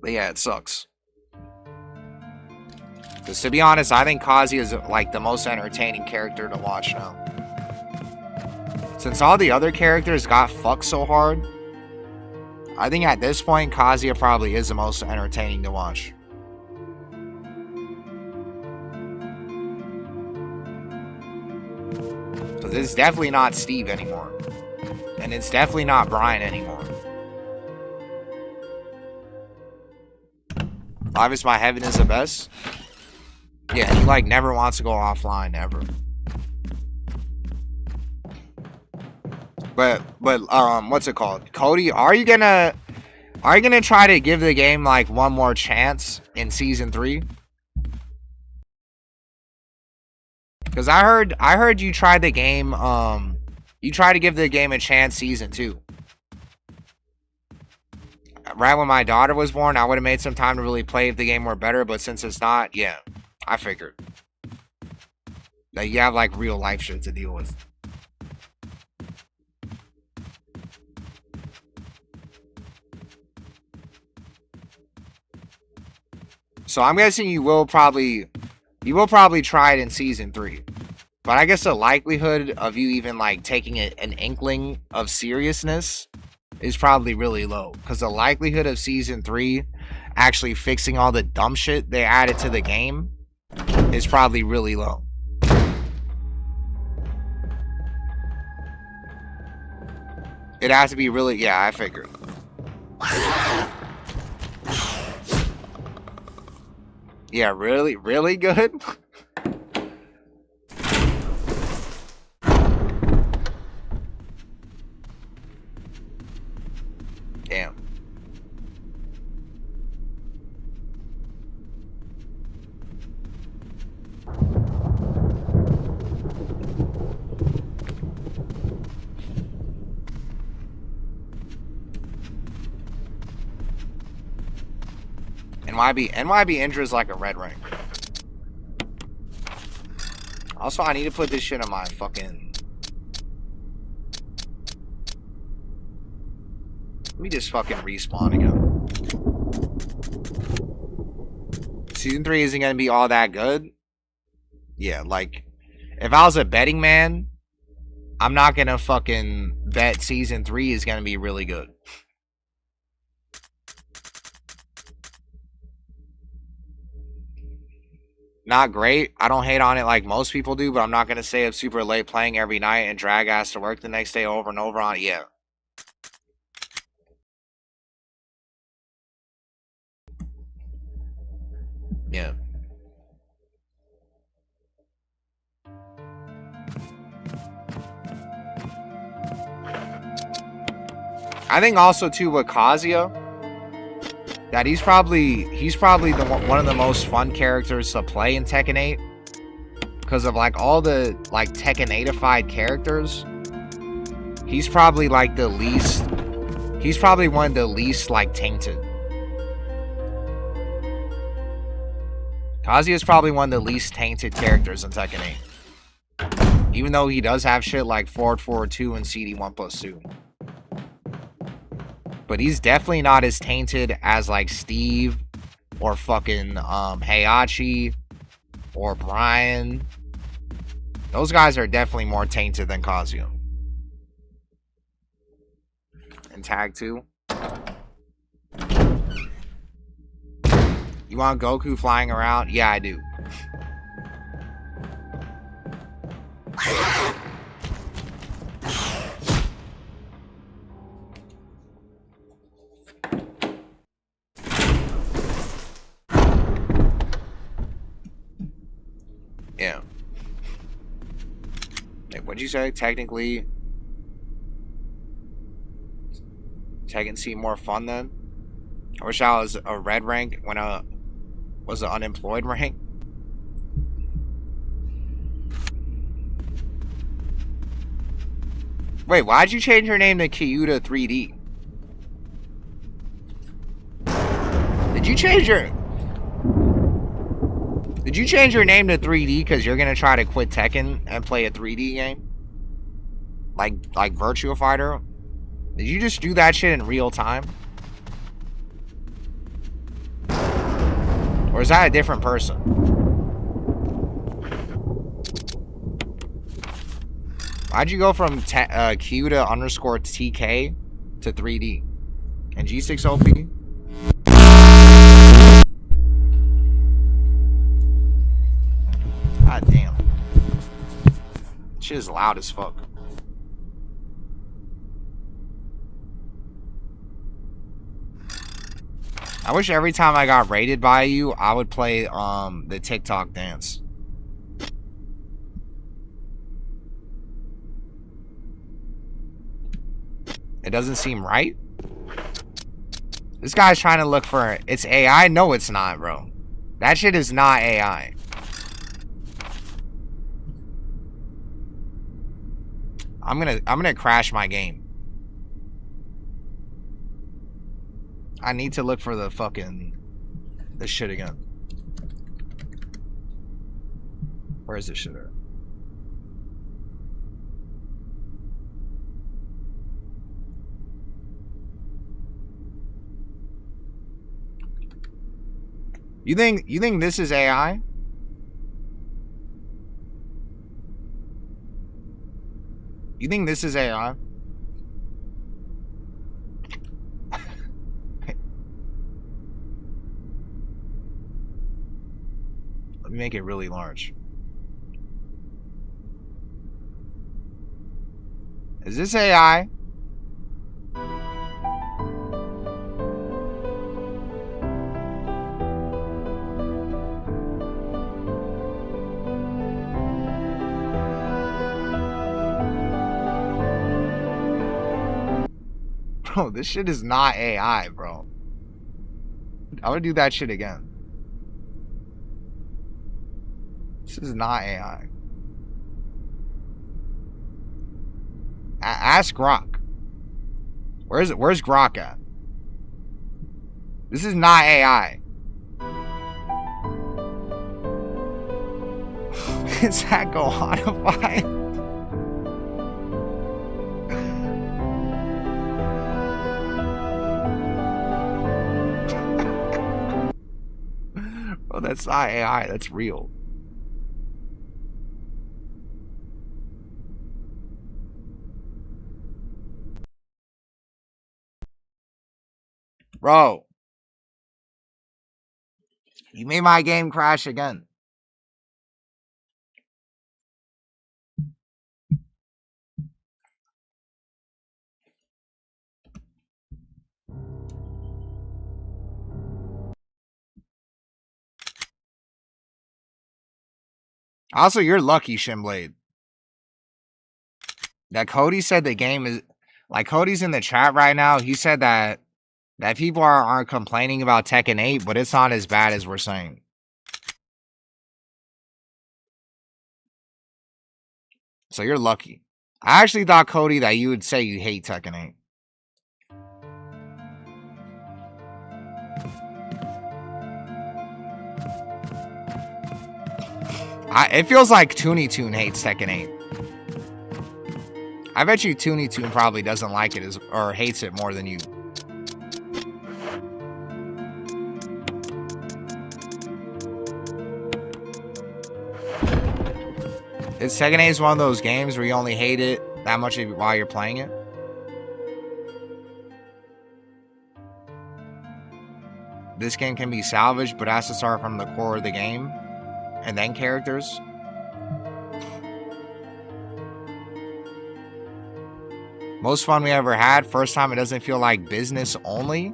But yeah, it sucks. Because to be honest, I think Kazuya is like the most entertaining character to watch now. Since all the other characters got fucked so hard, I think at this point, Kazuya probably is the most entertaining to watch. Because it's definitely not Steve anymore. And it's definitely not Brian anymore. Life is My Heaven is the best. Yeah, he like never wants to go offline ever. But what's it called? Cody, are you gonna try to give the game like one more chance in season 3? Because I heard you tried the game, you tried to give the game a chance season 2. Right when my daughter was born, I would have made some time to really play if the game were better, but since it's not, yeah, I figured. That you have like real life shit to deal with. So I'm guessing you will probably try it in season 3. But I guess the likelihood of you even like taking an inkling of seriousness is probably really low. Because the likelihood of season 3 actually fixing all the dumb shit they added to the game is probably really low. It has to be really, yeah, I figured. Yeah, really, really good? Damn. NYB Indra is like a red rank. Also, I need to put this shit on my fucking... Let me just fucking respawn again. Season 3 isn't gonna be all that good. Yeah, like, if I was a betting man, I'm not gonna fucking bet season 3 is gonna be really good. Not great. I don't hate on it like most people do, but I'm not gonna stay up super late playing every night and drag ass to work the next day over and over on it. Yeah. Yeah. I think also too with Kazuya that he's probably the one of the most fun characters to play in Tekken 8 because of like all the like Tekken 8ified characters. He's probably like the least. He's probably one of the least like tainted. Kazuya is probably one of the least tainted characters in Tekken 8. Even though he does have shit like forward 2 and CD 1+2. But he's definitely not as tainted as like Steve or fucking Heihachi or Brian. Those guys are definitely more tainted than Kazuya. And Tag 2. You want Goku flying around? Yeah, I do. Yeah. Hey, what'd you say? Technically, Tekken seemed more fun then? I wish I was a red rank when I was an unemployed rank. Wait, why'd you change your name to Kyuda 3D? Did you change your name to 3D because you're gonna try to quit Tekken and play a 3D game? Like Virtua Fighter? Did you just do that shit in real time? Or is that a different person? Why'd you go from Kyuda underscore TK to 3D? And G6 OP? God damn. Shit is loud as fuck. I wish every time I got raided by you, I would play the TikTok dance. It doesn't seem right. This guy's trying to look for it's AI. No, it's not, bro. That shit is not AI. I'm gonna crash my game. I need to look for the fucking this shit again. Where is this shit at? You think this is AI? You think this is AI? Let me make it really large. Is this AI? Bro, this shit is not AI, bro. I'm gonna do that shit again. This is not AI. Ask Grok. Where's Grok at? This is not AI. Is that Gohanify? Oh, that's not AI. That's real. Bro. You made my game crash again. Also, you're lucky, Shinblade. That Cody said the game is like Cody's in the chat right now. He said that people aren't complaining about Tekken 8, but it's not as bad as we're saying. So you're lucky. I actually thought, Cody, that you would say you hate Tekken 8. It feels like Toonie Toon hates Tekken 8. I bet you Toonie Toon probably doesn't like it or hates it more than you. It's Tekken 8 is one of those games where you only hate it that much while you're playing it. This game can be salvaged, but has to start from the core of the game and then characters. Most fun we ever had. First time it doesn't feel like business only.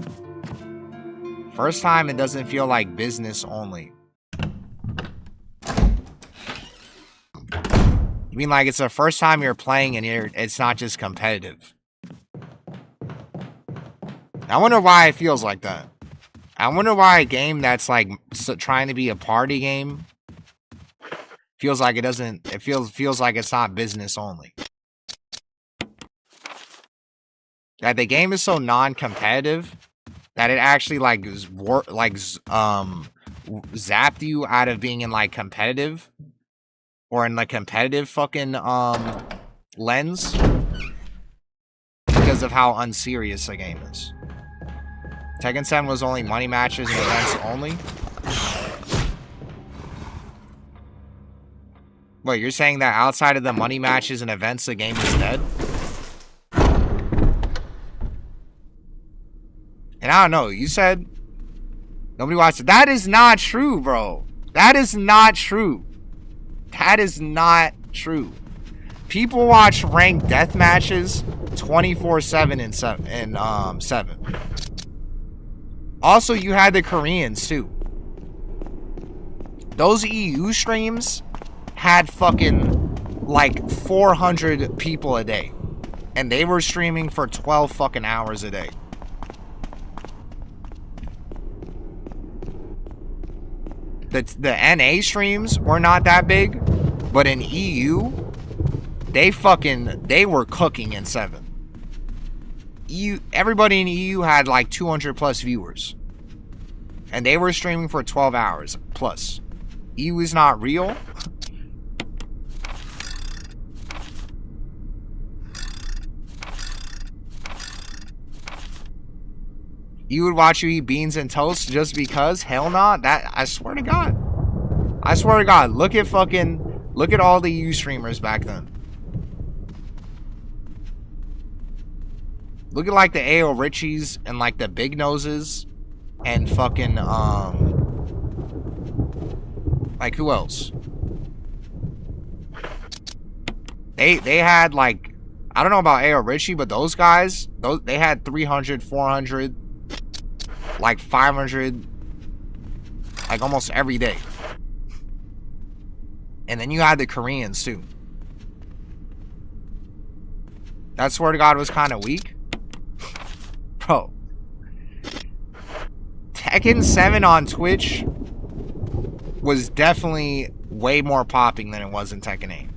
First time it doesn't feel like business only. You mean like it's the first time you're playing and it's not just competitive? I wonder why it feels like that. I wonder why a game that's like trying to be a party game feels like it doesn't. It feels like it's not business only. That the game is so non-competitive that it actually like zapped you out of being in like competitive or in the competitive fucking lens because of how unserious the game is. Tekken 7 was only money matches and events only. Wait, you're saying that outside of the money matches and events, the game is dead? And I don't know, you said nobody watched it. That is not true, bro. That is not true. That is not true. People watch ranked death matches 24/7 in 7. Also, you had the Koreans too. Those EU streams had fucking like 400 people a day. And they were streaming for 12 fucking hours a day. The NA streams were not that big, but in EU, they were cooking in 7. Everybody in EU had like 200 plus viewers. And they were streaming for 12 hours plus. EU is not real. You would watch you eat beans and toast just because? Hell no. That I swear to God. I swear to God. Look at all the EU streamers back then. Look at like the AO Richies and like the Big Noses and fucking like who else? They had like, I don't know about AO Richie, but those guys, they had 300, 400, like 500, like almost every day. And then you had the Koreans too. That, swear to God, was kind of weak. Bro. Tekken 7 on Twitch was definitely way more popping than it was in Tekken 8.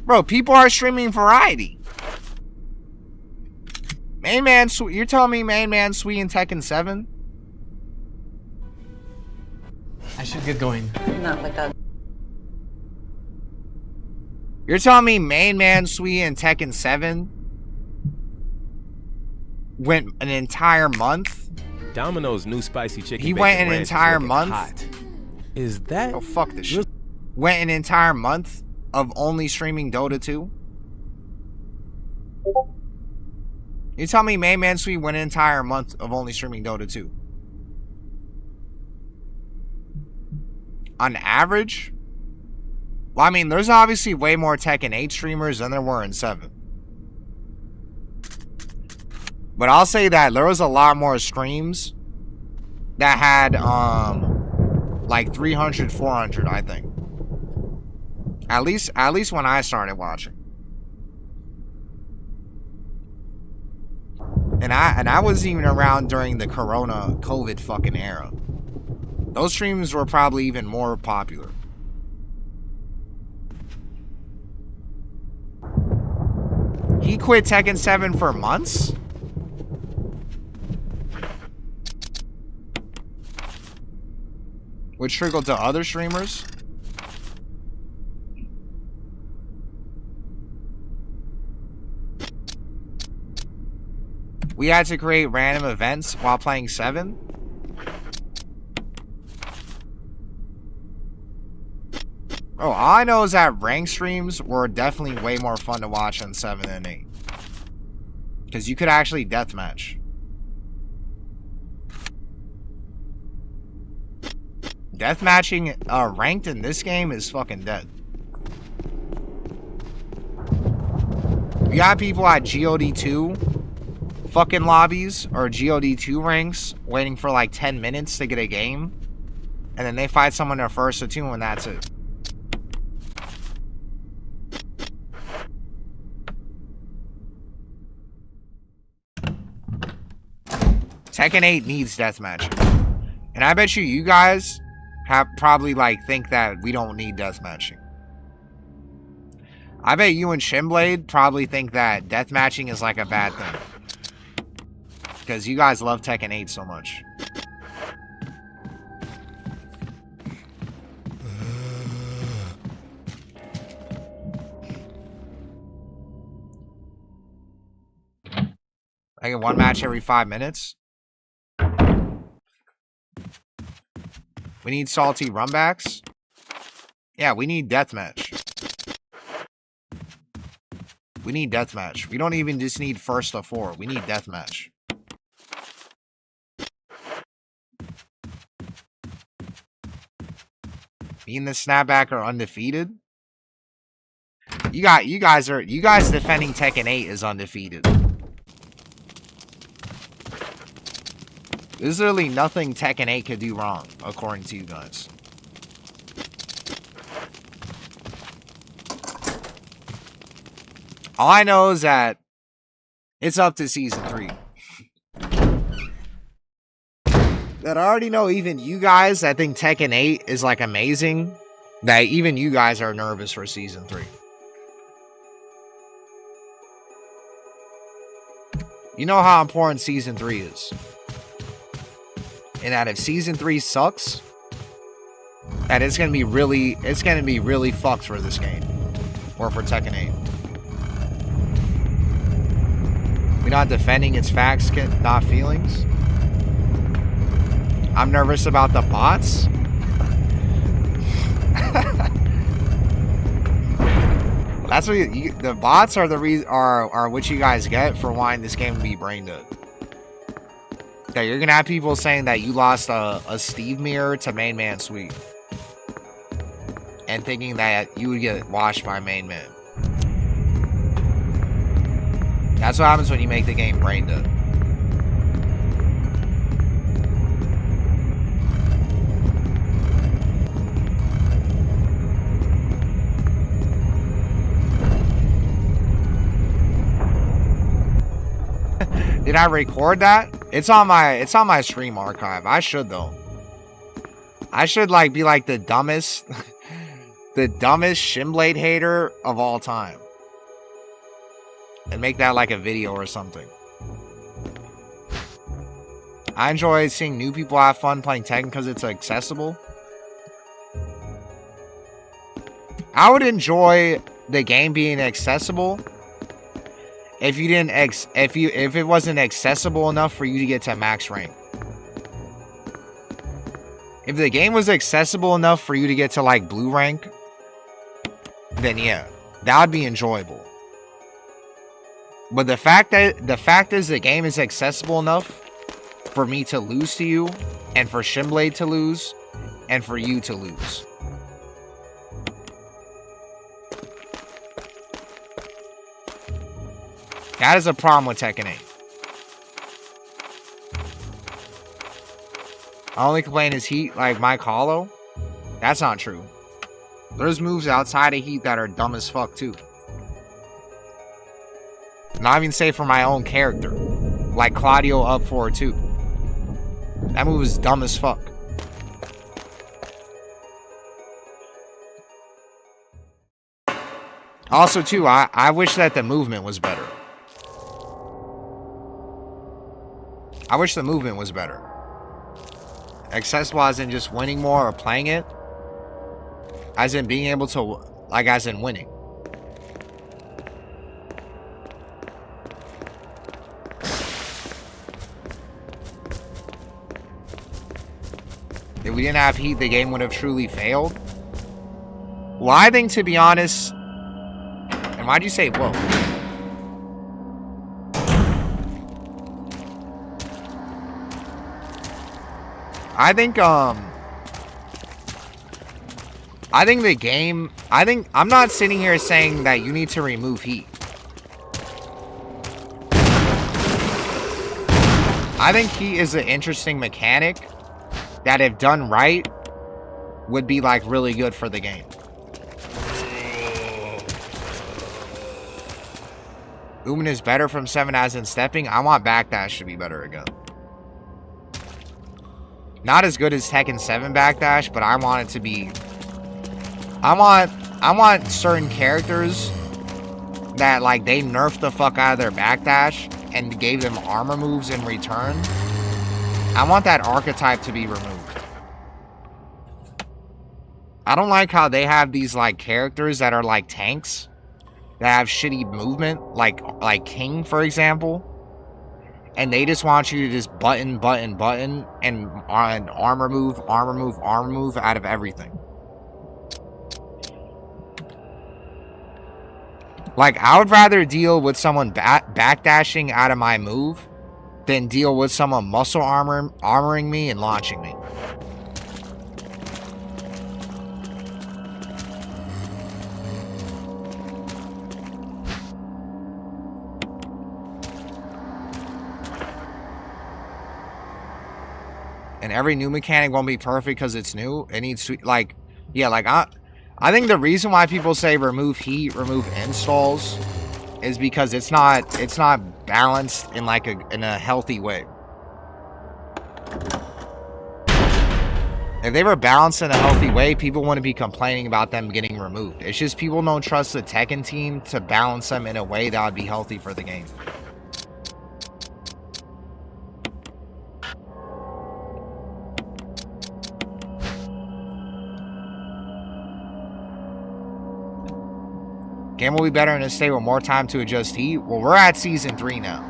Bro, people are streaming variety. Main Man Sweet. You're telling me Main Man Sweet in Tekken 7? I should get going. Not like that. You're telling me Main Man Sweet in Tekken 7 went an entire month? Domino's new spicy chicken. He went an entire month? Hot. Is that? Oh, fuck this shit. Went an entire month of only streaming Dota 2? You tell me Main Man Sweet went an entire month of only streaming Dota 2? On average? Well, I mean, there's obviously way more Tekken 8 streamers than there were in 7. But I'll say that there was a lot more streams that had, like 300, 400, I think. At least when I started watching. And I wasn't even around during the Corona COVID fucking era. Those streams were probably even more popular. He quit Tekken 7 for months? Which trickled to other streamers? We had to create random events while playing 7? Oh, all I know is that rank streams were definitely way more fun to watch on 7 than 8. Because you could actually deathmatch. Deathmatching ranked in this game is fucking dead. You got people at GOD2 fucking lobbies or GOD2 ranks waiting for like 10 minutes to get a game. And then they fight someone their first or 2 and that's it. Tekken 8 needs deathmatch. And I bet you guys have probably like think that we don't need deathmatching. I bet you and Shimblade probably think that deathmatching is like a bad thing. Because you guys love Tekken 8 so much. I get one match every 5 minutes. We need salty runbacks. Yeah, we need deathmatch. We need deathmatch. We don't even just need first to 4. We need deathmatch. Me and the snapback are undefeated. You guys defending Tekken 8 is undefeated. There's literally nothing Tekken 8 could do wrong, according to you guys. All I know is that it's up to Season 3. That I already know even you guys that think Tekken 8 is like amazing, that even you guys are nervous for Season 3. You know how important Season 3 is. And that if Season 3 sucks, that it's gonna be really fucked for this game. Or for Tekken 8. We're not defending its facts, not feelings. I'm nervous about the bots. That's what the bots are. The reason are what you guys get for wanting this game to be brain dead. That you're gonna have people saying that you lost a Steve mirror to Main Man Suite, and thinking that you would get washed by Main Man. That's what happens when you make the game brain dead. Did I record that? It's on my stream archive. I should though. I should like be like the dumbest Shimblade hater of all time. And make that like a video or something. I enjoy seeing new people have fun playing Tekken because it's accessible. I would enjoy the game being accessible if you didn't if it wasn't accessible enough for you to get to max rank. If the game was accessible enough for you to get to like blue rank, then yeah, that would be enjoyable. But the fact is the game is accessible enough for me to lose to you, and for Shimblade to lose, and for you to lose. That is a problem with Tekken 8. My only complaint is heat, like Mike Hollow. That's not true. There's moves outside of Heat that are dumb as fuck too. Not even say for my own character. Like Claudio up 4-2. That move is dumb as fuck. Also too, I wish that the movement was better. I wish the movement was better. Accessible as in just winning more or playing it. As in being able to, like as in winning. If we didn't have Heat, the game would have truly failed. Well, I think, to be honest... And why'd you say, whoa? I think the game... I'm not sitting here saying that you need to remove Heat. I think Heat is an interesting mechanic that, if done right, would be, like, really good for the game. Uman is better from 7 as in stepping. I want backdash to be better again. Not as good as Tekken 7 backdash, but I want it to be... I want certain characters that, like, they nerfed the fuck out of their backdash and gave them armor moves in return. I want that archetype to be removed. I don't like how they have these, like, characters that are like tanks that have shitty movement, like King, for example, and they just want you to just button and armor move out of everything. Like, I would rather deal with someone backdashing out of my move than deal with someone muscle armoring me and launching me. And every new mechanic won't be perfect because it's new. It needs to, like, yeah, like, I think the reason why people say remove Heat, remove installs, is because it's not balanced in, like, in a healthy way. If they were balanced in a healthy way, people wouldn't be complaining about them getting removed. It's just people don't trust the Tekken team to balance them in a way that would be healthy for the game. Game will be better in a state with more time to adjust Heat. Well, we're at Season 3 now.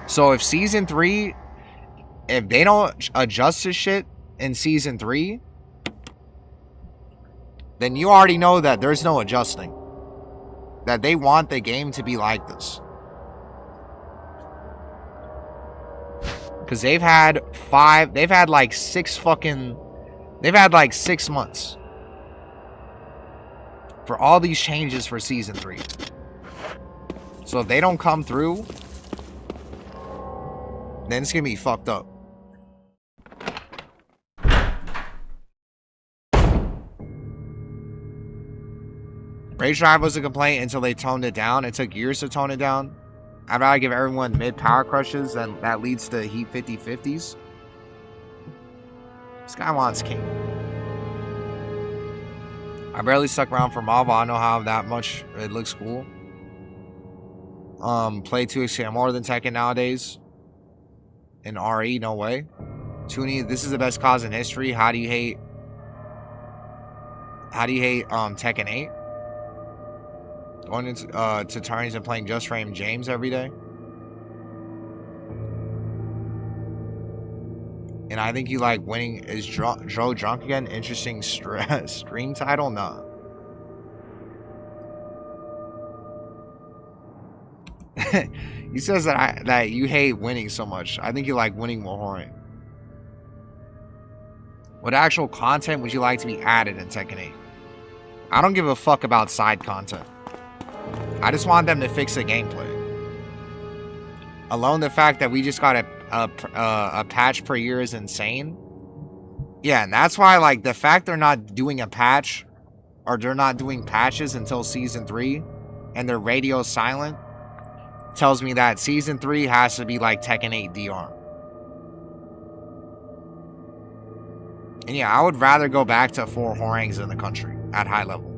So if Season 3... If they don't adjust this shit in Season 3... then you already know that there's no adjusting. That they want the game to be like this. Because they've had like 6 months for all these changes for Season 3. So if they don't come through, then it's gonna be fucked up. Rage Drive was a complaint until they toned it down. It took years to tone it down. I'd rather give everyone mid power crushes, and that leads to Heat 50-50s. This guy wants King. I barely stuck around for Marvel. I know how that much it looks cool. Play 2x more than Tekken nowadays. In RE, no way. Toonie, this is the best cause in history. How do you hate Tekken 8? Going into to tourneys and playing Just Frame James every day. And I think you like winning. Is Dro drunk again? Interesting stream title? Nah. He says that you hate winning so much. I think you like winning more. What actual content would you like to be added in Tekken 8? I don't give a fuck about side content. I just want them to fix the gameplay. Alone the fact that we just got a patch per year is insane. Yeah, and that's why, like, the fact they're not doing a patch, or they're not doing patches until Season 3, and their radio's silent, tells me that Season 3 has to be like Tekken 8 DR. And yeah, I would rather go back to 4 Horangs in the country at high level.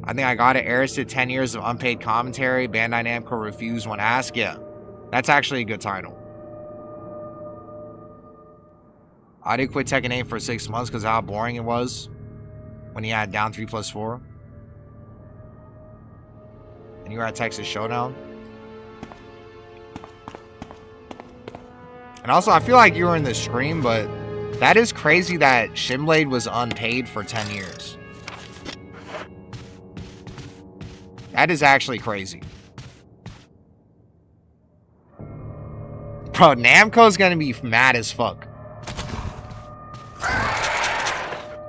I think I got it. Heirs to 10 years of unpaid commentary. Bandai Namco refused when asked. Yeah, that's actually a good title. I did quit Tekken 8 for 6 months because of how boring it was when he had down 3+4. And you were at Texas Showdown. And also, I feel like you were in the stream, but that is crazy that Shinblade was unpaid for 10 years. That is actually crazy. Bro, Namco's gonna be mad as fuck.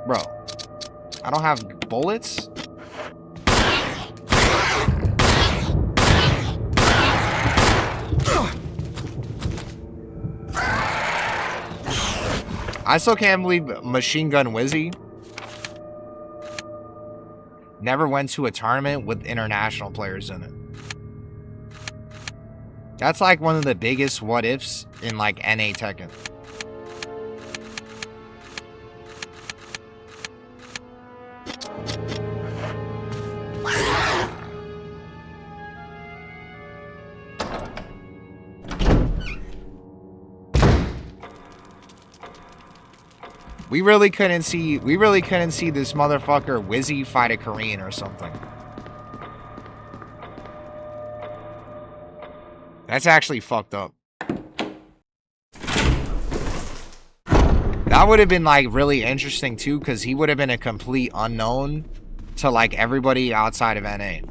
Bro, I don't have bullets? I still can't believe Machine Gun Wizzy never went to a tournament with international players in it. That's like one of the biggest what ifs in like NA Tekken. We really couldn't see this motherfucker Wizzy fight a Korean or something. That's actually fucked up. That would have been like really interesting too, because he would have been a complete unknown to like everybody outside of NA.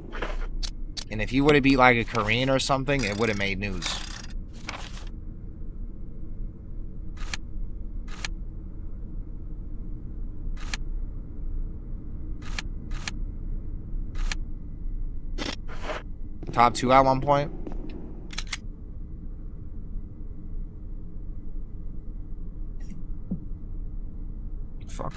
And if he would have beat like a Korean or something, it would have made news. Top 2 at one point. Fuck.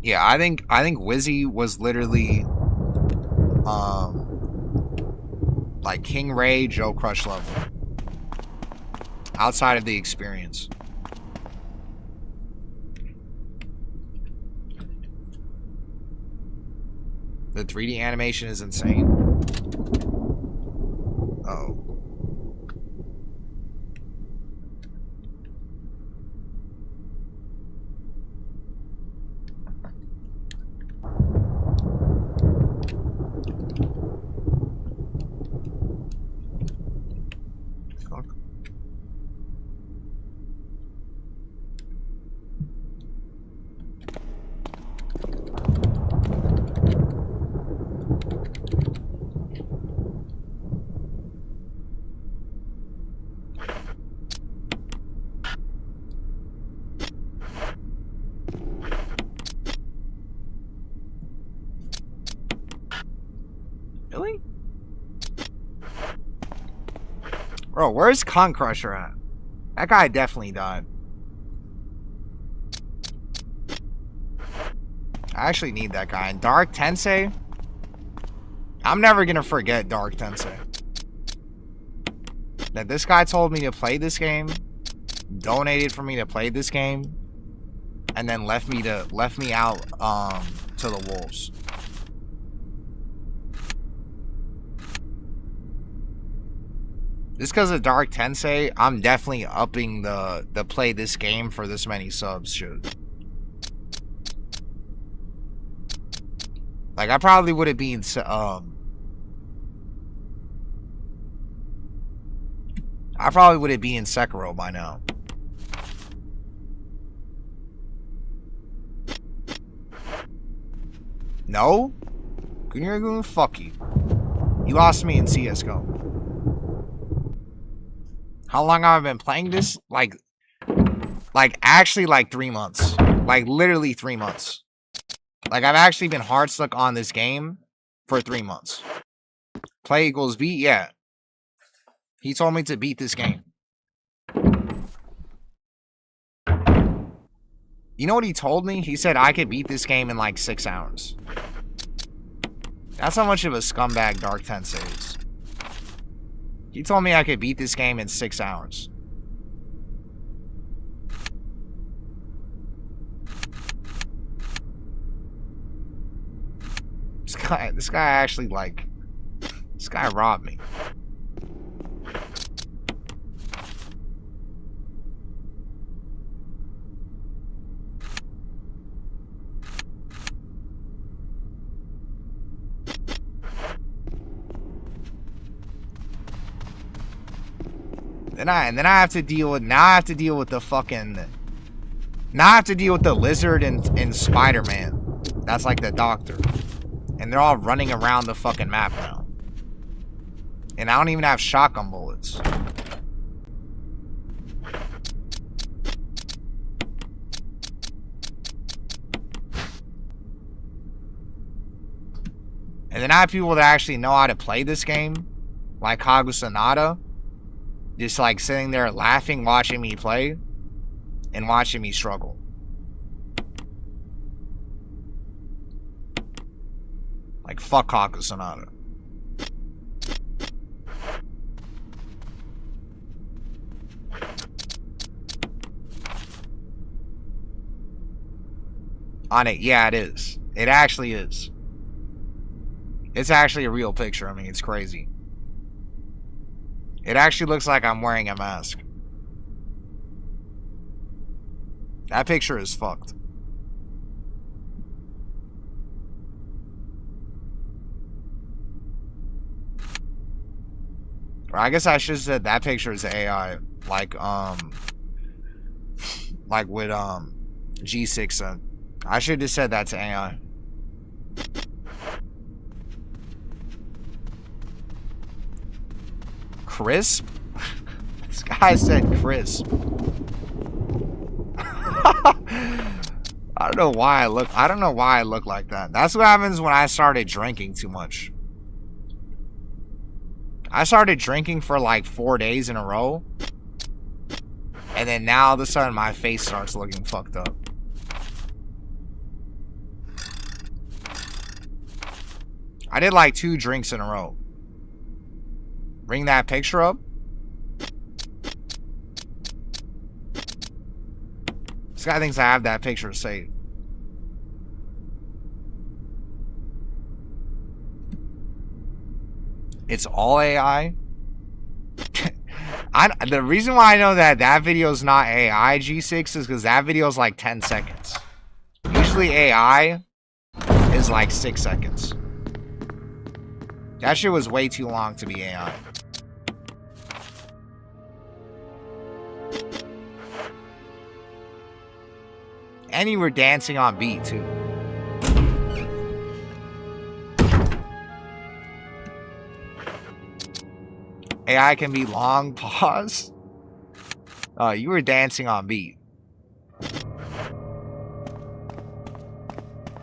Yeah, I think Wizzy was literally like King Ray, Joe Crush level. Outside of the experience. The 3D animation is insane. Oh. Really? Bro, where's Con Crusher at? That guy definitely died. I actually need that guy. And Dark Tensei? I'm never gonna forget Dark Tensei. That this guy told me to play this game, donated for me to play this game, and then left me out to the wolves. Just because of Dark Tensei, I'm definitely upping the play this game for this many subs shit. Like, I probably would have been I probably would be in Sekiro by now. No? Gunyagun, fuck you. You lost me in CSGO. How long have I been playing this? Like actually like 3 months. Like literally 3 months. Like I've actually been hard stuck on this game for 3 months. Play equals beat, yeah. He told me to beat this game. You know what he told me? He said I could beat this game in like 6 hours. That's how much of a scumbag Dark Tensei is. He told me I could beat this game in 6 hours. This guy actually, like... This guy robbed me. Then I have to deal with, now I have to deal with the fucking, now I have to deal with the lizard and Spider-Man. That's like the doctor. And they're all running around the fucking map now. And I don't even have shotgun bullets. And then I have people that actually know how to play this game. Like Kagu Sonata. Just like sitting there laughing, watching me play. And watching me struggle. Like, fuck Kagu Sonata. On it, yeah, it is. It actually is. It's actually a real picture. I mean, it's crazy. It actually looks like I'm wearing a mask. That picture is fucked. Or I guess I should have said that picture is AI. Like with, G6. I should have said that's AI. Crisp? This guy said crisp. I don't know why I look like that. That's what happens when I started drinking too much. I started drinking for like 4 days in a row. And then now all of a sudden my face starts looking fucked up. I did like 2 drinks in a row. Bring that picture up. This guy thinks I have that picture saved. It's all AI. The reason why I know that that video is not AI G6 is because that video is like 10 seconds. Usually AI is like 6 seconds. That shit was way too long to be AI. And you were dancing on beat too. AI can be long pause. Oh, you were dancing on beat.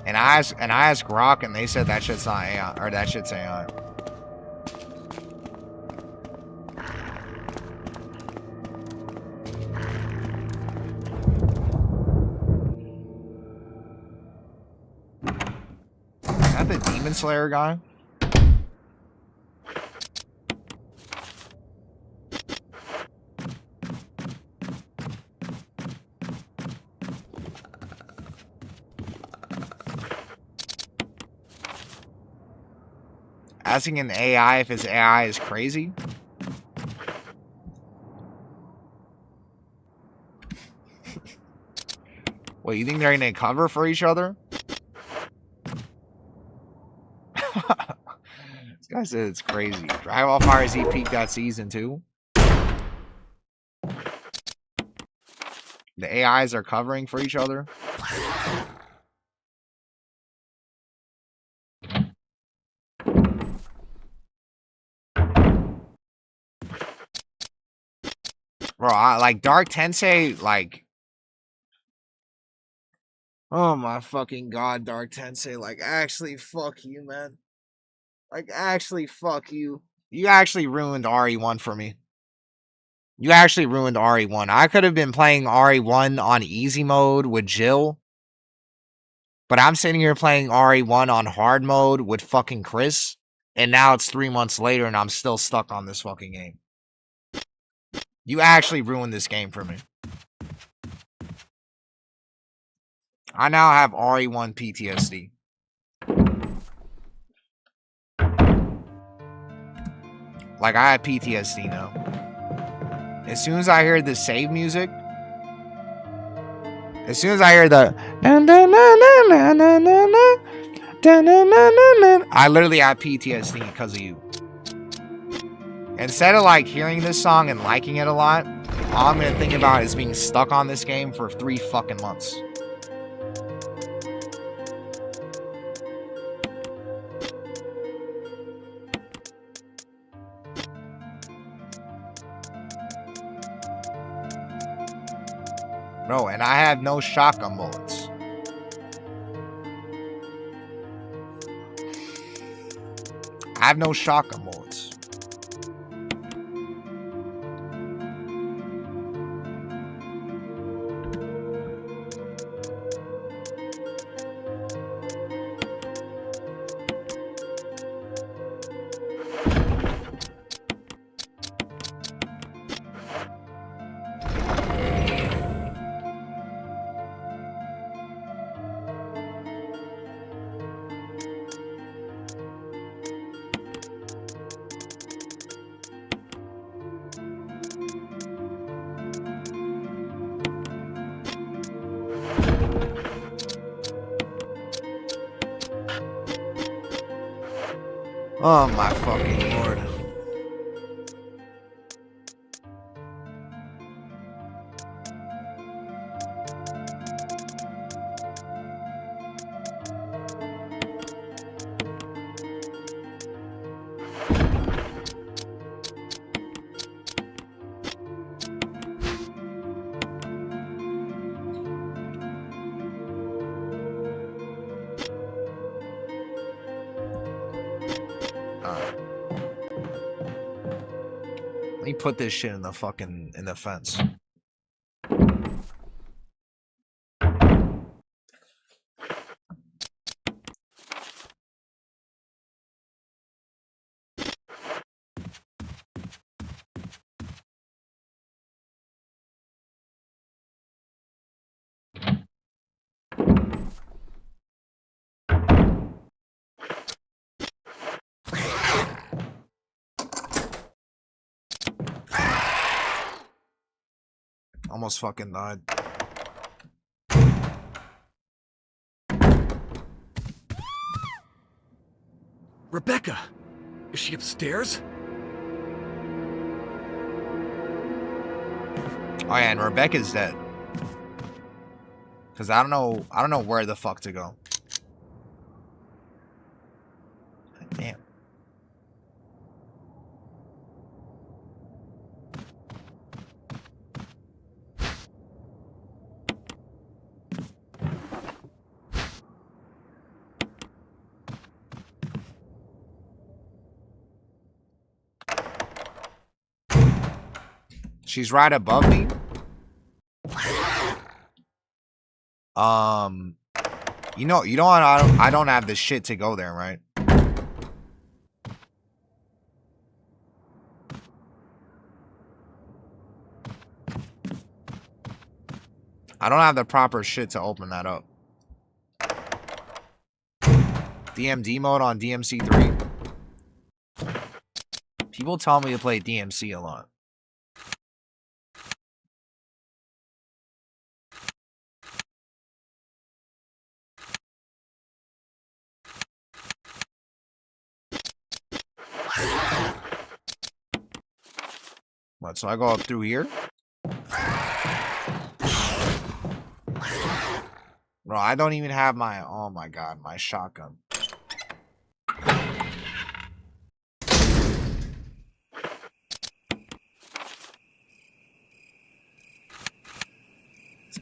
And I asked Grok and they said that shit's not AI, or that shit's AI. Is that the Demon Slayer guy? Asking an AI if his AI is crazy? What, you think they're gonna cover for each other? This guy said it's crazy. Dragon Ball Fire Z peaked that season too. The AIs are covering for each other. Bro, like Dark Tensei, like, oh my fucking god, Dark Tensei, like, actually, fuck you, man. Like, actually, fuck you. You actually ruined RE1 for me. You actually ruined RE1. I could have been playing RE1 on easy mode with Jill. But I'm sitting here playing RE1 on hard mode with fucking Chris. And now it's 3 months later and I'm still stuck on this fucking game. You actually ruined this game for me. I now have RE1 PTSD. Like, I have PTSD now. As soon as I hear the save music, as soon as I hear the I literally have PTSD because of you. Instead of like hearing this song and liking it a lot, all I'm gonna think about is being stuck on this game for 3 fucking months. Bro, and I have no shotgun bullets. I have no shotgun bullets. Oh my fucking lord. Let me put this shit in the fucking fence. Almost fucking died. Rebecca! Is she upstairs? Oh yeah, and Rebecca's dead. Cause I don't know where the fuck to go. Damn. She's right above me. You know what? I don't have the shit to go there, right? I don't have the proper shit to open that up. DMD mode on DMC3. People tell me to play DMC a lot. What, so I go up through here? Bro, I don't even have my, oh my god, my shotgun.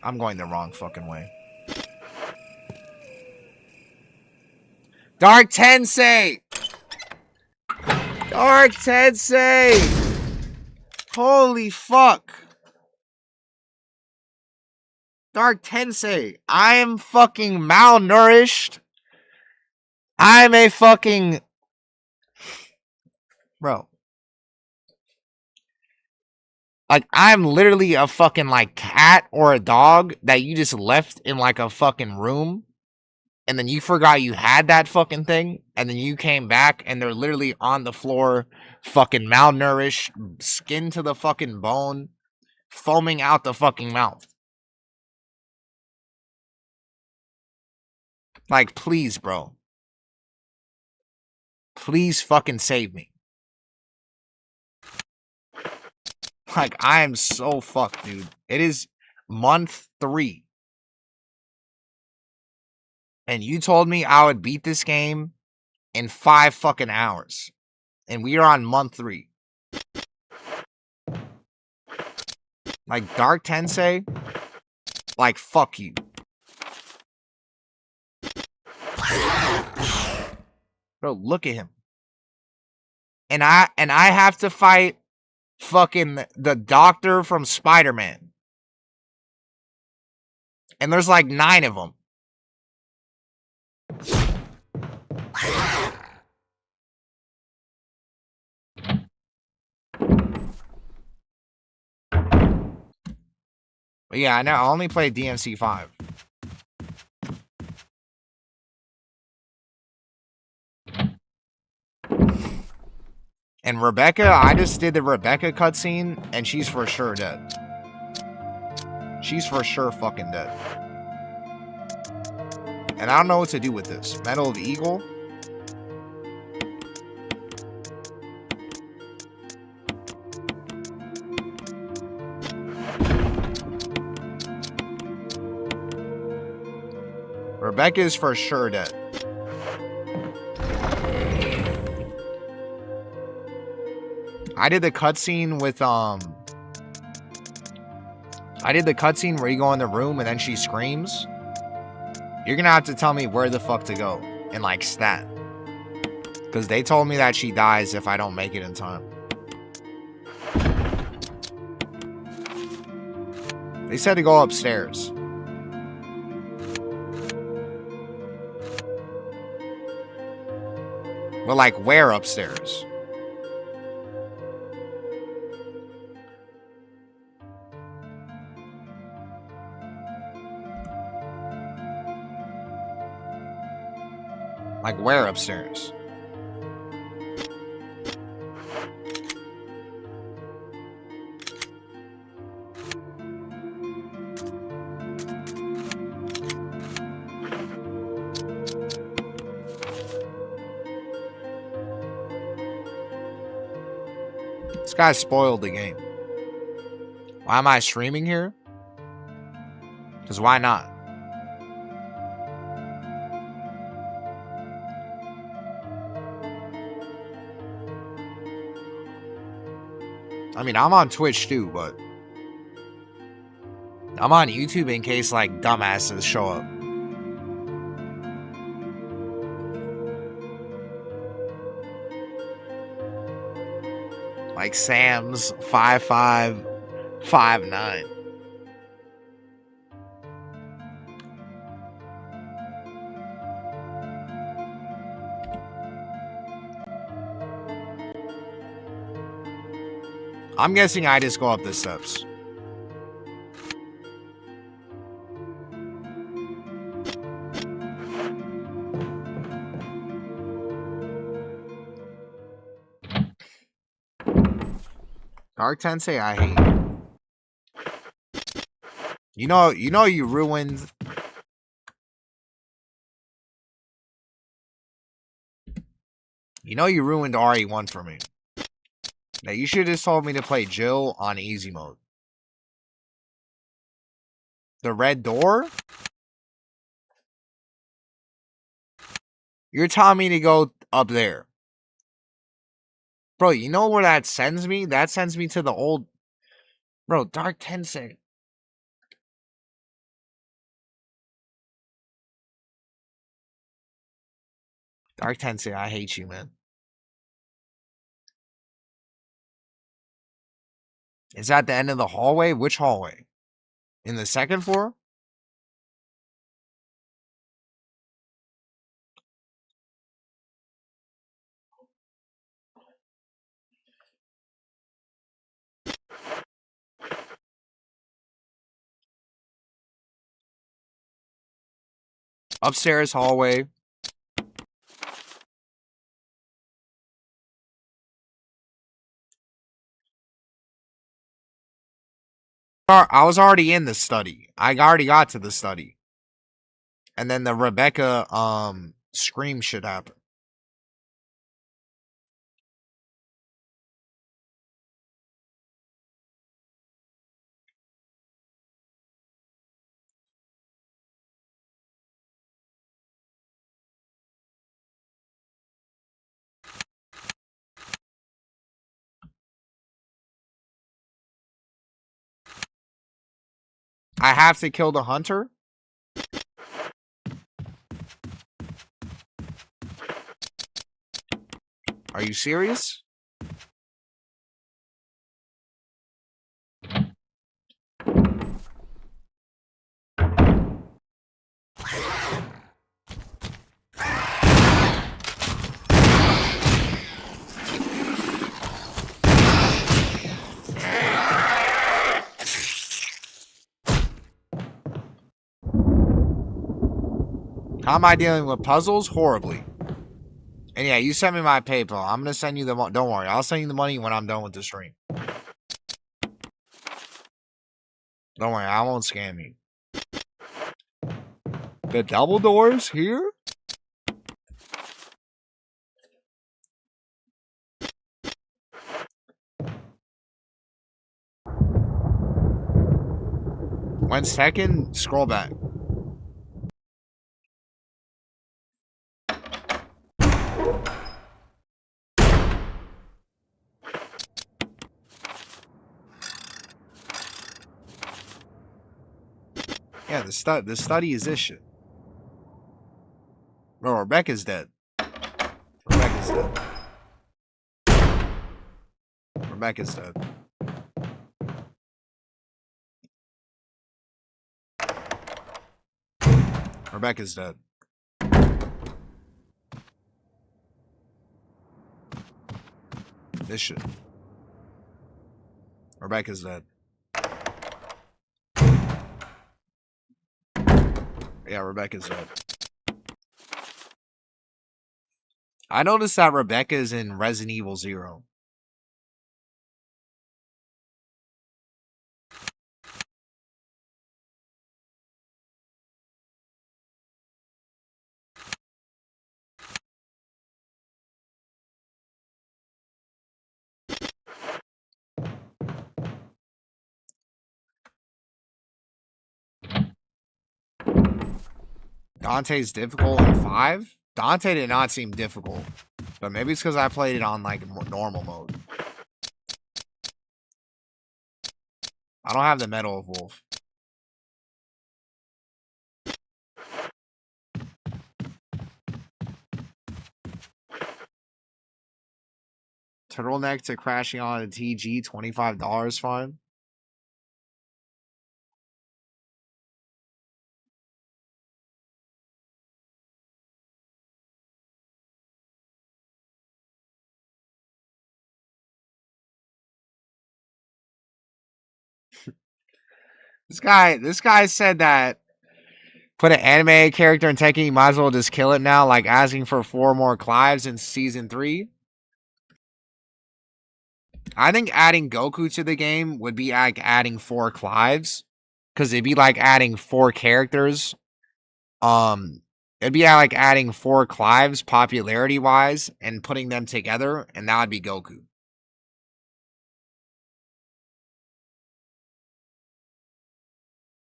I'm going the wrong fucking way. Dark Tensei! Dark Tensei! Holy fuck. Dark Tensei, I am fucking malnourished. I'm a fucking... Bro. Like, I'm literally a fucking, like, cat or a dog that you just left in, like, a fucking room. And then you forgot you had that fucking thing. And then you came back and they're literally on the floor, fucking malnourished, skin to the fucking bone, foaming out the fucking mouth. Like, please, bro. Please fucking save me. Like, I am so fucked, dude. It is month 3. And you told me I would beat this game in 5 fucking hours. And we are on month 3. Like, Dark Tensei, like, fuck you. Bro, look at him. And I have to fight fucking the doctor from Spider-Man. And there's like 9 of them. But yeah, I know. I only played DMC 5. And Rebecca, I just did the Rebecca cutscene, and she's for sure dead. She's for sure fucking dead. And I don't know what to do with this. Medal of Eagle? Rebecca is for sure dead. I did the cutscene with, I did the cutscene where you go in the room and then she screams. You're gonna have to tell me where the fuck to go and, like, stat. Because they told me that she dies if I don't make it in time. They said to go upstairs. But, like, where upstairs? Like, where upstairs? This guy spoiled the game. Why am I streaming here? Because why not? I mean, I'm on Twitch too, but I'm on YouTube in case, like, dumbasses show up. Like Sam's 5559. I'm guessing I just go up the steps. Dark Tensei, I hate. You know you ruined. You know you ruined RE1 for me. Now you should have just told me to play Jill on easy mode. The red door? You're telling me to go up there. Bro, you know where that sends me? That sends me to the old... Bro, Dark Tensei. Dark Tensei, I hate you, man. Is that the end of the hallway? Which hallway? In the second floor? Upstairs hallway. I was already in the study. I already got to the study. And then the Rebecca scream shit happened. I have to kill the hunter? Are you serious? How am I dealing with puzzles? Horribly. And yeah, you sent me my PayPal. I'm going to send you the money. Don't worry. I'll send you the money when I'm done with the stream. Don't worry. I won't scam you. The double doors here? One second. Scroll back. Yeah, the study is this shit. Bro, Rebecca's dead. Rebecca's dead. Rebecca's dead. Rebecca's dead. This shit. Rebecca's dead. Yeah, Rebecca's dead. I noticed that Rebecca is in Resident Evil 0. Dante's difficult in 5? Dante did not seem difficult. But maybe it's because I played it on, like, normal mode. I don't have the Medal of Wolf. Turtleneck to crashing on a TG, $25 fine. This guy said that put an anime character in Tekken, you might as well just kill it now, like asking for 4 more Clives in Season 3. I think adding Goku to the game would be like adding 4 Clives. Because it'd be like adding 4 characters. It'd be like adding 4 Clives popularity-wise and putting them together, and that would be Goku.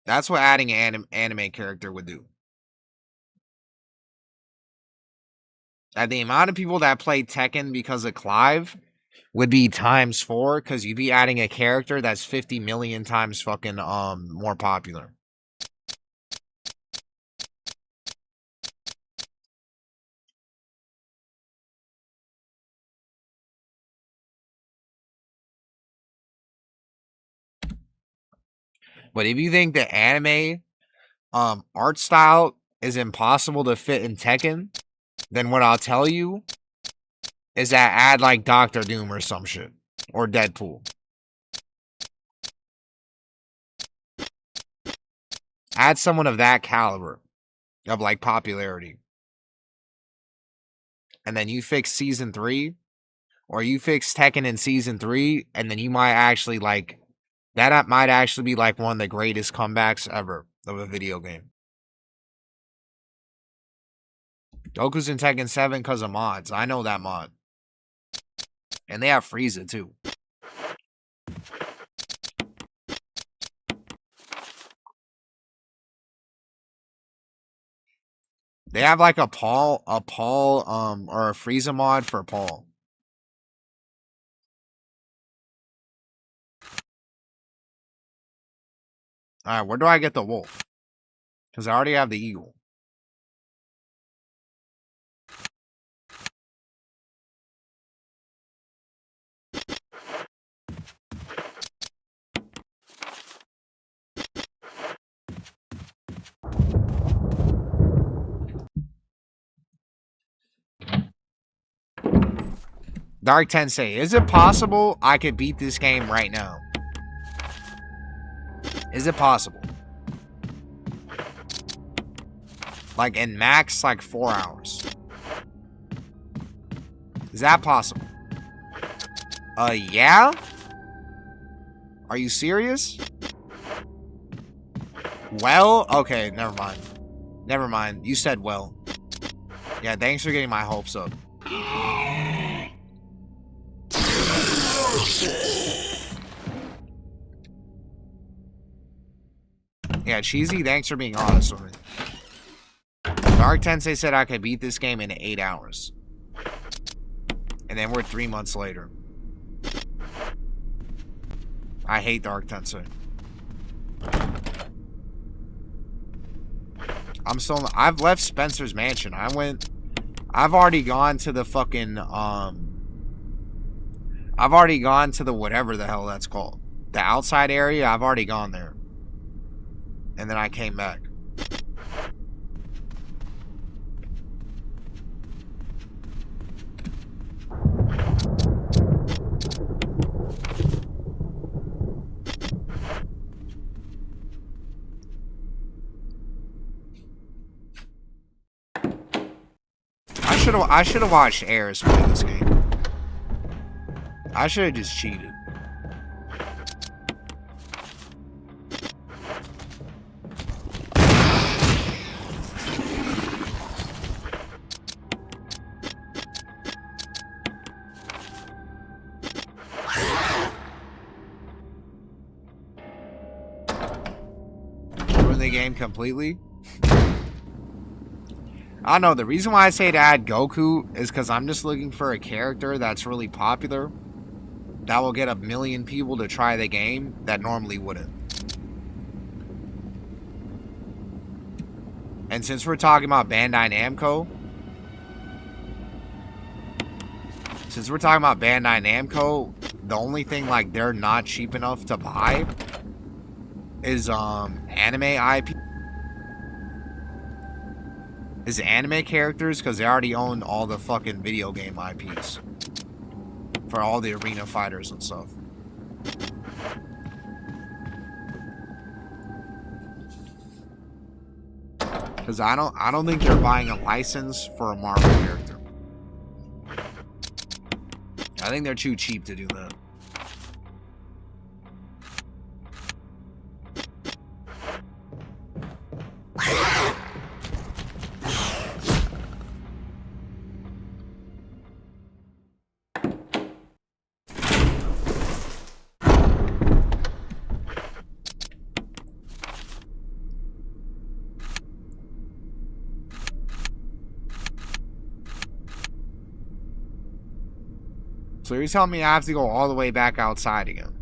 That's what adding an anime character would do. And the amount of people that play Tekken because of Clive would be times 4, because you'd be adding a character that's 50 million times fucking more popular. But if you think the anime art style is impossible to fit in Tekken, then what I'll tell you is that add like Doctor Doom or some shit. Or Deadpool. Add someone of that caliber. Of like popularity. And then you fix Season 3. Or you fix Tekken in Season 3. And then you might actually like... That might actually be like one of the greatest comebacks ever of a video game. Goku's in Tekken 7 because of mods. I know that mod. And they have Frieza too. They have like a Paul, or a Frieza mod for Paul. Alright, where do I get the wolf? Because I already have the eagle. Dark Tensei, is it possible I could beat this game right now? Is it possible? Like in max, like 4 hours. Is that possible? Yeah? Are you serious? Well? Okay, never mind. Never mind. You said well. Yeah, thanks for getting my hopes up. Yeah, Cheesy, thanks for being honest with me. Dark Tensei said I could beat this game in 8 hours. And then we're 3 months later. I hate Dark Tensei. I've left Spencer's Mansion. I've already gone to the fucking, I've already gone to the whatever the hell that's called. The outside area, I've already gone there. And then I came back. I should have watched Ares play this game. I should have just cheated. Ruin the game completely. I don't know, the reason why I say to add Goku is because I'm just looking for a character that's really popular that will get 1 million people to try the game that normally wouldn't. And since we're talking about Bandai Namco, the only thing like they're not cheap enough to buy is anime IP. Is anime characters, because they already own all the fucking video game IPs. For all the arena fighters and stuff. Because I don't think they're buying a license for a Marvel character. I think they're too cheap to do that. So you're telling me I have to go all the way back outside again?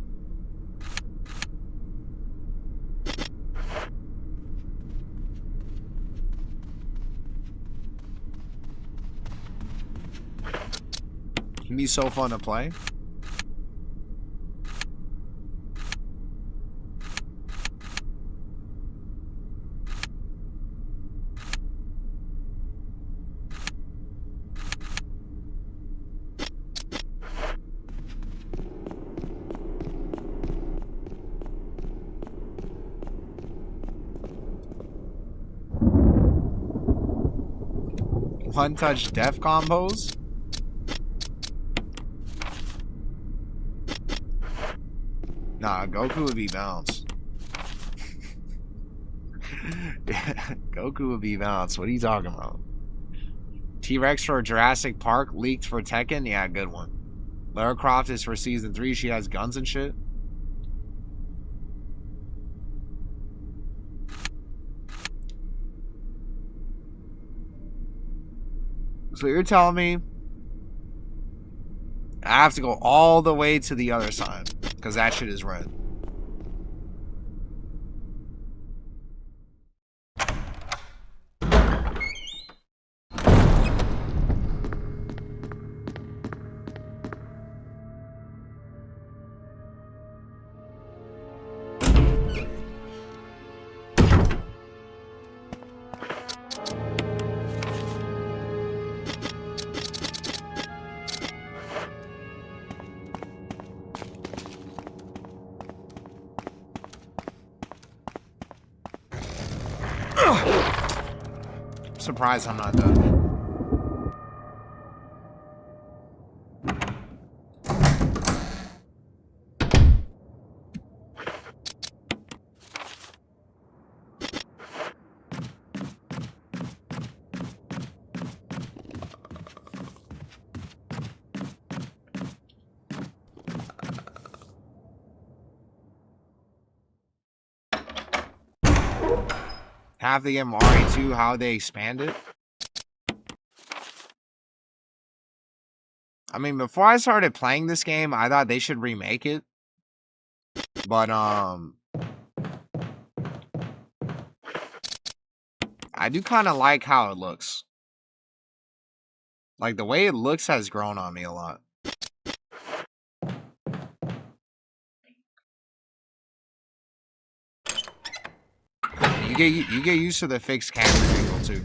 It can be so fun to play. one-touch death combos. Nah, Goku would be bounced. Goku would be bounced. What are you talking about? T-Rex for Jurassic Park leaked for Tekken? Yeah, good one. Lara Croft is for Season 3. She has guns and shit. So you're telling me I have to go all the way to the other side because that shit is red. I'm surprised I'm not done. Have the game RE2, how they expand it. I mean, before I started playing this game, I thought they should remake it. But, I do kind of like how it looks. Like, the way it looks has grown on me a lot. You get used to the fixed camera angle, too.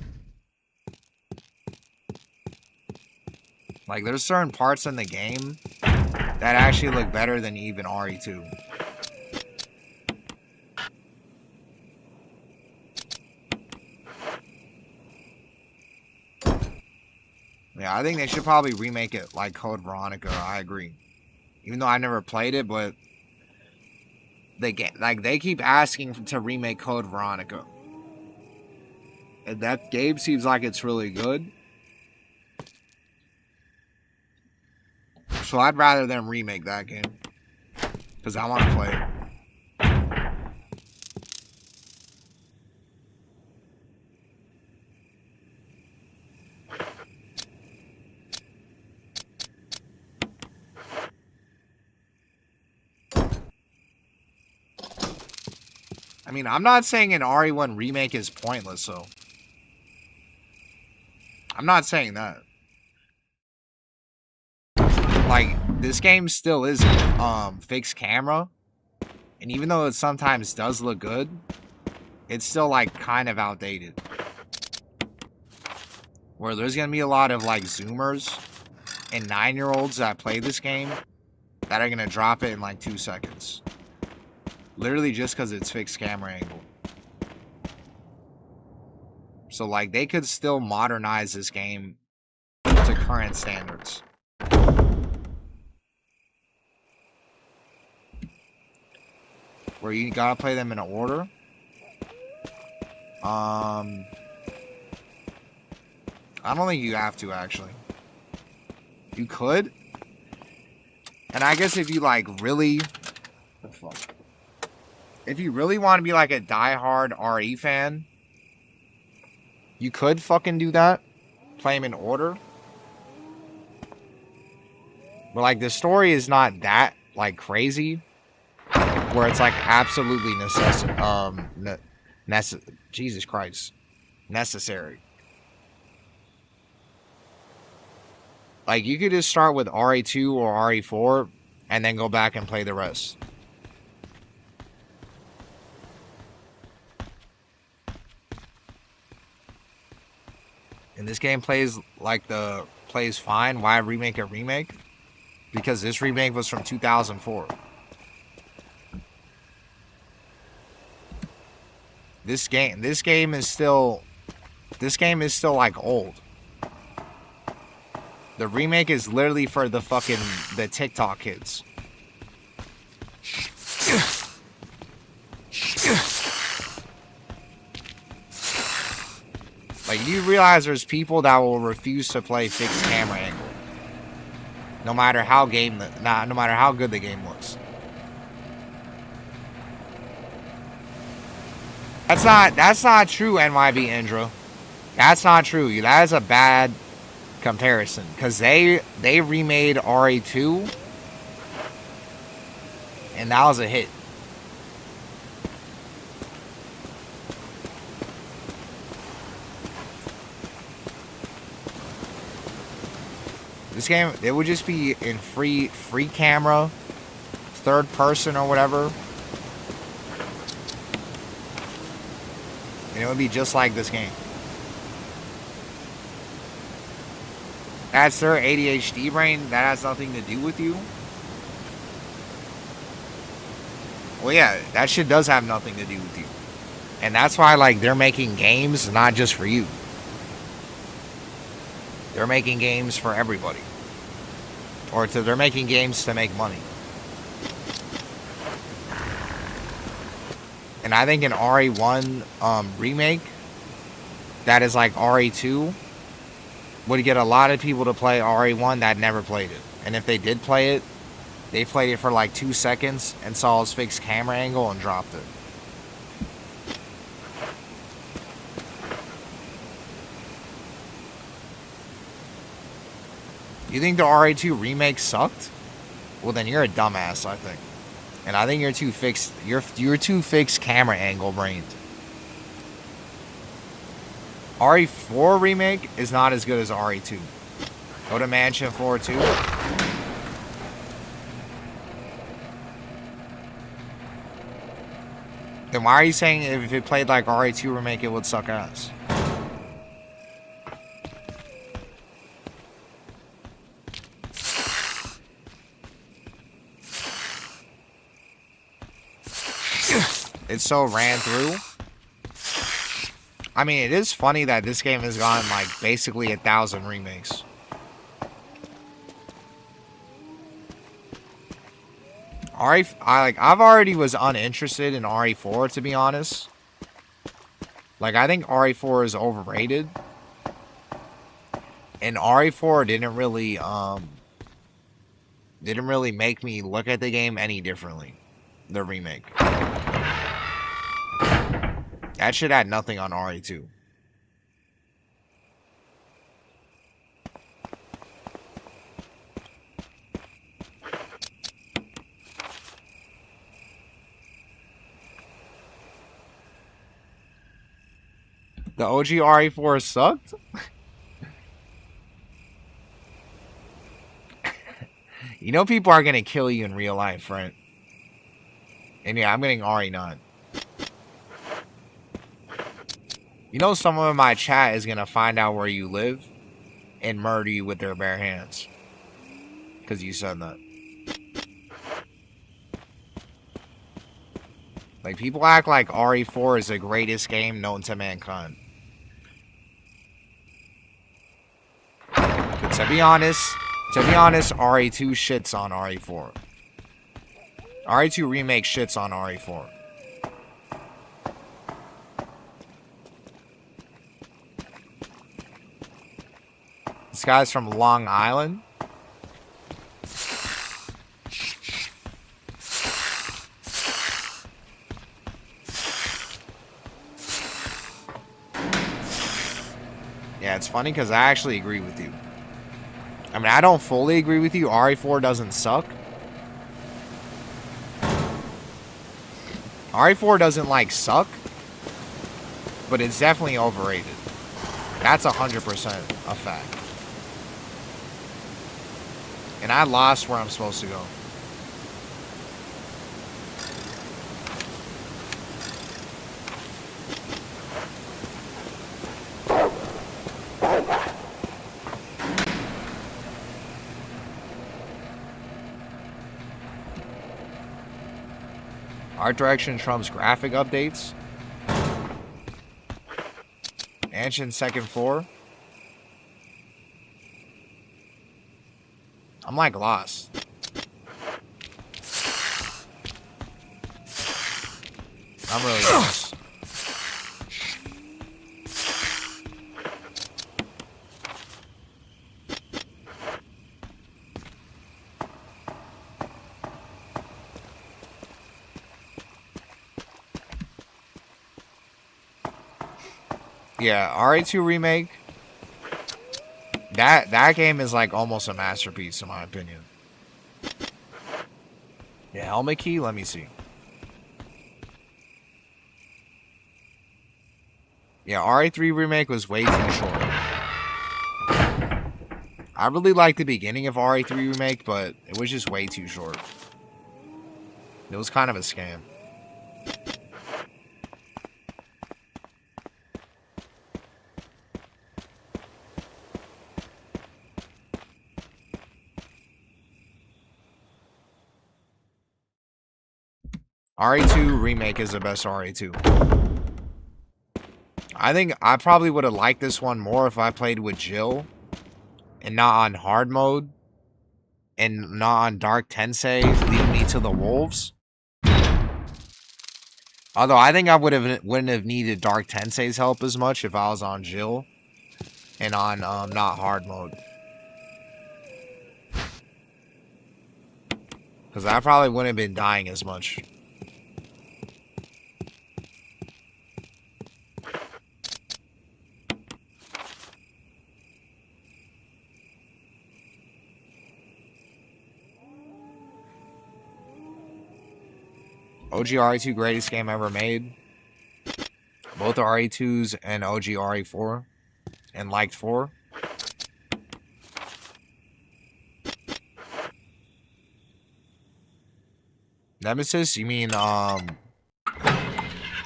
Like, there's certain parts in the game that actually look better than even RE2. Yeah, I think they should probably remake it like Code Veronica. I agree. Even though I never played it, but they keep asking to remake Code Veronica. And that game seems like it's really good. So I'd rather them remake that game. Because I want to play it. I mean, I'm not saying an RE1 remake is pointless, so. I'm not saying that. Like, this game still is fixed camera. And even though it sometimes does look good, it's still, like, kind of outdated. Where there's going to be a lot of, like, Zoomers and 9-year-olds that play this game that are going to drop it in, like, 2 seconds. Literally just because it's fixed camera angle. So, like, they could still modernize this game to current standards. Where you gotta play them in order. I don't think you have to, actually. You could. And I guess if you, like, really... What the fuck? If you really want to be, like, a diehard RE fan, you could fucking do that. Play them in order. But, like, the story is not that, like, crazy. Where it's, like, absolutely Jesus Christ. Necessary. Like, you could just start with RE2 or RE4 and then go back and play the rest. And this game plays fine. Why remake a remake? Because this remake was from 2004. This game is still like old. The remake is literally for the fucking the TikTok kids. Like, you realize there's people that will refuse to play fixed camera angle, no matter how no matter how good the game looks. That's not true, NYB Indra. That's not true. That is a bad comparison, because they remade RE2 and that was a hit. This game, it would just be in free camera, third person or whatever, and it would be just like this game. That's their ADHD brain. That has nothing to do with you. Well, yeah, that shit does have nothing to do with you. And that's why, like, they're making games not just for you. They're making games for everybody. They're making games to make money. And I think an RE1 remake that is like RE2 would get a lot of people to play RE1 that never played it. And if they did play it, they played it for like 2 seconds and saw his fixed camera angle and dropped it. You think the RE2 remake sucked? Well, then you're a dumbass, I think. And I think you're too fixed. You're too fixed camera angle brained. RE4 remake is not as good as RE2. Go to Mansion 4 2. Then why are you saying if it played like RE2 remake, it would suck ass? It so ran through. I mean, it is funny that this game has gotten like basically 1,000 remakes. I've already was uninterested in RE4, to be honest. Like, I think RE4 is overrated. And RE4 didn't really make me look at the game any differently. The remake. That shit had nothing on RE2. The OG RE4 sucked? You know people are gonna kill you in real life, right? And yeah, I'm getting RE9. You know someone in my chat is gonna find out where you live and murder you with their bare hands. Because you said that. Like, people act like RE4 is the greatest game known to mankind. But to be honest, RE2 shits on RE4. RE2 remake shits on RE4. This guy's from Long Island. Yeah, it's funny because I actually agree with you. I mean, I don't fully agree with you. RE4 doesn't suck. RE4 doesn't, like, suck. But it's definitely overrated. That's 100% a fact. And I lost where I'm supposed to go. Art direction trumps graphic updates. Mansion second floor. I'm like lost. I'm really lost. Yeah, RA2 remake. That game is like almost a masterpiece in my opinion. Yeah, helmet key, let me see. Yeah, RA3 remake was way too short. I really liked the beginning of RA3 remake, but it was just way too short. It was kind of a scam. RA2 remake is the best RA2. I think I probably would have liked this one more if I played with Jill and not on hard mode and not on Dark Tensei, lead me to the wolves. Although I think I wouldn't have needed Dark Tensei's help as much if I was on Jill and on not hard mode. Because I probably wouldn't have been dying as much. OG RE2 greatest game ever made. Both the RE2s and OG RE4. And liked 4. Nemesis? You mean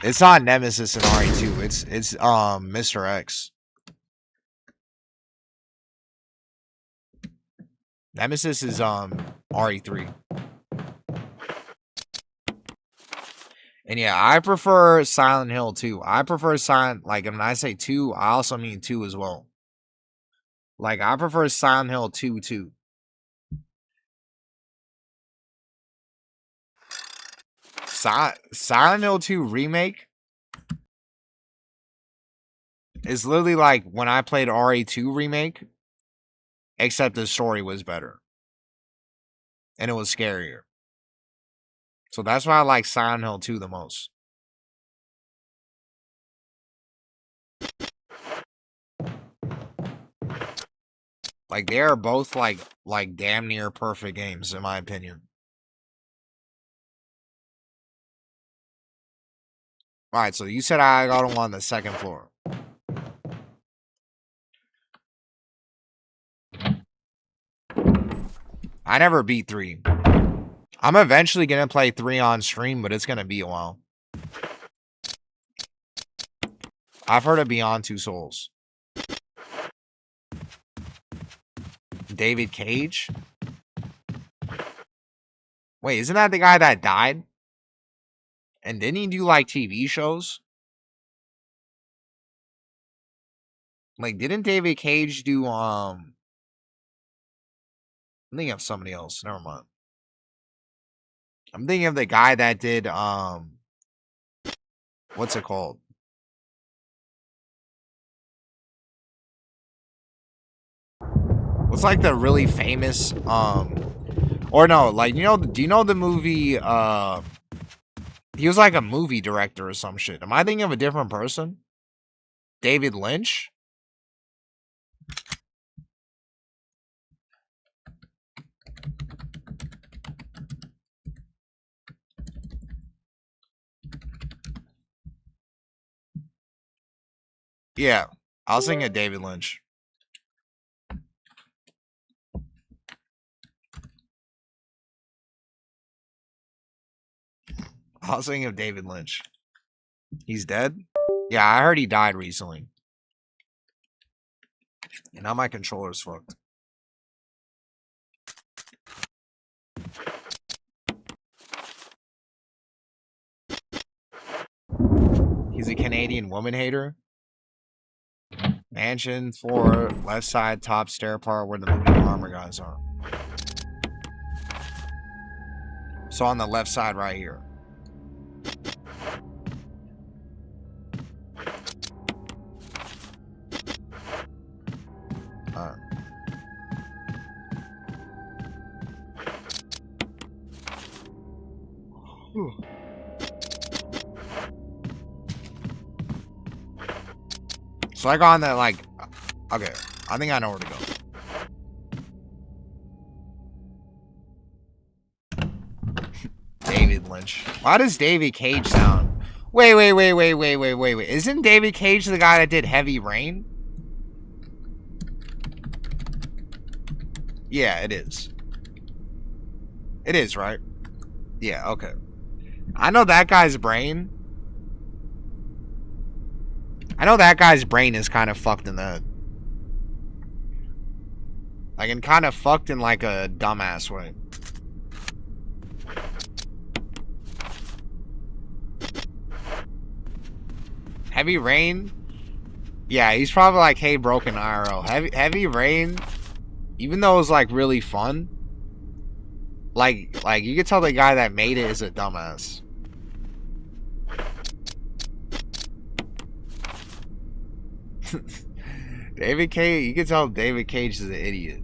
it's not Nemesis in RE2. It's Mr. X. Nemesis is RE3. And yeah, I prefer Silent Hill 2. I prefer Silent, like when I say 2, I also mean 2 as well. Like I prefer Silent Hill 2 too. Silent Hill 2 remake is literally like when I played RE2 remake, except the story was better. And it was scarier. So that's why I like Silent Hill 2 the most. Like they are both like damn near perfect games in my opinion. Alright, so you said I got them on the second floor. I never beat 3. I'm eventually gonna play 3 on stream, but it's gonna be a while. I've heard of Beyond Two Souls. David Cage? Wait, isn't that the guy that died? And didn't he do like TV shows? Like, didn't David Cage do I'm thinking of somebody else. Never mind. I'm thinking of the guy that did what's it called? What's like the really famous or no, like you know, do you know the movie he was like a movie director or some shit. Am I thinking of a different person? David Lynch? Yeah, I was thinking of David Lynch. I was thinking of David Lynch. He's dead? Yeah, I heard he died recently. And now my controller's fucked. He's a Canadian woman hater. Mansion floor, left side, top stair part where the moving armor guys are. So on the left side right here. Alright. So I got on that, like, okay, I think I know where to go. David Lynch. Why does David Cage sound? Wait. Isn't David Cage the guy that did Heavy Rain? Yeah, it is. It is, right? Yeah, okay. I know that guy's brain. I know that guy's brain is kind of fucked in the head. Like, and kind of fucked in, like, a dumbass way. Heavy Rain? Yeah, he's probably like, hey, broken IRL. Heavy Rain, even though it was, like, really fun, like, you could tell the guy that made it is a dumbass. David Cage, you can tell David Cage is an idiot.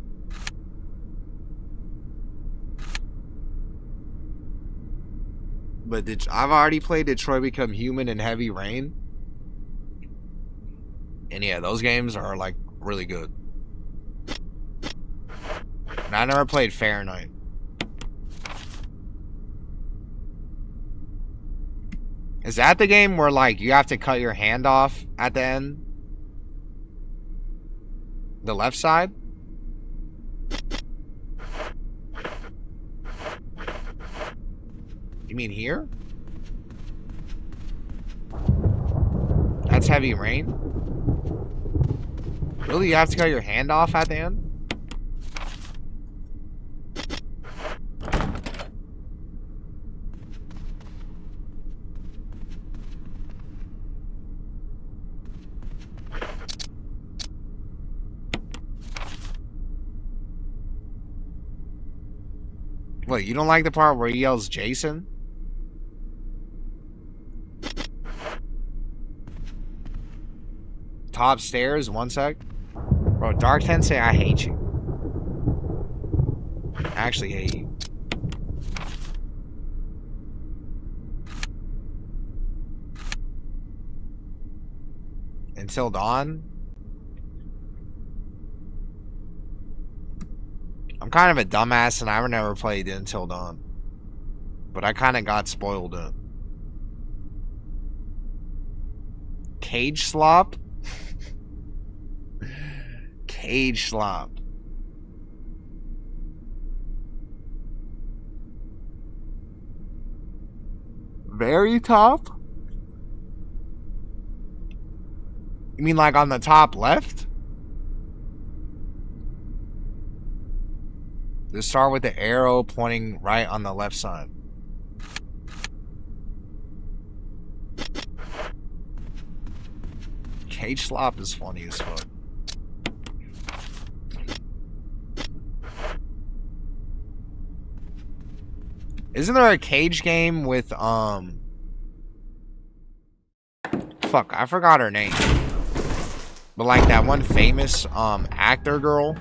But I've already played Detroit Become Human and Heavy Rain. And yeah, those games are like really good. And I never played Fahrenheit. Is that the game where like you have to cut your hand off at the end? The left side? You mean here? That's Heavy Rain? Really? You have to cut your hand off at the end? What, you don't like the part where he yells Jason? Top stairs, one sec. Bro, Dark Tensei, I hate you. I actually hate you. Until Dawn? I'm kind of a dumbass and I've never played Until Dawn. But I kind of got spoiled it. Cage Slop? Cage Slop. Very top? You mean like on the top left? Just start with the arrow pointing right on the left side. Cage Slop is funny as fuck. Isn't there a Cage game with, fuck, I forgot her name. But like that one famous, actor girl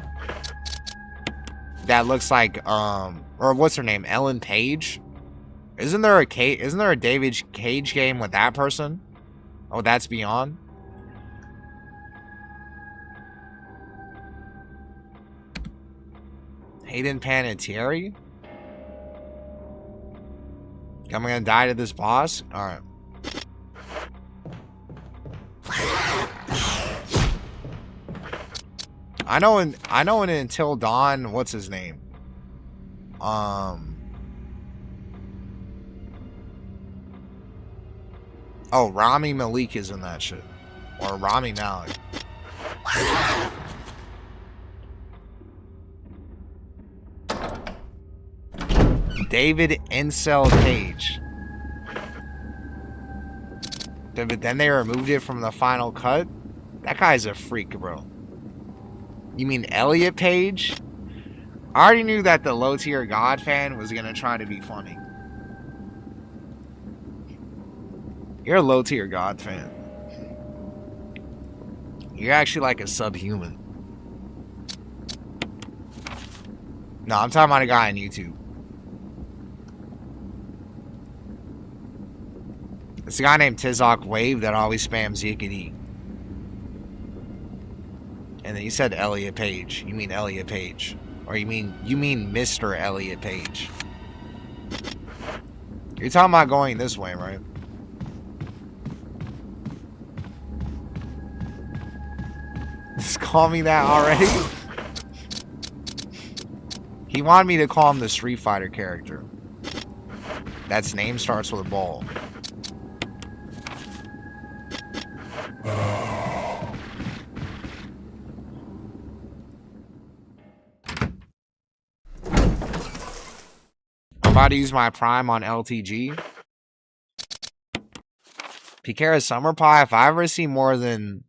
that looks like, or what's her name? Ellen Page? Isn't there a David Cage game with that person? Oh, that's Beyond? Hayden Panettiere? Am I gonna die to this boss? Alright. I know in Until Dawn, what's his name? Oh, Rami Malek is in that shit. Or Rami Malek. David Incel Cage. But then they removed it from the final cut? That guy's a freak, bro. You mean Elliot Page? I already knew that the low tier God fan was gonna try to be funny. You're a low tier God fan. You're actually like a subhuman. No, I'm talking about a guy on YouTube. It's a guy named Tizok Wave that always spams Yakety. And then you said Elliot Page. You mean Elliot Page. Or you mean Mr. Elliot Page. You're talking about going this way, right? Just call me that already? He wanted me to call him the Street Fighter character. That's name starts with a ball. I'm about to use my Prime on LTG. Picara's Summer Pie, if I ever see more than...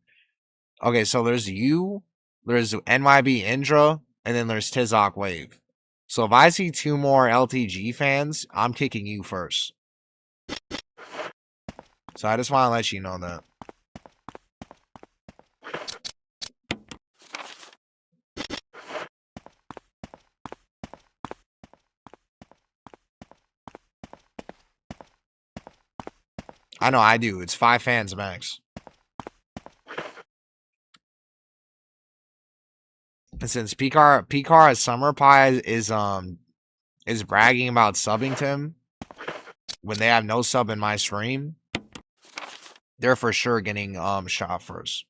Okay, so there's you, there's NYB Indra, and then there's Tizok Wave. So if I see 2 more LTG fans, I'm kicking you first. So I just want to let you know that. I know I do. It's 5 fans max. And since Picara's Summer Pie is bragging about subbing to him when they have no sub in my stream, they're for sure getting shot first.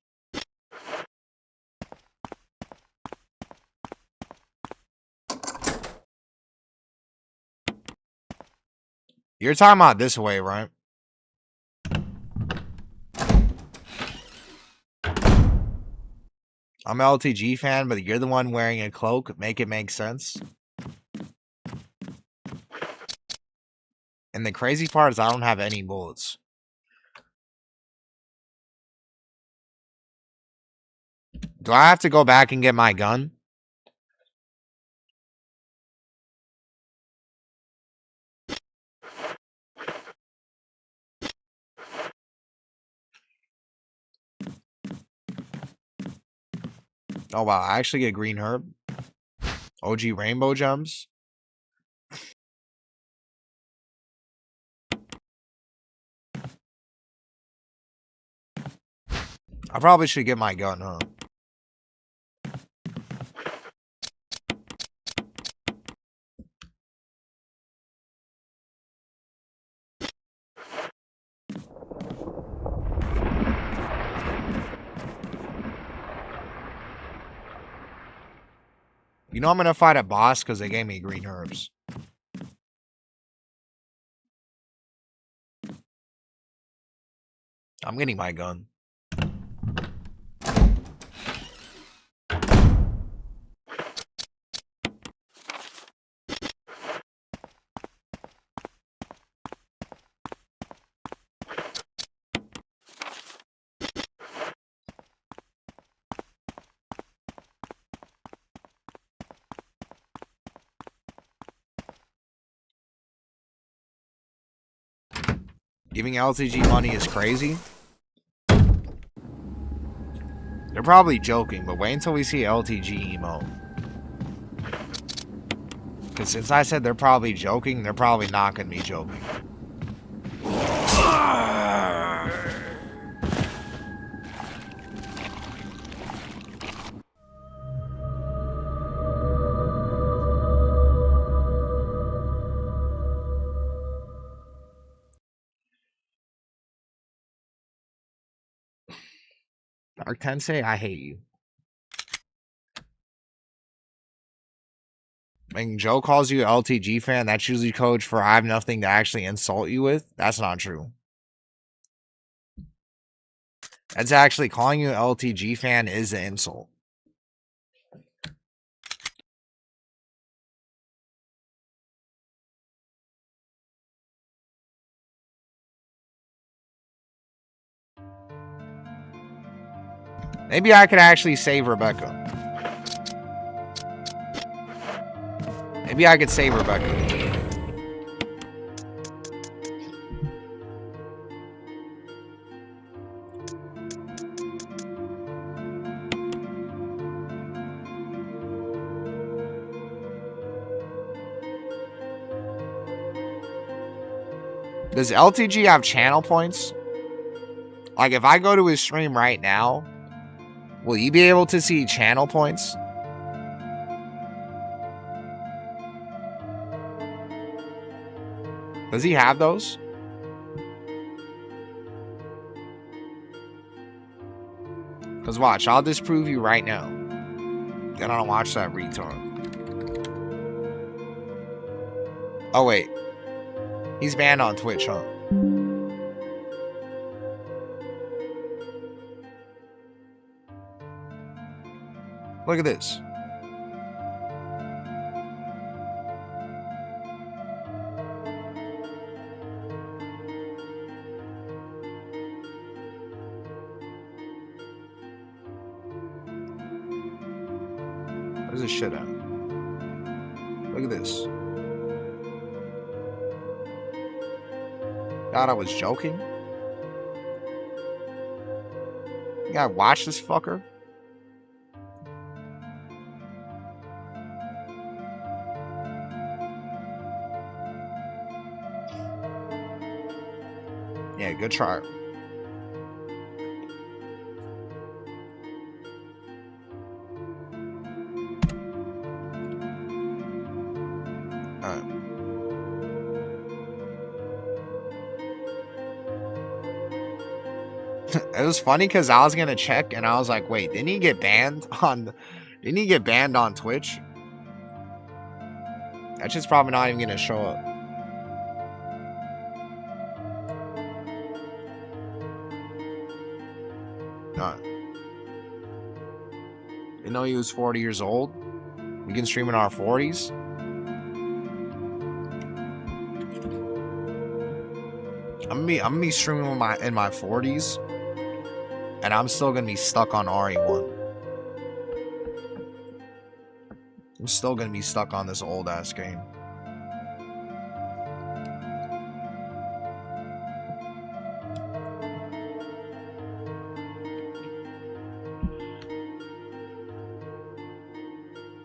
You're talking about this way, right? I'm an LTG fan, but you're the one wearing a cloak. Make it make sense. And the crazy part is I don't have any bullets. Do I have to go back and get my gun? Oh wow, I actually get green herb. OG rainbow gems. I probably should get my gun, huh? You know I'm gonna fight a boss because they gave me green herbs. I'm getting my gun. Giving LTG money is crazy. They're probably joking, but wait until we see LTG emote. Because since I said they're probably joking, they're probably not going to be joking. Dark Tensei, I hate you. When Joe calls you an LTG fan, that's usually code for I have nothing to actually insult you with. That's not true. That's actually calling you an LTG fan is an insult. Maybe I could actually save Rebecca. Maybe I could save Rebecca. Does LTG have channel points? Like, if I go to his stream right now, will you be able to see channel points? Does he have those? Because watch, I'll disprove you right now. Then I don't watch that retard. Oh, wait. He's banned on Twitch, huh? Look at this. Where's this shit at? Look at this. God, I was joking. You gotta watch this fucker. Yeah, good try. It was funny because I was gonna check and I was like, wait, didn't he get banned on Twitch? That's just probably not even gonna show up. Didn't know he was 40 years old. We can stream in our 40s. I'm gonna be streaming in my 40s, and I'm still gonna be stuck on RE1. I'm still gonna be stuck on this old ass game.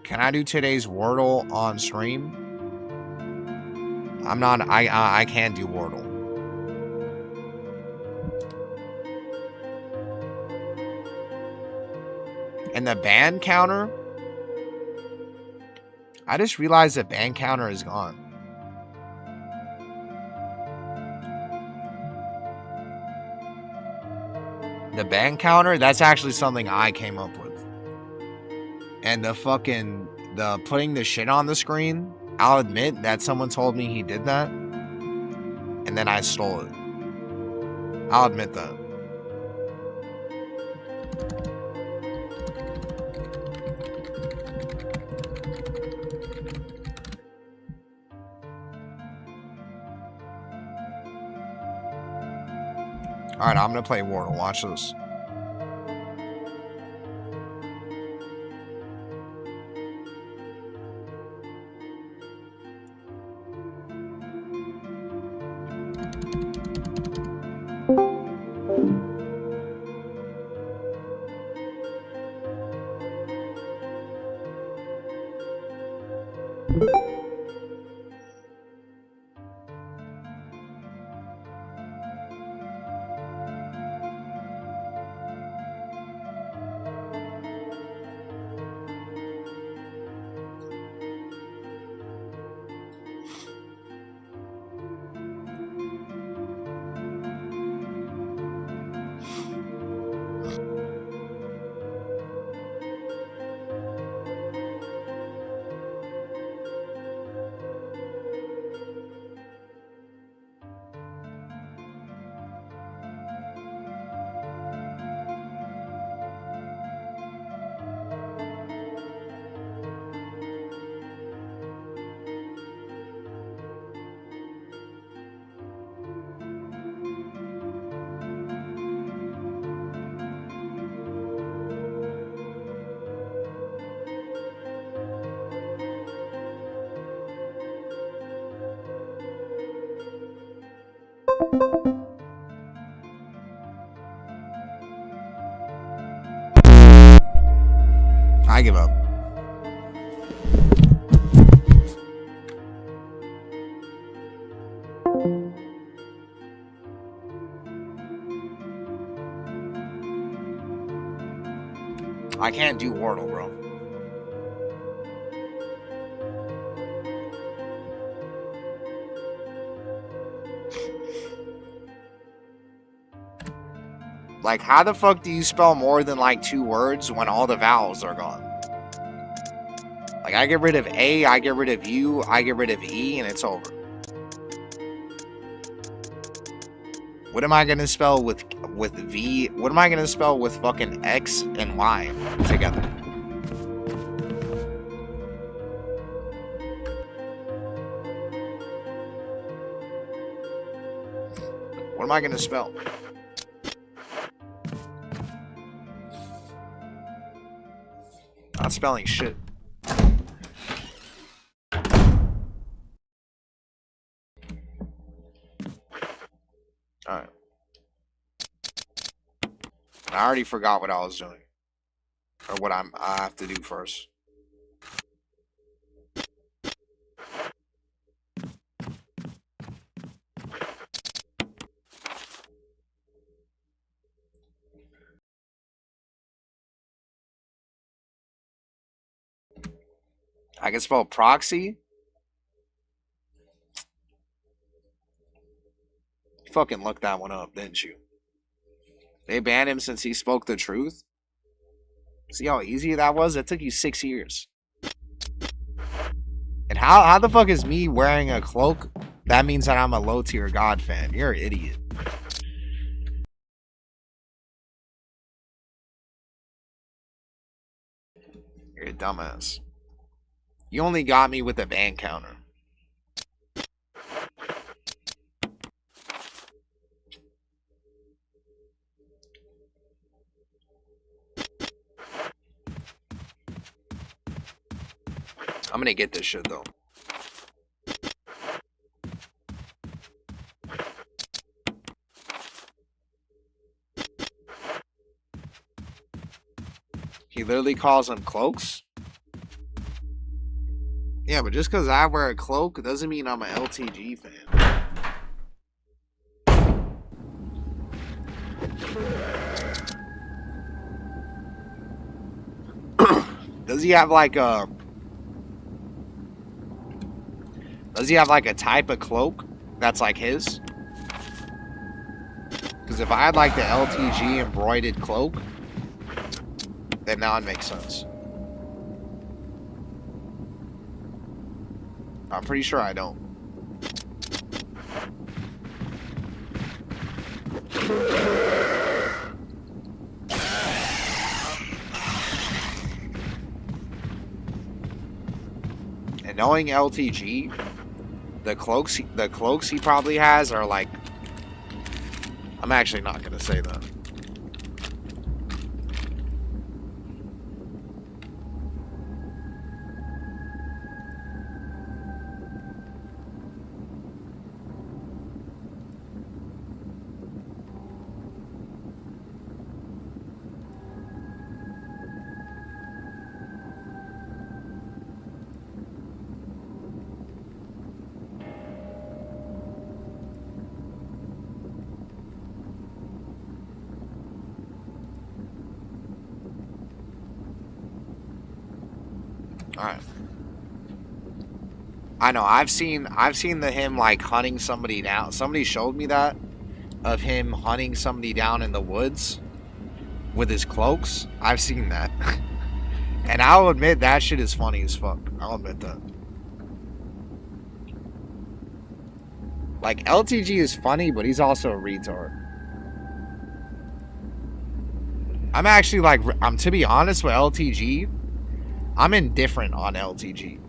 Can I do today's Wordle on stream? I'm not. I can't do Wordle. And the ban counter? I just realized the ban counter is gone. The ban counter? That's actually something I came up with. And the putting the shit on the screen, I'll admit that someone told me he did that. And then I stole it. I'll admit that. Alright, I'm gonna play Wordle. Watch this. I give up. I can't do Wordle, bro. Like, how the fuck do you spell more than like 2 words when all the vowels are gone? Like, I get rid of A, I get rid of U, I get rid of E, and it's over. What am I gonna spell with V? What am I gonna spell with fucking X and Y together? What am I gonna spell? Not spelling shit. Alright. I already forgot what I was doing. Or what I have to do first. I can spell proxy. You fucking looked that one up, didn't you? They banned him since he spoke the truth. See how easy that was? It took you 6 years. And how the fuck is me wearing a cloak? That means that I'm a low tier God fan. You're an idiot. You're a dumbass. You only got me with a ban counter. I'm gonna get this shit though. He literally calls them cloaks. Yeah, but just because I wear a cloak doesn't mean I'm an LTG fan. Does he have like a... Does he have like a type of cloak that's like his? Because if I had like the LTG embroidered cloak, then now it makes sense. I'm pretty sure I don't. And knowing LTG, the cloaks he probably has are like... I'm actually not gonna say that. Alright. I know, I've seen him like hunting somebody down. Somebody showed me that. Of him hunting somebody down in the woods with his cloaks. I've seen that. And I'll admit that shit is funny as fuck. I'll admit that. Like, LTG is funny, but he's also a retard. I'm actually like, to be honest with LTG, I'm indifferent on LTG.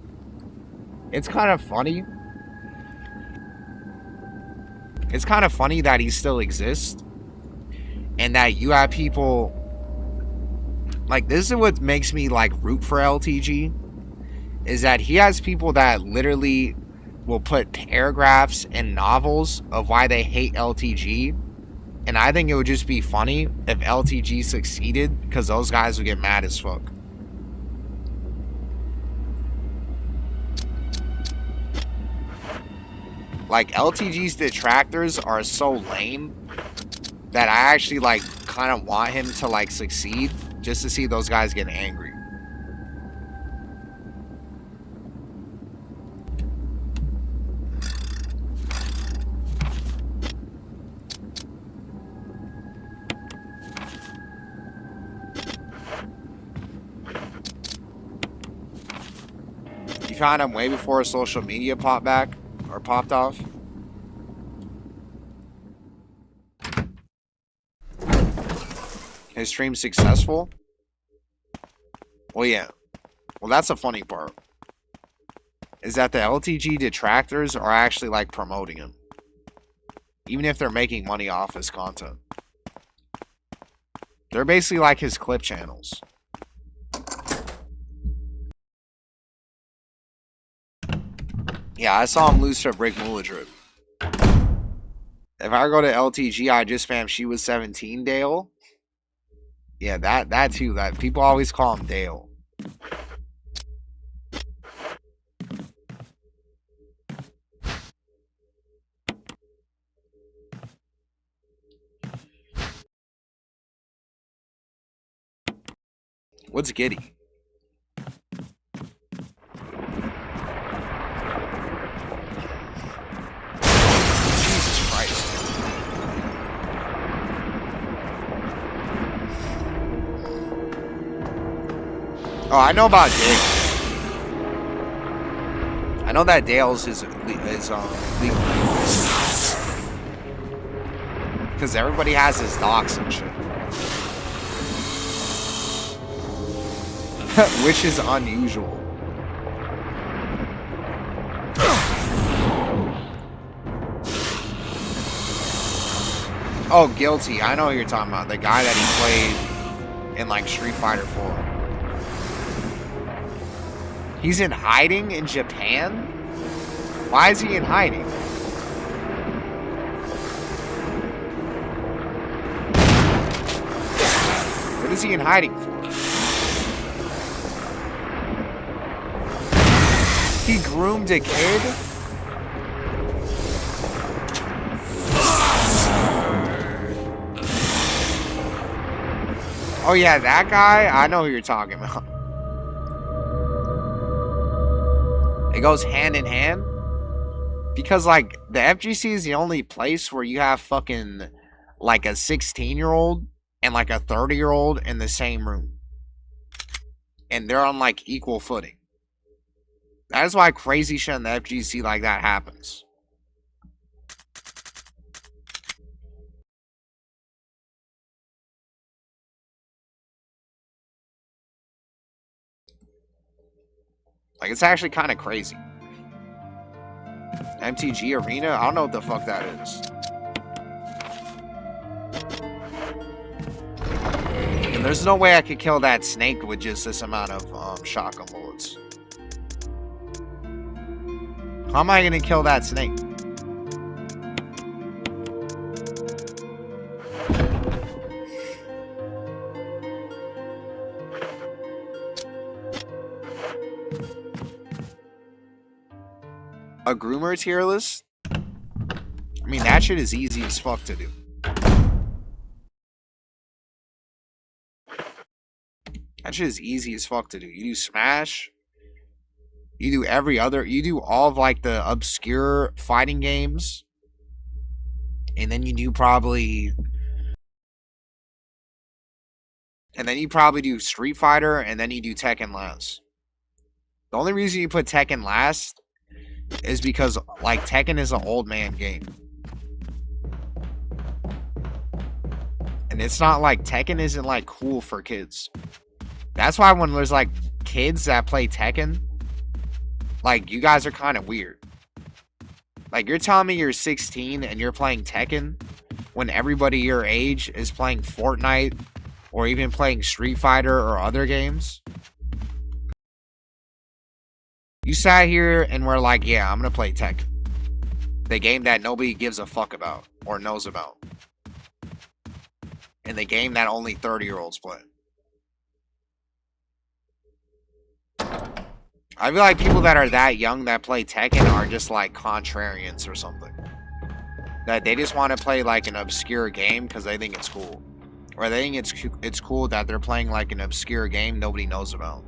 It's kind of funny. It's kind of funny that he still exists. And that you have people... Like, this is what makes me, like, root for LTG. Is that he has people that literally will put paragraphs in novels of why they hate LTG. And I think it would just be funny if LTG succeeded, because those guys would get mad as fuck. Like, LTG's detractors are so lame that I actually, like, kind of want him to, like, succeed just to see those guys get angry. You found him way before social media popped back or popped off. His stream successful? Well, yeah. Well, that's the funny part. Is that the LTG detractors are actually like promoting him. Even if they're making money off his content. They're basically like his clip channels. Yeah, I saw him lose to Brick Moolah Drip. If I go to LTG, I just spam she was 17 Dale. Yeah, that too. That people always call him Dale. What's Giddy? Jesus Christ. Oh, I know about Dale. I know that Dale's is legal. Because everybody has his docs and shit. Which is unusual. Oh, Guilty. I know who you're talking about. The guy that he played in like Street Fighter 4. He's in hiding in Japan? Why is he in hiding? What is he in hiding for? He groomed a kid? Oh yeah, that guy? I know who you're talking about. It goes hand in hand? Because, like, the FGC is the only place where you have fucking, like, a 16-year-old and, like, a 30-year-old in the same room. And they're on, like, equal footing. That is why crazy shit in the FGC like that happens. Like, it's actually kind of crazy. MTG Arena? I don't know what the fuck that is. And there's no way I could kill that snake with just this amount of shotgun bullets. How am I gonna kill that snake? A groomer tier list? I mean, that shit is easy as fuck to do. That shit is easy as fuck to do. You do Smash. You do every other. You do all of like the obscure fighting games. And then you do probably. And then you probably do Street Fighter. And then you do Tekken last. The only reason you put Tekken last is because, like, Tekken is an old man game. And it's not like Tekken isn't, like, cool for kids. That's why when there's, like, kids that play Tekken, like, you guys are kind of weird. Like, you're telling me you're 16 and you're playing Tekken when everybody your age is playing Fortnite or even playing Street Fighter or other games? You sat here and were like, yeah, I'm going to play Tekken. The game that nobody gives a fuck about or knows about. And the game that only 30-year-olds play. I feel like people that are that young that play Tekken are just like contrarians or something. That they just want to play like an obscure game because they think it's cool. Or they think it's cool that they're playing like an obscure game nobody knows about.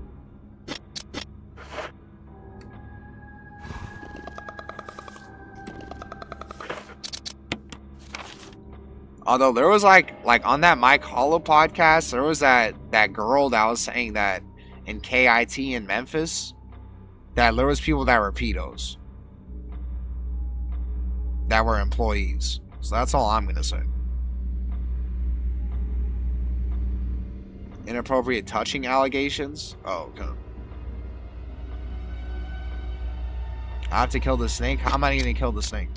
Although there was like on that Mike Hollow podcast, there was that girl that was saying that in KIT in Memphis, that there was people that were pedos. That were employees. So that's all I'm gonna say. Inappropriate touching allegations? Oh, okay. I have to kill the snake? How am I gonna kill the snake?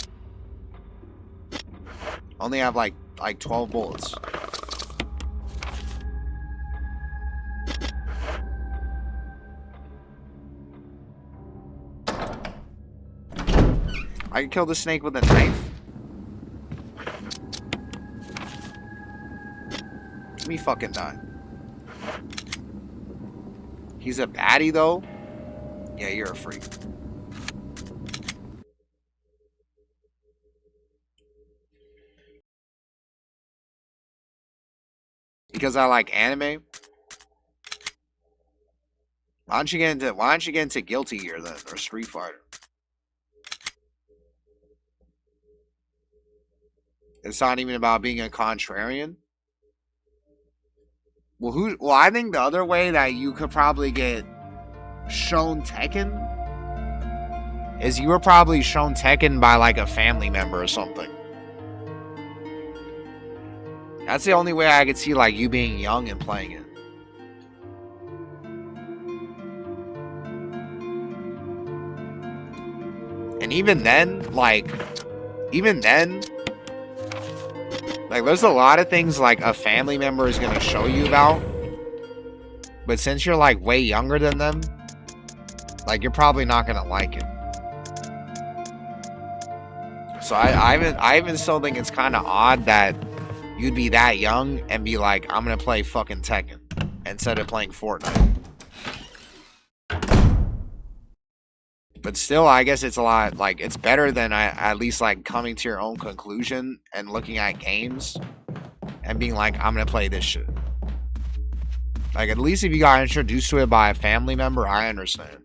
Only have like 12 bullets. I can kill the snake with a knife. Let me fucking die. He's a baddie though? Yeah, you're a freak. Because I like anime? Why don't you get into Guilty Gear then, or Street Fighter? It's not even about being a contrarian. Well, I think the other way that you could probably get shown Tekken is you were probably shown Tekken by like a family member or something. That's the only way I could see like you being young and playing it. And even then, there's a lot of things like a family member is going to show you about. But since you're like way younger than them, like you're probably not going to like it. So I even still think it's kind of odd that you'd be that young and be like, I'm going to play fucking Tekken instead of playing Fortnite. But still, I guess it's a lot, like, it's better than at least, like, coming to your own conclusion and looking at games and being like, I'm gonna play this shit. Like, at least if you got introduced to it by a family member, I understand.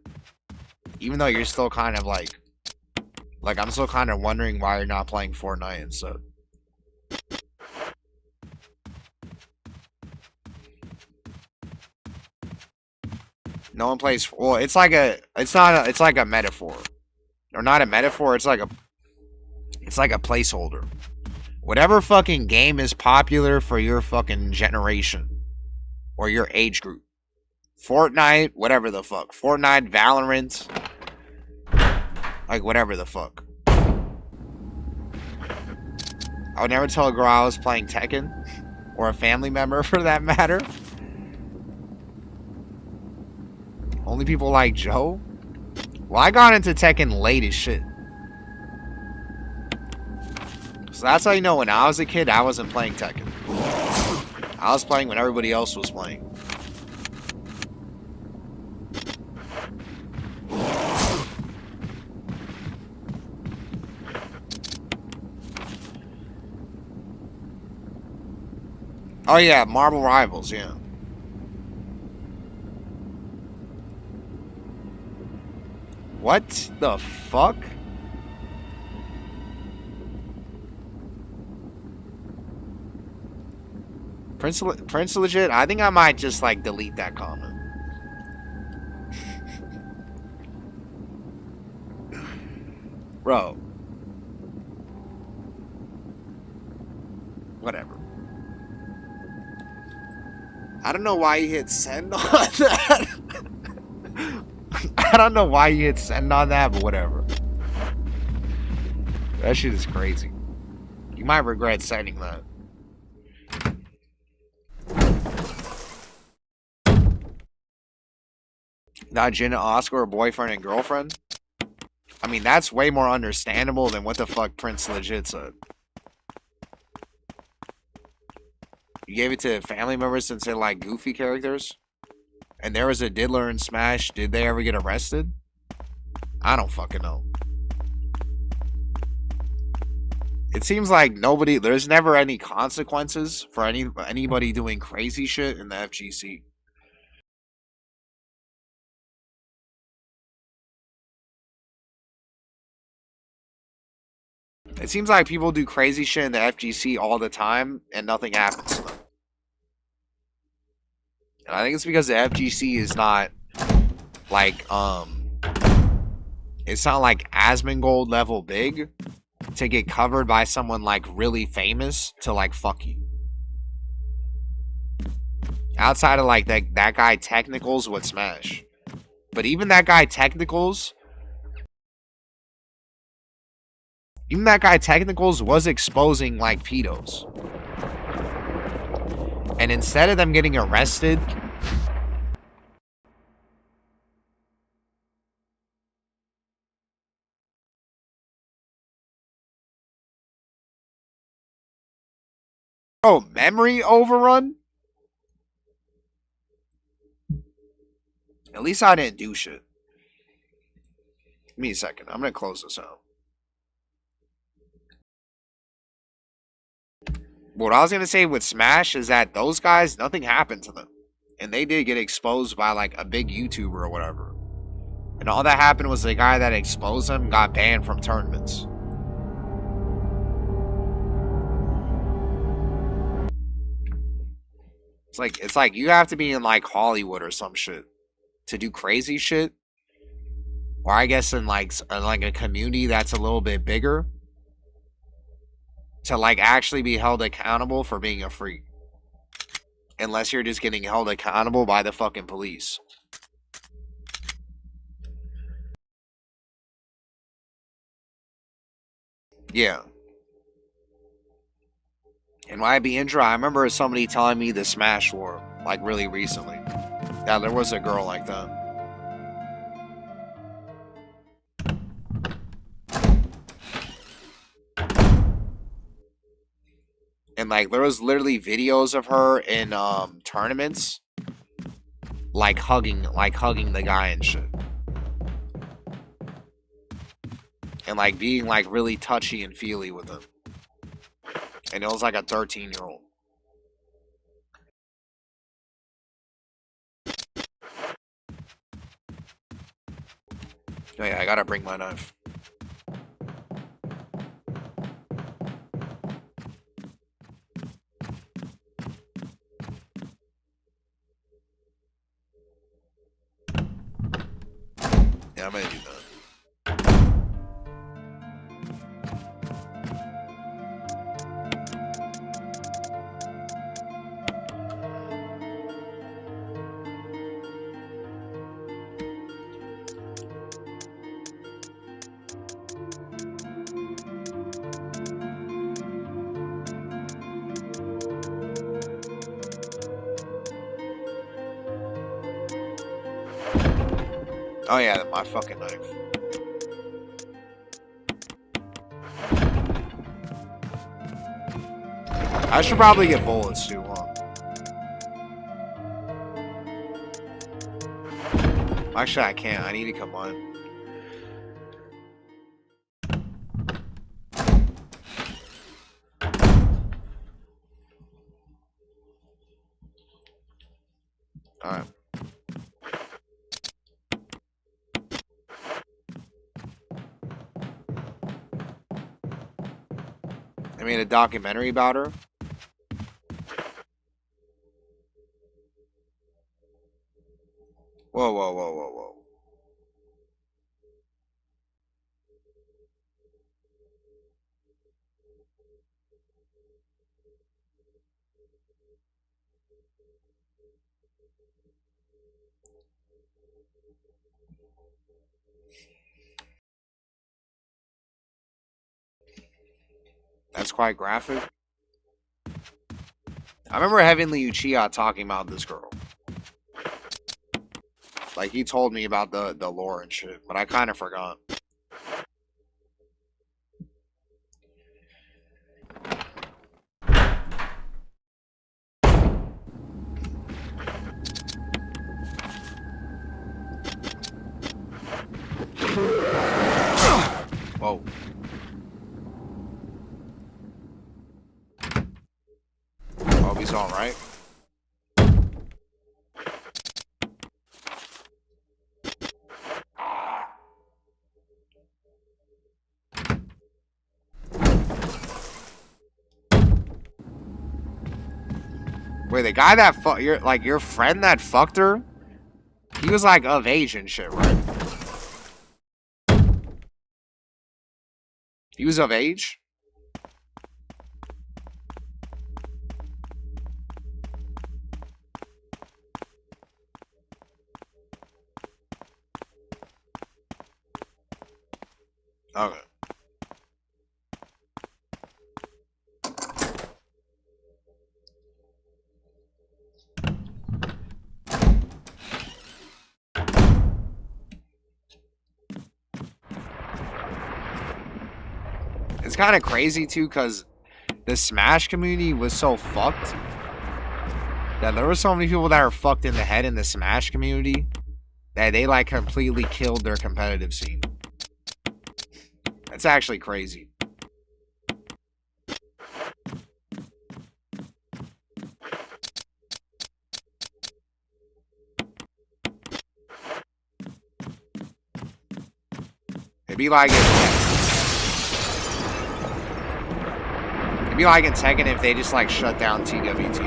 Even though you're still kind of, like, I'm still kind of wondering why you're not playing Fortnite instead. No one plays. Well, it's like a metaphor, or not a metaphor. It's like a placeholder. Whatever fucking game is popular for your fucking generation or your age group. Fortnite, whatever the fuck. Fortnite, Valorant, like whatever the fuck. I would never tell a girl I was playing Tekken, or a family member for that matter. Only people like Joe? Well, I got into Tekken late as shit. So that's how you know when I was a kid, I wasn't playing Tekken. I was playing when everybody else was playing. Oh yeah, Marvel Rivals, yeah. What the fuck? Prince Legit? I think I might just like delete that comment. Bro. Whatever. I don't know why you hit send on that. I don't know why you hit send on that, but whatever. That shit is crazy. You might regret sending that. Not Jenna, Oscar, or boyfriend and girlfriend? I mean, that's way more understandable than what the fuck Prince Legit said. You gave it to family members since they like goofy characters? And there was a diddler in Smash. Did they ever get arrested? I don't fucking know. It seems like there's never any consequences for anybody doing crazy shit in the FGC. It seems like people do crazy shit in the FGC all the time and nothing happens to them. And I think it's because the FGC is not like it's not like Asmongold level big to get covered by someone like really famous to like fuck you. Outside of like that guy Technicals with Smash. But even that guy Technicals was exposing like pedos. And instead of them getting arrested, oh, memory overrun? At least I didn't do shit. Give me a second. I'm gonna close this out. What I was gonna say with Smash is that those guys, nothing happened to them. And they did get exposed by like a big YouTuber or whatever. And all that happened was the guy that exposed them got banned from tournaments. It's like you have to be in like Hollywood or some shit to do crazy shit. Or I guess in like a community that's a little bit bigger. To like actually be held accountable for being a freak. Unless you're just getting held accountable by the fucking police. Yeah. In my B intro, I remember somebody telling me the Smash War, like really recently. Yeah, there was a girl like that. And like there was literally videos of her in tournaments like hugging the guy and shit. And like being like really touchy and feely with him. And it was like a 13-year-old. Oh yeah, I gotta bring my knife. Yeah, I'm gonna do that. Oh yeah, my fucking knife. I should probably get bullets too, huh? Actually, I can't. I need to combine. Alright. I made a documentary about her. Whoa, whoa, whoa, whoa, whoa. That's quite graphic. I remember Heavenly Uchiha talking about this girl. Like, he told me about the lore and shit, but I kind of forgot. he's all right. Wait, the guy that your friend that fucked her, he was like of age and shit, right? He was of age? Okay. It's kind of crazy too, because the Smash community was so fucked that there were so many people that are fucked in the head in the Smash community that they like completely killed their competitive scene. That's actually crazy. It'd be like in Tekken if they just like shut down TWT.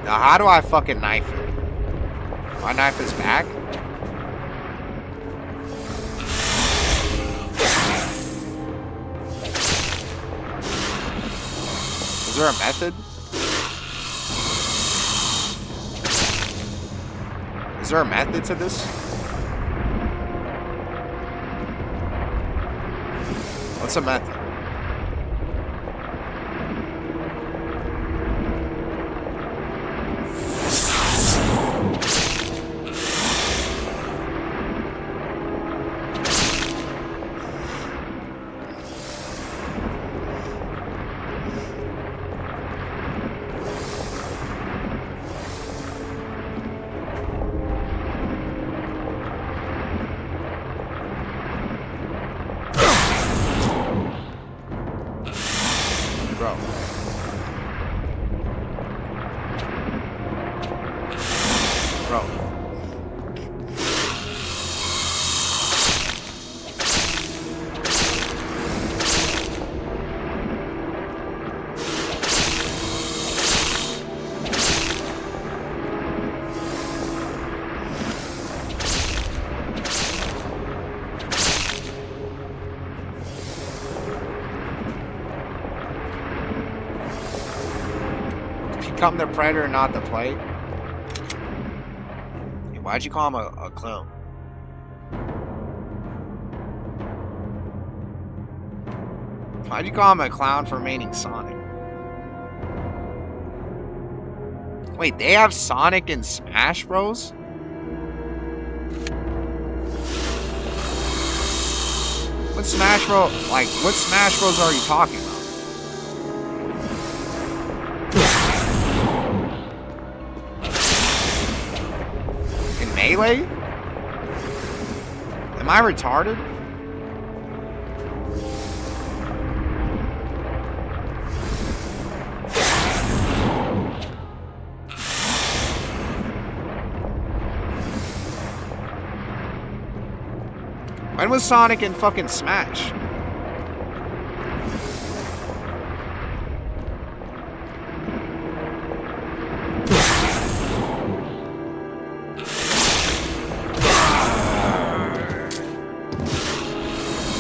Now how do I fucking knife it? Do I knife his back? Is there a method? Is there a method to this? What's a method? Become the predator, not the prey. Why'd you call him a clown? Why'd you call him a clown for remaining Sonic? Wait, they have Sonic in Smash Bros? What Smash Bros? Like, what Smash Bros are you talking about? Melee? Am I retarded? When was Sonic in fucking Smash?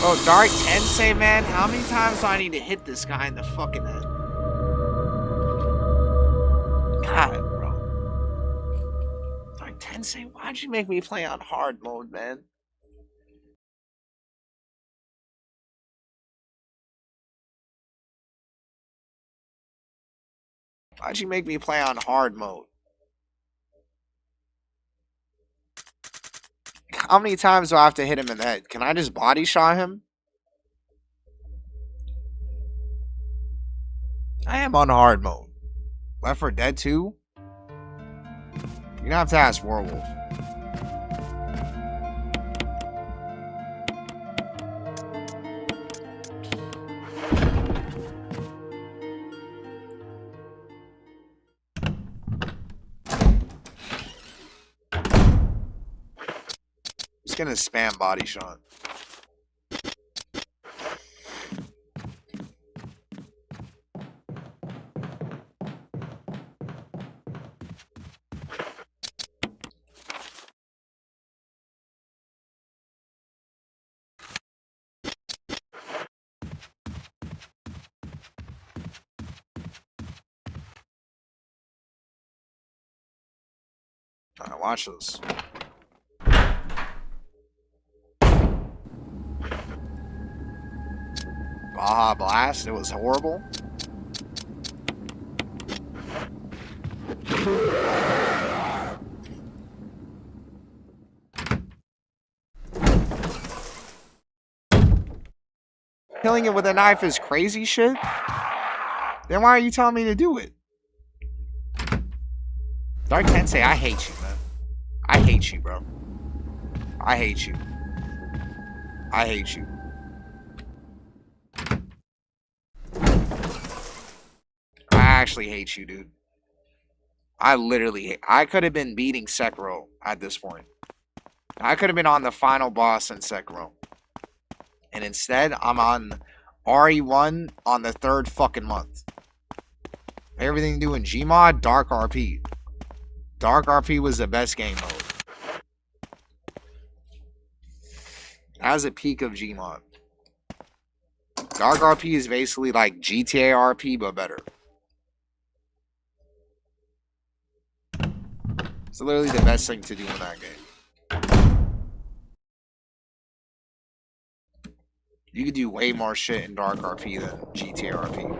Oh, Dark Tensei, man. How many times do I need to hit this guy in the fucking head? God, bro. Dark Tensei, why'd you make me play on hard mode, man? Why'd you make me play on hard mode? How many times do I have to hit him in the head? Can I just body shot him? I am on hard mode. Left 4 Dead 2? You're gonna have to ask Werewolf. just gonna spam body shot. Alright, watch this. Baja Blast, it was horrible. Killing it with a knife is crazy shit? Then why are you telling me to do it? Dark Tensei, I hate you, man. I hate you, bro. I hate you. I hate you. I actually hate you, dude. I could have been beating Sekiro at this point. I could have been on the final boss in Sekiro. And instead, I'm on RE1 on the 3rd fucking month. Everything doing Gmod, Dark RP. Dark RP was the best game mode. That was a peak of Gmod. Dark RP is basically like GTA RP, but better. It's literally the best thing to do in that game. You could do way more shit in Dark RP than GTA RP.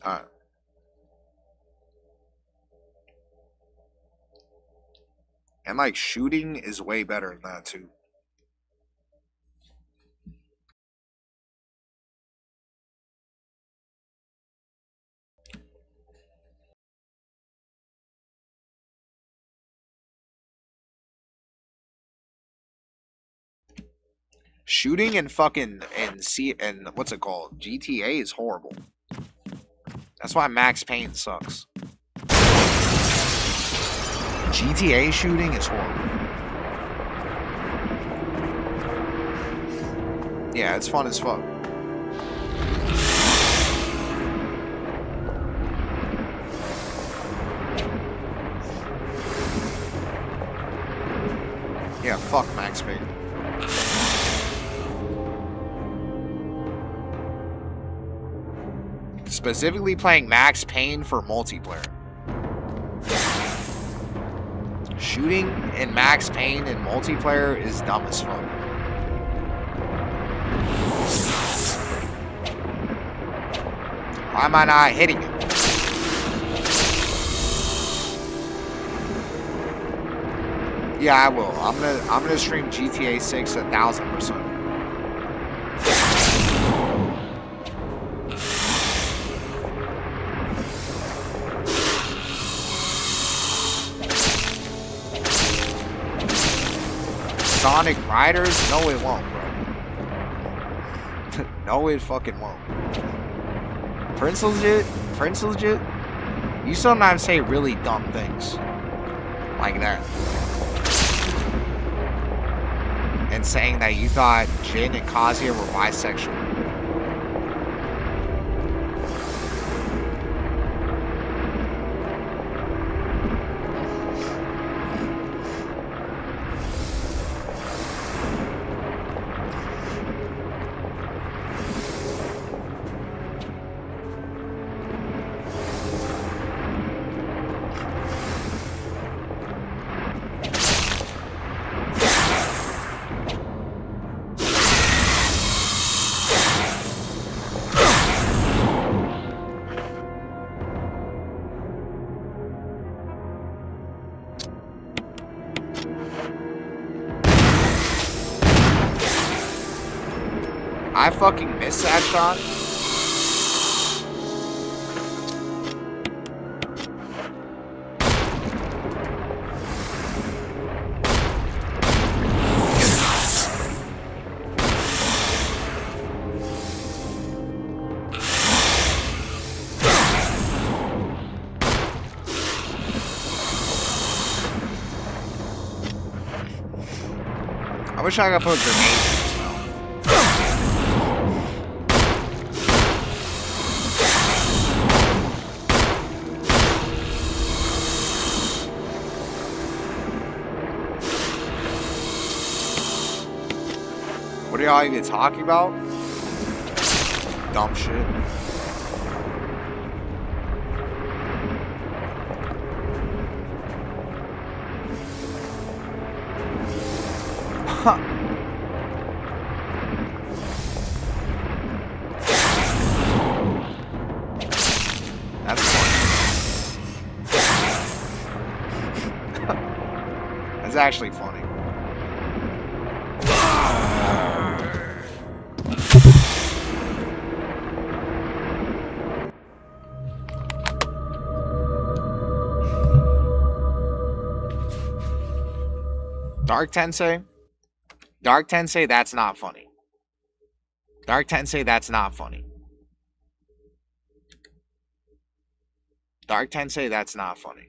Alright. And like shooting is way better than that too. Shooting and fucking and what's it called? GTA is horrible. That's why Max Payne sucks. GTA shooting is horrible. Yeah, it's fun as fuck. Yeah, fuck Max Payne. Specifically playing Max Payne for multiplayer. Shooting in Max Payne in multiplayer is dumb as fuck. Why am I not hitting him? Yeah, I will. I'm gonna stream GTA 6 1,000%. Sonic Riders? No, it won't, bro. No, it fucking won't. Prince Legit, you sometimes say really dumb things. Like that. And saying that you thought Jin and Kazuya were bisexual. I fucking missed that shot. I wish I could put grenades in as well. What are y'all even talking about? Dumb shit. That's funny. That's actually funny. Dark Tensei? Dark Tensei, that's not funny. Dark Tensei, that's not funny. Dark Tensei, that's not funny.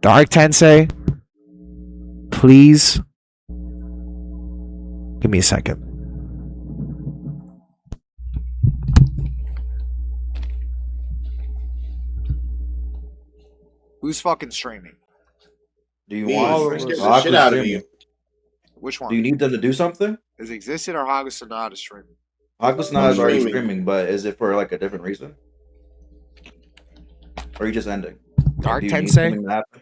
Dark Tensei, please give me a second. Who's fucking streaming? Do you Me. want Scares the Haku shit out of streaming? me. Which one? Do you need them to do something? Is Existed or Hagusanada streaming? Hakusana is already streaming. streaming, but is it for like a different reason? Or are you just ending? Dark Do you need Tensei? something to happen?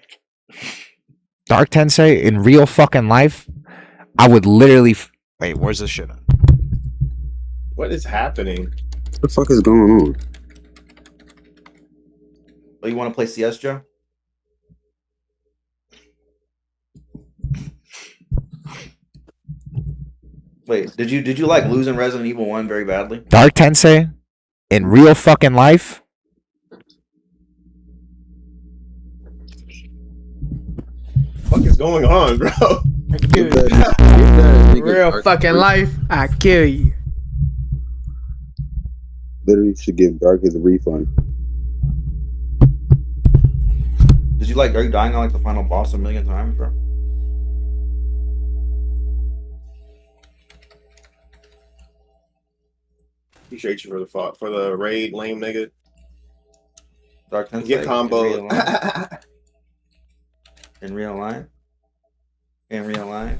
Dark Tensei, in real fucking life, I would literally... Wait, where's this shit at? What is happening? What the fuck is going on? Oh, you want to play CS, Joe? Wait, did you like losing Resident Evil 1 very badly? Dark Tensei, in real fucking life, What is going on, bro? Real fucking life, I kill you. Literally should give Dark his a refund. Did you like? Are you dying on like the final boss a million times, bro? Appreciate you for the raid, lame nigga. Dark Tensei. Get combo. In real life. In real life.